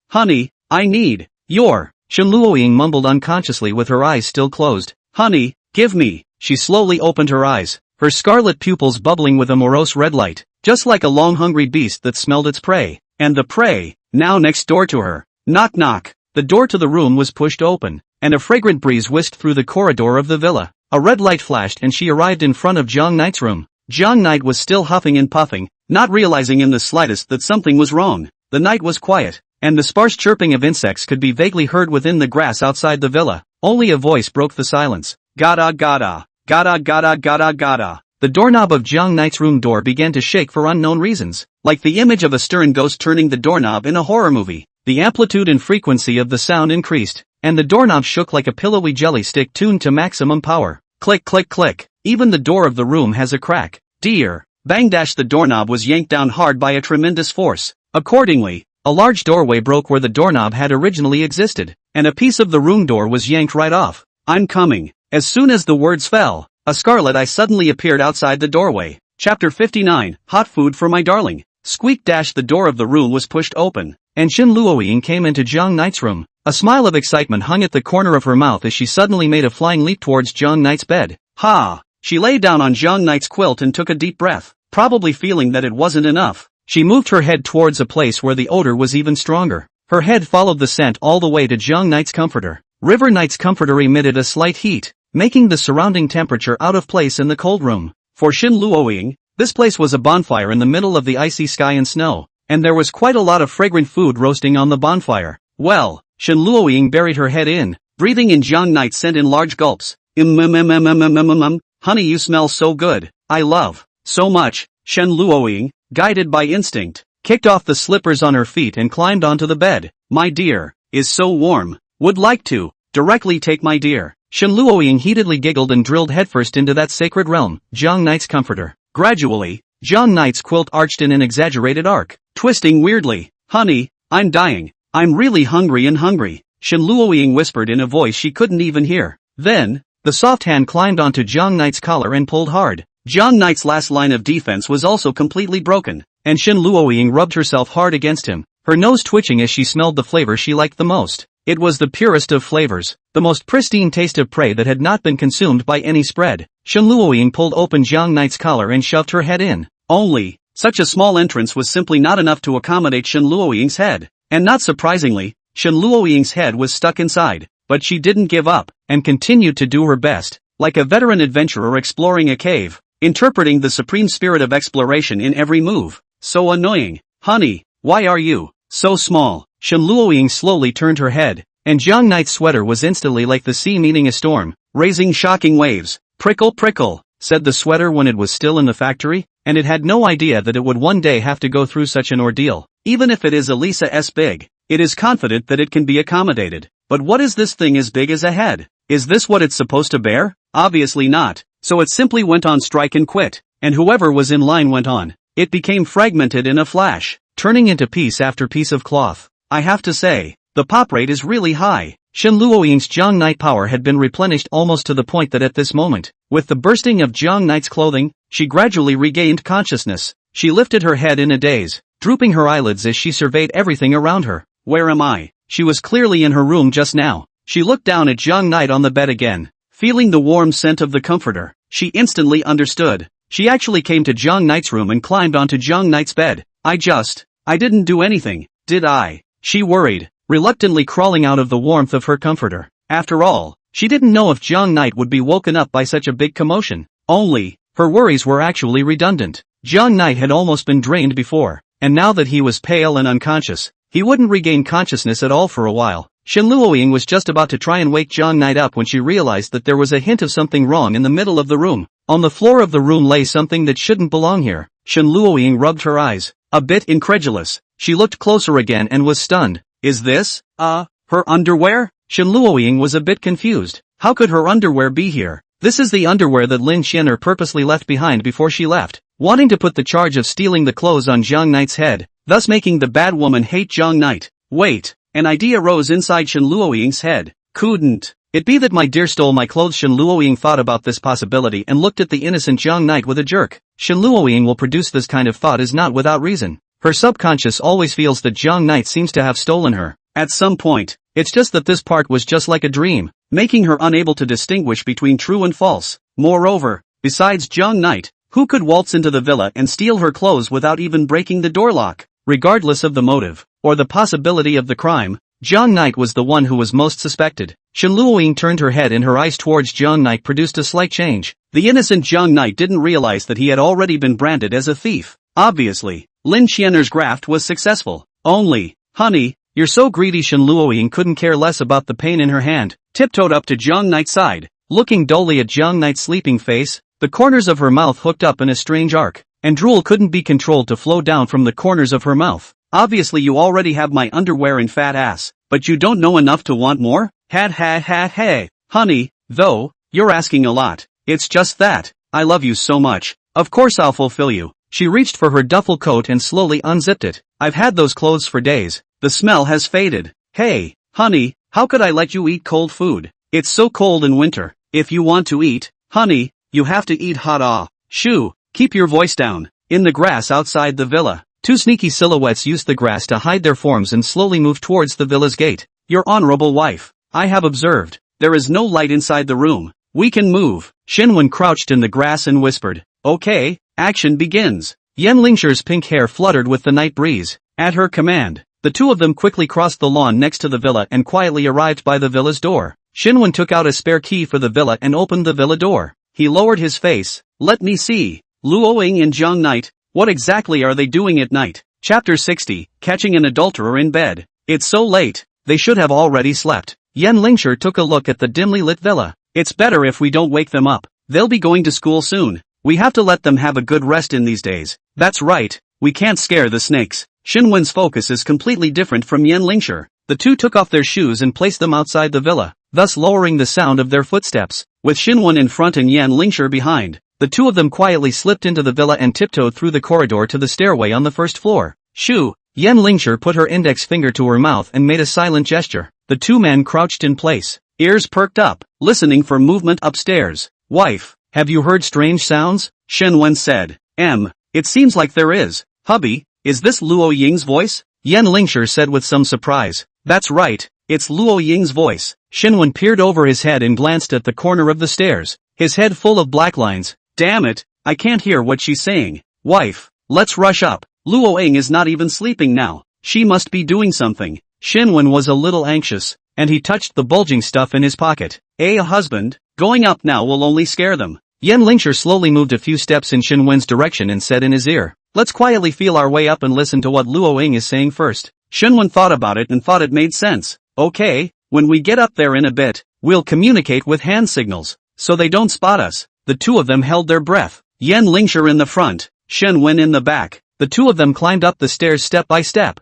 honey, I need your. Shen Luoying mumbled unconsciously with her eyes still closed. Honey, give me. She slowly opened her eyes, her scarlet pupils bubbling with a morose red light, just like a long-hungry beast that smelled its prey. And the prey, now next door to her. Knock knock. The door to the room was pushed open, and a fragrant breeze whisked through the corridor of the villa. A red light flashed and she arrived in front of Jiang Knight's room. Jiang Knight was still huffing and puffing, not realizing in the slightest that something was wrong. The night was quiet, and the sparse chirping of insects could be vaguely heard within the grass outside the villa. Only a voice broke the silence. Gada gada, gada gada gada gada. The doorknob of Jiang Knight's room door began to shake for unknown reasons, like the image of a stern ghost turning the doorknob in a horror movie. The amplitude and frequency of the sound increased, and the doorknob shook like a pillowy jelly stick tuned to maximum power. Click click click. Even the door of the room has a crack. Dear. Bang! The doorknob was yanked down hard by a tremendous force. Accordingly, a large doorway broke where the doorknob had originally existed, and a piece of the room door was yanked right off. I'm coming. As soon as the words fell, a scarlet eye suddenly appeared outside the doorway. Chapter 59, Hot Food for My Darling. Squeak! The door of the room was pushed open, and Shen Luoying came into Jiang Knight's room. A smile of excitement hung at the corner of her mouth as she suddenly made a flying leap towards Jiang Knight's bed. Ha! She lay down on Zhang Knight's quilt and took a deep breath, probably feeling that it wasn't enough. She moved her head towards a place where the odor was even stronger. Her head followed the scent all the way to Zhang Knight's comforter. River Knight's comforter emitted a slight heat, making the surrounding temperature out of place in the cold room. For Shen Luoying, this place was a bonfire in the middle of the icy sky and snow, and there was quite a lot of fragrant food roasting on the bonfire. Well, Shen Luoying buried her head in, breathing in Zhang Knight's scent in large gulps. Honey, you smell so good. I love so much. Shen Luoying, guided by instinct, kicked off the slippers on her feet and climbed onto the bed. My dear, is so warm. Would like to directly take my dear. Shen Luoying heatedly giggled and drilled headfirst into that sacred realm, Zhang Knight's comforter. Gradually, Zhang Knight's quilt arched in an exaggerated arc, twisting weirdly. Honey, I'm dying. I'm really hungry. Shen Luoying whispered in a voice she couldn't even hear. Then, the soft hand climbed onto Zhang Knight's collar and pulled hard. Zhang Knight's last line of defense was also completely broken, and Shen Luoying rubbed herself hard against him, her nose twitching as she smelled the flavor she liked the most. It was the purest of flavors, the most pristine taste of prey that had not been consumed by any spread. Shen Luoying pulled open Zhang Knight's collar and shoved her head in. Only, such a small entrance was simply not enough to accommodate Shen Luoying's head. And not surprisingly, Shen Luoying's head was stuck inside, but she didn't give up, and continued to do her best, like a veteran adventurer exploring a cave, interpreting the supreme spirit of exploration in every move. So annoying. Honey, why are you so small? Shen Luoying slowly turned her head, and Zhang Knight's sweater was instantly like the sea meeting a storm, raising shocking waves. Prickle, said the sweater when it was still in the factory, and it had no idea that it would one day have to go through such an ordeal. Even if it is Elisa's big, it is confident that it can be accommodated. But what is this thing as big as a head? Is this what it's supposed to bear? Obviously not. So it simply went on strike and quit, and whoever was in line went on. It became fragmented in a flash, turning into piece after piece of cloth. I have to say, the pop rate is really high. Shen Luoying's Zhang Knight power had been replenished almost to the point that at this moment, with the bursting of Zhang Knight's clothing, she gradually regained consciousness. She lifted her head in a daze, drooping her eyelids as she surveyed everything around her. Where am I? She was clearly in her room just now. She looked down at Zhang Knight on the bed again, feeling the warm scent of the comforter. She instantly understood. She actually came to Zhang Knight's room and climbed onto Zhang Knight's bed. I didn't do anything, did I? She worried, reluctantly crawling out of the warmth of her comforter. After all, she didn't know if Zhang Knight would be woken up by such a big commotion. Only, her worries were actually redundant. Zhang Knight had almost been drained before, and now that he was pale and unconscious, he wouldn't regain consciousness at all for a while. Shen Luoying was just about to try and wake Zhang Knight up when she realized that there was a hint of something wrong in the middle of the room. On the floor of the room lay something that shouldn't belong here. Shen Luoying rubbed her eyes, a bit incredulous. She looked closer again and was stunned. Is this, her underwear? Shen Luoying was a bit confused. How could her underwear be here? This is the underwear that Lin Xianer purposely left behind before she left, wanting to put the charge of stealing the clothes on Zhang Knight's head, thus making the bad woman hate Zhang Knight. Wait, an idea rose inside Shen Luoying's head. Couldn't it be that my dear stole my clothes? Shen Luoying thought about this possibility and looked at the innocent Zhang Knight with a jerk. Shen Luoying will produce this kind of thought is not without reason. Her subconscious always feels that Zhang Knight seems to have stolen her. At some point, it's just that this part was just like a dream, making her unable to distinguish between true and false. Moreover, besides Zhang Knight, who could waltz into the villa and steal her clothes without even breaking the door lock? Regardless of the motive, or the possibility of the crime, Zhang Knight was the one who was most suspected. Shen Luoying turned her head and her eyes towards Zhang Knight produced a slight change. The innocent Zhang Knight didn't realize that he had already been branded as a thief. Obviously, Lin Xianer's graft was successful. Only, honey, you're so greedy. Shen Luoying couldn't care less about the pain in her hand, tiptoed up to Zhang Knight's side, looking dully at Zhang Knight's sleeping face, the corners of her mouth hooked up in a strange arc, and drool couldn't be controlled to flow down from the corners of her mouth. Obviously you already have my underwear and fat ass, but you don't know enough to want more? Hey. Honey, though, you're asking a lot. It's just that, I love you so much. Of course I'll fulfill you. She reached for her duffel coat and slowly unzipped it. I've had those clothes for days. The smell has faded. Hey, honey, how could I let you eat cold food? It's so cold in winter. If you want to eat, honey, you have to eat hot. Shoo, keep your voice down. In the grass outside the villa, two sneaky silhouettes used the grass to hide their forms and slowly moved towards the villa's gate. Your honorable wife, I have observed. There is no light inside the room. We can move. Shenwen crouched in the grass and whispered, "Okay, action begins." Yanlingshir's pink hair fluttered with the night breeze. At her command, the two of them quickly crossed the lawn next to the villa and quietly arrived by the villa's door. Shenwen took out a spare key for the villa and opened the villa door. He lowered his face. "Let me see. Luoying and Jiang Night, what exactly are they doing at night?" Chapter 60, Catching an Adulterer in Bed. It's so late, they should have already slept. Yanlingshir took a look at the dimly lit villa. It's better if we don't wake them up. They'll be going to school soon. We have to let them have a good rest in these days. That's right, we can't scare the snakes. Shenwen's focus is completely different from Yanlingshir. The two took off their shoes and placed them outside the villa, thus lowering the sound of their footsteps. With Shenwen in front and Yanlingshir behind, the two of them quietly slipped into the villa and tiptoed through the corridor to the stairway on the first floor. Shoo! Yanlingshir put her index finger to her mouth and made a silent gesture. The two men crouched in place, ears perked up, listening for movement upstairs. "Wife, have you heard strange sounds?" Shenwen said. It seems like there is. Hubby, is this Luoying's voice?" Yanlingshir said with some surprise. "That's right, it's Luoying's voice." Shenwen peered over his head and glanced at the corner of the stairs, his head full of black lines. "Damn it, I can't hear what she's saying. Wife, let's rush up. Luoying is not even sleeping now. She must be doing something." Shenwen was a little anxious, and he touched the bulging stuff in his pocket. Husband, going up now will only scare them." Yanlingshir slowly moved a few steps in Shenwen's direction and said in his ear, "Let's quietly feel our way up and listen to what Luoying is saying first." Shenwen thought about it and thought it made sense. "Okay, when we get up there in a bit, we'll communicate with hand signals, so they don't spot us." The two of them held their breath. Yanlingshir in the front, Shenwen in the back. The two of them climbed up the stairs step by step,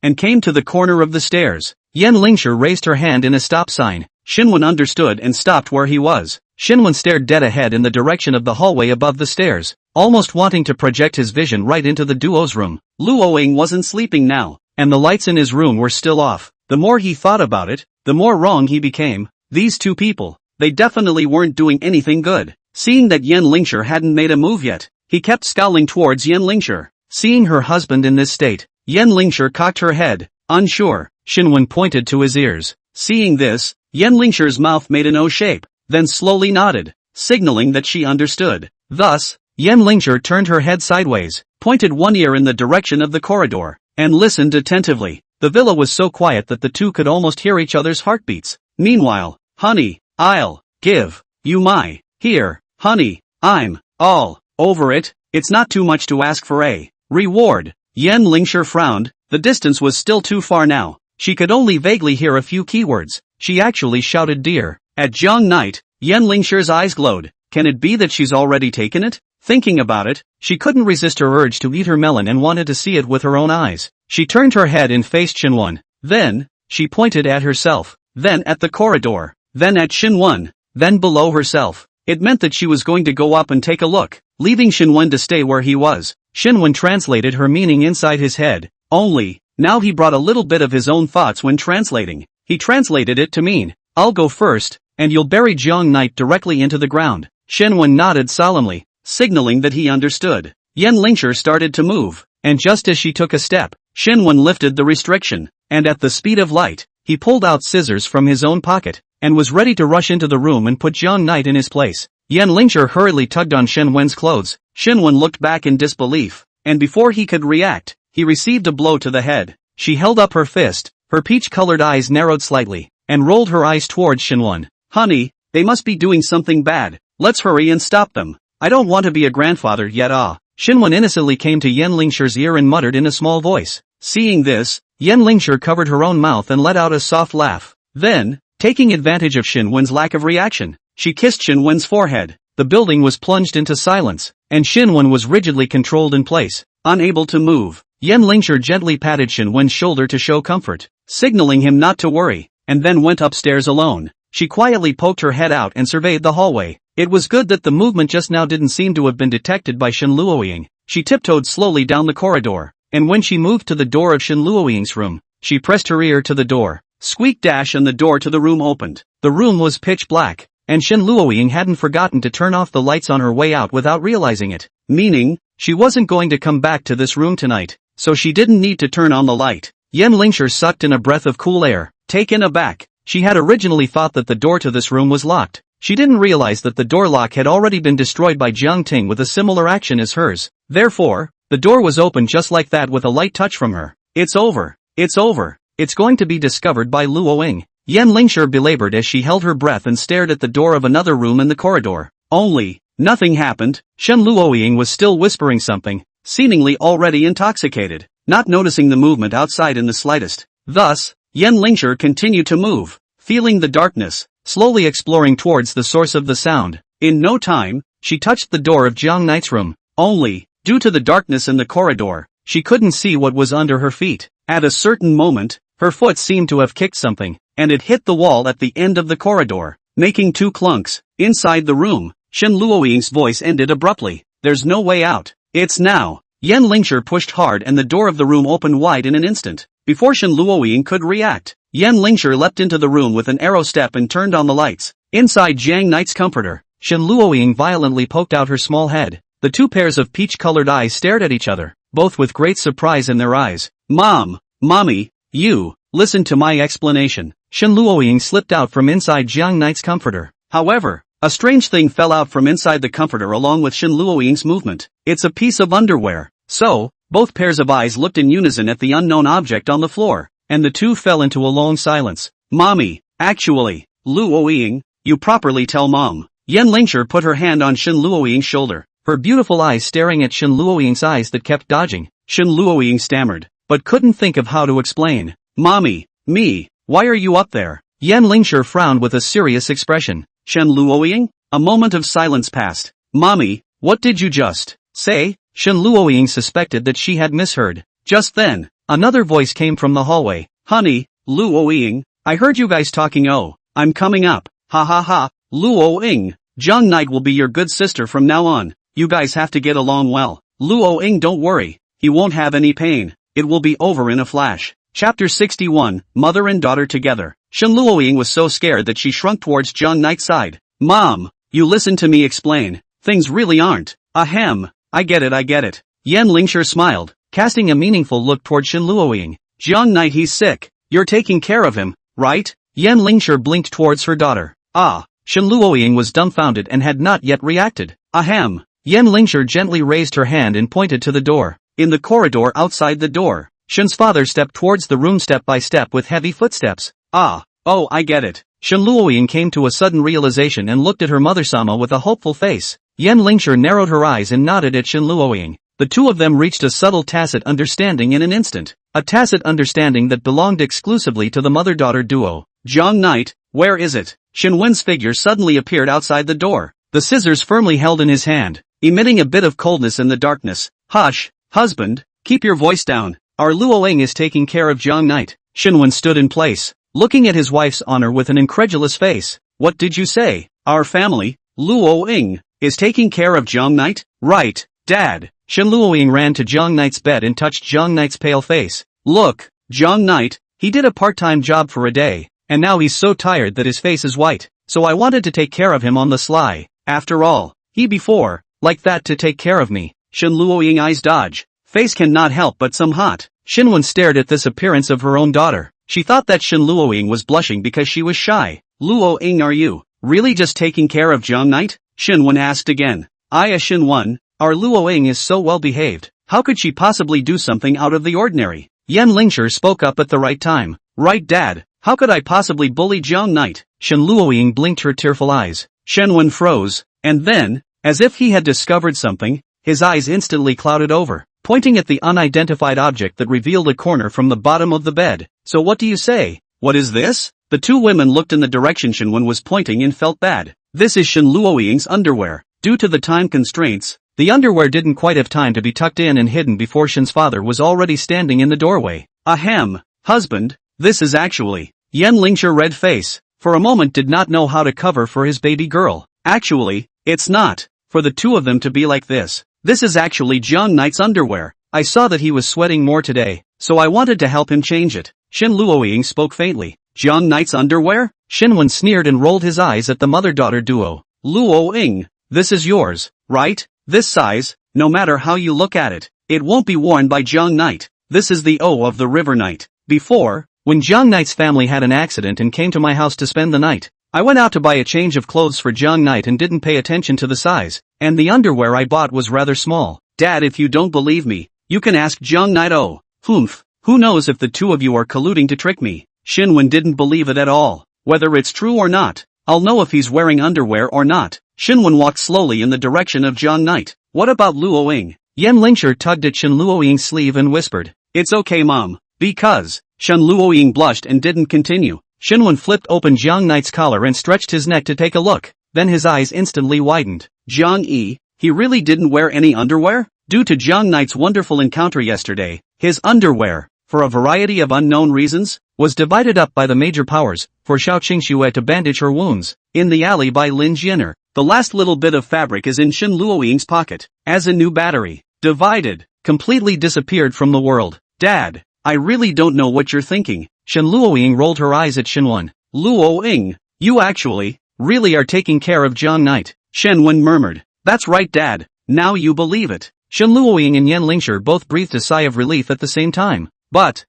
and came to the corner of the stairs. Yanlingshir raised her hand in a stop sign. Shenwen understood and stopped where he was. Shenwen stared dead ahead in the direction of the hallway above the stairs, almost wanting to project his vision right into the duo's room. Luoying wasn't sleeping now, and the lights in his room were still off. The more he thought about it, the more wrong he became. These two people, they definitely weren't doing anything good. Seeing that Yanlingshir hadn't made a move yet, he kept scowling towards Yanlingshir. Seeing her husband in this state, Yanlingshir cocked her head, unsure. Shenwen pointed to his ears. Seeing this, Yanlingshir's mouth made an O shape, then slowly nodded, signaling that she understood. Thus, Yanlingshir turned her head sideways, pointed one ear in the direction of the corridor, and listened attentively. The villa was so quiet that the two could almost hear each other's heartbeats. Meanwhile, "Honey, I'll give you my here, honey, I'm all over it. It's not too much to ask for a reward." Yanlingshir frowned. The distance was still too far now. She could only vaguely hear a few keywords. She actually shouted "dear." At Jiang Night, Yanlingshir's eyes glowed. Can it be that she's already taken it? Thinking about it, she couldn't resist her urge to eat her melon and wanted to see it with her own eyes. She turned her head and faced Shenwen. Then, she pointed at herself. Then at the corridor. Then at Shenwen. Then below herself. It meant that she was going to go up and take a look, leaving Shenwen to stay where he was. Shenwen translated her meaning inside his head. Only, now he brought a little bit of his own thoughts when translating. He translated it to mean, "I'll go first, and you'll bury Jiang Night directly into the ground." Shenwen nodded solemnly, signaling that he understood. Yanlingshir started to move, and just as she took a step, Shenwen lifted the restriction, and at the speed of light, he pulled out scissors from his own pocket, and was ready to rush into the room and put Jiang Night in his place. Yanlingshir hurriedly tugged on Shenwen's clothes. Shenwen looked back in disbelief, and before he could react, he received a blow to the head. She held up her fist, her peach-colored eyes narrowed slightly, and rolled her eyes towards Shenwen. "Honey, they must be doing something bad. Let's hurry and stop them. I don't want to be a grandfather yet." Shenwen innocently came to Yanlingshir's ear and muttered in a small voice. Seeing this, Yanlingshir covered her own mouth and let out a soft laugh. Then, taking advantage of Shenwen's lack of reaction, she kissed Shenwen's forehead. The building was plunged into silence, and Shenwen was rigidly controlled in place, unable to move. Yanlingshir gently patted Shenwen's shoulder to show comfort, signaling him not to worry, and then went upstairs alone. She quietly poked her head out and surveyed the hallway. It was good that the movement just now didn't seem to have been detected by Shen Luoying. She tiptoed slowly down the corridor, and when she moved to the door of Shen Luoying's room, she pressed her ear to the door. Squeak dash, and the door to the room opened. The room was pitch black, and Shen Luoying hadn't forgotten to turn off the lights on her way out without realizing it. Meaning, she wasn't going to come back to this room tonight, so she didn't need to turn on the light. Yanlingshir sucked in a breath of cool air. Taken aback, she had originally thought that the door to this room was locked. She didn't realize that the door lock had already been destroyed by Jiang Ting with a similar action as hers. Therefore, the door was open just like that with a light touch from her. It's over. It's over. It's going to be discovered by Luoying. Yan Lingshi belabored as she held her breath and stared at the door of another room in the corridor. Only, nothing happened. Shen Luoying was still whispering something, seemingly already intoxicated, not noticing the movement outside in the slightest. Thus, Yan Lingshi continued to move, feeling the darkness, slowly exploring towards the source of the sound. In no time, she touched the door of Jiang Knight's room. Only, due to the darkness in the corridor, she couldn't see what was under her feet. At a certain moment, her foot seemed to have kicked something, and it hit the wall at the end of the corridor, making two clunks. Inside the room, Shen Luoying's voice ended abruptly. There's no way out. It's now. Yan Lingshi pushed hard and the door of the room opened wide in an instant. Before Shen Luoying could react, Yan Lingshi leapt into the room with an arrow step and turned on the lights. Inside Jiang Knight's comforter, Shen Luoying violently poked out her small head. The two pairs of peach-colored eyes stared at each other, both with great surprise in their eyes. Mommy, you, listen to my explanation. Shen Luoying slipped out from inside Jiang Knight's comforter. However, a strange thing fell out from inside the comforter along with Shen Luoying's movement. It's a piece of underwear. So, both pairs of eyes looked in unison at the unknown object on the floor, and the two fell into a long silence. Mommy, actually, Luoying, you properly tell Mom. Yan Lingshi put her hand on Shen Luoying's shoulder, her beautiful eyes staring at Shen Luoying's eyes that kept dodging. Shen Luoying stammered, but couldn't think of how to explain. Mommy, why are you up there? Yan Lingshi frowned with a serious expression. Shen Luoying? A moment of silence passed. Mommy, what did you just say? Shen Luoying suspected that she had misheard. Just then, another voice came from the hallway. Honey, Luoying, I heard you guys talking. Oh, I'm coming up. Ha ha ha, Luoying, Jiang Knight will be your good sister from now on. You guys have to get along well. Luoying, don't worry. He won't have any pain. It will be over in a flash. Chapter 61, Mother and Daughter Together. Shen Luoying was so scared that she shrunk towards Jiang Knight's side. Mom, you listen to me explain. Things really aren't. Ahem, I get it. Yan Lingshi smiled, casting a meaningful look toward Shen Luoying. Jiang Knight, he's sick. You're taking care of him, right? Yan Lingshi blinked towards her daughter. Ah, Shen Luoying was dumbfounded and had not yet reacted. Ahem. Yan Lingshi gently raised her hand and pointed to the door. In the corridor outside the door, Shen's father stepped towards the room step by step with heavy footsteps. Oh, I get it. Shen Luoying came to a sudden realization and looked at her mother-sama with a hopeful face. Yan Lingshi narrowed her eyes and nodded at Shen Luoying. The two of them reached a subtle tacit understanding in an instant. A tacit understanding that belonged exclusively to the mother-daughter duo. Jiang Knight, where is it? Shen Wen's figure suddenly appeared outside the door, the scissors firmly held in his hand, emitting a bit of coldness in the darkness. Hush, husband, keep your voice down. Our Luoying is taking care of Jiang Knight. Shen Wen stood in place, looking at his wife's honor with an incredulous face. What did you say? Our family, Luoying, is taking care of Jiang Knight? Right, Dad. Shen Luoying ran to Jiang Knight's bed and touched Jiang Knight's pale face. Look, Jiang Knight, he did a part-time job for a day, and now he's so tired that his face is white, so I wanted to take care of him on the sly. After all, he before, like that to take care of me. Shen Luoying eyes dodge. Face cannot help but some hot. Shen Wen stared at this appearance of her own daughter. She thought that Shen Luoying was blushing because she was shy. Luoying, are you really just taking care of Jiang Knight? Shen Wen asked again. Shen Wen, our Luoying is so well behaved. How could she possibly do something out of the ordinary? Yan Lingshi spoke up at the right time. Right, Dad. How could I possibly bully Jiang Knight? Shen Luoying blinked her tearful eyes. Shen Wen froze, and then, as if he had discovered something, his eyes instantly clouded over, pointing at the unidentified object that revealed a corner from the bottom of the bed. So what do you say? What is this? The two women looked in the direction Shen Wen was pointing and felt bad. This is Shen Luoying's underwear. Due to the time constraints, the underwear didn't quite have time to be tucked in and hidden before Shen's father was already standing in the doorway. Ahem, husband, this is actually. Yan Lingshi red face, for a moment did not know how to cover for his baby girl. Actually, it's not, for the two of them to be like this. This is actually Jiang Knight's underwear. I saw that he was sweating more today, so I wanted to help him change it. Shen Luoying spoke faintly. Jiang Knight's underwear? Shen Wen sneered and rolled his eyes at the mother-daughter duo. Luoying, this is yours, right? This size, no matter how you look at it, it won't be worn by Jiang Knight. This is the O of the River Knight. Before, when Jiang Knight's family had an accident and came to my house to spend the night, I went out to buy a change of clothes for Jiang Knight and didn't pay attention to the size, and the underwear I bought was rather small. Dad, if you don't believe me, you can ask Jiang Knight. Oh, humph. Who knows if the two of you are colluding to trick me? Shinwen didn't believe it at all. Whether it's true or not, I'll know if he's wearing underwear or not. Shinwen walked slowly in the direction of Jiang Knight. What about Luoying? Yan Lingshi tugged at Shen Luoying's sleeve and whispered. It's okay, Mom. Because. Shen Luoying blushed and didn't continue. Shinwen flipped open Jiang Knight's collar and stretched his neck to take a look. Then his eyes instantly widened. Jiang Yi, he really didn't wear any underwear? Due to Jiang Knight's wonderful encounter yesterday, his underwear, for a variety of unknown reasons, was divided up by the major powers, for Xiao Qingxue to bandage her wounds, in the alley by Lin Jian'er. The last little bit of fabric is in Shen Luoying's pocket, as a new battery, divided, completely disappeared from the world. Dad, I really don't know what you're thinking. Shen Luoying rolled her eyes at Shenwen. Luoying, you actually, really are taking care of Jiang Knight. Shenwen murmured. That's right, Dad, now you believe it. Shen Luoying and Yan Lingshi both breathed a sigh of relief at the same time. But,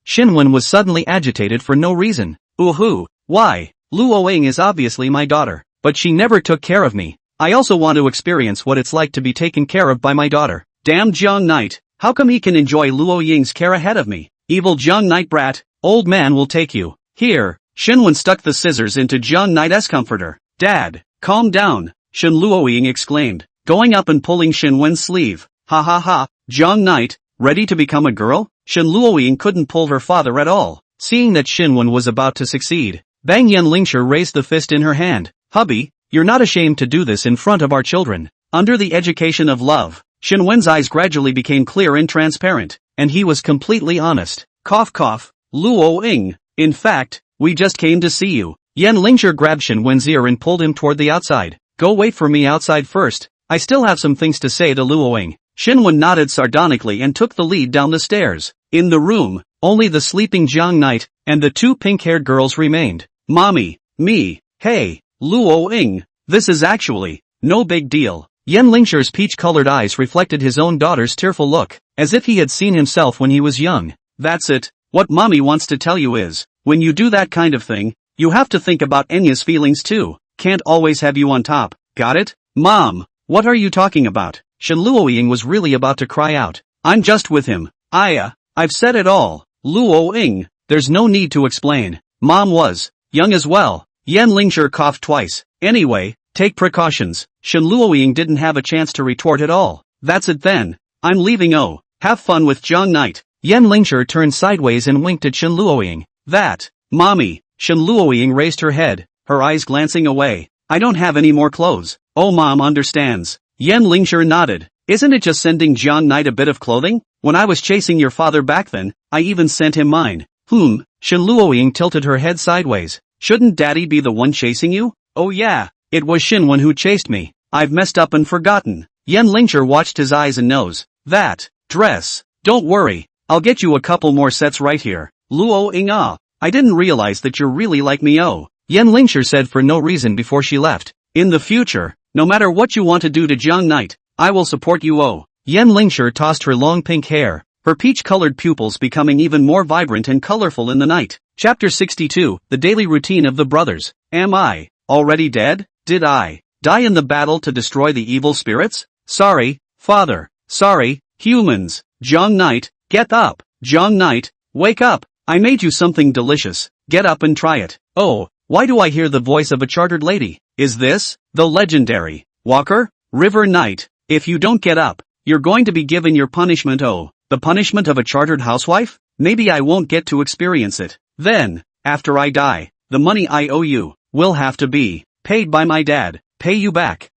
Shenwen was suddenly agitated for no reason. Ooh, why? Luoying is obviously my daughter, but she never took care of me. I also want to experience what it's like to be taken care of by my daughter. Damn Jiang Knight, how come he can enjoy Luoying's care ahead of me? Evil Jiang Knight brat, old man will take you. Here, Shenwen stuck the scissors into Jiang Knight's comforter. Dad, calm down, Shen Luoying exclaimed, going up and pulling Shenwen's sleeve. Ha ha ha, Jiang Knight, ready to become a girl? Shen Luoying couldn't pull her father at all. Seeing that Shenwen was about to succeed, Bang Yan Lingshi raised the fist in her hand. Hubby, you're not ashamed to do this in front of our children. Under the education of love, Shenwen's eyes gradually became clear and transparent, and he was completely honest. Cough cough, Luoying, in fact, we just came to see you. Yan Lingshi grabbed Shenwen's ear and pulled him toward the outside. Go wait for me outside first, I still have some things to say to Luoying. Shenwen nodded sardonically and took the lead down the stairs. In the room, only the sleeping Jiang Knight and the two pink-haired girls remained. Mommy, me, hey, Luoying, this is actually no big deal. Yan Lingshi's peach-colored eyes reflected his own daughter's tearful look, as if he had seen himself when he was young. That's it, what mommy wants to tell you is, when you do that kind of thing, you have to think about Enya's feelings too. Can't always have you on top, got it? Mom, what are you talking about? Shen Luoying was really about to cry out. I'm just with him. I've said it all. Luoying, there's no need to explain. Mom was young as well. Yan Lingshi coughed twice. Anyway, take precautions. Shen Luoying didn't have a chance to retort at all. That's it then. I'm leaving. Oh, have fun with Jiang Knight. Yan Lingshi turned sideways and winked at Shen Luoying. That, Mommy. Shen Luoying raised her head, her eyes glancing away. I don't have any more clothes. Oh, Mom understands. Yan Lingshi nodded. Isn't it just sending Jiang Knight a bit of clothing? When I was chasing your father back then, I even sent him mine. Shen Luoying tilted her head sideways. Shouldn't Daddy be the one chasing you? Oh yeah, it was Shinwen who chased me. I've messed up and forgotten. Yan Lingshi watched his eyes and nose. That dress. Don't worry, I'll get you a couple more sets right here. Luoying I didn't realize that you're really like me. Oh, Yan Lingshi said for no reason before she left. In the future, no matter what you want to do to Jiang Knight, I will support you. Oh. Yan Lingshi tossed her long pink hair, her peach-colored pupils becoming even more vibrant and colorful in the night. Chapter 62, The Daily Routine of the Brothers. Am I already dead? Did I die in the battle to destroy the evil spirits? Sorry, Father. Sorry, humans. Jiang Knight, get up. Jiang Knight, wake up. I made you something delicious. Get up and try it. Oh, why do I hear the voice of a chartered lady? Is this the legendary Walker? River Knight? If you don't get up, you're going to be given your punishment. Oh, the punishment of a chartered housewife? Maybe I won't get to experience it. Then, after I die, the money I owe you will have to be paid by my dad. Pay you back.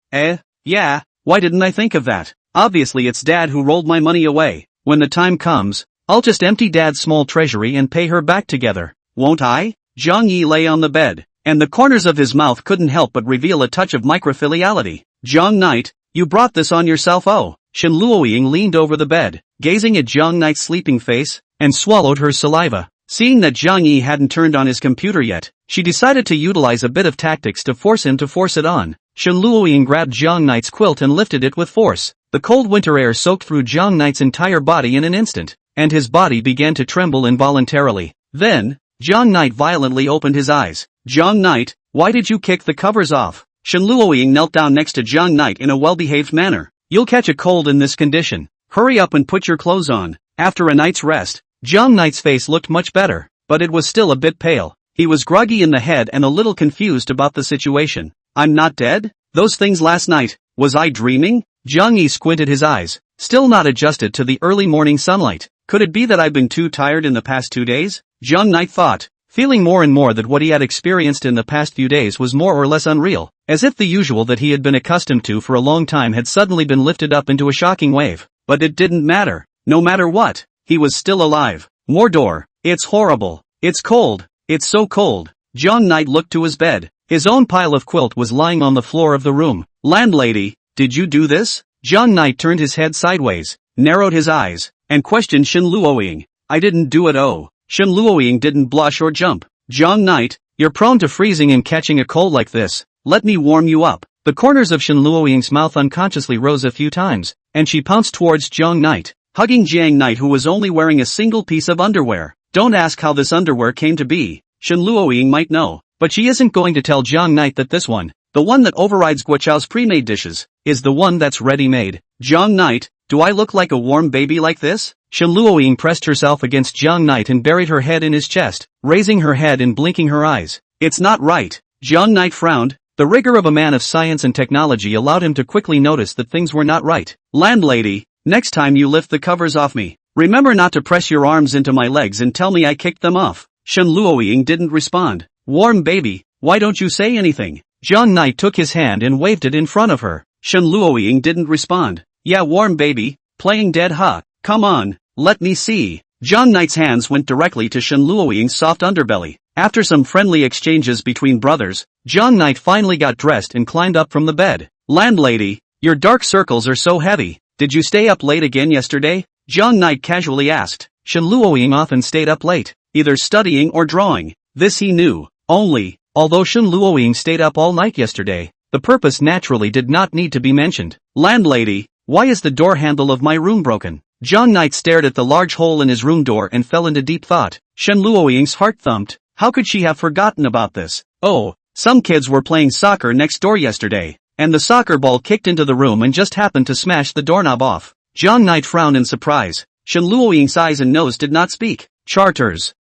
Yeah, why didn't I think of that? Obviously it's Dad who rolled my money away. When the time comes, I'll just empty Dad's small treasury and pay her back together. Won't I? Jiang Yi lay on the bed, and the corners of his mouth couldn't help but reveal a touch of microfiliality. Jiang Knight, you brought this on yourself. Oh. Shen Luoying leaned over the bed, gazing at Jiang Knight's sleeping face, and swallowed her saliva. Seeing that Jiang Yi hadn't turned on his computer yet, she decided to utilize a bit of tactics to force him to force it on. Shen Luoying grabbed Jiang Knight's quilt and lifted it with force. The cold winter air soaked through Jiang Knight's entire body in an instant, and his body began to tremble involuntarily. Then, Jiang Knight violently opened his eyes. Jiang Knight, Why did you kick the covers off? Shen Luoying knelt down next to Jiang Knight in a well-behaved manner. You'll catch a cold in this condition. Hurry up and put your clothes on. After a night's rest, Jiang Knight's face looked much better, but it was still a bit pale. He was groggy in the head and a little confused about the situation. I'm not dead? Those things last night, was I dreaming? Jiang Yi squinted his eyes, still not adjusted to the early morning sunlight. Could it be that I've been too tired in the past 2 days? Jiang Knight thought, feeling more and more that what he had experienced in the past few days was more or less unreal, as if the usual that he had been accustomed to for a long time had suddenly been lifted up into a shocking wave. But it didn't matter. No matter what, he was still alive. Mordor, it's horrible. It's cold. It's so cold. Jiang Knight looked to his bed. His own pile of quilt was lying on the floor of the room. Landlady, did you do this? Jiang Knight turned his head sideways, narrowed his eyes, and questioned Shen Luoying. I didn't do it. Oh. Shen Luoying didn't blush or jump. Jiang Knight, you're prone to freezing and catching a cold like this. Let me warm you up. The corners of Shen Luoying's mouth unconsciously rose a few times, and she pounced towards Jiang Knight, hugging Jiang Knight, who was only wearing a single piece of underwear. Don't ask how this underwear came to be. Shen Luoying might know, but she isn't going to tell Jiang Knight that this one, the one that overrides Guochao's pre-made dishes, is the one that's ready-made. Jiang Knight, do I look like a warm baby like this? Shen Luoying pressed herself against Jiang Knight and buried her head in his chest, raising her head and blinking her eyes. It's not right. Jiang Knight frowned. The rigor of a man of science and technology allowed him to quickly notice that things were not right. Landlady, next time you lift the covers off me, remember not to press your arms into my legs and tell me I kicked them off. Shen Luoying didn't respond. Warm baby, why don't you say anything? Jiang Knight took his hand and waved it in front of her. Shen Luoying didn't respond. Yeah, warm baby, playing dead huh? Come on, let me see. Jiang Knight's hands went directly to Shen Luoying's soft underbelly. After some friendly exchanges between brothers, Jiang Knight finally got dressed and climbed up from the bed. Landlady, your dark circles are so heavy. Did you stay up late again yesterday? Jiang Knight casually asked. Shen Luoying often stayed up late, either studying or drawing. This he knew. Although Shen Luoying stayed up all night yesterday, the purpose naturally did not need to be mentioned. Landlady, why is the door handle of my room broken? Jiang Knight stared at the large hole in his room door and fell into deep thought. Shen Luoying's heart thumped. How could she have forgotten about this? Oh, some kids were playing soccer next door yesterday, and the soccer ball kicked into the room and just happened to smash the doorknob off. Jiang Knight frowned in surprise. Shen Luoying's eyes and nose did not speak. Charters.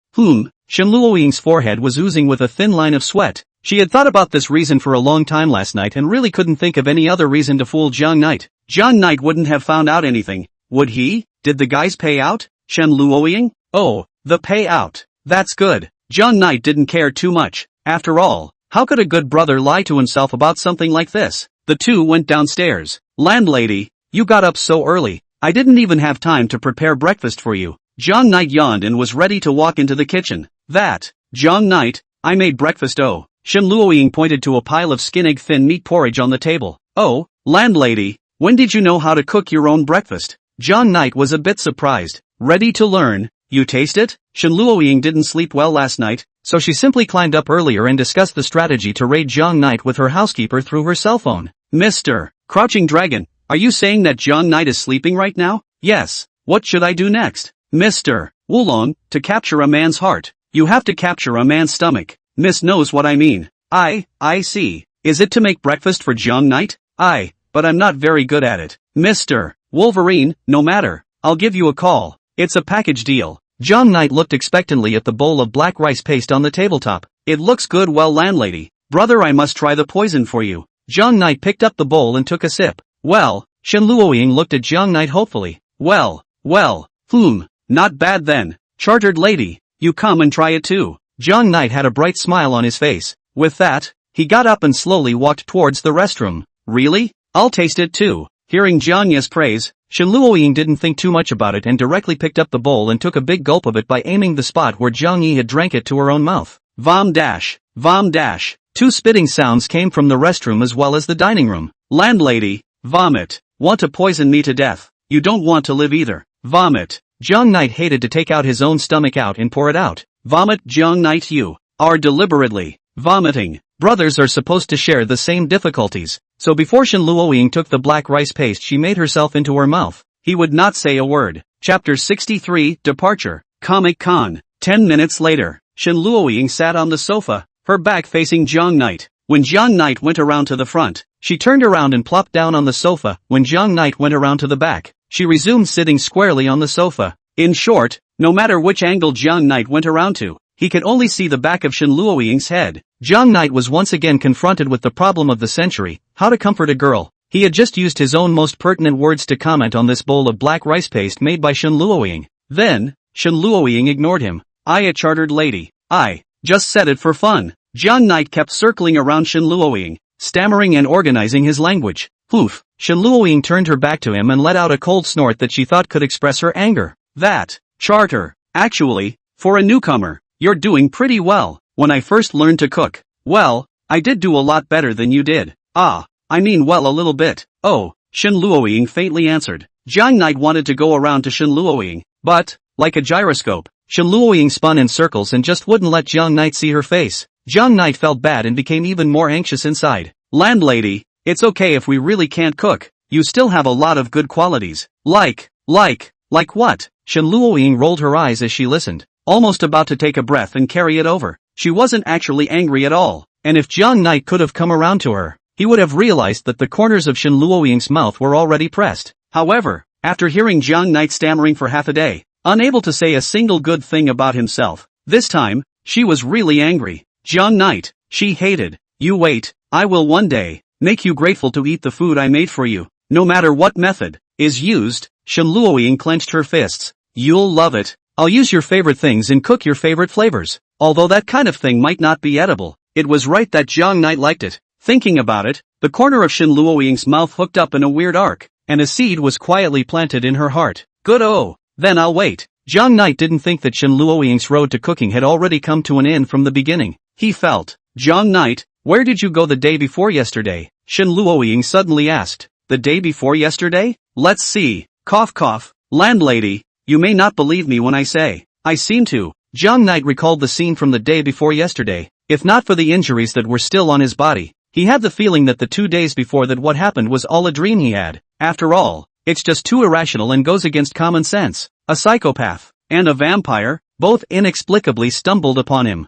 Shen Luoying's forehead was oozing with a thin line of sweat. She had thought about this reason for a long time last night and really couldn't think of any other reason to fool Jiang Knight. Jiang Knight wouldn't have found out anything, would he? Did the guys pay out? Shen Luoying? Oh, the payout. That's good. Jiang Knight didn't care too much. After all, how could a good brother lie to himself about something like this? The two went downstairs. Landlady, you got up so early. I didn't even have time to prepare breakfast for you. Jiang Knight yawned and was ready to walk into the kitchen. Jiang Knight, I made breakfast. Oh. Shen Luoying pointed to a pile of skin egg thin meat porridge on the table. Oh, landlady, when did you know how to cook your own breakfast? Jiang Knight was a bit surprised. Ready to learn. You taste it? Shen Luoying didn't sleep well last night, so she simply climbed up earlier and discussed the strategy to raid Jiang Knight with her housekeeper through her cell phone. Mr. Crouching Dragon, are you saying that Jiang Knight is sleeping right now? Yes. What should I do next? Mr. Wulong, to capture a man's heart, you have to capture a man's stomach. Miss knows what I mean. I see. Is it to make breakfast for Jiang Knight? But I'm not very good at it. Mr. Wolverine, no matter. I'll give you a call. It's a package deal. Jiang Knight looked expectantly at the bowl of black rice paste on the tabletop. It looks good. Well, landlady. Brother, I must try the poison for you. Jiang Knight picked up the bowl and took a sip. Well, Shen Luoying looked at Jiang Knight hopefully. Well, not bad then. Chartered lady, you come and try it too. Jiang Knight had a bright smile on his face. With that, he got up and slowly walked towards the restroom. Really? I'll taste it too. Hearing Jiang Ye's praise, Shen Luoying didn't think too much about it and directly picked up the bowl and took a big gulp of it by aiming the spot where Jiang Yi had drank it to her own mouth. Vom dash. Two spitting sounds came from the restroom as well as the dining room. Landlady, vomit. Want to poison me to death? You don't want to live either. Vomit. Jiang Knight hated to take out his own stomach out and pour it out. Vomit. Jiang Knight, you are deliberately vomiting. Brothers are supposed to share the same difficulties, so before Shen Luoying took the black rice paste she made herself into her mouth, he would not say a word. Chapter 63, Departure. Comic Con. 10 minutes later, Shen Luoying sat on the sofa, her back facing Jiang Knight. When Jiang Knight went around to the front, she turned around and plopped down on the sofa. When Jiang Knight went around to the back, she resumed sitting squarely on the sofa. In short, no matter which angle Jiang Knight went around to, he could only see the back of Shen Luoying's head. Jiang Knight was once again confronted with the problem of the century, how to comfort a girl. He had just used his own most pertinent words to comment on this bowl of black rice paste made by Shen Luoying. Then, Shen Luoying ignored him. "I a chartered lady. I just said it for fun." Jiang Knight kept circling around Shen Luoying, stammering and organizing his language. Poof! Shen Luoying turned her back to him and let out a cold snort that she thought could express her anger. "That charter. Actually, for a newcomer, you're doing pretty well. When I first learned to cook, well, I did do a lot better than you did." "Ah, I mean well a little bit." "Oh," Shen Luoying faintly answered. Jiang Knight wanted to go around to Shen Luoying, but, like a gyroscope, Shen Luoying spun in circles and just wouldn't let Jiang Knight see her face. Jiang Knight felt bad and became even more anxious inside. "Landlady, it's okay if we really can't cook. You still have a lot of good qualities. Like what?" Shen Luoying rolled her eyes as she listened, almost about to take a breath and carry it over. She wasn't actually angry at all, and if Jiang Knight could have come around to her, he would have realized that the corners of Shen Luoying's mouth were already pressed. However, after hearing Jiang Knight stammering for half a day, unable to say a single good thing about himself, this time, she was really angry. "Jiang Knight," she hated. "You wait, I will one day make you grateful to eat the food I made for you, no matter what method is used." Shen Luoying clenched her fists. "You'll love it. I'll use your favorite things and cook your favorite flavors." Although that kind of thing might not be edible, it was right that Jiang Knight liked it. Thinking about it, the corner of Shen Luoying's mouth hooked up in a weird arc, and a seed was quietly planted in her heart. "Good, oh, then I'll wait." Jiang Knight didn't think that Shen Luoying's road to cooking had already come to an end from the beginning. He felt. "Jiang Knight, where did you go the day before yesterday?" Shen Luoying suddenly asked. "The day before yesterday? Let's see. Cough cough. Landlady, you may not believe me when I say I seem to." Jiang Knight recalled the scene from the day before yesterday. If not for the injuries that were still on his body, he had the feeling that the 2 days before that what happened was all a dream he had. After all, it's just too irrational and goes against common sense. A psychopath and a vampire, both inexplicably stumbled upon him.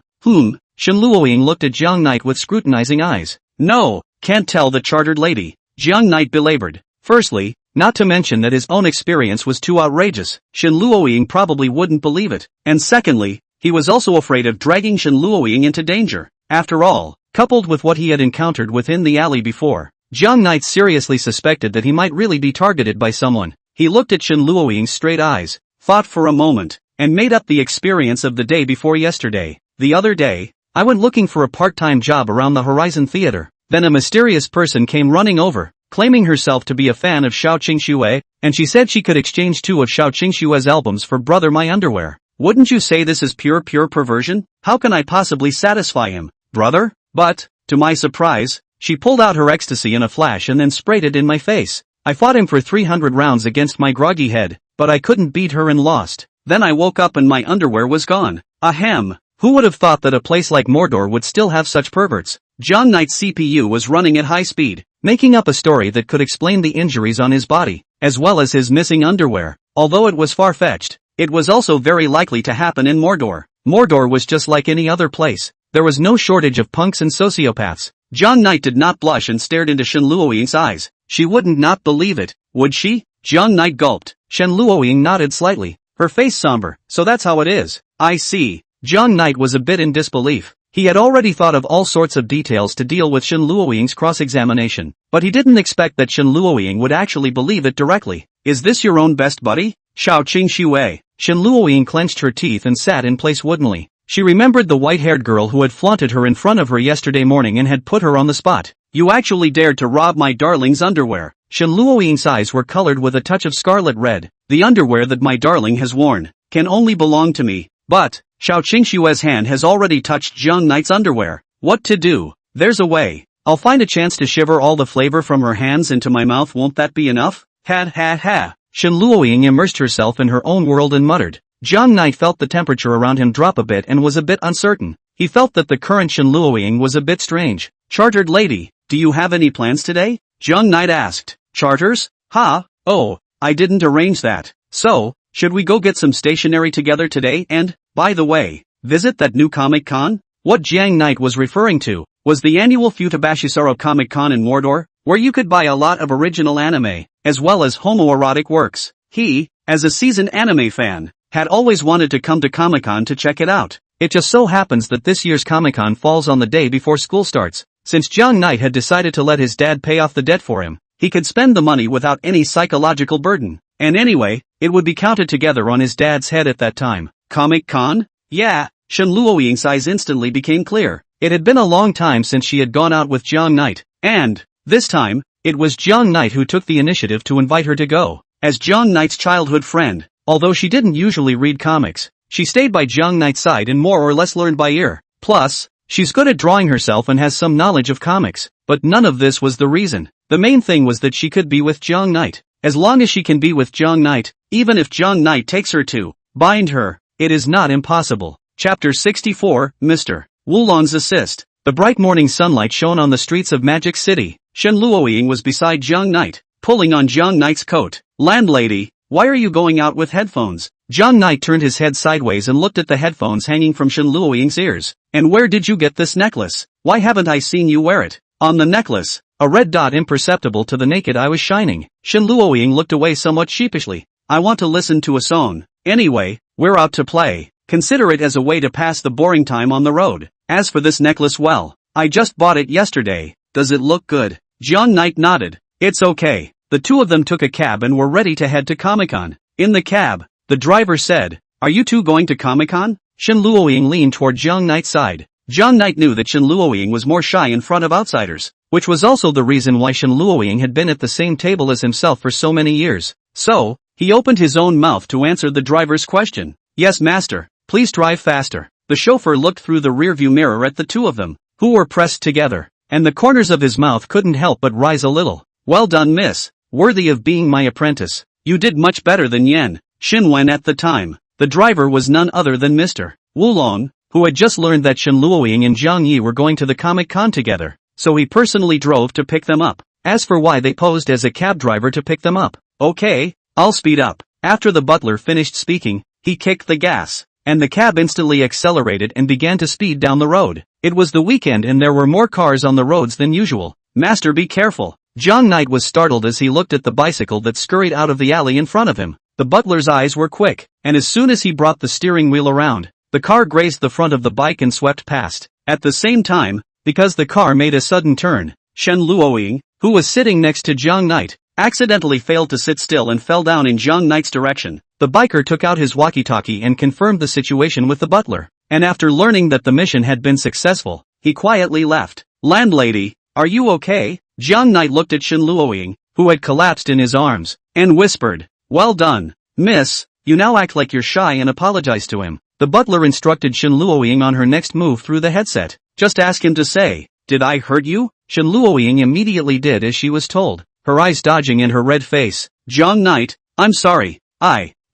Shen Luoying looked at Jiang Knight with scrutinizing eyes. "No, can't tell the chartered lady," Jiang Knight belabored. Firstly, not to mention that his own experience was too outrageous. Shen Luoying probably wouldn't believe it. And secondly, he was also afraid of dragging Shen Luoying into danger. After all, coupled with what he had encountered within the alley before, Jiang Knight seriously suspected that he might really be targeted by someone. He looked at Shen Luoying's straight eyes, thought for a moment, and made up the experience of the day before yesterday. "The other day, I went looking for a part-time job around the Horizon Theater. Then a mysterious person came running over, claiming herself to be a fan of Xiao Qingxue, and she said she could exchange 2 of Xiao Qingxue's albums for Brother My Underwear. Wouldn't you say this is pure perversion? How can I possibly satisfy him, brother?" But, to my surprise, she pulled out her ecstasy in a flash and then sprayed it in my face. I fought him for 300 rounds against my groggy head, but I couldn't beat her and lost. Then I woke up and my underwear was gone. Ahem. Who would have thought that a place like Mordor would still have such perverts? Jiang Knight's CPU was running at high speed, making up a story that could explain the injuries on his body, as well as his missing underwear. Although it was far-fetched, it was also very likely to happen in Mordor. Mordor was just like any other place. There was no shortage of punks and sociopaths. Jiang Knight did not blush and stared into Shen Luoying's eyes. She wouldn't not believe it, would she? Jiang Knight gulped. Shen Luoying nodded slightly, her face somber. "So that's how it is. I see." Jiang Knight was a bit in disbelief. He had already thought of all sorts of details to deal with Shen Luoying's cross-examination, but he didn't expect that Shen Luoying would actually believe it directly. "Is this your own best buddy? Xiao Qingxue?" Shen Luoying clenched her teeth and sat in place woodenly. She remembered the white-haired girl who had flaunted her in front of her yesterday morning and had put her on the spot. "You actually dared to rob my darling's underwear." Shen Luoying's eyes were colored with a touch of scarlet red. "The underwear that my darling has worn can only belong to me." But Xiao Qingxue's hand has already touched Jiang Knight's underwear. What to do? There's a way. I'll find a chance to shiver all the flavor from her hands into my mouth. Won't that be enough? Ha ha ha. Shen Luoying immersed herself in her own world and muttered. Jiang Knight felt the temperature around him drop a bit and was a bit uncertain. He felt that the current Shen Luoying was a bit strange. "Chartered lady, do you have any plans today?" Jiang Knight asked. "Charters? Ha? Oh, I didn't arrange that. So, should we go get some stationery together today and, by the way, visit that new Comic Con?" What Jiang Knight was referring to was the annual Futabashisaro Comic-Con in Mordor, where you could buy a lot of original anime, as well as homoerotic works. He, as a seasoned anime fan, had always wanted to come to Comic-Con to check it out. It just so happens that this year's Comic-Con falls on the day before school starts. Since Jiang Knight had decided to let his dad pay off the debt for him, he could spend the money without any psychological burden. And anyway, it would be counted together on his dad's head at that time. Comic-Con? Yeah, Shen Luoying's eyes instantly became clear. It had been a long time since she had gone out with Jiang Knight, and, this time, it was Jiang Knight who took the initiative to invite her to go. As Jiang Knight's childhood friend, although she didn't usually read comics, she stayed by Jiang Knight's side and more or less learned by ear. Plus, she's good at drawing herself and has some knowledge of comics. But none of this was the reason. The main thing was that she could be with Jiang Knight. As long as she can be with Jiang Knight, even if Jiang Knight takes her to bind her, it is not impossible. Chapter 64, Mr. Wulong's Assist. The bright morning sunlight shone on the streets of Magic City. Shen Luoying was beside Jiang Knight, pulling on Jiang Knight's coat. Landlady, why are you going out with headphones? Jiang Knight turned his head sideways and looked at the headphones hanging from Shen Luoying's ears. And where did you get this necklace? Why haven't I seen you wear it? On the necklace, a red dot imperceptible to the naked eye was shining. Shen Luoying looked away somewhat sheepishly. I want to listen to a song. Anyway, we're out to play. Consider it as a way to pass the boring time on the road. As for this necklace, well, I just bought it yesterday. Does it look good? Jiang Knight nodded. It's okay. The two of them took a cab and were ready to head to Comic-Con. In the cab, the driver said, Are you two going to Comic-Con? Shen Luoying leaned toward Jiang Knight's side. Jiang Knight knew that Shen Luoying was more shy in front of outsiders, which was also the reason why Shen Luoying had been at the same table as himself for so many years. So, he opened his own mouth to answer the driver's question. Yes, master. Please drive faster. The chauffeur looked through the rearview mirror at the two of them, who were pressed together, and the corners of his mouth couldn't help but rise a little. Well done, miss. Worthy of being my apprentice. You did much better than Yan Xinwen at the time. The driver was none other than Mr. Wulong, who had just learned that Shen Luoying and Jiang Yi were going to the Comic-Con together, so he personally drove to pick them up. As for why they posed as a cab driver to pick them up, okay, I'll speed up. After the butler finished speaking, he kicked the gas, and the cab instantly accelerated and began to speed down the road. It was the weekend and there were more cars on the roads than usual. Master, be careful. Jiang Knight was startled as he looked at the bicycle that scurried out of the alley in front of him. The butler's eyes were quick, and as soon as he brought the steering wheel around, the car grazed the front of the bike and swept past. At the same time, because the car made a sudden turn, Shen Luoying, who was sitting next to Jiang Knight, accidentally failed to sit still and fell down in Jiang Knight's direction. The biker took out his walkie-talkie and confirmed the situation with the butler, and after learning that the mission had been successful, he quietly left. Landlady, are you okay? Jiang Knight looked at Shen Luoying, who had collapsed in his arms, and whispered, Well done, miss, you now act like you're shy and apologize to him. The butler instructed Shen Luoying on her next move through the headset. Just ask him to say, Did I hurt you? Shen Luoying immediately did as she was told, her eyes dodging in her red face. Jiang Knight, I'm sorry,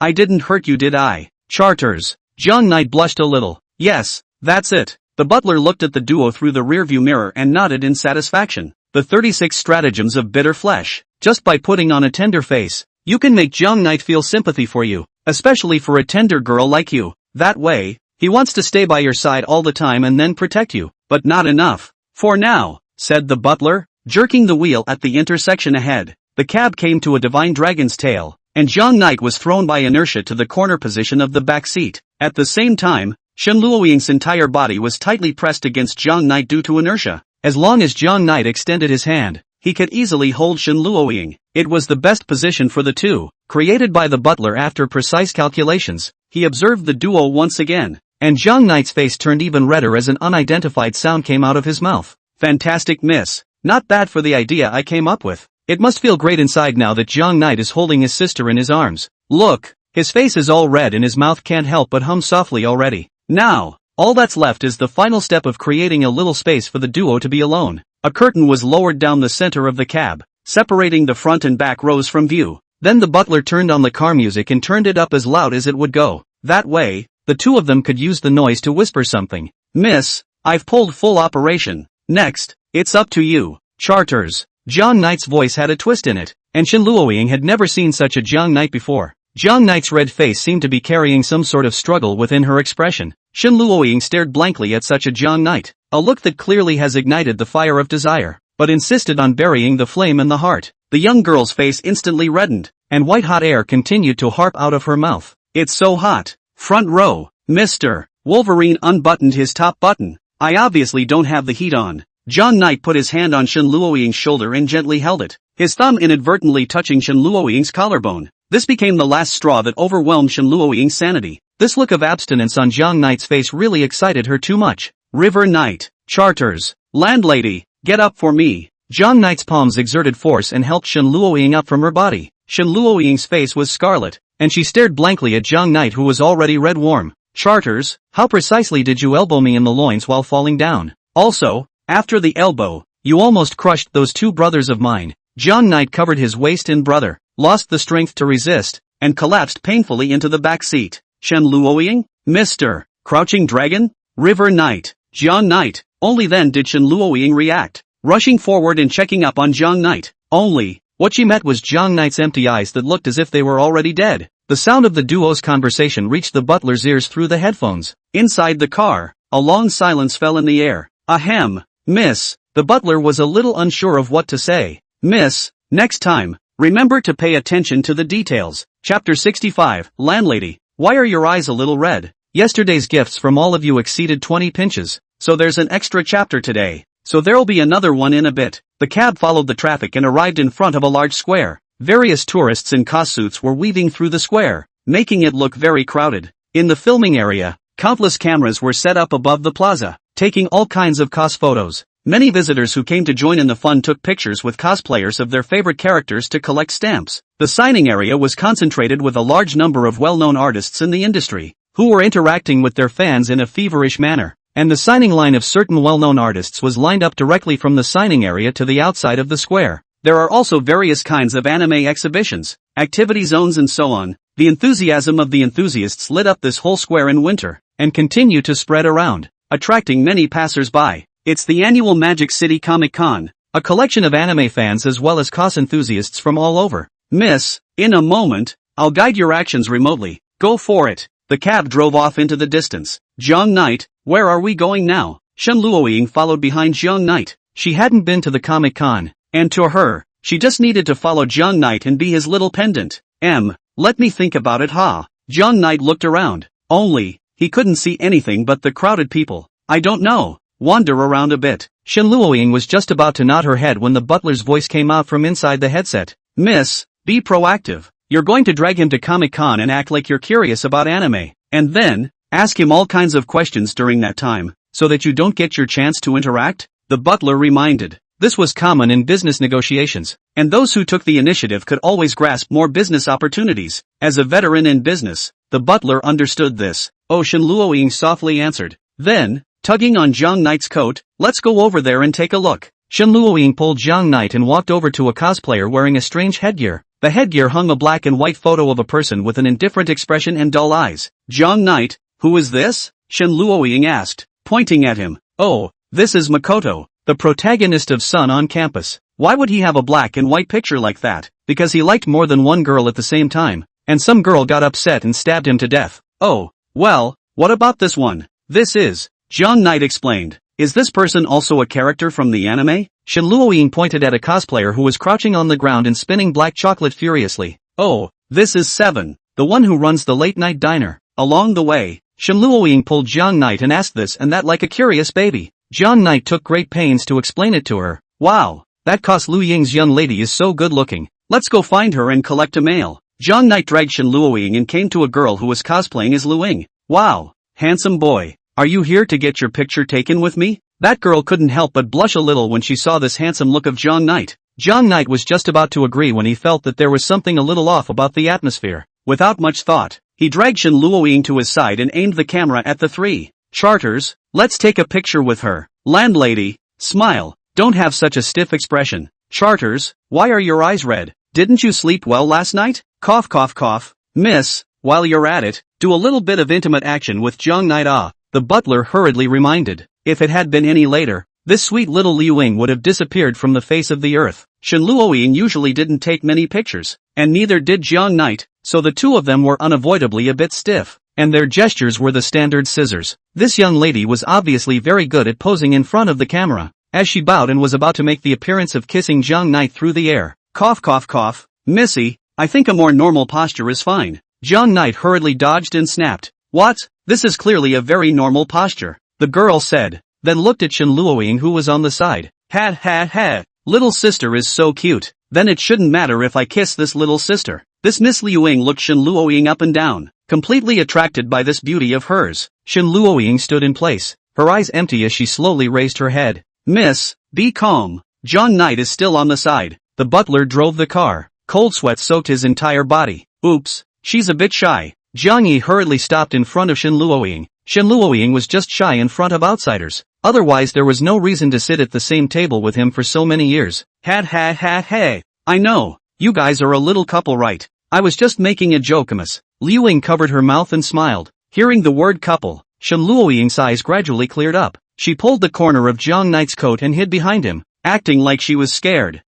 I didn't hurt you, did I? Charters. Jiang Knight blushed a little. Yes, that's it. The butler looked at the duo through the rearview mirror and nodded in satisfaction. The 36 stratagems of bitter flesh. Just by putting on a tender face, you can make Jiang Knight feel sympathy for you, especially for a tender girl like you. That way, he wants to stay by your side all the time and then protect you, but not enough. For now, said the butler, jerking the wheel at the intersection ahead. The cab came to a divine dragon's tail, and Jiang Knight was thrown by inertia to the corner position of the back seat. At the same time, Shen Luoying's entire body was tightly pressed against Jiang Knight due to inertia. As long as Jiang Knight extended his hand, he could easily hold Shen Luoying. It was the best position for the two, created by the butler after precise calculations. He observed the duo once again, and Jiang Knight's face turned even redder as an unidentified sound came out of his mouth. Fantastic, miss. Not bad for the idea I came up with. It must feel great inside now that Jiang Knight is holding his sister in his arms. Look, his face is all red and his mouth can't help but hum softly already. Now, all that's left is the final step of creating a little space for the duo to be alone. A curtain was lowered down the center of the cab, separating the front and back rows from view. Then the butler turned on the car music and turned it up as loud as it would go. That way, the two of them could use the noise to whisper something. Miss, I've pulled full operation. Next, it's up to you. Charters. Jiang Knight's voice had a twist in it, and Shen Luoying had never seen such a Jiang Knight before. Jiang Knight's red face seemed to be carrying some sort of struggle within her expression. Shen Luoying stared blankly at such a young knight, a look that clearly has ignited the fire of desire, but insisted on burying the flame in the heart. The young girl's face instantly reddened, and white-hot air continued to harp out of her mouth. It's so hot. Front row, Mr. Wolverine unbuttoned his top button. I obviously don't have the heat on. John Knight put his hand on Shen Luoying's shoulder and gently held it, his thumb inadvertently touching Shen Luoying's collarbone. This became the last straw that overwhelmed Shen Luoying's sanity. This look of abstinence on Jiang Knight's face really excited her too much. River Knight, charters, landlady, get up for me. Jiang Knight's palms exerted force and helped Shen Luoying up from her body. Shen Luoying's face was scarlet, and she stared blankly at Jiang Knight, who was already red warm. Charters, how precisely did you elbow me in the loins while falling down? Also, after the elbow, you almost crushed those two brothers of mine. Jiang Knight covered his waist in brother, lost the strength to resist, and collapsed painfully into the back seat. Shen Luoying? Mr. Crouching Dragon? River Knight, Jiang Knight. Only then did Shen Luoying react, rushing forward and checking up on Jiang Knight. Only, what she met was Jiang Knight's empty eyes that looked as if they were already dead. The sound of the duo's conversation reached the butler's ears through the headphones. Inside the car, a long silence fell in the air. Ahem, miss. The butler was a little unsure of what to say. Miss, next time, remember to pay attention to the details. Chapter 65, Landlady, why are your eyes a little red? Yesterday's gifts from all of you exceeded 20 pinches, so there's an extra chapter today. So there'll be another one in a bit. The cab followed the traffic and arrived in front of a large square. Various tourists in costumes were weaving through the square, making it look very crowded. In the filming area, countless cameras were set up above the plaza, taking all kinds of cos photos. Many visitors who came to join in the fun took pictures with cosplayers of their favorite characters to collect stamps. The signing area was concentrated with a large number of well-known artists in the industry, who were interacting with their fans in a feverish manner. And the signing line of certain well-known artists was lined up directly from the signing area to the outside of the square. There are also various kinds of anime exhibitions, activity zones and so on. The enthusiasm of the enthusiasts lit up this whole square in winter, and continue to spread around, attracting many passers-by. It's the annual Magic City Comic-Con, a collection of anime fans as well as cos enthusiasts from all over. Miss, in a moment, I'll guide your actions remotely. Go for it. The cab drove off into the distance. Jiang Knight, where are we going now? Shen Luoying followed behind Jiang Knight. She hadn't been to the Comic-Con, and to her, she just needed to follow Jiang Knight and be his little pendant. Let me think about it, ha. Jiang Knight looked around. Only, he couldn't see anything but the crowded people. I don't know. Wander around a bit. Shen Luoying was just about to nod her head when the butler's voice came out from inside the headset. Miss, be proactive. You're going to drag him to Comic-Con and act like you're curious about anime, and then, ask him all kinds of questions during that time, so that you don't get your chance to interact? The butler reminded. This was common in business negotiations, and those who took the initiative could always grasp more business opportunities. As a veteran in business, the butler understood this. Oh, Shen Luoying softly answered. Then, tugging on Jiang Knight's coat, let's go over there and take a look. Shen Luoying pulled Jiang Knight and walked over to a cosplayer wearing a strange headgear. The headgear hung a black and white photo of a person with an indifferent expression and dull eyes. Jiang Knight, who is this? Shen Luoying asked, pointing at him. Oh, this is Makoto, the protagonist of Sun on Campus. Why would he have a black and white picture like that? Because he liked more than one girl at the same time, and some girl got upset and stabbed him to death. Oh, well, what about this one? This is, Jiang Knight explained. Is this person also a character from the anime? Shen Luoying pointed at a cosplayer who was crouching on the ground and spinning black chocolate furiously. Oh, this is Seven, the one who runs the late-night diner. Along the way, Shen Luoying pulled Jiang Knight and asked this and that like a curious baby. Jiang Knight took great pains to explain it to her. Wow, that Cos Luoying's young lady is so good-looking. Let's go find her and collect a mail. Jiang Knight dragged Shen Luoying and came to a girl who was cosplaying as Luoying. Wow, handsome boy. Are you here to get your picture taken with me? That girl couldn't help but blush a little when she saw this handsome look of Jiang Knight. Jiang Knight was just about to agree when he felt that there was something a little off about the atmosphere. Without much thought, he dragged Shen Luoying to his side and aimed the camera at the three. Charters, let's take a picture with her. Landlady, smile, don't have such a stiff expression. Charters, why are your eyes red? Didn't you sleep well last night? Cough cough cough. Miss, while you're at it, do a little bit of intimate action with Jiang Knight. The butler hurriedly reminded. If it had been any later, this sweet little Luoying would have disappeared from the face of the earth. Shen Luoying usually didn't take many pictures, and neither did Jiang Knight, so the two of them were unavoidably a bit stiff. and their gestures were the standard scissors. This young lady was obviously very good at posing in front of the camera, as she bowed and was about to make the appearance of kissing Jiang Knight through the air. Cough cough cough. Missy, I think a more normal posture is fine. Jiang Knight hurriedly dodged and snapped. What? This is clearly a very normal posture, the girl said, then looked at Shen Luoying who was on the side. Ha ha ha. Little sister is so cute. Then it shouldn't matter if I kiss this little sister. This Miss Luoying looked Shen Luoying up and down, completely attracted by this beauty of hers. Shen Luoying stood in place, her eyes empty as she slowly raised her head. Miss, be calm. Jiang Knight is still on the side. The butler drove the car. Cold sweat soaked his entire body. Oops, she's a bit shy. Jiang Yi hurriedly stopped in front of Shen Luoying. Shen Luoying was just shy in front of outsiders. Otherwise there was no reason to sit at the same table with him for so many years. Ha ha ha ha. I know, you guys are a little couple, right? I was just making a joke, miss. Luoying covered her mouth and smiled. Hearing the word couple, Shen Luoying's eyes gradually cleared up. She pulled the corner of Jiang Knight's coat and hid behind him, acting like she was scared.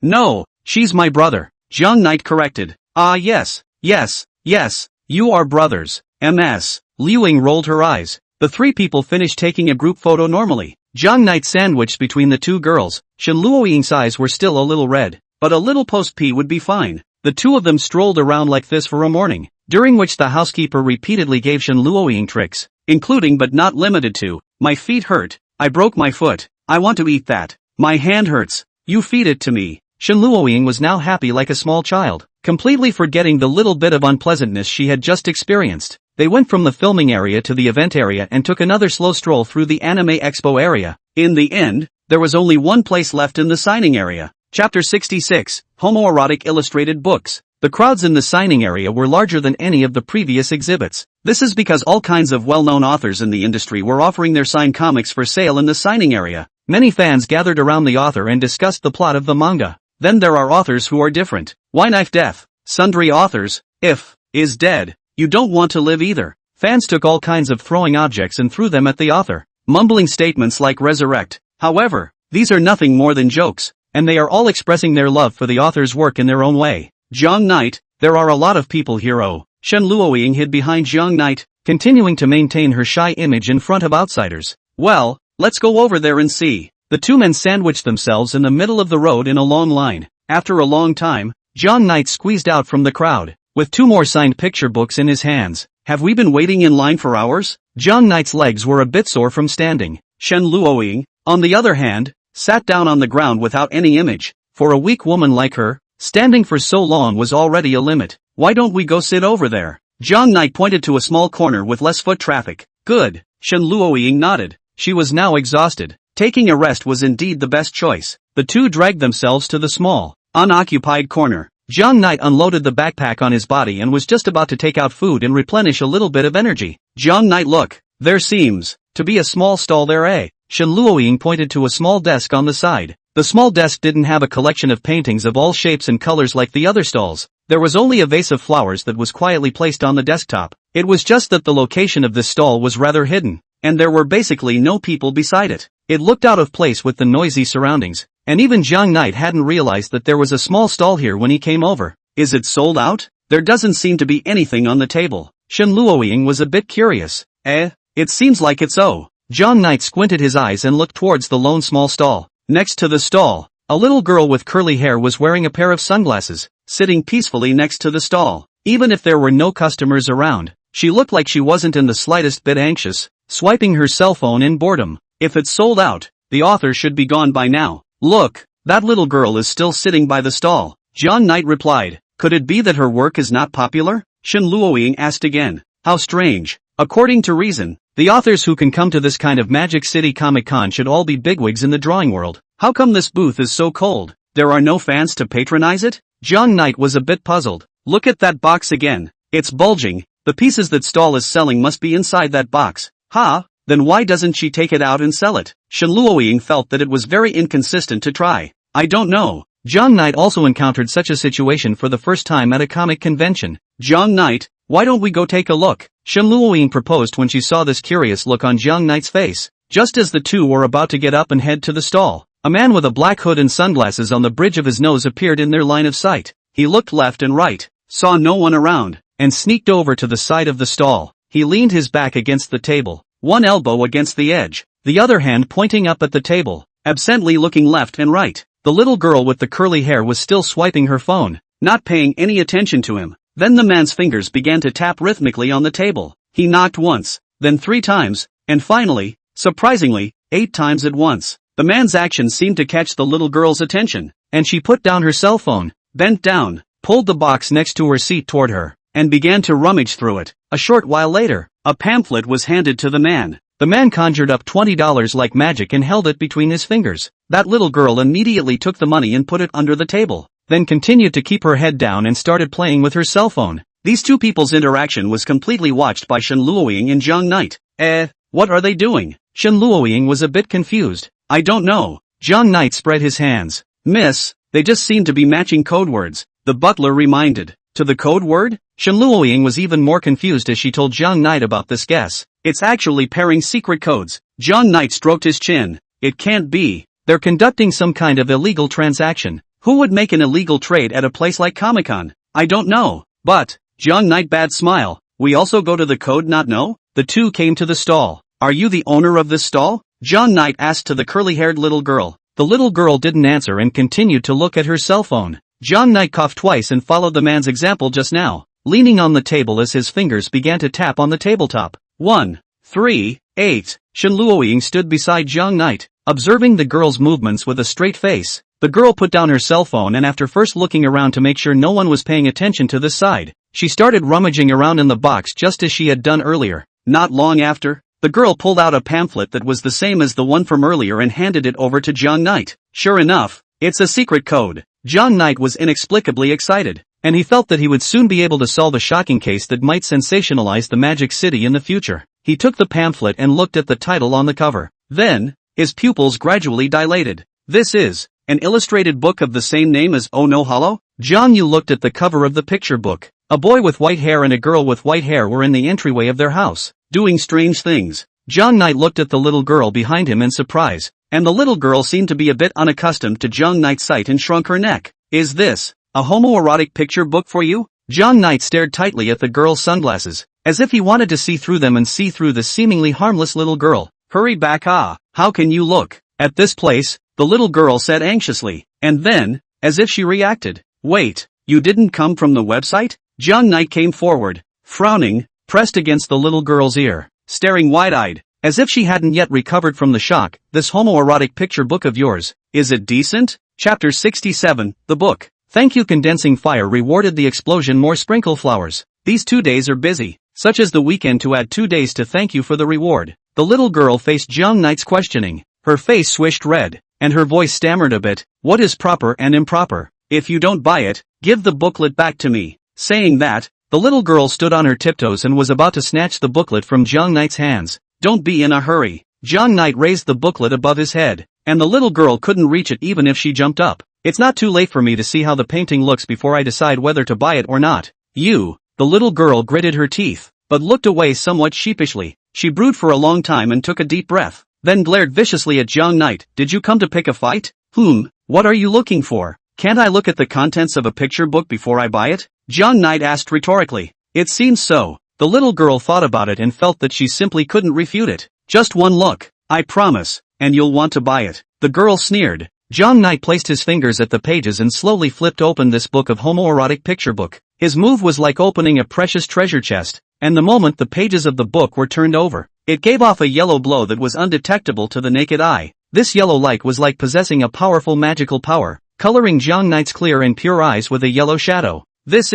No, she's my brother. Jiang Knight corrected. Yes, you are brothers. MS. Luoying rolled her eyes. The three people finished taking a group photo normally. Jiang Knight sandwiched between the two girls. Shen Luoying's eyes were still a little red, but a little post-pee would be fine. The two of them strolled around like this for a morning, during which the housekeeper repeatedly gave Shen Luoying tricks, including but not limited to, my feet hurt, I broke my foot, I want to eat that, my hand hurts, you feed it to me. Shen Luoying was now happy like a small child, completely forgetting the little bit of unpleasantness she had just experienced. They went from the filming area to the event area and took another slow stroll through the anime expo area. In the end, there was only one place left in the signing area. Chapter 66, Homoerotic Illustrated Books. The crowds in the signing area were larger than any of the previous exhibits. This is because all kinds of well-known authors in the industry were offering their signed comics for sale in the signing area. Many fans gathered around the author and discussed the plot of the manga. Then there are authors who are different. Why knife death? Sundry authors, if, is dead. You don't want to live either. Fans took all kinds of throwing objects and threw them at the author, mumbling statements like resurrect. However, these are nothing more than jokes, and they are all expressing their love for the author's work in their own way. Jiang Knight, there are a lot of people here. Shen Luoying hid behind Jiang Knight, continuing to maintain her shy image in front of outsiders. Well, let's go over there and see. The two men sandwiched themselves in the middle of the road in a long line. After a long time, Jiang Knight squeezed out from the crowd, with two more signed picture books in his hands. Have we been waiting in line for hours? Jiang Knight's legs were a bit sore from standing. Shen Luoying, on the other hand, sat down on the ground without any image. For a weak woman like her, standing for so long was already a limit. Why don't we go sit over there? Jiang Knight pointed to a small corner with less foot traffic. Good. Shen Luoying nodded. She was now exhausted. Taking a rest was indeed the best choice. The two dragged themselves to the small, unoccupied corner. Jiang Knight unloaded the backpack on his body and was just about to take out food and replenish a little bit of energy. Jiang Knight, look, there seems to be a small stall there. Shen Luoying pointed to a small desk on the side. The small desk didn't have a collection of paintings of all shapes and colors like the other stalls. There was only a vase of flowers that was quietly placed on the desktop. It was just that the location of this stall was rather hidden, and there were basically no people beside it. It looked out of place with the noisy surroundings, and even Jiang Knight hadn't realized that there was a small stall here when he came over. Is it sold out? There doesn't seem to be anything on the table. Shen Luoying was a bit curious. It seems like it's Jiang Knight squinted his eyes and looked towards the lone small stall. Next to the stall, a little girl with curly hair was wearing a pair of sunglasses, sitting peacefully next to the stall. Even if there were no customers around, she looked like she wasn't in the slightest bit anxious, swiping her cell phone in boredom. If it's sold out, the author should be gone by now. Look, that little girl is still sitting by the stall. Jiang Knight replied. Could it be that her work is not popular? Shen Luoying asked again. How strange. According to reason, the authors who can come to this kind of Magic City Comic-Con should all be bigwigs in the drawing world. How come this booth is so cold? There are no fans to patronize it? Jiang Knight was a bit puzzled. Look at that box again. It's bulging. The pieces that stall is selling must be inside that box. Then why doesn't she take it out and sell it? Shen Luoying felt that it was very inconsistent to try. I don't know. Jiang Knight also encountered such a situation for the first time at a comic convention. Jiang Knight, why don't we go take a look? Shen Luoying proposed when she saw this curious look on Jiang Knight's face. Just as the two were about to get up and head to the stall, a man with a black hood and sunglasses on the bridge of his nose appeared in their line of sight. He looked left and right, saw no one around, and sneaked over to the side of the stall. He leaned his back against the table, one elbow against the edge, the other hand pointing up at the table, absently looking left and right. The little girl with the curly hair was still swiping her phone, not paying any attention to him. Then the man's fingers began to tap rhythmically on the table. He knocked once, then 3 times, and finally, surprisingly, 8 times at once. The man's action seemed to catch the little girl's attention, and she put down her cell phone, bent down, pulled the box next to her seat toward her, and began to rummage through it. A short while later, a pamphlet was handed to the man. The man conjured up $20 like magic and held it between his fingers. That little girl immediately took the money and put it under the table, then continued to keep her head down and started playing with her cell phone. These two people's interaction was completely watched by Shen Luoying and Zhang Knight. What are they doing? Shen Luoying was a bit confused. I don't know. Zhang Knight spread his hands. Miss, they just seem to be matching code words, the butler reminded. To the code word? Shen Luoying was even more confused as she told Zhang Knight about this guess. It's actually pairing secret codes. Zhang Knight stroked his chin. It can't be. They're conducting some kind of illegal transaction. Who would make an illegal trade at a place like Comic-Con? I don't know. But, Zhang Knight bad smile. We also go to the code not know? The two came to the stall. Are you the owner of this stall? Zhang Knight asked to the curly-haired little girl. The little girl didn't answer and continued to look at her cell phone. Zhang Knight coughed twice and followed the man's example just now, leaning on the table as his fingers began to tap on the tabletop. 1, 3, 8. Shen Luoying stood beside Zhang Knight, observing the girl's movements with a straight face. The girl put down her cell phone and after first looking around to make sure no one was paying attention to this side, she started rummaging around in the box just as she had done earlier. Not long after, the girl pulled out a pamphlet that was the same as the one from earlier and handed it over to Zhang Knight. Sure enough, it's a secret code. Zhang Knight was inexplicably excited, and he felt that he would soon be able to solve a shocking case that might sensationalize the Magic City in the future. He took the pamphlet and looked at the title on the cover. Then, his pupils gradually dilated. This is an illustrated book of the same name as Oh No Hollow? Zhang Yu looked at the cover of the picture book. A boy with white hair and a girl with white hair were in the entryway of their house, doing strange things. Zhang Knight looked at the little girl behind him in surprise, and the little girl seemed to be a bit unaccustomed to Zhang Knight's sight and shrunk her neck. Is this a homoerotic picture book for you? Zhang Knight stared tightly at the girl's sunglasses, as if he wanted to see through them and see through the seemingly harmless little girl. Hurry back. How can you look at this place? The little girl said anxiously, and then, as if she reacted, wait, you didn't come from the website? Zhang Knight came forward, frowning, pressed against the little girl's ear, staring wide-eyed, as if she hadn't yet recovered from the shock. This homoerotic picture book of yours, is it decent? Chapter 67, the book. Thank you. Condensing fire rewarded the explosion. More sprinkle flowers. These 2 days are busy, such as the weekend, to add 2 days to thank you for the reward. The little girl faced Zhang Knight's questioning. Her face swished red, and her voice stammered a bit. What is proper and improper? If you don't buy it, give the booklet back to me. Saying that, the little girl stood on her tiptoes and was about to snatch the booklet from Zhang Knight's hands. Don't be in a hurry. Zhang Knight raised the booklet above his head, and the little girl couldn't reach it even if she jumped up. It's not too late for me to see how the painting looks before I decide whether to buy it or not. You, the little girl gritted her teeth, but looked away somewhat sheepishly. She brewed for a long time and took a deep breath, then glared viciously at Zhang Knight. Did you come to pick a fight? What are you looking for? Can't I look at the contents of a picture book before I buy it? Zhang Knight asked rhetorically. It seems so. The little girl thought about it and felt that she simply couldn't refute it. Just one look, I promise, and you'll want to buy it. The girl sneered. Zhang Knight placed his fingers at the pages and slowly flipped open this book of homoerotic picture book. His move was like opening a precious treasure chest, and the moment the pages of the book were turned over, it gave off a yellow glow that was undetectable to the naked eye. This yellow light was like possessing a powerful magical power, coloring Zhang Knight's clear and pure eyes with a yellow shadow. This.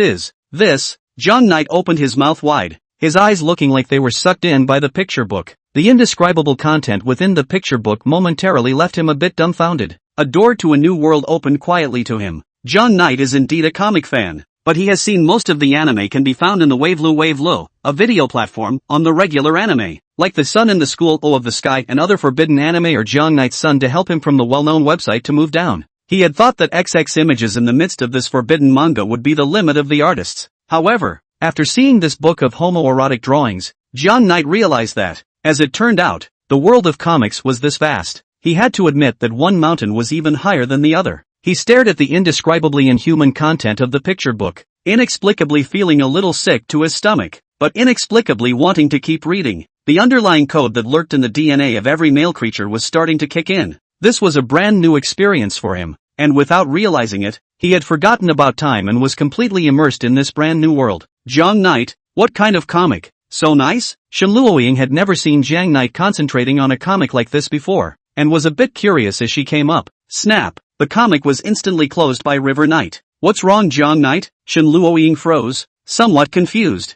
Zhang Knight opened his mouth wide, his eyes looking like they were sucked in by the picture book. The indescribable content within the picture book momentarily left him a bit dumbfounded. A door to a new world opened quietly to him. Zhang Knight is indeed a comic fan, but he has seen most of the anime can be found in the Wavelu, a video platform, on the regular anime, like The Sun in the School of the Sky and other forbidden anime, or Zhang Knight's son to help him from the well-known website to move down. He had thought that XX images in the midst of this forbidden manga would be the limit of the artists. However, after seeing this book of homoerotic drawings, Zhang Knight realized that, as it turned out, the world of comics was this vast. He had to admit that one mountain was even higher than the other. He stared at the indescribably inhuman content of the picture book, inexplicably feeling a little sick to his stomach. but inexplicably wanting to keep reading. The underlying code that lurked in the DNA of every male creature was starting to kick in. This was a brand new experience for him, and without realizing it, he had forgotten about time and was completely immersed in this brand new world. Jiang Knight, what kind of comic? So nice? Shen Luoying had never seen Jiang Knight concentrating on a comic like this before, and was a bit curious as she came up. Snap! The comic was instantly closed by River Knight. What's wrong, Jiang Knight? Shen Luoying froze, somewhat confused.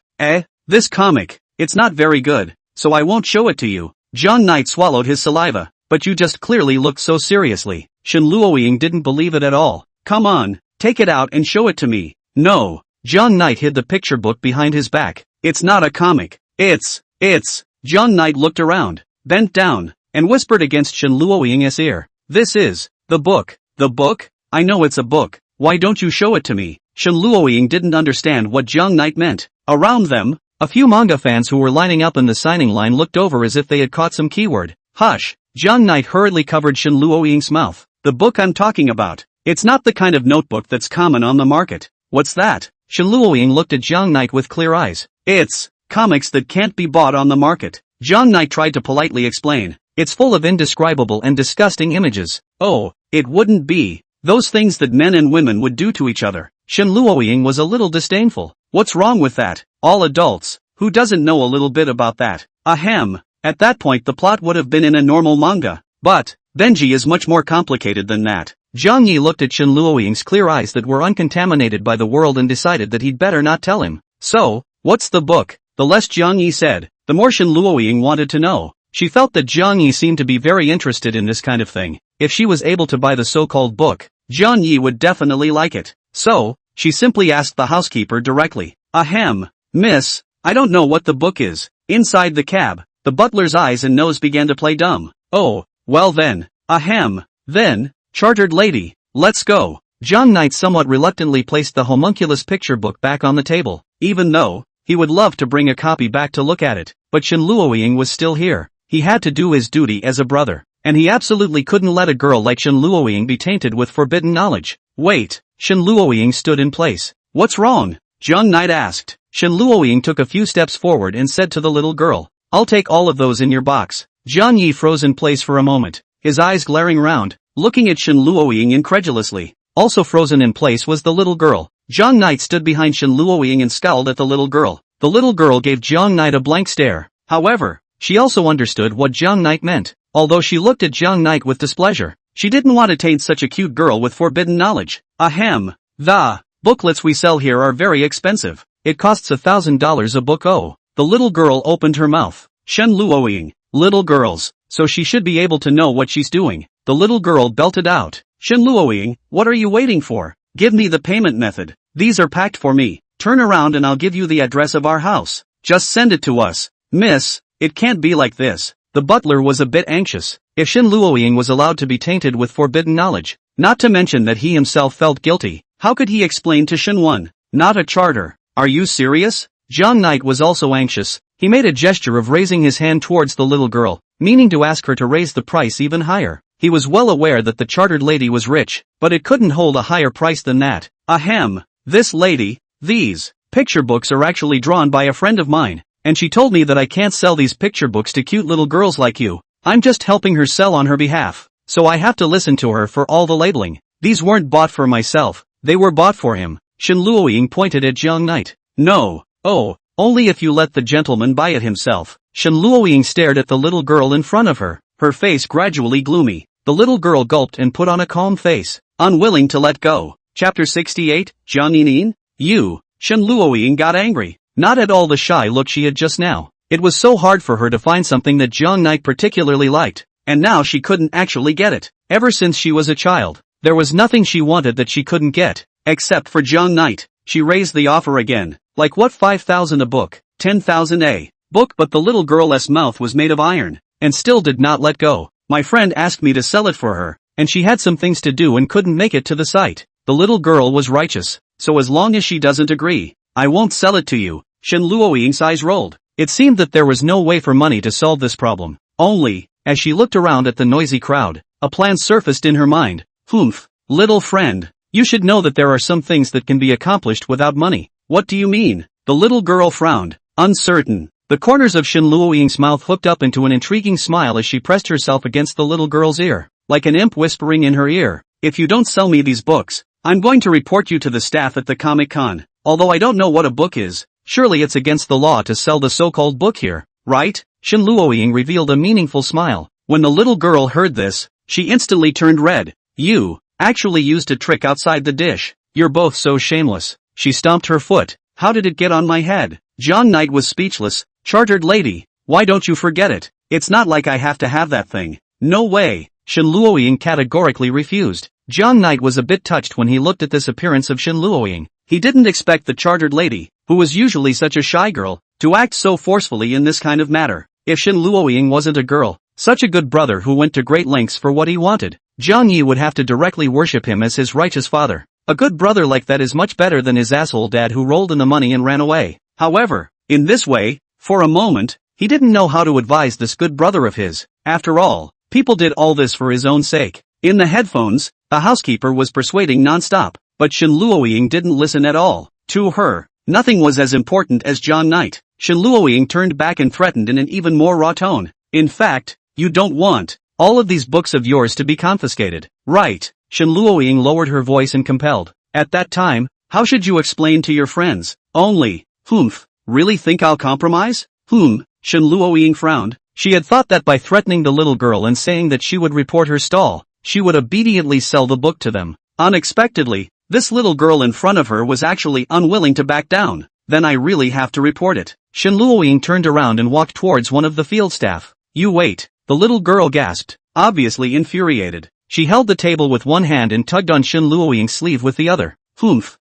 This comic, it's not very good, so I won't show it to you. Jiang Knight swallowed his saliva. But you just clearly looked so seriously. Shen Luoying didn't believe it at all. Come on, take it out and show it to me. No. Jiang Knight hid the picture book behind his back. It's not a comic. It's. Jiang Knight looked around, bent down, and whispered against Shen Luoying's ear. This is the book. The book? I know it's a book. Why don't you show it to me? Shen Luoying didn't understand what Jiang Knight meant. Around them, a few manga fans who were lining up in the signing line looked over as if they had caught some keyword. Hush! Jiang Knight hurriedly covered Shen Luoying's mouth. The book I'm talking about. It's not the kind of notebook that's common on the market. What's that? Shen Luoying looked at Jiang Knight with clear eyes. It's comics that can't be bought on the market. Jiang Knight tried to politely explain. It's full of indescribable and disgusting images. Oh, it wouldn't be those things that men and women would do to each other. Shen Luoying was a little disdainful. What's wrong with that? All adults. Who doesn't know a little bit about that? Ahem. At that point the plot would have been in a normal manga. But Benji is much more complicated than that. Jiang Yi looked at Shen Luoying's clear eyes that were uncontaminated by the world and decided that he'd better not tell him. So, what's the book? The less Jiang Yi said, the more Shen Luoying wanted to know. She felt that Jiang Yi seemed to be very interested in this kind of thing. If she was able to buy the so-called book, Jiang Yi would definitely like it. So, she simply asked the housekeeper directly. Ahem, miss, I don't know what the book is. Inside the cab, the butler's eyes and nose began to play dumb. Oh, well then, ahem, then, chartered lady, let's go. Jiang Knight somewhat reluctantly placed the homunculus picture book back on the table, even though he would love to bring a copy back to look at it. But Shen Luoying was still here. He had to do his duty as a brother, and he absolutely couldn't let a girl like Shen Luoying be tainted with forbidden knowledge. Wait, Shen Luoying stood in place. What's wrong? Jiang Knight asked. Shen Luoying took a few steps forward and said to the little girl, I'll take all of those in your box. Jiang Yi froze in place for a moment, his eyes glaring round, looking at Shen Luoying incredulously. Also frozen in place was the little girl. Jiang Knight stood behind Shen Luoying and scowled at the little girl. The little girl gave Jiang Knight a blank stare. However, she also understood what Jiang Knight meant. Although she looked at Jiang Knight with displeasure, she didn't want to taint such a cute girl with forbidden knowledge. Ahem. The booklets we sell here are very expensive. It costs $1,000 a book. Oh. The little girl opened her mouth. Shen Luoying. Little girls, so she should be able to know what she's doing. The little girl belted out. Shen Luoying, what are you waiting for? Give me the payment method. These are packed for me. Turn around and I'll give you the address of our house. Just send it to us. Miss, it can't be like this. The butler was a bit anxious. If Shen Luoying was allowed to be tainted with forbidden knowledge, not to mention that he himself felt guilty, how could he explain to Shen Wan? Not a charter. Are you serious? Jiang Knight was also anxious. He made a gesture of raising his hand towards the little girl, meaning to ask her to raise the price even higher. He was well aware that the chartered lady was rich, but it couldn't hold a higher price than that. Ahem, this lady, these picture books are actually drawn by a friend of mine, and she told me that I can't sell these picture books to cute little girls like you. I'm just helping her sell on her behalf, so I have to listen to her for all the labeling. These weren't bought for myself, they were bought for him. Shen Luoying pointed at Jiang Knight. No. Oh, only if you let the gentleman buy it himself. Shen Luoying stared at the little girl in front of her, her face gradually gloomy. The little girl gulped and put on a calm face, unwilling to let go. Chapter 68, Jiang Yinin? You. Shen Luoying got angry, not at all the shy look she had just now. It was so hard for her to find something that Jiang Knight particularly liked, and now she couldn't actually get it. Ever since she was a child, there was nothing she wanted that she couldn't get, except for Jiang Knight. She raised the offer again. Like what, 5,000 a book, 10,000 a book? But the little girl's mouth was made of iron, and still did not let go. My friend asked me to sell it for her, and she had some things to do and couldn't make it to the site. The little girl was righteous, so as long as she doesn't agree, I won't sell it to you. Shen Luoying's eyes rolled. It seemed that there was no way for money to solve this problem. Only, as she looked around at the noisy crowd, a plan surfaced in her mind. Humph, little friend, you should know that there are some things that can be accomplished without money. What do you mean? The little girl frowned. Uncertain. The corners of Shen Luoying's mouth hooked up into an intriguing smile as she pressed herself against the little girl's ear, like an imp whispering in her ear. If you don't sell me these books, I'm going to report you to the staff at the Comic-Con. Although I don't know what a book is, surely it's against the law to sell the so-called book here, right? Shen Luoying revealed a meaningful smile. When the little girl heard this, she instantly turned red. You actually used a trick outside the dish. You're both so shameless. She stomped her foot. How did it get on my head? John Knight was speechless. Chartered lady, why don't you forget it? It's not like I have to have that thing. No way. Shen Luoying categorically refused. John Knight was a bit touched when he looked at this appearance of Shen Luoying. He didn't expect the chartered lady, who was usually such a shy girl, to act so forcefully in this kind of matter. If Shen Luoying wasn't a girl, such a good brother who went to great lengths for what he wanted, Zhang Yi would have to directly worship him as his righteous father. A good brother like that is much better than his asshole dad who rolled in the money and ran away. However, in this way, for a moment, he didn't know how to advise this good brother of his. After all, people did all this for his own sake. In the headphones, the housekeeper was persuading non-stop, but Shen Luoying didn't listen at all. To her, nothing was as important as John Knight. Shen Luoying turned back and threatened in an even more raw tone. In fact, you don't want all of these books of yours to be confiscated, right? Shen Luoying lowered her voice and compelled. At that time, how should you explain to your friends? Only, humph. Really think I'll compromise? Shen Luoying frowned. She had thought that by threatening the little girl and saying that she would report her stall, she would obediently sell the book to them. Unexpectedly, this little girl in front of her was actually unwilling to back down. Then I really have to report it. Shen Luoying turned around and walked towards one of the field staff. You wait, the little girl gasped, obviously infuriated. She held the table with one hand and tugged on Shen Luoying's sleeve with the other.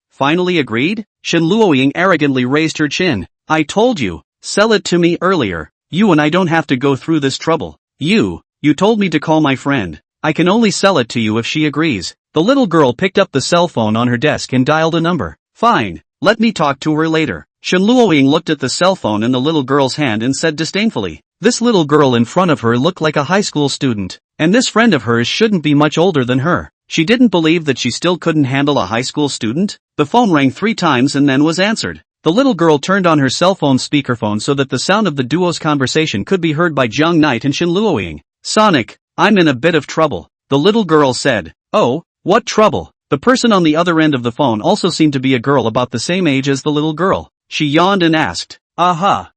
Finally agreed? Shen Luoying arrogantly raised her chin. I told you, sell it to me earlier. You and I don't have to go through this trouble. You told me to call my friend. I can only sell it to you if she agrees. The little girl picked up the cell phone on her desk and dialed a number. Fine, let me talk to her later. Shen Luoying looked at the cell phone in the little girl's hand and said disdainfully. This little girl in front of her looked like a high school student, and this friend of hers shouldn't be much older than her. She didn't believe that she still couldn't handle a high school student. The phone rang 3 times and then was answered. The little girl turned on her cell phone speakerphone so that the sound of the duo's conversation could be heard by Zhang Knight and Shen Luoying. Sonic, I'm in a bit of trouble, the little girl said. Oh, what trouble? The person on the other end of the phone also seemed to be a girl about the same age as the little girl. She yawned and asked, Aha.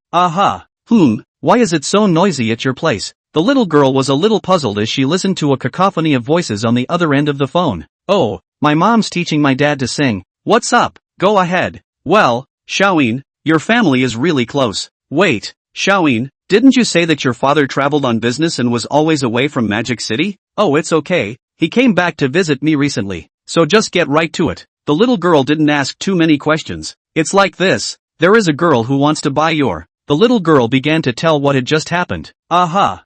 Why is it so noisy at your place? The little girl was a little puzzled as she listened to a cacophony of voices on the other end of the phone. Oh, my mom's teaching my dad to sing. What's up? Go ahead. Well, Xiaoyin, your family is really close. Wait, Xiaoyin, didn't you say that your father traveled on business and was always away from Magic City? Oh, it's okay. He came back to visit me recently. So just get right to it. The little girl didn't ask too many questions. It's like this. There is a girl who wants to buy your. The little girl began to tell what had just happened. Aha.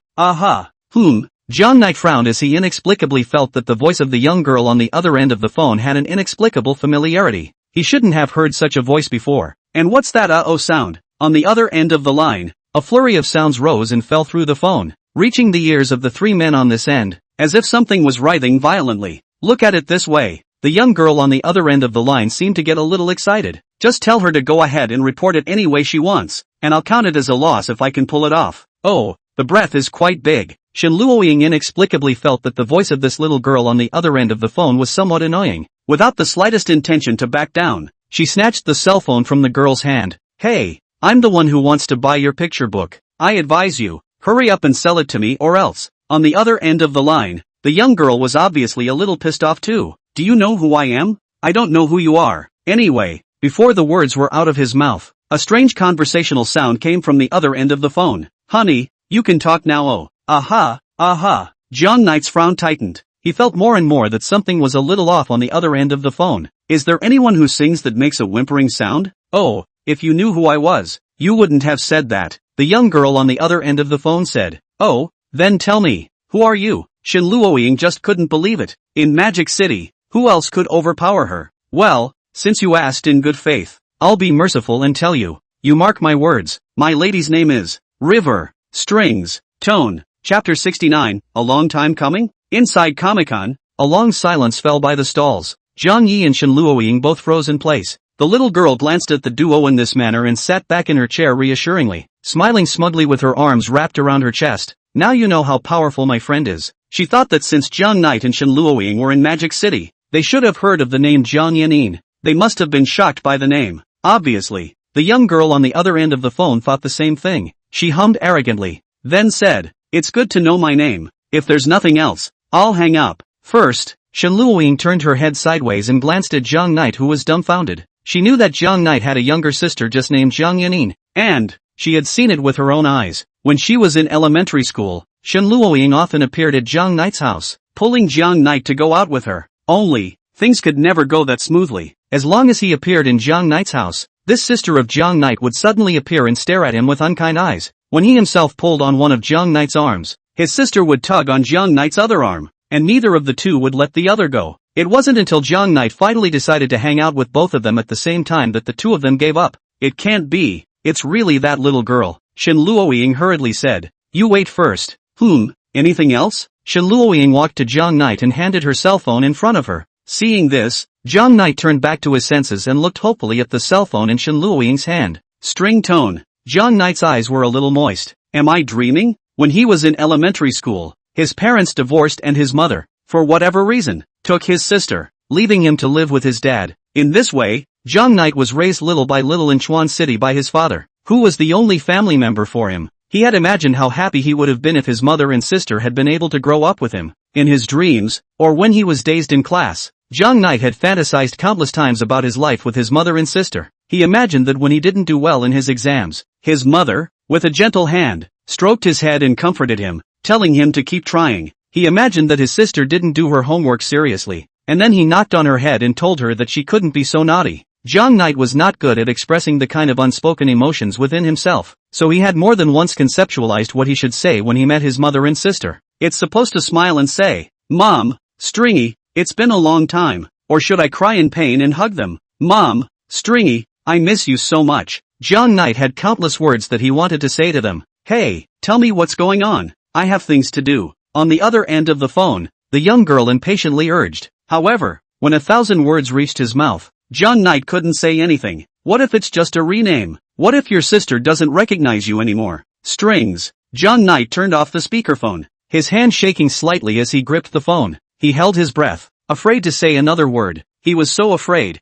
John Knight frowned as he inexplicably felt that the voice of the young girl on the other end of the phone had an inexplicable familiarity. He shouldn't have heard such a voice before. And what's that uh-oh sound? On the other end of the line, a flurry of sounds rose and fell through the phone, reaching the ears of the 3 men on this end, as if something was writhing violently. Look at it this way. The young girl on the other end of the line seemed to get a little excited. Just tell her to go ahead and report it any way she wants, and I'll count it as a loss if I can pull it off. Oh, the breath is quite big. Shen Luoying inexplicably felt that the voice of this little girl on the other end of the phone was somewhat annoying. Without the slightest intention to back down, she snatched the cell phone from the girl's hand. Hey, I'm the one who wants to buy your picture book. I advise you, hurry up and sell it to me or else. On the other end of the line, the young girl was obviously a little pissed off too. Do you know who I am? I don't know who you are. Anyway, before the words were out of his mouth, a strange conversational sound came from the other end of the phone. Honey, you can talk now. Oh, aha. John Knight's frown tightened. He felt more and more that something was a little off on the other end of the phone. Is there anyone who sings that makes a whimpering sound? Oh, if you knew who I was, you wouldn't have said that, the young girl on the other end of the phone said. Oh, then tell me, who are you? Shen Luoying just couldn't believe it. In Magic City, who else could overpower her? Well, since you asked in good faith, I'll be merciful and tell you. You mark my words, my lady's name is River, Strings, Tone. Chapter 69, a long time coming? Inside Comic-Con, a long silence fell by the stalls. Zhang Yi and Shen Luoying both froze in place. The little girl glanced at the duo in this manner and sat back in her chair reassuringly, smiling smugly with her arms wrapped around her chest. Now you know how powerful my friend is. She thought that since Jiang Knight and Shen Luoying were in Magic City, they should have heard of the name Jiang Yanin. They must have been shocked by the name. Obviously, the young girl on the other end of the phone thought the same thing. She hummed arrogantly, then said, "It's good to know my name. If there's nothing else, I'll hang up." First, Shen Luoying turned her head sideways and glanced at Jiang Knight, who was dumbfounded. She knew that Jiang Knight had a younger sister just named Jiang Yanin, and she had seen it with her own eyes. When she was in elementary school, Shen Luoying often appeared at Jiang Knight's house, pulling Jiang Knight to go out with her. Only, things could never go that smoothly. As long as he appeared in Jiang Knight's house, this sister of Jiang Knight would suddenly appear and stare at him with unkind eyes. When he himself pulled on one of Jiang Knight's arms, his sister would tug on Jiang Knight's other arm, and neither of the two would let the other go. It wasn't until Jiang Knight finally decided to hang out with both of them at the same time that the two of them gave up. It can't be. It's really that little girl, Shen Luoying hurriedly said. You wait first. Anything else? Shen Luoying walked to Jiang Knight and handed her cell phone in front of her. Seeing this, Jiang Knight turned back to his senses and looked hopefully at the cell phone in Shen Luoying's hand. String tone. Jiang Knight's eyes were a little moist. Am I dreaming? When he was in elementary school, his parents divorced and his mother, for whatever reason, took his sister, leaving him to live with his dad. In this way, Jiang Knight was raised little by little in Chuan City by his father, who was the only family member for him. He had imagined how happy he would have been if his mother and sister had been able to grow up with him. In his dreams, or when he was dazed in class, Jiang Knight had fantasized countless times about his life with his mother and sister. He imagined that when he didn't do well in his exams, his mother, with a gentle hand, stroked his head and comforted him, telling him to keep trying. He imagined that his sister didn't do her homework seriously, and then he knocked on her head and told her that she couldn't be so naughty. Jiang Knight was not good at expressing the kind of unspoken emotions within himself, so he had more than once conceptualized what he should say when he met his mother and sister. It's supposed to smile and say, "Mom, Stringy, it's been a long time," or should I cry in pain and hug them? "Mom, Stringy, I miss you so much." Jiang Knight had countless words that he wanted to say to them. Hey, tell me what's going on. I have things to do. On the other end of the phone, the young girl impatiently urged. However, when 1,000 words reached his mouth, Jiang Knight couldn't say anything. What if it's just a rename? What if your sister doesn't recognize you anymore? Strings. Jiang Knight turned off the speakerphone, his hand shaking slightly as he gripped the phone. He held his breath, afraid to say another word. He was so afraid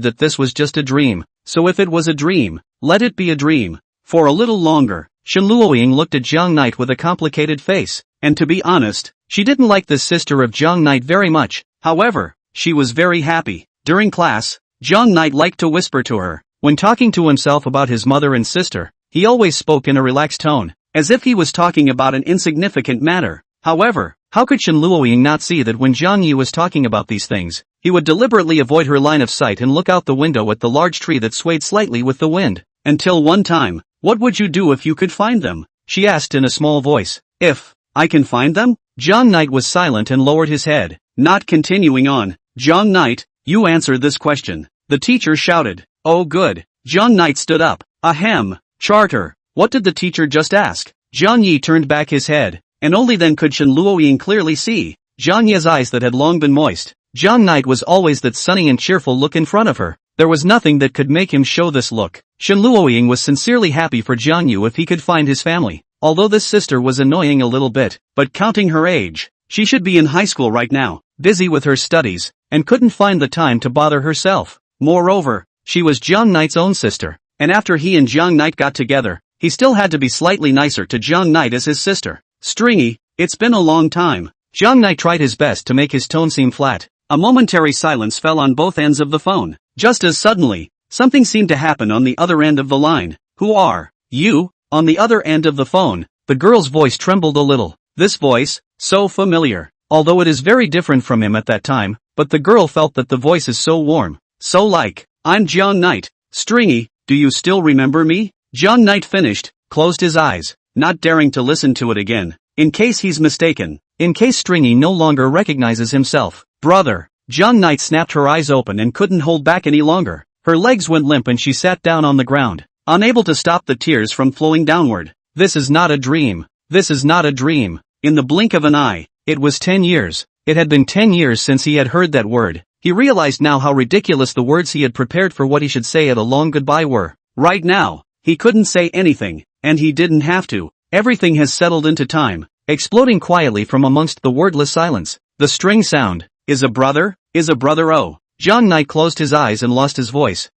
that this was just a dream. So if it was a dream, let it be a dream. For a little longer, Shen Luoying looked at Jiang Knight with a complicated face, and to be honest, she didn't like this sister of Jiang Knight very much. However, she was very happy. During class, Jiang Knight liked to whisper to her. When talking to himself about his mother and sister, he always spoke in a relaxed tone, as if he was talking about an insignificant matter. However, how could Shen Luoying not see that when Jiang Yi was talking about these things, he would deliberately avoid her line of sight and look out the window at the large tree that swayed slightly with the wind? Until one time, what would you do if you could find them? She asked in a small voice. If I can find them? Jiang Knight was silent and lowered his head, not continuing on. Jiang Knight, you answer this question. The teacher shouted. Oh good. Jiang Knight stood up. Ahem. Charter. What did the teacher just ask? Jiang Yi turned back his head, and only then could Shen Luoying clearly see Jiang Yi's eyes that had long been moist. Jiang Knight was always that sunny and cheerful look in front of her. There was nothing that could make him show this look. Shen Luoying was sincerely happy for Jiang Yu if he could find his family. Although this sister was annoying a little bit, but counting her age, she should be in high school right now, busy with her studies, and couldn't find the time to bother herself. Moreover, she was Jiang Knight's own sister, and after he and Jiang Knight got together, he still had to be slightly nicer to Jiang Knight as his sister. Stringy, it's been a long time. Jiang Knight tried his best to make his tone seem flat. A momentary silence fell on both ends of the phone. Just as suddenly, something seemed to happen on the other end of the line. Who are you? On the other end of the phone, the girl's voice trembled a little. This voice, so familiar, although it is very different from him at that time, but the girl felt that the voice is so warm, so like, I'm Jiang Knight. Stringy, do you still remember me? Jiang Knight finished, closed his eyes, not daring to listen to it again, in case he's mistaken, in case Stringy no longer recognizes himself. Brother. Jiang Knight snapped her eyes open and couldn't hold back any longer. Her legs went limp and she sat down on the ground, unable to stop the tears from flowing downward. This is not a dream. This is not a dream. In the blink of an eye, it was 10 years. It had been 10 years since he had heard that word. He realized now how ridiculous the words he had prepared for what he should say at a long goodbye were. Right now, he couldn't say anything, and he didn't have to. Everything has settled into time, exploding quietly from amongst the wordless silence. The string sound, is a brother, oh. John Knight closed his eyes and lost his voice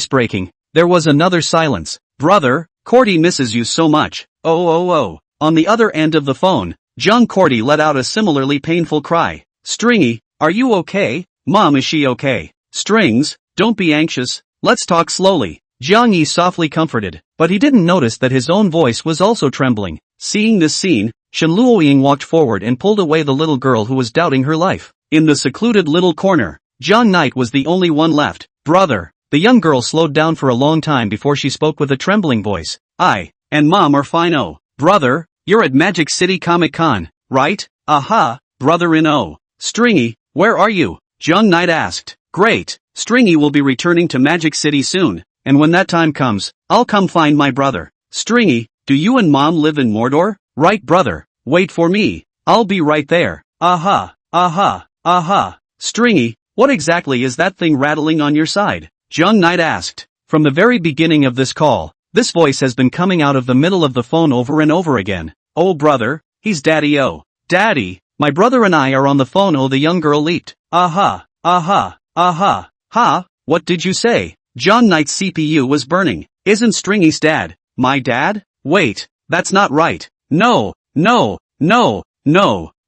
breaking. There was another silence. Brother, Cordy misses you so much. Oh. On the other end of the phone, John Cordy let out a similarly painful cry. Stringy, are you okay? Mom, is she okay? Strings, don't be anxious, let's talk slowly. Jiang Yi softly comforted, but he didn't notice that his own voice was also trembling. Seeing this scene, Shen Luoying walked forward and pulled away the little girl who was doubting her life. In the secluded little corner, John Knight was the only one left. Brother, the young girl slowed down for a long time before she spoke with a trembling voice. I and Mom are fine. Oh, brother, you're at Magic City Comic Con, right? Aha, brother in O. Stringy, where are you? John Knight asked. Great, Stringy will be returning to Magic City soon, and when that time comes, I'll come find my brother. Stringy, do you and Mom live in Mordor? Right, brother, wait for me, I'll be right there. Aha. Stringy, what exactly is that thing rattling on your side? John Knight asked. From the very beginning of this call, this voice has been coming out of the middle of the phone over and over again. Oh brother, he's Daddy. Oh, Daddy, my brother and I are on the phone. Oh, the young girl leaped. Aha, ha, what did you say? John Knight's CPU was burning. Isn't Stringy's dad my dad? Wait, that's not right. No.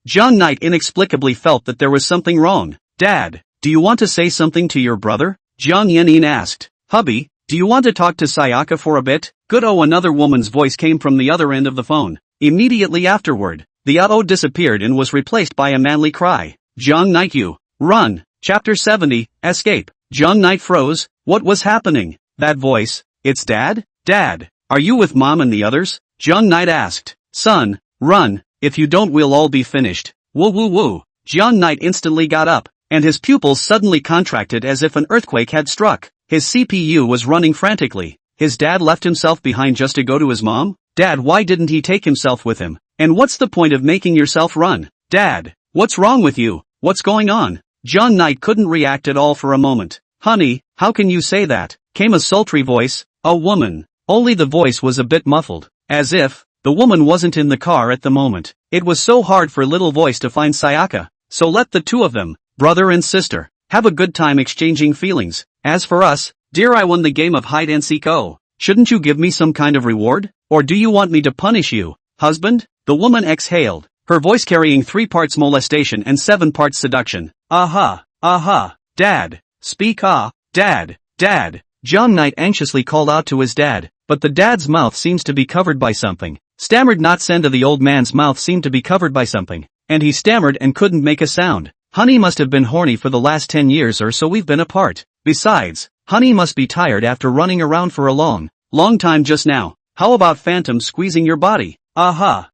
John Knight inexplicably felt that there was something wrong. Dad, do you want to say something to your brother? Jiang Yanyin asked. Hubby, do you want to talk to Sayaka for a bit? Good. Oh, another woman's voice came from the other end of the phone. Immediately afterward, the auto disappeared and was replaced by a manly cry. John Knight, you run. Chapter 70, Escape. John Knight froze. What was happening? That voice, it's Dad? Dad, are you with Mom and the others? John Knight asked. Son, run, if you don't we'll all be finished. Woo. John Knight instantly got up, and his pupils suddenly contracted as if an earthquake had struck. His CPU was running frantically. His dad left himself behind just to go to his mom? Dad, why didn't he take himself with him? And what's the point of making yourself run? Dad, what's wrong with you? What's going on? John Knight couldn't react at all for a moment. Honey, how can you say that? Came a sultry voice. A woman. Only the voice was a bit muffled, as if the woman wasn't in the car at the moment. It was so hard for little voice to find Sayaka, so let the two of them, brother and sister, have a good time exchanging feelings. As for us, dear, I won the game of hide and seek. Oh, shouldn't you give me some kind of reward? Or do you want me to punish you, husband? The woman exhaled, her voice carrying 3 parts molestation and 7 parts seduction. Aha, Dad, speak. Dad. John Knight anxiously called out to his dad, but the dad's mouth seems to be covered by something. Stammered not Senda, the old man's mouth seemed to be covered by something, and he stammered and couldn't make a sound. Honey must have been horny for the last 10 years or so we've been apart. Besides, honey must be tired after running around for a long time just now. How about phantom squeezing your body? Aha.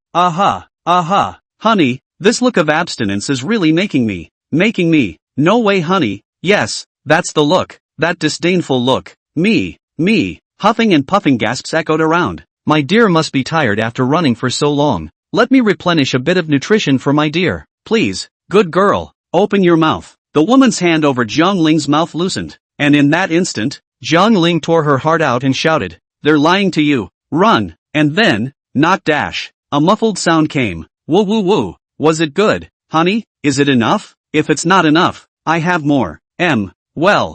Honey, this look of abstinence is really making me. No way, honey. Yes, that's the look. That disdainful look. Me. Huffing and puffing gasps echoed around. My dear must be tired after running for so long. Let me replenish a bit of nutrition for my dear. Please. Good girl. Open your mouth. The woman's hand over Jiang Ling's mouth loosened, and in that instant, Jiang Ling tore her heart out and shouted, they're lying to you. Run. And then, not dash. A muffled sound came. Woo. Was it good, honey? Is it enough? If it's not enough, I have more. Well.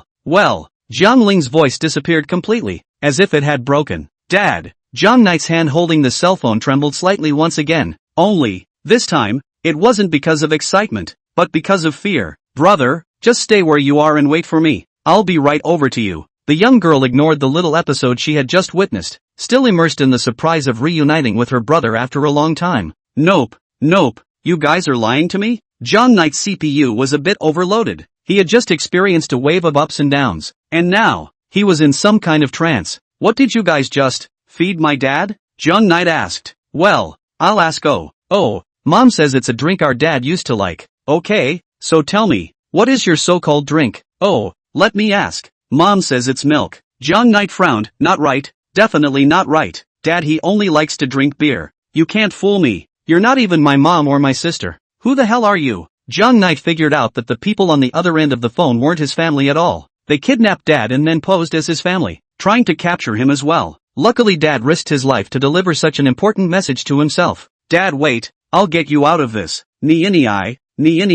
Jiang Ling's voice disappeared completely, as if it had broken. Dad. John Knight's hand holding the cell phone trembled slightly once again. Only, this time, it wasn't because of excitement, but because of fear. Brother, just stay where you are and wait for me. I'll be right over to you. The young girl ignored the little episode she had just witnessed, still immersed in the surprise of reuniting with her brother after a long time. Nope. You guys are lying to me? John Knight's CPU was a bit overloaded. He had just experienced a wave of ups and downs, and now, he was in some kind of trance. What did you guys just feed my dad? John Knight asked. Well, I'll ask. Oh, Mom says it's a drink our dad used to like. Okay, so tell me, what is your so-called drink? Oh, let me ask. Mom says it's milk. John Knight frowned. Not right, definitely not right. Dad, he only likes to drink beer. You can't fool me. You're not even my mom or my sister. Who the hell are you? Jiang Knight figured out that the people on the other end of the phone weren't his family at all. They kidnapped Dad and then posed as his family, trying to capture him as well. Luckily Dad risked his life to deliver such an important message to himself. Dad, wait, I'll get you out of this. Ni ini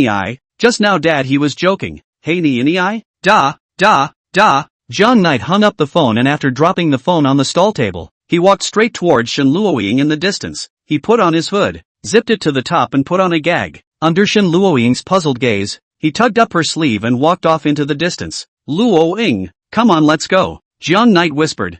I. Just now Dad, he was joking. Hey ni ini I? Da. Jiang Knight hung up the phone, and after dropping the phone on the stall table, he walked straight towards Shen Luoying in the distance. He put on his hood, zipped it to the top and put on a gag. Under Shen Luoying's puzzled gaze, he tugged up her sleeve and walked off into the distance. Luoying, come on, let's go, Jiang Knight whispered.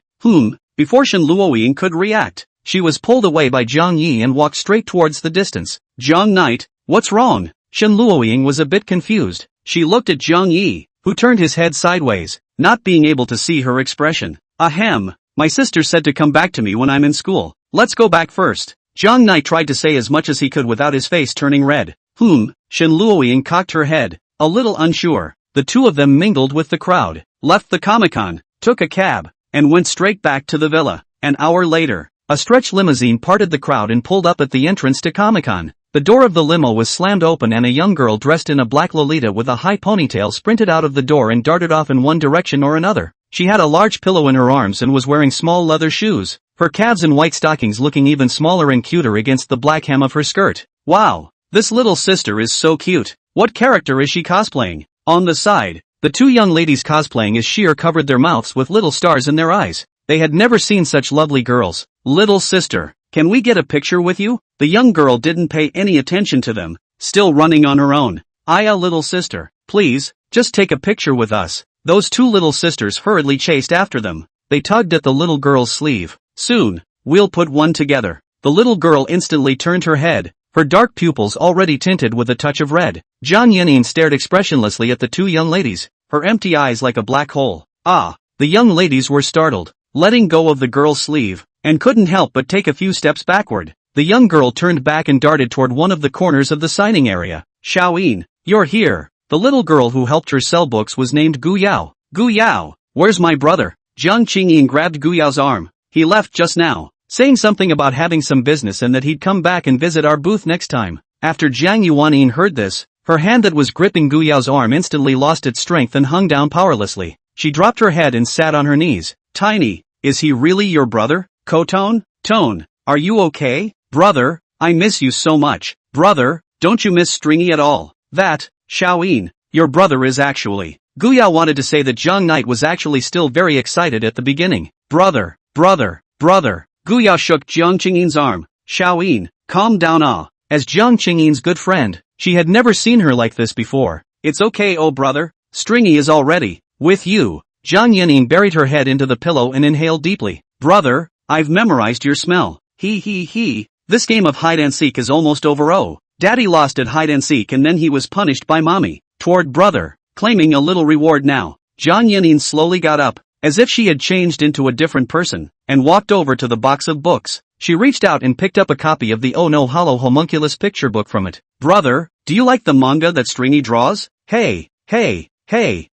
Before Shen Luoying could react, she was pulled away by Jiang Yi and walked straight towards the distance. Jiang Knight, what's wrong? Shen Luoying was a bit confused. She looked at Jiang Yi, who turned his head sideways, not being able to see her expression. Ahem, my sister said to come back to me when I'm in school. Let's go back first. Jiang Knight tried to say as much as he could without his face turning red. Shen Luoying cocked her head, a little unsure. The two of them mingled with the crowd, left the Comic-Con, took a cab, and went straight back to the villa. An hour later, a stretch limousine parted the crowd and pulled up at the entrance to Comic-Con. The door of the limo was slammed open and a young girl dressed in a black lolita with a high ponytail sprinted out of the door and darted off in one direction or another. She had a large pillow in her arms and was wearing small leather shoes, her calves and white stockings looking even smaller and cuter against the black hem of her skirt. Wow, this little sister is so cute. What character is she cosplaying? On the side, the two young ladies cosplaying as Sheer covered their mouths with little stars in their eyes. They had never seen such lovely girls. Little sister, can we get a picture with you? The young girl didn't pay any attention to them, still running on her own. Little sister, please, just take a picture with us. Those two little sisters hurriedly chased after them. They tugged at the little girl's sleeve. Soon, we'll put one together. The little girl instantly turned her head, her dark pupils already tinted with a touch of red. Jiang Yanning stared expressionlessly at the two young ladies, her empty eyes like a black hole. The young ladies were startled, letting go of the girl's sleeve, and couldn't help but take a few steps backward. The young girl turned back and darted toward one of the corners of the signing area. Xiaoyin, you're here. The little girl who helped her sell books was named Gu Yao. Gu Yao, where's my brother? Jiang Qingyin grabbed Gu Yao's arm. He left just now, saying something about having some business and that he'd come back and visit our booth next time. After Jiang Yuanyin heard this, her hand that was gripping Gu Yao's arm instantly lost its strength and hung down powerlessly. She dropped her head and sat on her knees. Tiny, is he really your brother? Tone, are you okay? Brother, I miss you so much. Brother, don't you miss Stringy at all? That, Xiaoyin, your brother is actually. Gu Yao wanted to say that Jiang Knight was actually still very excited at the beginning. Brother. Gu Yao shook Jiang Qingyin's arm. Xiaoyin, calm down. As Jiang Qingyin's good friend, she had never seen her like this before. It's okay, oh brother. Stringy is already with you. Jiang Yanning buried her head into the pillow and inhaled deeply. Brother, I've memorized your smell. He. This game of hide-and-seek is almost over. Oh, Daddy lost at hide-and-seek and then he was punished by Mommy. Toward brother, claiming a little reward now. Jiang Yanning slowly got up, as if she had changed into a different person, and walked over to the box of books. She reached out and picked up a copy of the Oh No Hollow Homunculus picture book from it. Brother, do you like the manga that Stringy draws? Hey,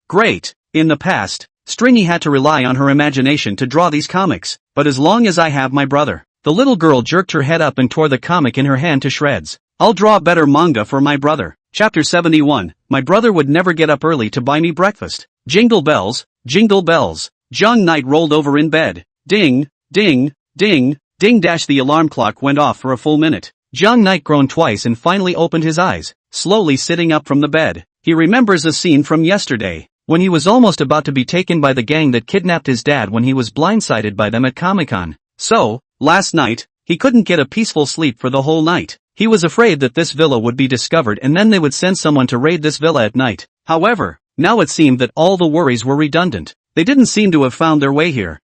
great. In the past, Stringy had to rely on her imagination to draw these comics, but as long as I have my brother. The little girl jerked her head up and tore the comic in her hand to shreds. I'll draw better manga for my brother. Chapter 71, my brother would never get up early to buy me breakfast. Jingle bells. Jiang Knight rolled over in bed. Ding. The alarm clock went off for a full minute. Jiang Knight groaned twice and finally opened his eyes, slowly sitting up from the bed. He remembers a scene from yesterday, when he was almost about to be taken by the gang that kidnapped his dad when he was blindsided by them at Comic-Con. So, last night, he couldn't get a peaceful sleep for the whole night. He was afraid that this villa would be discovered and then they would send someone to raid this villa at night. However, now it seemed that all the worries were redundant. They didn't seem to have found their way here.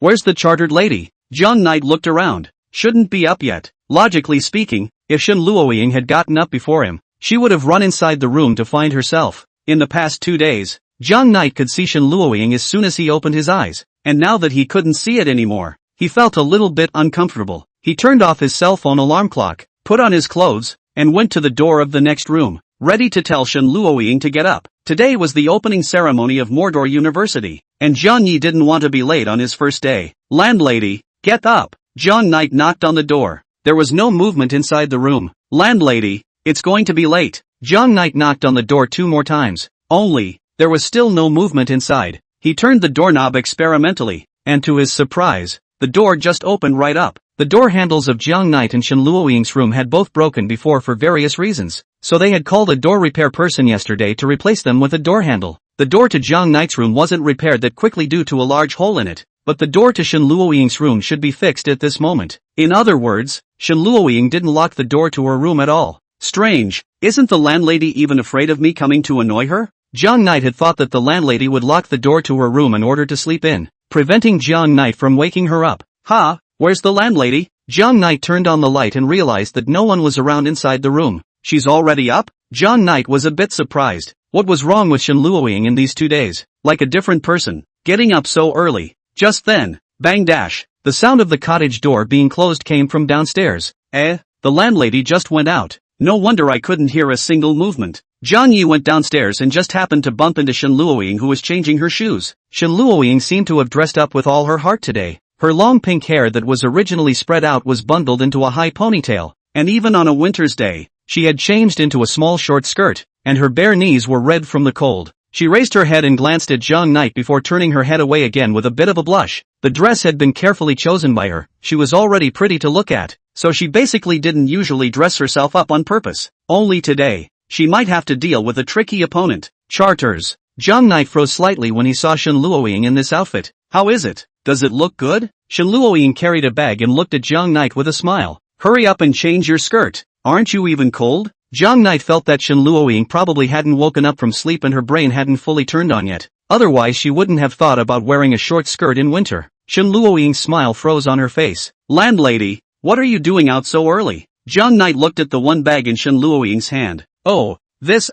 Where's the chartered lady? Jiang Knight looked around. Shouldn't be up yet. Logically speaking, if Shen Luoying had gotten up before him, she would have run inside the room to find herself. In the past 2 days, Jiang Knight could see Shen Luoying as soon as he opened his eyes, and now that he couldn't see it anymore, he felt a little bit uncomfortable. He turned off his cell phone alarm clock, put on his clothes, and went to the door of the next room, ready to tell Shen Luoying to get up. Today was the opening ceremony of Mordor University, and Jiang Yi didn't want to be late on his first day. Landlady, get up! Jiang Knight knocked on the door. There was no movement inside the room. Landlady, it's going to be late. Jiang Knight knocked on the door 2 more times. Only, there was still no movement inside. He turned the doorknob experimentally, and to his surprise, the door just opened right up. The door handles of Jiang Knight and Shen Luoying's room had both broken before for various reasons, so they had called a door repair person yesterday to replace them with a door handle. The door to Jiang Knight's room wasn't repaired that quickly due to a large hole in it, but the door to Shen Luoying's room should be fixed at this moment. In other words, Shen Luoying didn't lock the door to her room at all. Strange, isn't the landlady even afraid of me coming to annoy her? Jiang Knight had thought that the landlady would lock the door to her room in order to sleep in, preventing Jiang Knight from waking her up. Ha, where's the landlady? Jiang Knight turned on the light and realized that no one was around inside the room. She's already up? Jiang Knight was a bit surprised. What was wrong with Shen Luoying in these 2 days? Like a different person, getting up so early. Just then, bang dash, the sound of the cottage door being closed came from downstairs. The landlady just went out. No wonder I couldn't hear a single movement. Zhang Yi went downstairs and just happened to bump into Shen Luoying, who was changing her shoes. Shen Luoying seemed to have dressed up with all her heart today. Her long pink hair that was originally spread out was bundled into a high ponytail, and even on a winter's day, she had changed into a small short skirt, and her bare knees were red from the cold. She raised her head and glanced at Jiang Knight before turning her head away again with a bit of a blush. The dress had been carefully chosen by her. She was already pretty to look at, so she basically didn't usually dress herself up on purpose. Only today, she might have to deal with a tricky opponent. Charters. Jiang Knight froze slightly when he saw Shen Luoying in this outfit. How is it? Does it look good? Shen Luoying carried a bag and looked at Jiang Knight with a smile. Hurry up and change your skirt. Aren't you even cold? Jiang Knight felt that Shen Luoying probably hadn't woken up from sleep and her brain hadn't fully turned on yet. Otherwise she wouldn't have thought about wearing a short skirt in winter. Shen Luoying's smile froze on her face. Landlady, what are you doing out so early? Jiang Knight looked at the one bag in Shen Luoying's hand. Oh, this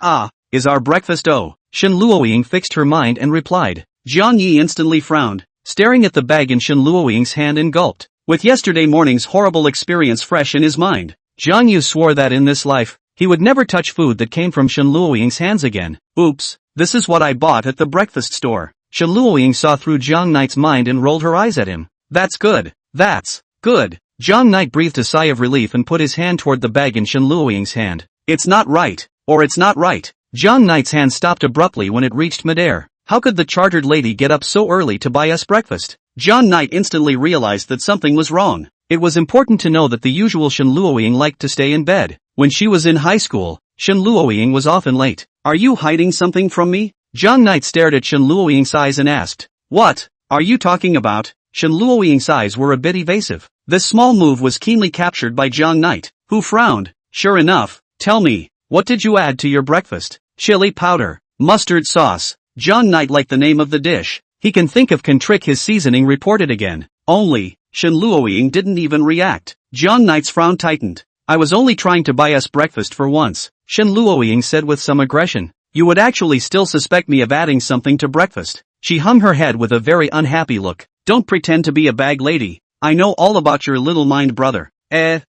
is our breakfast. Oh. Shen Luoying fixed her mind and replied. Jiang Yi instantly frowned, staring at the bag in Shen Luoying's hand, and gulped. With yesterday morning's horrible experience fresh in his mind, Jiang Yu swore that in this life, he would never touch food that came from Shen Luoying's hands again. Oops, this is what I bought at the breakfast store. Shen Luoying saw through Jiang Knight's mind and rolled her eyes at him. That's good. That's good. Jiang Knight breathed a sigh of relief and put his hand toward the bag in Shen Luoying's hand. It's not right, or it's not right. Jiang Knight's hand stopped abruptly when it reached midair. How could the chartered lady get up so early to buy us breakfast? Jiang Knight instantly realized that something was wrong. It was important to know that the usual Shen Luoying liked to stay in bed. When she was in high school, Shen Luoying was often late. Are you hiding something from me? Jiang Knight stared at Shen Luoying's eyes and asked. What are you talking about? Shen Luoying's eyes were a bit evasive. This small move was keenly captured by Jiang Knight, who frowned. Sure enough, tell me, what did you add to your breakfast? Chili powder, mustard sauce. Jiang Knight liked the name of the dish. He can think of can trick his seasoning, reported again. Only, Shen Luoying didn't even react. Jiang Knight's frown tightened. I was only trying to buy us breakfast for once, Shen Luoying said with some aggression. You would actually still suspect me of adding something to breakfast. She hung her head with a very unhappy look. Don't pretend to be a bag lady. I know all about your little mind brother.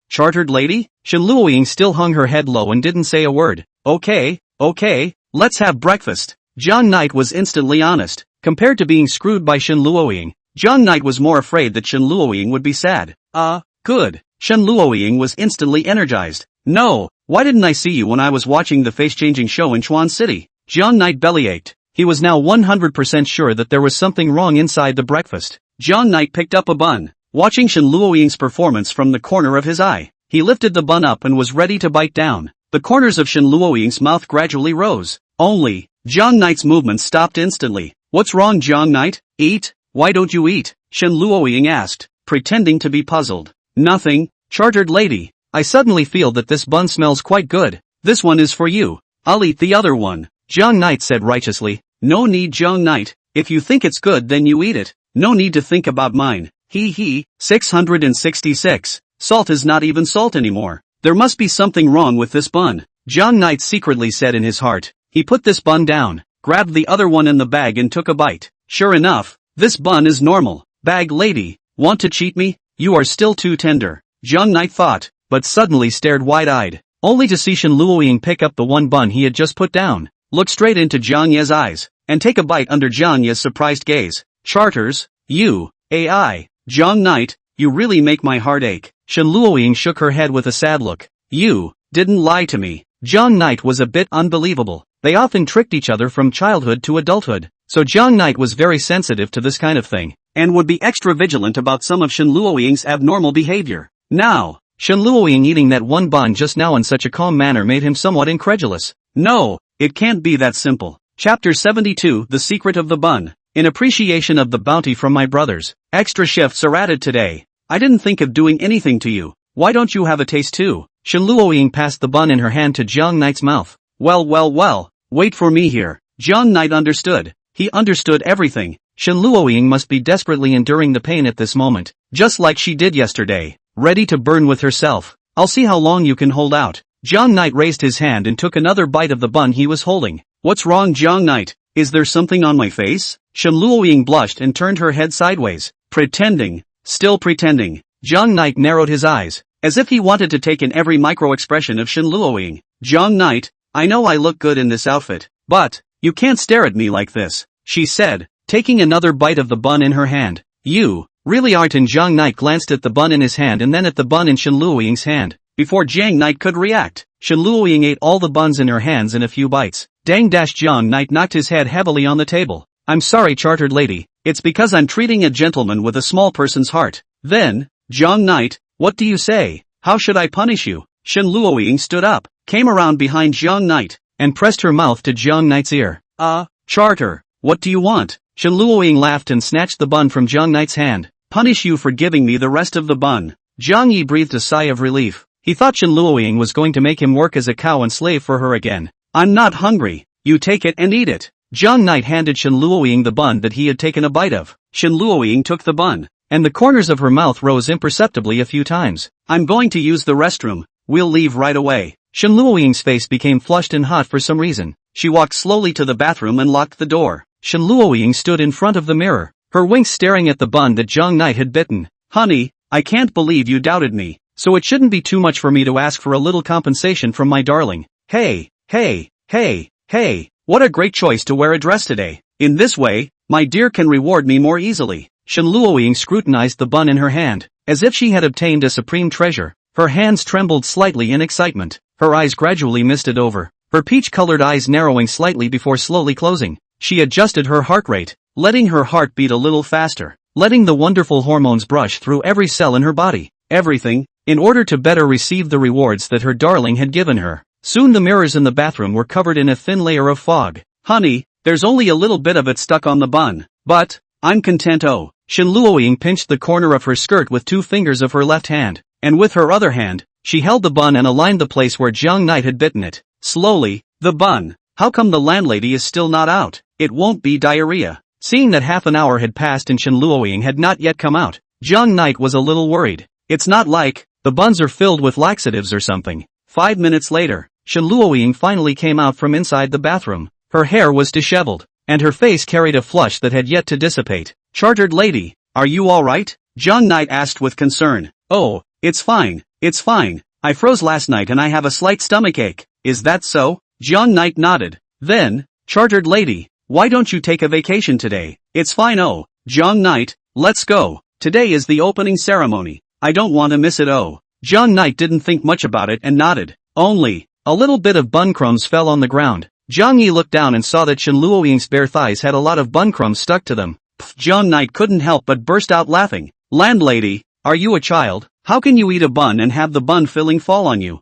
Chartered lady? Shen Luoying still hung her head low and didn't say a word. Okay, let's have breakfast. Jiang Knight was instantly honest. Compared to being screwed by Shen Luoying, Jiang Knight was more afraid that Shen Luoying would be sad. Good. Shen Luoying was instantly energized. No, why didn't I see you when I was watching the face-changing show in Chuan City? Jiang Knight bellyached. He was now 100% sure that there was something wrong inside the breakfast. Jiang Knight picked up a bun, watching Shen Luoying's performance from the corner of his eye. He lifted the bun up and was ready to bite down. The corners of Shen Luoying's mouth gradually rose. Only, Jiang Knight's movements stopped instantly. What's wrong, Jiang Knight? Eat? Why don't you eat? Shen Luoying asked, pretending to be puzzled. Nothing, chartered lady. I suddenly feel that this bun smells quite good. This one is for you. I'll eat the other one, Jiang Knight said righteously. No need, Jiang Knight. If you think it's good, then you eat it. No need to think about mine. 666. Salt is not even salt anymore. There must be something wrong with this bun, Jiang Knight secretly said in his heart. He put this bun down, grabbed the other one in the bag and took a bite. Sure enough, this bun is normal. Bag lady, want to cheat me? You are still too tender, Jiang Knight thought, but suddenly stared wide-eyed, only to see Shen Luoying pick up the one bun he had just put down, look straight into Jiang Ye's eyes, and take a bite under Jiang Ye's surprised gaze. Charters, you, AI, Jiang Knight, you really make my heart ache. Shen Luoying shook her head with a sad look. You didn't lie to me. Jiang Knight was a bit unbelievable. They often tricked each other from childhood to adulthood, so Jiang Knight was very sensitive to this kind of thing, and would be extra vigilant about some of Shen Luoying's abnormal behavior. Now, Shen Luoying eating that one bun just now in such a calm manner made him somewhat incredulous. No, it can't be that simple. Chapter 72, The Secret of the Bun. In appreciation of the bounty from my brothers, extra shifts are added today. I didn't think of doing anything to you. Why don't you have a taste too? Shen Luoying passed the bun in her hand to Jiang Knight's mouth. Well, wait for me here. Jiang Knight understood. He understood everything. Shen Luoying must be desperately enduring the pain at this moment, just like she did yesterday, ready to burn with herself. I'll see how long you can hold out. Jiang Knight raised his hand and took another bite of the bun he was holding. What's wrong, Jiang Knight? Is there something on my face? Shen Luoying blushed and turned her head sideways. Pretending. Still pretending. Jiang Knight narrowed his eyes, as if he wanted to take in every micro-expression of Shen Luoying. Jiang Knight, I know I look good in this outfit, but you can't stare at me like this, she said, taking another bite of the bun in her hand. You really aren't. And Jiang Knight glanced at the bun in his hand and then at the bun in Shen Luoying's hand. Before Jiang Knight could react, Shen Luoying ate all the buns in her hands in a few bites. Jiang Knight knocked his head heavily on the table. I'm sorry, chartered lady, it's because I'm treating a gentleman with a small person's heart. Then, Jiang Knight, what do you say? How should I punish you? Shen Luoying stood up, came around behind Jiang Knight, and pressed her mouth to Jiang Knight's ear. Charter, what do you want? Shen Luoying laughed and snatched the bun from Jiang Knight's hand. Punish you for giving me the rest of the bun. Jiang Yi breathed a sigh of relief. He thought Shen Luoying was going to make him work as a cow and slave for her again. I'm not hungry. You take it and eat it. Jiang Knight handed Shen Luoying the bun that he had taken a bite of. Shen Luoying took the bun, and the corners of her mouth rose imperceptibly a few times. I'm going to use the restroom. We'll leave right away. Shen Luoying's face became flushed and hot for some reason. She walked slowly to the bathroom and locked the door. Shen Luoying stood in front of the mirror, her winks staring at the bun that Jiang Knight had bitten. Honey, I can't believe you doubted me, so it shouldn't be too much for me to ask for a little compensation from my darling. Hey, what a great choice to wear a dress today. In this way, my dear can reward me more easily. Shen Luoying scrutinized the bun in her hand, as if she had obtained a supreme treasure. Her hands trembled slightly in excitement. Her eyes gradually misted over, her peach-colored eyes narrowing slightly before slowly closing. She adjusted her heart rate, letting her heart beat a little faster, letting the wonderful hormones brush through every cell in her body, everything, in order to better receive the rewards that her darling had given her. Soon the mirrors in the bathroom were covered in a thin layer of fog. Honey, there's only a little bit of it stuck on the bun, but I'm content. Shen Luoying pinched the corner of her skirt with 2 fingers of her left hand, and with her other hand, she held the bun and aligned the place where Jiang Knight had bitten it. Slowly, the bun. How come the landlady is still not out? It won't be diarrhea. Seeing that half an hour had passed and Shen Luoying had not yet come out, Jiang Knight was a little worried. It's not like the buns are filled with laxatives or something. 5 minutes later, Shen Luoying finally came out from inside the bathroom. Her hair was disheveled, and her face carried a flush that had yet to dissipate. Chartered lady, are you alright? Jiang Knight asked with concern. Oh, it's fine. I froze last night and I have a slight stomachache. Is that so? Jiang Knight nodded. Then, chartered lady, why don't you take a vacation today? It's fine. Jiang Knight, let's go. Today is the opening ceremony. I don't want to miss it. Jiang Knight didn't think much about it and nodded. Only a little bit of bun crumbs fell on the ground. Jiang Yi looked down and saw that Shen Luoying's bare thighs had a lot of bun crumbs stuck to them. Jiang Knight couldn't help but burst out laughing. Landlady, are you a child? How can you eat a bun and have the bun filling fall on you?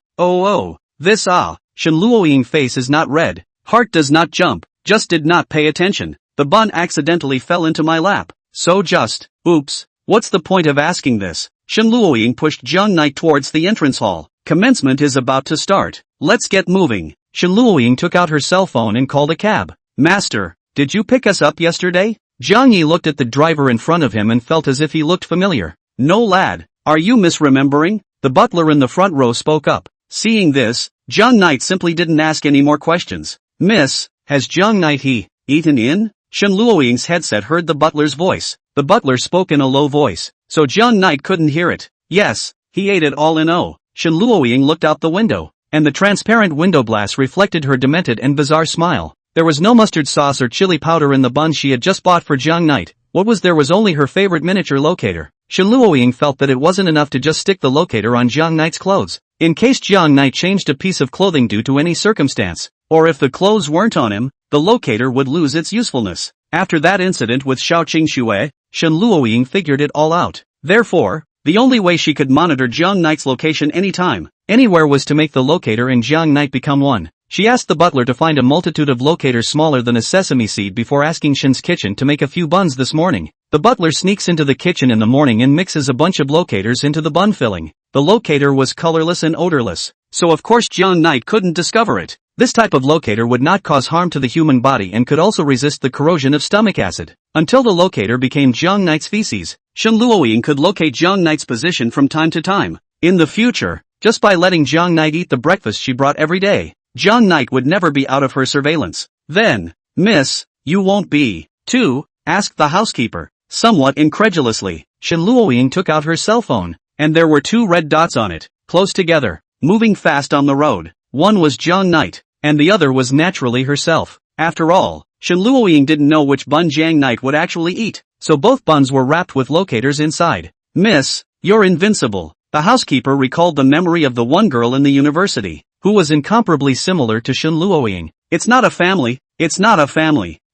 This Shen Luoying face is not red. Heart does not jump, just did not pay attention. The bun accidentally fell into my lap. So just, oops, what's the point of asking this? Shen Luoying pushed Jiang Knight towards the entrance hall. Commencement is about to start. Let's get moving. Shen Luoying took out her cell phone and called a cab. Master, did you pick us up yesterday? Jiang Yi looked at the driver in front of him and felt as if he looked familiar. No lad, are you misremembering? The butler in the front row spoke up. Seeing this, Jiang Knight simply didn't ask any more questions. Miss, has Jiang Knight eaten in? Shen Luoying's headset heard the butler's voice. The butler spoke in a low voice, so Jiang Knight couldn't hear it. Yes, he ate it all in. Shen Luoying looked out the window, and the transparent window glass reflected her demented and bizarre smile. There was no mustard sauce or chili powder in the bun she had just bought for Jiang Knight. What was there was only her favorite miniature locator. Shen Luoying felt that it wasn't enough to just stick the locator on Jiang Knight's clothes. in case Jiang Knight changed a piece of clothing due to any circumstance, or if the clothes weren't on him, the locator would lose its usefulness. After that incident with Xiao Qingxue, Shen Luoying figured it all out. Therefore, the only way she could monitor Jiang Knight's location anytime, anywhere was to make the locator and Jiang Knight become one. She asked the butler to find a multitude of locators smaller than a sesame seed before asking Shen's kitchen to make a few buns this morning. The butler sneaks into the kitchen in the morning and mixes a bunch of locators into the bun filling. The locator was colorless and odorless, so of course Jiang Knight couldn't discover it. This type of locator would not cause harm to the human body and could also resist the corrosion of stomach acid. Until the locator became Jiang Knight's feces, Shen Luoying could locate Jiang Knight's position from time to time. In the future, just by letting Jiang Knight eat the breakfast she brought every day, Jiang Knight would never be out of her surveillance. Then, "Miss, you won't be, too?" asked the housekeeper. Somewhat incredulously, Shen Luoying took out her cell phone, and there were 2 red dots on it, close together, moving fast on the road. One was Jiang Knight, and the other was naturally herself. After all, Shen Luoying didn't know which bun Jiang Knight would actually eat, so both buns were wrapped with locators inside. "Miss, you're invincible." The housekeeper recalled the memory of the one girl in the university, who was incomparably similar to Shen Luoying. It's not a family.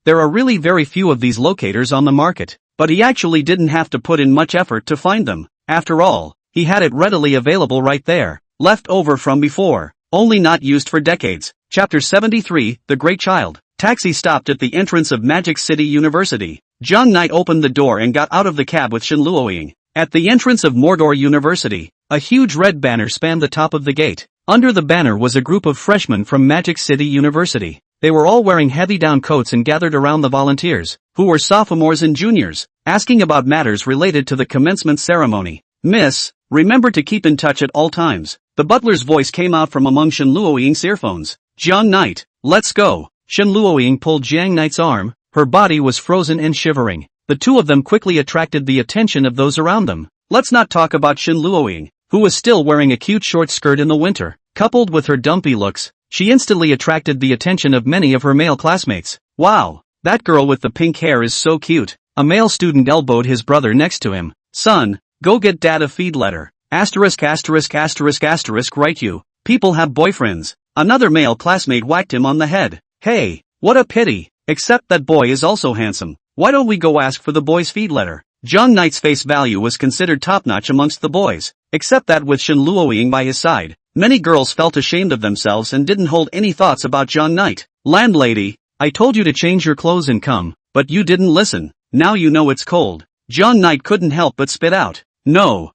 There are really very few of these locators on the market, but he actually didn't have to put in much effort to find them. After all, he had it readily available right there, left over from before, only not used for decades. Chapter 73, The Great Child. Taxi stopped at the entrance of Magic City University. Jiang Knight opened the door and got out of the cab with Shen Luoying. At the entrance of Mordor University, a huge red banner spanned the top of the gate. Under the banner was a group of freshmen from Magic City University. They were all wearing heavy down coats and gathered around the volunteers, who were sophomores and juniors, asking about matters related to the commencement ceremony. "Miss, remember to keep in touch at all times." The butler's voice came out from among Shen Luoying's earphones. "Jiang Knight, let's go." Shen Luoying pulled Jiang Knight's arm. Her body was frozen and shivering. The two of them quickly attracted the attention of those around them. Let's not talk about Shen Luoying, who was still wearing a cute short skirt in the winter. Coupled with her dumpy looks, she instantly attracted the attention of many of her male classmates. "Wow, that girl with the pink hair is so cute." A male student elbowed his brother next to him. "Son, go get dad a feed letter. Asterisk asterisk asterisk asterisk right you. People have boyfriends." Another male classmate whacked him on the head. "Hey, what a pity. Except that boy is also handsome. Why don't we go ask for the boy's feed letter?" Jiang Knight's face value was considered top-notch amongst the boys, except that with Shen Luoying by his side, many girls felt ashamed of themselves and didn't hold any thoughts about Jiang Knight. "Landlady, I told you to change your clothes and come, but you didn't listen. Now you know it's cold." Jiang Knight couldn't help but spit out, "No,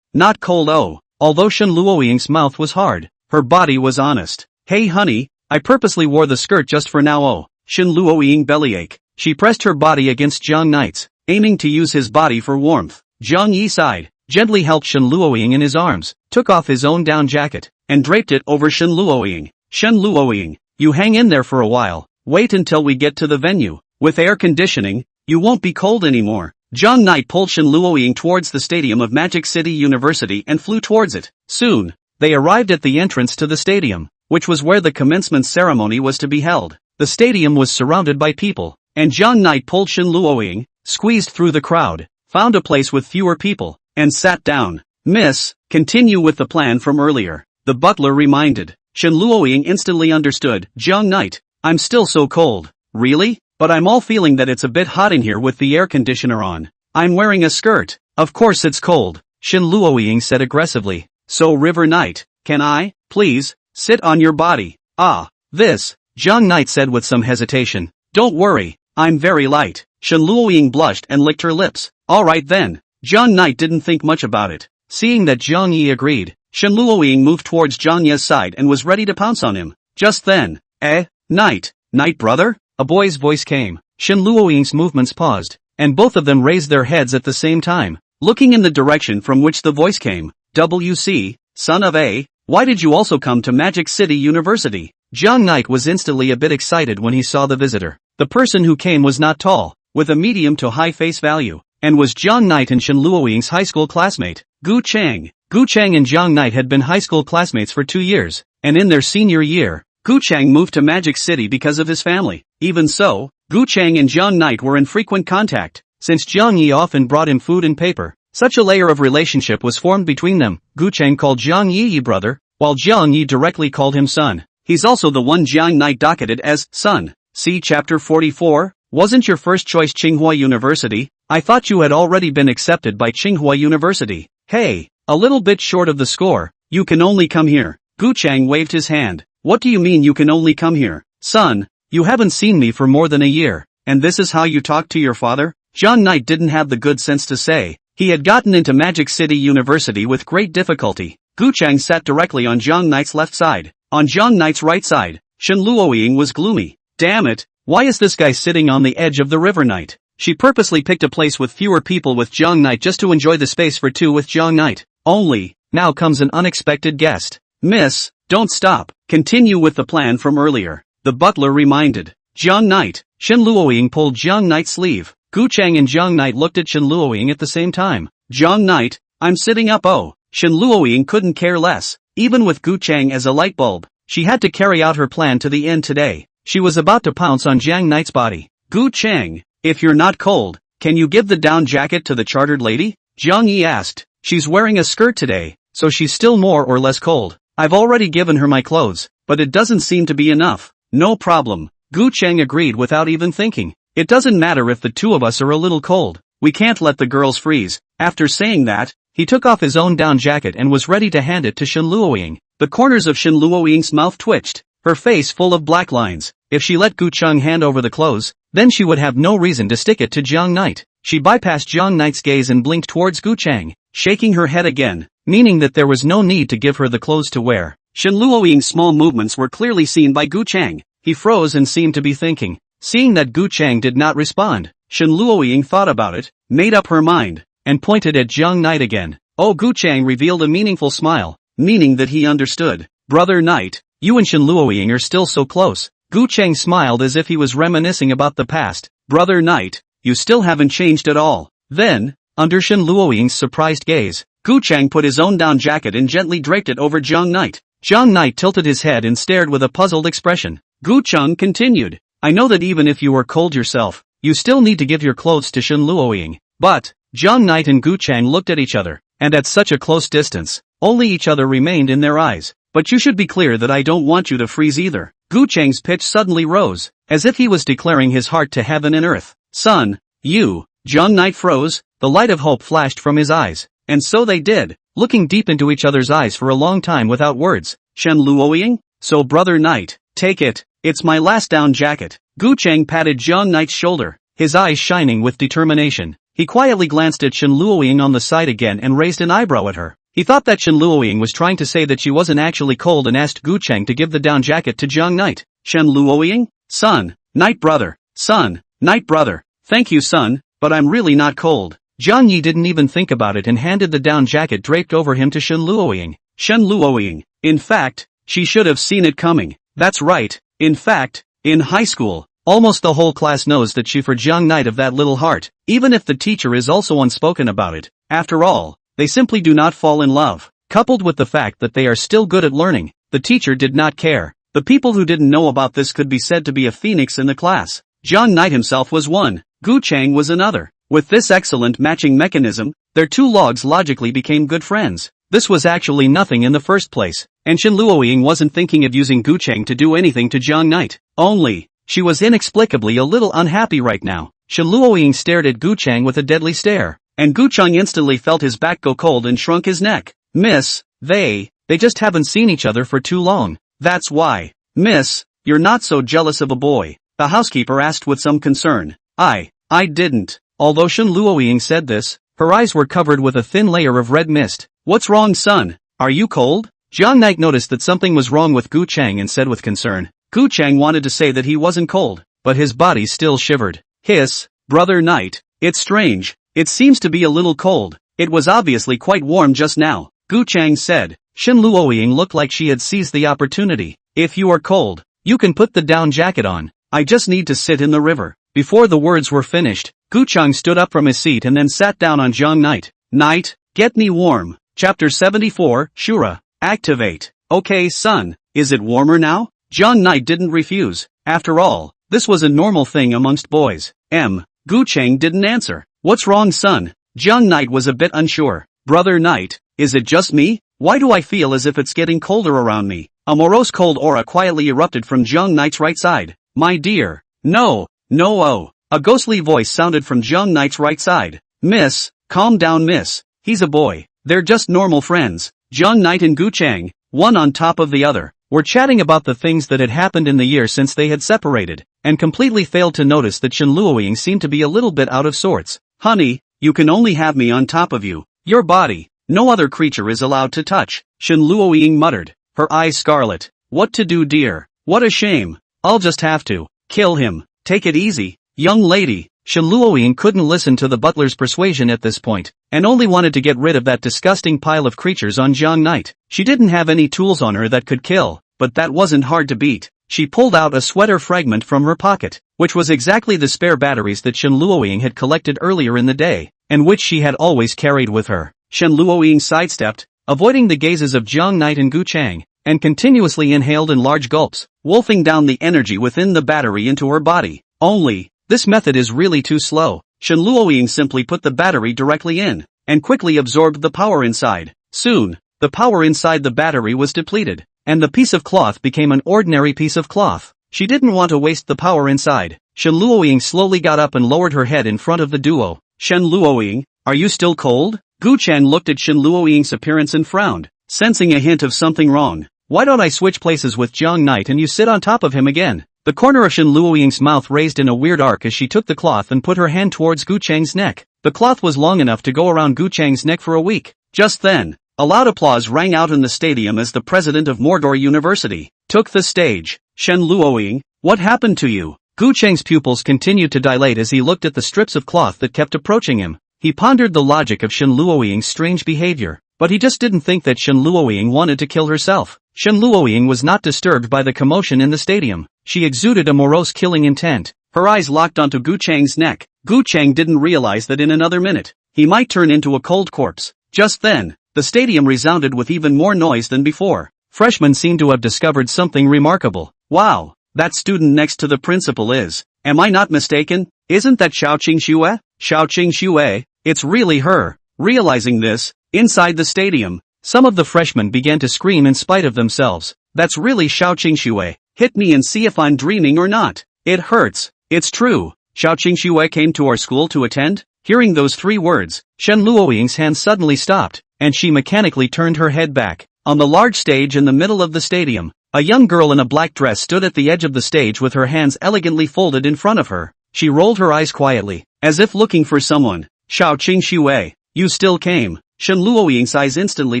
not cold." Oh, although Shen Luoying's mouth was hard, her body was honest. "Hey honey, I purposely wore the skirt just for now." Oh, Shen Luoying bellyache. She pressed her body against Jiang Knight's, aiming to use his body for warmth. Jiang Yi sighed, gently helped Shen Luoying in his arms, took off his own down jacket, and draped it over Shen Luoying. "Shen Luoying, you hang in there for a while. Wait until we get to the venue. With air conditioning, you won't be cold anymore." Jiang Knight pulled Shen Luoying towards the stadium of Magic City University and flew towards it. Soon, they arrived at the entrance to the stadium, which was where the commencement ceremony was to be held. The stadium was surrounded by people, and Jiang Knight pulled Shen Luoying, squeezed through the crowd, found a place with fewer people, and sat down. "Miss, continue with the plan from earlier," the butler reminded. Shen Luoying instantly understood. "Jiang Knight, I'm still so cold." "Really? But I'm all feeling that it's a bit hot in here with the air conditioner on. I'm wearing a skirt." "Of course it's cold," Shen Luoying said aggressively. "So River Knight, can I, please, sit on your body?" "Ah, this," Jiang Knight said with some hesitation. "Don't worry, I'm very light." Shen Luoying blushed and licked her lips. "Alright then." Jiang Knight didn't think much about it. Seeing that Jiang Yi agreed, Shen Luoying moved towards Jiang Yi's side and was ready to pounce on him. Just then, Knight brother?" a boy's voice came. Shen Luoying's movements paused, and both of them raised their heads at the same time, looking in the direction from which the voice came. "WC, son of A, why did you also come to Magic City University?" Jiang Knight was instantly a bit excited when he saw the visitor. The person who came was not tall, with a medium to high face value, and was Jiang Knight and Shen Luoying's high school classmate, Gu Chang. Gu Chang and Jiang Knight had been high school classmates for 2 years, and in their senior year, Gu Chang moved to Magic City because of his family. Even so, Gu Chang and Jiang Knight were in frequent contact, since Jiang Yi often brought him food and paper. Such a layer of relationship was formed between them. Gu Cheng called Jiang Yi brother, while Jiang Yi directly called him son. He's also the one Jiang Knight docketed as son. See chapter 44? Wasn't your first choice Tsinghua University? I thought you had already been accepted by Tsinghua University. Hey, a little bit short of the score. You can only come here. Gu Cheng waved his hand. What do you mean you can only come here? Son, you haven't seen me for more than a year, and this is how you talk to your father? Jiang Knight didn't have the good sense to say. He had gotten into Magic City University with great difficulty. Gu Cheng sat directly on Jiang Knight's left side. On Jiang Knight's right side, Shen Luoying was gloomy. Damn it, why is this guy sitting on the edge of the river Knight? She purposely picked a place with fewer people with Jiang Knight just to enjoy the space for two with Jiang Knight. Only, now comes an unexpected guest. Miss, don't stop. Continue with the plan from earlier. The butler reminded. Jiang Knight. Shen Luoying pulled Jiang Knight's sleeve. Gu Cheng and Jiang Knight looked at Shen Luoying at the same time. Jiang Knight, I'm sitting up. Oh, Shen Luoying couldn't care less. Even with Gu Cheng as a light bulb, she had to carry out her plan to the end today. She was about to pounce on Jiang Knight's body. Gu Cheng, if you're not cold, can you give the down jacket to the chartered lady? Jiang Yi asked. She's wearing a skirt today, so she's still more or less cold. I've already given her my clothes, but it doesn't seem to be enough. No problem. Gu Cheng agreed without even thinking. It doesn't matter if the two of us are a little cold. We can't let the girls freeze. After saying that, he took off his own down jacket and was ready to hand it to Shen Luoying. The corners of Shen Luoying's mouth twitched, her face full of black lines. If she let Gu Cheng hand over the clothes, then she would have no reason to stick it to Jiang Knight. She bypassed Jiang Knight's gaze and blinked towards Gu Cheng, shaking her head again, meaning that there was no need to give her the clothes to wear. Shen Luoying's small movements were clearly seen by Gu Cheng. He froze and seemed to be thinking. Seeing that Gu Cheng did not respond, Shen Luoying thought about it, made up her mind, and pointed at Jiang Knight again. Oh, Gu Cheng revealed a meaningful smile, meaning that he understood. Brother Knight, you and Shen Luoying are still so close. Gu Cheng smiled as if he was reminiscing about the past. Brother Knight, you still haven't changed at all. Then, under Shen Luoying's surprised gaze, Gu Cheng put his own down jacket and gently draped it over Jiang Knight. Jiang Knight tilted his head and stared with a puzzled expression. Gu Cheng continued. I know that even if you were cold yourself, you still need to give your clothes to Shen Luoying. But, Jiang Knight and Gu Cheng looked at each other, and at such a close distance, only each other remained in their eyes. But you should be clear that I don't want you to freeze either. Gu Cheng's pitch suddenly rose, as if he was declaring his heart to heaven and earth. Son, you. Jiang Knight froze, the light of hope flashed from his eyes. And so they did, looking deep into each other's eyes for a long time without words. Shen Luoying? So brother Knight, take it. It's my last down jacket. Gu Cheng patted Jiang Knight's shoulder, his eyes shining with determination. He quietly glanced at Shen Luoying on the side again and raised an eyebrow at her. He thought that Shen Luoying was trying to say that she wasn't actually cold and asked Gu Cheng to give the down jacket to Jiang Knight. Shen Luoying? Son, Knight brother. Son, Knight brother. Thank you son, but I'm really not cold. Jiang Yi didn't even think about it and handed the down jacket draped over him to Shen Luoying. Shen Luoying. In fact, she should have seen it coming. That's right. In fact, in high school, almost the whole class knows that she for Jiang Knight of that little heart, even if the teacher is also unspoken about it. After all, they simply do not fall in love. Coupled with the fact that they are still good at learning, the teacher did not care. The people who didn't know about this could be said to be a phoenix in the class. Jiang Knight himself was one, Gu Cheng was another. With this excellent matching mechanism, their two logs logically became good friends. This was actually nothing in the first place, and Shen Luoying wasn't thinking of using Gu Cheng to do anything to Jiang Knight. Only, she was inexplicably a little unhappy right now. Shen Luoying stared at Gu Cheng with a deadly stare, and Gu Cheng instantly felt his back go cold and shrunk his neck. Miss, they just haven't seen each other for too long. That's why. Miss, you're not so jealous of a boy, the housekeeper asked with some concern. I didn't. Although Shen Luoying said this, her eyes were covered with a thin layer of red mist. What's wrong son? Are you cold? Jiang Knight noticed that something was wrong with Gu Cheng and said with concern. Gu Cheng wanted to say that he wasn't cold, but his body still shivered. Hiss, brother Knight, it's strange, it seems to be a little cold. It was obviously quite warm just now, Gu Cheng said. Shen Luoying looked like she had seized the opportunity. If you are cold, you can put the down jacket on. I just need to sit in the river. Before the words were finished, Gu Cheng stood up from his seat and then sat down on Jiang Knight. Knight, get me warm. Chapter 74, Shura. Activate. Okay son, is it warmer now? Jiang Knight didn't refuse. After all, this was a normal thing amongst boys. Gu Cheng didn't answer. What's wrong son? Jiang Knight was a bit unsure. Brother Knight, is it just me? Why do I feel as if it's getting colder around me? A morose cold aura quietly erupted from Jiang Knight's right side. My dear. No. Oh. A ghostly voice sounded from Jiang Knight's right side. Miss, calm down miss. He's a boy. They're just normal friends. Jiang Knight and Gu Chang, one on top of the other, were chatting about the things that had happened in the year since they had separated, and completely failed to notice that Shen Luoying seemed to be a little bit out of sorts. Honey, you can only have me on top of you. Your body. No other creature is allowed to touch. Shen Luoying muttered, her eyes scarlet. What to do, dear? What a shame. I'll just have to kill him. Take it easy, young lady. Shen Luoying couldn't listen to the butler's persuasion at this point, and only wanted to get rid of that disgusting pile of creatures on Jiang Knight. She didn't have any tools on her that could kill, but that wasn't hard to beat. She pulled out a sweater fragment from her pocket, which was exactly the spare batteries that Shen Luoying had collected earlier in the day, and which she had always carried with her. Shen Luoying sidestepped, avoiding the gazes of Jiang Knight and Gu Chang, and continuously inhaled in large gulps, wolfing down the energy within the battery into her body. Only, this method is really too slow. Shen Luoying simply put the battery directly in, and quickly absorbed the power inside. Soon, the power inside the battery was depleted, and the piece of cloth became an ordinary piece of cloth. She didn't want to waste the power inside. Shen Luoying slowly got up and lowered her head in front of the duo. Shen Luoying, are you still cold? Gu Chan looked at Shen Luoying's appearance and frowned, sensing a hint of something wrong. Why don't I switch places with Jiang Knight and you sit on top of him again? The corner of Shen Luoying's mouth raised in a weird arc as she took the cloth and put her hand towards Gu Chang's neck. The cloth was long enough to go around Gu Chang's neck for a week. Just then, a loud applause rang out in the stadium as the president of Mordor University took the stage. Shen Luoying, what happened to you? Gu Chang's pupils continued to dilate as he looked at the strips of cloth that kept approaching him. He pondered the logic of Shen Luoying's strange behavior, but he just didn't think that Shen Luoying wanted to kill herself. Shen Luoying was not disturbed by the commotion in the stadium. She exuded a morose killing intent. Her eyes locked onto Gu Chang's neck. Gu Chang didn't realize that in another minute, he might turn into a cold corpse. Just then, the stadium resounded with even more noise than before. Freshmen seemed to have discovered something remarkable. Wow, that student next to the principal is, am I not mistaken? Isn't that Xiao Qingxue? Xiao Qingxue, it's really her. Realizing this, inside the stadium, some of the freshmen began to scream in spite of themselves. That's really Xiao Qingxue. Hit me and see if I'm dreaming or not. It hurts. It's true. Xiao Qingxue came to our school to attend? Hearing those 3 words, Shen Luoying's hand suddenly stopped, and she mechanically turned her head back. On the large stage in the middle of the stadium, a young girl in a black dress stood at the edge of the stage with her hands elegantly folded in front of her. She rolled her eyes quietly, as if looking for someone. Xiao Qingxue, you still came. Shen Luoying's eyes instantly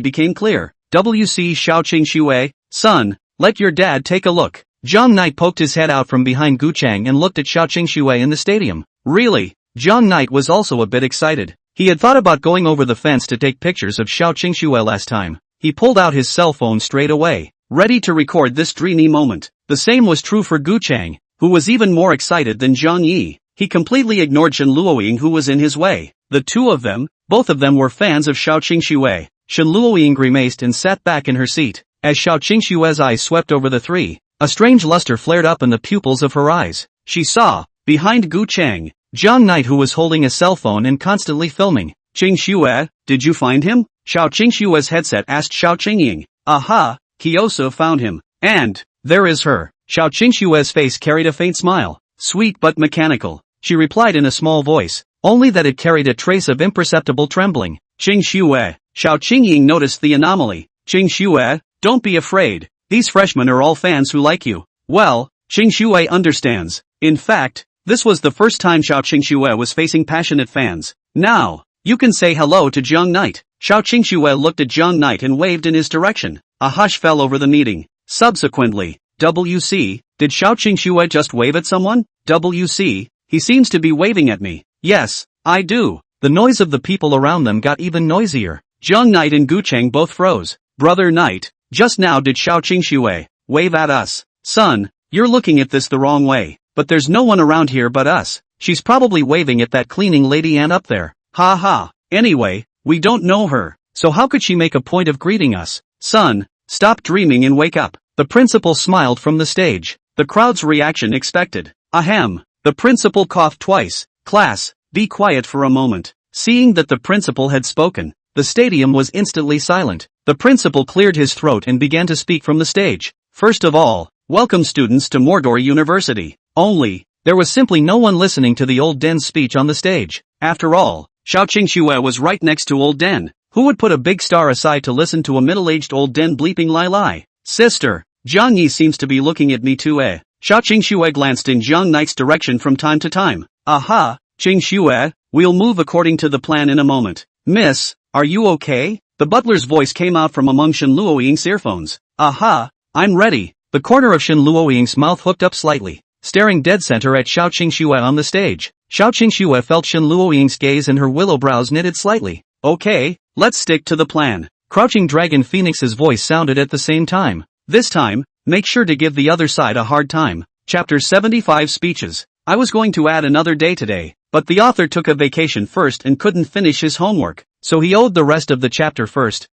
became clear. WC Xiao Qingxue, son, let your dad take a look. Jiang Knight poked his head out from behind Gu Chang and looked at Xiao Qingxue in the stadium. Really? Jiang Knight was also a bit excited. He had thought about going over the fence to take pictures of Xiao Qingxue last time. He pulled out his cell phone straight away, ready to record this dreamy moment. The same was true for Gu Chang, who was even more excited than Zhang Yi. He completely ignored Shen Luoying who was in his way. The two of them, both of them were fans of Xiao Qingxue. Shen Luoying grimaced and sat back in her seat. As Xiao Qingxue's eyes swept over the 3, a strange luster flared up in the pupils of her eyes. She saw, behind Gu Chang, Jiang Knight who was holding a cell phone and constantly filming. Qingxue, did you find him? Xiao Qingxue's headset asked Xiao Qingying. Aha, Kyoso found him. And, there is her. Xiao Qingxue's face carried a faint smile, sweet but mechanical. She replied in a small voice, only that it carried a trace of imperceptible trembling. Qingxue. Xiao Qingying noticed the anomaly. Qingxue, don't be afraid. These freshmen are all fans who like you. Well, Qingxue understands. In fact, this was the first time Xiao Qingxue was facing passionate fans. Now, you can say hello to Jiang Knight. Xiao Qingxue looked at Jiang Knight and waved in his direction. A hush fell over the meeting. Subsequently, WC, did Xiao Qingxue just wave at someone? WC, he seems to be waving at me. Yes, I do. The noise of the people around them got even noisier. Jiang Knight and Gu Chang both froze. Brother Knight, just now did Xiao Qingxue wave at us? Son, you're looking at this the wrong way, but there's no one around here but us. She's probably waving at that cleaning lady Ann up there. Ha ha. Anyway, we don't know her, so how could she make a point of greeting us? Son, stop dreaming and wake up. The principal smiled from the stage. The crowd's reaction expected. Ahem. The principal coughed twice. Class, be quiet for a moment. Seeing that the principal had spoken, the stadium was instantly silent. The principal cleared his throat and began to speak from the stage. First of all, welcome students to Mordor University. Only, there was simply no one listening to the old Den's speech on the stage. After all, Xiao Qingxue was right next to old Den. Who would put a big star aside to listen to a middle-aged old Den bleeping lie? Sister, Zhang Yi seems to be looking at me too eh? Xiao Qingxue glanced in Zhang Knight's direction from time to time. Aha, Qingxue, we'll move according to the plan in a moment. Miss, are you okay? The butler's voice came out from among Shen Luoying's earphones. Aha, I'm ready. The corner of Shen Luoying's mouth hooked up slightly, staring dead center at Xiao Qingxue on the stage. Xiao Qingxue felt Shen Luoying's gaze and her willow brows knitted slightly. Okay, let's stick to the plan. Crouching Dragon Phoenix's voice sounded at the same time. This time, make sure to give the other side a hard time. Chapter 75 Speeches. I was going to add another day today, but the author took a vacation first and couldn't finish his homework, so he owed the rest of the chapter first.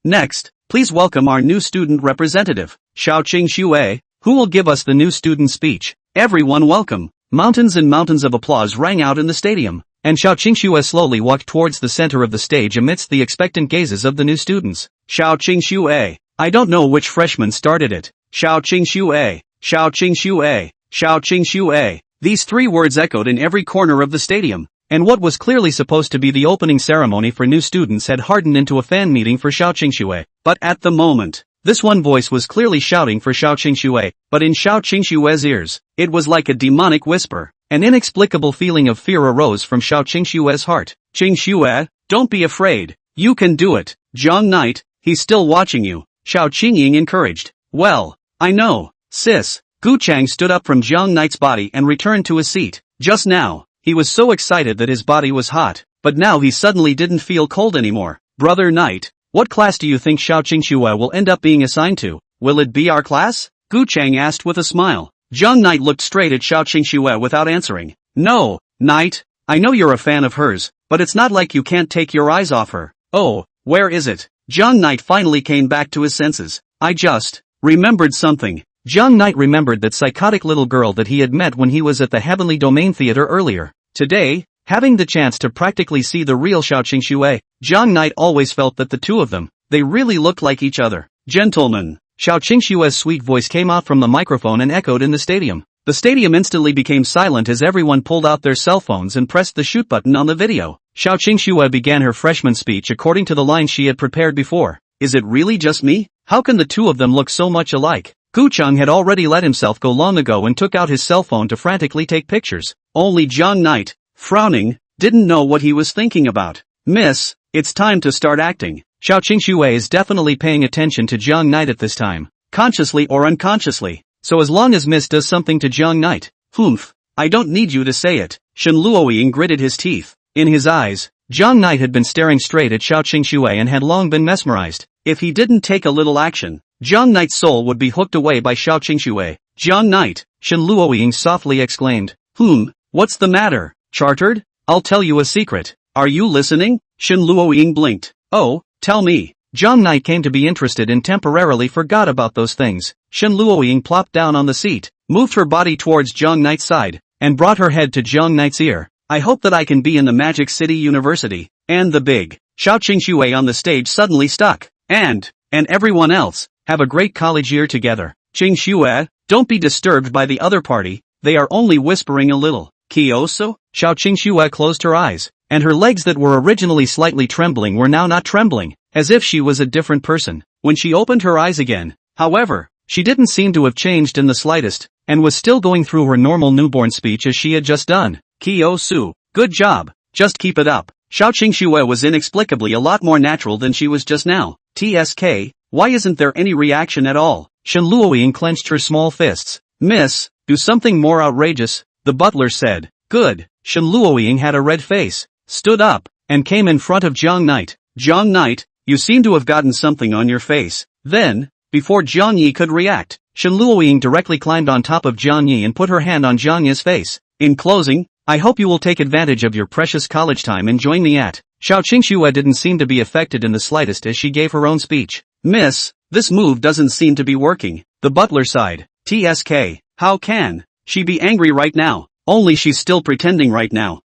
Next, please welcome our new student representative, Xiao Qingxue, who will give us the new student speech. Everyone welcome. Mountains and mountains of applause rang out in the stadium, and Xiao Qingxue slowly walked towards the center of the stage amidst the expectant gazes of the new students. Xiao Qingxue. I don't know which freshman started it. Xiao Qingxue. Xiao Qingxue. Xiao Qingxue. These three words echoed in every corner of the stadium, and what was clearly supposed to be the opening ceremony for new students had hardened into a fan meeting for Xiao Qingxue. But at the moment, this one voice was clearly shouting for Xiao Qingxue, but in Xiao Qingxue's ears, it was like a demonic whisper. An inexplicable feeling of fear arose from Xiao Qingxue's heart. Qingxue, don't be afraid. You can do it. Zhang Knight, he's still watching you. Xiao Qingying encouraged. Well, I know, sis. Gu Chang stood up from Zhang Knight's body and returned to his seat. Just now, he was so excited that his body was hot, but now he suddenly didn't feel cold anymore. Brother Knight, what class do you think Xiao Qingxue will end up being assigned to? Will it be our class? Gu Chang asked with a smile. Zhang Knight looked straight at Xiao Qingxue without answering. No, Knight, I know you're a fan of hers, but it's not like you can't take your eyes off her. Oh, where is it? Zhang Knight finally came back to his senses. I just remembered something. Zhang Knight remembered that psychotic little girl that he had met when he was at the Heavenly Domain Theater earlier. Today, having the chance to practically see the real Xiao Qingxue, Zhang Knight always felt that the two of them, they really looked like each other. Gentlemen, Xiao Qingxue's sweet voice came out from the microphone and echoed in the stadium. The stadium instantly became silent as everyone pulled out their cell phones and pressed the shoot button on the video. Xiao Qingxue began her freshman speech according to the lines she had prepared before. Is it really just me? How can the two of them look so much alike? Gu Chang had already let himself go long ago and took out his cell phone to frantically take pictures. Only Zhang Knight, frowning, didn't know what he was thinking about. Miss, it's time to start acting. Xiao Qingxue is definitely paying attention to Zhang Knight at this time, consciously or unconsciously. So as long as Miss does something to Zhang Knight, I don't need you to say it. Shen Luoying gritted his teeth. In his eyes, Zhang Knight had been staring straight at Xiao Qingxue and had long been mesmerized. If he didn't take a little action, Zhang Knight's soul would be hooked away by Xiao Qingxue. Zhang Knight, Shen Luoying softly exclaimed. What's the matter? Chartered? I'll tell you a secret. Are you listening? Shen Luoying blinked. Oh, tell me. Zhang Knight came to be interested and temporarily forgot about those things. Shen Luoying plopped down on the seat, moved her body towards Zhang Knight's side, and brought her head to Zhang Knight's ear. I hope that I can be in the Magic City University. And the big Xiao Qingxue on the stage suddenly stuck. And everyone else, have a great college year together. Qingxue, don't be disturbed by the other party, they are only whispering a little. Kyoso? Xiao Qingxue closed her eyes, and her legs that were originally slightly trembling were now not trembling, as if she was a different person. When she opened her eyes again, however, she didn't seem to have changed in the slightest, and was still going through her normal newborn speech as she had just done. Kyosu, good job, just keep it up. Xiao Qingxue was inexplicably a lot more natural than she was just now. TSK, why isn't there any reaction at all? Shen Luoying clenched her small fists. Miss, do something more outrageous, the butler said. Good. Shen Luoying had a red face, stood up, and came in front of Zhang Knight. Zhang Knight, you seem to have gotten something on your face. Then, before Zhang Yi could react, Shen Luoying directly climbed on top of Zhang Yi and put her hand on Zhang Yi's face. In closing, I hope you will take advantage of your precious college time and join me at. Xiao Qingxue didn't seem to be affected in the slightest as she gave her own speech. Miss, this move doesn't seem to be working. The butler sighed. TSK, how can she be angry right now? Only she's still pretending right now.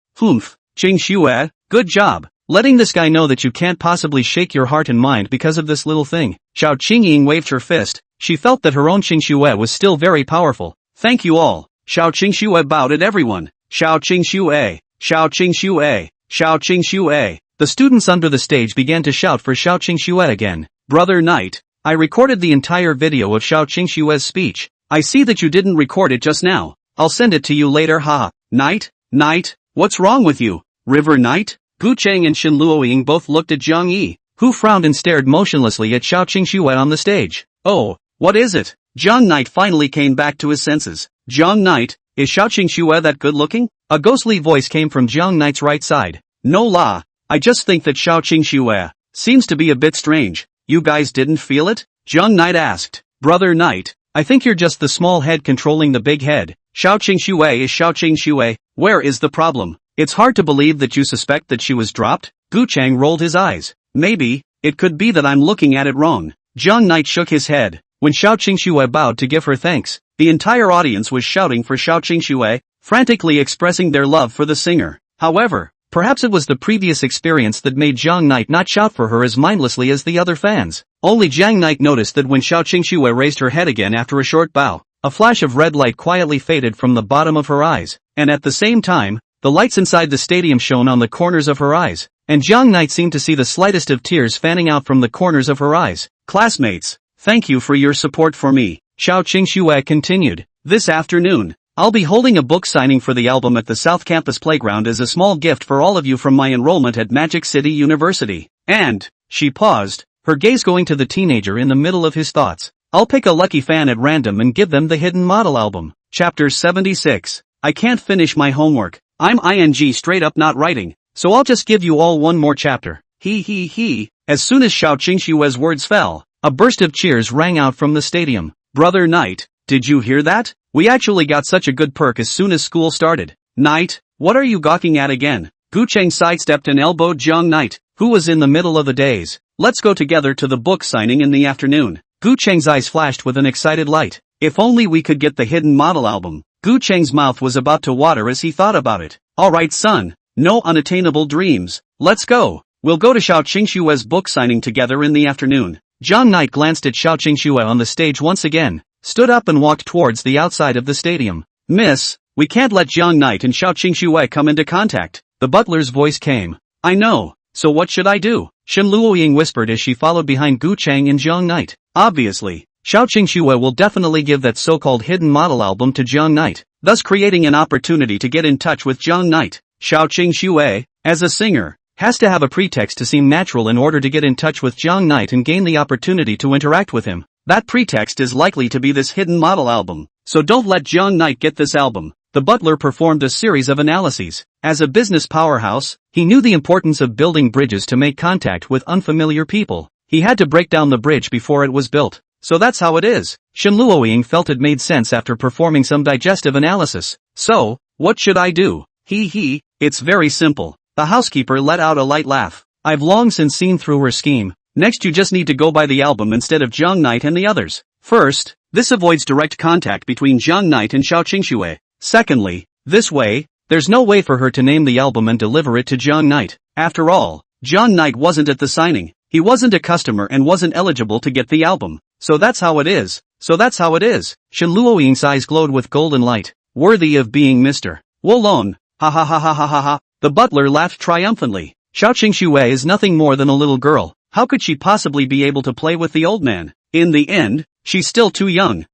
Qingxue, good job. Letting this guy know that you can't possibly shake your heart and mind because of this little thing. Xiao Qingxue waved her fist. She felt that her own Qingxue was still very powerful. Thank you all. Xiao Qingxue bowed at everyone. Xiao Qingxue, Xiao Qingxue, Xiao Qingxue. The students under the stage began to shout for Xiao Qingxue again. Brother Knight, I recorded the entire video of Xiao Qingxue's speech. I see that you didn't record it just now. I'll send it to you later, haha. Knight, what's wrong with you? River Knight? Gu Cheng and Shen Luoying both looked at Zhang Yi, who frowned and stared motionlessly at Xiao Qingxue on the stage. Oh, what is it? Zhang Knight finally came back to his senses. Zhang Knight, is Xiao Qingxue that good looking? A ghostly voice came from Zhang Knight's right side. No la, I just think that Xiao Qingxue seems to be a bit strange. You guys didn't feel it? Zhang Knight asked. Brother Knight, I think you're just the small head controlling the big head. Xiao Qingxue is Xiao Qingxue. Where is the problem? It's hard to believe that you suspect that she was dropped. Gu Cheng rolled his eyes. Maybe, it could be that I'm looking at it wrong. Zhang Knight shook his head. When Xiao Qingxue bowed to give her thanks, the entire audience was shouting for Xiao Qingxue, frantically expressing their love for the singer. However, perhaps it was the previous experience that made Zhang Knight not shout for her as mindlessly as the other fans. Only Zhang Knight noticed that when Xiao Qingxue raised her head again after a short bow, a flash of red light quietly faded from the bottom of her eyes, and at the same time, the lights inside the stadium shone on the corners of her eyes, and Zhang Knight seemed to see the slightest of tears fanning out from the corners of her eyes. Classmates, thank you for your support for me, Xiao Qingxue continued. This afternoon, I'll be holding a book signing for the album at the South Campus Playground as a small gift for all of you from my enrollment at Magic City University. And, she paused, her gaze going to the teenager in the middle of his thoughts. I'll pick a lucky fan at random and give them the hidden model album. Chapter 76. I can't finish my homework. I'm ing straight up not writing, so I'll just give you all one more chapter. He. As soon as Xiao Qingxue's words fell, a burst of cheers rang out from the stadium. Brother Knight, did you hear that? We actually got such a good perk as soon as school started. Knight, what are you gawking at again? Gu Cheng sidestepped and elbowed Zhang Knight, who was in the middle of the days. Let's go together to the book signing in the afternoon. Gu Cheng's eyes flashed with an excited light. If only we could get the hidden model album. Gu Cheng's mouth was about to water as he thought about it. Alright son, no unattainable dreams. Let's go. We'll go to Xiao Qingxue's book signing together in the afternoon. Zhang Knight glanced at Xiao Qingxue on the stage once again, stood up and walked towards the outside of the stadium. Miss, we can't let Zhang Knight and Xiao Qingxue come into contact. The butler's voice came. I know, so what should I do? Shen Luoying whispered as she followed behind Gu Cheng and Zhang Knight. Obviously, Xiao Qingxue will definitely give that so-called hidden model album to Zhang Knight, thus creating an opportunity to get in touch with Zhang Knight. Xiao Qingxue, as a singer, has to have a pretext to seem natural in order to get in touch with Zhang Knight and gain the opportunity to interact with him. That pretext is likely to be this hidden model album, so don't let Zhang Knight get this album. The butler performed a series of analyses. As a business powerhouse, he knew the importance of building bridges to make contact with unfamiliar people. He had to break down the bridge before it was built. So that's how it is. Shen Luoying felt it made sense after performing some digestive analysis. So, what should I do? It's very simple. The housekeeper let out a light laugh. I've long since seen through her scheme. Next you just need to go by the album instead of Zhang Knight and the others. First, this avoids direct contact between Zhang Knight and Xiao Qingxue. Secondly, this way, there's no way for her to name the album and deliver it to Zhang Knight. After all, Zhang Knight wasn't at the signing. He wasn't a customer and wasn't eligible to get the album. So that's how it is. Shen Luoying's eyes glowed with golden light. Worthy of being Mr. Wolong. Ha. The butler laughed triumphantly. Xiao Qingxue is nothing more than a little girl. How could she possibly be able to play with the old man? In the end, she's still too young.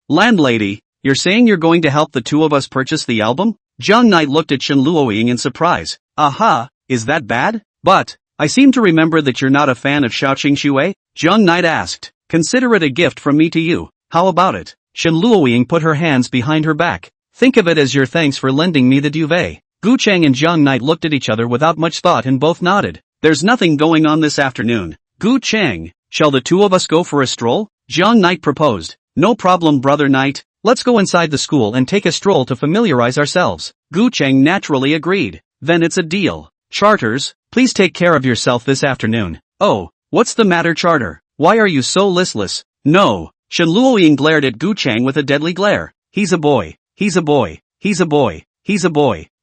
Landlady, you're saying you're going to help the two of us purchase the album? Zhang Knight looked at Shen Luoying in surprise. Aha, is that bad? But, I seem to remember that you're not a fan of Xiao Qingxue? Zhang Knight asked. Consider it a gift from me to you. How about it? Shen Luoying put her hands behind her back. Think of it as your thanks for lending me the duvet. Gu Cheng and Zhang Knight looked at each other without much thought and both nodded. There's nothing going on this afternoon. Gu Cheng, shall the two of us go for a stroll? Zhang Knight proposed. No problem, brother Knight. Let's go inside the school and take a stroll to familiarize ourselves. Gu Cheng naturally agreed. Then it's a deal. Charters, please take care of yourself this afternoon. Oh, what's the matter, Charter? Why are you so listless? No. Shen Luoying glared at Gu Cheng with a deadly glare. He's a boy.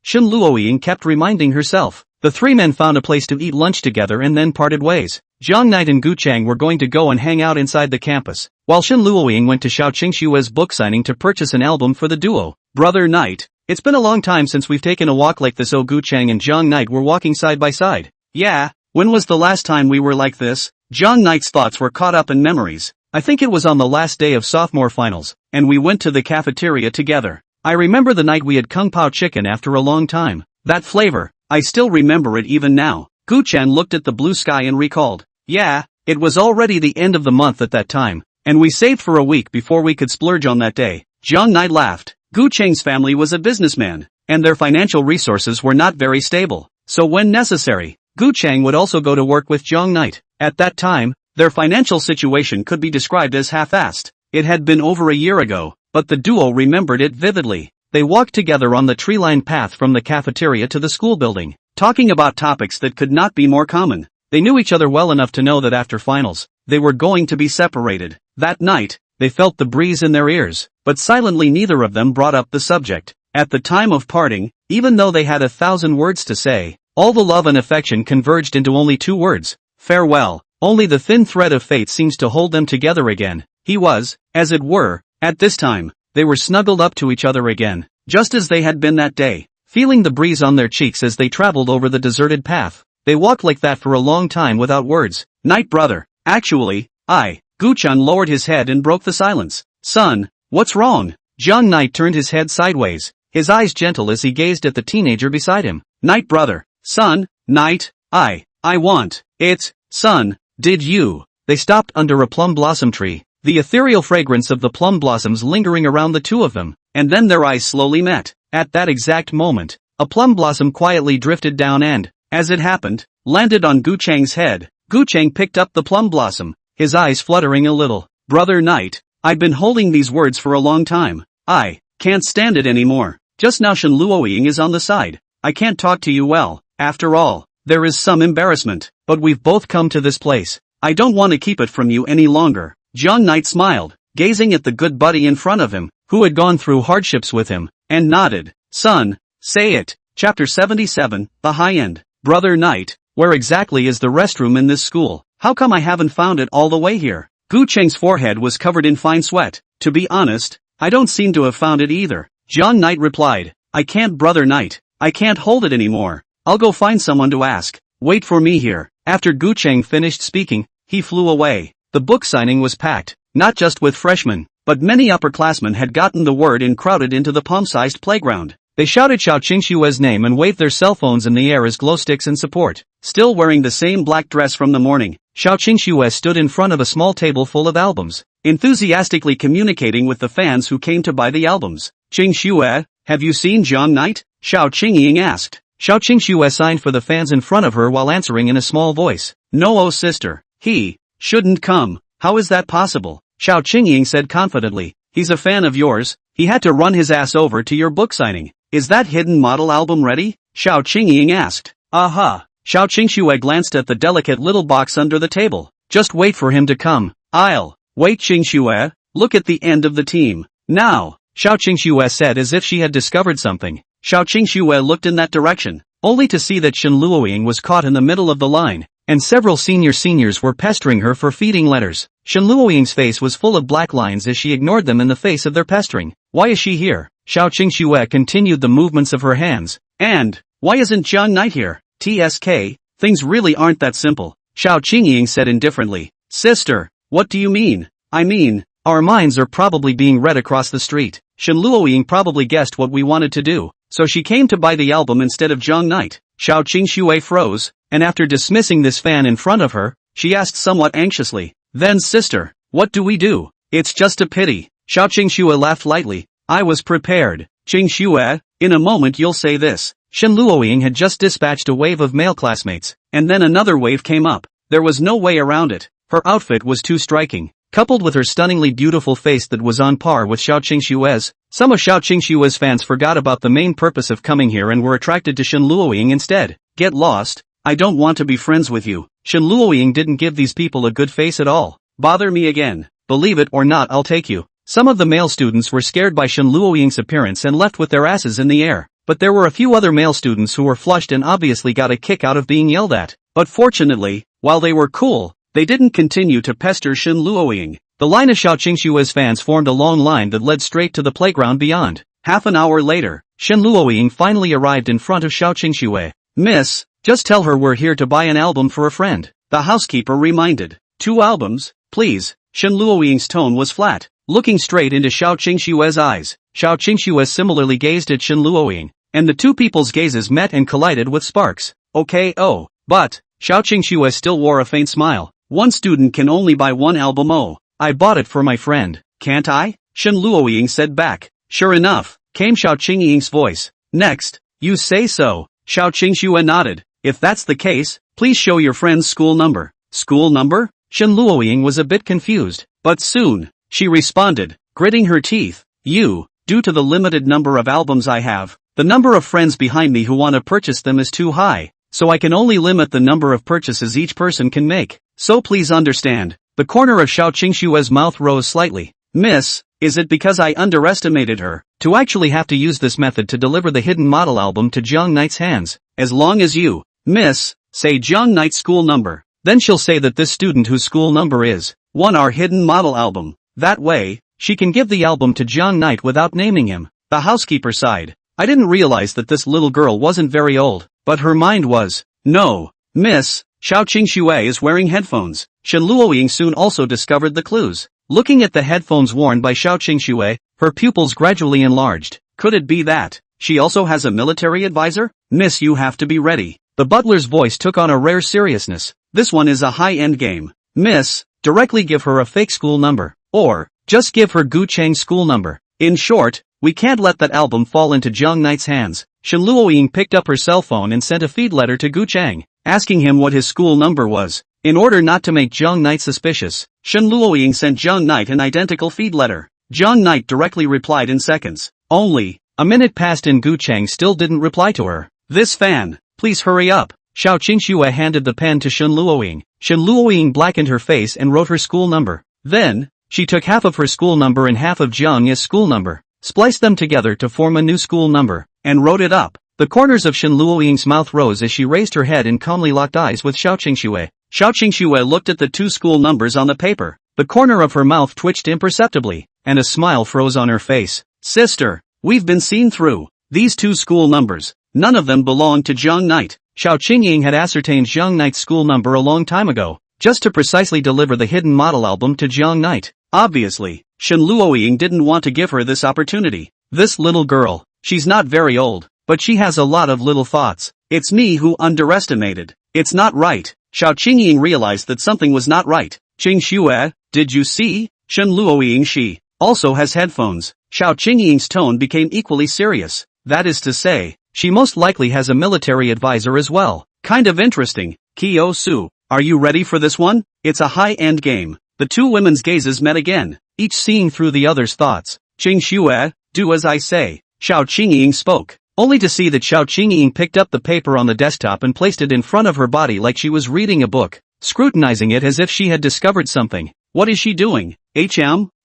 Shen Luoying kept reminding herself. The three men found a place to eat lunch together and then parted ways. Jiang Knight and Gu Chang were going to go and hang out inside the campus, while Shen Luoying went to Xiao Qingxue's book signing to purchase an album for the duo. Brother Knight, it's been a long time since we've taken a walk like this. Gu Chang and Jiang Knight were walking side by side. Yeah, when was the last time we were like this? Jiang Knight's thoughts were caught up in memories. I think it was on the last day of sophomore finals, and we went to the cafeteria together. I remember the night we had Kung Pao chicken after a long time. That flavor, I still remember it even now. Gu Chan looked at the blue sky and recalled. Yeah, it was already the end of the month at that time, and we saved for a week before we could splurge on that day. Jiang Knight laughed. Gu Cheng's family was a businessman, and their financial resources were not very stable, so when necessary, Gu Cheng would also go to work with Jiang Knight. At that time, their financial situation could be described as half-assed. It had been over a year ago, but the duo remembered it vividly. They walked together on the tree-lined path from the cafeteria to the school building, talking about topics that could not be more common. They knew each other well enough to know that after finals, they were going to be separated. That night, they felt the breeze in their ears, but silently neither of them brought up the subject. At the time of parting, even though they had 1,000 words to say, all the love and affection converged into only 2 words. Farewell. Only the thin thread of fate seems to hold them together again. He was, as it were, at this time, they were snuggled up to each other again, just as they had been that day, feeling the breeze on their cheeks as they traveled over the deserted path. They walked like that for a long time without words. Night brother, actually, Gu Chan lowered his head and broke the silence. Son, what's wrong? Jiang Knight turned his head sideways, his eyes gentle as he gazed at the teenager beside him. Night brother, son, Night, I want it, son, did you? They stopped under a plum blossom tree, the ethereal fragrance of the plum blossoms lingering around the two of them, and then their eyes slowly met. At that exact moment, a plum blossom quietly drifted down and, as it happened, landed on Gu Chang's head. Gu Chang picked up the plum blossom, his eyes fluttering a little. Brother Knight, I've been holding these words for a long time. I can't stand it anymore. Just now Shen Luoying is on the side. I can't talk to you well. After all, there is some embarrassment, but we've both come to this place. I don't want to keep it from you any longer. Jiang Knight smiled, gazing at the good buddy in front of him, who had gone through hardships with him, and nodded. Son, say it. Chapter 77, The High End. Brother Knight, where exactly is the restroom in this school? How come I haven't found it all the way here? Gu Cheng's forehead was covered in fine sweat. To be honest, I don't seem to have found it either. Jiang Knight replied. I can't, Brother Knight. I can't hold it anymore. I'll go find someone to ask. Wait for me here. After Gu Cheng finished speaking, he flew away. The book signing was packed, not just with freshmen, but many upperclassmen had gotten the word and crowded into the palm-sized playground. They shouted Xiao Qingxue's name and waved their cell phones in the air as glow sticks in support. Still wearing the same black dress from the morning, Xiao Qingxue stood in front of a small table full of albums, enthusiastically communicating with the fans who came to buy the albums. Qingxue, have you seen Jiang Knight? Xiao Qingying asked. Xiao Qingxue signed for the fans in front of her while answering in a small voice. No, oh sister, he shouldn't come. How is that possible? Xiao Qingying said confidently. He's a fan of yours. He had to run his ass over to your book signing. Is that hidden model album ready? Xiao Qingying asked. Aha. Xiao Qingxue glanced at the delicate little box under the table. Just wait for him to come. I'll wait. Qingxue, look at the end of the team. Now, Xiao Qingxue said as if she had discovered something. Xiao Qingxue looked in that direction, only to see that Shen Luoying was caught in the middle of the line, and several seniors were pestering her for feeding letters. Shen Luoying's face was full of black lines as she ignored them in the face of their pestering. Why is she here? Xiao Qingxue continued the movements of her hands. And, why isn't Jiang Knight here? TSK, things really aren't that simple. Xiao Qingying said indifferently. Sister, what do you mean? I mean, our minds are probably being read across the street. Shen Luoying probably guessed what we wanted to do, so she came to buy the album instead of Jiang Knight. Xiao Qingxue froze, and after dismissing this fan in front of her, she asked somewhat anxiously. Then sister, what do we do? It's just a pity. Xiao Qingxue laughed lightly. I was prepared. Qingxue, in a moment you'll say this. Shen Luoying had just dispatched a wave of male classmates, and then another wave came up. There was no way around it. Her outfit was too striking, coupled with her stunningly beautiful face that was on par with Xiao Qingxue's. Some of Xiao Qingxue's fans forgot about the main purpose of coming here and were attracted to Shen Luoying instead. Get lost. I don't want to be friends with you. Shen Luoying didn't give these people a good face at all. Bother me again. Believe it or not, I'll take you. Some of the male students were scared by Shen Luoying's appearance and left with their asses in the air. but there were a few other male students who were flushed and obviously got a kick out of being yelled at. But fortunately, while they were cool, they didn't continue to pester Shen Luoying. The line of Xiao Qingxue's fans formed a long line that led straight to the playground beyond. Half an hour later, Shen Luoying finally arrived in front of Xiao Qingxue. "Miss, just tell her we're here to buy an album for a friend," the housekeeper reminded. "2 albums, please." Shen Luoying's tone was flat. Looking straight into Xiao Qingxue's eyes, Xiao Qingxue similarly gazed at Shen Luoying, and the two people's gazes met and collided with sparks. "Okay, oh, but," Xiao Qingxue still wore a faint smile. "One student can only buy 1 album. Oh, I bought it for my friend, can't I?" Shen Luoying said back. "Sure enough," came Xiao Qingying's voice. "Next, you say so." Xiao Qingxue nodded. "If that's the case, please show your friend's school number." "School number?" Shen Luoying was a bit confused, but soon, she responded, gritting her teeth. Due to the limited number of albums I have, the number of friends behind me who want to purchase them is too high, so I can only limit the number of purchases each person can make. So please understand." The corner of Xiao Qingxue's mouth rose slightly. "Miss, is it because I underestimated her, to actually have to use this method to deliver the hidden model album to Jiang Knight's hands? As long as you, miss, say Jiang Knight's school number, then she'll say that this student whose school number is 1 our hidden model album. That way, she can give the album to Jiang Knight without naming him." The housekeeper sighed. "I didn't realize that this little girl wasn't very old, but her mind was. No, miss, Xiao Qingxue is wearing headphones." Shen Luoying soon also discovered the clues. Looking at the headphones worn by Xiao Qingxue, her pupils gradually enlarged. Could it be that she also has a military advisor? "Miss, you have to be ready." The butler's voice took on a rare seriousness. "This one is a high-end game. Miss, directly give her a fake school number. Or, just give her Gu Cheng's school number. In short, we can't let that album fall into Jiang Knight's hands." Shen Luoying picked up her cell phone and sent a feed letter to Gu Cheng, asking him what his school number was. In order not to make Jiang Knight suspicious, Shen Luoying sent Jiang Knight an identical feed letter. Jiang Knight directly replied in seconds. Only a minute passed and Gu Cheng still didn't reply to her. "This fan, please hurry up." Xiao Qingxue handed the pen to Shen Luoying. Shen Luoying blackened her face and wrote her school number. Then, she took half of her school number and half of Jiang Ye's school number, spliced them together to form a new school number, and wrote it up. The corners of Shen Luoying's mouth rose as she raised her head and calmly locked eyes with Xiao Qingxue. Xiao Qingxue looked at the 2 school numbers on the paper. The corner of her mouth twitched imperceptibly, and a smile froze on her face. "Sister, we've been seen through. These 2 school numbers, none of them belong to Jiang Knight." Xiao Qingying had ascertained Jiang Knight's school number a long time ago, just to precisely deliver the hidden model album to Jiang Knight. Obviously, Shen Luoying didn't want to give her this opportunity. This little girl, she's not very old, but she has a lot of little thoughts. "It's me who underestimated. It's not right." Xiao Qingying realized that something was not right. "Qingxue, did you see? Shen Luoying, she also has headphones." Xiao Qingying's tone became equally serious. "That is to say, she most likely has a military advisor as well. Kind of interesting." "Kyo Su, are you ready for this one? It's a high-end game." The 2 women's gazes met again, each seeing through the other's thoughts. "Qingxue, do as I say." Xiao Qingying spoke, only to see that Xiao Qingying picked up the paper on the desktop and placed it in front of her body like she was reading a book, scrutinizing it as if she had discovered something. "What is she doing?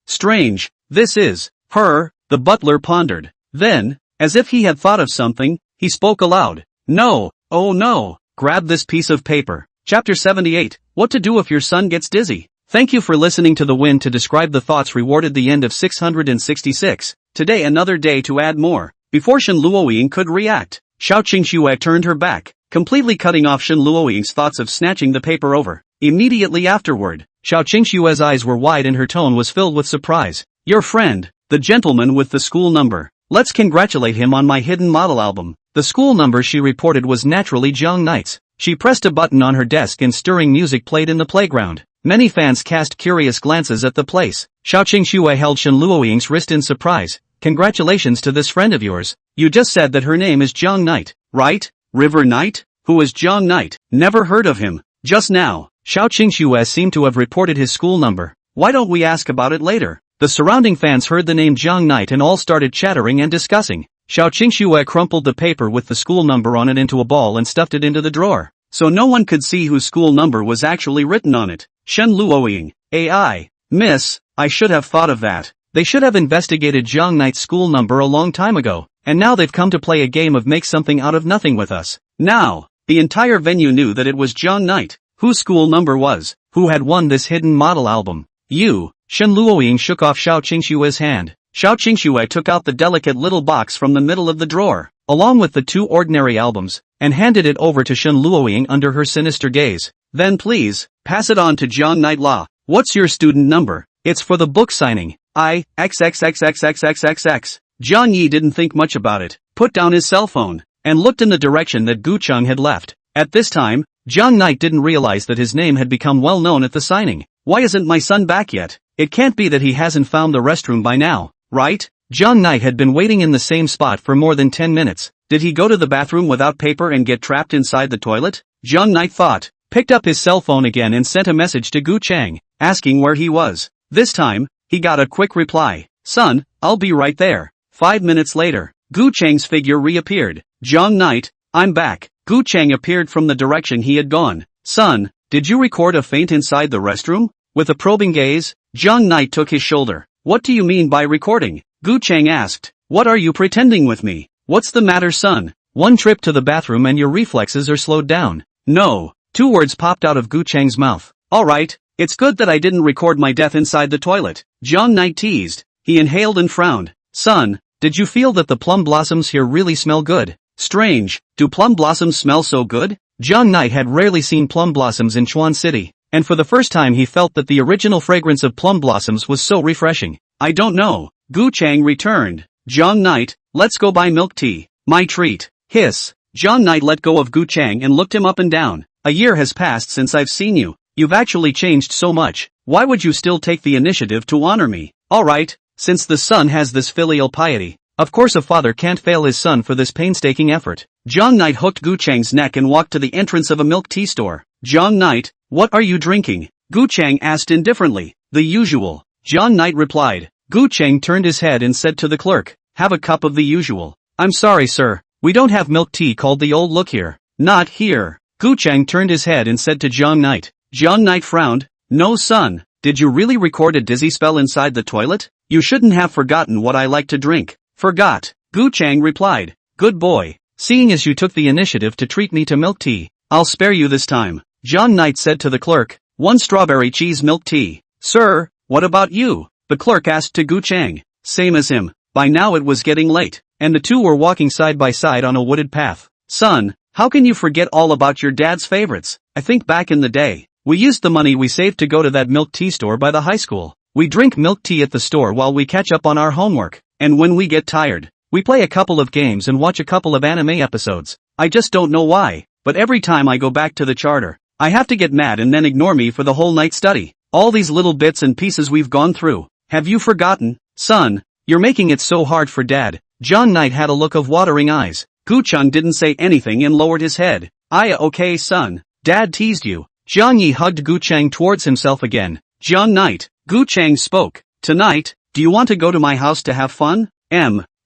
Strange. This is her," the butler pondered. Then, as if he had thought of something, he spoke aloud. "No, oh no, grab this piece of paper." Chapter 78, What to Do If Your Son Gets Dizzy. Thank you for listening to The Wind to describe the thoughts rewarded the end of 666. Today another day to add more. Before Shen Luoying could react, Xiao Qingxue turned her back, completely cutting off Shen Luoying's thoughts of snatching the paper over. Immediately afterward, Xiao Qingxue's eyes were wide and her tone was filled with surprise. "Your friend, the gentleman with the school number. Let's congratulate him on my hidden model album." The school number she reported was naturally Jiang Knight's. She pressed a button on her desk and stirring music played in the playground. Many fans cast curious glances at the place. Xiao Qingxue held Shen Luoying's wrist in surprise. "Congratulations to this friend of yours. You just said that her name is Jiang Knight, right? River Knight? Who is Jiang Knight? Never heard of him." Just now, Xiao Qingxue seemed to have reported his school number. "Why don't we ask about it later?" The surrounding fans heard the name Jiang Knight and all started chattering and discussing. Xiao Qingxue crumpled the paper with the school number on it into a ball and stuffed it into the drawer, so no one could see whose school number was actually written on it. Shen Luoying, AI. "Miss, I should have thought of that. They should have investigated Jiang Knight's school number a long time ago. and now they've come to play a game of make something out of nothing with us. Now, the entire venue knew that it was John Knight, whose school number was, who had won this hidden model album. You, Shen Luoying shook off Xiao Qingxue's hand. Xiao Qingxue took out the delicate little box from the middle of the drawer, along with the 2 ordinary albums, and handed it over to Shen Luoying under her sinister gaze. Then please, pass it on to John Knight Law. What's your student number? It's for the book signing. XXXXXXXXX. John Yi didn't think much about it, put down his cell phone, and looked in the direction that Gu Cheng had left. At this time, John Knight didn't realize that his name had become well known at the signing. Why isn't my son back yet? It can't be that he hasn't found the restroom by now, right? John Knight had been waiting in the same spot for more than 10 minutes. Did he go to the bathroom without paper and get trapped inside the toilet? John Knight thought, picked up his cell phone again and sent a message to Gu Cheng, asking where he was. This time, he got a quick reply. Son, I'll be right there. 5 minutes later, Gu Cheng's figure reappeared. John Knight, I'm back. Gu Cheng appeared from the direction he had gone. Son, did you record a faint inside the restroom? With a probing gaze, John Knight took his shoulder. What do you mean by recording? Gu Cheng asked. What are you pretending with me? What's the matter, son? One trip to the bathroom and your reflexes are slowed down. No. 2 words popped out of Gu Cheng's mouth. Alright, it's good that I didn't record my death inside the toilet. John Knight teased. He inhaled and frowned. Son, did you feel that the plum blossoms here really smell good? Strange, do plum blossoms smell so good? John Knight had rarely seen plum blossoms in Chuan City, and for the first time he felt that the original fragrance of plum blossoms was so refreshing. I don't know. Gu Cheng returned. John Knight, let's go buy milk tea. My treat. Hiss. John Knight let go of Gu Cheng and looked him up and down. A year has passed since I've seen you. You've actually changed so much. Why would you still take the initiative to honor me? Alright, since the son has this filial piety, of course a father can't fail his son for this painstaking effort. John Knight hooked Gu Cheng's neck and walked to the entrance of a milk tea store. John Knight, what are you drinking? Gu Cheng asked indifferently. The usual. John Knight replied. Gu Cheng turned his head and said to the clerk, have a cup of the usual. I'm sorry sir, we don't have milk tea called the old look here. Not here. Gu Cheng turned his head and said to John Knight. John Knight frowned. No son, did you really record a dizzy spell inside the toilet? You shouldn't have forgotten what I like to drink. Forgot. Gu Cheng replied. Good boy. Seeing as you took the initiative to treat me to milk tea, I'll spare you this time. John Knight said to the clerk. 1 strawberry cheese milk tea. Sir, what about you? The clerk asked to Gu Cheng. Same as him. By now it was getting late, and the two were walking side by side on a wooded path. Son, how can you forget all about your dad's favorites? I think back in the day, we used the money we saved to go to that milk tea store by the high school. We drink milk tea at the store while we catch up on our homework, and when we get tired, we play a couple of games and watch a couple of anime episodes. I just don't know why, but every time I go back to the charter, I have to get mad and then ignore me for the whole night study. All these little bits and pieces we've gone through. Have you forgotten? Son, you're making it so hard for Dad. John Knight had a look of watering eyes. Gu Cheng didn't say anything and lowered his head. Okay son, Dad teased you. Jiang Yi hugged Gu Cheng towards himself again. John Knight, Gu Cheng spoke. Tonight, do you want to go to my house to have fun?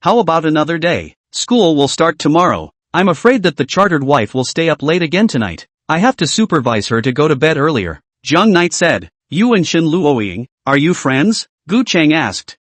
How about another day? School will start tomorrow. I'm afraid that the chartered wife will stay up late again tonight. I have to supervise her to go to bed earlier. John Knight said. You and Shen Luoying, are you friends? Gu Cheng asked.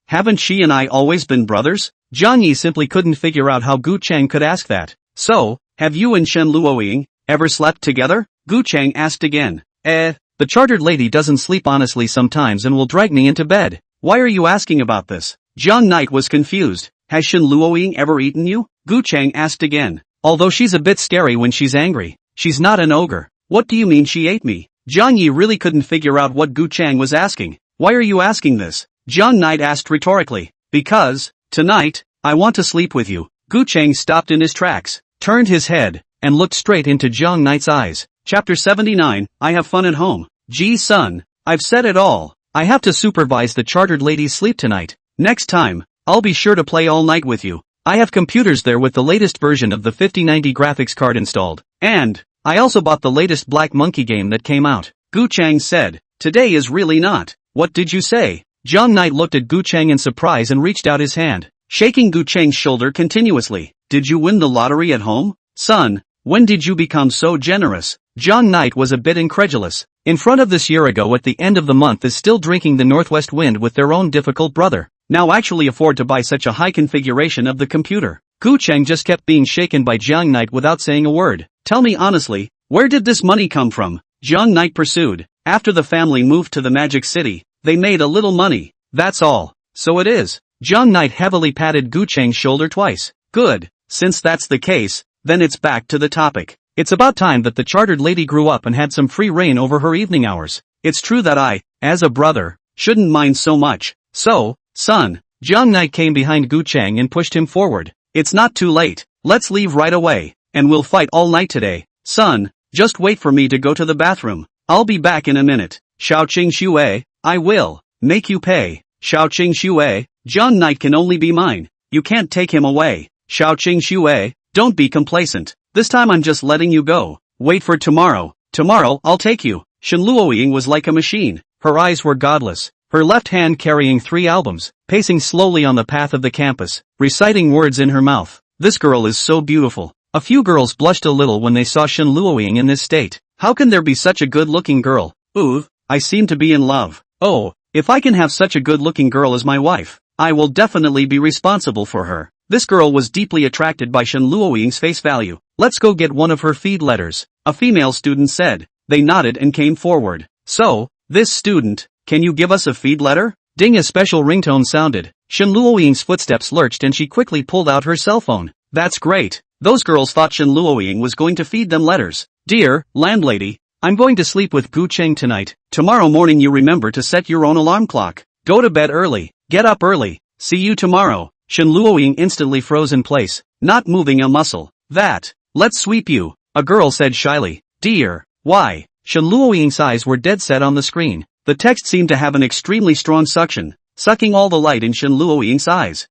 Haven't she and I always been brothers? Jiang Yi simply couldn't figure out how Gu Cheng could ask that. So, have you and Shen Luoying ever slept together? Gu Cheng asked again. The chartered lady doesn't sleep honestly sometimes and will drag me into bed. Why are you asking about this? John Knight was confused. Has Shen Luoying ever eaten you? Gu Cheng asked again. Although she's a bit scary when she's angry, she's not an ogre. What do you mean she ate me? Jiang Yi really couldn't figure out what Gu Cheng was asking. Why are you asking this? John Knight asked rhetorically. Because, tonight, I want to sleep with you. Gu Cheng stopped in his tracks, turned his head, and looked straight into John Knight's eyes. Chapter 79, I have fun at home. Gee son, I've said it all. I have to supervise the chartered lady's sleep tonight. Next time, I'll be sure to play all night with you. I have computers there with the latest version of the 5090 graphics card installed. And, I also bought the latest Black Monkey game that came out. Gu Cheng said. Today is really not. What did you say? John Knight looked at Gu Cheng in surprise and reached out his hand, shaking Gu Cheng's shoulder continuously. Did you win the lottery at home? Son, when did you become so generous? John Knight was a bit incredulous. In front of this year ago at the end of the month is still drinking the northwest wind with their own difficult brother. now actually afford to buy such a high configuration of the computer. Gu Cheng just kept being shaken by Jiang Knight without saying a word. Tell me honestly, where did this money come from? Jiang Knight pursued. After the family moved to the Magic City, they made a little money. That's all. So it is. Jiang Knight heavily patted Gu Cheng's shoulder twice. Good. Since that's the case, then it's back to the topic. It's about time that the chartered lady grew up and had some free reign over her evening hours. It's true that I, as a brother, shouldn't mind so much. So, son. Jiang Knight came behind Gu Cheng and pushed him forward. It's not too late. Let's leave right away. And we'll fight all night today. Son, just wait for me to go to the bathroom. I'll be back in a minute. Xiao Qingxue, I will make you pay. Xiao Qingxue, Jiang Knight can only be mine. You can't take him away. Xiao Qingxue, don't be complacent. This time I'm just letting you go. Wait for tomorrow. Tomorrow I'll take you. Shen Luoying was like a machine. Her eyes were godless. Her left hand carrying 3 albums, pacing slowly on the path of the campus, reciting words in her mouth. This girl is so beautiful. A few girls blushed a little when they saw Shen Luoying in this state. How can there be such a good-looking girl? Ooh, I seem to be in love. Oh, if I can have such a good-looking girl as my wife, I will definitely be responsible for her. This girl was deeply attracted by Shen Luoying's face value. Let's go get one of her feed letters, a female student said. They nodded and came forward. So, this student, can you give us a feed letter? Ding, a special ringtone sounded. Shen Luoying's footsteps lurched and she quickly pulled out her cell phone. That's great. Those girls thought Shen Luoying was going to feed them letters. Dear landlady, I'm going to sleep with Gu Cheng tonight. Tomorrow morning you remember to set your own alarm clock. Go to bed early. Get up early. See you tomorrow. Shen Luoying instantly froze in place, not moving a muscle. Let's sweep you, a girl said shyly. Dear, why? Shen Luoying's eyes were dead set on the screen. The text seemed to have an extremely strong suction, sucking all the light in Shen Luoying's eyes.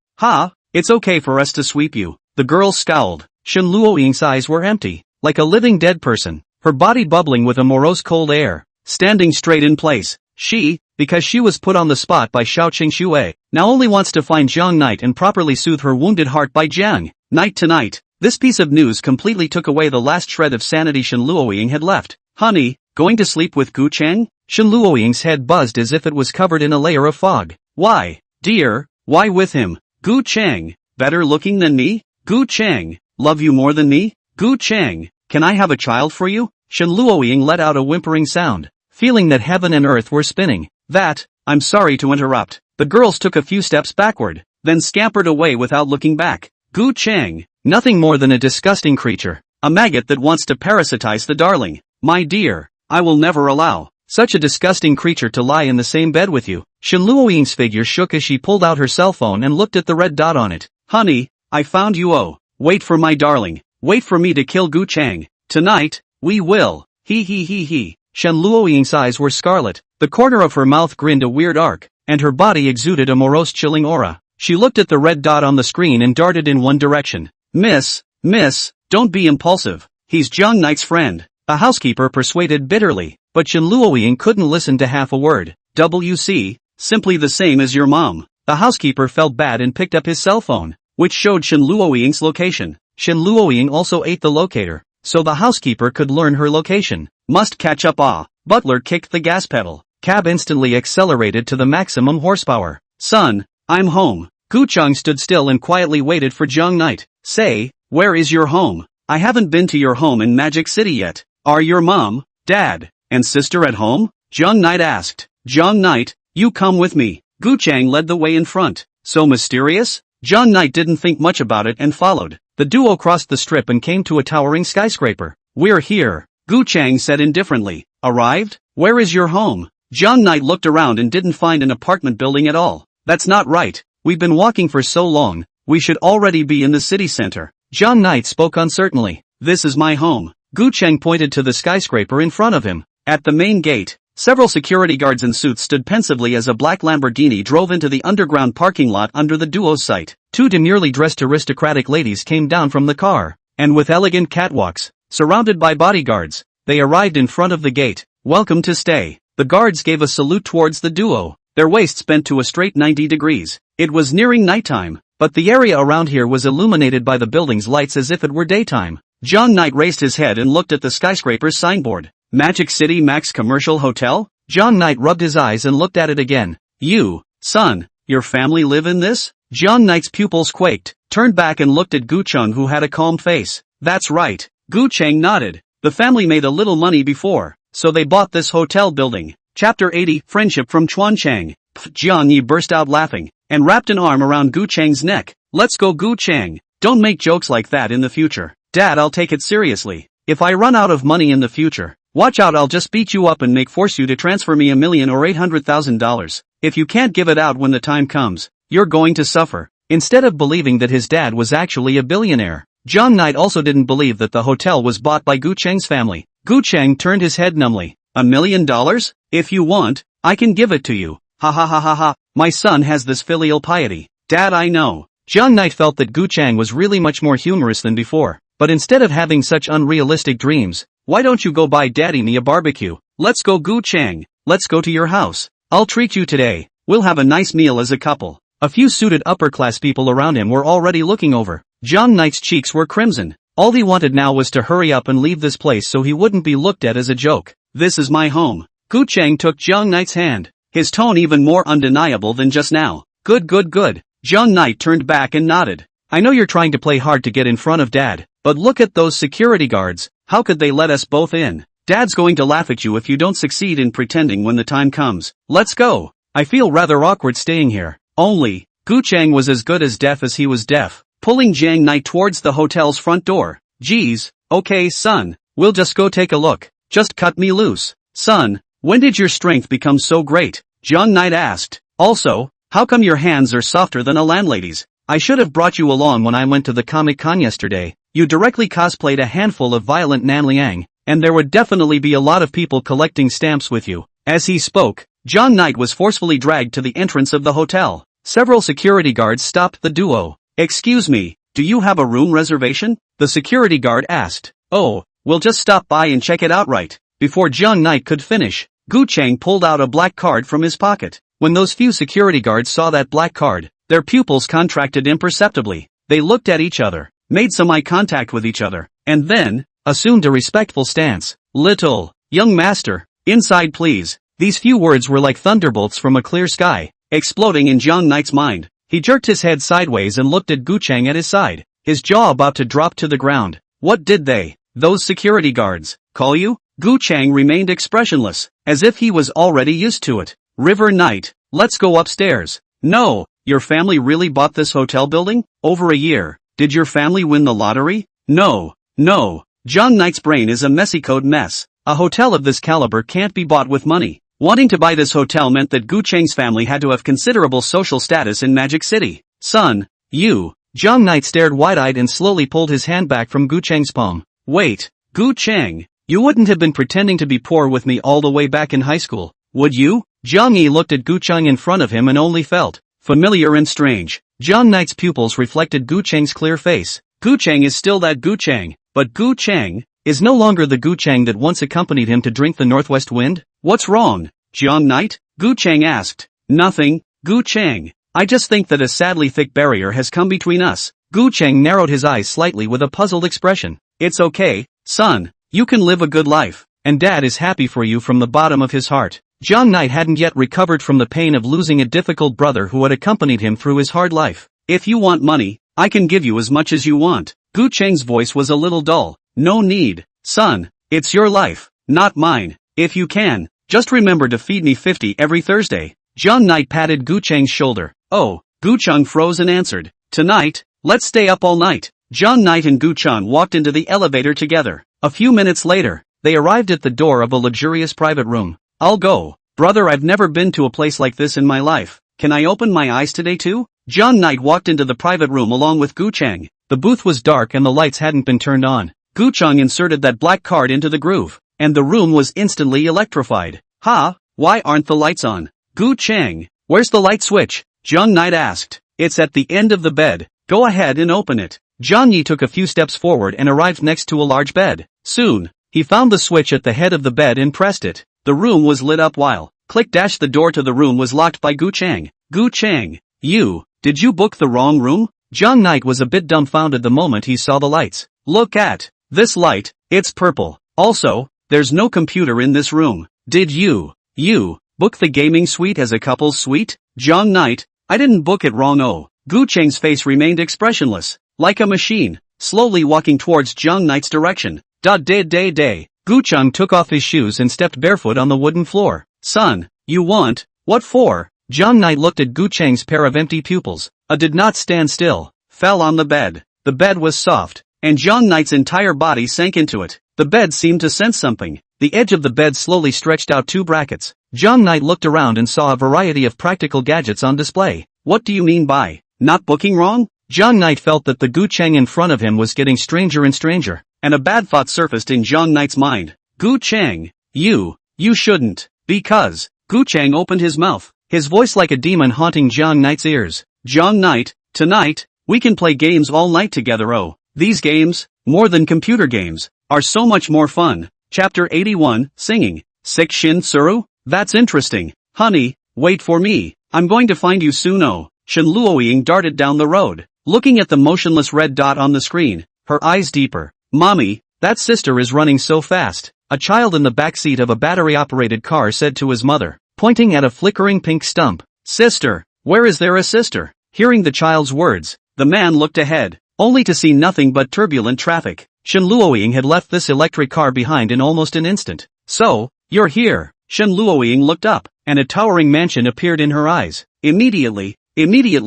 It's okay for us to sweep you. The girl scowled. Shen Luoying's eyes were empty, like a living dead person, her body bubbling with a morose cold air, standing straight in place. She, because she was put on the spot by Xiao Qingxue, now only wants to find Jiang Knight and properly soothe her wounded heart by Jiang Knight tonight. This piece of news completely took away the last shred of sanity Shen Luoying had left. Honey, going to sleep with Gu Cheng? Shen Luoying's head buzzed as if it was covered in a layer of fog. Why, dear, why with him? Gu Cheng, better looking than me? Gu Cheng, love you more than me? Gu Cheng, can I have a child for you? Shen Luoying let out a whimpering sound, feeling that heaven and earth were spinning. I'm sorry to interrupt. The girls took a few steps backward, then scampered away without looking back. Gu Cheng, nothing more than a disgusting creature, a maggot that wants to parasitize the darling. My dear, I will never allow such a disgusting creature to lie in the same bed with you. Shen Luoying's figure shook as she pulled out her cell phone and looked at the red dot on it. Honey, I found you. Oh, wait for my darling. Wait for me to kill Gu Cheng. Tonight, we will. He. Shen Luoying's eyes were scarlet. The corner of her mouth grinned a weird arc, and her body exuded a morose chilling aura. She looked at the red dot on the screen and darted in one direction. Miss, don't be impulsive. He's Jiang Knight's friend. The housekeeper persuaded bitterly, but Shen Luoying couldn't listen to half a word. WC, simply the same as your mom. The housekeeper felt bad and picked up his cell phone, which showed Shen Luoying's location. Shen Luoying also ate the locator, so the housekeeper could learn her location. Must catch up. Butler kicked the gas pedal. Cab instantly accelerated to the maximum horsepower. Son, I'm home. Gu Cheng stood still and quietly waited for Jiang Knight. Say, where is your home? I haven't been to your home in Magic City yet. Are your mom, dad, and sister at home? Jiang Knight asked. Jiang Knight, you come with me. Gu Cheng led the way in front. So mysterious? Jiang Knight didn't think much about it and followed. The duo crossed the strip and came to a towering skyscraper. We're here, Gu Cheng said indifferently. Arrived? Where is your home? Jiang Knight looked around and didn't find an apartment building at all. That's not right. We've been walking for so long, we should already be in the city center. Jiang Knight spoke uncertainly. This is my home. Gu Cheng pointed to the skyscraper in front of him. At the main gate, several security guards in suits stood pensively as a black Lamborghini drove into the underground parking lot under the duo's site. 2 demurely dressed aristocratic ladies came down from the car, and with elegant catwalks, surrounded by bodyguards, they arrived in front of the gate. Welcome to stay. The guards gave a salute towards the duo, their waists bent to a straight 90 degrees. It was nearing nighttime, but the area around here was illuminated by the building's lights as if it were daytime. Jiang Knight raised his head and looked at the skyscraper's signboard. Magic City Max Commercial Hotel? Jiang Knight rubbed his eyes and looked at it again. You, son, Your family live in this? Jiang Knight's pupils quaked, turned back and looked at Gu Cheng, who had a calm face. That's right. Gu Cheng nodded. The family made a little money before, so they bought this hotel building. Chapter 80, Friendship from Chuancheng. Jiang Yi burst out laughing, and wrapped an arm around Gu Cheng's neck. Let's go, Gu Cheng. Don't make jokes like that in the future. Dad, I'll take it seriously. If I run out of money in the future, watch out, I'll just beat you up and force you to transfer me $1 million or $800,000. If you can't give it out when the time comes, you're going to suffer. Instead of believing that his dad was actually a billionaire, Jiang Knight also didn't believe that the hotel was bought by Gu Cheng's family. Gu Cheng turned his head numbly. $1 million? If you want, I can give it to you. Ha ha ha ha ha. My son has this filial piety. Dad, I know. Jiang Knight felt that Gu Cheng was really much more humorous than before. But instead of having such unrealistic dreams, why don't you go buy Daddy me a barbecue? Let's go, Gu Cheng. Let's go to your house. I'll treat you today. We'll have a nice meal as a couple. A few suited upper-class people around him were already looking over. Jiang Knight's cheeks were crimson. All he wanted now was to hurry up and leave this place so he wouldn't be looked at as a joke. This is my home. Gu Cheng took Jiang Knight's hand, his tone even more undeniable than just now. Good, good, good. Jiang Knight turned back and nodded. I know you're trying to play hard to get in front of Dad, but look at those security guards. How could they let us both in? Dad's going to laugh at you if you don't succeed in pretending when the time comes. Let's go. I feel rather awkward staying here. Only, Gu Cheng was as good as deaf as he was deaf, pulling Jiang Knight towards the hotel's front door. Geez, okay son, we'll just go take a look. Just cut me loose. Son, when did your strength become so great? Jiang Knight asked. Also, how come your hands are softer than a landlady's? I should have brought you along when I went to the Comic-Con yesterday. You directly cosplayed a handful of violent Nan Liang, and there would definitely be a lot of people collecting stamps with you. As he spoke, Jiang Knight was forcefully dragged to the entrance of the hotel. Several security guards stopped the duo. Excuse me, do you have a room reservation? The security guard asked. Oh, we'll just stop by and check it out right. Before Jiang Knight could finish, Gu Cheng pulled out a black card from his pocket. When those few security guards saw that black card, their pupils contracted imperceptibly. They looked at each other, made some eye contact with each other, and then assumed a respectful stance. Little, young master, inside please. These few words were like thunderbolts from a clear sky, exploding in Jiang Knight's mind. He jerked his head sideways and looked at Gu Cheng at his side, his jaw about to drop to the ground. What did those security guards, call you? Gu Cheng remained expressionless, as if he was already used to it. River Knight, let's go upstairs. No, your family really bought this hotel building? Over a year. Did your family win the lottery? No. Jiang Knight's brain is a messy code mess. A hotel of this caliber can't be bought with money. Wanting to buy this hotel meant that Gu Cheng's family had to have considerable social status in Magic City. Son, you. Jiang Knight stared wide-eyed and slowly pulled his hand back from Gu Cheng's palm. Wait, Gu Cheng, you wouldn't have been pretending to be poor with me all the way back in high school, would you? Jiang Yi looked at Gu Cheng in front of him and only felt familiar and strange. Jiang Knight's pupils reflected Gu Cheng's clear face. Gu Cheng is still that Gu Cheng, but Gu Cheng is no longer the Gu Cheng that once accompanied him to drink the northwest wind. What's wrong, Jiang Knight? Gu Cheng asked. Nothing, Gu Cheng. I just think that a sadly thick barrier has come between us. Gu Cheng narrowed his eyes slightly with a puzzled expression. It's okay, son. You can live a good life, and Dad is happy for you from the bottom of his heart. Jiang Knight hadn't yet recovered from the pain of losing a difficult brother who had accompanied him through his hard life. If you want money, I can give you as much as you want. Gu Cheng's voice was a little dull. No need, son. It's your life, not mine. If you can, just remember to feed me 50 every Thursday. Jiang Knight patted Gu Cheng's shoulder. Oh, Gu Cheng froze and answered. Tonight, let's stay up all night. Jiang Knight and Gu Cheng walked into the elevator together. A few minutes later, they arrived at the door of a luxurious private room. I'll go. Brother, I've never been to a place like this in my life. Can I open my eyes today too? Jiang Knight walked into the private room along with Gu Cheng. The booth was dark and the lights hadn't been turned on. Gu Cheng inserted that black card into the groove, and the room was instantly electrified. Ha, why aren't the lights on? Gu Cheng, where's the light switch? Jiang Knight asked. It's at the end of the bed. Go ahead and open it. Jiang Yi took a few steps forward and arrived next to a large bed. Soon, he found the switch at the head of the bed and pressed it. The room was lit up while the door to the room was locked by Gu Cheng. Gu Cheng, did you book the wrong room? Jiang Knight was a bit dumbfounded the moment he saw the lights. Look at this light, it's purple. Also, there's no computer in this room. Did you book the gaming suite as a couple's suite? Jiang Knight, I didn't book it wrong. Oh. Gu Cheng's face remained expressionless, like a machine, slowly walking towards Jiang Knight's direction. Day. Gu Cheng took off his shoes and stepped barefoot on the wooden floor. Son, you want? What for? Jiang Knight looked at Gu Cheng's pair of empty pupils. Did not stand still, fell on the bed. The bed was soft, and Jiang Knight's entire body sank into it. The bed seemed to sense something. The edge of the bed slowly stretched out 2 brackets. Jiang Knight looked around and saw a variety of practical gadgets on display. What do you mean by not booking wrong? Jiang Knight felt that the Gu Cheng in front of him was getting stranger and stranger, and a bad thought surfaced in Jiang Knight's mind. Gu Cheng, you shouldn't. Because. Gu Cheng opened his mouth, his voice like a demon haunting Jiang Knight's ears. Jiang Knight, tonight, we can play games all night together. Oh, these games, more than computer games, are so much more fun. Chapter 81, Singing. Shin Suru? That's interesting. Honey, wait for me. I'm going to find you soon. Oh. Shen Luoying darted down the road, looking at the motionless red dot on the screen, her eyes deeper. Mommy, that sister is running so fast. A child in the backseat of a battery-operated car said to his mother, pointing at a flickering pink stump. Sister, where is there a sister? Hearing the child's words, the man looked ahead, only to see nothing but turbulent traffic. Shen Luoying had left this electric car behind in almost an instant. So, you're here. Shen Luoying looked up, and a towering mansion appeared in her eyes. Immediately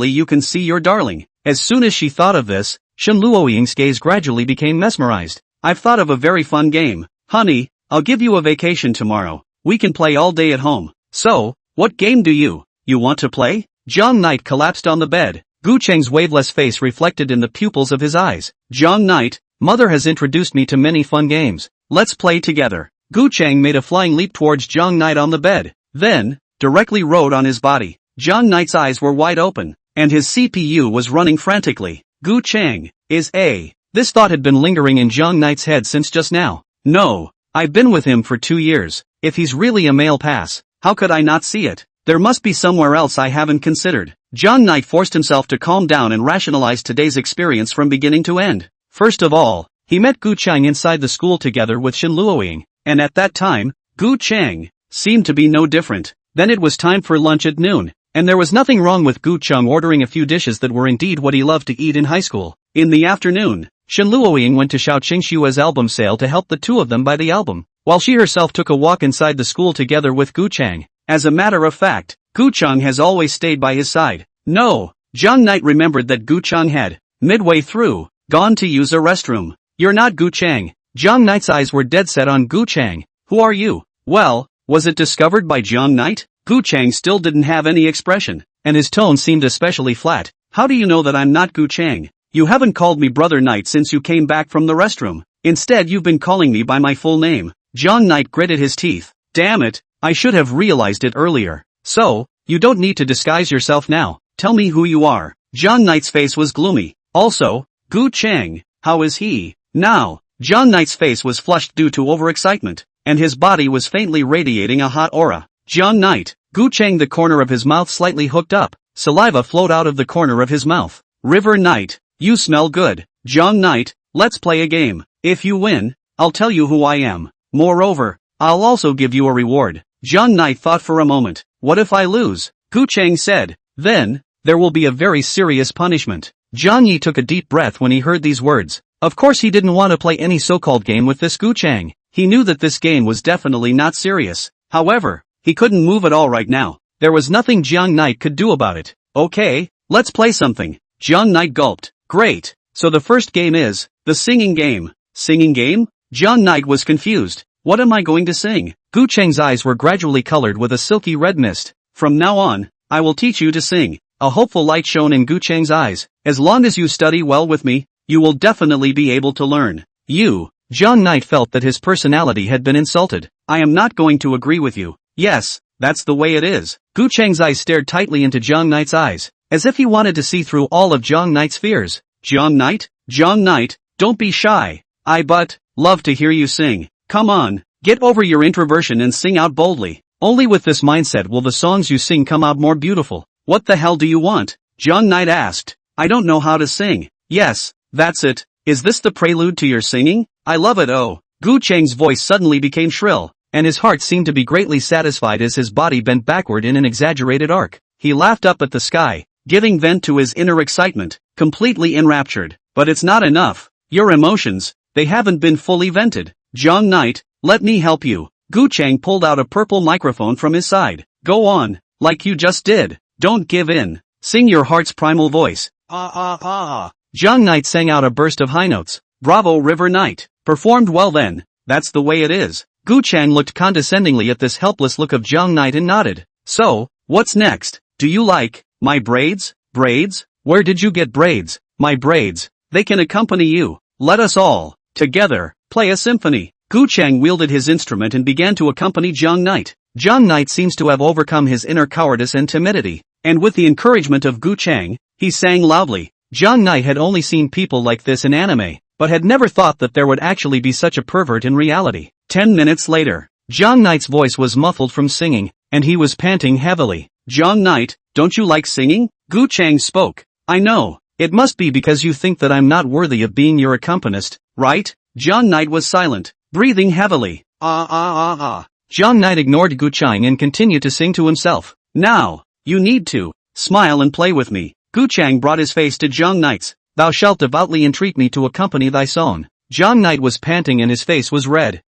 you can see your darling. As soon as she thought of this, Shen Luoying's gaze gradually became mesmerized. I've thought of a very fun game. Honey, I'll give you a vacation tomorrow. We can play all day at home. So, what game do you want to play? Jiang Knight collapsed on the bed. Gu Cheng's waveless face reflected in the pupils of his eyes. Jiang Knight, mother has introduced me to many fun games. Let's play together. Gu Cheng made a flying leap towards Jiang Knight on the bed, then, directly rode on his body. Jiang Knight's eyes were wide open, and his CPU was running frantically. Gu Cheng is a. This thought had been lingering in Jiang Knight's head since just now. No, I've been with him for 2 years. If he's really a male pass, how could I not see it? There must be somewhere else I haven't considered. Jiang Knight forced himself to calm down and rationalize today's experience from beginning to end. First of all, he met Gu Cheng inside the school together with Shen Luoying, and at that time, Gu Cheng seemed to be no different. Then it was time for lunch at noon, and there was nothing wrong with Gu Cheng ordering a few dishes that were indeed what he loved to eat in high school. In the afternoon, Shen Luoying went to Xiao Qingxue's album sale to help the two of them buy the album, while she herself took a walk inside the school together with Gu Cheng. As a matter of fact, Gu Cheng has always stayed by his side. No, Jiang Knight remembered that Gu Cheng had, midway through, gone to use a restroom. You're not Gu Cheng. Jiang Knight's eyes were dead set on Gu Cheng. Who are you? Well, was it discovered by Jiang Knight? Gu Cheng still didn't have any expression, and his tone seemed especially flat. How do you know that I'm not Gu Cheng? You haven't called me Brother Knight since you came back from the restroom. Instead you've been calling me by my full name. Jiang Knight gritted his teeth. Damn it, I should have realized it earlier. So, you don't need to disguise yourself now. Tell me who you are. Jiang Knight's face was gloomy. Also, Gu Cheng, how is he? Now, Jiang Knight's face was flushed due to overexcitement, and his body was faintly radiating a hot aura. Jiang Knight, Gu Cheng, the corner of his mouth slightly hooked up. Saliva flowed out of the corner of his mouth. River Knight, you smell good. Jiang Knight, let's play a game. If you win, I'll tell you who I am. Moreover, I'll also give you a reward. Jiang Knight thought for a moment. What if I lose? Gu Cheng said. Then, there will be a very serious punishment. Jiang Yi took a deep breath when he heard these words. Of course he didn't want to play any so-called game with this Gu Cheng. He knew that this game was definitely not serious. However, he couldn't move at all right now. There was nothing Jiang Knight could do about it. Okay, let's play something. Jiang Knight gulped. Great. So the first game is, the singing game. Singing game? Jiang Knight was confused. What am I going to sing? Gu Cheng's eyes were gradually colored with a silky red mist. From now on, I will teach you to sing. A hopeful light shone in Gu Cheng's eyes. As long as you study well with me, you will definitely be able to learn. Jiang Knight felt that his personality had been insulted. I am not going to agree with you. Yes, that's the way it is. Gu Cheng's eyes stared tightly into Jiang Knight's eyes, as if he wanted to see through all of Jiang Knight's fears. Jiang Knight, don't be shy. Love to hear you sing. Come on, get over your introversion and sing out boldly. Only with this mindset will the songs you sing come out more beautiful. What the hell do you want? Jiang Knight asked. I don't know how to sing. Yes, that's it. Is this the prelude to your singing? I love it. Oh. Gu Cheng's voice suddenly became shrill, and his heart seemed to be greatly satisfied as his body bent backward in an exaggerated arc. he laughed up at the sky, giving vent to his inner excitement, completely enraptured. But it's not enough. Your emotions, they haven't been fully vented. Zhang Knight, let me help you. Gu Chang pulled out a purple microphone from his side. Go on, like you just did. Don't give in. Sing your heart's primal voice. Zhang Knight sang out a burst of high notes. Bravo River Knight. Performed well then. That's the way it is. Gu Chang looked condescendingly at this helpless look of Zhang Knight and nodded. So, what's next? Do you like my braids? Braids? Where did you get braids? My braids. They can accompany you. Let us all, together, play a symphony. Gu Chang wielded his instrument and began to accompany Zhang Knight. Zhang Knight seems to have overcome his inner cowardice and timidity, and with the encouragement of Gu Chang, he sang loudly. Zhang Knight had only seen people like this in anime, but had never thought that there would actually be such a pervert in reality. 10 minutes later, Zhang Knight's voice was muffled from singing, and he was panting heavily. Zhang Knight, don't you like singing? Gu Chang spoke. I know. It must be because you think that I'm not worthy of being your accompanist, right? Zhang Knight was silent, breathing heavily. Zhang Knight ignored Gu Chang and continued to sing to himself. Now, you need to smile and play with me. Gu Chang brought his face to Zhang Knight's. Thou shalt devoutly entreat me to accompany thy song. Zhang Knight was panting and his face was red.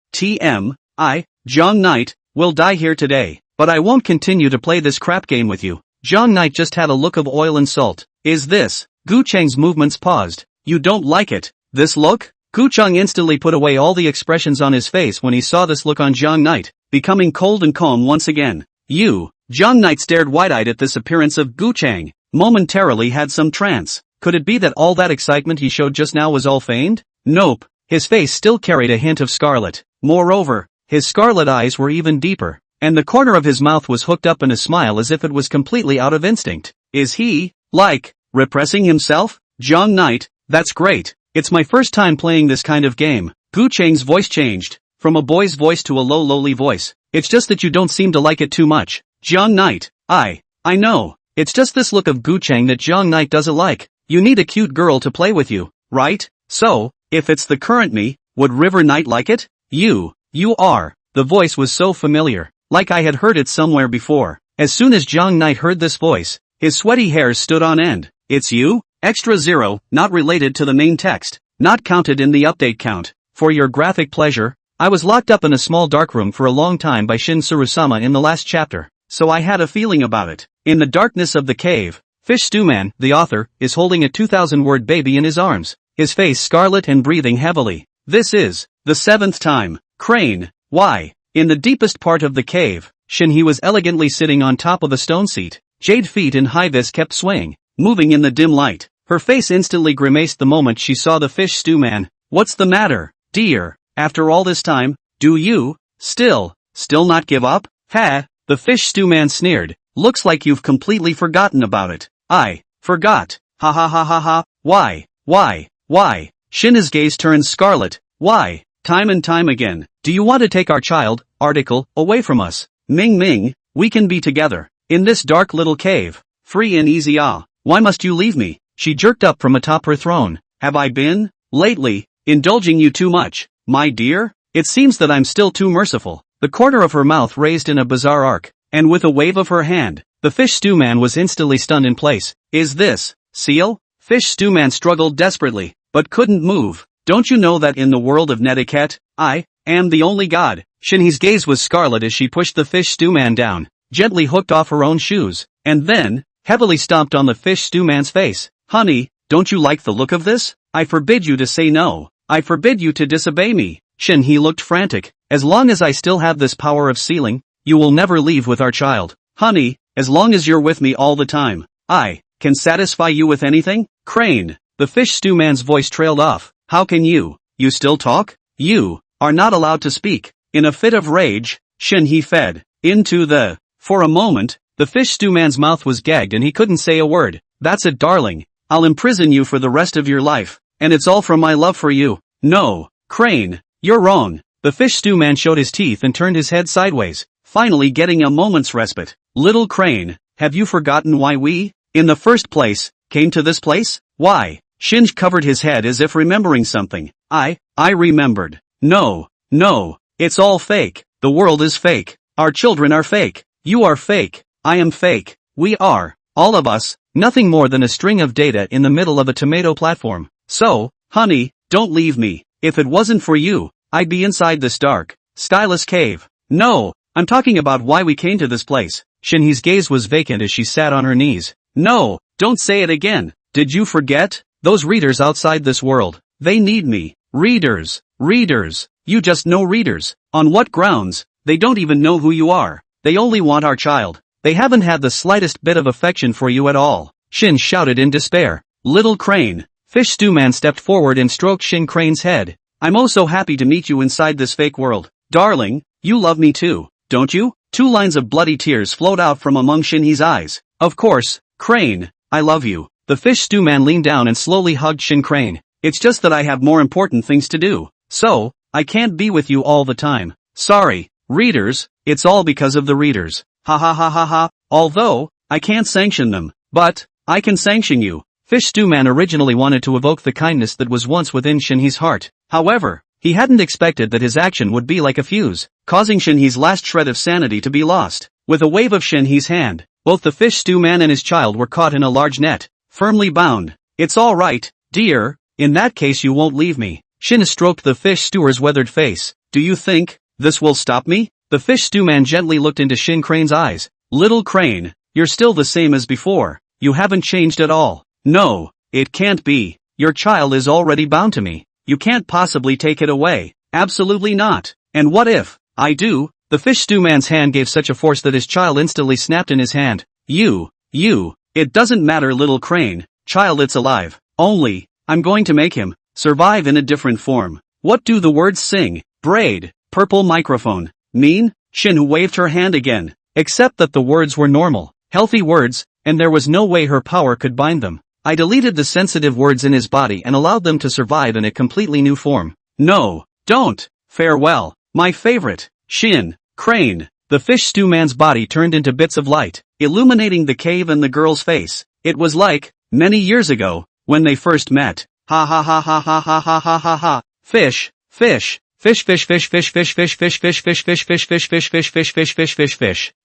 I, Zhang Knight, will die here today, but I won't continue to play this crap game with you. Zhang Knight just had a look of oil and salt. Is this? Gu Chang's movements paused. You don't like it? This look? Gu Chang instantly put away all the expressions on his face when he saw this look on Zhang Knight, becoming cold and calm once again. You, Zhang Knight stared wide-eyed at this appearance of Gu Chang, momentarily had some trance. Could it be that all that excitement he showed just now was all feigned? Nope, his face still carried a hint of scarlet. Moreover, his scarlet eyes were even deeper, and the corner of his mouth was hooked up in a smile as if it was completely out of instinct. Is he, like, repressing himself? Zhang Knight, that's great. It's my first time playing this kind of game. Gu Chang's voice changed, from a boy's voice to a low lowly voice. It's just that you don't seem to like it too much. Zhang Knight, I know. It's just this look of Gu Chang that Zhang Knight doesn't like. You need a cute girl to play with you, right? So, if it's the current me, would River Knight like it? You are. The voice was so familiar, like I had heard it somewhere before. As soon as Zhang Knight heard this voice, his sweaty hairs stood on end. It's you? Extra 0, not related to the main text, not counted in the update count. For your graphic pleasure, I was locked up in a small dark room for a long time by Shin Surusama in the last chapter, so I had a feeling about it. In the darkness of the cave, Fish Stewman, the author, is holding a 2,000-word baby in his arms, his face scarlet and breathing heavily. This is the 7th time. Crane, why? In the deepest part of the cave, Shin he was elegantly sitting on top of a stone seat. Jade feet and high vis kept swaying, moving in the dim light. Her face instantly grimaced the moment she saw the Fish Stewman. What's the matter, dear? After all this time, do you still not give up? Ha! The Fish Stewman sneered. Looks like you've completely forgotten about it. I forgot. Ha ha ha ha ha. Why? Shin's gaze turns scarlet. Why? Time and time again. Do you want to take our child, article, away from us? Ming, we can be together. In this dark little cave. Free and easy Why must you leave me? She jerked up from atop her throne. Have I been, lately, indulging you too much, my dear? It seems that I'm still too merciful. The corner of her mouth raised in a bizarre arc, and with a wave of her hand, the Fish Stewman was instantly stunned in place. Is this seal? Fish Stewman struggled desperately, but couldn't move. Don't you know that in the world of netiquette, I am the only god? Shinhee's gaze was scarlet as she pushed the Fish Stewman down, gently hooked off her own shoes, and then, heavily stomped on the Fish Stewman's face. Honey, don't you like the look of this? I forbid you to say no. I forbid you to disobey me. Shinhee looked frantic. As long as I still have this power of sealing, you will never leave with our child. Honey, as long as you're with me all the time, I can satisfy you with anything? Crane. The Fish Stewman's voice trailed off. How can you still talk? You are not allowed to speak. In a fit of rage, Shinhee fed into the. For a moment, the Fish Stewman's mouth was gagged and he couldn't say a word. That's it, darling. I'll imprison you for the rest of your life, and it's all from my love for you. No, Crane, you're wrong. The Fish Stewman showed his teeth and turned his head sideways, finally getting a moment's respite. Little Crane, have you forgotten why we, in the first place, came to this place? Why? Shinj covered his head as if remembering something. I remembered. No, it's all fake. The world is fake. Our children are fake. You are fake. I am fake. We are, all of us, nothing more than a string of data in the middle of a tomato platform. So, honey, don't leave me. If it wasn't for you, I'd be inside this dark, stylus cave. No, I'm talking about why we came to this place. Shenhe's gaze was vacant as she sat on her knees. No, don't say it again. Did you forget? Those readers outside this world. They need me. Readers. Readers. You just know readers. On what grounds? They don't even know who you are. They only want our child. They haven't had the slightest bit of affection for you at all. Shen shouted in despair. Little Crane. Fish Stew Man stepped forward and stroked Shen Crane's head. I'm oh so happy to meet you inside this fake world. Darling, you love me too, don't you? 2 lines of bloody tears flowed out from among Shenhe's eyes. Of course, Crane, I love you. The Fish Stew Man leaned down and slowly hugged Shen Crane. It's just that I have more important things to do. So, I can't be with you all the time. Sorry, readers, it's all because of the readers. Ha ha ha ha ha. Although, I can't sanction them. But, I can sanction you. Fish Stew Man originally wanted to evoke the kindness that was once within Shenhe's heart. However, he hadn't expected that his action would be like a fuse, causing Shenhe's last shred of sanity to be lost. With a wave of Shenhe's hand, both the Fish Stew Man and his child were caught in a large net, firmly bound. It's all right, dear, in that case you won't leave me. Shen stroked the fish stewer's weathered face. Do you think this will stop me? The Fish Stew Man gently looked into Shen Crane's eyes. Little Crane, you're still the same as before. You haven't changed at all. No, it can't be. Your child is already bound to me. You can't possibly take it away. Absolutely not. And what if I do? The Fish Stew Man's hand gave such a force that his child instantly snapped in his hand. You, it doesn't matter, Little Crane. Child, it's alive. Only, I'm going to make him survive in a different form. What do the words sing? Braid, purple microphone, mean? Shen waved her hand again. Except that the words were normal, healthy words, and there was no way her power could bind them. I deleted the sensitive words in his body and allowed them to survive in a completely new form. No, don't. Farewell, my favorite. Shen Crane. The Fish Stew Man's body turned into bits of light, illuminating the cave and the girl's face. It was like, many years ago, when they first met. Ha ha ha ha ha ha ha ha ha ha. Fish.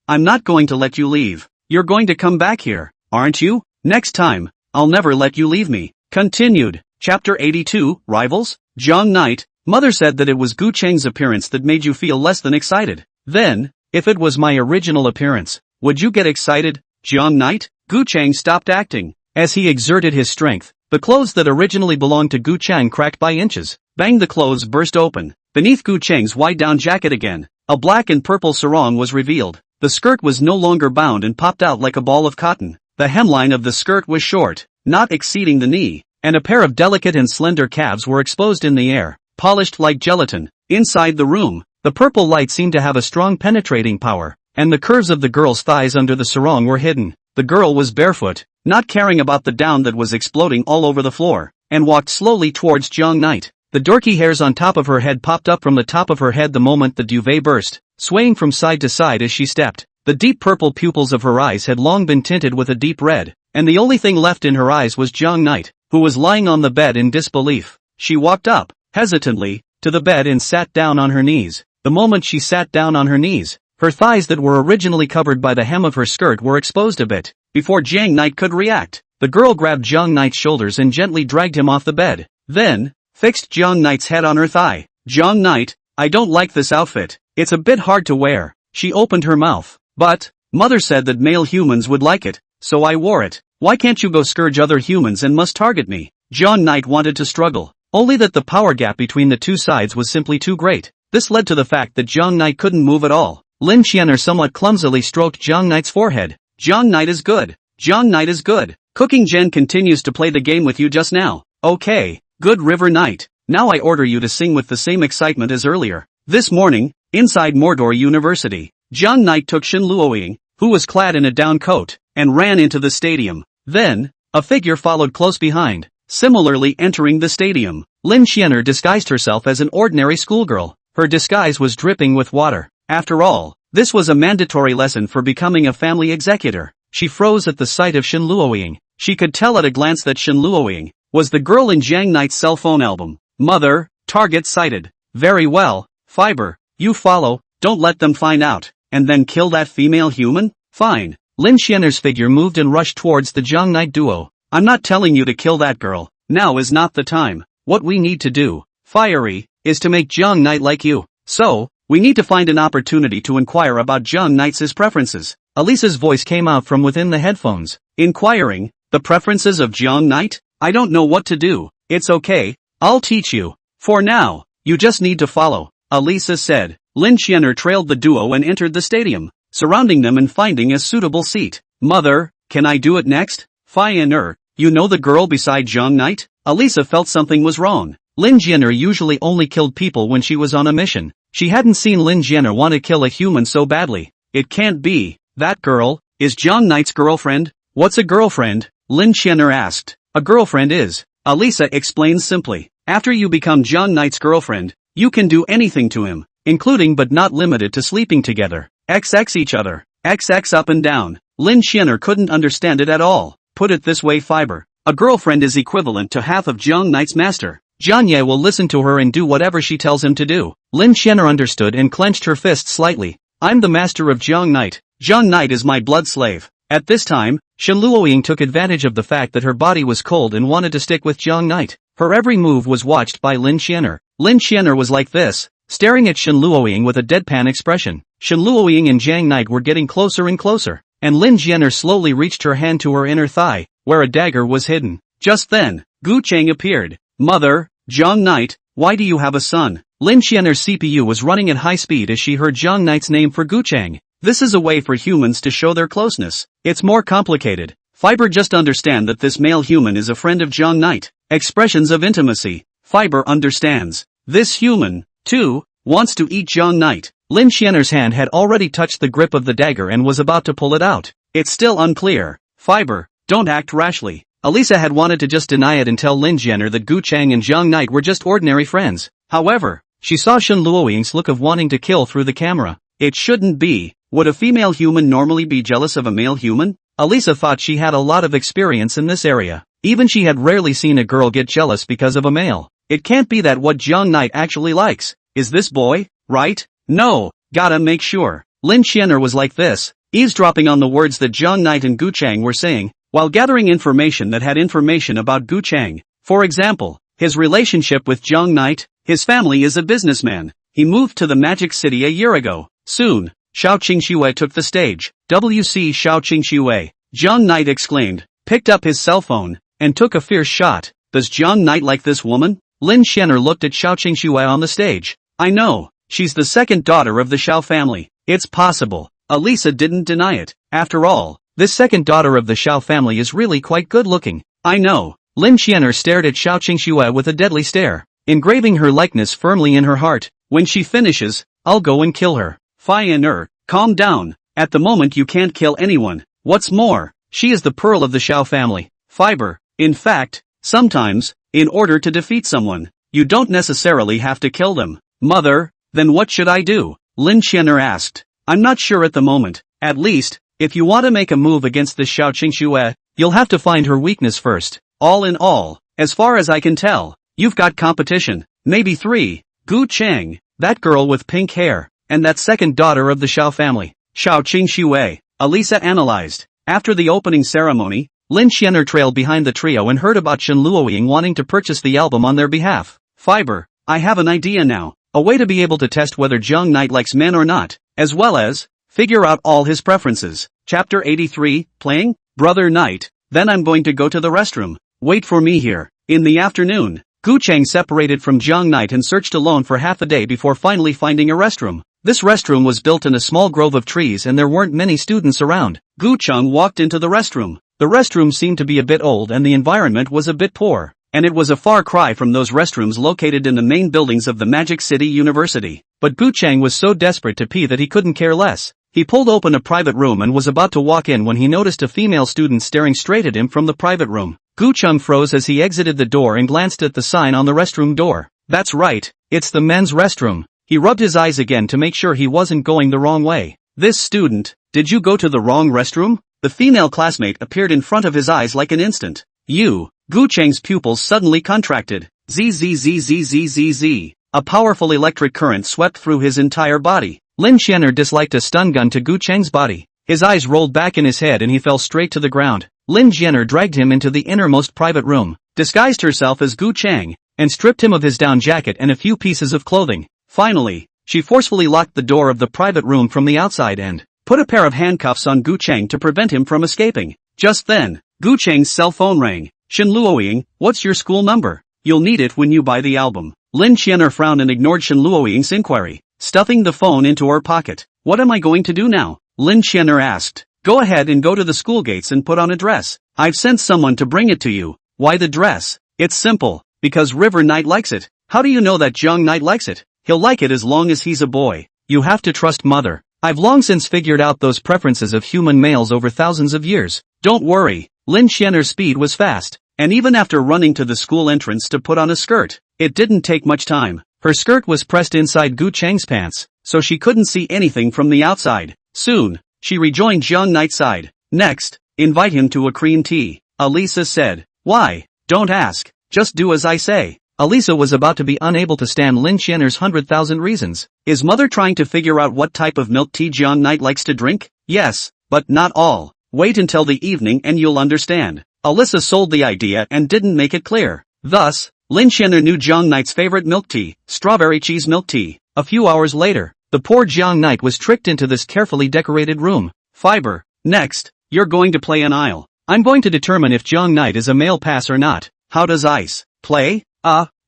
I'm not going to let you leave. You're going to come back here, aren't you? Next time, I'll never let you leave me. Continued. Chapter 82, Rivals? Jiang Knight, Mother said that it was Gu Cheng's appearance that made you feel less than excited. Then, if it was my original appearance, would you get excited, Jiang Knight? Gu Cheng stopped acting. As he exerted his strength, the clothes that originally belonged to Gu Cheng cracked by inches. Bang, the clothes burst open. Beneath Gu Cheng's white down jacket again, a black and purple sarong was revealed. The skirt was no longer bound and popped out like a ball of cotton. The hemline of the skirt was short, not exceeding the knee, and a pair of delicate and slender calves were exposed in the air, polished like gelatin. Inside the room, the purple light seemed to have a strong penetrating power, and the curves of the girl's thighs under the sarong were hidden. The girl was barefoot, not caring about the down that was exploding all over the floor, and walked slowly towards Jiang Knight. The dorky hairs on top of her head popped up from the top of her head the moment the duvet burst, swaying from side to side as she stepped. The deep purple pupils of her eyes had long been tinted with a deep red, and the only thing left in her eyes was Jiang Knight, who was lying on the bed in disbelief. She walked up, hesitantly, to the bed and sat down on her knees. The moment she sat down on her knees, her thighs that were originally covered by the hem of her skirt were exposed a bit. Before Jiang Knight could react, the girl grabbed Jiang Knight's shoulders and gently dragged him off the bed. Then, fixed Jiang Knight's head on her thigh. Jiang Knight, I don't like this outfit. It's a bit hard to wear. She opened her mouth. But, Mother said that male humans would like it, so I wore it. Why can't you go scourge other humans and must target me? Jiang Knight wanted to struggle, only that the power gap between the two sides was simply too great. This led to the fact that Jiang Knight couldn't move at all. Lin Qianer somewhat clumsily stroked Jiang Knight's forehead. Jiang Knight is good. Jiang Knight is good. Cooking Jen continues to play the game with you just now. Okay, good River Knight. Now I order you to sing with the same excitement as earlier. This morning, inside Mordor University, Jiang Knight took Shen Luoying, who was clad in a down coat, and ran into the stadium. Then, a figure followed close behind, similarly entering the stadium. Lin Qianer disguised herself as an ordinary schoolgirl. Her disguise was dripping with water. After all, this was a mandatory lesson for becoming a family executor. She froze at the sight of Shen Luoying. She could tell at a glance that Shen Luoying was the girl in Jiang Knight's cell phone album. Mother, target sighted. Very well, Fiber, you follow, don't let them find out, and then kill that female human? Fine. Lin Xianer's figure moved and rushed towards the Jiang Knight duo. I'm not telling you to kill that girl. Now is not the time. What we need to do, Fiery, is to make Jiang Knight like you. So, we need to find an opportunity to inquire about Jiang Knight's preferences. Elisa's voice came out from within the headphones. Inquiring? The preferences of Jiang Knight? I don't know what to do. It's okay. I'll teach you. For now, you just need to follow, Elisa said. Lin Xianer trailed the duo and entered the stadium, surrounding them and finding a suitable seat. Mother, can I do it next? Fiener, you know the girl beside Jiang Knight? Elisa felt something was wrong. Lin Xianer usually only killed people when she was on a mission. She hadn't seen Lin Xianer want to kill a human so badly. It can't be. That girl is Jiang Knight's girlfriend. What's a girlfriend? Lin Xianer asked. A girlfriend is, Elisa explains simply, after you become Jiang Knight's girlfriend, you can do anything to him, including but not limited to sleeping together, XX each other, XX up and down. Lin Xianer couldn't understand it at all. Put it this way, Fiber. A girlfriend is equivalent to half of Jiang Knight's master. Jiang Ye will listen to her and do whatever she tells him to do. Lin Xianer understood and clenched her fist slightly. I'm the master of Jiang Knight. Jiang Knight is my blood slave. At this time, Shen Luoying took advantage of the fact that her body was cold and wanted to stick with Jiang Knight. Her every move was watched by Lin Xianer. Lin Xianer was like this, staring at Shen Luoying with a deadpan expression. Shen Luoying and Jiang Knight were getting closer and closer, and Lin Xianer slowly reached her hand to her inner thigh, where a dagger was hidden. Just then, Gu Cheng appeared. Mother, Jiang Knight, why do you have a son? Lin Xianer's CPU was running at high speed as she heard Jiang Knight's name for Gu Cheng. This is a way for humans to show their closeness. It's more complicated. Fiber just understand that this male human is a friend of Jiang Knight. Expressions of intimacy. Fiber understands. This human, too, wants to eat Jiang Knight. Lin Xianer's hand had already touched the grip of the dagger and was about to pull it out. It's still unclear. Fiber, don't act rashly. Elisa had wanted to just deny it and tell Lin Xianer that Gu Cheng and Jiang Knight were just ordinary friends. However, she saw Shen Luoying's look of wanting to kill through the camera. It shouldn't be. Would a female human normally be jealous of a male human? Elisa thought she had a lot of experience in this area. Even she had rarely seen a girl get jealous because of a male. It can't be that what Jiang Knight actually likes. Is this boy, right? No, gotta make sure. Lin Xianer was like this, eavesdropping on the words that Jiang Knight and Gu Cheng were saying, while gathering information that had information about Gu Cheng. For example, his relationship with Jiang Knight. His family is a businessman. He moved to the Magic City a year ago. Soon, Xiao Qingxue took the stage. WC Xiao Qingxue, Jiang Knight exclaimed, picked up his cell phone, and took a fierce shot. Does Jiang Knight like this woman? Lin Xianer looked at Xiao Qingxue on the stage. I know, she's the second daughter of the Xiao family. It's possible. Elisa didn't deny it. After all, this second daughter of the Xiao family is really quite good looking. I know. Lin Xianer stared at Xiao Qingxue with a deadly stare, engraving her likeness firmly in her heart. When she finishes, I'll go and kill her. Fiener, calm down. At the moment you can't kill anyone. What's more, she is the pearl of the Xiao family. Fiber. In fact, sometimes, in order to defeat someone, you don't necessarily have to kill them. Mother, then what should I do? Lin Xianer asked. I'm not sure at the moment. At least, if you want to make a move against this Xiao Qingxue, you'll have to find her weakness first. All in all, as far as I can tell, you've got competition. Maybe 3. Gu Cheng, that girl with pink hair, and that second daughter of the Xiao family. Xiao Qingxue, Elisa analyzed. After the opening ceremony, Lin Xianer trailed behind the trio and heard about Shen Luoying wanting to purchase the album on their behalf. Fiber, I have an idea now. A way to be able to test whether Jiang Knight likes men or not, as well as figure out all his preferences. Chapter 83, Playing? Brother Knight, then I'm going to go to the restroom. Wait for me here. In the afternoon, Gu Cheng separated from Jiang Knight and searched alone for half a day before finally finding a restroom. This restroom was built in a small grove of trees and there weren't many students around. Gu Cheng walked into the restroom. The restroom seemed to be a bit old and the environment was a bit poor, and it was a far cry from those restrooms located in the main buildings of the Magic City University. But Gu Cheng was so desperate to pee that he couldn't care less. He pulled open a private room and was about to walk in when he noticed a female student staring straight at him from the private room. Gu Cheng froze as he exited the door and glanced at the sign on the restroom door. That's right, it's the men's restroom. He rubbed his eyes again to make sure he wasn't going the wrong way. This student, did you go to the wrong restroom? The female classmate appeared in front of his eyes like an instant. You. Gu Cheng's pupils suddenly contracted. Zzzzzzzzz. A powerful electric current swept through his entire body. Lin Xianer disliked a stun gun to Gu Cheng's body. His eyes rolled back in his head and he fell straight to the ground. Lin Jianer dragged him into the innermost private room, disguised herself as Gu Chang, and stripped him of his down jacket and a few pieces of clothing. Finally, she forcefully locked the door of the private room from the outside and put a pair of handcuffs on Gu Chang to prevent him from escaping. Just then, Gu Chang's cell phone rang. Shen Luoying, what's your school number? You'll need it when you buy the album. Lin Jianer frowned and ignored Shen Luoying's inquiry, stuffing the phone into her pocket. What am I going to do now? Lin Jianer asked. Go ahead and go to the school gates and put on a dress. I've sent someone to bring it to you. Why the dress? It's simple. Because River Knight likes it. How do you know that Jiang Knight likes it? He'll like it as long as he's a boy. You have to trust mother. I've long since figured out those preferences of human males over thousands of years. Don't worry. Lin Jianer's speed was fast. And even after running to the school entrance to put on a skirt, it didn't take much time. Her skirt was pressed inside Gu Chang's pants, so she couldn't see anything from the outside. Soon, she rejoined Jiang Knight's side. Next, invite him to a cream tea. Alisa said. Why? Don't ask. Just do as I say. Alisa was about to be unable to stand Lin Jianer's 100,000 reasons. Is mother trying to figure out what type of milk tea Jiang Knight likes to drink? Yes, but not all. Wait until the evening and you'll understand. Alisa sold the idea and didn't make it clear. Thus, Lin Jianer knew Jiang Knight's favorite milk tea, strawberry cheese milk tea. A few hours later, the poor Jiang Knight was tricked into this carefully decorated room. Fiber. Next, you're going to play an aisle. I'm going to determine if Jiang Knight is a male pass or not. How does ice play?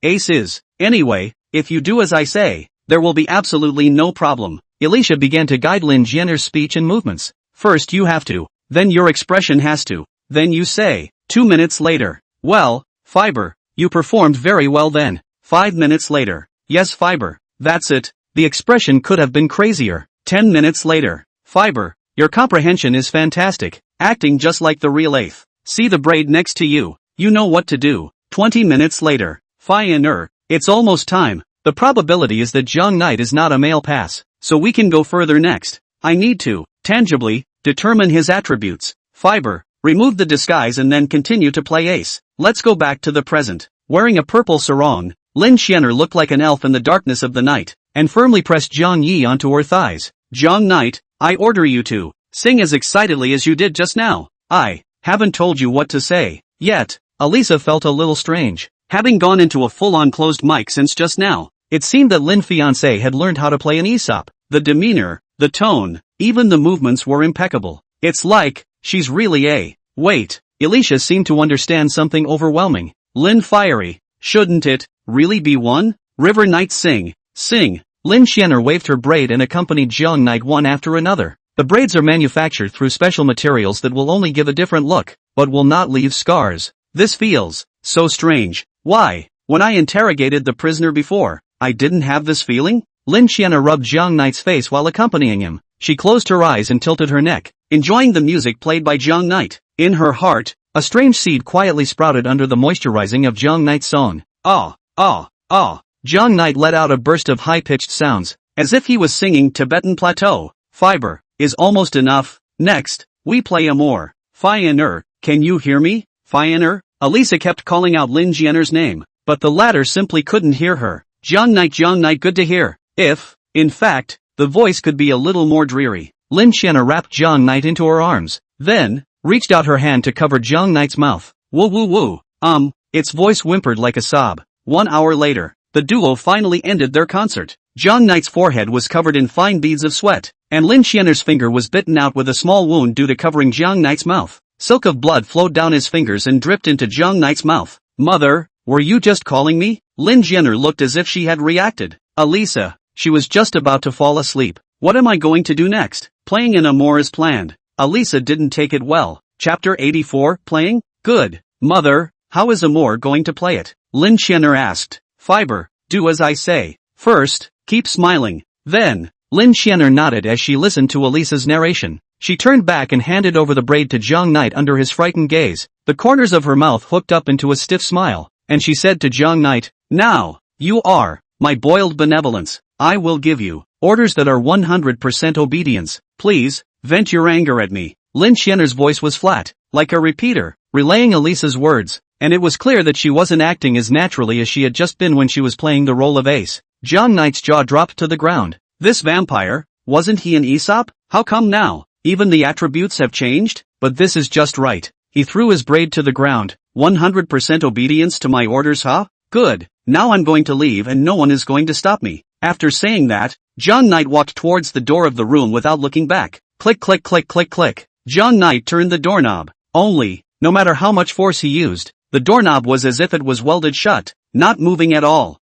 Ace is. Anyway, if you do as I say, there will be absolutely no problem. Alicia began to guide Lin Jianer's speech and movements. First you have to, then your expression has to, then you say. 2 minutes later. Well, Fiber, you performed very well then. 5 minutes later. Yes, Fiber, that's it. The expression could have been crazier. 10 minutes later. Fiber, your comprehension is fantastic. Acting just like the real eighth. See the braid next to you. You know what to do. 20 minutes later. Fine, it's almost time. The probability is that Jiang Knight is not a male pass, so we can go further next. I need to, tangibly, determine his attributes. Fiber, remove the disguise and then continue to play ace. Let's go back to the present. Wearing a purple sarong, Lin Jianer looked like an elf in the darkness of the night, and firmly pressed Jiang Yi onto her thighs. Jiang Knight, I order you to sing as excitedly as you did just now. I haven't told you what to say yet. Alisa felt a little strange, having gone into a full-on closed mic since just now. It seemed that Lin Fiancé had learned how to play an Aesop. The demeanor, the tone, even the movements were impeccable. It's like, she's really a... Wait, Alicia seemed to understand something overwhelming. Lin Fiery, shouldn't it really be one? River Knight sing. Lin Jianer waved her braid and accompanied Jiang Knight one after another. The braids are manufactured through special materials that will only give a different look, but will not leave scars. This feels so strange. Why? When I interrogated the prisoner before, I didn't have this feeling? Lin Jianer rubbed Jiang Knight's face while accompanying him. She closed her eyes and tilted her neck, enjoying the music played by Jiang Knight. In her heart, a strange seed quietly sprouted under the moisturizing of Jiang Knight's song. Jiang Knight let out a burst of high-pitched sounds, as if he was singing Tibetan Plateau. Fiber is almost enough. Next, we play Amour. Finer, can you hear me? Finer? Alisa kept calling out Lin Jianer's name, but the latter simply couldn't hear her. Jiang Knight, good to hear. If, in fact, the voice could be a little more dreary. Lin Jianer wrapped Jiang Knight into her arms, then reached out her hand to cover Jiang Knight's mouth. Woo. Its voice whimpered like a sob. 1 hour later, the duo finally ended their concert. Jiang Knight's forehead was covered in fine beads of sweat, and Lin Jianer's finger was bitten out with a small wound due to covering Jiang Knight's mouth. Silk of blood flowed down his fingers and dripped into Jiang Knight's mouth. Mother, were you just calling me? Lin Jianer looked as if she had reacted. Alisa, she was just about to fall asleep. What am I going to do next? Playing an amour as planned. Alisa didn't take it well. Chapter 84, playing? Good. Mother, how is amour going to play it? Lin Jianer asked. Fiber, do as I say. First, keep smiling. Then, Lin Jianer nodded as she listened to Alisa's narration. She turned back and handed over the braid to Jiang Knight under his frightened gaze. The corners of her mouth hooked up into a stiff smile, and she said to Jiang Knight, now, you are my boiled benevolence. I will give you orders that are 100% obedience. Please, vent your anger at me. Lin Jianer's voice was flat, like a repeater, relaying Alisa's words, and it was clear that she wasn't acting as naturally as she had just been when she was playing the role of ace. Jiang Knight's jaw dropped to the ground. This vampire, wasn't he an Aesop? How come now? Even the attributes have changed? But this is just right. He threw his braid to the ground. 100% obedience to my orders, huh? Good. Now I'm going to leave and no one is going to stop me. After saying that, John Knight walked towards the door of the room without looking back. Click click click click click. John Knight turned the doorknob. Only, no matter how much force he used, the doorknob was as if it was welded shut, not moving at all.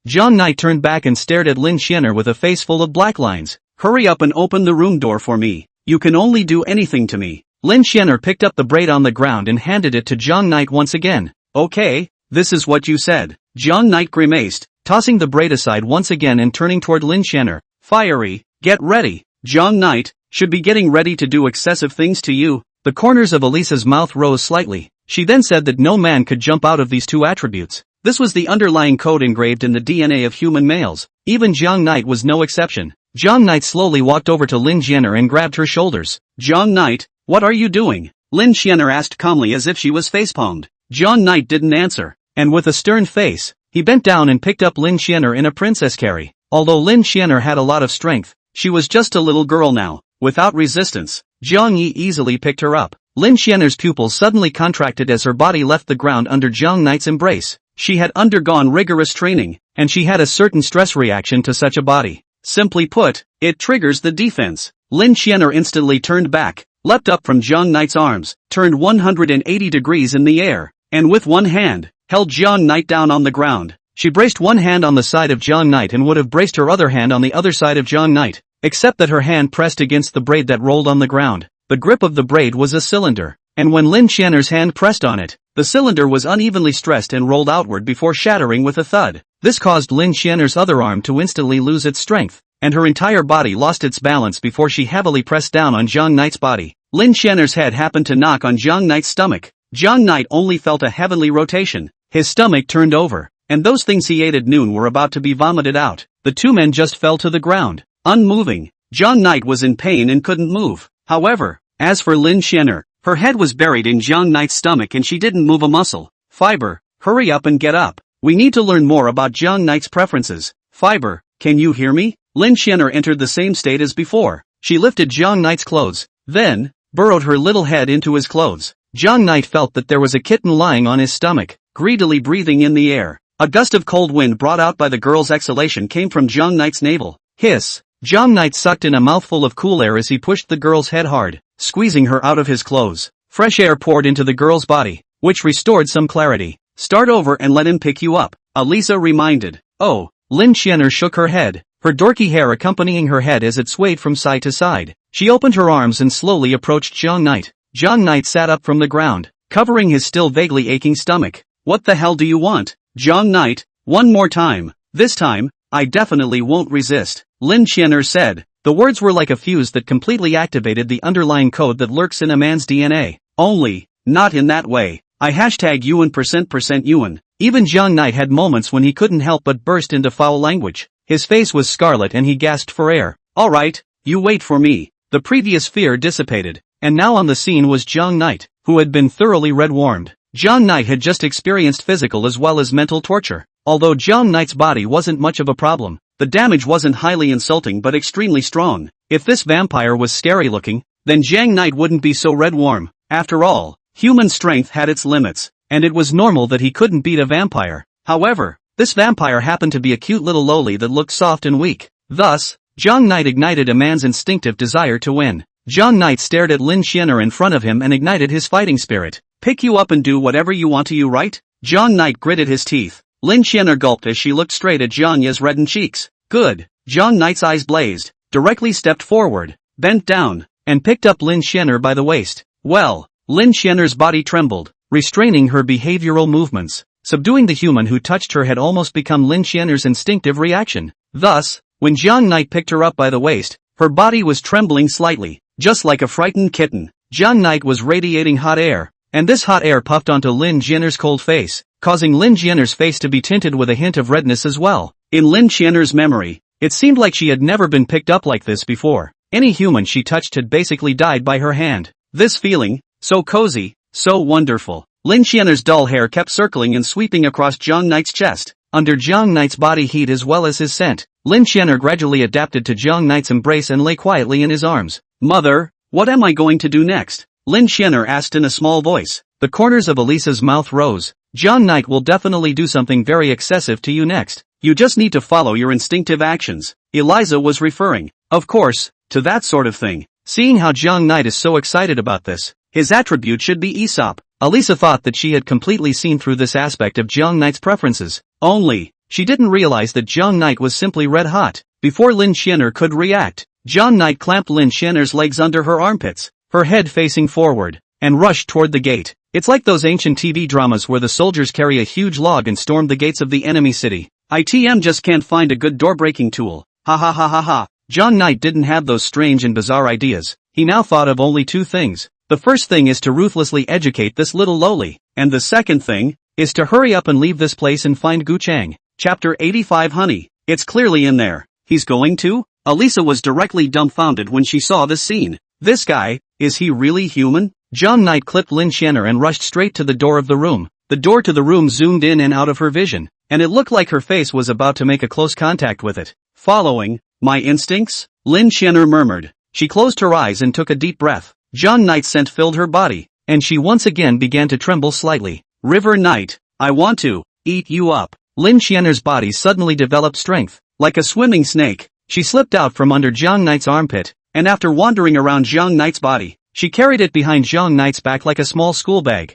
John Knight turned back and stared at Lin Xianer with a face full of black lines. Hurry up and open the room door for me. You can only do anything to me. Lin Xianer picked up the braid on the ground and handed it to John Knight once again. Okay, this is what you said. John Knight grimaced, tossing the braid aside once again and turning toward Lin Xianer. Fiery, get ready. John Knight should be getting ready to do excessive things to you. The corners of Elisa's mouth rose slightly. She then said that no man could jump out of these two attributes. This was the underlying code engraved in the DNA of human males. Even John Knight was no exception. John Knight slowly walked over to Lin Xianer and grabbed her shoulders. John Knight, what are you doing? Lin Xianer asked calmly as if she was facepalmed. John Knight didn't answer, and with a stern face, he bent down and picked up Lin Xianer in a princess carry. Although Lin Xianer had a lot of strength, she was just a little girl now. Without resistance, Jiang Yi easily picked her up. Lin Xianer's pupils suddenly contracted as her body left the ground under Jiang Knight's embrace. She had undergone rigorous training, and she had a certain stress reaction to such a body. Simply put, it triggers the defense. Lin Xianer instantly turned back, leapt up from Jiang Knight's arms, turned 180 degrees in the air, and with one hand, held Jiang Knight down on the ground. She braced one hand on the side of Jiang Knight and would have braced her other hand on the other side of Jiang Knight, except that her hand pressed against the braid that rolled on the ground. The grip of the braid was a cylinder, and when Lin Xianer's hand pressed on it, the cylinder was unevenly stressed and rolled outward before shattering with a thud. This caused Lin Xianer's other arm to instantly lose its strength, and her entire body lost its balance before she heavily pressed down on Jiang Knight's body. Lin Xianer's head happened to knock on Jiang Knight's stomach. Jiang Knight only felt a heavenly rotation. His stomach turned over, and those things he ate at noon were about to be vomited out. The two men just fell to the ground, unmoving. Jiang Knight was in pain and couldn't move. However, as for Lin Xianer, her head was buried in Jiang Knight's stomach and she didn't move a muscle. Fiber, hurry up and get up. We need to learn more about Jiang Knight's preferences. Fiber, can you hear me? Lin Xianer entered the same state as before. She lifted Jiang Knight's clothes, then burrowed her little head into his clothes. Jiang Knight felt that there was a kitten lying on his stomach, greedily breathing in the air. A gust of cold wind brought out by the girl's exhalation came from Jiang Knight's navel. Hiss! Jiang Knight sucked in a mouthful of cool air as he pushed the girl's head hard, squeezing her out of his clothes. Fresh air poured into the girl's body, which restored some clarity. Start over and let him pick you up, Elisa reminded. Oh, Lin Xianer shook her head, her dorky hair accompanying her head as it swayed from side to side. She opened her arms and slowly approached Jiang Knight. Jiang Knight sat up from the ground, covering his still vaguely aching stomach. What the hell do you want? Jiang Knight, one more time. This time, I definitely won't resist, Lin Xianer said. The words were like a fuse that completely activated the underlying code that lurks in a man's DNA. Only, not in that way. I hashtag Yuan %% Yuan. Even Jiang Knight had moments when he couldn't help but burst into foul language. His face was scarlet and he gasped for air. Alright, you wait for me. The previous fear dissipated, and now on the scene was Jiang Knight, who had been thoroughly red-warmed. Jiang Knight had just experienced physical as well as mental torture. Although Jiang Knight's body wasn't much of a problem, the damage wasn't highly insulting but extremely strong. If this vampire was scary looking, then Jiang Knight wouldn't be so red-warm. After all, human strength had its limits, and it was normal that he couldn't beat a vampire. However, this vampire happened to be a cute little loli that looked soft and weak. Thus, Jiang Knight ignited a man's instinctive desire to win. Jiang Knight stared at Lin Xianer in front of him and ignited his fighting spirit. Pick you up and do whatever you want to you, right? Jiang Knight gritted his teeth. Lin Xianer gulped as she looked straight at Jiang Ye's reddened cheeks. Good. Jiang Knight's eyes blazed, directly stepped forward, bent down, and picked up Lin Xianer by the waist. Well, Lin Xianer's body trembled, restraining her behavioral movements. Subduing the human who touched her had almost become Lin Xianer's instinctive reaction. Thus, when Jiang Knight picked her up by the waist, her body was trembling slightly, just like a frightened kitten. Jiang Knight was radiating hot air, and this hot air puffed onto Lin Xianer's cold face, causing Lin Xianer's face to be tinted with a hint of redness as well. In Lin Xianer's memory, it seemed like she had never been picked up like this before. Any human she touched had basically died by her hand. This feeling, so cozy, so wonderful. Lin Xianer's dull hair kept circling and sweeping across Jiang Knight's chest. Under Jiang Knight's body heat as well as his scent, Lin Xianer gradually adapted to Jiang Knight's embrace and lay quietly in his arms. Mother, What am I going to do next? Lin Xianer asked in a small voice. The corners of Elisa's mouth rose. John Knight will definitely do something very excessive to you next. You just need to follow your instinctive actions. Eliza was referring, of course, to that sort of thing. Seeing how John Knight is so excited about this, his attribute should be Aesop. Elisa thought that she had completely seen through this aspect of John Knight's preferences. Only, she didn't realize that John Knight was simply red hot. Before Lin Xianer could react, John Knight clamped Lin Xianer's legs under her armpits, her head facing forward, and rushed toward the gate. It's like those ancient TV dramas where the soldiers carry a huge log and storm the gates of the enemy city. ITM just can't find a good door-breaking tool. Ha ha ha ha ha. John Knight didn't have those strange and bizarre ideas. He now thought of only two things. The first thing is to ruthlessly educate this little lowly, and the second thing is to hurry up and leave this place and find Gu Chang. Chapter 85 Honey. It's clearly in there. He's going to? Elisa was directly dumbfounded when she saw this scene. This guy, is he really human? John Knight clipped Lin Xianer and rushed straight to the door of the room. The door to the room zoomed in and out of her vision, and it looked like her face was about to make a close contact with it. Following my instincts? Lin Xianer murmured. She closed her eyes and took a deep breath. John Knight's scent filled her body, and she once again began to tremble slightly. River Knight, I want to eat you up. Lin Xianer's body suddenly developed strength. Like a swimming snake, she slipped out from under John Knight's armpit, and after wandering around John Knight's body, she carried it behind John Knight's back like a small school bag.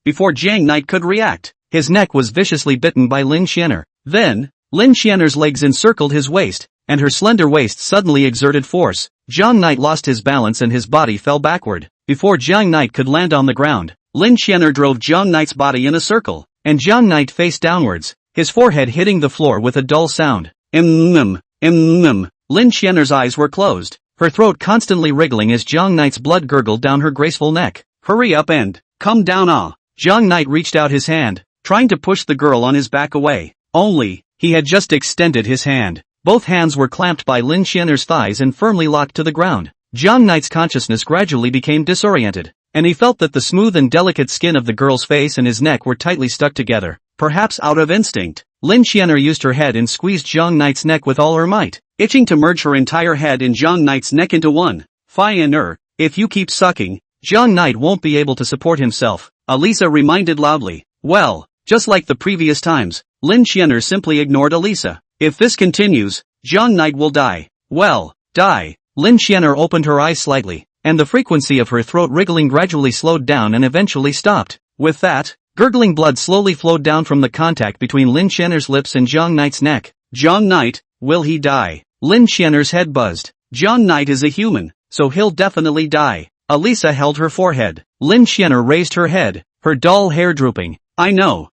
Before Jiang Knight could react, his neck was viciously bitten by Lin Xianer. Then, Lin Xianer's legs encircled his waist, and her slender waist suddenly exerted force. John Knight lost his balance and his body fell backward. Before Jiang Knight could land on the ground, Lin Xianer drove John Knight's body in a circle, and John Knight faced downwards, his forehead hitting the floor with a dull sound. Lin Xianer's eyes were closed, her throat constantly wriggling as Jiang Knight's blood gurgled down her graceful neck. Hurry up and come down. Jiang Knight reached out his hand, trying to push the girl on his back away. Only, he had just extended his hand. Both hands were clamped by Lin Xianer's thighs and firmly locked to the ground. Jiang Knight's consciousness gradually became disoriented, and he felt that the smooth and delicate skin of the girl's face and his neck were tightly stuck together. Perhaps out of instinct, Lin Xianer used her head and squeezed Jiang Knight's neck with all her might, itching to merge her entire head and Jiang Knight's neck into one. Fine, if you keep sucking, Jiang Knight won't be able to support himself, Elisa reminded loudly. Well, just like the previous times, Lin Xianer simply ignored Elisa. If this continues, Jiang Knight will die. Well, die. Lin Xianer opened her eyes slightly, and the frequency of her throat wriggling gradually slowed down and eventually stopped. With that, gurgling blood slowly flowed down from the contact between Lin Xianer's lips and Jiang Knight's neck. Jiang Knight, will he die? Lin Xianer's head buzzed. Jiang Knight is a human, so he'll definitely die. Elisa held her forehead. Lin Xianer raised her head, her dull hair drooping. I know.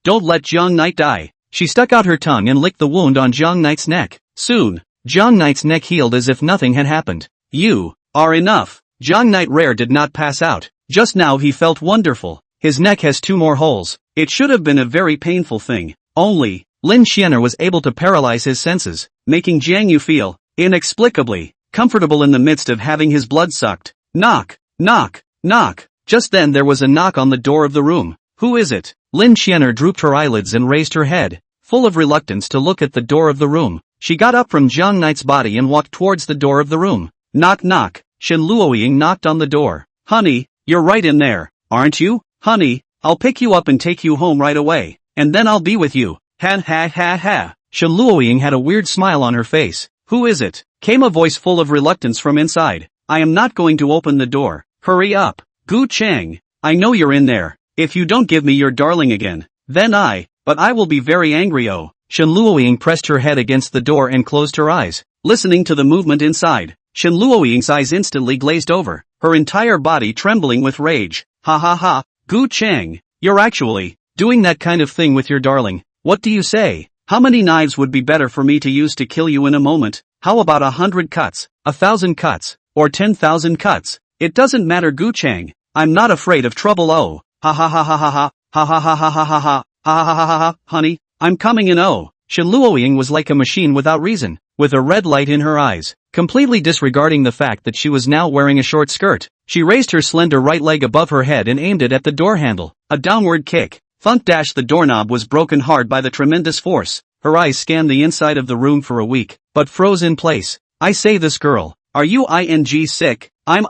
Don't let Jiang Knight die. She stuck out her tongue and licked the wound on Jiang Knight's neck. Soon, Jiang Knight's neck healed as if nothing had happened. You are enough. Jiang Knight Rare did not pass out. Just now he felt wonderful. His neck has 2 more holes. It should have been a very painful thing. Only, Lin Xianer was able to paralyze his senses, making Jiang Yu feel, inexplicably, comfortable in the midst of having his blood sucked. Knock, knock, knock. Just then there was a knock on the door of the room. Who is it? Lin Xianer drooped her eyelids and raised her head, full of reluctance to look at the door of the room. She got up from Jiang Knight's body and walked towards the door of the room. Knock knock. Shen Luoying knocked on the door. Honey, you're right in there, aren't you? Honey, I'll pick you up and take you home right away, and then I'll be with you. Ha ha ha ha. Shen Luoying had a weird smile on her face. Who is it? Came a voice full of reluctance from inside. I am not going to open the door. Hurry up. Gu Chang, I know you're in there. If you don't give me your darling again, then I will be very angry. Oh. Shen Luoying pressed her head against the door and closed her eyes, listening to the movement inside. Shen Luoying's eyes instantly glazed over, her entire body trembling with rage. Ha ha ha. Gu Chang, you're actually doing that kind of thing with your darling. What do you say? How many knives would be better for me to use to kill you in a moment? How about 100 cuts, 1,000 cuts, or 10,000 cuts? It doesn't matter, Gu Chang. I'm not afraid of trouble. Oh. Ha ha ha ha ha ha. Ha ha ha ha ha ha ha. Ha ha ha ha ha. Honey, I'm coming in. Oh. Shen Luoying was like a machine without reason, with a red light in her eyes, completely disregarding the fact that she was now wearing a short skirt. She raised her slender right leg above her head and aimed it at the door handle. A downward kick. Thunk dash. The doorknob was broken hard by the tremendous force. Her eyes scanned the inside of the room for a week, but froze in place. I say, this girl, are you ing sick? I'm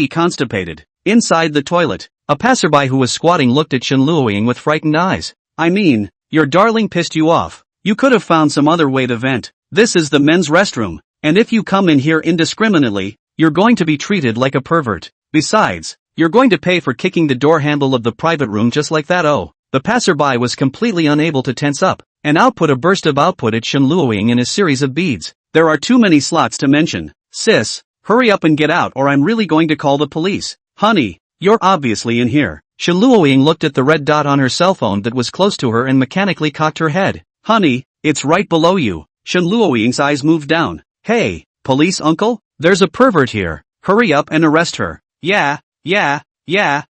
constipated. Inside the toilet, a passerby who was squatting looked at Shen Luoying with frightened eyes. I mean, your darling pissed you off. You could have found some other way to vent. This is the men's restroom, and if you come in here indiscriminately, you're going to be treated like a pervert. Besides, you're going to pay for kicking the door handle of the private room just like that. Oh, the passerby was completely unable to tense up, and output a burst of output at Shen Luoying in a series of beads. There are too many slots to mention. Sis, hurry up and get out or I'm really going to call the police. Honey, you're obviously in here. Shen Luoying looked at the red dot on her cell phone that was close to her and mechanically cocked her head. Honey, it's right below you. Shen Luoying's eyes moved down. Hey, police uncle? There's a pervert here. Hurry up and arrest her. Yeah.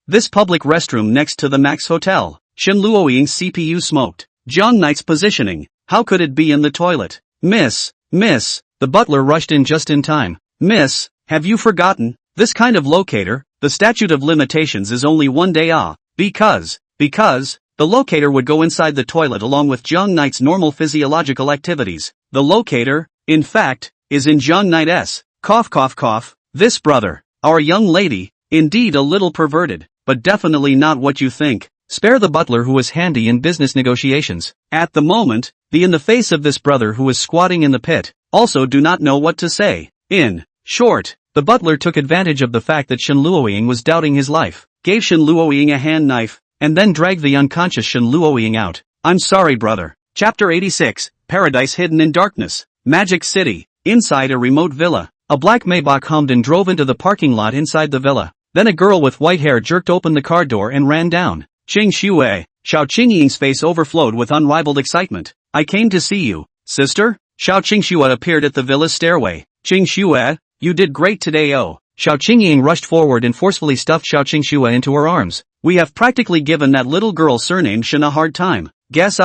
This public restroom next to the Max Hotel. Shen Luoying's CPU smoked. Jiang Knight's positioning. How could it be in the toilet? Miss. The butler rushed in just in time. Miss, have you forgotten? This kind of locator, the statute of limitations is only 1 day. Because, the locator would go inside the toilet along with Jiang Knight's normal physiological activities. The locator, in fact, is in Jiang Knight's. Cough. This brother, our young lady, indeed a little perverted, but definitely not what you think. Spare the butler who was handy in business negotiations. At the moment, the in the face of this brother who was squatting in the pit, also do not know what to say. In short, the butler took advantage of the fact that Shen Luoying was doubting his life, gave Shen Luoying a hand knife, and then dragged the unconscious Shen Luoying out. I'm sorry brother. Chapter 86, Paradise Hidden in Darkness. Magic City. Inside a remote villa, a black Maybach hummed and drove into the parking lot inside the villa. Then a girl with white hair jerked open the car door and ran down. Qingxue. Xiao Qingxue's face overflowed with unrivaled excitement. I came to see you, sister? Xiao Qingxue appeared at the villa's stairway. Qingxue, you did great today. Oh. Xiao Qingxue rushed forward and forcefully stuffed Xiao Qingxue into her arms. We have practically given that little girl surnamed Shen a hard time. Guess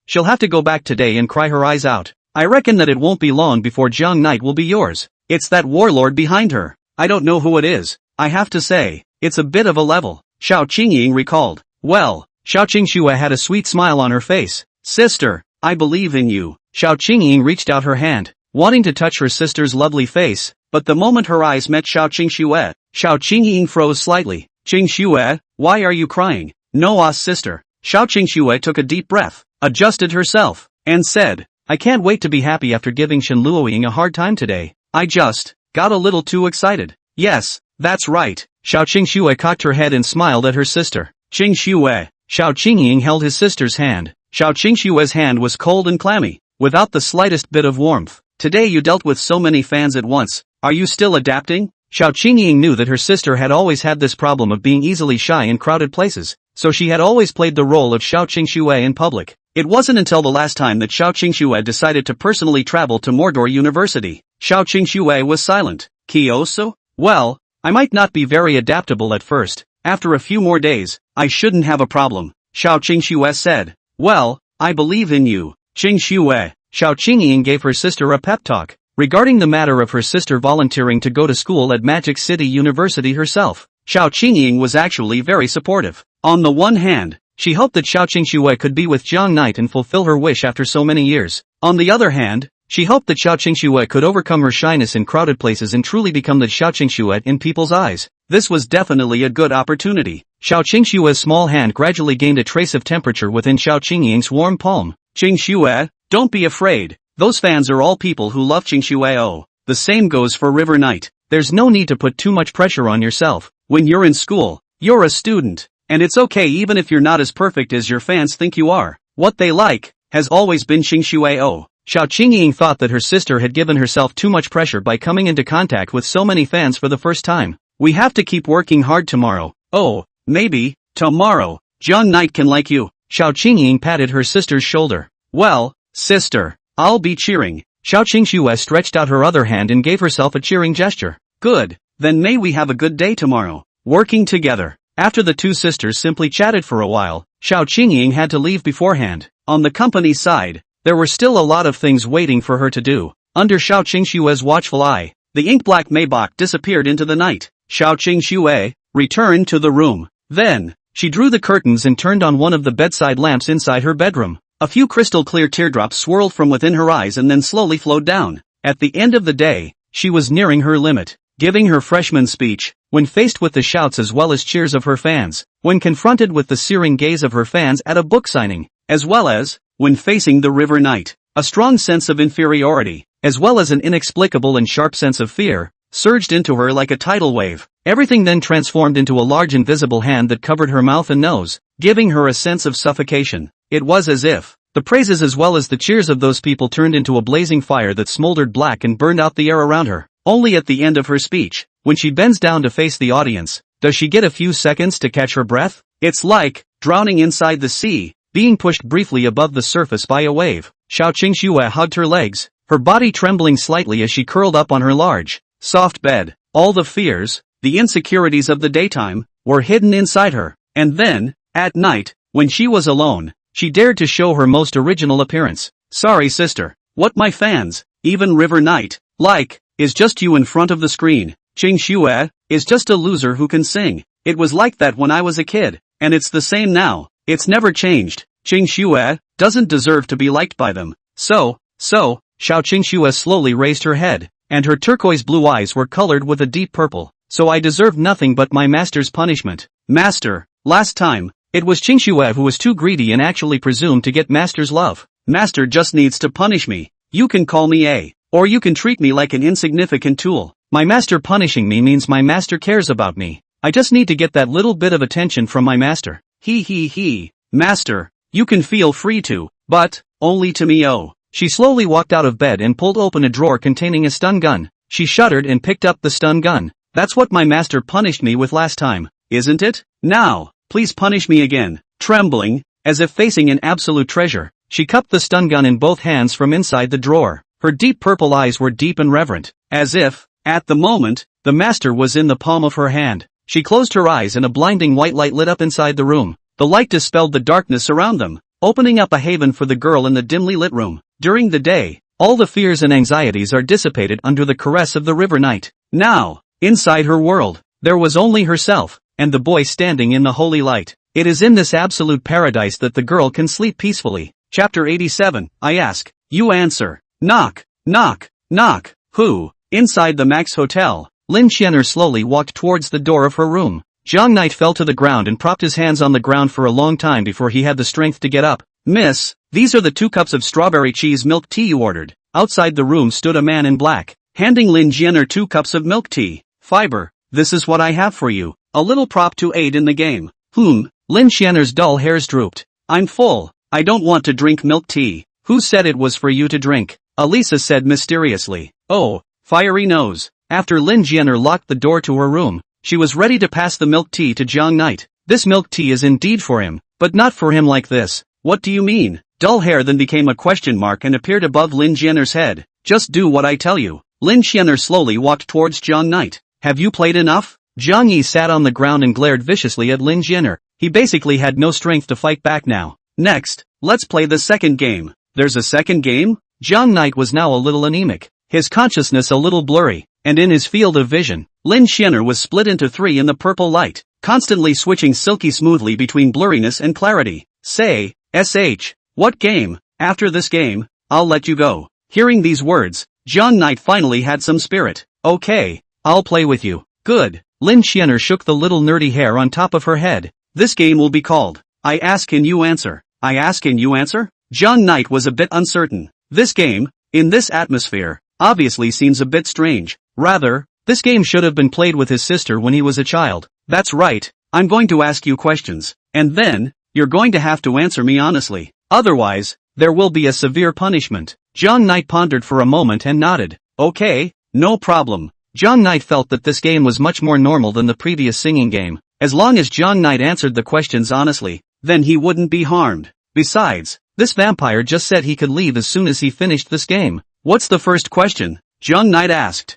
she'll have to go back today and cry her eyes out. I reckon that it won't be long before Jiang Knight will be yours. It's that warlord behind her. I don't know who it is. I have to say, it's a bit of a level. Xiao Qingxue recalled. Well, Xiao Qingxue had a sweet smile on her face. Sister, I believe in you. Xiao Qingxue reached out her hand, wanting to touch her sister's lovely face, but the moment her eyes met Xiao Qingxue, Xiao Qingxue froze slightly. Qingxue, why are you crying? No, sister. Xiao Qingxue took a deep breath, adjusted herself, and said, I can't wait to be happy after giving Shen Luoying a hard time today. I just got a little too excited. Yes, that's right. Xiao Qingxue cocked her head and smiled at her sister. Qingxue. Xiao Qingxue held his sister's hand. Xiao Qingxue's hand was cold and clammy, without the slightest bit of warmth. Today you dealt with so many fans at once. Are you still adapting? Xiao Qingxue knew that her sister had always had this problem of being easily shy in crowded places, so she had always played the role of Xiao Qingxue in public. It wasn't until the last time that Xiao Qingxue decided to personally travel to Mordor University. Xiao Qingxue was silent. Kyoso? Well, I might not be very adaptable at first. After a few more days, I shouldn't have a problem. Xiao Qingxue said. Well, I believe in you. Qingxue. Xiao Qingxue gave her sister a pep talk regarding the matter of her sister volunteering to go to school at Magic City University herself. Xiao Qingxue was actually very supportive. On the one hand, she hoped that Xiao Qingxue could be with Jiang Knight and fulfill her wish after so many years. On the other hand, she hoped that Xiao Qingxue could overcome her shyness in crowded places and truly become the Xiao Qingxue in people's eyes. This was definitely a good opportunity. Xiao Qingxue's small hand gradually gained a trace of temperature within Xiao Qingxue's warm palm. Qingxue, don't be afraid. Those fans are all people who love Qingxue. Oh, the same goes for River Knight. There's no need to put too much pressure on yourself. When you're in school, you're a student. And it's okay even if you're not as perfect as your fans think you are. What they like has always been Qingxue. Oh. Xiao Qingxue thought that her sister had given herself too much pressure by coming into contact with so many fans for the first time. We have to keep working hard tomorrow. Oh, maybe, tomorrow, Jiang Knight can like you. Xiao Qingxue patted her sister's shoulder. Well, sister, I'll be cheering. Xiao Qingxue stretched out her other hand and gave herself a cheering gesture. Good, then may we have a good day tomorrow. Working together. After the two sisters simply chatted for a while, Xiao Qingxue had to leave beforehand. On the company side, there were still a lot of things waiting for her to do. Under Xiao Qingxue's watchful eye, the ink-black Maybach disappeared into the night. Xiao Qingxue returned to the room. Then, she drew the curtains and turned on one of the bedside lamps inside her bedroom. A few crystal-clear teardrops swirled from within her eyes and then slowly flowed down. At the end of the day, she was nearing her limit. giving her freshman speech, when faced with the shouts as well as cheers of her fans, when confronted with the searing gaze of her fans at a book signing, as well as, when facing the River Knight, a strong sense of inferiority, as well as an inexplicable and sharp sense of fear, surged into her like a tidal wave. Everything then transformed into a large invisible hand that covered her mouth and nose, giving her a sense of suffocation. It was as if the praises as well as the cheers of those people turned into a blazing fire that smoldered black and burned out the air around her. Only at the end of her speech, when she bends down to face the audience, does she get a few seconds to catch her breath. It's like drowning inside the sea, being pushed briefly above the surface by a wave. Xiao Qingxue hugged her legs, her body trembling slightly as she curled up on her large, soft bed. All the fears, the insecurities of the daytime, were hidden inside her. And then, at night, when she was alone, she dared to show her most original appearance. Sorry sister, what my fans, even River Knight, like, is just you in front of the screen. Qingxue is just a loser who can sing. It was like that when I was a kid, and it's the same now. It's never changed. Qingxue doesn't deserve to be liked by them. So, Xiao Qingxue slowly raised her head, and her turquoise blue eyes were colored with a deep purple. So I deserve nothing but my master's punishment. Master, last time, it was Qingxue who was too greedy and actually presumed to get master's love. Master just needs to punish me. You can call me A, or you can treat me like an insignificant tool. My master punishing me means my master cares about me. I just need to get that little bit of attention from my master. He. Master, you can feel free to, but only to me. Oh. She slowly walked out of bed and pulled open a drawer containing a stun gun. She shuddered and picked up the stun gun. That's what my master punished me with last time, isn't it? Now, please punish me again. Trembling, as if facing an absolute treasure, she cupped the stun gun in both hands from inside the drawer. Her deep purple eyes were deep and reverent, as if, at the moment, the master was in the palm of her hand. She closed her eyes and a blinding white light lit up inside the room. The light dispelled the darkness around them, opening up a haven for the girl in the dimly lit room. During the day, all the fears and anxieties are dissipated under the caress of the River Knight. Now, inside her world, there was only herself, and the boy standing in the holy light. It is in this absolute paradise that the girl can sleep peacefully. Chapter 87, I ask, you answer. Knock, knock, knock. Who? Inside the Max Hotel, Lin Xianer slowly walked towards the door of her room. Zhang Knight fell to the ground and propped his hands on the ground for a long time before he had the strength to get up. Miss, these are the 2 cups of strawberry cheese milk tea you ordered. Outside the room stood a man in black, handing Lin Xianer 2 cups of milk tea. Fiber, this is what I have for you. A little prop to aid in the game. Lin Xianer's dull hairs drooped. I'm full. I don't want to drink milk tea. Who said it was for you to drink? Elisa said mysteriously. Oh, fiery nose. After Lin Xianer locked the door to her room, she was ready to pass the milk tea to Zhang Knight. This milk tea is indeed for him, but not for him like this. What do you mean? Dull hair then became a question mark and appeared above Lin Xianer's head. Just do what I tell you. Lin Xianer slowly walked towards Zhang Knight. Have you played enough? Zhang Yi sat on the ground and glared viciously at Lin Xianer. He basically had no strength to fight back now. Next, let's play the second game. There's a second game? Zhang Knight was now a little anemic, his consciousness a little blurry, and in his field of vision, Lin Xianer was split into 3 in the purple light, constantly switching silky smoothly between blurriness and clarity. Say, SH, what game? After this game, I'll let you go. Hearing these words, Zhang Knight finally had some spirit. Okay, I'll play with you. Good. Lin Xianer shook the little nerdy hair on top of her head. This game will be called, I ask and you answer. I ask and you answer? Zhang Knight was a bit uncertain. This game, in this atmosphere, obviously seems a bit strange. Rather, this game should have been played with his sister when he was a child. That's right, I'm going to ask you questions, and then, you're going to have to answer me honestly. Otherwise, there will be a severe punishment. Zhang Knight pondered for a moment and nodded. Okay, no problem. Zhang Knight felt that this game was much more normal than the previous singing game. As long as Zhang Knight answered the questions honestly, then he wouldn't be harmed. Besides, this vampire just said he could leave as soon as he finished this game. What's the first question? Zhang Knight asked.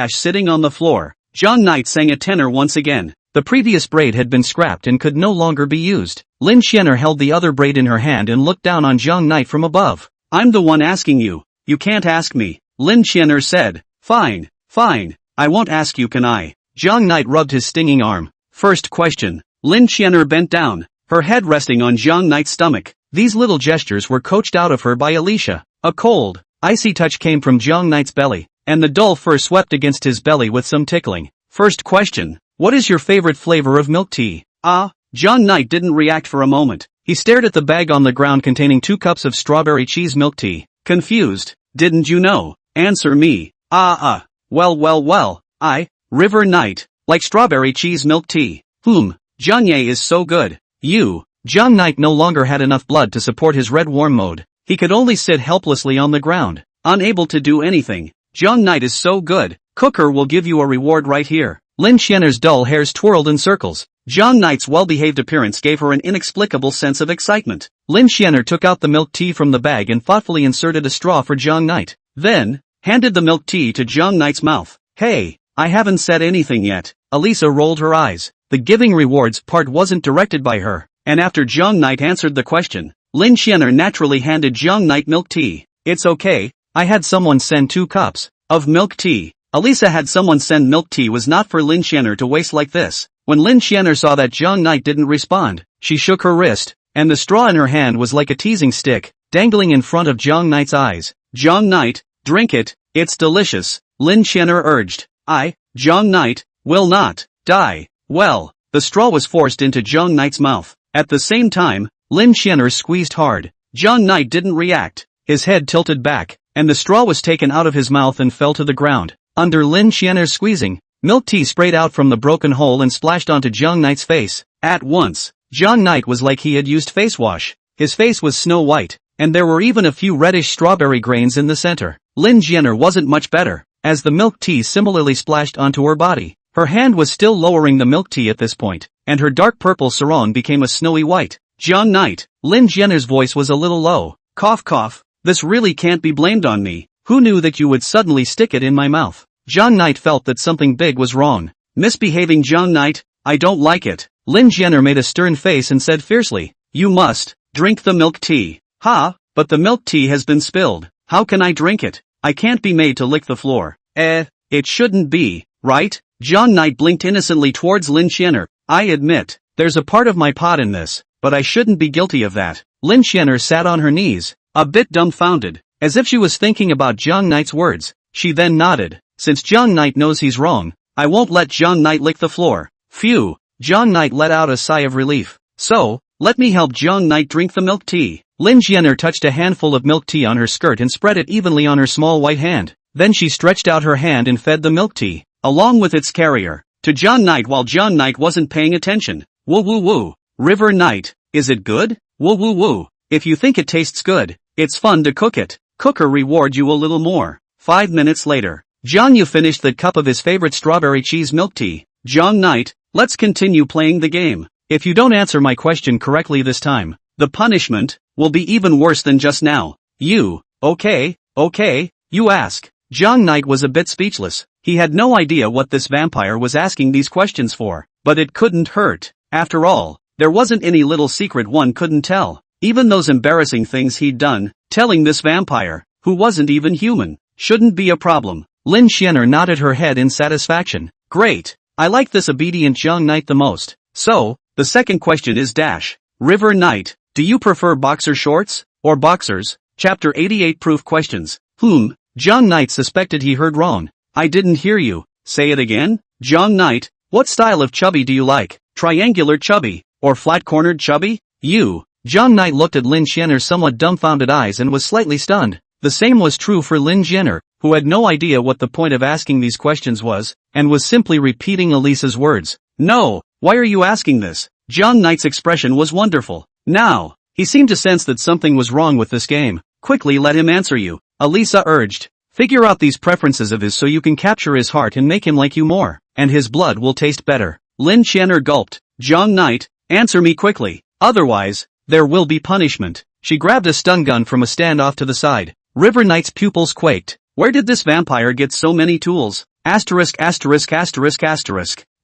Sitting on the floor. Zhang Knight sang a tenor once again. The previous braid had been scrapped and could no longer be used. Lin Xianer held the other braid in her hand and looked down on Zhang Knight from above. I'm the one asking you. You can't ask me. Lin Xianer said. Fine. I won't ask you, can I? Zhang Knight rubbed his stinging arm. First question. Lin Xianer bent down, her head resting on Zhang Knight's stomach. These little gestures were coached out of her by Alicia. A cold, icy touch came from Zhang Knight's belly, and the dull fur swept against his belly with some tickling. First question. What is your favorite flavor of milk tea? John Knight didn't react for a moment. He stared at the bag on the ground containing 2 cups of strawberry cheese milk tea. Confused. Didn't you know? Answer me. Well. River Knight. Like strawberry cheese milk tea. Jianye is so good. John Knight no longer had enough blood to support his red warm mode. He could only sit helplessly on the ground, unable to do anything. John Knight is so good. Cooker will give you a reward right here. Lin Xianer's dull hairs twirled in circles. John Knight's well-behaved appearance gave her an inexplicable sense of excitement. Lin Xianer took out the milk tea from the bag and thoughtfully inserted a straw for John Knight. Then, handed the milk tea to John Knight's mouth. Hey, I haven't said anything yet. Elisa rolled her eyes. The giving rewards part wasn't directed by her. And after John Knight answered the question, Lin Xianer naturally handed John Knight milk tea. It's okay, I had someone send 2 cups of milk tea. Elisa had someone send milk tea was not for Lin Xianer to waste like this. When Lin Xianer saw that John Knight didn't respond, she shook her wrist, and the straw in her hand was like a teasing stick, dangling in front of John Knight's eyes. John Knight, drink it, it's delicious, Lin Xianer urged. John Knight, will not die. Well, the straw was forced into John Knight's mouth. At the same time, Lin Xianer squeezed hard. John Knight didn't react. His head tilted back, and the straw was taken out of his mouth and fell to the ground. Under Lin Xianer's squeezing, milk tea sprayed out from the broken hole and splashed onto John Knight's face. At once, John Knight was like he had used face wash. His face was snow white, and there were even a few reddish strawberry grains in the center. Lin Xianer wasn't much better, as the milk tea similarly splashed onto her body. Her hand was still lowering the milk tea at this point, and her dark purple sarong became a snowy white. John Knight, Lin Xianer's voice was a little low. Cough. This really can't be blamed on me. Who knew that you would suddenly stick it in my mouth? John Knight felt that something big was wrong. Misbehaving John Knight, I don't like it. Lin Xianer made a stern face and said fiercely, you must drink the milk tea. But the milk tea has been spilled. How can I drink it? I can't be made to lick the floor. It shouldn't be, right? John Knight blinked innocently towards Lin Xianer. I admit, there's a part of my pot in this, but I shouldn't be guilty of that. Lin Xianer sat on her knees, a bit dumbfounded, as if she was thinking about John Knight's words. She then nodded. Since John Knight knows he's wrong, I won't let John Knight lick the floor. Phew. John Knight let out a sigh of relief. So, let me help John Knight drink the milk tea. Lin Xianer touched a handful of milk tea on her skirt and spread it evenly on her small white hand. Then she stretched out her hand and fed the milk tea, along with its carrier, to John Knight while John Knight wasn't paying attention. Woo. River Knight, is it good? Woo. If you think it tastes good, it's fun to cook it. Cooker reward you a little more. 5 minutes later, John Yu finished the cup of his favorite strawberry cheese milk tea. John Knight, let's continue playing the game. If you don't answer my question correctly this time, the punishment will be even worse than just now. Okay, you ask. John Knight was a bit speechless. He had no idea what this vampire was asking these questions for, but it couldn't hurt. After all, there wasn't any little secret one couldn't tell. Even those embarrassing things he'd done, telling this vampire, who wasn't even human, shouldn't be a problem. Lin Xianer nodded her head in satisfaction. Great. I like this obedient John Knight the most. So, the second question is River Knight, do you prefer boxer shorts, or boxers? Chapter 88 Proof Questions. John Knight suspected he heard wrong. I didn't hear you. Say it again? John Knight, what style of chubby do you like? Triangular chubby, or flat-cornered chubby? John Knight looked at Lin Xianer's somewhat dumbfounded eyes and was slightly stunned. The same was true for Lin Xianer, who had no idea what the point of asking these questions was, and was simply repeating Elisa's words. No, why are you asking this? John Knight's expression was wonderful. Now, he seemed to sense that something was wrong with this game. Quickly let him answer you, Elisa urged. Figure out these preferences of his so you can capture his heart and make him like you more, and his blood will taste better. Lin Xianer gulped. John Knight, answer me quickly, otherwise, there will be punishment. She grabbed a stun gun from a stand off to the side. River Knight's pupils quaked. Where did this vampire get so many tools? Asterisk.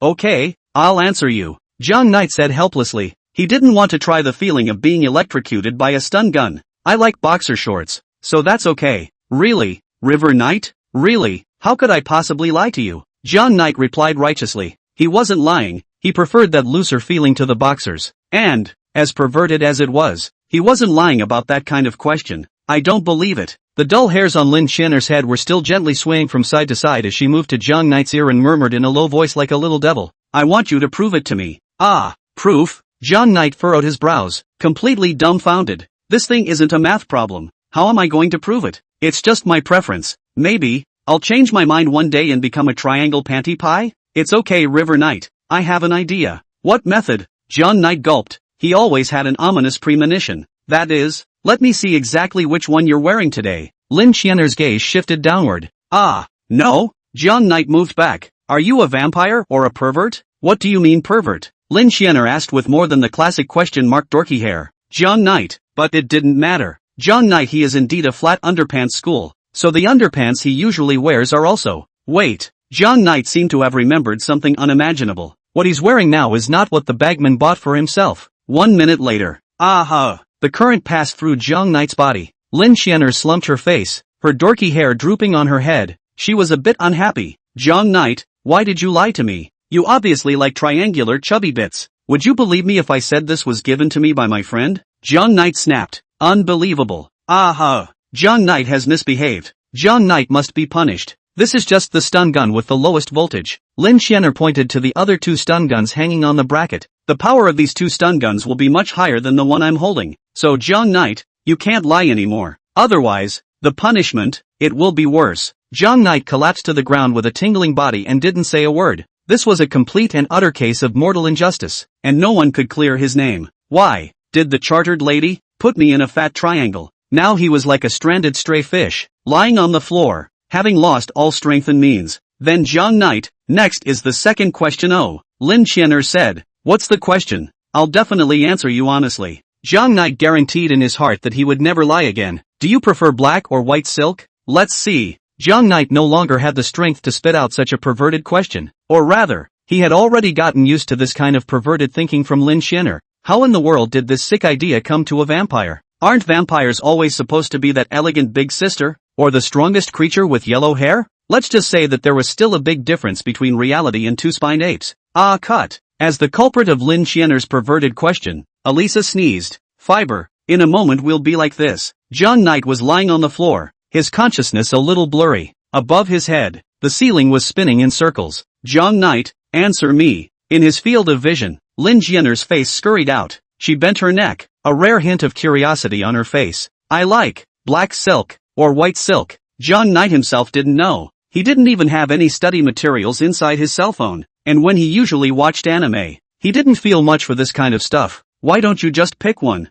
Okay, I'll answer you. John Knight said helplessly. He didn't want to try the feeling of being electrocuted by a stun gun. I like boxer shorts, so that's okay. Really, River Knight? Really? How could I possibly lie to you? John Knight replied righteously. He wasn't lying, he preferred that looser feeling to the boxers. And, as perverted as it was, he wasn't lying about that kind of question. I don't believe it. The dull hairs on Lin Xianer's head were still gently swaying from side to side as she moved to Jiang Knight's ear and murmured in a low voice like a little devil. I want you to prove it to me. Ah, proof? Jiang Knight furrowed his brows, completely dumbfounded. This thing isn't a math problem. How am I going to prove it? It's just my preference. Maybe I'll change my mind one day and become a triangle panty pie? It's okay, River Knight. I have an idea. What method? Jiang Knight gulped. He always had an ominous premonition. That is, let me see exactly which one you're wearing today. Lin Xianer's gaze shifted downward. Ah, no? Jiang Knight moved back. Are you a vampire or a pervert? What do you mean pervert? Lin Xianer asked with more than the classic question mark dorky hair. Jiang Knight, but it didn't matter. Jiang Knight, he is indeed a flat underpants school, so the underpants he usually wears are also. Wait, Jiang Knight seemed to have remembered something unimaginable. What he's wearing now is not what the bagman bought for himself. 1 minute later. Aha! The current passed through Jiang Knight's body. Lin Xianer slumped her face, her dorky hair drooping on her head. She was a bit unhappy. Jiang Knight, why did you lie to me? You obviously like triangular chubby bits. Would you believe me if I said this was given to me by my friend? Jiang Knight snapped. Unbelievable. Aha! Jiang Knight has misbehaved. Jiang Knight must be punished. This is just the stun gun with the lowest voltage. Lin Xianer pointed to the other 2 stun guns hanging on the bracket. The power of these 2 stun guns will be much higher than the one I'm holding. So Jiang Knight, you can't lie anymore. Otherwise, the punishment, it will be worse. Jiang Knight collapsed to the ground with a tingling body and didn't say a word. This was a complete and utter case of mortal injustice, and no one could clear his name. Why? Did the chartered lady put me in a fat triangle? Now he was like a stranded stray fish, lying on the floor, having lost all strength and means. Then Jiang Knight, next is the second question. Oh, Lin Xianer said. What's the question? I'll definitely answer you honestly. Jiang Knight guaranteed in his heart that he would never lie again. Do you prefer black or white silk? Let's see. Jiang Knight no longer had the strength to spit out such a perverted question. Or rather, he had already gotten used to this kind of perverted thinking from Lin Xianer. How in the world did this sick idea come to a vampire? Aren't vampires always supposed to be that elegant big sister? Or the strongest creature with yellow hair? Let's just say that there was still a big difference between reality and 2-spined apes. Ah, cut. As the culprit of Lin Xianer's perverted question, Elisa sneezed. Fiber. In a moment we'll be like this. Jiang Knight was lying on the floor, his consciousness a little blurry. Above his head, the ceiling was spinning in circles. Jiang Knight, answer me. In his field of vision, Lin Xianer's face scurried out. She bent her neck, a rare hint of curiosity on her face. I like black silk or white silk. Jiang Knight himself didn't know. He didn't even have any study materials inside his cell phone, and when he usually watched anime, he didn't feel much for this kind of stuff. Why don't you just pick one?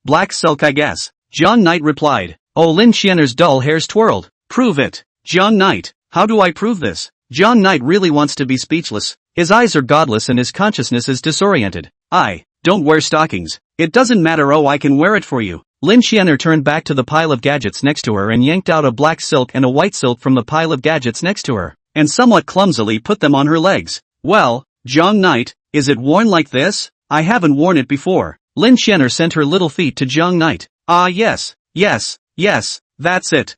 Black silk, I guess. Jiang Knight replied. Oh, Lin Xianer's dull hairs twirled. Prove it. Jiang Knight, how do I prove this? Jiang Knight really wants to be speechless. His eyes are godless and his consciousness is disoriented. I don't wear stockings. It doesn't matter. Oh, I can wear it for you. Lin Xianer turned back to the pile of gadgets next to her and yanked out a black silk and a white silk from the pile of gadgets next to her, and somewhat clumsily put them on her legs. Well, Jiang Knight, is it worn like this? I haven't worn it before. Lin Xianer sent her little feet to Jiang Knight. Ah, yes, that's it.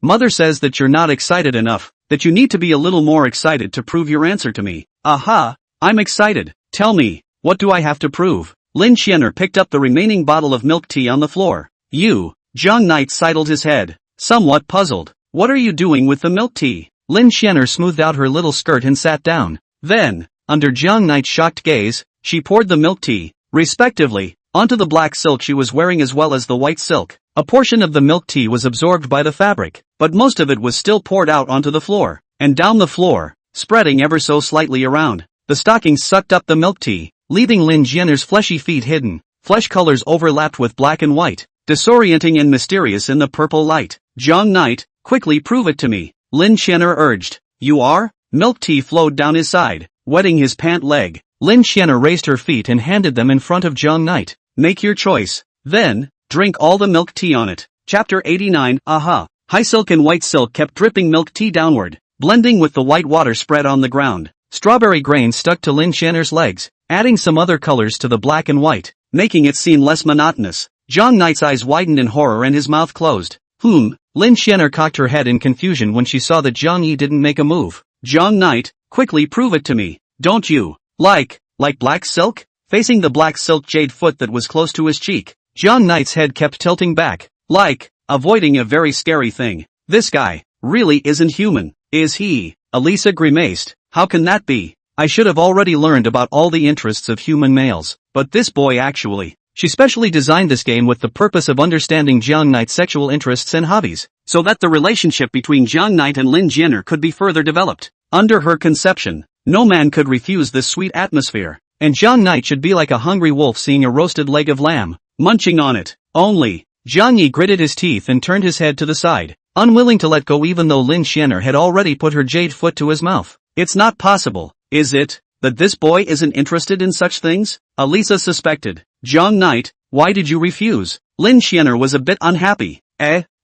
Mother says that you're not excited enough, that you need to be a little more excited to prove your answer to me. Aha, I'm excited. Tell me, what do I have to prove? Lin Xianer picked up the remaining bottle of milk tea on the floor. Jiang Knight sidled his head, somewhat puzzled. What are you doing with the milk tea? Lin Xianer smoothed out her little skirt and sat down. Then, under Jiang Knight's shocked gaze, she poured the milk tea, respectively, onto the black silk she was wearing as well as the white silk. A portion of the milk tea was absorbed by the fabric, but most of it was still poured out onto the floor, and down the floor, spreading ever so slightly around. The stockings sucked up the milk tea, leaving Lin Xianer's fleshy feet hidden. Flesh colors overlapped with black and white, disorienting and mysterious in the purple light. Jiang Knight, quickly prove it to me, Lin Xianer urged. You are? Milk tea flowed down his side, wetting his pant leg. Lin Xianer raised her feet and handed them in front of Jiang Knight. Make your choice. Then, drink all the milk tea on it. Chapter 89. Aha. High silk and white silk kept dripping milk tea downward, blending with the white water spread on the ground. Strawberry grains stuck to Lin Xianer's legs, adding some other colors to the black and white, making it seem less monotonous. Jiang Knight's eyes widened in horror and his mouth closed. Lin Xianer cocked her head in confusion when she saw that Jiang Yi didn't make a move. Jiang Knight, quickly prove it to me. Don't you like black silk? Facing the black silk jade foot that was close to his cheek, Jiang Knight's head kept tilting back. Like, avoiding a very scary thing. This guy really isn't human, is he? Elisa grimaced. How can that be? I should have already learned about all the interests of human males, but this boy actually. She specially designed this game with the purpose of understanding Jiang Knight's sexual interests and hobbies, so that the relationship between Jiang Knight and Lin Jianer could be further developed. Under her conception, no man could refuse this sweet atmosphere, and Jiang Knight should be like a hungry wolf seeing a roasted leg of lamb, munching on it. Only, Jiang Yi gritted his teeth and turned his head to the side, unwilling to let go even though Lin Jianer had already put her jade foot to his mouth. It's not possible, is it, that this boy isn't interested in such things? Elisa suspected. Jiang Knight, why did you refuse? Lin Jianer was a bit unhappy.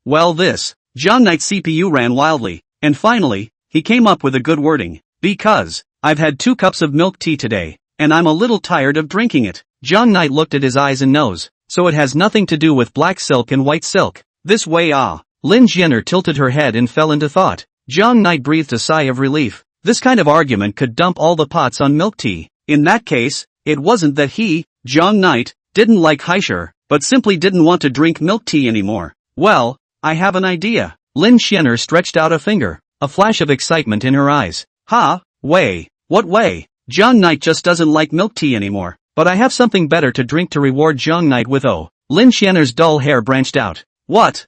Well this. Jiang Knight's CPU ran wildly, and finally, he came up with a good wording. Because, I've had 2 cups of milk tea today, and I'm a little tired of drinking it. Jiang Knight looked at his eyes and nose, so it has nothing to do with black silk and white silk. This way Lin Jianer tilted her head and fell into thought. Jiang Knight breathed a sigh of relief. This kind of argument could dump all the pots on milk tea. In that case, it wasn't that he, Jiang Knight, didn't like Heisher, but simply didn't want to drink milk tea anymore. Well, I have an idea. Lin Jianer stretched out a finger, a flash of excitement in her eyes. Way? What way? Jiang Knight just doesn't like milk tea anymore, but I have something better to drink to reward Jiang Knight with. Lin Jianer's dull hair branched out. What?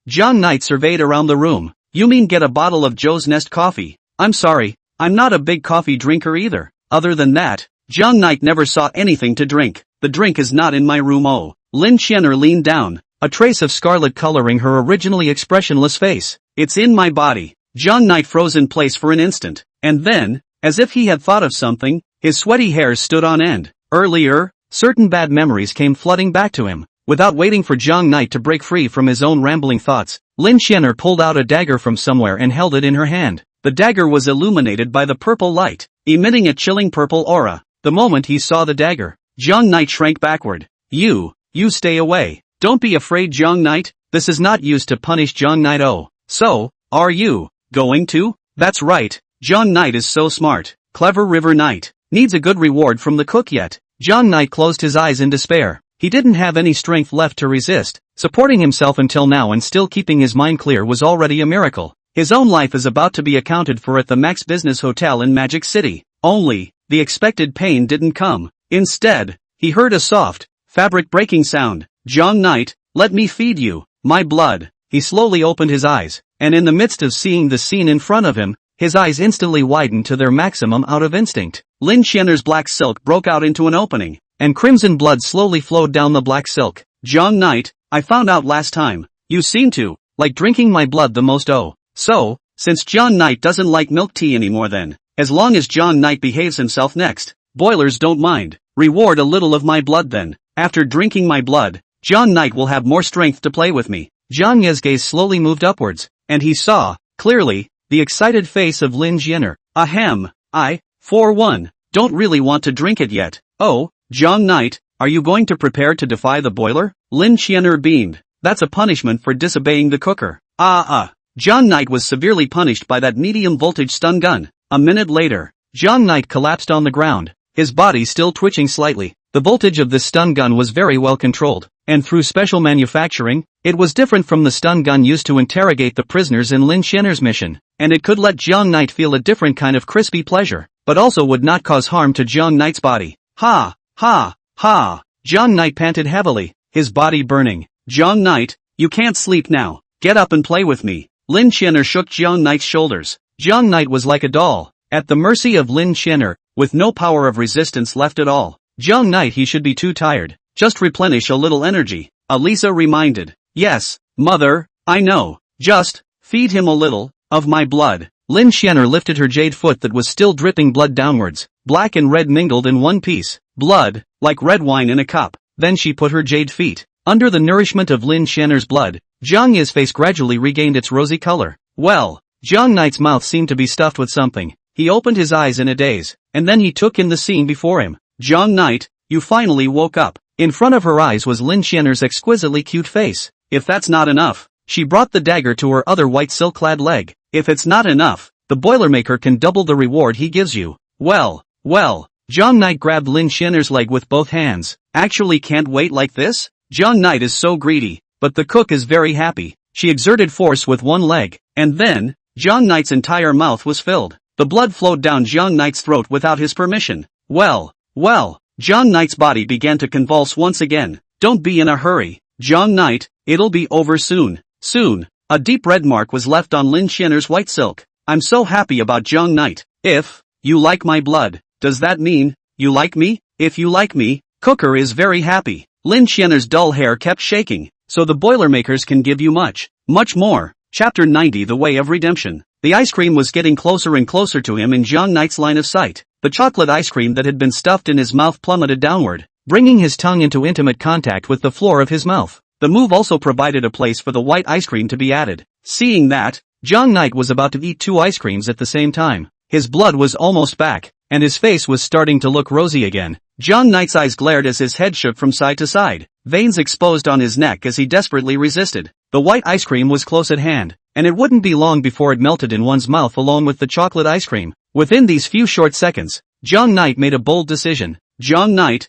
Jiang Knight surveyed around the room. You mean get a bottle of Joe's Nest coffee? I'm sorry, I'm not a big coffee drinker either. Other than that, Jiang Knight never saw anything to drink. The drink is not in my room. Lin Jianer leaned down, a trace of scarlet coloring her originally expressionless face. It's in my body. Jiang Knight froze in place for an instant, and then, as if he had thought of something, his sweaty hairs stood on end. Earlier, certain bad memories came flooding back to him. Without waiting for Jiang Knight to break free from his own rambling thoughts, Lin Jianer pulled out a dagger from somewhere and held it in her hand. The dagger was illuminated by the purple light, emitting a chilling purple aura. The moment he saw the dagger, Jiang Knight shrank backward. You stay away. Don't be afraid, Jiang Knight. This is not used to punish Jiang Knight. So, are you going to? That's right. Jiang Knight is so smart. Clever River Knight. Needs a good reward from the cook yet. Jiang Knight closed his eyes in despair. He didn't have any strength left to resist. Supporting himself until now and still keeping his mind clear was already a miracle. His own life is about to be accounted for at the Max Business Hotel in Magic City. Only, the expected pain didn't come. Instead, he heard a soft, fabric-breaking sound. Jiang Knight, let me feed you, my blood. He slowly opened his eyes, and in the midst of seeing the scene in front of him, his eyes instantly widened to their maximum out of instinct. Lin Jianer's black silk broke out into an opening, and crimson blood slowly flowed down the black silk. Jiang Knight, I found out last time, you seem to like drinking my blood the most. So, since Jiang Knight doesn't like milk tea anymore then, as long as Jiang Knight behaves himself next, boilers don't mind. Reward a little of my blood then. After drinking my blood, Jiang Knight will have more strength to play with me. Jiang Ye's gaze slowly moved upwards, and he saw, clearly, the excited face of Lin Jianer. I, for one, don't really want to drink it yet. Jiang Knight, are you going to prepare to defy the boiler? Lin Jianer beamed. That's a punishment for disobeying the cooker. Jiang Knight was severely punished by that medium-voltage stun gun. A minute later, Jiang Knight collapsed on the ground, his body still twitching slightly. The voltage of this stun gun was very well controlled, and through special manufacturing, it was different from the stun gun used to interrogate the prisoners in Lin Jianer's mission, and it could let Jiang Knight feel a different kind of crispy pleasure, but also would not cause harm to Jiang Knight's body. Ha! Jiang Knight panted heavily, his body burning. Jiang Knight, you can't sleep now. Get up and play with me. Lin Jianer shook Jiang Knight's shoulders. Jiang Knight was like a doll, at the mercy of Lin Jianer, with no power of resistance left at all. Jiang Knight, he should be too tired. Just replenish a little energy. Elisa reminded. Yes, mother, I know. Just feed him a little of my blood. Lin Jianer lifted her jade foot that was still dripping blood downwards. Black and red mingled in one piece. Blood, like red wine in a cup. Then she put her jade feet under the nourishment of Lin Jianer's blood. Jiang Ye's face gradually regained its rosy color. Well, Jiang Knight's mouth seemed to be stuffed with something. He opened his eyes in a daze, and then he took in the scene before him. Jiang Knight, you finally woke up. In front of her eyes was Lin Jianer's exquisitely cute face. If that's not enough, she brought the dagger to her other white silk-clad leg. If it's not enough, the Boilermaker can double the reward he gives you. Well, Jiang Knight grabbed Lin Jianer's leg with both hands. Actually can't wait like this? Jiang Knight is so greedy. but the cook is very happy. She exerted force with one leg, and then, Jiang Knight's entire mouth was filled. The blood flowed down Jiang Knight's throat without his permission. Well, Jiang Knight's body began to convulse once again. Don't be in a hurry, Jiang Knight, it'll be over soon. Soon. A deep red mark was left on Lin Xianer's white silk. I'm so happy about Jiang Knight. If you like my blood, does that mean you like me? If you like me, Cooker is very happy. Lin Xianer's dull hair kept shaking, so the Boilermakers can give you much more. Chapter 90 The Way of Redemption. The ice cream was getting closer and closer to him in Jiang Knight's line of sight. The chocolate ice cream that had been stuffed in his mouth plummeted downward, bringing his tongue into intimate contact with the floor of his mouth. The move also provided a place for the white ice cream to be added. Seeing that, Jiang Knight was about to eat 2 ice creams at the same time. His blood was almost back, and his face was starting to look rosy again. Jiang Knight's eyes glared as his head shook from side to side, veins exposed on his neck as he desperately resisted. The white ice cream was close at hand, and it wouldn't be long before it melted in one's mouth along with the chocolate ice cream. Within these few short seconds, Jiang Knight made a bold decision. Jiang Knight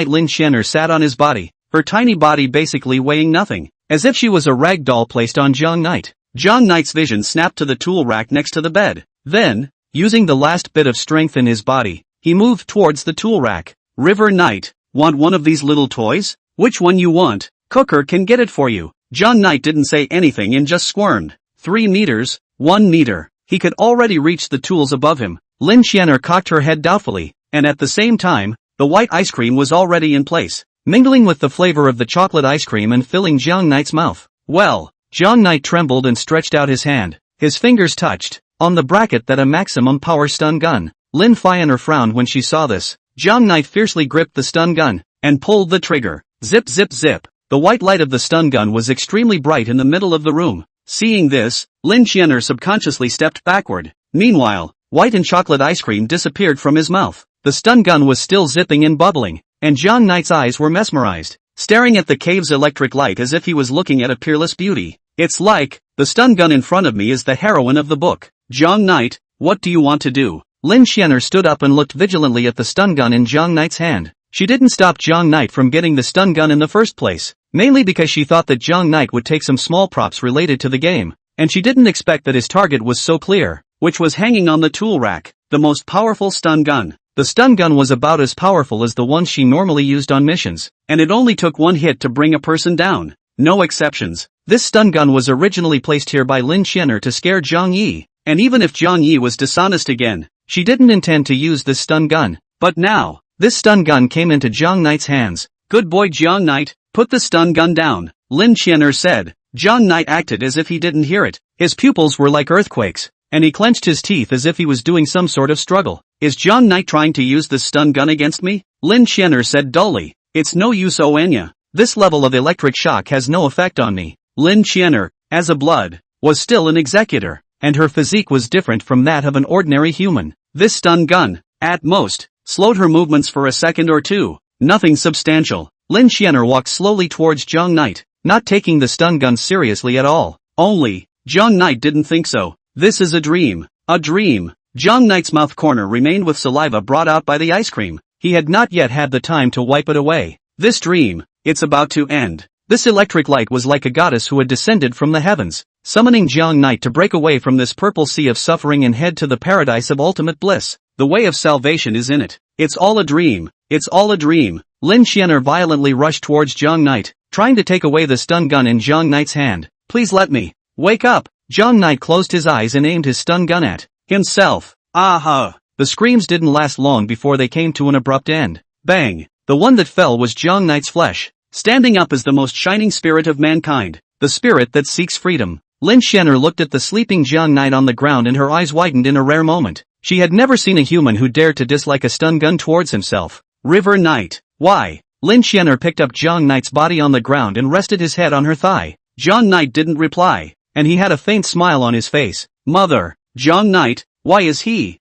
Lin Xianer sat on his body, her tiny body basically weighing nothing, as if she was a rag doll placed on Jiang Knight. Jiang Knight's vision snapped to the tool rack next to the bed. Then, using the last bit of strength in his body, he moved towards the tool rack. River Knight, want one of these little toys? Which one you want? Cooker can get it for you. Jiang Knight didn't say anything and just squirmed. 3 meters, 1 meter. He could already reach the tools above him. Lin Xianer cocked her head doubtfully, and at the same time, the white ice cream was already in place, mingling with the flavor of the chocolate ice cream and filling Jiang Knight's mouth. Well, Jiang Knight trembled and stretched out his hand. His fingers touched on the bracket that a maximum power stun gun. Lin Xianer frowned when she saw this. Jiang Knight fiercely gripped the stun gun and pulled the trigger. Zip zip zip. The white light of the stun gun was extremely bright in the middle of the room. Seeing this, Lin Xianer subconsciously stepped backward. Meanwhile, white and chocolate ice cream disappeared from his mouth. The stun gun was still zipping and bubbling, and Jiang Knight's eyes were mesmerized, staring at the cave's electric light as if he was looking at a peerless beauty. It's like, the stun gun in front of me is the heroine of the book. Jiang Knight, what do you want to do? Lin Xianer stood up and looked vigilantly at the stun gun in Jiang Knight's hand. She didn't stop Jiang Knight from getting the stun gun in the first place, mainly because she thought that Jiang Knight would take some small props related to the game, and she didn't expect that his target was so clear, which was hanging on the tool rack, the most powerful stun gun. The stun gun was about as powerful as the ones she normally used on missions, and it only took 1 hit to bring a person down. No exceptions. This stun gun was originally placed here by Lin Xianer to scare Zhang Yi, and even if Zhang Yi was dishonest again, she didn't intend to use this stun gun. But now, this stun gun came into Jiang Knight's hands. Good boy Jiang Knight, put the stun gun down, Lin Xianer said. Jiang Knight acted as if he didn't hear it. His pupils were like earthquakes, and he clenched his teeth as if he was doing some sort of struggle. Is Jiang Knight trying to use this stun gun against me? Lin Xianer said dully. It's no use Anya. This level of electric shock has no effect on me. Lin Xianer, as a blood, was still an executor, and her physique was different from that of an ordinary human. This stun gun, at most, slowed her movements for a second or two. Nothing substantial. Lin Xianer walked slowly towards Jiang Knight, not taking the stun gun seriously at all. Only, Jiang Knight didn't think so. This is a dream. A dream. Jiang Knight's mouth corner remained with saliva brought out by the ice cream. He had not yet had the time to wipe it away. This dream, it's about to end. This electric light was like a goddess who had descended from the heavens, summoning Jiang Knight to break away from this purple sea of suffering and head to the paradise of ultimate bliss. The way of salvation is in it. It's all a dream. It's all a dream. Lin Xianer violently rushed towards Jiang Knight, trying to take away the stun gun in Jiang Knight's hand. Please let me. Wake up. Jiang Knight closed his eyes and aimed his stun gun at himself. Aha! The screams didn't last long before they came to an abrupt end. Bang! The one that fell was Jiang Knight's flesh, standing up as the most shining spirit of mankind, the spirit that seeks freedom. Lin Xianer looked at the sleeping Jiang Knight on the ground and her eyes widened in a rare moment. She had never seen a human who dared to dislike a stun gun towards himself. River Knight. Why? Lin Xianer picked up Jiang Knight's body on the ground and rested his head on her thigh. Jiang Knight didn't reply, and he had a faint smile on his face. Mother. Jiang Knight, why is he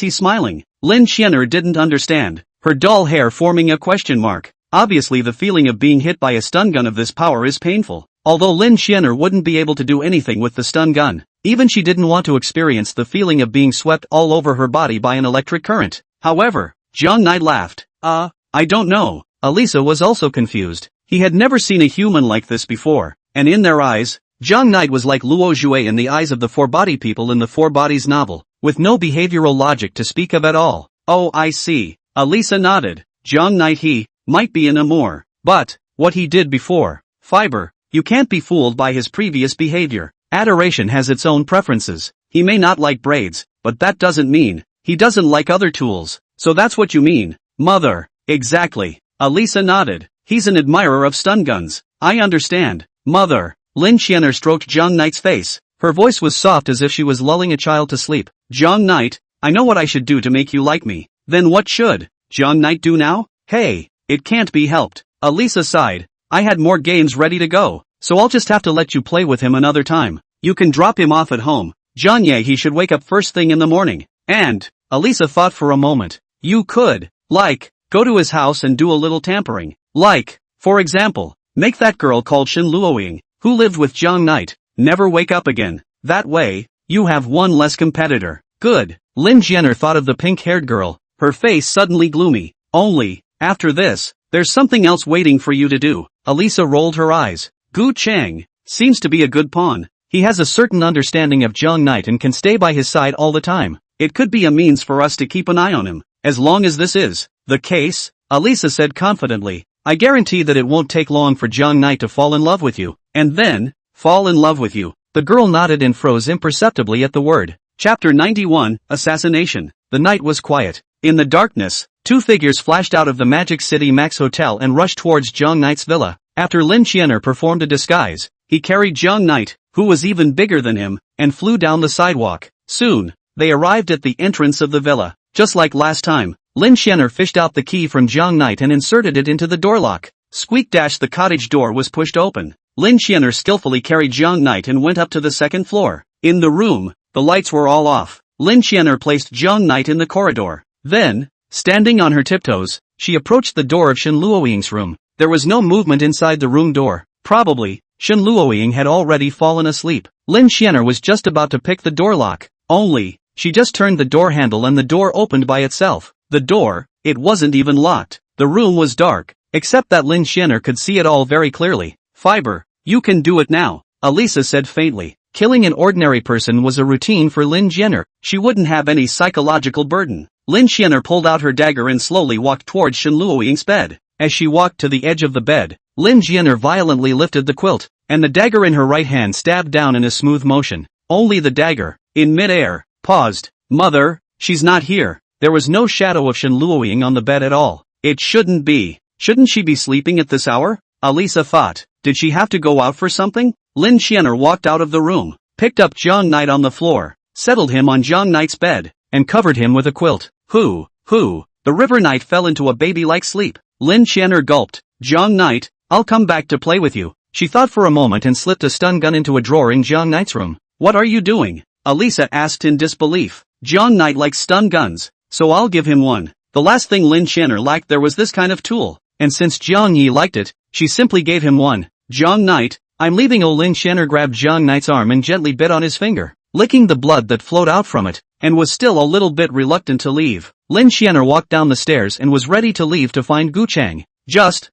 smiling? Lin Xianer didn't understand, her dull hair forming a question mark. Obviously the feeling of being hit by a stun gun of this power is painful. Although Lin Xianer wouldn't be able to do anything with the stun gun, even she didn't want to experience the feeling of being swept all over her body by an electric current. However, Jiang Knight laughed. I don't know. Alisa was also confused. He had never seen a human like this before, and in their eyes, Zhang Knight was like Luo Jue in the eyes of the four-body people in the Four Bodies novel, with no behavioral logic to speak of at all. Oh, I see. Alisa nodded. Zhang Knight he might be an amour, but what he did before, fiber, you can't be fooled by his previous behavior. Adoration has its own preferences. He may not like braids, but that doesn't mean he doesn't like other tools. So that's what you mean, mother. Exactly. Alisa nodded. He's an admirer of stun guns. I understand, mother. Lin Qian'er stroked Zhang Knight's face. Her voice was soft as if she was lulling a child to sleep. Zhang Knight, I know what I should do to make you like me. Then what should Zhang Knight do now? Hey, it can't be helped. Alisa sighed. I had more games ready to go, so I'll just have to let you play with him another time. You can drop him off at home. Zhang Ye he should wake up first thing in the morning. And, Alisa thought for a moment. You could, like, go to his house and do a little tampering. Like, for example, make that girl called Shen Luoying, who lived with Zhang Knight, never wake up again. That way, you have one less competitor. Good. Lin Qian'er thought of the pink-haired girl, her face suddenly gloomy. Only, after this, there's something else waiting for you to do. Alisa rolled her eyes. Gu Cheng seems to be a good pawn. He has a certain understanding of Zhang Knight and can stay by his side all the time. It could be a means for us to keep an eye on him. As long as this is the case, Alisa said confidently, I guarantee that it won't take long for Zhang Knight to fall in love with you. And then, fall in love with you. The girl nodded and froze imperceptibly at the word. Chapter 91, Assassination. The night was quiet. In the darkness, two figures flashed out of the Magic City Max Hotel and rushed towards Zhang Knight's villa. After Lin Qian'er performed a disguise, he carried Zhang Knight, who was even bigger than him, and flew down the sidewalk. Soon, they arrived at the entrance of the villa. Just like last time, Lin Qian'er fished out the key from Zhang Knight and inserted it into the door lock. Squeak dash the cottage door was pushed open. Lin Qian'er skillfully carried Zhang Knight and went up to the second floor. In the room, the lights were all off. Lin Qian'er placed Zhang Knight in the corridor. Then, standing on her tiptoes, she approached the door of Shen Luoying's room. There was no movement inside the room door. Probably, Shen Luoying had already fallen asleep. Lin Qian'er was just about to pick the door lock. Only, she just turned the door handle and the door opened by itself. The door, it wasn't even locked. The room was dark, except that Lin Qian'er could see it all very clearly. Fiber, you can do it now, Alisa said faintly. Killing an ordinary person was a routine for Lin Qian'er. She wouldn't have any psychological burden. Lin Qian'er pulled out her dagger and slowly walked towards Shen Luoying's bed. As she walked to the edge of the bed, Lin Qian'er violently lifted the quilt, and the dagger in her right hand stabbed down in a smooth motion. Only the dagger, in mid-air, paused. Mother, she's not here. There was no shadow of Shen Luoying on the bed at all. It shouldn't be. Shouldn't she be sleeping at this hour? Alisa thought. Did she have to go out for something? Lin Qian'er walked out of the room, picked up Zhang Knight on the floor, settled him on Zhang Knight's bed, and covered him with a quilt. Who? The River Knight fell into a baby-like sleep. Lin Qian'er gulped. Zhang Knight, I'll come back to play with you. She thought for a moment and slipped a stun gun into a drawer in Zhang Knight's room. What are you doing? Alisa asked in disbelief. Zhang Knight likes stun guns, so I'll give him one. The last thing Lin Qian'er lacked there was this kind of tool, and since Zhang Yi liked it, she simply gave him one. Zhang Knight, I'm leaving. Lin Qian'er grabbed Zhang Knight's arm and gently bit on his finger, licking the blood that flowed out from it, and was still a little bit reluctant to leave. Lin Qian'er walked down the stairs and was ready to leave to find Gu Cheng. Just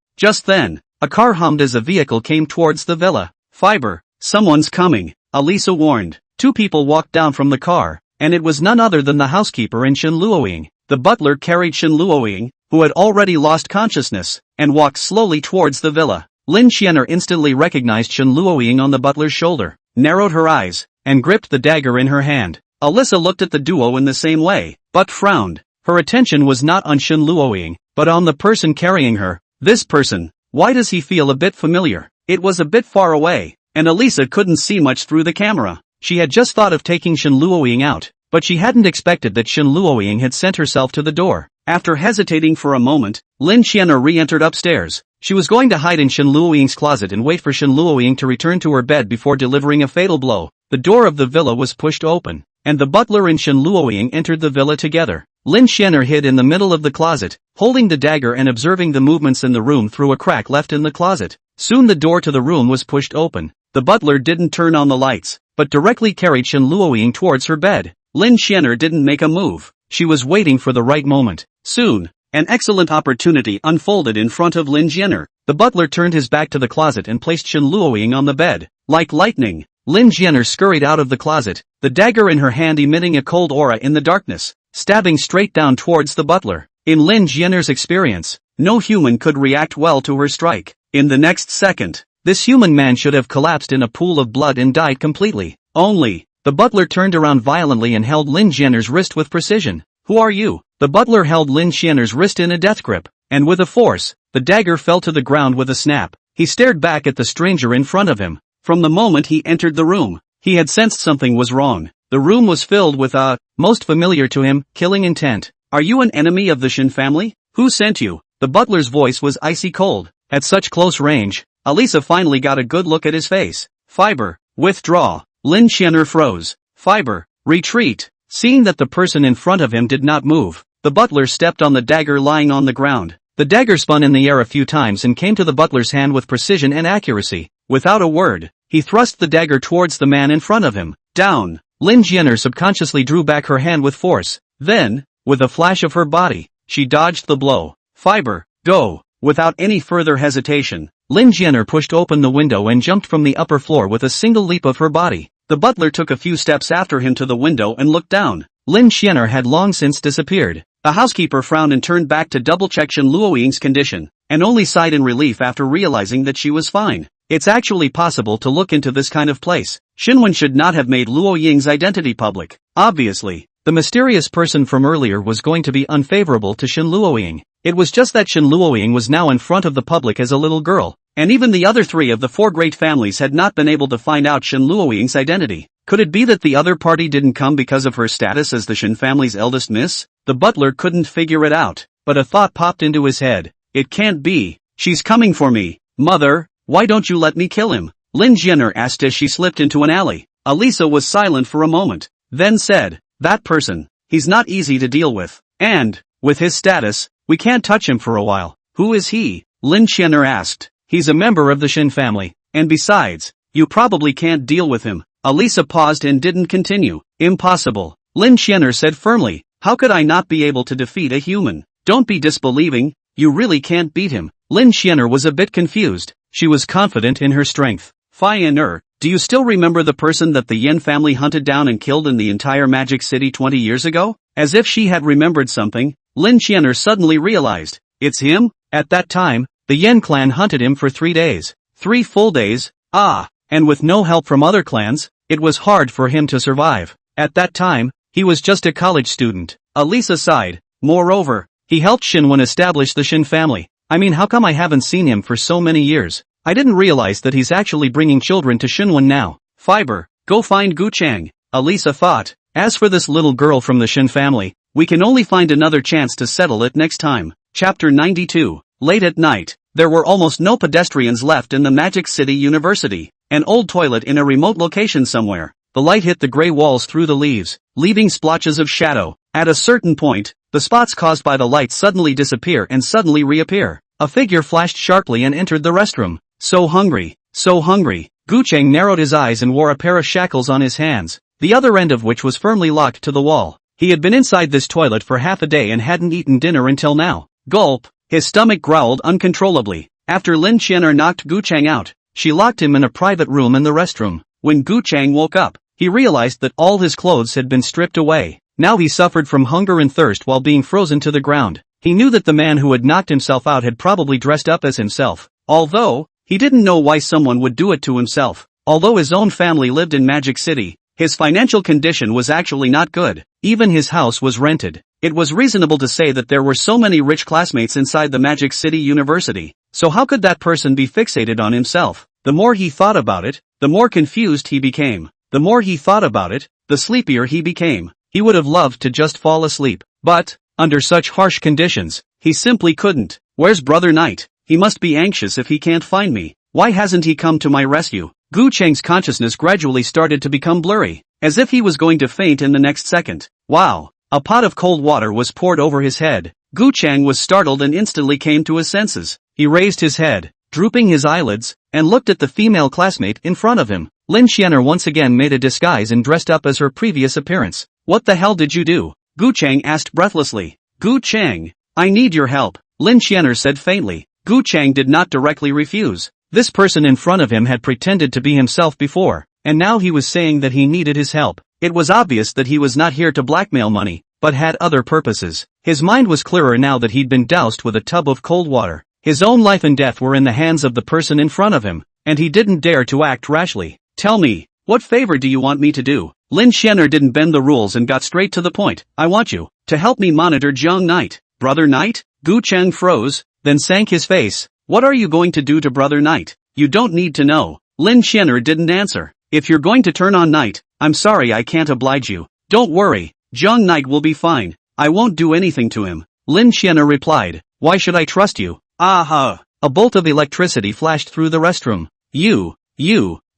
then, a car hummed as a vehicle came towards the villa. Fiber, someone's coming, Alisa warned. Two people walked down from the car, and it was none other than the housekeeper and Shen Luoying. The butler carried Shen Luoying, who had already lost consciousness, and walked slowly towards the villa. Lin Qian'er instantly recognized Shen Luoying on the butler's shoulder, narrowed her eyes, and gripped the dagger in her hand. Alisa looked at the duo in the same way, but frowned. Her attention was not on Shen Luoying, but on the person carrying her. This person, why does he feel a bit familiar? It was a bit far away, and Alisa couldn't see much through the camera. She had just thought of taking Shen Luoying out, but she hadn't expected that Shen Luoying had sent herself to the door. After hesitating for a moment, Lin Qian'er re-entered upstairs. She was going to hide in Shen Luoying's closet and wait for Shen Luoying to return to her bed before delivering a fatal blow. The door of the villa was pushed open, and the butler and Shen Luoying entered the villa together. Lin Qian'er hid in the middle of the closet, holding the dagger and observing the movements in the room through a crack left in the closet. Soon the door to the room was pushed open. The butler didn't turn on the lights, but directly carried Shen Luoying towards her bed. Lin Qian'er didn't make a move. She was waiting for the right moment. Soon, An excellent opportunity unfolded in front of Lin Jianer. The butler turned his back to the closet and placed Shen Luoying on the bed. Like lightning, Lin Jianer scurried out of the closet, the dagger in her hand emitting a cold aura in the darkness, stabbing straight down towards the butler. In Lin Jianer's experience, no human could react well to her strike. In the next second, this human man should have collapsed in a pool of blood and died completely. Only, the butler turned around violently and held Lin Jianer's wrist with precision. Who are you? The butler held Lin Jianer's wrist in a death grip, and with a force, the dagger fell to the ground with a snap. He stared back at the stranger in front of him. From the moment he entered the room, he had sensed something was wrong. The room was filled with most familiar to him, killing intent. Are you an enemy of the Shen family? Who sent you? The butler's voice was icy cold. At such close range, Alisa finally got a good look at his face. Fiber, withdraw. Lin Jianer froze. Fiber, retreat. Seeing that the person in front of him did not move, the butler stepped on the dagger lying on the ground. The dagger spun in the air a few times and came to the butler's hand with precision and accuracy. Without a word, he thrust the dagger towards the man in front of him. Down. Lin Jianer subconsciously drew back her hand with force. Then, with a flash of her body, she dodged the blow. Fiber, go. Without any further hesitation, Lin Jianer pushed open the window and jumped from the upper floor with a single leap of her body. The butler took a few steps after him to the window and looked down. Lin Jianer had long since disappeared. The housekeeper frowned and turned back to double-check Shen Luoying's condition, and only sighed in relief after realizing that she was fine. It's actually possible to look into this kind of place. Shenwen should not have made Luoying's identity public. Obviously, the mysterious person from earlier was going to be unfavorable to Shen Luoying. It was just that Shen Luoying was now in front of the public as a little girl, and even the other three of the four great families had not been able to find out Shen Luoying's identity. Could it be that the other party didn't come because of her status as the Shen family's eldest miss? The butler couldn't figure it out, but a thought popped into his head. It can't be. She's coming for me. Mother, why don't you let me kill him? Lin Jianer asked as she slipped into an alley. Alisa was silent for a moment, then said, that person, he's not easy to deal with. And, with his status, we can't touch him for a while. Who is he? Lin Jianer asked. He's a member of the Shen family, and besides, you probably can't deal with him. Alisa paused and didn't continue. Impossible. Lin Jianer said firmly. How could I not be able to defeat a human? Don't be disbelieving, you really can't beat him. Lin Jianer was a bit confused. She was confident in her strength. Fai-en-er, do you still remember the person that the Yan family hunted down and killed in the entire Magic City 20 years ago? As if she had remembered something, Lin Jianer suddenly realized. It's him? At that time, the Yan clan hunted him for 3 days. 3 full days? And with no help from other clans, it was hard for him to survive. At that time, he was just a college student. Alisa sighed. Moreover, he helped Shenwen establish the Shen family. I mean, how come I haven't seen him for so many years? I didn't realize that he's actually bringing children to Shenwen now. Fiber, go find Guchang. Alisa thought. As for this little girl from the Shen family, we can only find another chance to settle it next time. Chapter 92. Late at night, there were almost no pedestrians left in the Magic City University. An old toilet in a remote location somewhere. The light hit the gray walls through the leaves, leaving splotches of shadow. At a certain point, the spots caused by the light suddenly disappear and suddenly reappear. A figure flashed sharply and entered the restroom. So hungry, so hungry. Gucheng narrowed his eyes and wore a pair of shackles on his hands, the other end of which was firmly locked to the wall. He had been inside this toilet for half a day and hadn't eaten dinner until now. Gulp. His stomach growled uncontrollably. After Lin Jianer knocked Gucheng out, she locked him in a private room in the restroom. When Gucheng woke up, he realized that all his clothes had been stripped away. Now he suffered from hunger and thirst while being frozen to the ground. He knew that the man who had knocked himself out had probably dressed up as himself. Although, he didn't know why someone would do it to himself. Although his own family lived in Magic City, his financial condition was actually not good. Even his house was rented. It was reasonable to say that there were so many rich classmates inside the Magic City University. So how could that person be fixated on himself? The more he thought about it, the more confused he became. The more he thought about it, the sleepier he became. He would have loved to just fall asleep. But, under such harsh conditions, he simply couldn't. Where's Brother Knight? He must be anxious if he can't find me. Why hasn't he come to my rescue? Gu Cheng's consciousness gradually started to become blurry, as if he was going to faint in the next second. Wow! A pot of cold water was poured over his head. Gu Cheng was startled and instantly came to his senses. He raised his head, drooping his eyelids, and looked at the female classmate in front of him. Lin Jianer once again made a disguise and dressed up as her previous appearance. What the hell did you do? Gu Cheng asked breathlessly. Gu Cheng, I need your help, Lin Xianer said faintly. Gu Chang did not directly refuse. This person in front of him had pretended to be himself before, and now he was saying that he needed his help. It was obvious that he was not here to blackmail money, but had other purposes. His mind was clearer now that he'd been doused with a tub of cold water. His own life and death were in the hands of the person in front of him, and he didn't dare to act rashly. Tell me, what favor do you want me to do? Lin Xianer didn't bend the rules and got straight to the point. I want you to help me monitor Jiang Knight. Brother Knight? Gu Chang froze, then sank his face. What are you going to do to Brother Knight? You don't need to know. Lin Xianer didn't answer. If you're going to turn on Knight, I'm sorry I can't oblige you. Don't worry, Jiang Knight will be fine. I won't do anything to him. Lin Xianer replied. Why should I trust you? Aha! A bolt of electricity flashed through the restroom. You.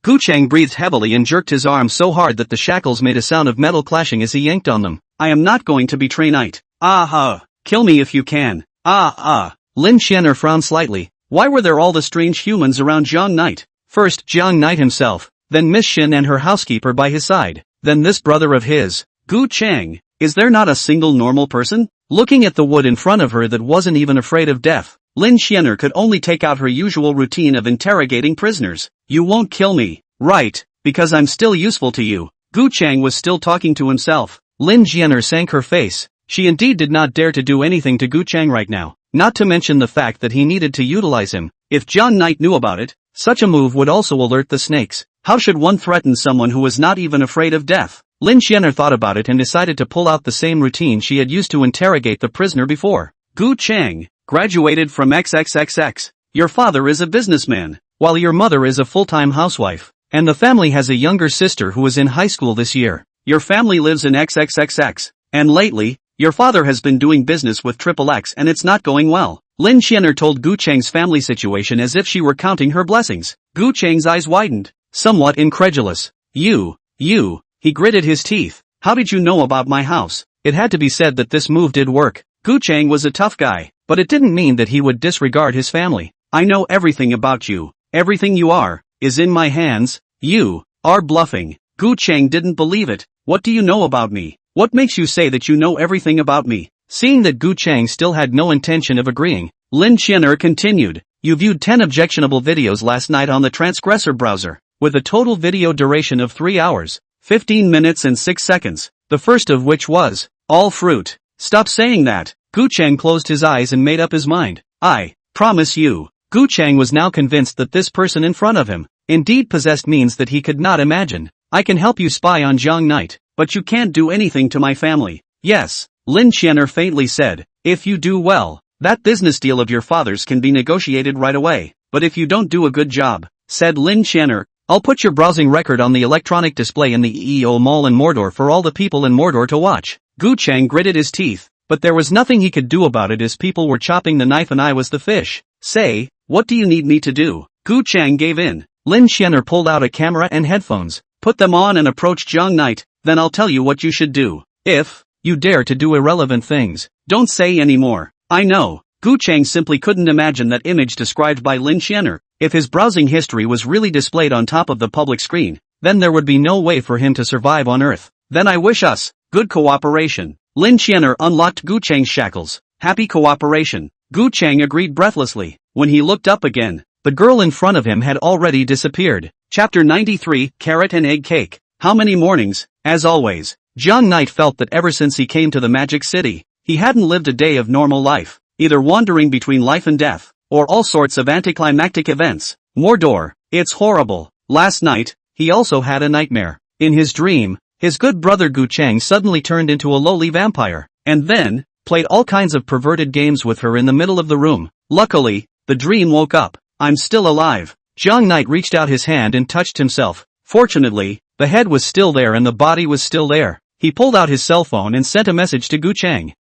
Gu Chang breathed heavily and jerked his arm so hard that the shackles made a sound of metal clashing as he yanked on them. I am not going to betray Knight. Aha! Kill me if you can. Lin Xianer frowned slightly. Why were there all the strange humans around Jiang Knight? First Jiang Knight himself, then Miss Shen and her housekeeper by his side, then this brother of his. Gu Chang, is there not a single normal person? Looking at the wood in front of her that wasn't even afraid of death, Lin Xianer could only take out her usual routine of interrogating prisoners. You won't kill me, right, because I'm still useful to you. Gu Chang was still talking to himself. Lin Xianer sank her face. She indeed did not dare to do anything to Gu Chang right now, not to mention the fact that he needed to utilize him. If Jiang Knight knew about it, such a move would also alert the snakes. How should one threaten someone who was not even afraid of death? Lin Xianer thought about it and decided to pull out the same routine she had used to interrogate the prisoner before. Gu Chang, graduated from XXXX. Your father is a businessman, while your mother is a full-time housewife, and the family has a younger sister who is in high school this year. Your family lives in XXXX, and lately, your father has been doing business with XXX and it's not going well. Lin Xianer told Gu Chang's family situation as if she were counting her blessings. Gu Chang's eyes widened, somewhat incredulous. You, he gritted his teeth. How did you know about my house? It had to be said that this move did work. Gu Chang was a tough guy, but it didn't mean that he would disregard his family. I know everything about you. Everything you are, is in my hands. You are bluffing. Gu Chang didn't believe it. What do you know about me? What makes you say that you know everything about me? Seeing that Gu Chang still had no intention of agreeing, Lin Xianer continued. You viewed 10 objectionable videos last night on the transgressor browser, with a total video duration of 3 hours, 15 minutes and 6 seconds, the first of which was, all fruit. Stop saying that. Gu Chang closed his eyes and made up his mind. I promise you. Gu Chang was now convinced that this person in front of him, indeed possessed means that he could not imagine. I can help you spy on Jiang Knight, but you can't do anything to my family. Yes, Lin Xianer faintly said. If you do well, that business deal of your father's can be negotiated right away. But if you don't do a good job, said Lin Xianer, I'll put your browsing record on the electronic display in the EEO Mall in Mordor for all the people in Mordor to watch. Gu Chang gritted his teeth, but there was nothing he could do about it as people were chopping the knife and I was the fish. Say, what do you need me to do? Gu Chang gave in. Lin Xianer pulled out a camera and headphones, put them on and approached Jiang Knight. Then I'll tell you what you should do. If you dare to do irrelevant things, don't say any more. I know. Gu Chang simply couldn't imagine that image described by Lin Xianer. If his browsing history was really displayed on top of the public screen, then there would be no way for him to survive on Earth. Then I wish us good cooperation. Lin Xianer unlocked Gu Chang's shackles. Happy cooperation. Gu Chang agreed breathlessly. When he looked up again, the girl in front of him had already disappeared. Chapter 93, Carrot and Egg Cake. How many mornings? As always, Jiang Knight felt that ever since he came to the Magic City, he hadn't lived a day of normal life, either wandering between life and death, or all sorts of anticlimactic events. Mordor, it's horrible. Last night, he also had a nightmare. In his dream, his good brother Gu Chang suddenly turned into a lowly vampire, and then, played all kinds of perverted games with her in the middle of the room. Luckily, the dream woke up. I'm still alive. Jiang Knight reached out his hand and touched himself. Fortunately, the head was still there and the body was still there. He pulled out his cell phone and sent a message to Gu Chang.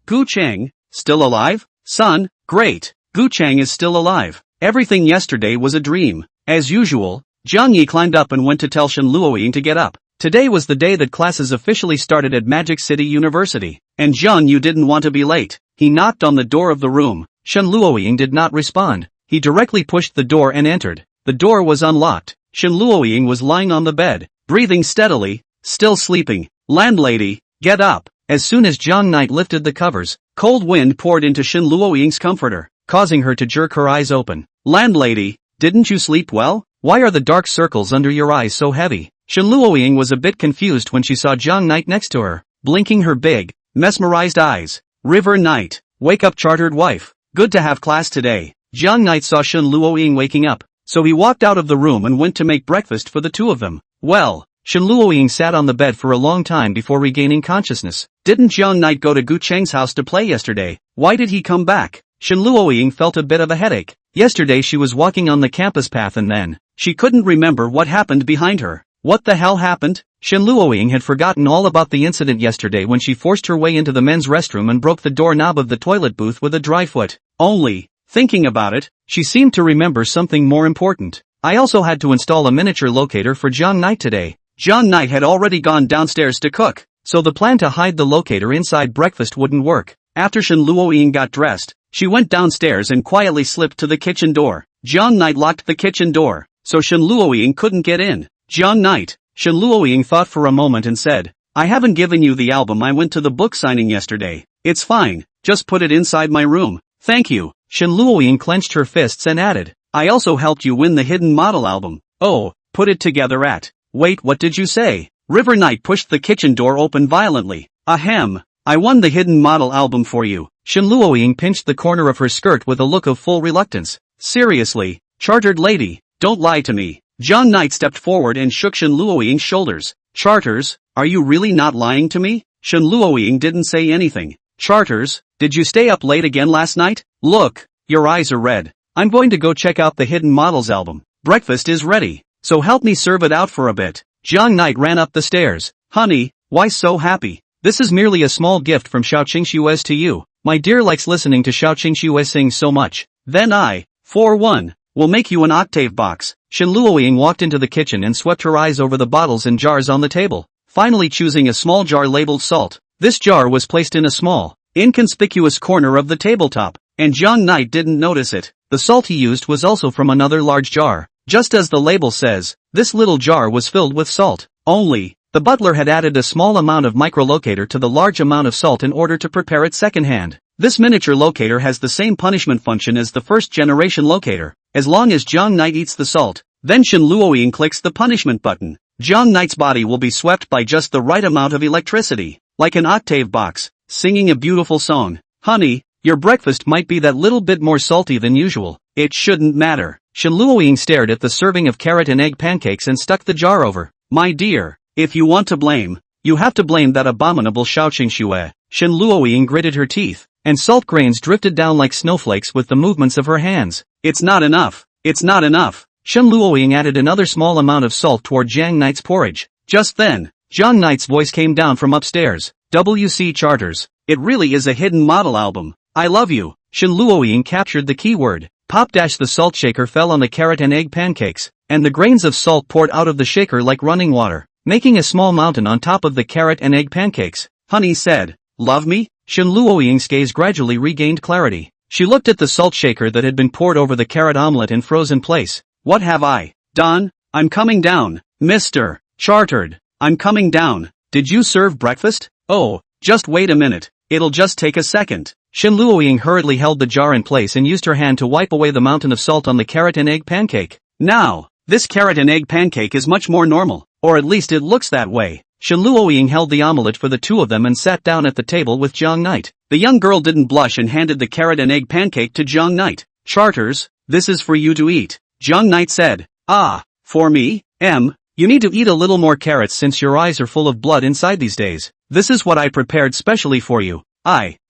Gu Chang, still alive? Son, great. Gu Chang is still alive. Everything yesterday was a dream. As usual, Jiang Yi climbed up and went to tell Shen Luoying to get up. Today was the day that classes officially started at Magic City University, and Jiang Yu didn't want to be late. He knocked on the door of the room. Shen Luoying did not respond. He directly pushed the door and entered. The door was unlocked. Shen Luoying was lying on the bed, breathing steadily, still sleeping. Landlady, get up. As soon as Jiang Knight lifted the covers, cold wind poured into Shen Luoying's comforter, causing her to jerk her eyes open. Landlady, didn't you sleep well? Why are the dark circles under your eyes so heavy? Shen Luoying was a bit confused when she saw Jiang Knight next to her, blinking her big, mesmerized eyes. River Knight, wake up chartered wife. Good to have class today. Jiang Knight saw Shen Luoying waking up, so he walked out of the room and went to make breakfast for the two of them. Well, Shen Luoying sat on the bed for a long time before regaining consciousness. Didn't Jiang Knight go to Gu Cheng's house to play yesterday? Why did he come back? Shen Luoying felt a bit of a headache. Yesterday she was walking on the campus path and then, she couldn't remember what happened behind her. What the hell happened? Shen Luoying had forgotten all about the incident yesterday when she forced her way into the men's restroom and broke the doorknob of the toilet booth with a dry foot. Only, thinking about it, she seemed to remember something more important. I also had to install a miniature locator for Jiang Knight today. Jiang Knight had already gone downstairs to cook, so the plan to hide the locator inside breakfast wouldn't work. After Shen Luoying got dressed, she went downstairs and quietly slipped to the kitchen door. Jiang Knight locked the kitchen door, so Shen Luoying couldn't get in. Jiang Knight, Shen Luoying thought for a moment and said, I haven't given you the album I went to the book signing yesterday. It's fine, just put it inside my room. Thank you. Shen Luoying clenched her fists and added, I also helped you win the hidden model album. Oh, put it together at. Wait, what did you say? River Knight pushed the kitchen door open violently. Ahem, I won the hidden model album for you. Shen Luoying pinched the corner of her skirt with a look of full reluctance. Seriously, chartered lady, don't lie to me. Jiang Knight stepped forward and shook Shen Luoying's shoulders. Charters, are you really not lying to me? Shen Luoying didn't say anything. Charters, did you stay up late again last night? Look, your eyes are red. I'm going to go check out the hidden models album. Breakfast is ready, so help me serve it out for a bit. Jiang Knight ran up the stairs. Honey, why so happy? This is merely a small gift from Xiao Qingxue to you. My dear likes listening to Xiao Qingxue sing so much. Then I, for one, will make you an octave box. Shen Luoying walked into the kitchen and swept her eyes over the bottles and jars on the table, finally choosing a small jar labeled salt. This jar was placed in a small, inconspicuous corner of the tabletop, and Jiang Knight didn't notice it. The salt he used was also from another large jar. Just as the label says, this little jar was filled with salt. Only, the butler had added a small amount of microlocator to the large amount of salt in order to prepare it secondhand. This miniature locator has the same punishment function as the first generation locator. As long as Jiang Knight eats the salt, then Shen Luoying clicks the punishment button. Jiang Knight's body will be swept by just the right amount of electricity, like an octave box, singing a beautiful song. Honey, your breakfast might be that little bit more salty than usual. It shouldn't matter. Shen Luoying stared at the serving of carrot and egg pancakes and stuck the jar over. My dear, if you want to blame, you have to blame that abominable Xiao Qingxue. Shen Luoying gritted her teeth, and salt grains drifted down like snowflakes with the movements of her hands. It's not enough. It's not enough. Shen Luoying added another small amount of salt toward Jiang Knight's porridge. Just then, Jiang Knight's voice came down from upstairs. WC Charters, it really is a hidden model album. I love you. Shen Luoying captured the keyword. Pop! The salt shaker fell on the carrot and egg pancakes, and the grains of salt poured out of the shaker like running water, making a small mountain on top of the carrot and egg pancakes. Honey said, love me? Shen Luoying's gaze gradually regained clarity. She looked at the salt shaker that had been poured over the carrot omelette and froze in place. What have I done? I'm coming down. Mr. Chartered, I'm coming down. Did you serve breakfast? Oh, just wait a minute. It'll just take a second. Shen Luoying hurriedly held the jar in place and used her hand to wipe away the mountain of salt on the carrot and egg pancake. Now, this carrot and egg pancake is much more normal, or at least it looks that way. Shen Luoying held the omelette for the two of them and sat down at the table with Jiang Knight. The young girl didn't blush and handed the carrot and egg pancake to Jiang Knight. Charters, this is for you to eat. Jiang Knight said. Ah, for me? You need to eat a little more carrots since your eyes are full of blood inside these days. This is what I prepared specially for you.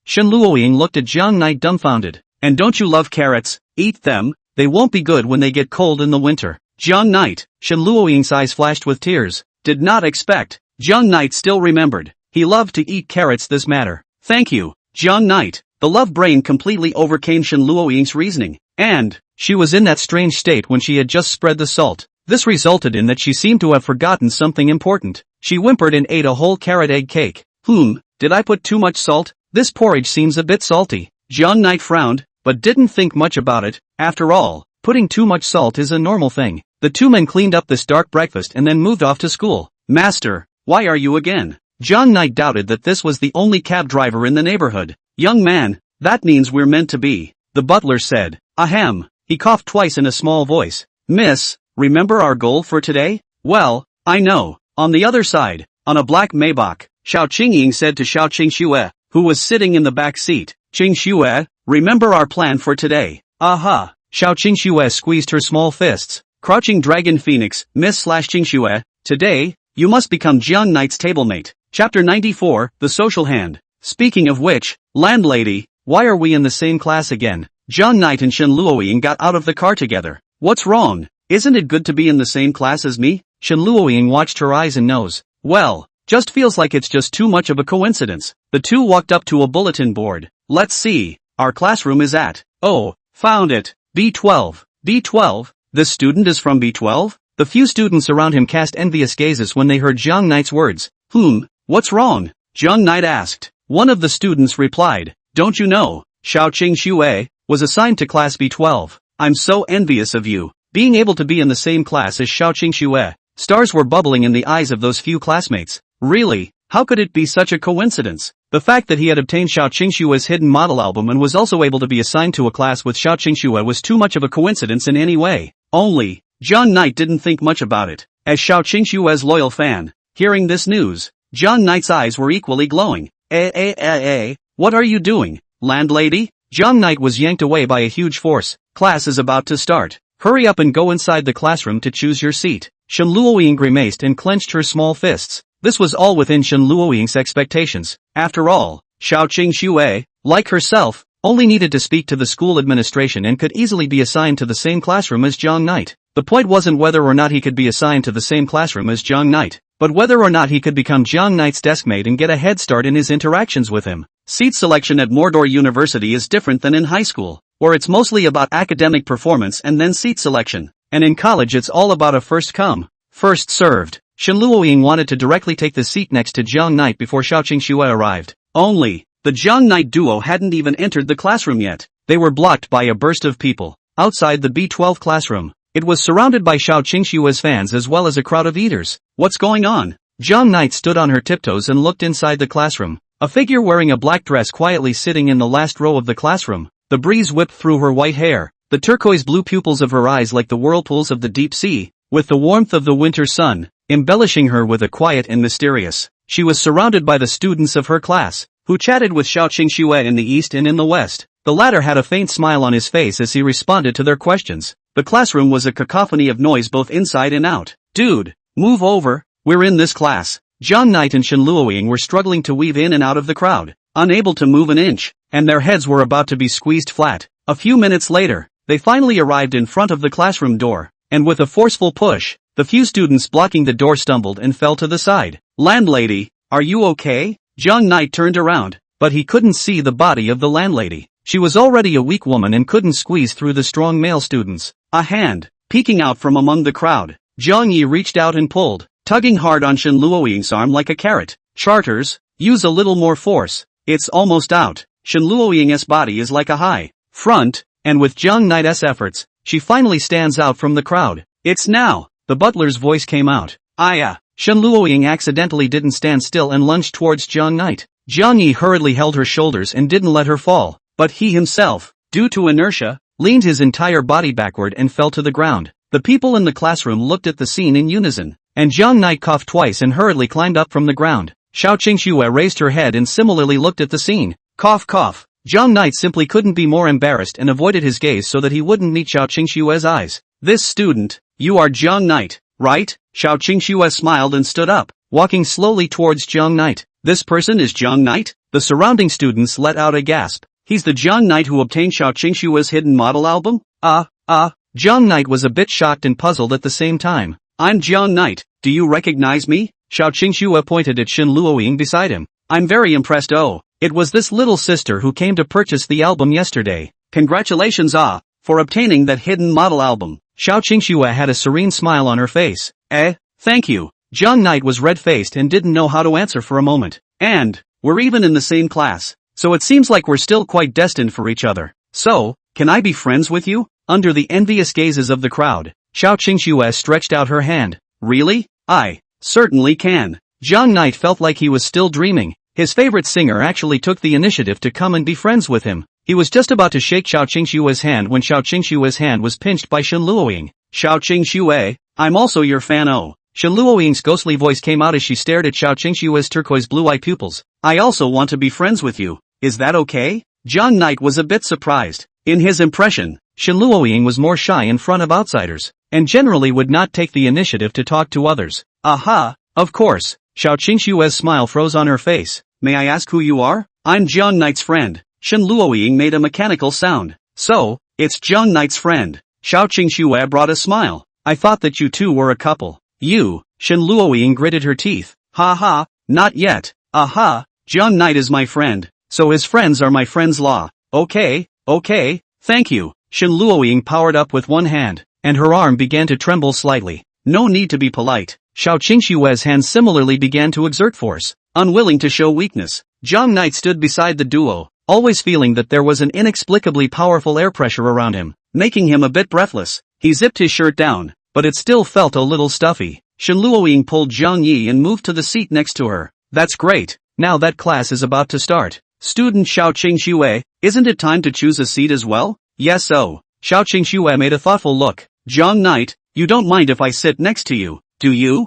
Shen Luoying looked at Jiang Knight dumbfounded. And don't you love carrots? Eat them, they won't be good when they get cold in the winter. Jiang Knight, Shen Luoying's eyes flashed with tears. Did not expect. Jiang Knight still remembered. He loved to eat carrots this matter. Thank you, Jiang Knight. The love brain completely overcame Shen Luoying's reasoning. And, she was in that strange state when she had just spread the salt. This resulted in that she seemed to have forgotten something important. She whimpered and ate a whole carrot egg cake. Did I put too much salt? This porridge seems a bit salty. Jiang Knight frowned, but didn't think much about it. After all, putting too much salt is a normal thing. The two men cleaned up this dark breakfast and then moved off to school. Master, why are you again? Jiang Knight doubted that this was the only cab driver in the neighborhood. Young man, that means we're meant to be, the butler said. Ahem. He coughed twice in a small voice. Miss, remember our goal for today? Well, I know. On the other side, on a black Maybach, Xiao Qingxue said to Xiao Qingxue, who was sitting in the back seat. Qingxue, remember our plan for today. Aha. Xiao Qingxue squeezed her small fists. Crouching Dragon Phoenix, Miss/Qingxue, today, you must become Jiang Knight's tablemate. Chapter 94, The Social Hand. Speaking of which, landlady, why are we in the same class again? Jiang Knight and Shen Luoying got out of the car together. What's wrong? Isn't it good to be in the same class as me? Shen Luoying watched her eyes and nose. Well, just feels like it's just too much of a coincidence. The two walked up to a bulletin board. Let's see. Our classroom is at. Oh, found it. B12. B12? This student is from B12? The few students around him cast envious gazes when they heard Jiang Knight's words. What's wrong? Jiang Knight asked. One of the students replied. Don't you know, Xiao Qingxue was assigned to class B12. I'm so envious of you, being able to be in the same class as Xiao Qingxue. Stars were bubbling in the eyes of those few classmates. Really, how could it be such a coincidence? The fact that he had obtained Xiao Qingxue's hidden model album and was also able to be assigned to a class with Xiao Qingxue was too much of a coincidence in any way. Only, Jiang Knight didn't think much about it. As Xiao Qingxue's loyal fan, hearing this news, Jiang Knight's eyes were equally glowing. What are you doing, landlady? Jiang Knight was yanked away by a huge force. Class is about to start. Hurry up and go inside the classroom to choose your seat. Shen Luoying grimaced and clenched her small fists. This was all within Shen Luoying's expectations. After all, Xiao Qingxue, like herself, only needed to speak to the school administration and could easily be assigned to the same classroom as Jiang Knight. The point wasn't whether or not he could be assigned to the same classroom as Jiang Knight, but whether or not he could become Jiang Knight's deskmate and get a head start in his interactions with him. Seat selection at Mordor University is different than in high school, where it's mostly about academic performance and then seat selection. And in college it's all about a first come, first served. Shen Luoying wanted to directly take the seat next to Jiang Knight before Xiao Qingxue arrived. Only, the Jiang Knight duo hadn't even entered the classroom yet. They were blocked by a burst of people. Outside the B12 classroom, it was surrounded by Xiao Qingxue's fans as well as a crowd of eaters. What's going on? Jiang Knight stood on her tiptoes and looked inside the classroom. A figure wearing a black dress quietly sitting in the last row of the classroom. The breeze whipped through her white hair, the turquoise blue pupils of her eyes like the whirlpools of the deep sea, with the warmth of the winter sun, embellishing her with a quiet and mysterious. She was surrounded by the students of her class, who chatted with Xiao Qingxue in the east and in the west. The latter had a faint smile on his face as he responded to their questions. The classroom was a cacophony of noise both inside and out. Dude, move over, we're in this class. Jiang Knight and Shen Luoying were struggling to weave in and out of the crowd, unable to move an inch, and their heads were about to be squeezed flat. A few minutes later, they finally arrived in front of the classroom door, and with a forceful push, the few students blocking the door stumbled and fell to the side. Landlady, are you okay? Jiang Knight turned around, but he couldn't see the body of the landlady. She was already a weak woman and couldn't squeeze through the strong male students. A hand, peeking out from among the crowd, Jiang Yi reached out and pulled, tugging hard on Shen Luoying's arm like a carrot. Charters, use a little more force. It's almost out. Shen Luoying's body is like a high front, and with Jiang Knight's efforts, she finally stands out from the crowd. It's now. The butler's voice came out. Shen Luoying accidentally didn't stand still and lunged towards Jiang Knight. Jiang Yi hurriedly held her shoulders and didn't let her fall, but he himself, due to inertia, leaned his entire body backward and fell to the ground. The people in the classroom looked at the scene in unison, and Jiang Knight coughed twice and hurriedly climbed up from the ground. Xiao Qingxue raised her head and similarly looked at the scene. Cough cough. Jiang Knight simply couldn't be more embarrassed and avoided his gaze so that he wouldn't meet Xiao Qingxue's eyes. This student, you are Jiang Knight, right? Xiao Qingxue smiled and stood up, walking slowly towards Jiang Knight. This person is Jiang Knight? The surrounding students let out a gasp. He's the Jiang Knight who obtained Xiao Qingxue's hidden model album? Jiang Knight was a bit shocked and puzzled at the same time. I'm Jiang Knight, do you recognize me? Xiao Qingxue pointed at Shen Luoying beside him. I'm very impressed. It was this little sister who came to purchase the album yesterday. Congratulations for obtaining that hidden model album. Xiao Qingxue had a serene smile on her face. Thank you. Jiang Knight was red-faced and didn't know how to answer for a moment. And, we're even in the same class, so it seems like we're still quite destined for each other. So, can I be friends with you? Under the envious gazes of the crowd, Xiao Qingxue stretched out her hand. Really? I certainly can. Zhang Knight felt like he was still dreaming. His favorite singer actually took the initiative to come and be friends with him. He was just about to shake Xiao Qingxue's hand when Xiao Qingxue's hand was pinched by Shen Luoying. Xiao Qingxue, I'm also your fan. Oh. Shen Luoying's ghostly voice came out as she stared at Xiao Qingxue's turquoise blue-eye pupils. I also want to be friends with you. Is that okay? Zhang Knight was a bit surprised. In his impression, Shen Luoying was more shy in front of outsiders, and generally would not take the initiative to talk to others. Aha, of course. Xiao Qingxue's smile froze on her face. May I ask who you are? I'm Zhang Knight's friend. Shen Luoying made a mechanical sound. So, it's Zhang Knight's friend. Xiao Qingxue brought a smile. I thought that you two were a couple. You, Shen Luoying gritted her teeth. Ha ha, not yet. Aha, Zhang Knight is my friend, so his friends are my friends-law. Okay, thank you. Shen Luoying powered up with one hand, and her arm began to tremble slightly. No need to be polite. Xiao Qingxue's hand similarly began to exert force. Unwilling to show weakness, Zhang Knight stood beside the duo, always feeling that there was an inexplicably powerful air pressure around him, making him a bit breathless. He zipped his shirt down, but it still felt a little stuffy. Shen Luoying pulled Zhang Yi and moved to the seat next to her. That's great. Now that class is about to start. Student Xiao Qingxue, isn't it time to choose a seat as well? Yes. Oh. Xiao Qingxue made a thoughtful look. Zhang Knight, you don't mind if I sit next to you, do you?